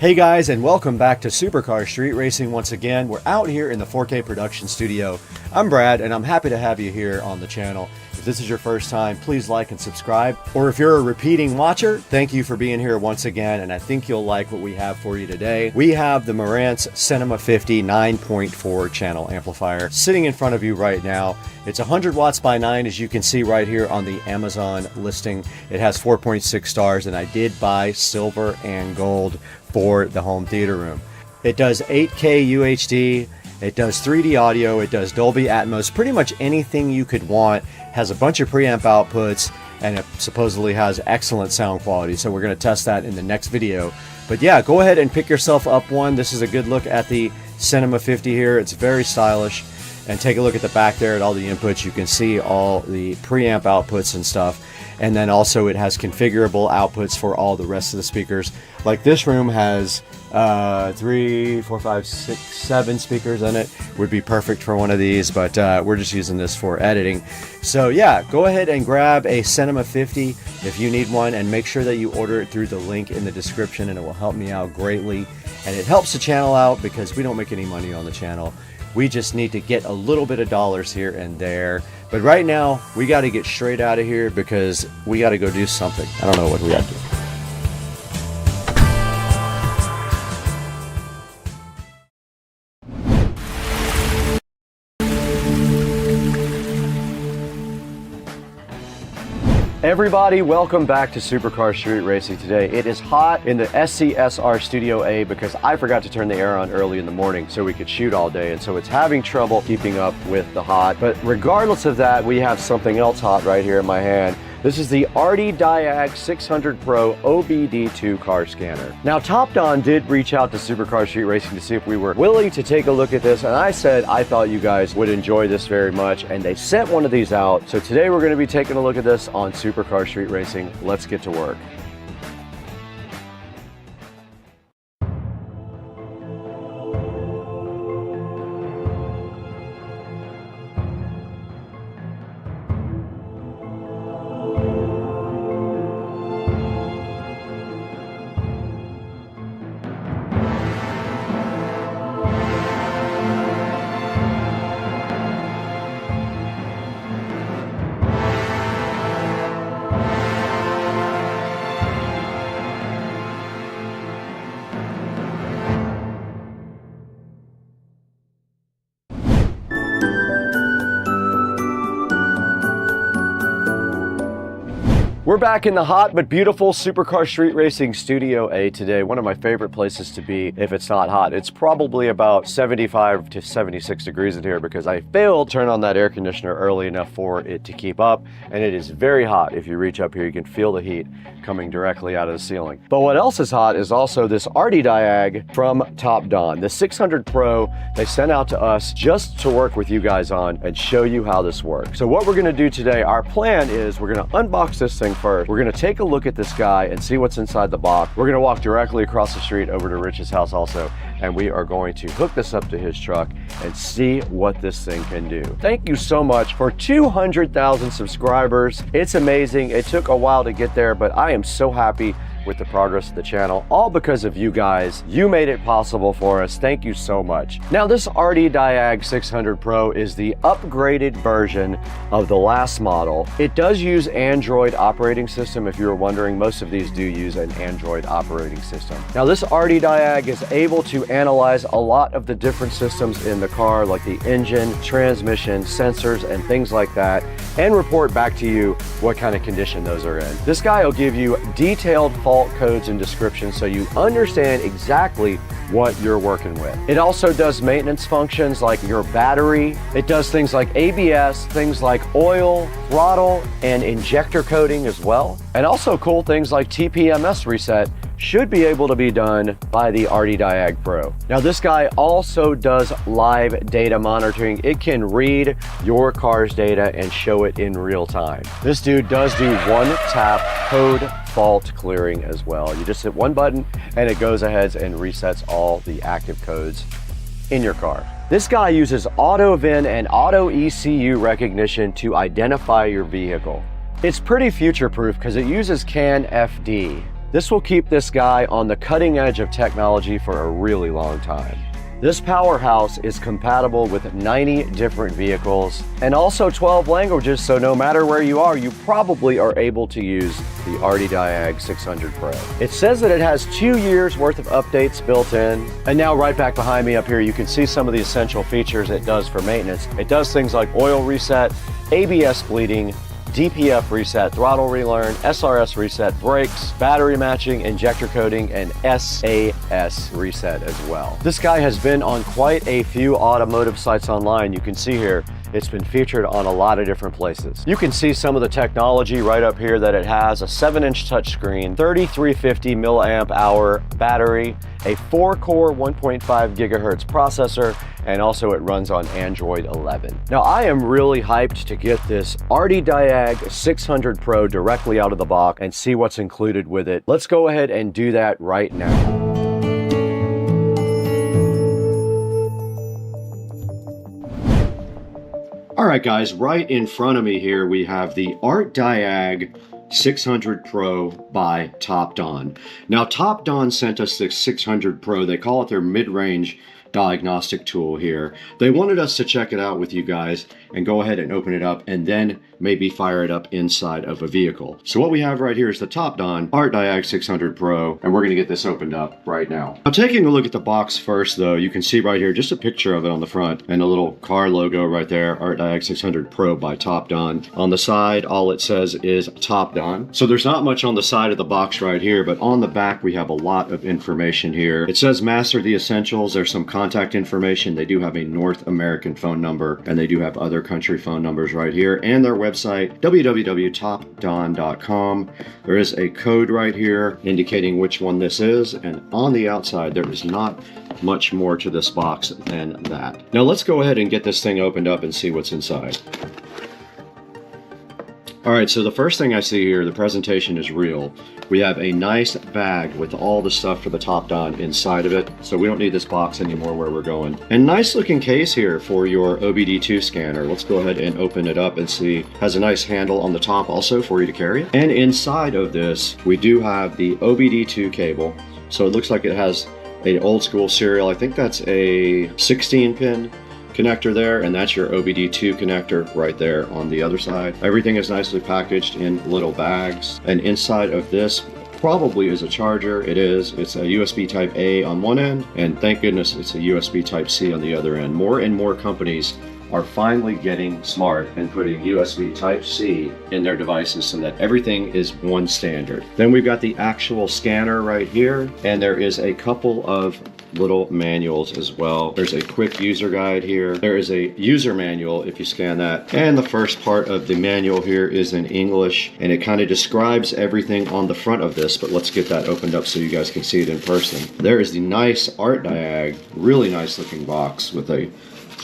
Hey guys, and welcome back to Supercar Street Racing once again. We're out here in the 4K production studio. I'm Brad, and I'm happy to have you here on the channel. If If this is your first time, please like and subscribe. Or if you're a repeating watcher, thank you for being here once again, and I think you'll like what we have for you today. We have the Marantz Cinema 50 9.4 channel amplifier sitting in front of you right now. It's 100 watts by 9, as you can see right here on the Amazon listing. It has 4.6 stars, and I did buy silver and gold for the home theater room. It does 8K UHD, it does 3D audio, it does Dolby Atmos, pretty much anything you could want. Has a bunch of preamp outputs, and it supposedly has excellent sound quality. So we're going to test that in the next video. But yeah, go ahead and pick yourself up one. This is a good look at the Cinema 50 here. It's very stylish. And take a look at the back there at all the inputs. You can see all the preamp outputs and stuff. And then also it has configurable outputs for all the rest of the speakers. Like this room has 3, 4, 5, 6, 7 speakers in it. Would be perfect for one of these, but we're just using this for editing. So yeah, go ahead and grab a Cinema 50 if you need one, and make sure that you order it through the link in the description, and it will help me out greatly. And it helps the channel out because we don't make any money on the channel. We just need to get a little bit of dollars here and there. But right now, we got to get straight out of here because we got to go do something. I don't know what we got to do. Everybody, welcome back to Supercar Street Racing today. It is hot in the SCSR Studio A because I forgot to turn the air on early in the morning so we could shoot all day, and so it's having trouble keeping up with the hot. But regardless of that, we have something else hot right here in my hand. This is the Hdmi 600 Pro OBD2 car scanner. Now, Top Don did reach out to Supercar Street Racing to see if we were willing to take a look at this, and I said I thought you guys would enjoy this very much, and they sent one of these out. So today we're going to be taking a look at this on Supercar Street Racing. Let's get to work. We're back in the hot but beautiful Supercar Street Racing Studio A today. One of my favorite places to be if it's not hot. It's probably about 75 to 76 degrees in here because I failed to turn on that air conditioner early enough for it to keep up, and it is very hot. If you reach up here, you can feel the heat coming directly out of the ceiling. But what else is hot is also this Hdmi from Top Don. The 600 Pro they sent out to us just to work with you guys on and show you how this works. So what we're gonna do today, our plan is we're gonna unbox this thing first. We're gonna take a look at this guy and see what's inside the box. We're gonna walk directly across the street over to Rich's house also, and we are going to hook this up to his truck and see what this thing can do. Thank you so much for 200,000 subscribers. It's amazing. It took a while to get there, but I am so happy with the progress of the channel, all because of you guys. You made it possible for us. Thank you so much. Now, this Hdmi 600 Pro is the upgraded version of the last model. It does use Android operating system. If you were wondering, most of these do use an Android operating system. Now, this Hdmi is able to analyze a lot of the different systems in the car, like the engine, transmission, sensors, and things like that, and report back to you what kind of condition those are in. This guy will give you detailed fault codes and descriptions so you understand exactly what you're working with. It also does maintenance functions like your battery. It does things like ABS, things like oil, throttle, and injector coding as well. And also cool things like TPMS reset should be able to be done by the Hdmi Pro. Now, this guy also does live data monitoring. It can read your car's data and show it in real time. This dude does do one-tap code fault clearing as well. You just hit one button and it goes ahead and resets all the active codes in your car. This guy uses auto VIN and auto ECU recognition to identify your vehicle. It's pretty future-proof because it uses CAN FD. This will keep this guy on the cutting edge of technology for a really long time. This powerhouse is compatible with 90 different vehicles and also 12 languages, so no matter where you are, you probably are able to use the Hdmi 600 Pro. It says that it has 2 years worth of updates built in. And now right back behind me up here, you can see some of the essential features it does for maintenance. It does things like oil reset, ABS bleeding, DPF reset, throttle relearn, SRS reset, brakes, battery matching, injector coating, and SAS reset as well. This guy has been on quite a few automotive sites online. You can see here, it's been featured on a lot of different places. You can see some of the technology right up here that it has: a 7-inch touchscreen, 3350 milliamp hour battery, a 4-core 1.5 gigahertz processor, and also it runs on Android 11. Now I am really hyped to get this Hdmi 600 Pro directly out of the box and see what's included with it. Let's go ahead and do that right now. All right, guys, right in front of me here, we have the Hdmi 600 Pro by Topdon. Now, Topdon sent us the 600 Pro. They call it their mid-range diagnostic tool here. They wanted us to check it out with you guys and go ahead and open it up and then maybe fire it up inside of a vehicle. So what we have right here is the Topdon Hdmi 600 Pro, and we're going to get this opened up right now. Now, taking a look at the box first, though, you can see right here just a picture of it on the front and a little car logo right there, Hdmi 600 Pro by Topdon. On the side, all it says is Topdon. So there's not much on the side of the box right here, but on the back we have a lot of information here. It says master the essentials. There's some contact information. They do have a North American phone number, and they do have other country phone numbers right here, and their website, www.topdon.com. There is a code right here indicating which one this is, and on the outside there is not much more to this box than that. Now let's go ahead and get this thing opened up and see what's inside. All right, so the first thing I see here, the presentation is real. We have a nice bag with all the stuff for the Topdon inside of it, so we don't need this box anymore where we're going. And nice looking case here for your OBD2 scanner. Let's go ahead and open it up and see. Has a nice handle on the top also for you to carry it. And inside of this, we do have the OBD2 cable. So it looks like it has an old school serial. I think that's a 16-pin connector there, and that's your OBD2 connector right there on the other side. Everything is nicely packaged in little bags, and inside of this probably is a charger. It is. It's a USB type A on one end, and thank goodness it's a USB type C on the other end. More and more companies are finally getting smart and putting USB type C in their devices so that everything is one standard. Then we've got the actual scanner right here, and there is a couple of little manuals as well. There's a quick user guide here. There is a user manual if you scan that. And the first part of the manual here is in English, and it kind of describes everything on the front of this, but let's get that opened up so you guys can see it in person. There is the nice Hdmi, really nice looking box with a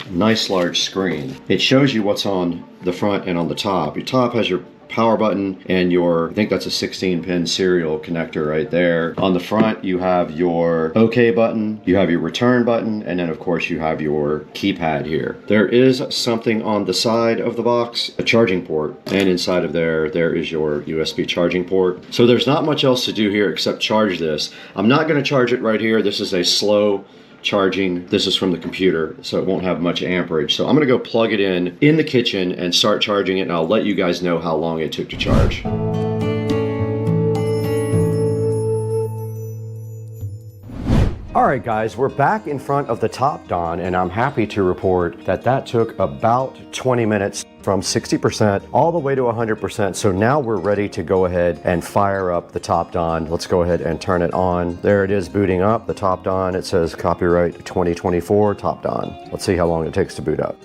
nice large screen. It shows you what's on the front and on the top. Your top has your power button and your, I think that's a 16-pin serial connector right there. On the front you have your OK button, you have your return button, and then of course you have your keypad here. There is something on the side of the box, a charging port, and inside of there is your USB charging port. So there's not much else to do here except charge this. I'm not going to charge it right here. This is a slow charging. This is from the computer, so it won't have much amperage. So I'm gonna go plug it in the kitchen and start charging it, and I'll let you guys know how long it took to charge. All right, guys, we're back in front of the Topdon, and I'm happy to report that that took about 20 minutes from 60% all the way to 100%. So now we're ready to go ahead and fire up the Topdon. Let's go ahead and turn it on. There it is booting up, the Topdon. It says copyright 2024 Topdon. Let's see how long it takes to boot up.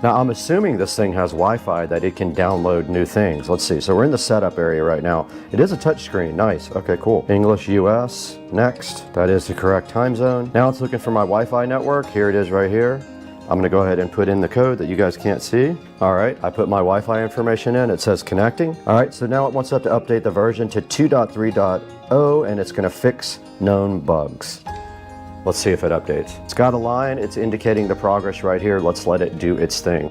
Now, I'm assuming this thing has Wi-Fi that it can download new things. Let's see. So we're in the setup area right now. It is a touchscreen. Nice. Okay, cool. English US. Next. That is the correct time zone. Now it's looking for my Wi-Fi network. Here it is right here. I'm going to go ahead and put in the code that you guys can't see. All right, I put my Wi-Fi information in. It says connecting. All right, so now it wants us to update the version to 2.3.0, and it's going to fix known bugs. Let's see if it updates. It's got a line. It's indicating the progress right here. Let's let it do its thing.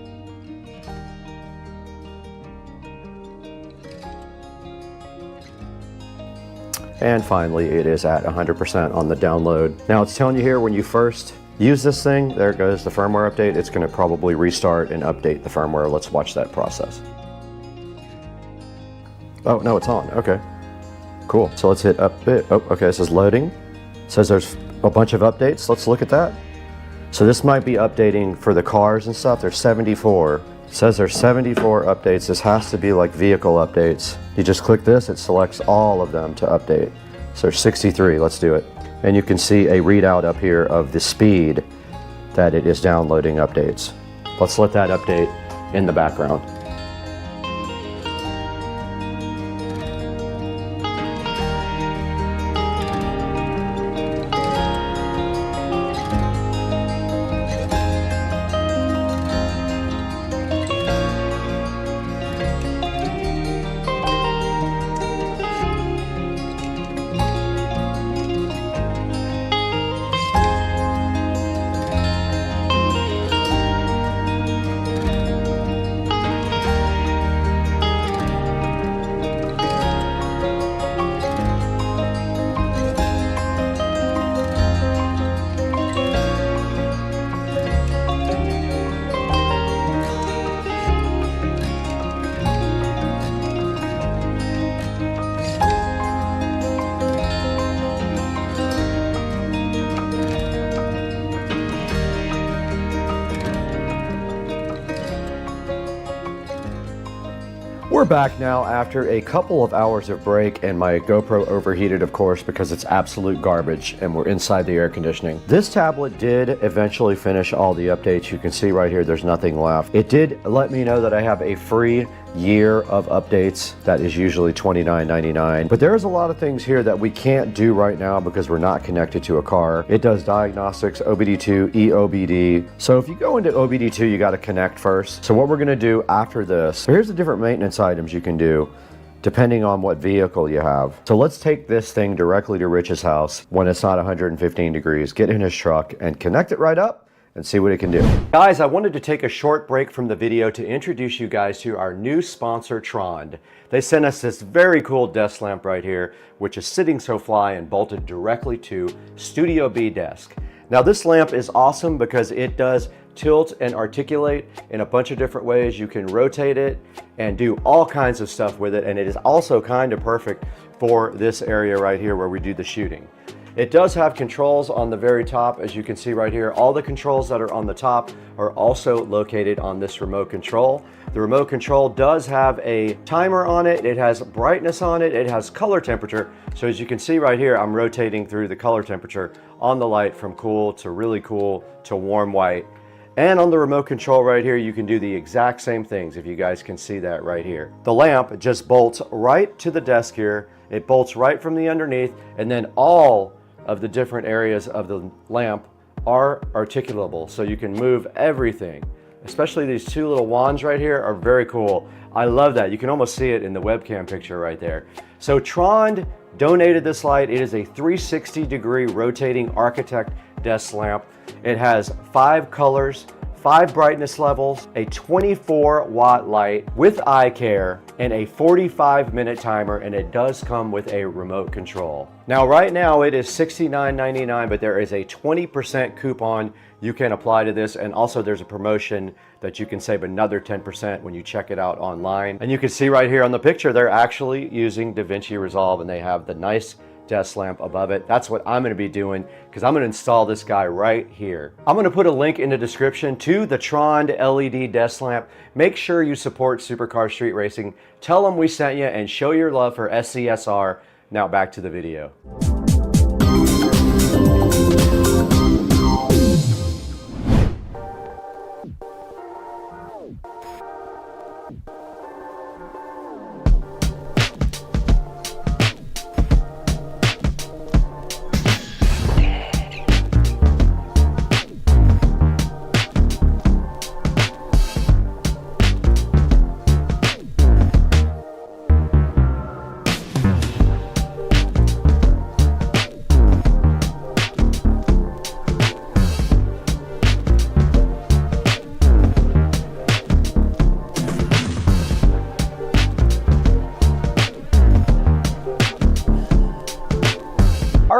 And finally, it is at 100% on the download. Now it's telling you here when you first use this thing, there goes the firmware update. It's gonna probably restart and update the firmware. Let's watch that process. Oh, no, it's on, okay. Cool, so let's hit update. Oh, okay, this is loading. It says there's a bunch of updates. Let's look at that. So this might be updating for the cars and stuff. There's 74. It says there's 74 updates. This has to be like vehicle updates. You just click this, it selects all of them to update. So there's 63, let's do it. And you can see a readout up here of the speed that it is downloading updates. Let's let that update in the background. We're back now after a couple of hours of break, and my GoPro overheated, of course, because it's absolute garbage and we're inside the air conditioning. This tablet did eventually finish all the updates. You can see right here there's nothing left. It did let me know that I have a free year of updates that is usually $29.99, but there's a lot of things here that we can't do right now because we're not connected to a car. It does diagnostics, OBD2, EOBD. So if you go into OBD2, you got to connect first. So what we're going to do after this, here's the different maintenance items you can do depending on what vehicle you have. So let's take this thing directly to Rich's house when it's not 115 degrees, get in his truck and connect it right up and see what it can do. Guys, I wanted to take a short break from the video to introduce you guys to our new sponsor, Trond. They sent us this very cool desk lamp right here, which is sitting so fly and bolted directly to Studio B desk. Now this lamp is awesome because it does tilt and articulate in a bunch of different ways. You can rotate it and do all kinds of stuff with it, and it is also kind of perfect for this area right here where we do the shooting. It does have controls on the very top, as you can see right here. All the controls that are on the top are also located on this remote control. The remote control does have a timer on it. It has brightness on it. It has color temperature. So as you can see right here, I'm rotating through the color temperature on the light from cool to really cool to warm white. And on the remote control right here, you can do the exact same things, if you guys can see that right here. The lamp just bolts right to the desk here. It bolts right from the underneath, and then all of the different areas of the lamp are articulable, so you can move everything. Especially these two little wands right here are very cool. I love that. You can almost see it in the webcam picture right there. So Trond donated this light. It is a 360-degree rotating Architect desk lamp. It has 5 colors, 5 brightness levels, a 24-watt light with eye care, and a 45-minute timer, and it does come with a remote control. Now right now it is $69.99, but there is a 20% coupon you can apply to this, and also there's a promotion that you can save another 10% when you check it out online. And you can see right here on the picture, they're actually using DaVinci Resolve, and they have the nice desk lamp above it. That's what I'm going to be doing, because I'm going to install this guy right here. I'm going to put a link in the description to the Trond LED desk lamp. Make sure you support Supercar Street Racing. Tell them we sent you and show your love for SCSR. Now back to the video.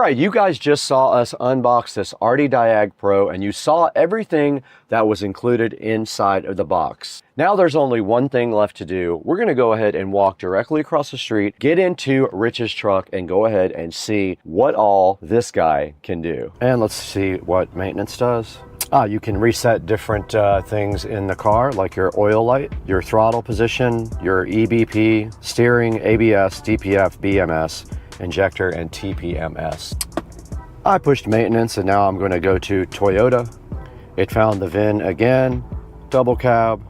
right, you guys just saw us unbox this RD Diag Pro, and you saw everything that was included inside of the box. Now there's only one thing left to do. We're gonna go ahead and walk directly across the street, get into Rich's truck, and go ahead and see what all this guy can do. And let's see what maintenance does. You can reset different things in the car, like your oil light, your throttle position, your EBP, steering, ABS, DPF, BMS, injector, and TPMS. I pushed maintenance, and now I'm going to go to Toyota. It found the VIN again, double cab,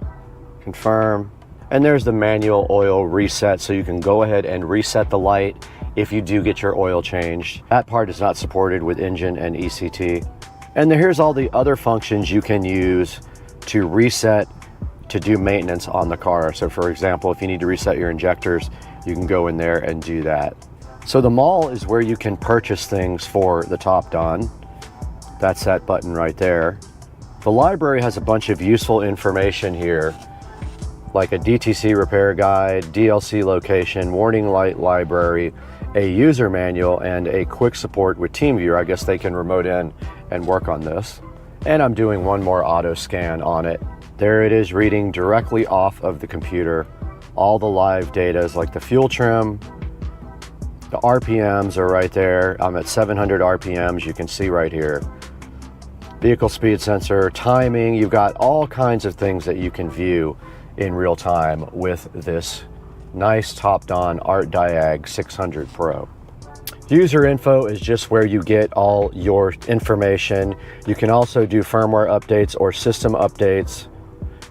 confirm, and there's the manual oil reset, so you can go ahead and reset the light if you do get your oil changed. That part is not supported with engine and ECT. And here's all the other functions you can use to reset to do maintenance on the car. So for example, if you need to reset your injectors, you can go in there and do that. So the mall is where you can purchase things for the Topdon. That's that button right there. The library has a bunch of useful information here, like a DTC repair guide, DLC location, warning light library, a user manual, and a quick support with TeamViewer. I guess they can remote in and work on this. And I'm doing one more auto scan on it. There it is, reading directly off of the computer. All the live data is like the fuel trim, the RPMs are right there. I'm at 700 RPMs, you can see right here. Vehicle speed sensor, timing, you've got all kinds of things that you can view in real time with this nice Topdon Art Diag 600 Pro. User info is just where you get all your information. You can also do firmware updates or system updates.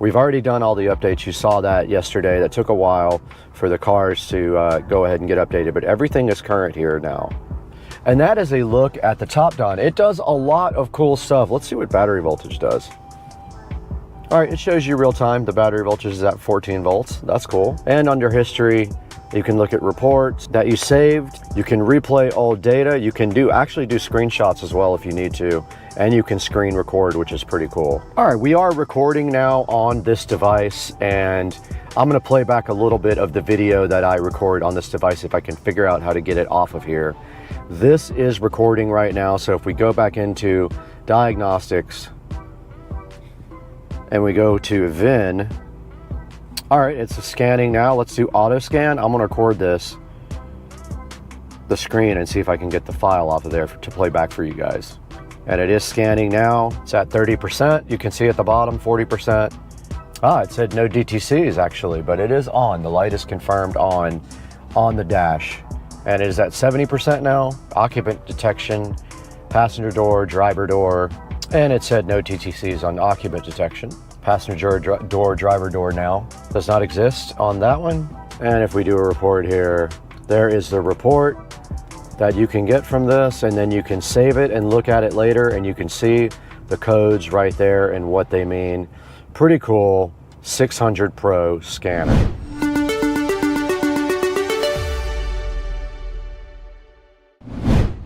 We've already done all the updates. You saw that yesterday. That took a while for the cars to go ahead and get updated, but everything is current here now. And that is a look at the Topdon. It does a lot of cool stuff. Let's see what battery voltage does. All right, it shows you real time. The battery voltage is at 14 volts. That's cool. And under history, you can look at reports that you saved. You can replay old data. You can actually do screenshots as well if you need to. And you can screen record, which is pretty cool. All right, we are recording now on this device, and I'm gonna play back a little bit of the video that I record on this device if I can figure out how to get it off of here. This is recording right now, so if we go back into diagnostics and we go to VIN, all right, it's scanning now. Let's do auto scan. I'm gonna record the screen and see if I can get the file off of there to play back for you guys. And it is scanning now. It's at 30%. You can see at the bottom, 40%. It said no DTCs actually, but it is on. The light is confirmed on the dash. And it is at 70% now. Occupant detection, passenger door, driver door, and it said no TTCs on occupant detection. Passenger door, driver door now does not exist on that one. And if we do a report here, there is the report that you can get from this, and then you can save it and look at it later, and you can see the codes right there and what they mean. Pretty cool 600 Pro scanner.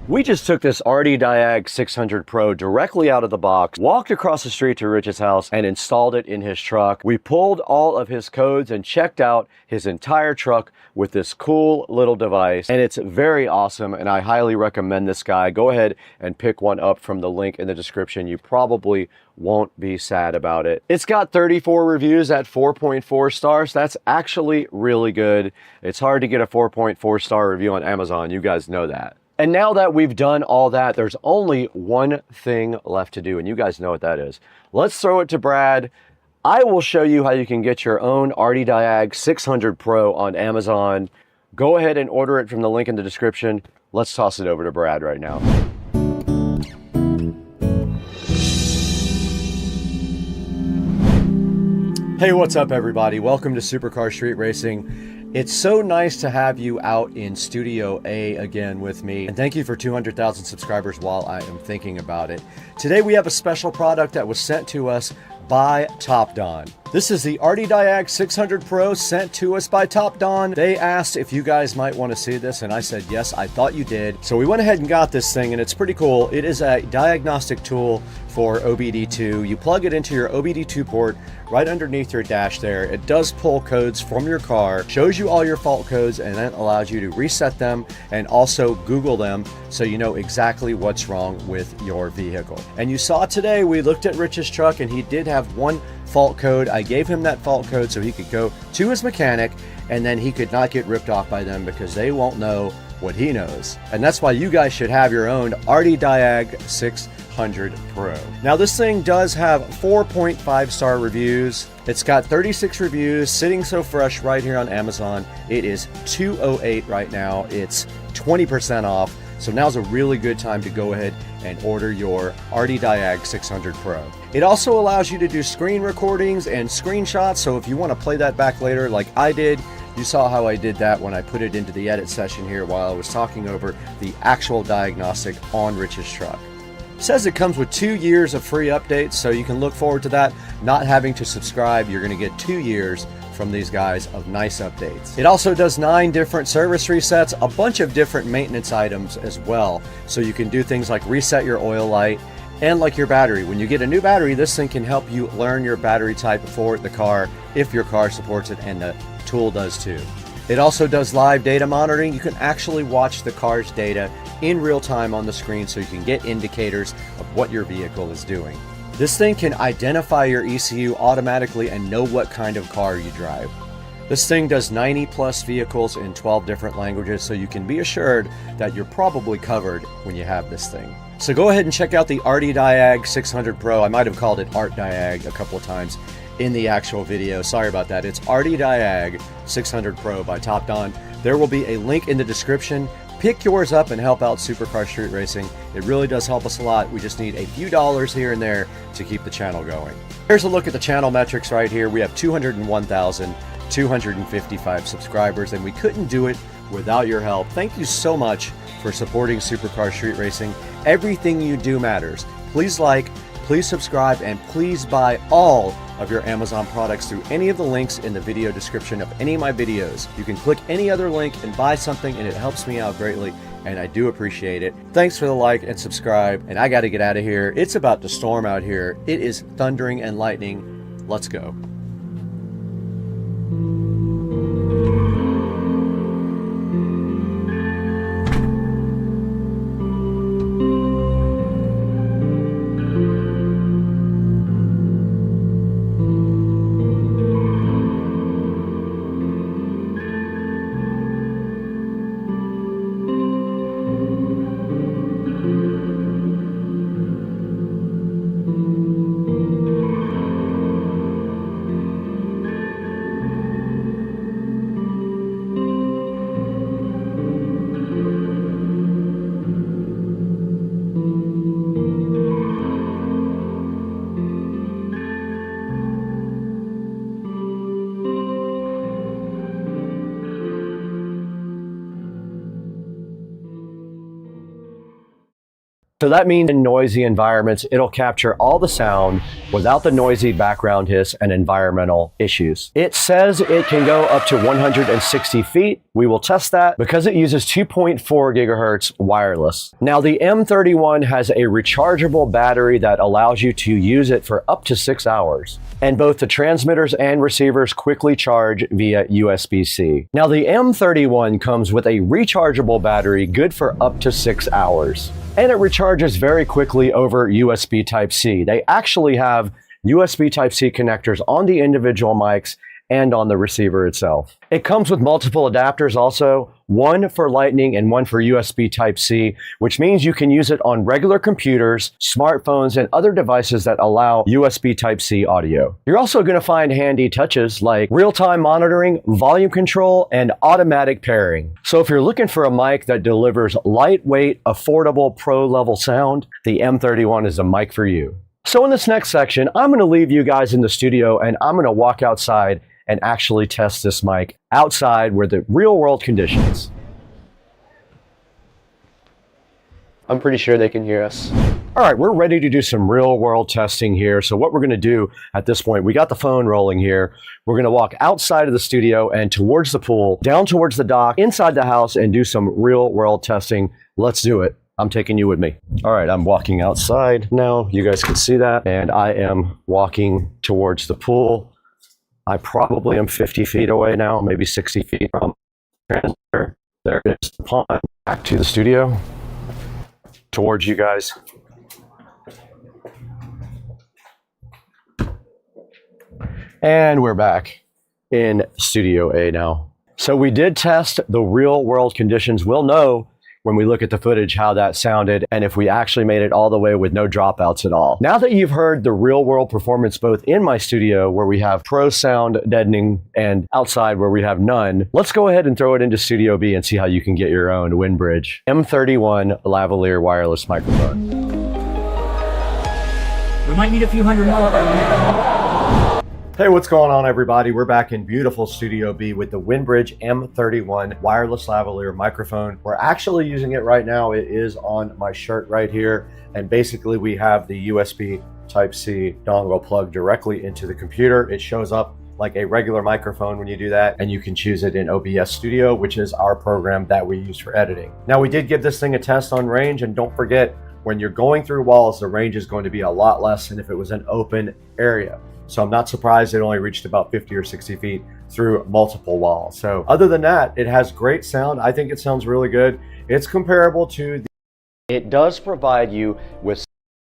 We just took this RD Diag 600 Pro directly out of the box, walked across the street to Rich's house, and installed it in his truck. We pulled all of his codes and checked out his entire truck with this cool little device, and it's very awesome, and I highly recommend this guy. Go ahead and pick one up from the link in the description. You probably won't be sad about it. It's got 34 reviews at 4.4 stars. That's actually really good. It's hard to get a 4.4 star review on Amazon. You guys know that. And now that we've done all that, there's only one thing left to do, and you guys know what that is. Let's throw it to Brad. I will show you how you can get your own RD Diag 600 Pro on Amazon. Go ahead and order it from the link in the description. Let's toss it over to Brad right now. Hey, what's up everybody? Welcome to Supercar Street Racing. It's so nice to have you out in Studio A again with me, and thank you for 200,000 subscribers while I am thinking about it. Today we have a special product that was sent to us by Topdon. This is the Diag 600 Pro sent to us by Top Don. They asked if you guys might want to see this, and I said yes, I thought you did. So we went ahead and got this thing, and it's pretty cool. It is a diagnostic tool for OBD2. You plug it into your OBD2 port right underneath your dash there. It does pull codes from your car, shows you all your fault codes, and then allows you to reset them and also Google them so you know exactly what's wrong with your vehicle. And you saw today, we looked at Rich's truck and he did have one fault code. I gave him that fault code so he could go to his mechanic and then he could not get ripped off by them because they won't know what he knows. And that's why you guys should have your own Diag 600 Pro. Now this thing does have 4.5 star reviews. It's got 36 reviews sitting so fresh right here on Amazon. It is $208 right now. It's 20% off. So now's a really good time to go ahead and order your Diag 600 Pro. It also allows you to do screen recordings and screenshots. So if you want to play that back later like I did, you saw how I did that when I put it into the edit session here while I was talking over the actual diagnostic on Rich's truck. It says it comes with 2 years of free updates, so you can look forward to that. Not having to subscribe, you're going to get 2 years from these guys of nice updates. It also does 9 different service resets, a bunch of different maintenance items as well. So you can do things like reset your oil light and like your battery. When you get a new battery, this thing can help you learn your battery type for the car if your car supports it, and the tool does too. It also does live data monitoring. You can actually watch the car's data in real time on the screen so you can get indicators of what your vehicle is doing. This thing can identify your ECU automatically and know what kind of car you drive. This thing does 90 plus vehicles in 12 different languages, so you can be assured that you're probably covered when you have this thing. So go ahead and check out the Diag 600 Pro. I might have called it Diag a couple of times in the actual video. Sorry about that. It's Diag 600 Pro by Top Don. There will be a link in the description. Pick yours up and help out Supercar Street Racing. It really does help us a lot. We just need a few dollars here and there to keep the channel going. Here's a look at the channel metrics right here. We have 201,255 subscribers, and we couldn't do it without your help. Thank you so much for supporting Supercar Street Racing. Everything you do matters. Please like, please subscribe, and please buy all of your Amazon products through any of the links in the video description of any of my videos. You can click any other link and buy something, and it helps me out greatly, and I do appreciate it. Thanks for the like and subscribe, and I got to get out of here. It's about to storm out here. It is thundering and lightning. Let's go. So that means in noisy environments, it'll capture all the sound without the noisy background hiss and environmental issues. It says it can go up to 160 feet. We will test that because it uses 2.4 gigahertz wireless. Now the M31 has a rechargeable battery that allows you to use it for up to 6 hours. And both the transmitters and receivers quickly charge via USB-C. Now the M31 comes with a rechargeable battery good for up to 6 hours. And it recharges very quickly over USB Type-C. They actually have USB Type-C connectors on the individual mics and on the receiver itself. It comes with multiple adapters also, one for Lightning and one for USB Type-C, which means you can use it on regular computers, smartphones, and other devices that allow USB Type-C audio. You're also going to find handy touches like real-time monitoring, volume control, and automatic pairing. So if you're looking for a mic that delivers lightweight, affordable, pro-level sound, the M31 is a mic for you. So in this next section, I'm going to leave you guys in the studio and I'm going to walk outside and actually test this mic outside where the real world conditions. I'm pretty sure they can hear us. All right, we're ready to do some real world testing here. So what we're going to do at this point, we got the phone rolling here. We're going to walk outside of the studio and towards the pool, down towards the dock, inside the house, and do some real world testing. Let's do it. I'm taking you with me. All right, I'm walking outside now. You guys can see that. And I am walking towards the pool. I probably am 50 feet away now, maybe 60 feet from the transmitter. There is the pond. Back to the studio, towards you guys. And we're back in Studio A now. So we did test the real world conditions. We'll know when we look at the footage how that sounded and if we actually made it all the way with no dropouts at all. Now that you've heard the real world performance both in my studio where we have pro sound deadening and outside where we have none, let's go ahead and throw it into Studio B and see how you can get your own WindBridge M31 lavalier wireless microphone. We might need a few hundred more. Hey, what's going on, everybody? We're back in beautiful Studio B with the WindBridge M31 wireless lavalier microphone. We're actually using it right now. It is on my shirt right here. And basically we have the USB Type-C dongle plugged directly into the computer. It shows up like a regular microphone when you do that, and you can choose it in OBS Studio, which is our program that we use for editing. Now, we did give this thing a test on range, and don't forget, when you're going through walls, the range is going to be a lot less than if it was an open area. So I'm not surprised it only reached about 50 or 60 feet through multiple walls. So other than that, it has great sound. I think it sounds really good. It's comparable to it does provide you with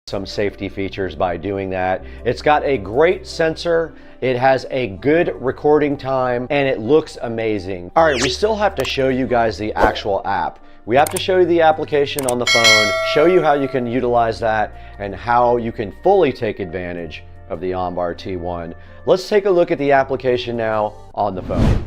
some safety features by doing that. It's got a great sensor. It has a good recording time and it looks amazing. All right, we still have to show you guys the actual app. We have to show you the application on the phone, show you how you can utilize that and how you can fully take advantage of the OnBar T1. Let's take a look at the application now on the phone.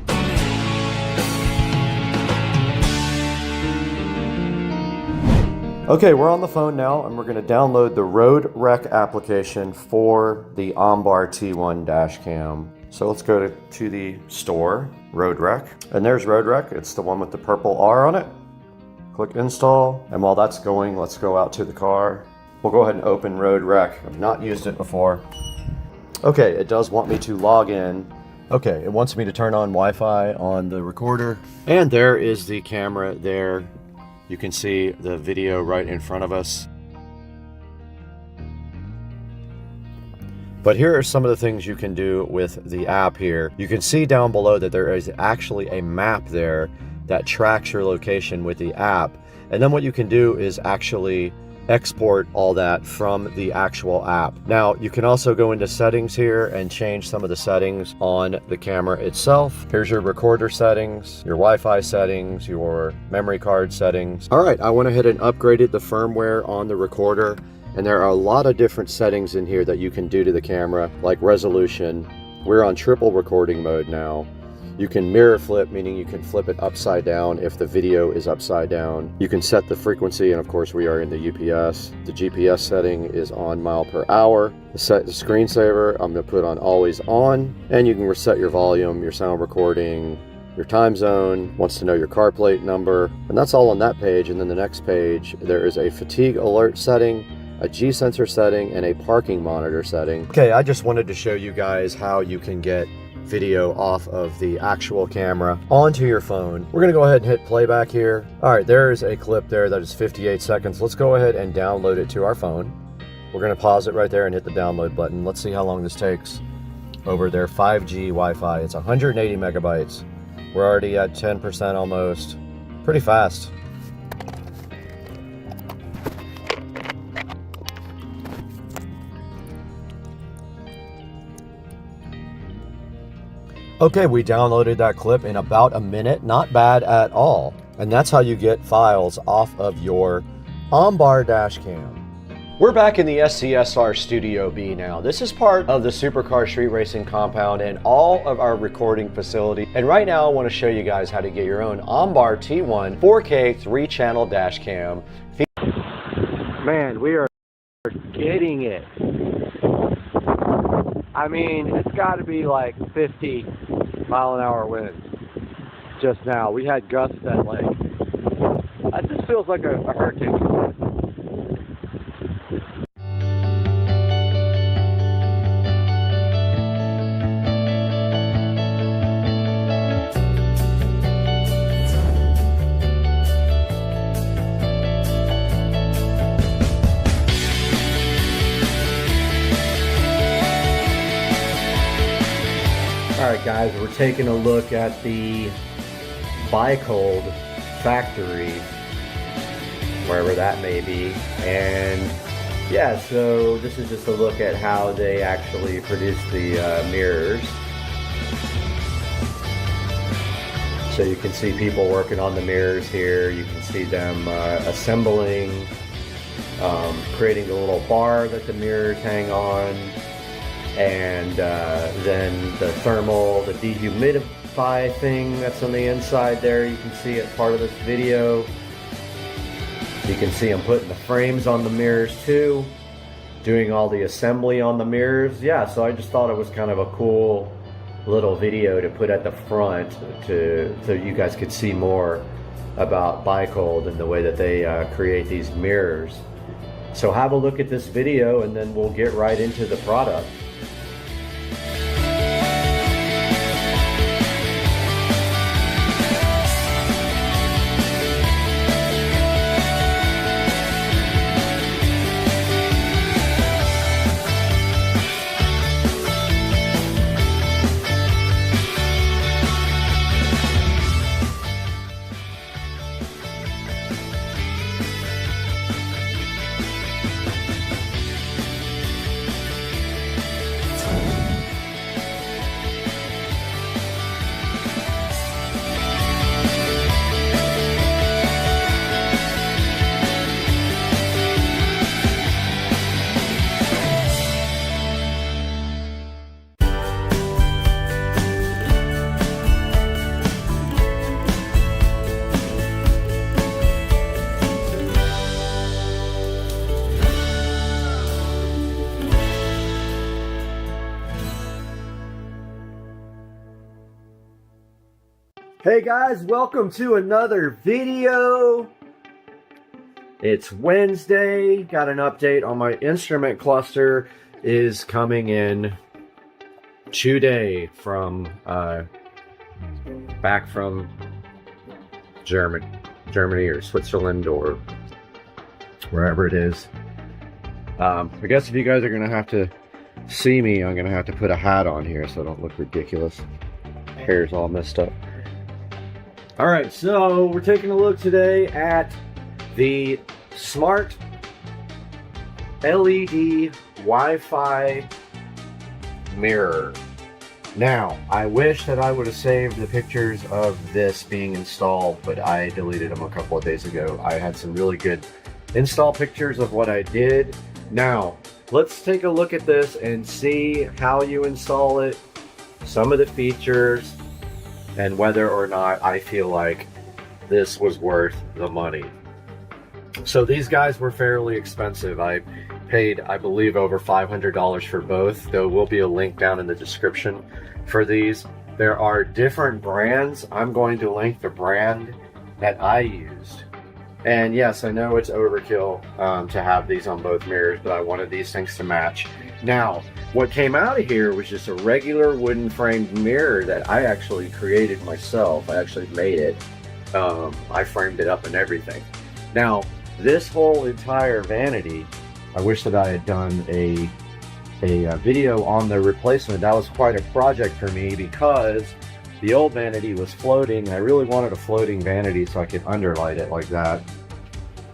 Okay, we're on the phone now and we're going to download the Road Rec application for the OnBar T1 dash cam. So let's go to the store, Road Rec, and there's Road Rec. It's the one with the purple R on it. Click install, and while that's going, let's go out to the car. We'll go ahead and open Road Rec. I've not used it before. Okay, it does want me to log in. Okay, it wants me to turn on Wi-Fi on the recorder. And there is the camera there. You can see the video right in front of us. But here are some of the things you can do with the app here. You can see down below that there is actually a map there that tracks your location with the app. And then what you can do is actually export all that from the actual app. Now, you can also go into settings here and change some of the settings on the camera itself. Here's your recorder settings, your Wi-Fi settings, your memory card settings. All right, I went ahead and upgraded the firmware on the recorder, and there are a lot of different settings in here that you can do to the camera, like resolution. We're on triple recording mode now. You can mirror flip, meaning you can flip it upside down if the video is upside down. You can set the frequency, and of course we are in the UPS. The GPS setting is on mile per hour. The screensaver, I'm gonna put on always on, and you can reset your volume, your sound recording, your time zone, wants to know your car plate number, and that's all on that page. And then the next page, there is a fatigue alert setting, a G-sensor setting, and a parking monitor setting. Okay, I just wanted to show you guys how you can get video off of the actual camera onto your phone. We're gonna go ahead and hit playback here. All right, there is a clip there that is 58 seconds. Let's go ahead and download it to our phone. We're gonna pause it right there and hit the download button. Let's see how long this takes over their 5G Wi-Fi. It's 180 megabytes. We're already at 10% almost. Pretty fast. Okay, we downloaded that clip in about a minute. Not bad at all. And that's how you get files off of your OnBar dash cam. We're back in the SCSR Studio B now. This is part of the Supercar Street Racing compound and all of our recording facility. And right now I want to show you guys how to get your own OnBar T1 4K 3-channel dash cam. Man, we are getting it. I mean, it's got to be like 50 mile-an-hour winds just now. We had gusts that lake. That just feels like a hurricane. guys, we're taking a look at the Barebones factory, wherever that may be. And yeah, so this is just a look at how they actually produce the mirrors. So you can see people working on the mirrors here. You can see them assembling, creating the little bar that the mirrors hang on, and then the thermal, the dehumidify thing that's on the inside there. You can see it part of this video. You can see them putting the frames on the mirrors too, doing all the assembly on the mirrors. Yeah, so I just thought it was kind of a cool little video to put at the front so you guys could see more about Barebones and the way that they create these mirrors. So have a look at this video and then we'll get right into the product. Hey guys, welcome to another video. It's Wednesday. Got an update on my instrument cluster is coming in today from back from Germany or Switzerland or wherever it is. I guess if you guys are gonna have to see me, I'm gonna have to put a hat on here so I don't look ridiculous. Hair's all messed up. All right, so we're taking a look today at the smart LED Wi-Fi mirror. Now, I wish that I would have saved the pictures of this being installed, but I deleted them a couple of days ago. I had some really good install pictures of what I did. Now, let's take a look at this and see how you install it, some of the features, and whether or not I feel like this was worth the money. So these guys were fairly expensive. I paid, I believe, over $500 for both. There will be a link down in the description for these. There are different brands. I'm going to link the brand that I used. And yes, I know it's overkill to have these on both mirrors, but I wanted these things to match. Now, what came out of here was just a regular wooden framed mirror that I actually created myself. I actually made it. I framed it up and everything. Now, this whole entire vanity, I wish that I had done a video on the replacement. That was quite a project for me because the old vanity was floating. I really wanted a floating vanity so I could underlight it like that.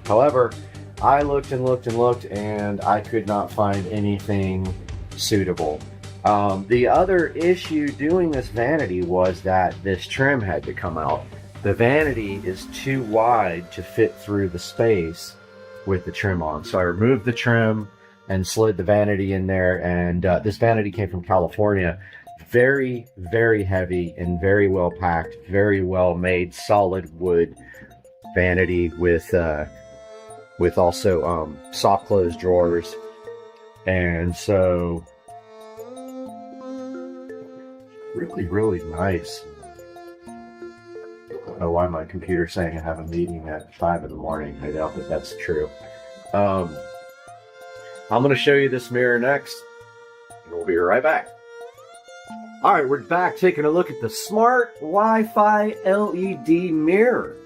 However, I looked and looked and looked and I could not find anything suitable. The other issue doing this vanity was that this trim had to come out. The vanity is too wide to fit through the space with the trim on. So I removed the trim and slid the vanity in there, and this vanity came from California. Very, very heavy and very well packed, very well made, solid wood vanity with also soft close drawers. And so really nice. I don't know why my computer's saying I have a meeting at 5 in the morning. I doubt that that's true. I'm going to show you this mirror next, and we'll be right back. All right, we're back taking a look at the smart Wi-Fi LED mirror.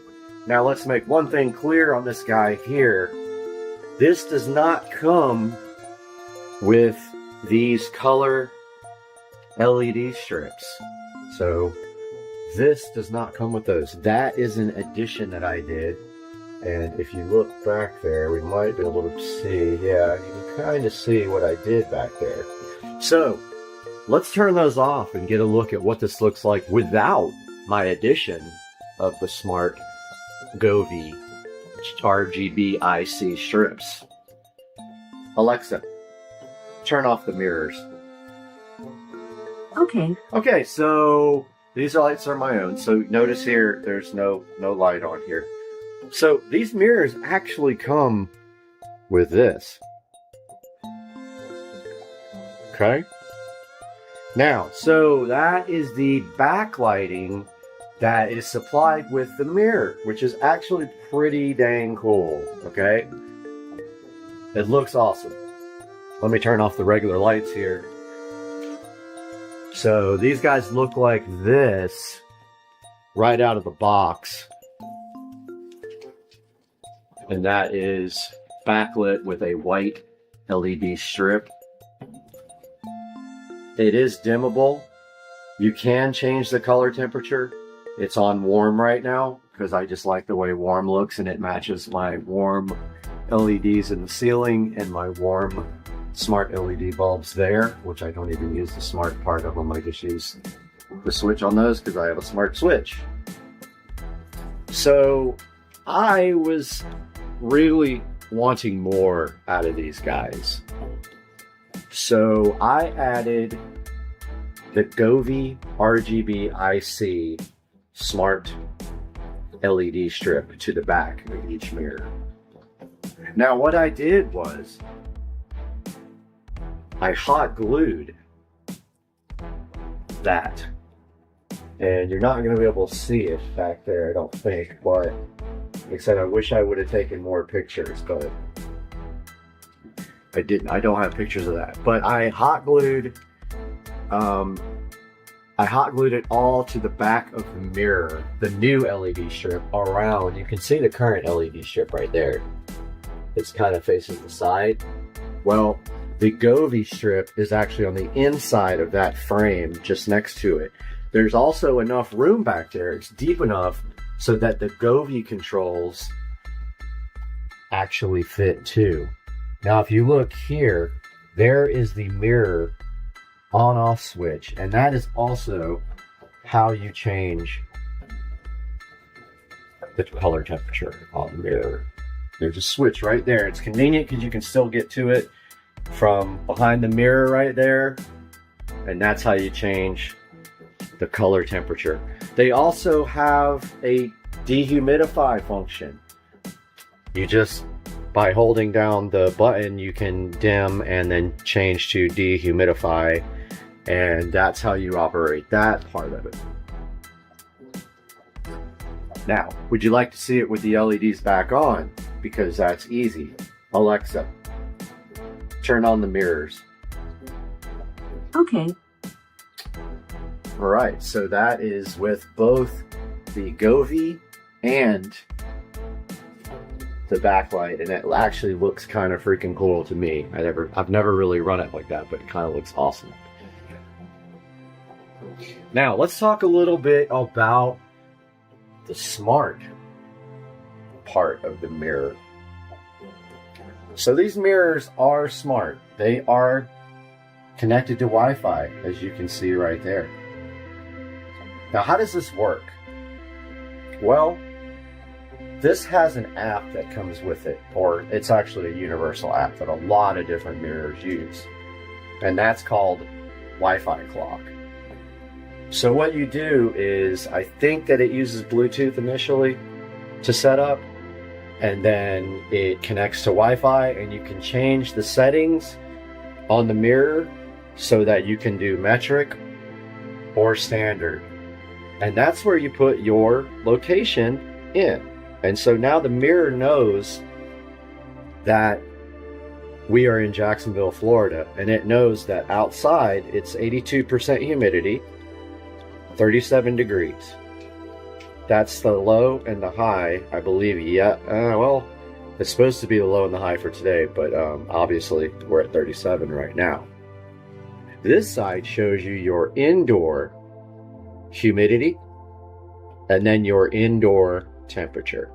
Now let's make one thing clear on this guy here. This does not come with these color LED strips. So this does not come with those. That is an addition that I did. And if you look back there, we might be able to see, yeah, you can kind of see what I did back there. So let's turn those off and get a look at what this looks like without my addition of the smart Govee RGB IC strips. Alexa, turn off the mirrors. Okay. Okay, so these lights are my own. So notice here, there's no light on here. So these mirrors actually come with this. Okay. Now, so that is the backlighting that is supplied with the mirror, which is actually pretty dang cool. Okay. It looks awesome. Let me turn off the regular lights here. So these guys look like this right out of the box. And that is backlit with a white LED strip. It is dimmable. You can change the color temperature. It's on warm right now because I just like the way warm looks, and it matches my warm LEDs in the ceiling and my warm smart LED bulbs there, which I don't even use the smart part of them. I just use the switch on those because I have a smart switch. So I was really wanting more out of these guys. So I added the Govee RGB IC smart LED strip to the back of each mirror. Now what I did was I hot glued that, and you're not going to be able to see it back there, I don't think, but like I said, I wish I would have taken more pictures, but I didn't. I don't have pictures of that, but I hot glued it all to the back of the mirror, the new LED strip around. You can see the current LED strip right there. It's kind of facing the side. Well, the Govee strip is actually on the inside of that frame, just next to it. There's also enough room back there. It's deep enough so that the Govee controls actually fit too. Now, if you look here, there is the mirror on-off switch, and that is also how you change the color temperature on the mirror. There's a switch right there. It's convenient because you can still get to it from behind the mirror right there, and that's how you change the color temperature. They also have a dehumidify function. You just, by holding down the button, you can dim and then change to dehumidify, and that's how you operate that part of it. Now, would you like to see it with the LEDs back on? Because that's easy. Alexa, turn on the mirrors. Okay. All right, so that is with both the Govee and the backlight, and it actually looks kind of freaking cool to me. I've never really run it like that, but it kind of looks awesome. Now, let's talk a little bit about the smart part of the mirror. So these mirrors are smart. They are connected to Wi-Fi, as you can see right there. Now, how does this work? Well, this has an app that comes with it, or it's actually a universal app that a lot of different mirrors use, and that's called Wi-Fi Clock. So what you do is, I think that it uses Bluetooth initially to set up, and then it connects to Wi-Fi, and you can change the settings on the mirror so that you can do metric or standard. And that's where you put your location in. And so now the mirror knows that we are in Jacksonville, Florida, and it knows that outside it's 82% humidity, 37 degrees. That's the low and the high, I believe. Yeah, well, it's supposed to be the low and the high for today, but obviously we're at 37 right now. This side shows you your indoor humidity, and then your indoor temperature.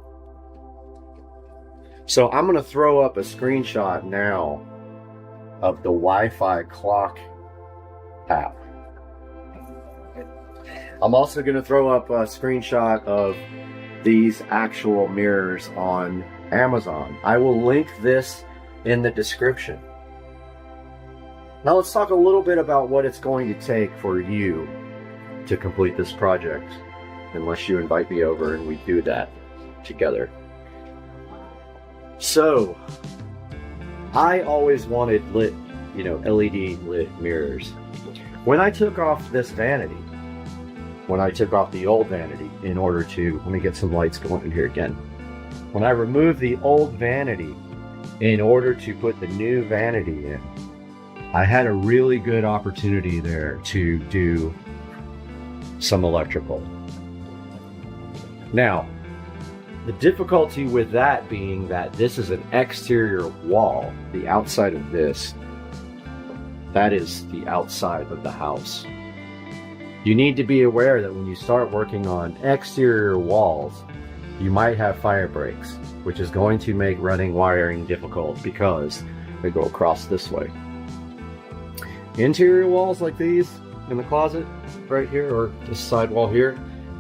So I'm going to throw up a screenshot now of the Wi-Fi clock app. I'm also going to throw up a screenshot of these actual mirrors on Amazon. I will link this in the description. Now let's talk a little bit about what it's going to take for you to complete this project, unless you invite me over and we do that together. So, I always wanted lit, LED lit mirrors. When I took off this vanity, when I took off the old vanity in order to, let me get some lights going in here again. When I removed the old vanity in order to put the new vanity in, I had a really good opportunity there to do some electrical. Now, the difficulty with that being that this is an exterior wall, the outside of this, that is the outside of the house. You need to be aware that when you start working on exterior walls, you might have fire breaks, which is going to make running wiring difficult because they go across this way. Interior walls like these in the closet right here, or this side wall here,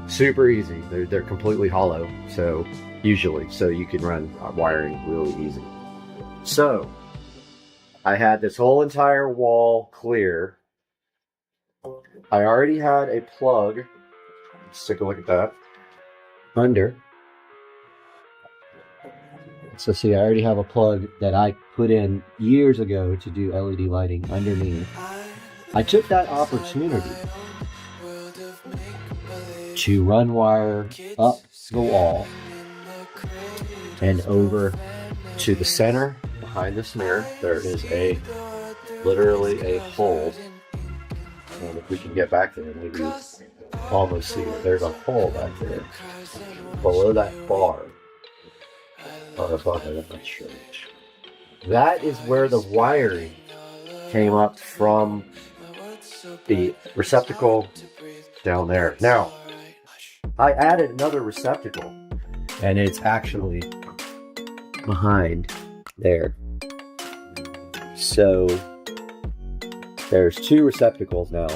super easy. They're completely hollow, so you can run wiring really easy. So I had this whole entire wall clear. I already had a plug. Let's take a look at that. Under. So see, I already have a plug that I put in years ago to do LED lighting underneath. I took that opportunity to run wire up the wall and over to the center behind this mirror. There is literally a hole. And if we can get back there, maybe almost see it. There's a hole back there below that bar. That is where the wiring came up from the receptacle down there. Now, I added another receptacle, and it's actually behind there. So there's two receptacles now,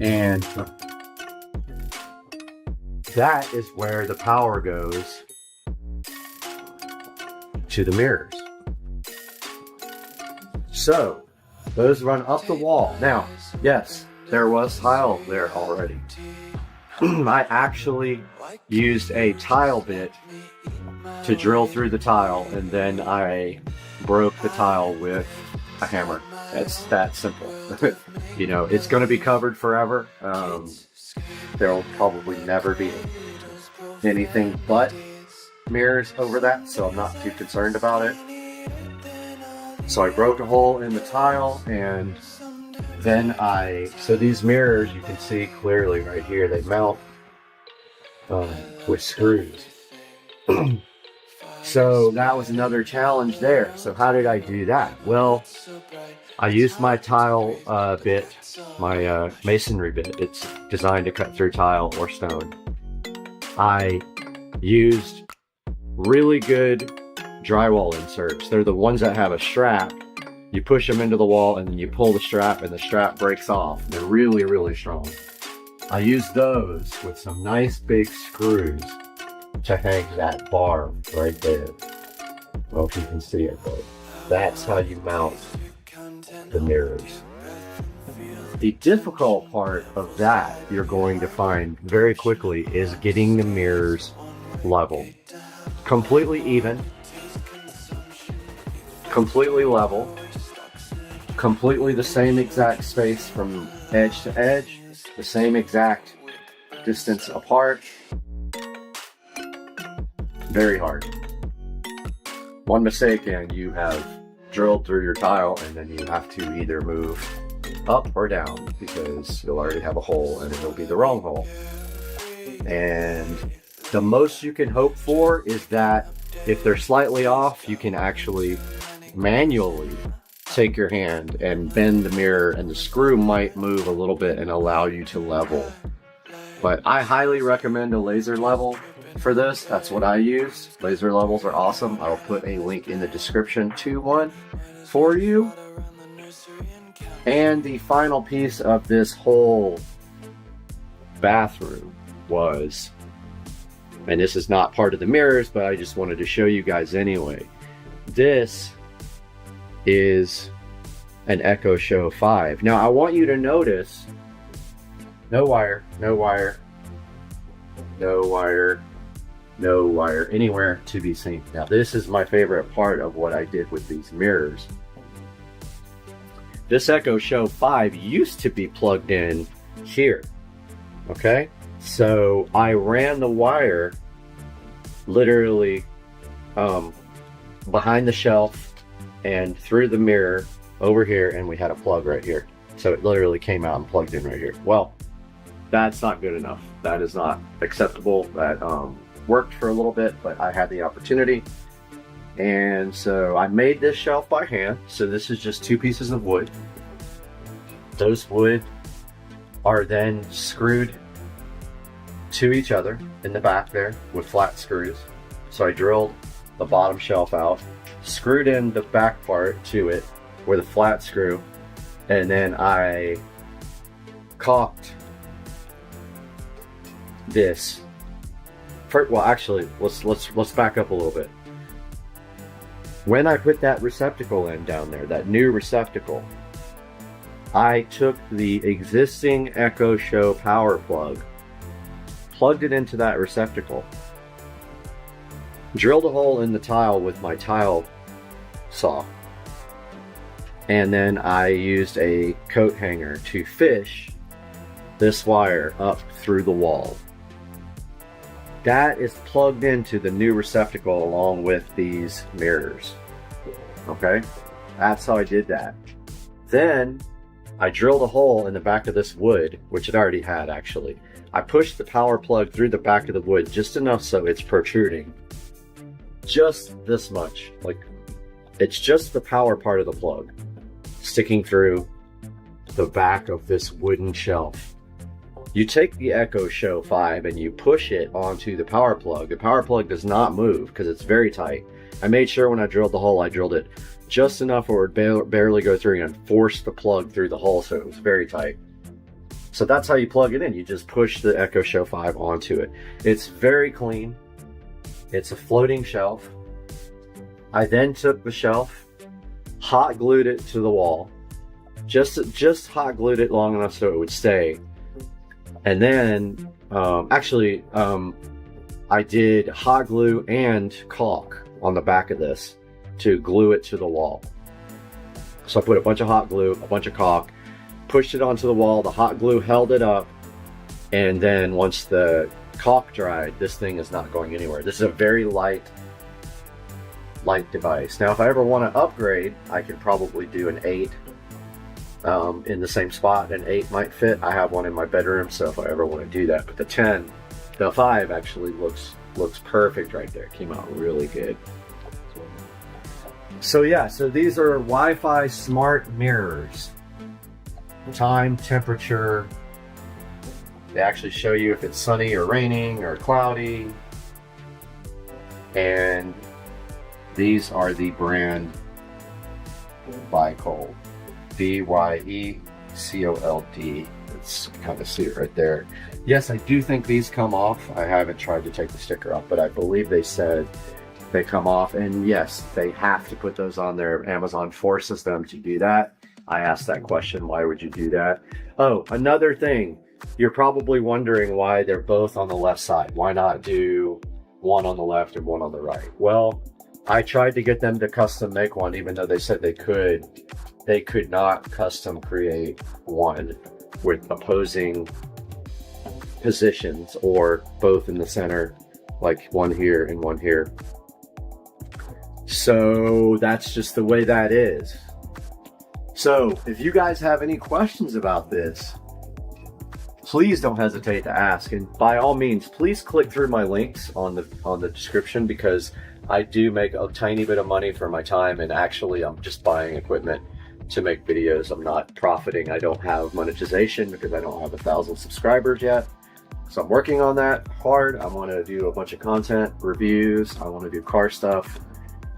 and that is where the power goes to the mirrors. So those run up the wall. Now, yes, there was tile there already. I actually used a tile bit to drill through the tile, and then I broke the tile with a hammer. It's that simple. It's going to be covered forever. There'll probably never be anything but mirrors over that, so I'm not too concerned about it. So I broke a hole in the tile, and then so these mirrors, you can see clearly right here, they mount with screws. So that was another challenge there. So how did I do that? Well, I used my tile bit, my masonry bit. It's designed to cut through tile or stone. I used really good drywall inserts. They're the ones that have a strap. You push them into the wall and then you pull the strap and the strap breaks off. They're really, really strong. I used those with some nice big screws to hang that bar right there. Well, if you can see it, but that's how you mount the mirrors. The difficult part of that you're going to find very quickly is getting the mirrors level. Completely even, completely level, completely the same exact space from edge to edge, the same exact distance apart. Very hard. One mistake and you have drilled through your tile, and then you have to either move up or down because you'll already have a hole and it'll be the wrong hole. And the most you can hope for is that if they're slightly off, you can actually manually take your hand and bend the mirror, and the screw might move a little bit and allow you to level But I highly recommend a laser level for this. That's what I use. Laser levels are awesome. I'll put a link in the description to one for you. And the final piece of this whole bathroom was, and this is not part of the mirrors, but I just wanted to show you guys anyway. This is an Echo Show 5. Now I want you to notice, no wire, no wire, no wire, no wire anywhere to be seen. Now this is my favorite part of what I did with these mirrors. This Echo Show 5 used to be plugged in here, okay? So I ran the wire literally behind the shelf and through the mirror over here, and we had a plug right here. So it literally came out and plugged in right here. Well, that's not good enough. That is not acceptable. That worked for a little bit, but I had the opportunity. And so I made this shelf by hand. So this is just 2 pieces of wood. Those wood are then screwed to each other in the back there with flat screws. So I drilled the bottom shelf out, screwed in the back part to it with a flat screw, and then I caulked this. Well, actually, let's back up a little bit. When I put that receptacle in down there, that new receptacle, I took the existing Echo Show power plug, plugged it into that receptacle, drilled a hole in the tile with my tile saw, and then I used a coat hanger to fish this wire up through the wall. That is plugged into the new receptacle along with these mirrors. Okay, that's how I did that. Then I drilled a hole in the back of this wood, which it already had actually. I pushed the power plug through the back of the wood just enough so it's protruding. Just this much. Like, it's just the power part of the plug sticking through the back of this wooden shelf. You take the Echo Show 5 and you push it onto the power plug. The power plug does not move because it's very tight. I made sure when I drilled the hole, I drilled it just enough where it would barely go through and force the plug through the hole, so it was very tight. So that's how you plug it in. You just push the Echo Show 5 onto it. It's very clean. It's a floating shelf. I then took the shelf, hot glued it to the wall, just hot glued it long enough so it would stay. And then, I did hot glue and caulk on the back of this to glue it to the wall. So I put a bunch of hot glue, a bunch of caulk, pushed it onto the wall, the hot glue held it up, and then once the caulk dried, this thing is not going anywhere. This is a very light device. Now, if I ever want to upgrade, I could probably do an 8 in the same spot. An 8 might fit. I have one in my bedroom, so if I ever want to do that. But the 5 actually looks perfect right there. Came out really good. So yeah, so these are Wi-Fi smart mirrors. Time, temperature. They actually show you if it's sunny or raining or cloudy. And these are the brand Byecold. Byecold. It's kind of see it right there. Yes, I do think these come off. I haven't tried to take the sticker off, but I believe they said they come off. And yes, they have to put those on there. Amazon forces them to do that. I asked that question, why would you do that? Oh, another thing. You're probably wondering why they're both on the left side. Why not do one on the left and one on the right? Well, I tried to get them to custom make one, even though they said they could. They could not custom create one with opposing positions or both in the center, like one here and one here. So that's just the way that is. So if you guys have any questions about this, please don't hesitate to ask. And by all means, please click through my links on the description, because I do make a tiny bit of money for my time, and actually I'm just buying equipment to make videos. I'm not profiting. I don't have monetization because I don't have 1,000 subscribers yet. So I'm working on that hard. I want to do a bunch of content, reviews. I want to do car stuff.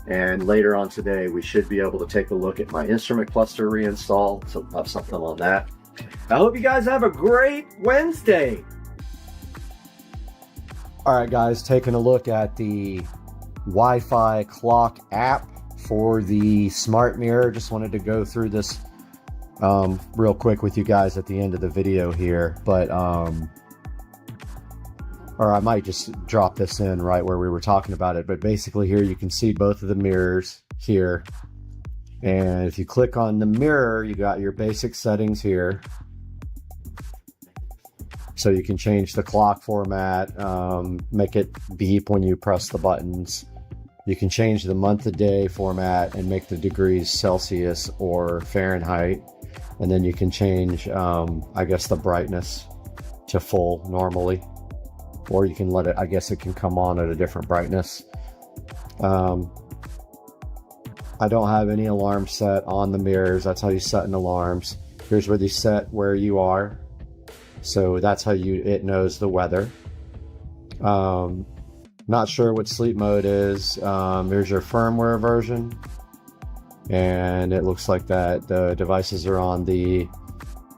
And later on today, we should be able to take a look at my instrument cluster reinstall. So I'll have something on that. I hope you guys have a great Wednesday. All right, guys, taking a look at the Wi-Fi clock app for the smart mirror. Just wanted to go through this real quick with you guys at the end of the video here, but or I might just drop this in right where we were talking about it. But basically here you can see both of the mirrors here, and if you click on the mirror, you got your basic settings here. So you can change the clock format, make it beep when you press the buttons. You can change the month of day format and make the degrees Celsius or Fahrenheit. And then you can change, I guess, the brightness to full normally. Or you can let it, I guess it can come on at a different brightness. I don't have any alarm set on the mirrors. That's how you set an alarms. Here's where you set where you are. So that's how it knows the weather. Not sure what sleep mode is. Here's your firmware version. And it looks like that the devices are on the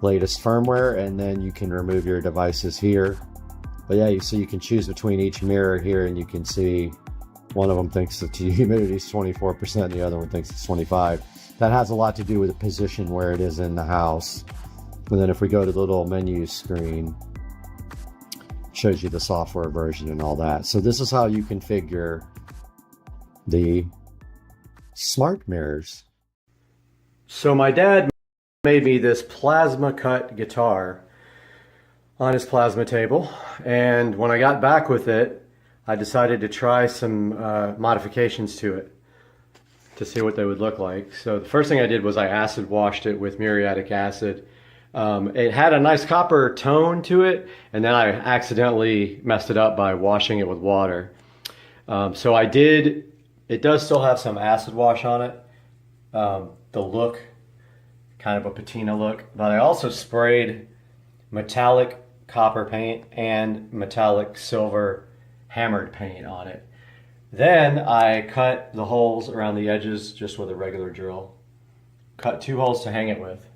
latest firmware, and then you can remove your devices here. But yeah, so you can choose between each mirror here, and you can see one of them thinks the humidity is 24%, and the other one thinks it's 25%. That has a lot to do with the position where it is in the house. And then if we go to the little menu screen, it shows you the software version and all that. So this is how you configure the smart mirrors. So my dad made me this plasma cut guitar on his plasma table, and when I got back with it, I decided to try some modifications to it to see what they would look like. So the first thing I did was I acid washed it with muriatic acid. It had a nice copper tone to it, and then I accidentally messed it up by washing it with water. So I did, it does still have some acid wash on it. The look, kind of a patina look, but I also sprayed metallic copper paint and metallic silver hammered paint on it. Then I cut the holes around the edges just with a regular drill. Cut 2 holes to hang it with.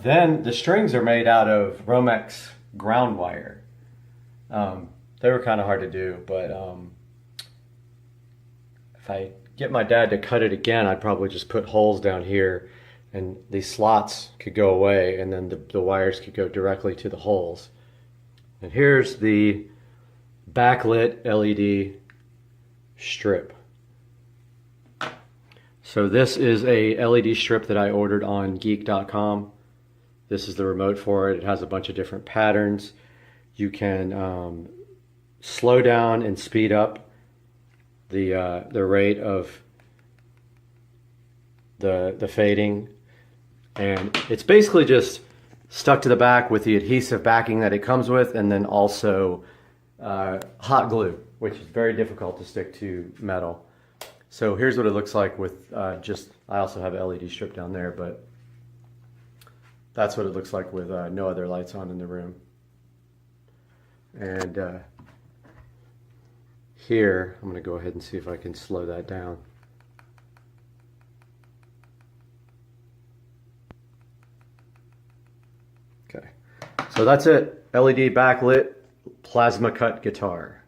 Then the strings are made out of Romex ground wire. They were kind of hard to do, but if I get my dad to cut it again, I'd probably just put holes down here, and these slots could go away, and then the wires could go directly to the holes. And here's the backlit LED strip. So this is a LED strip that I ordered on geek.com. This is the remote for it. It has a bunch of different patterns. You can slow down and speed up the rate of the fading, and it's basically just stuck to the back with the adhesive backing that it comes with, and then also hot glue, which is very difficult to stick to metal. So here's what it looks like with I also have an LED strip down there, but that's what it looks like with no other lights on in the room. And here, I'm going to go ahead and see if I can slow that down. Okay, so that's it. LED backlit plasma cut guitar.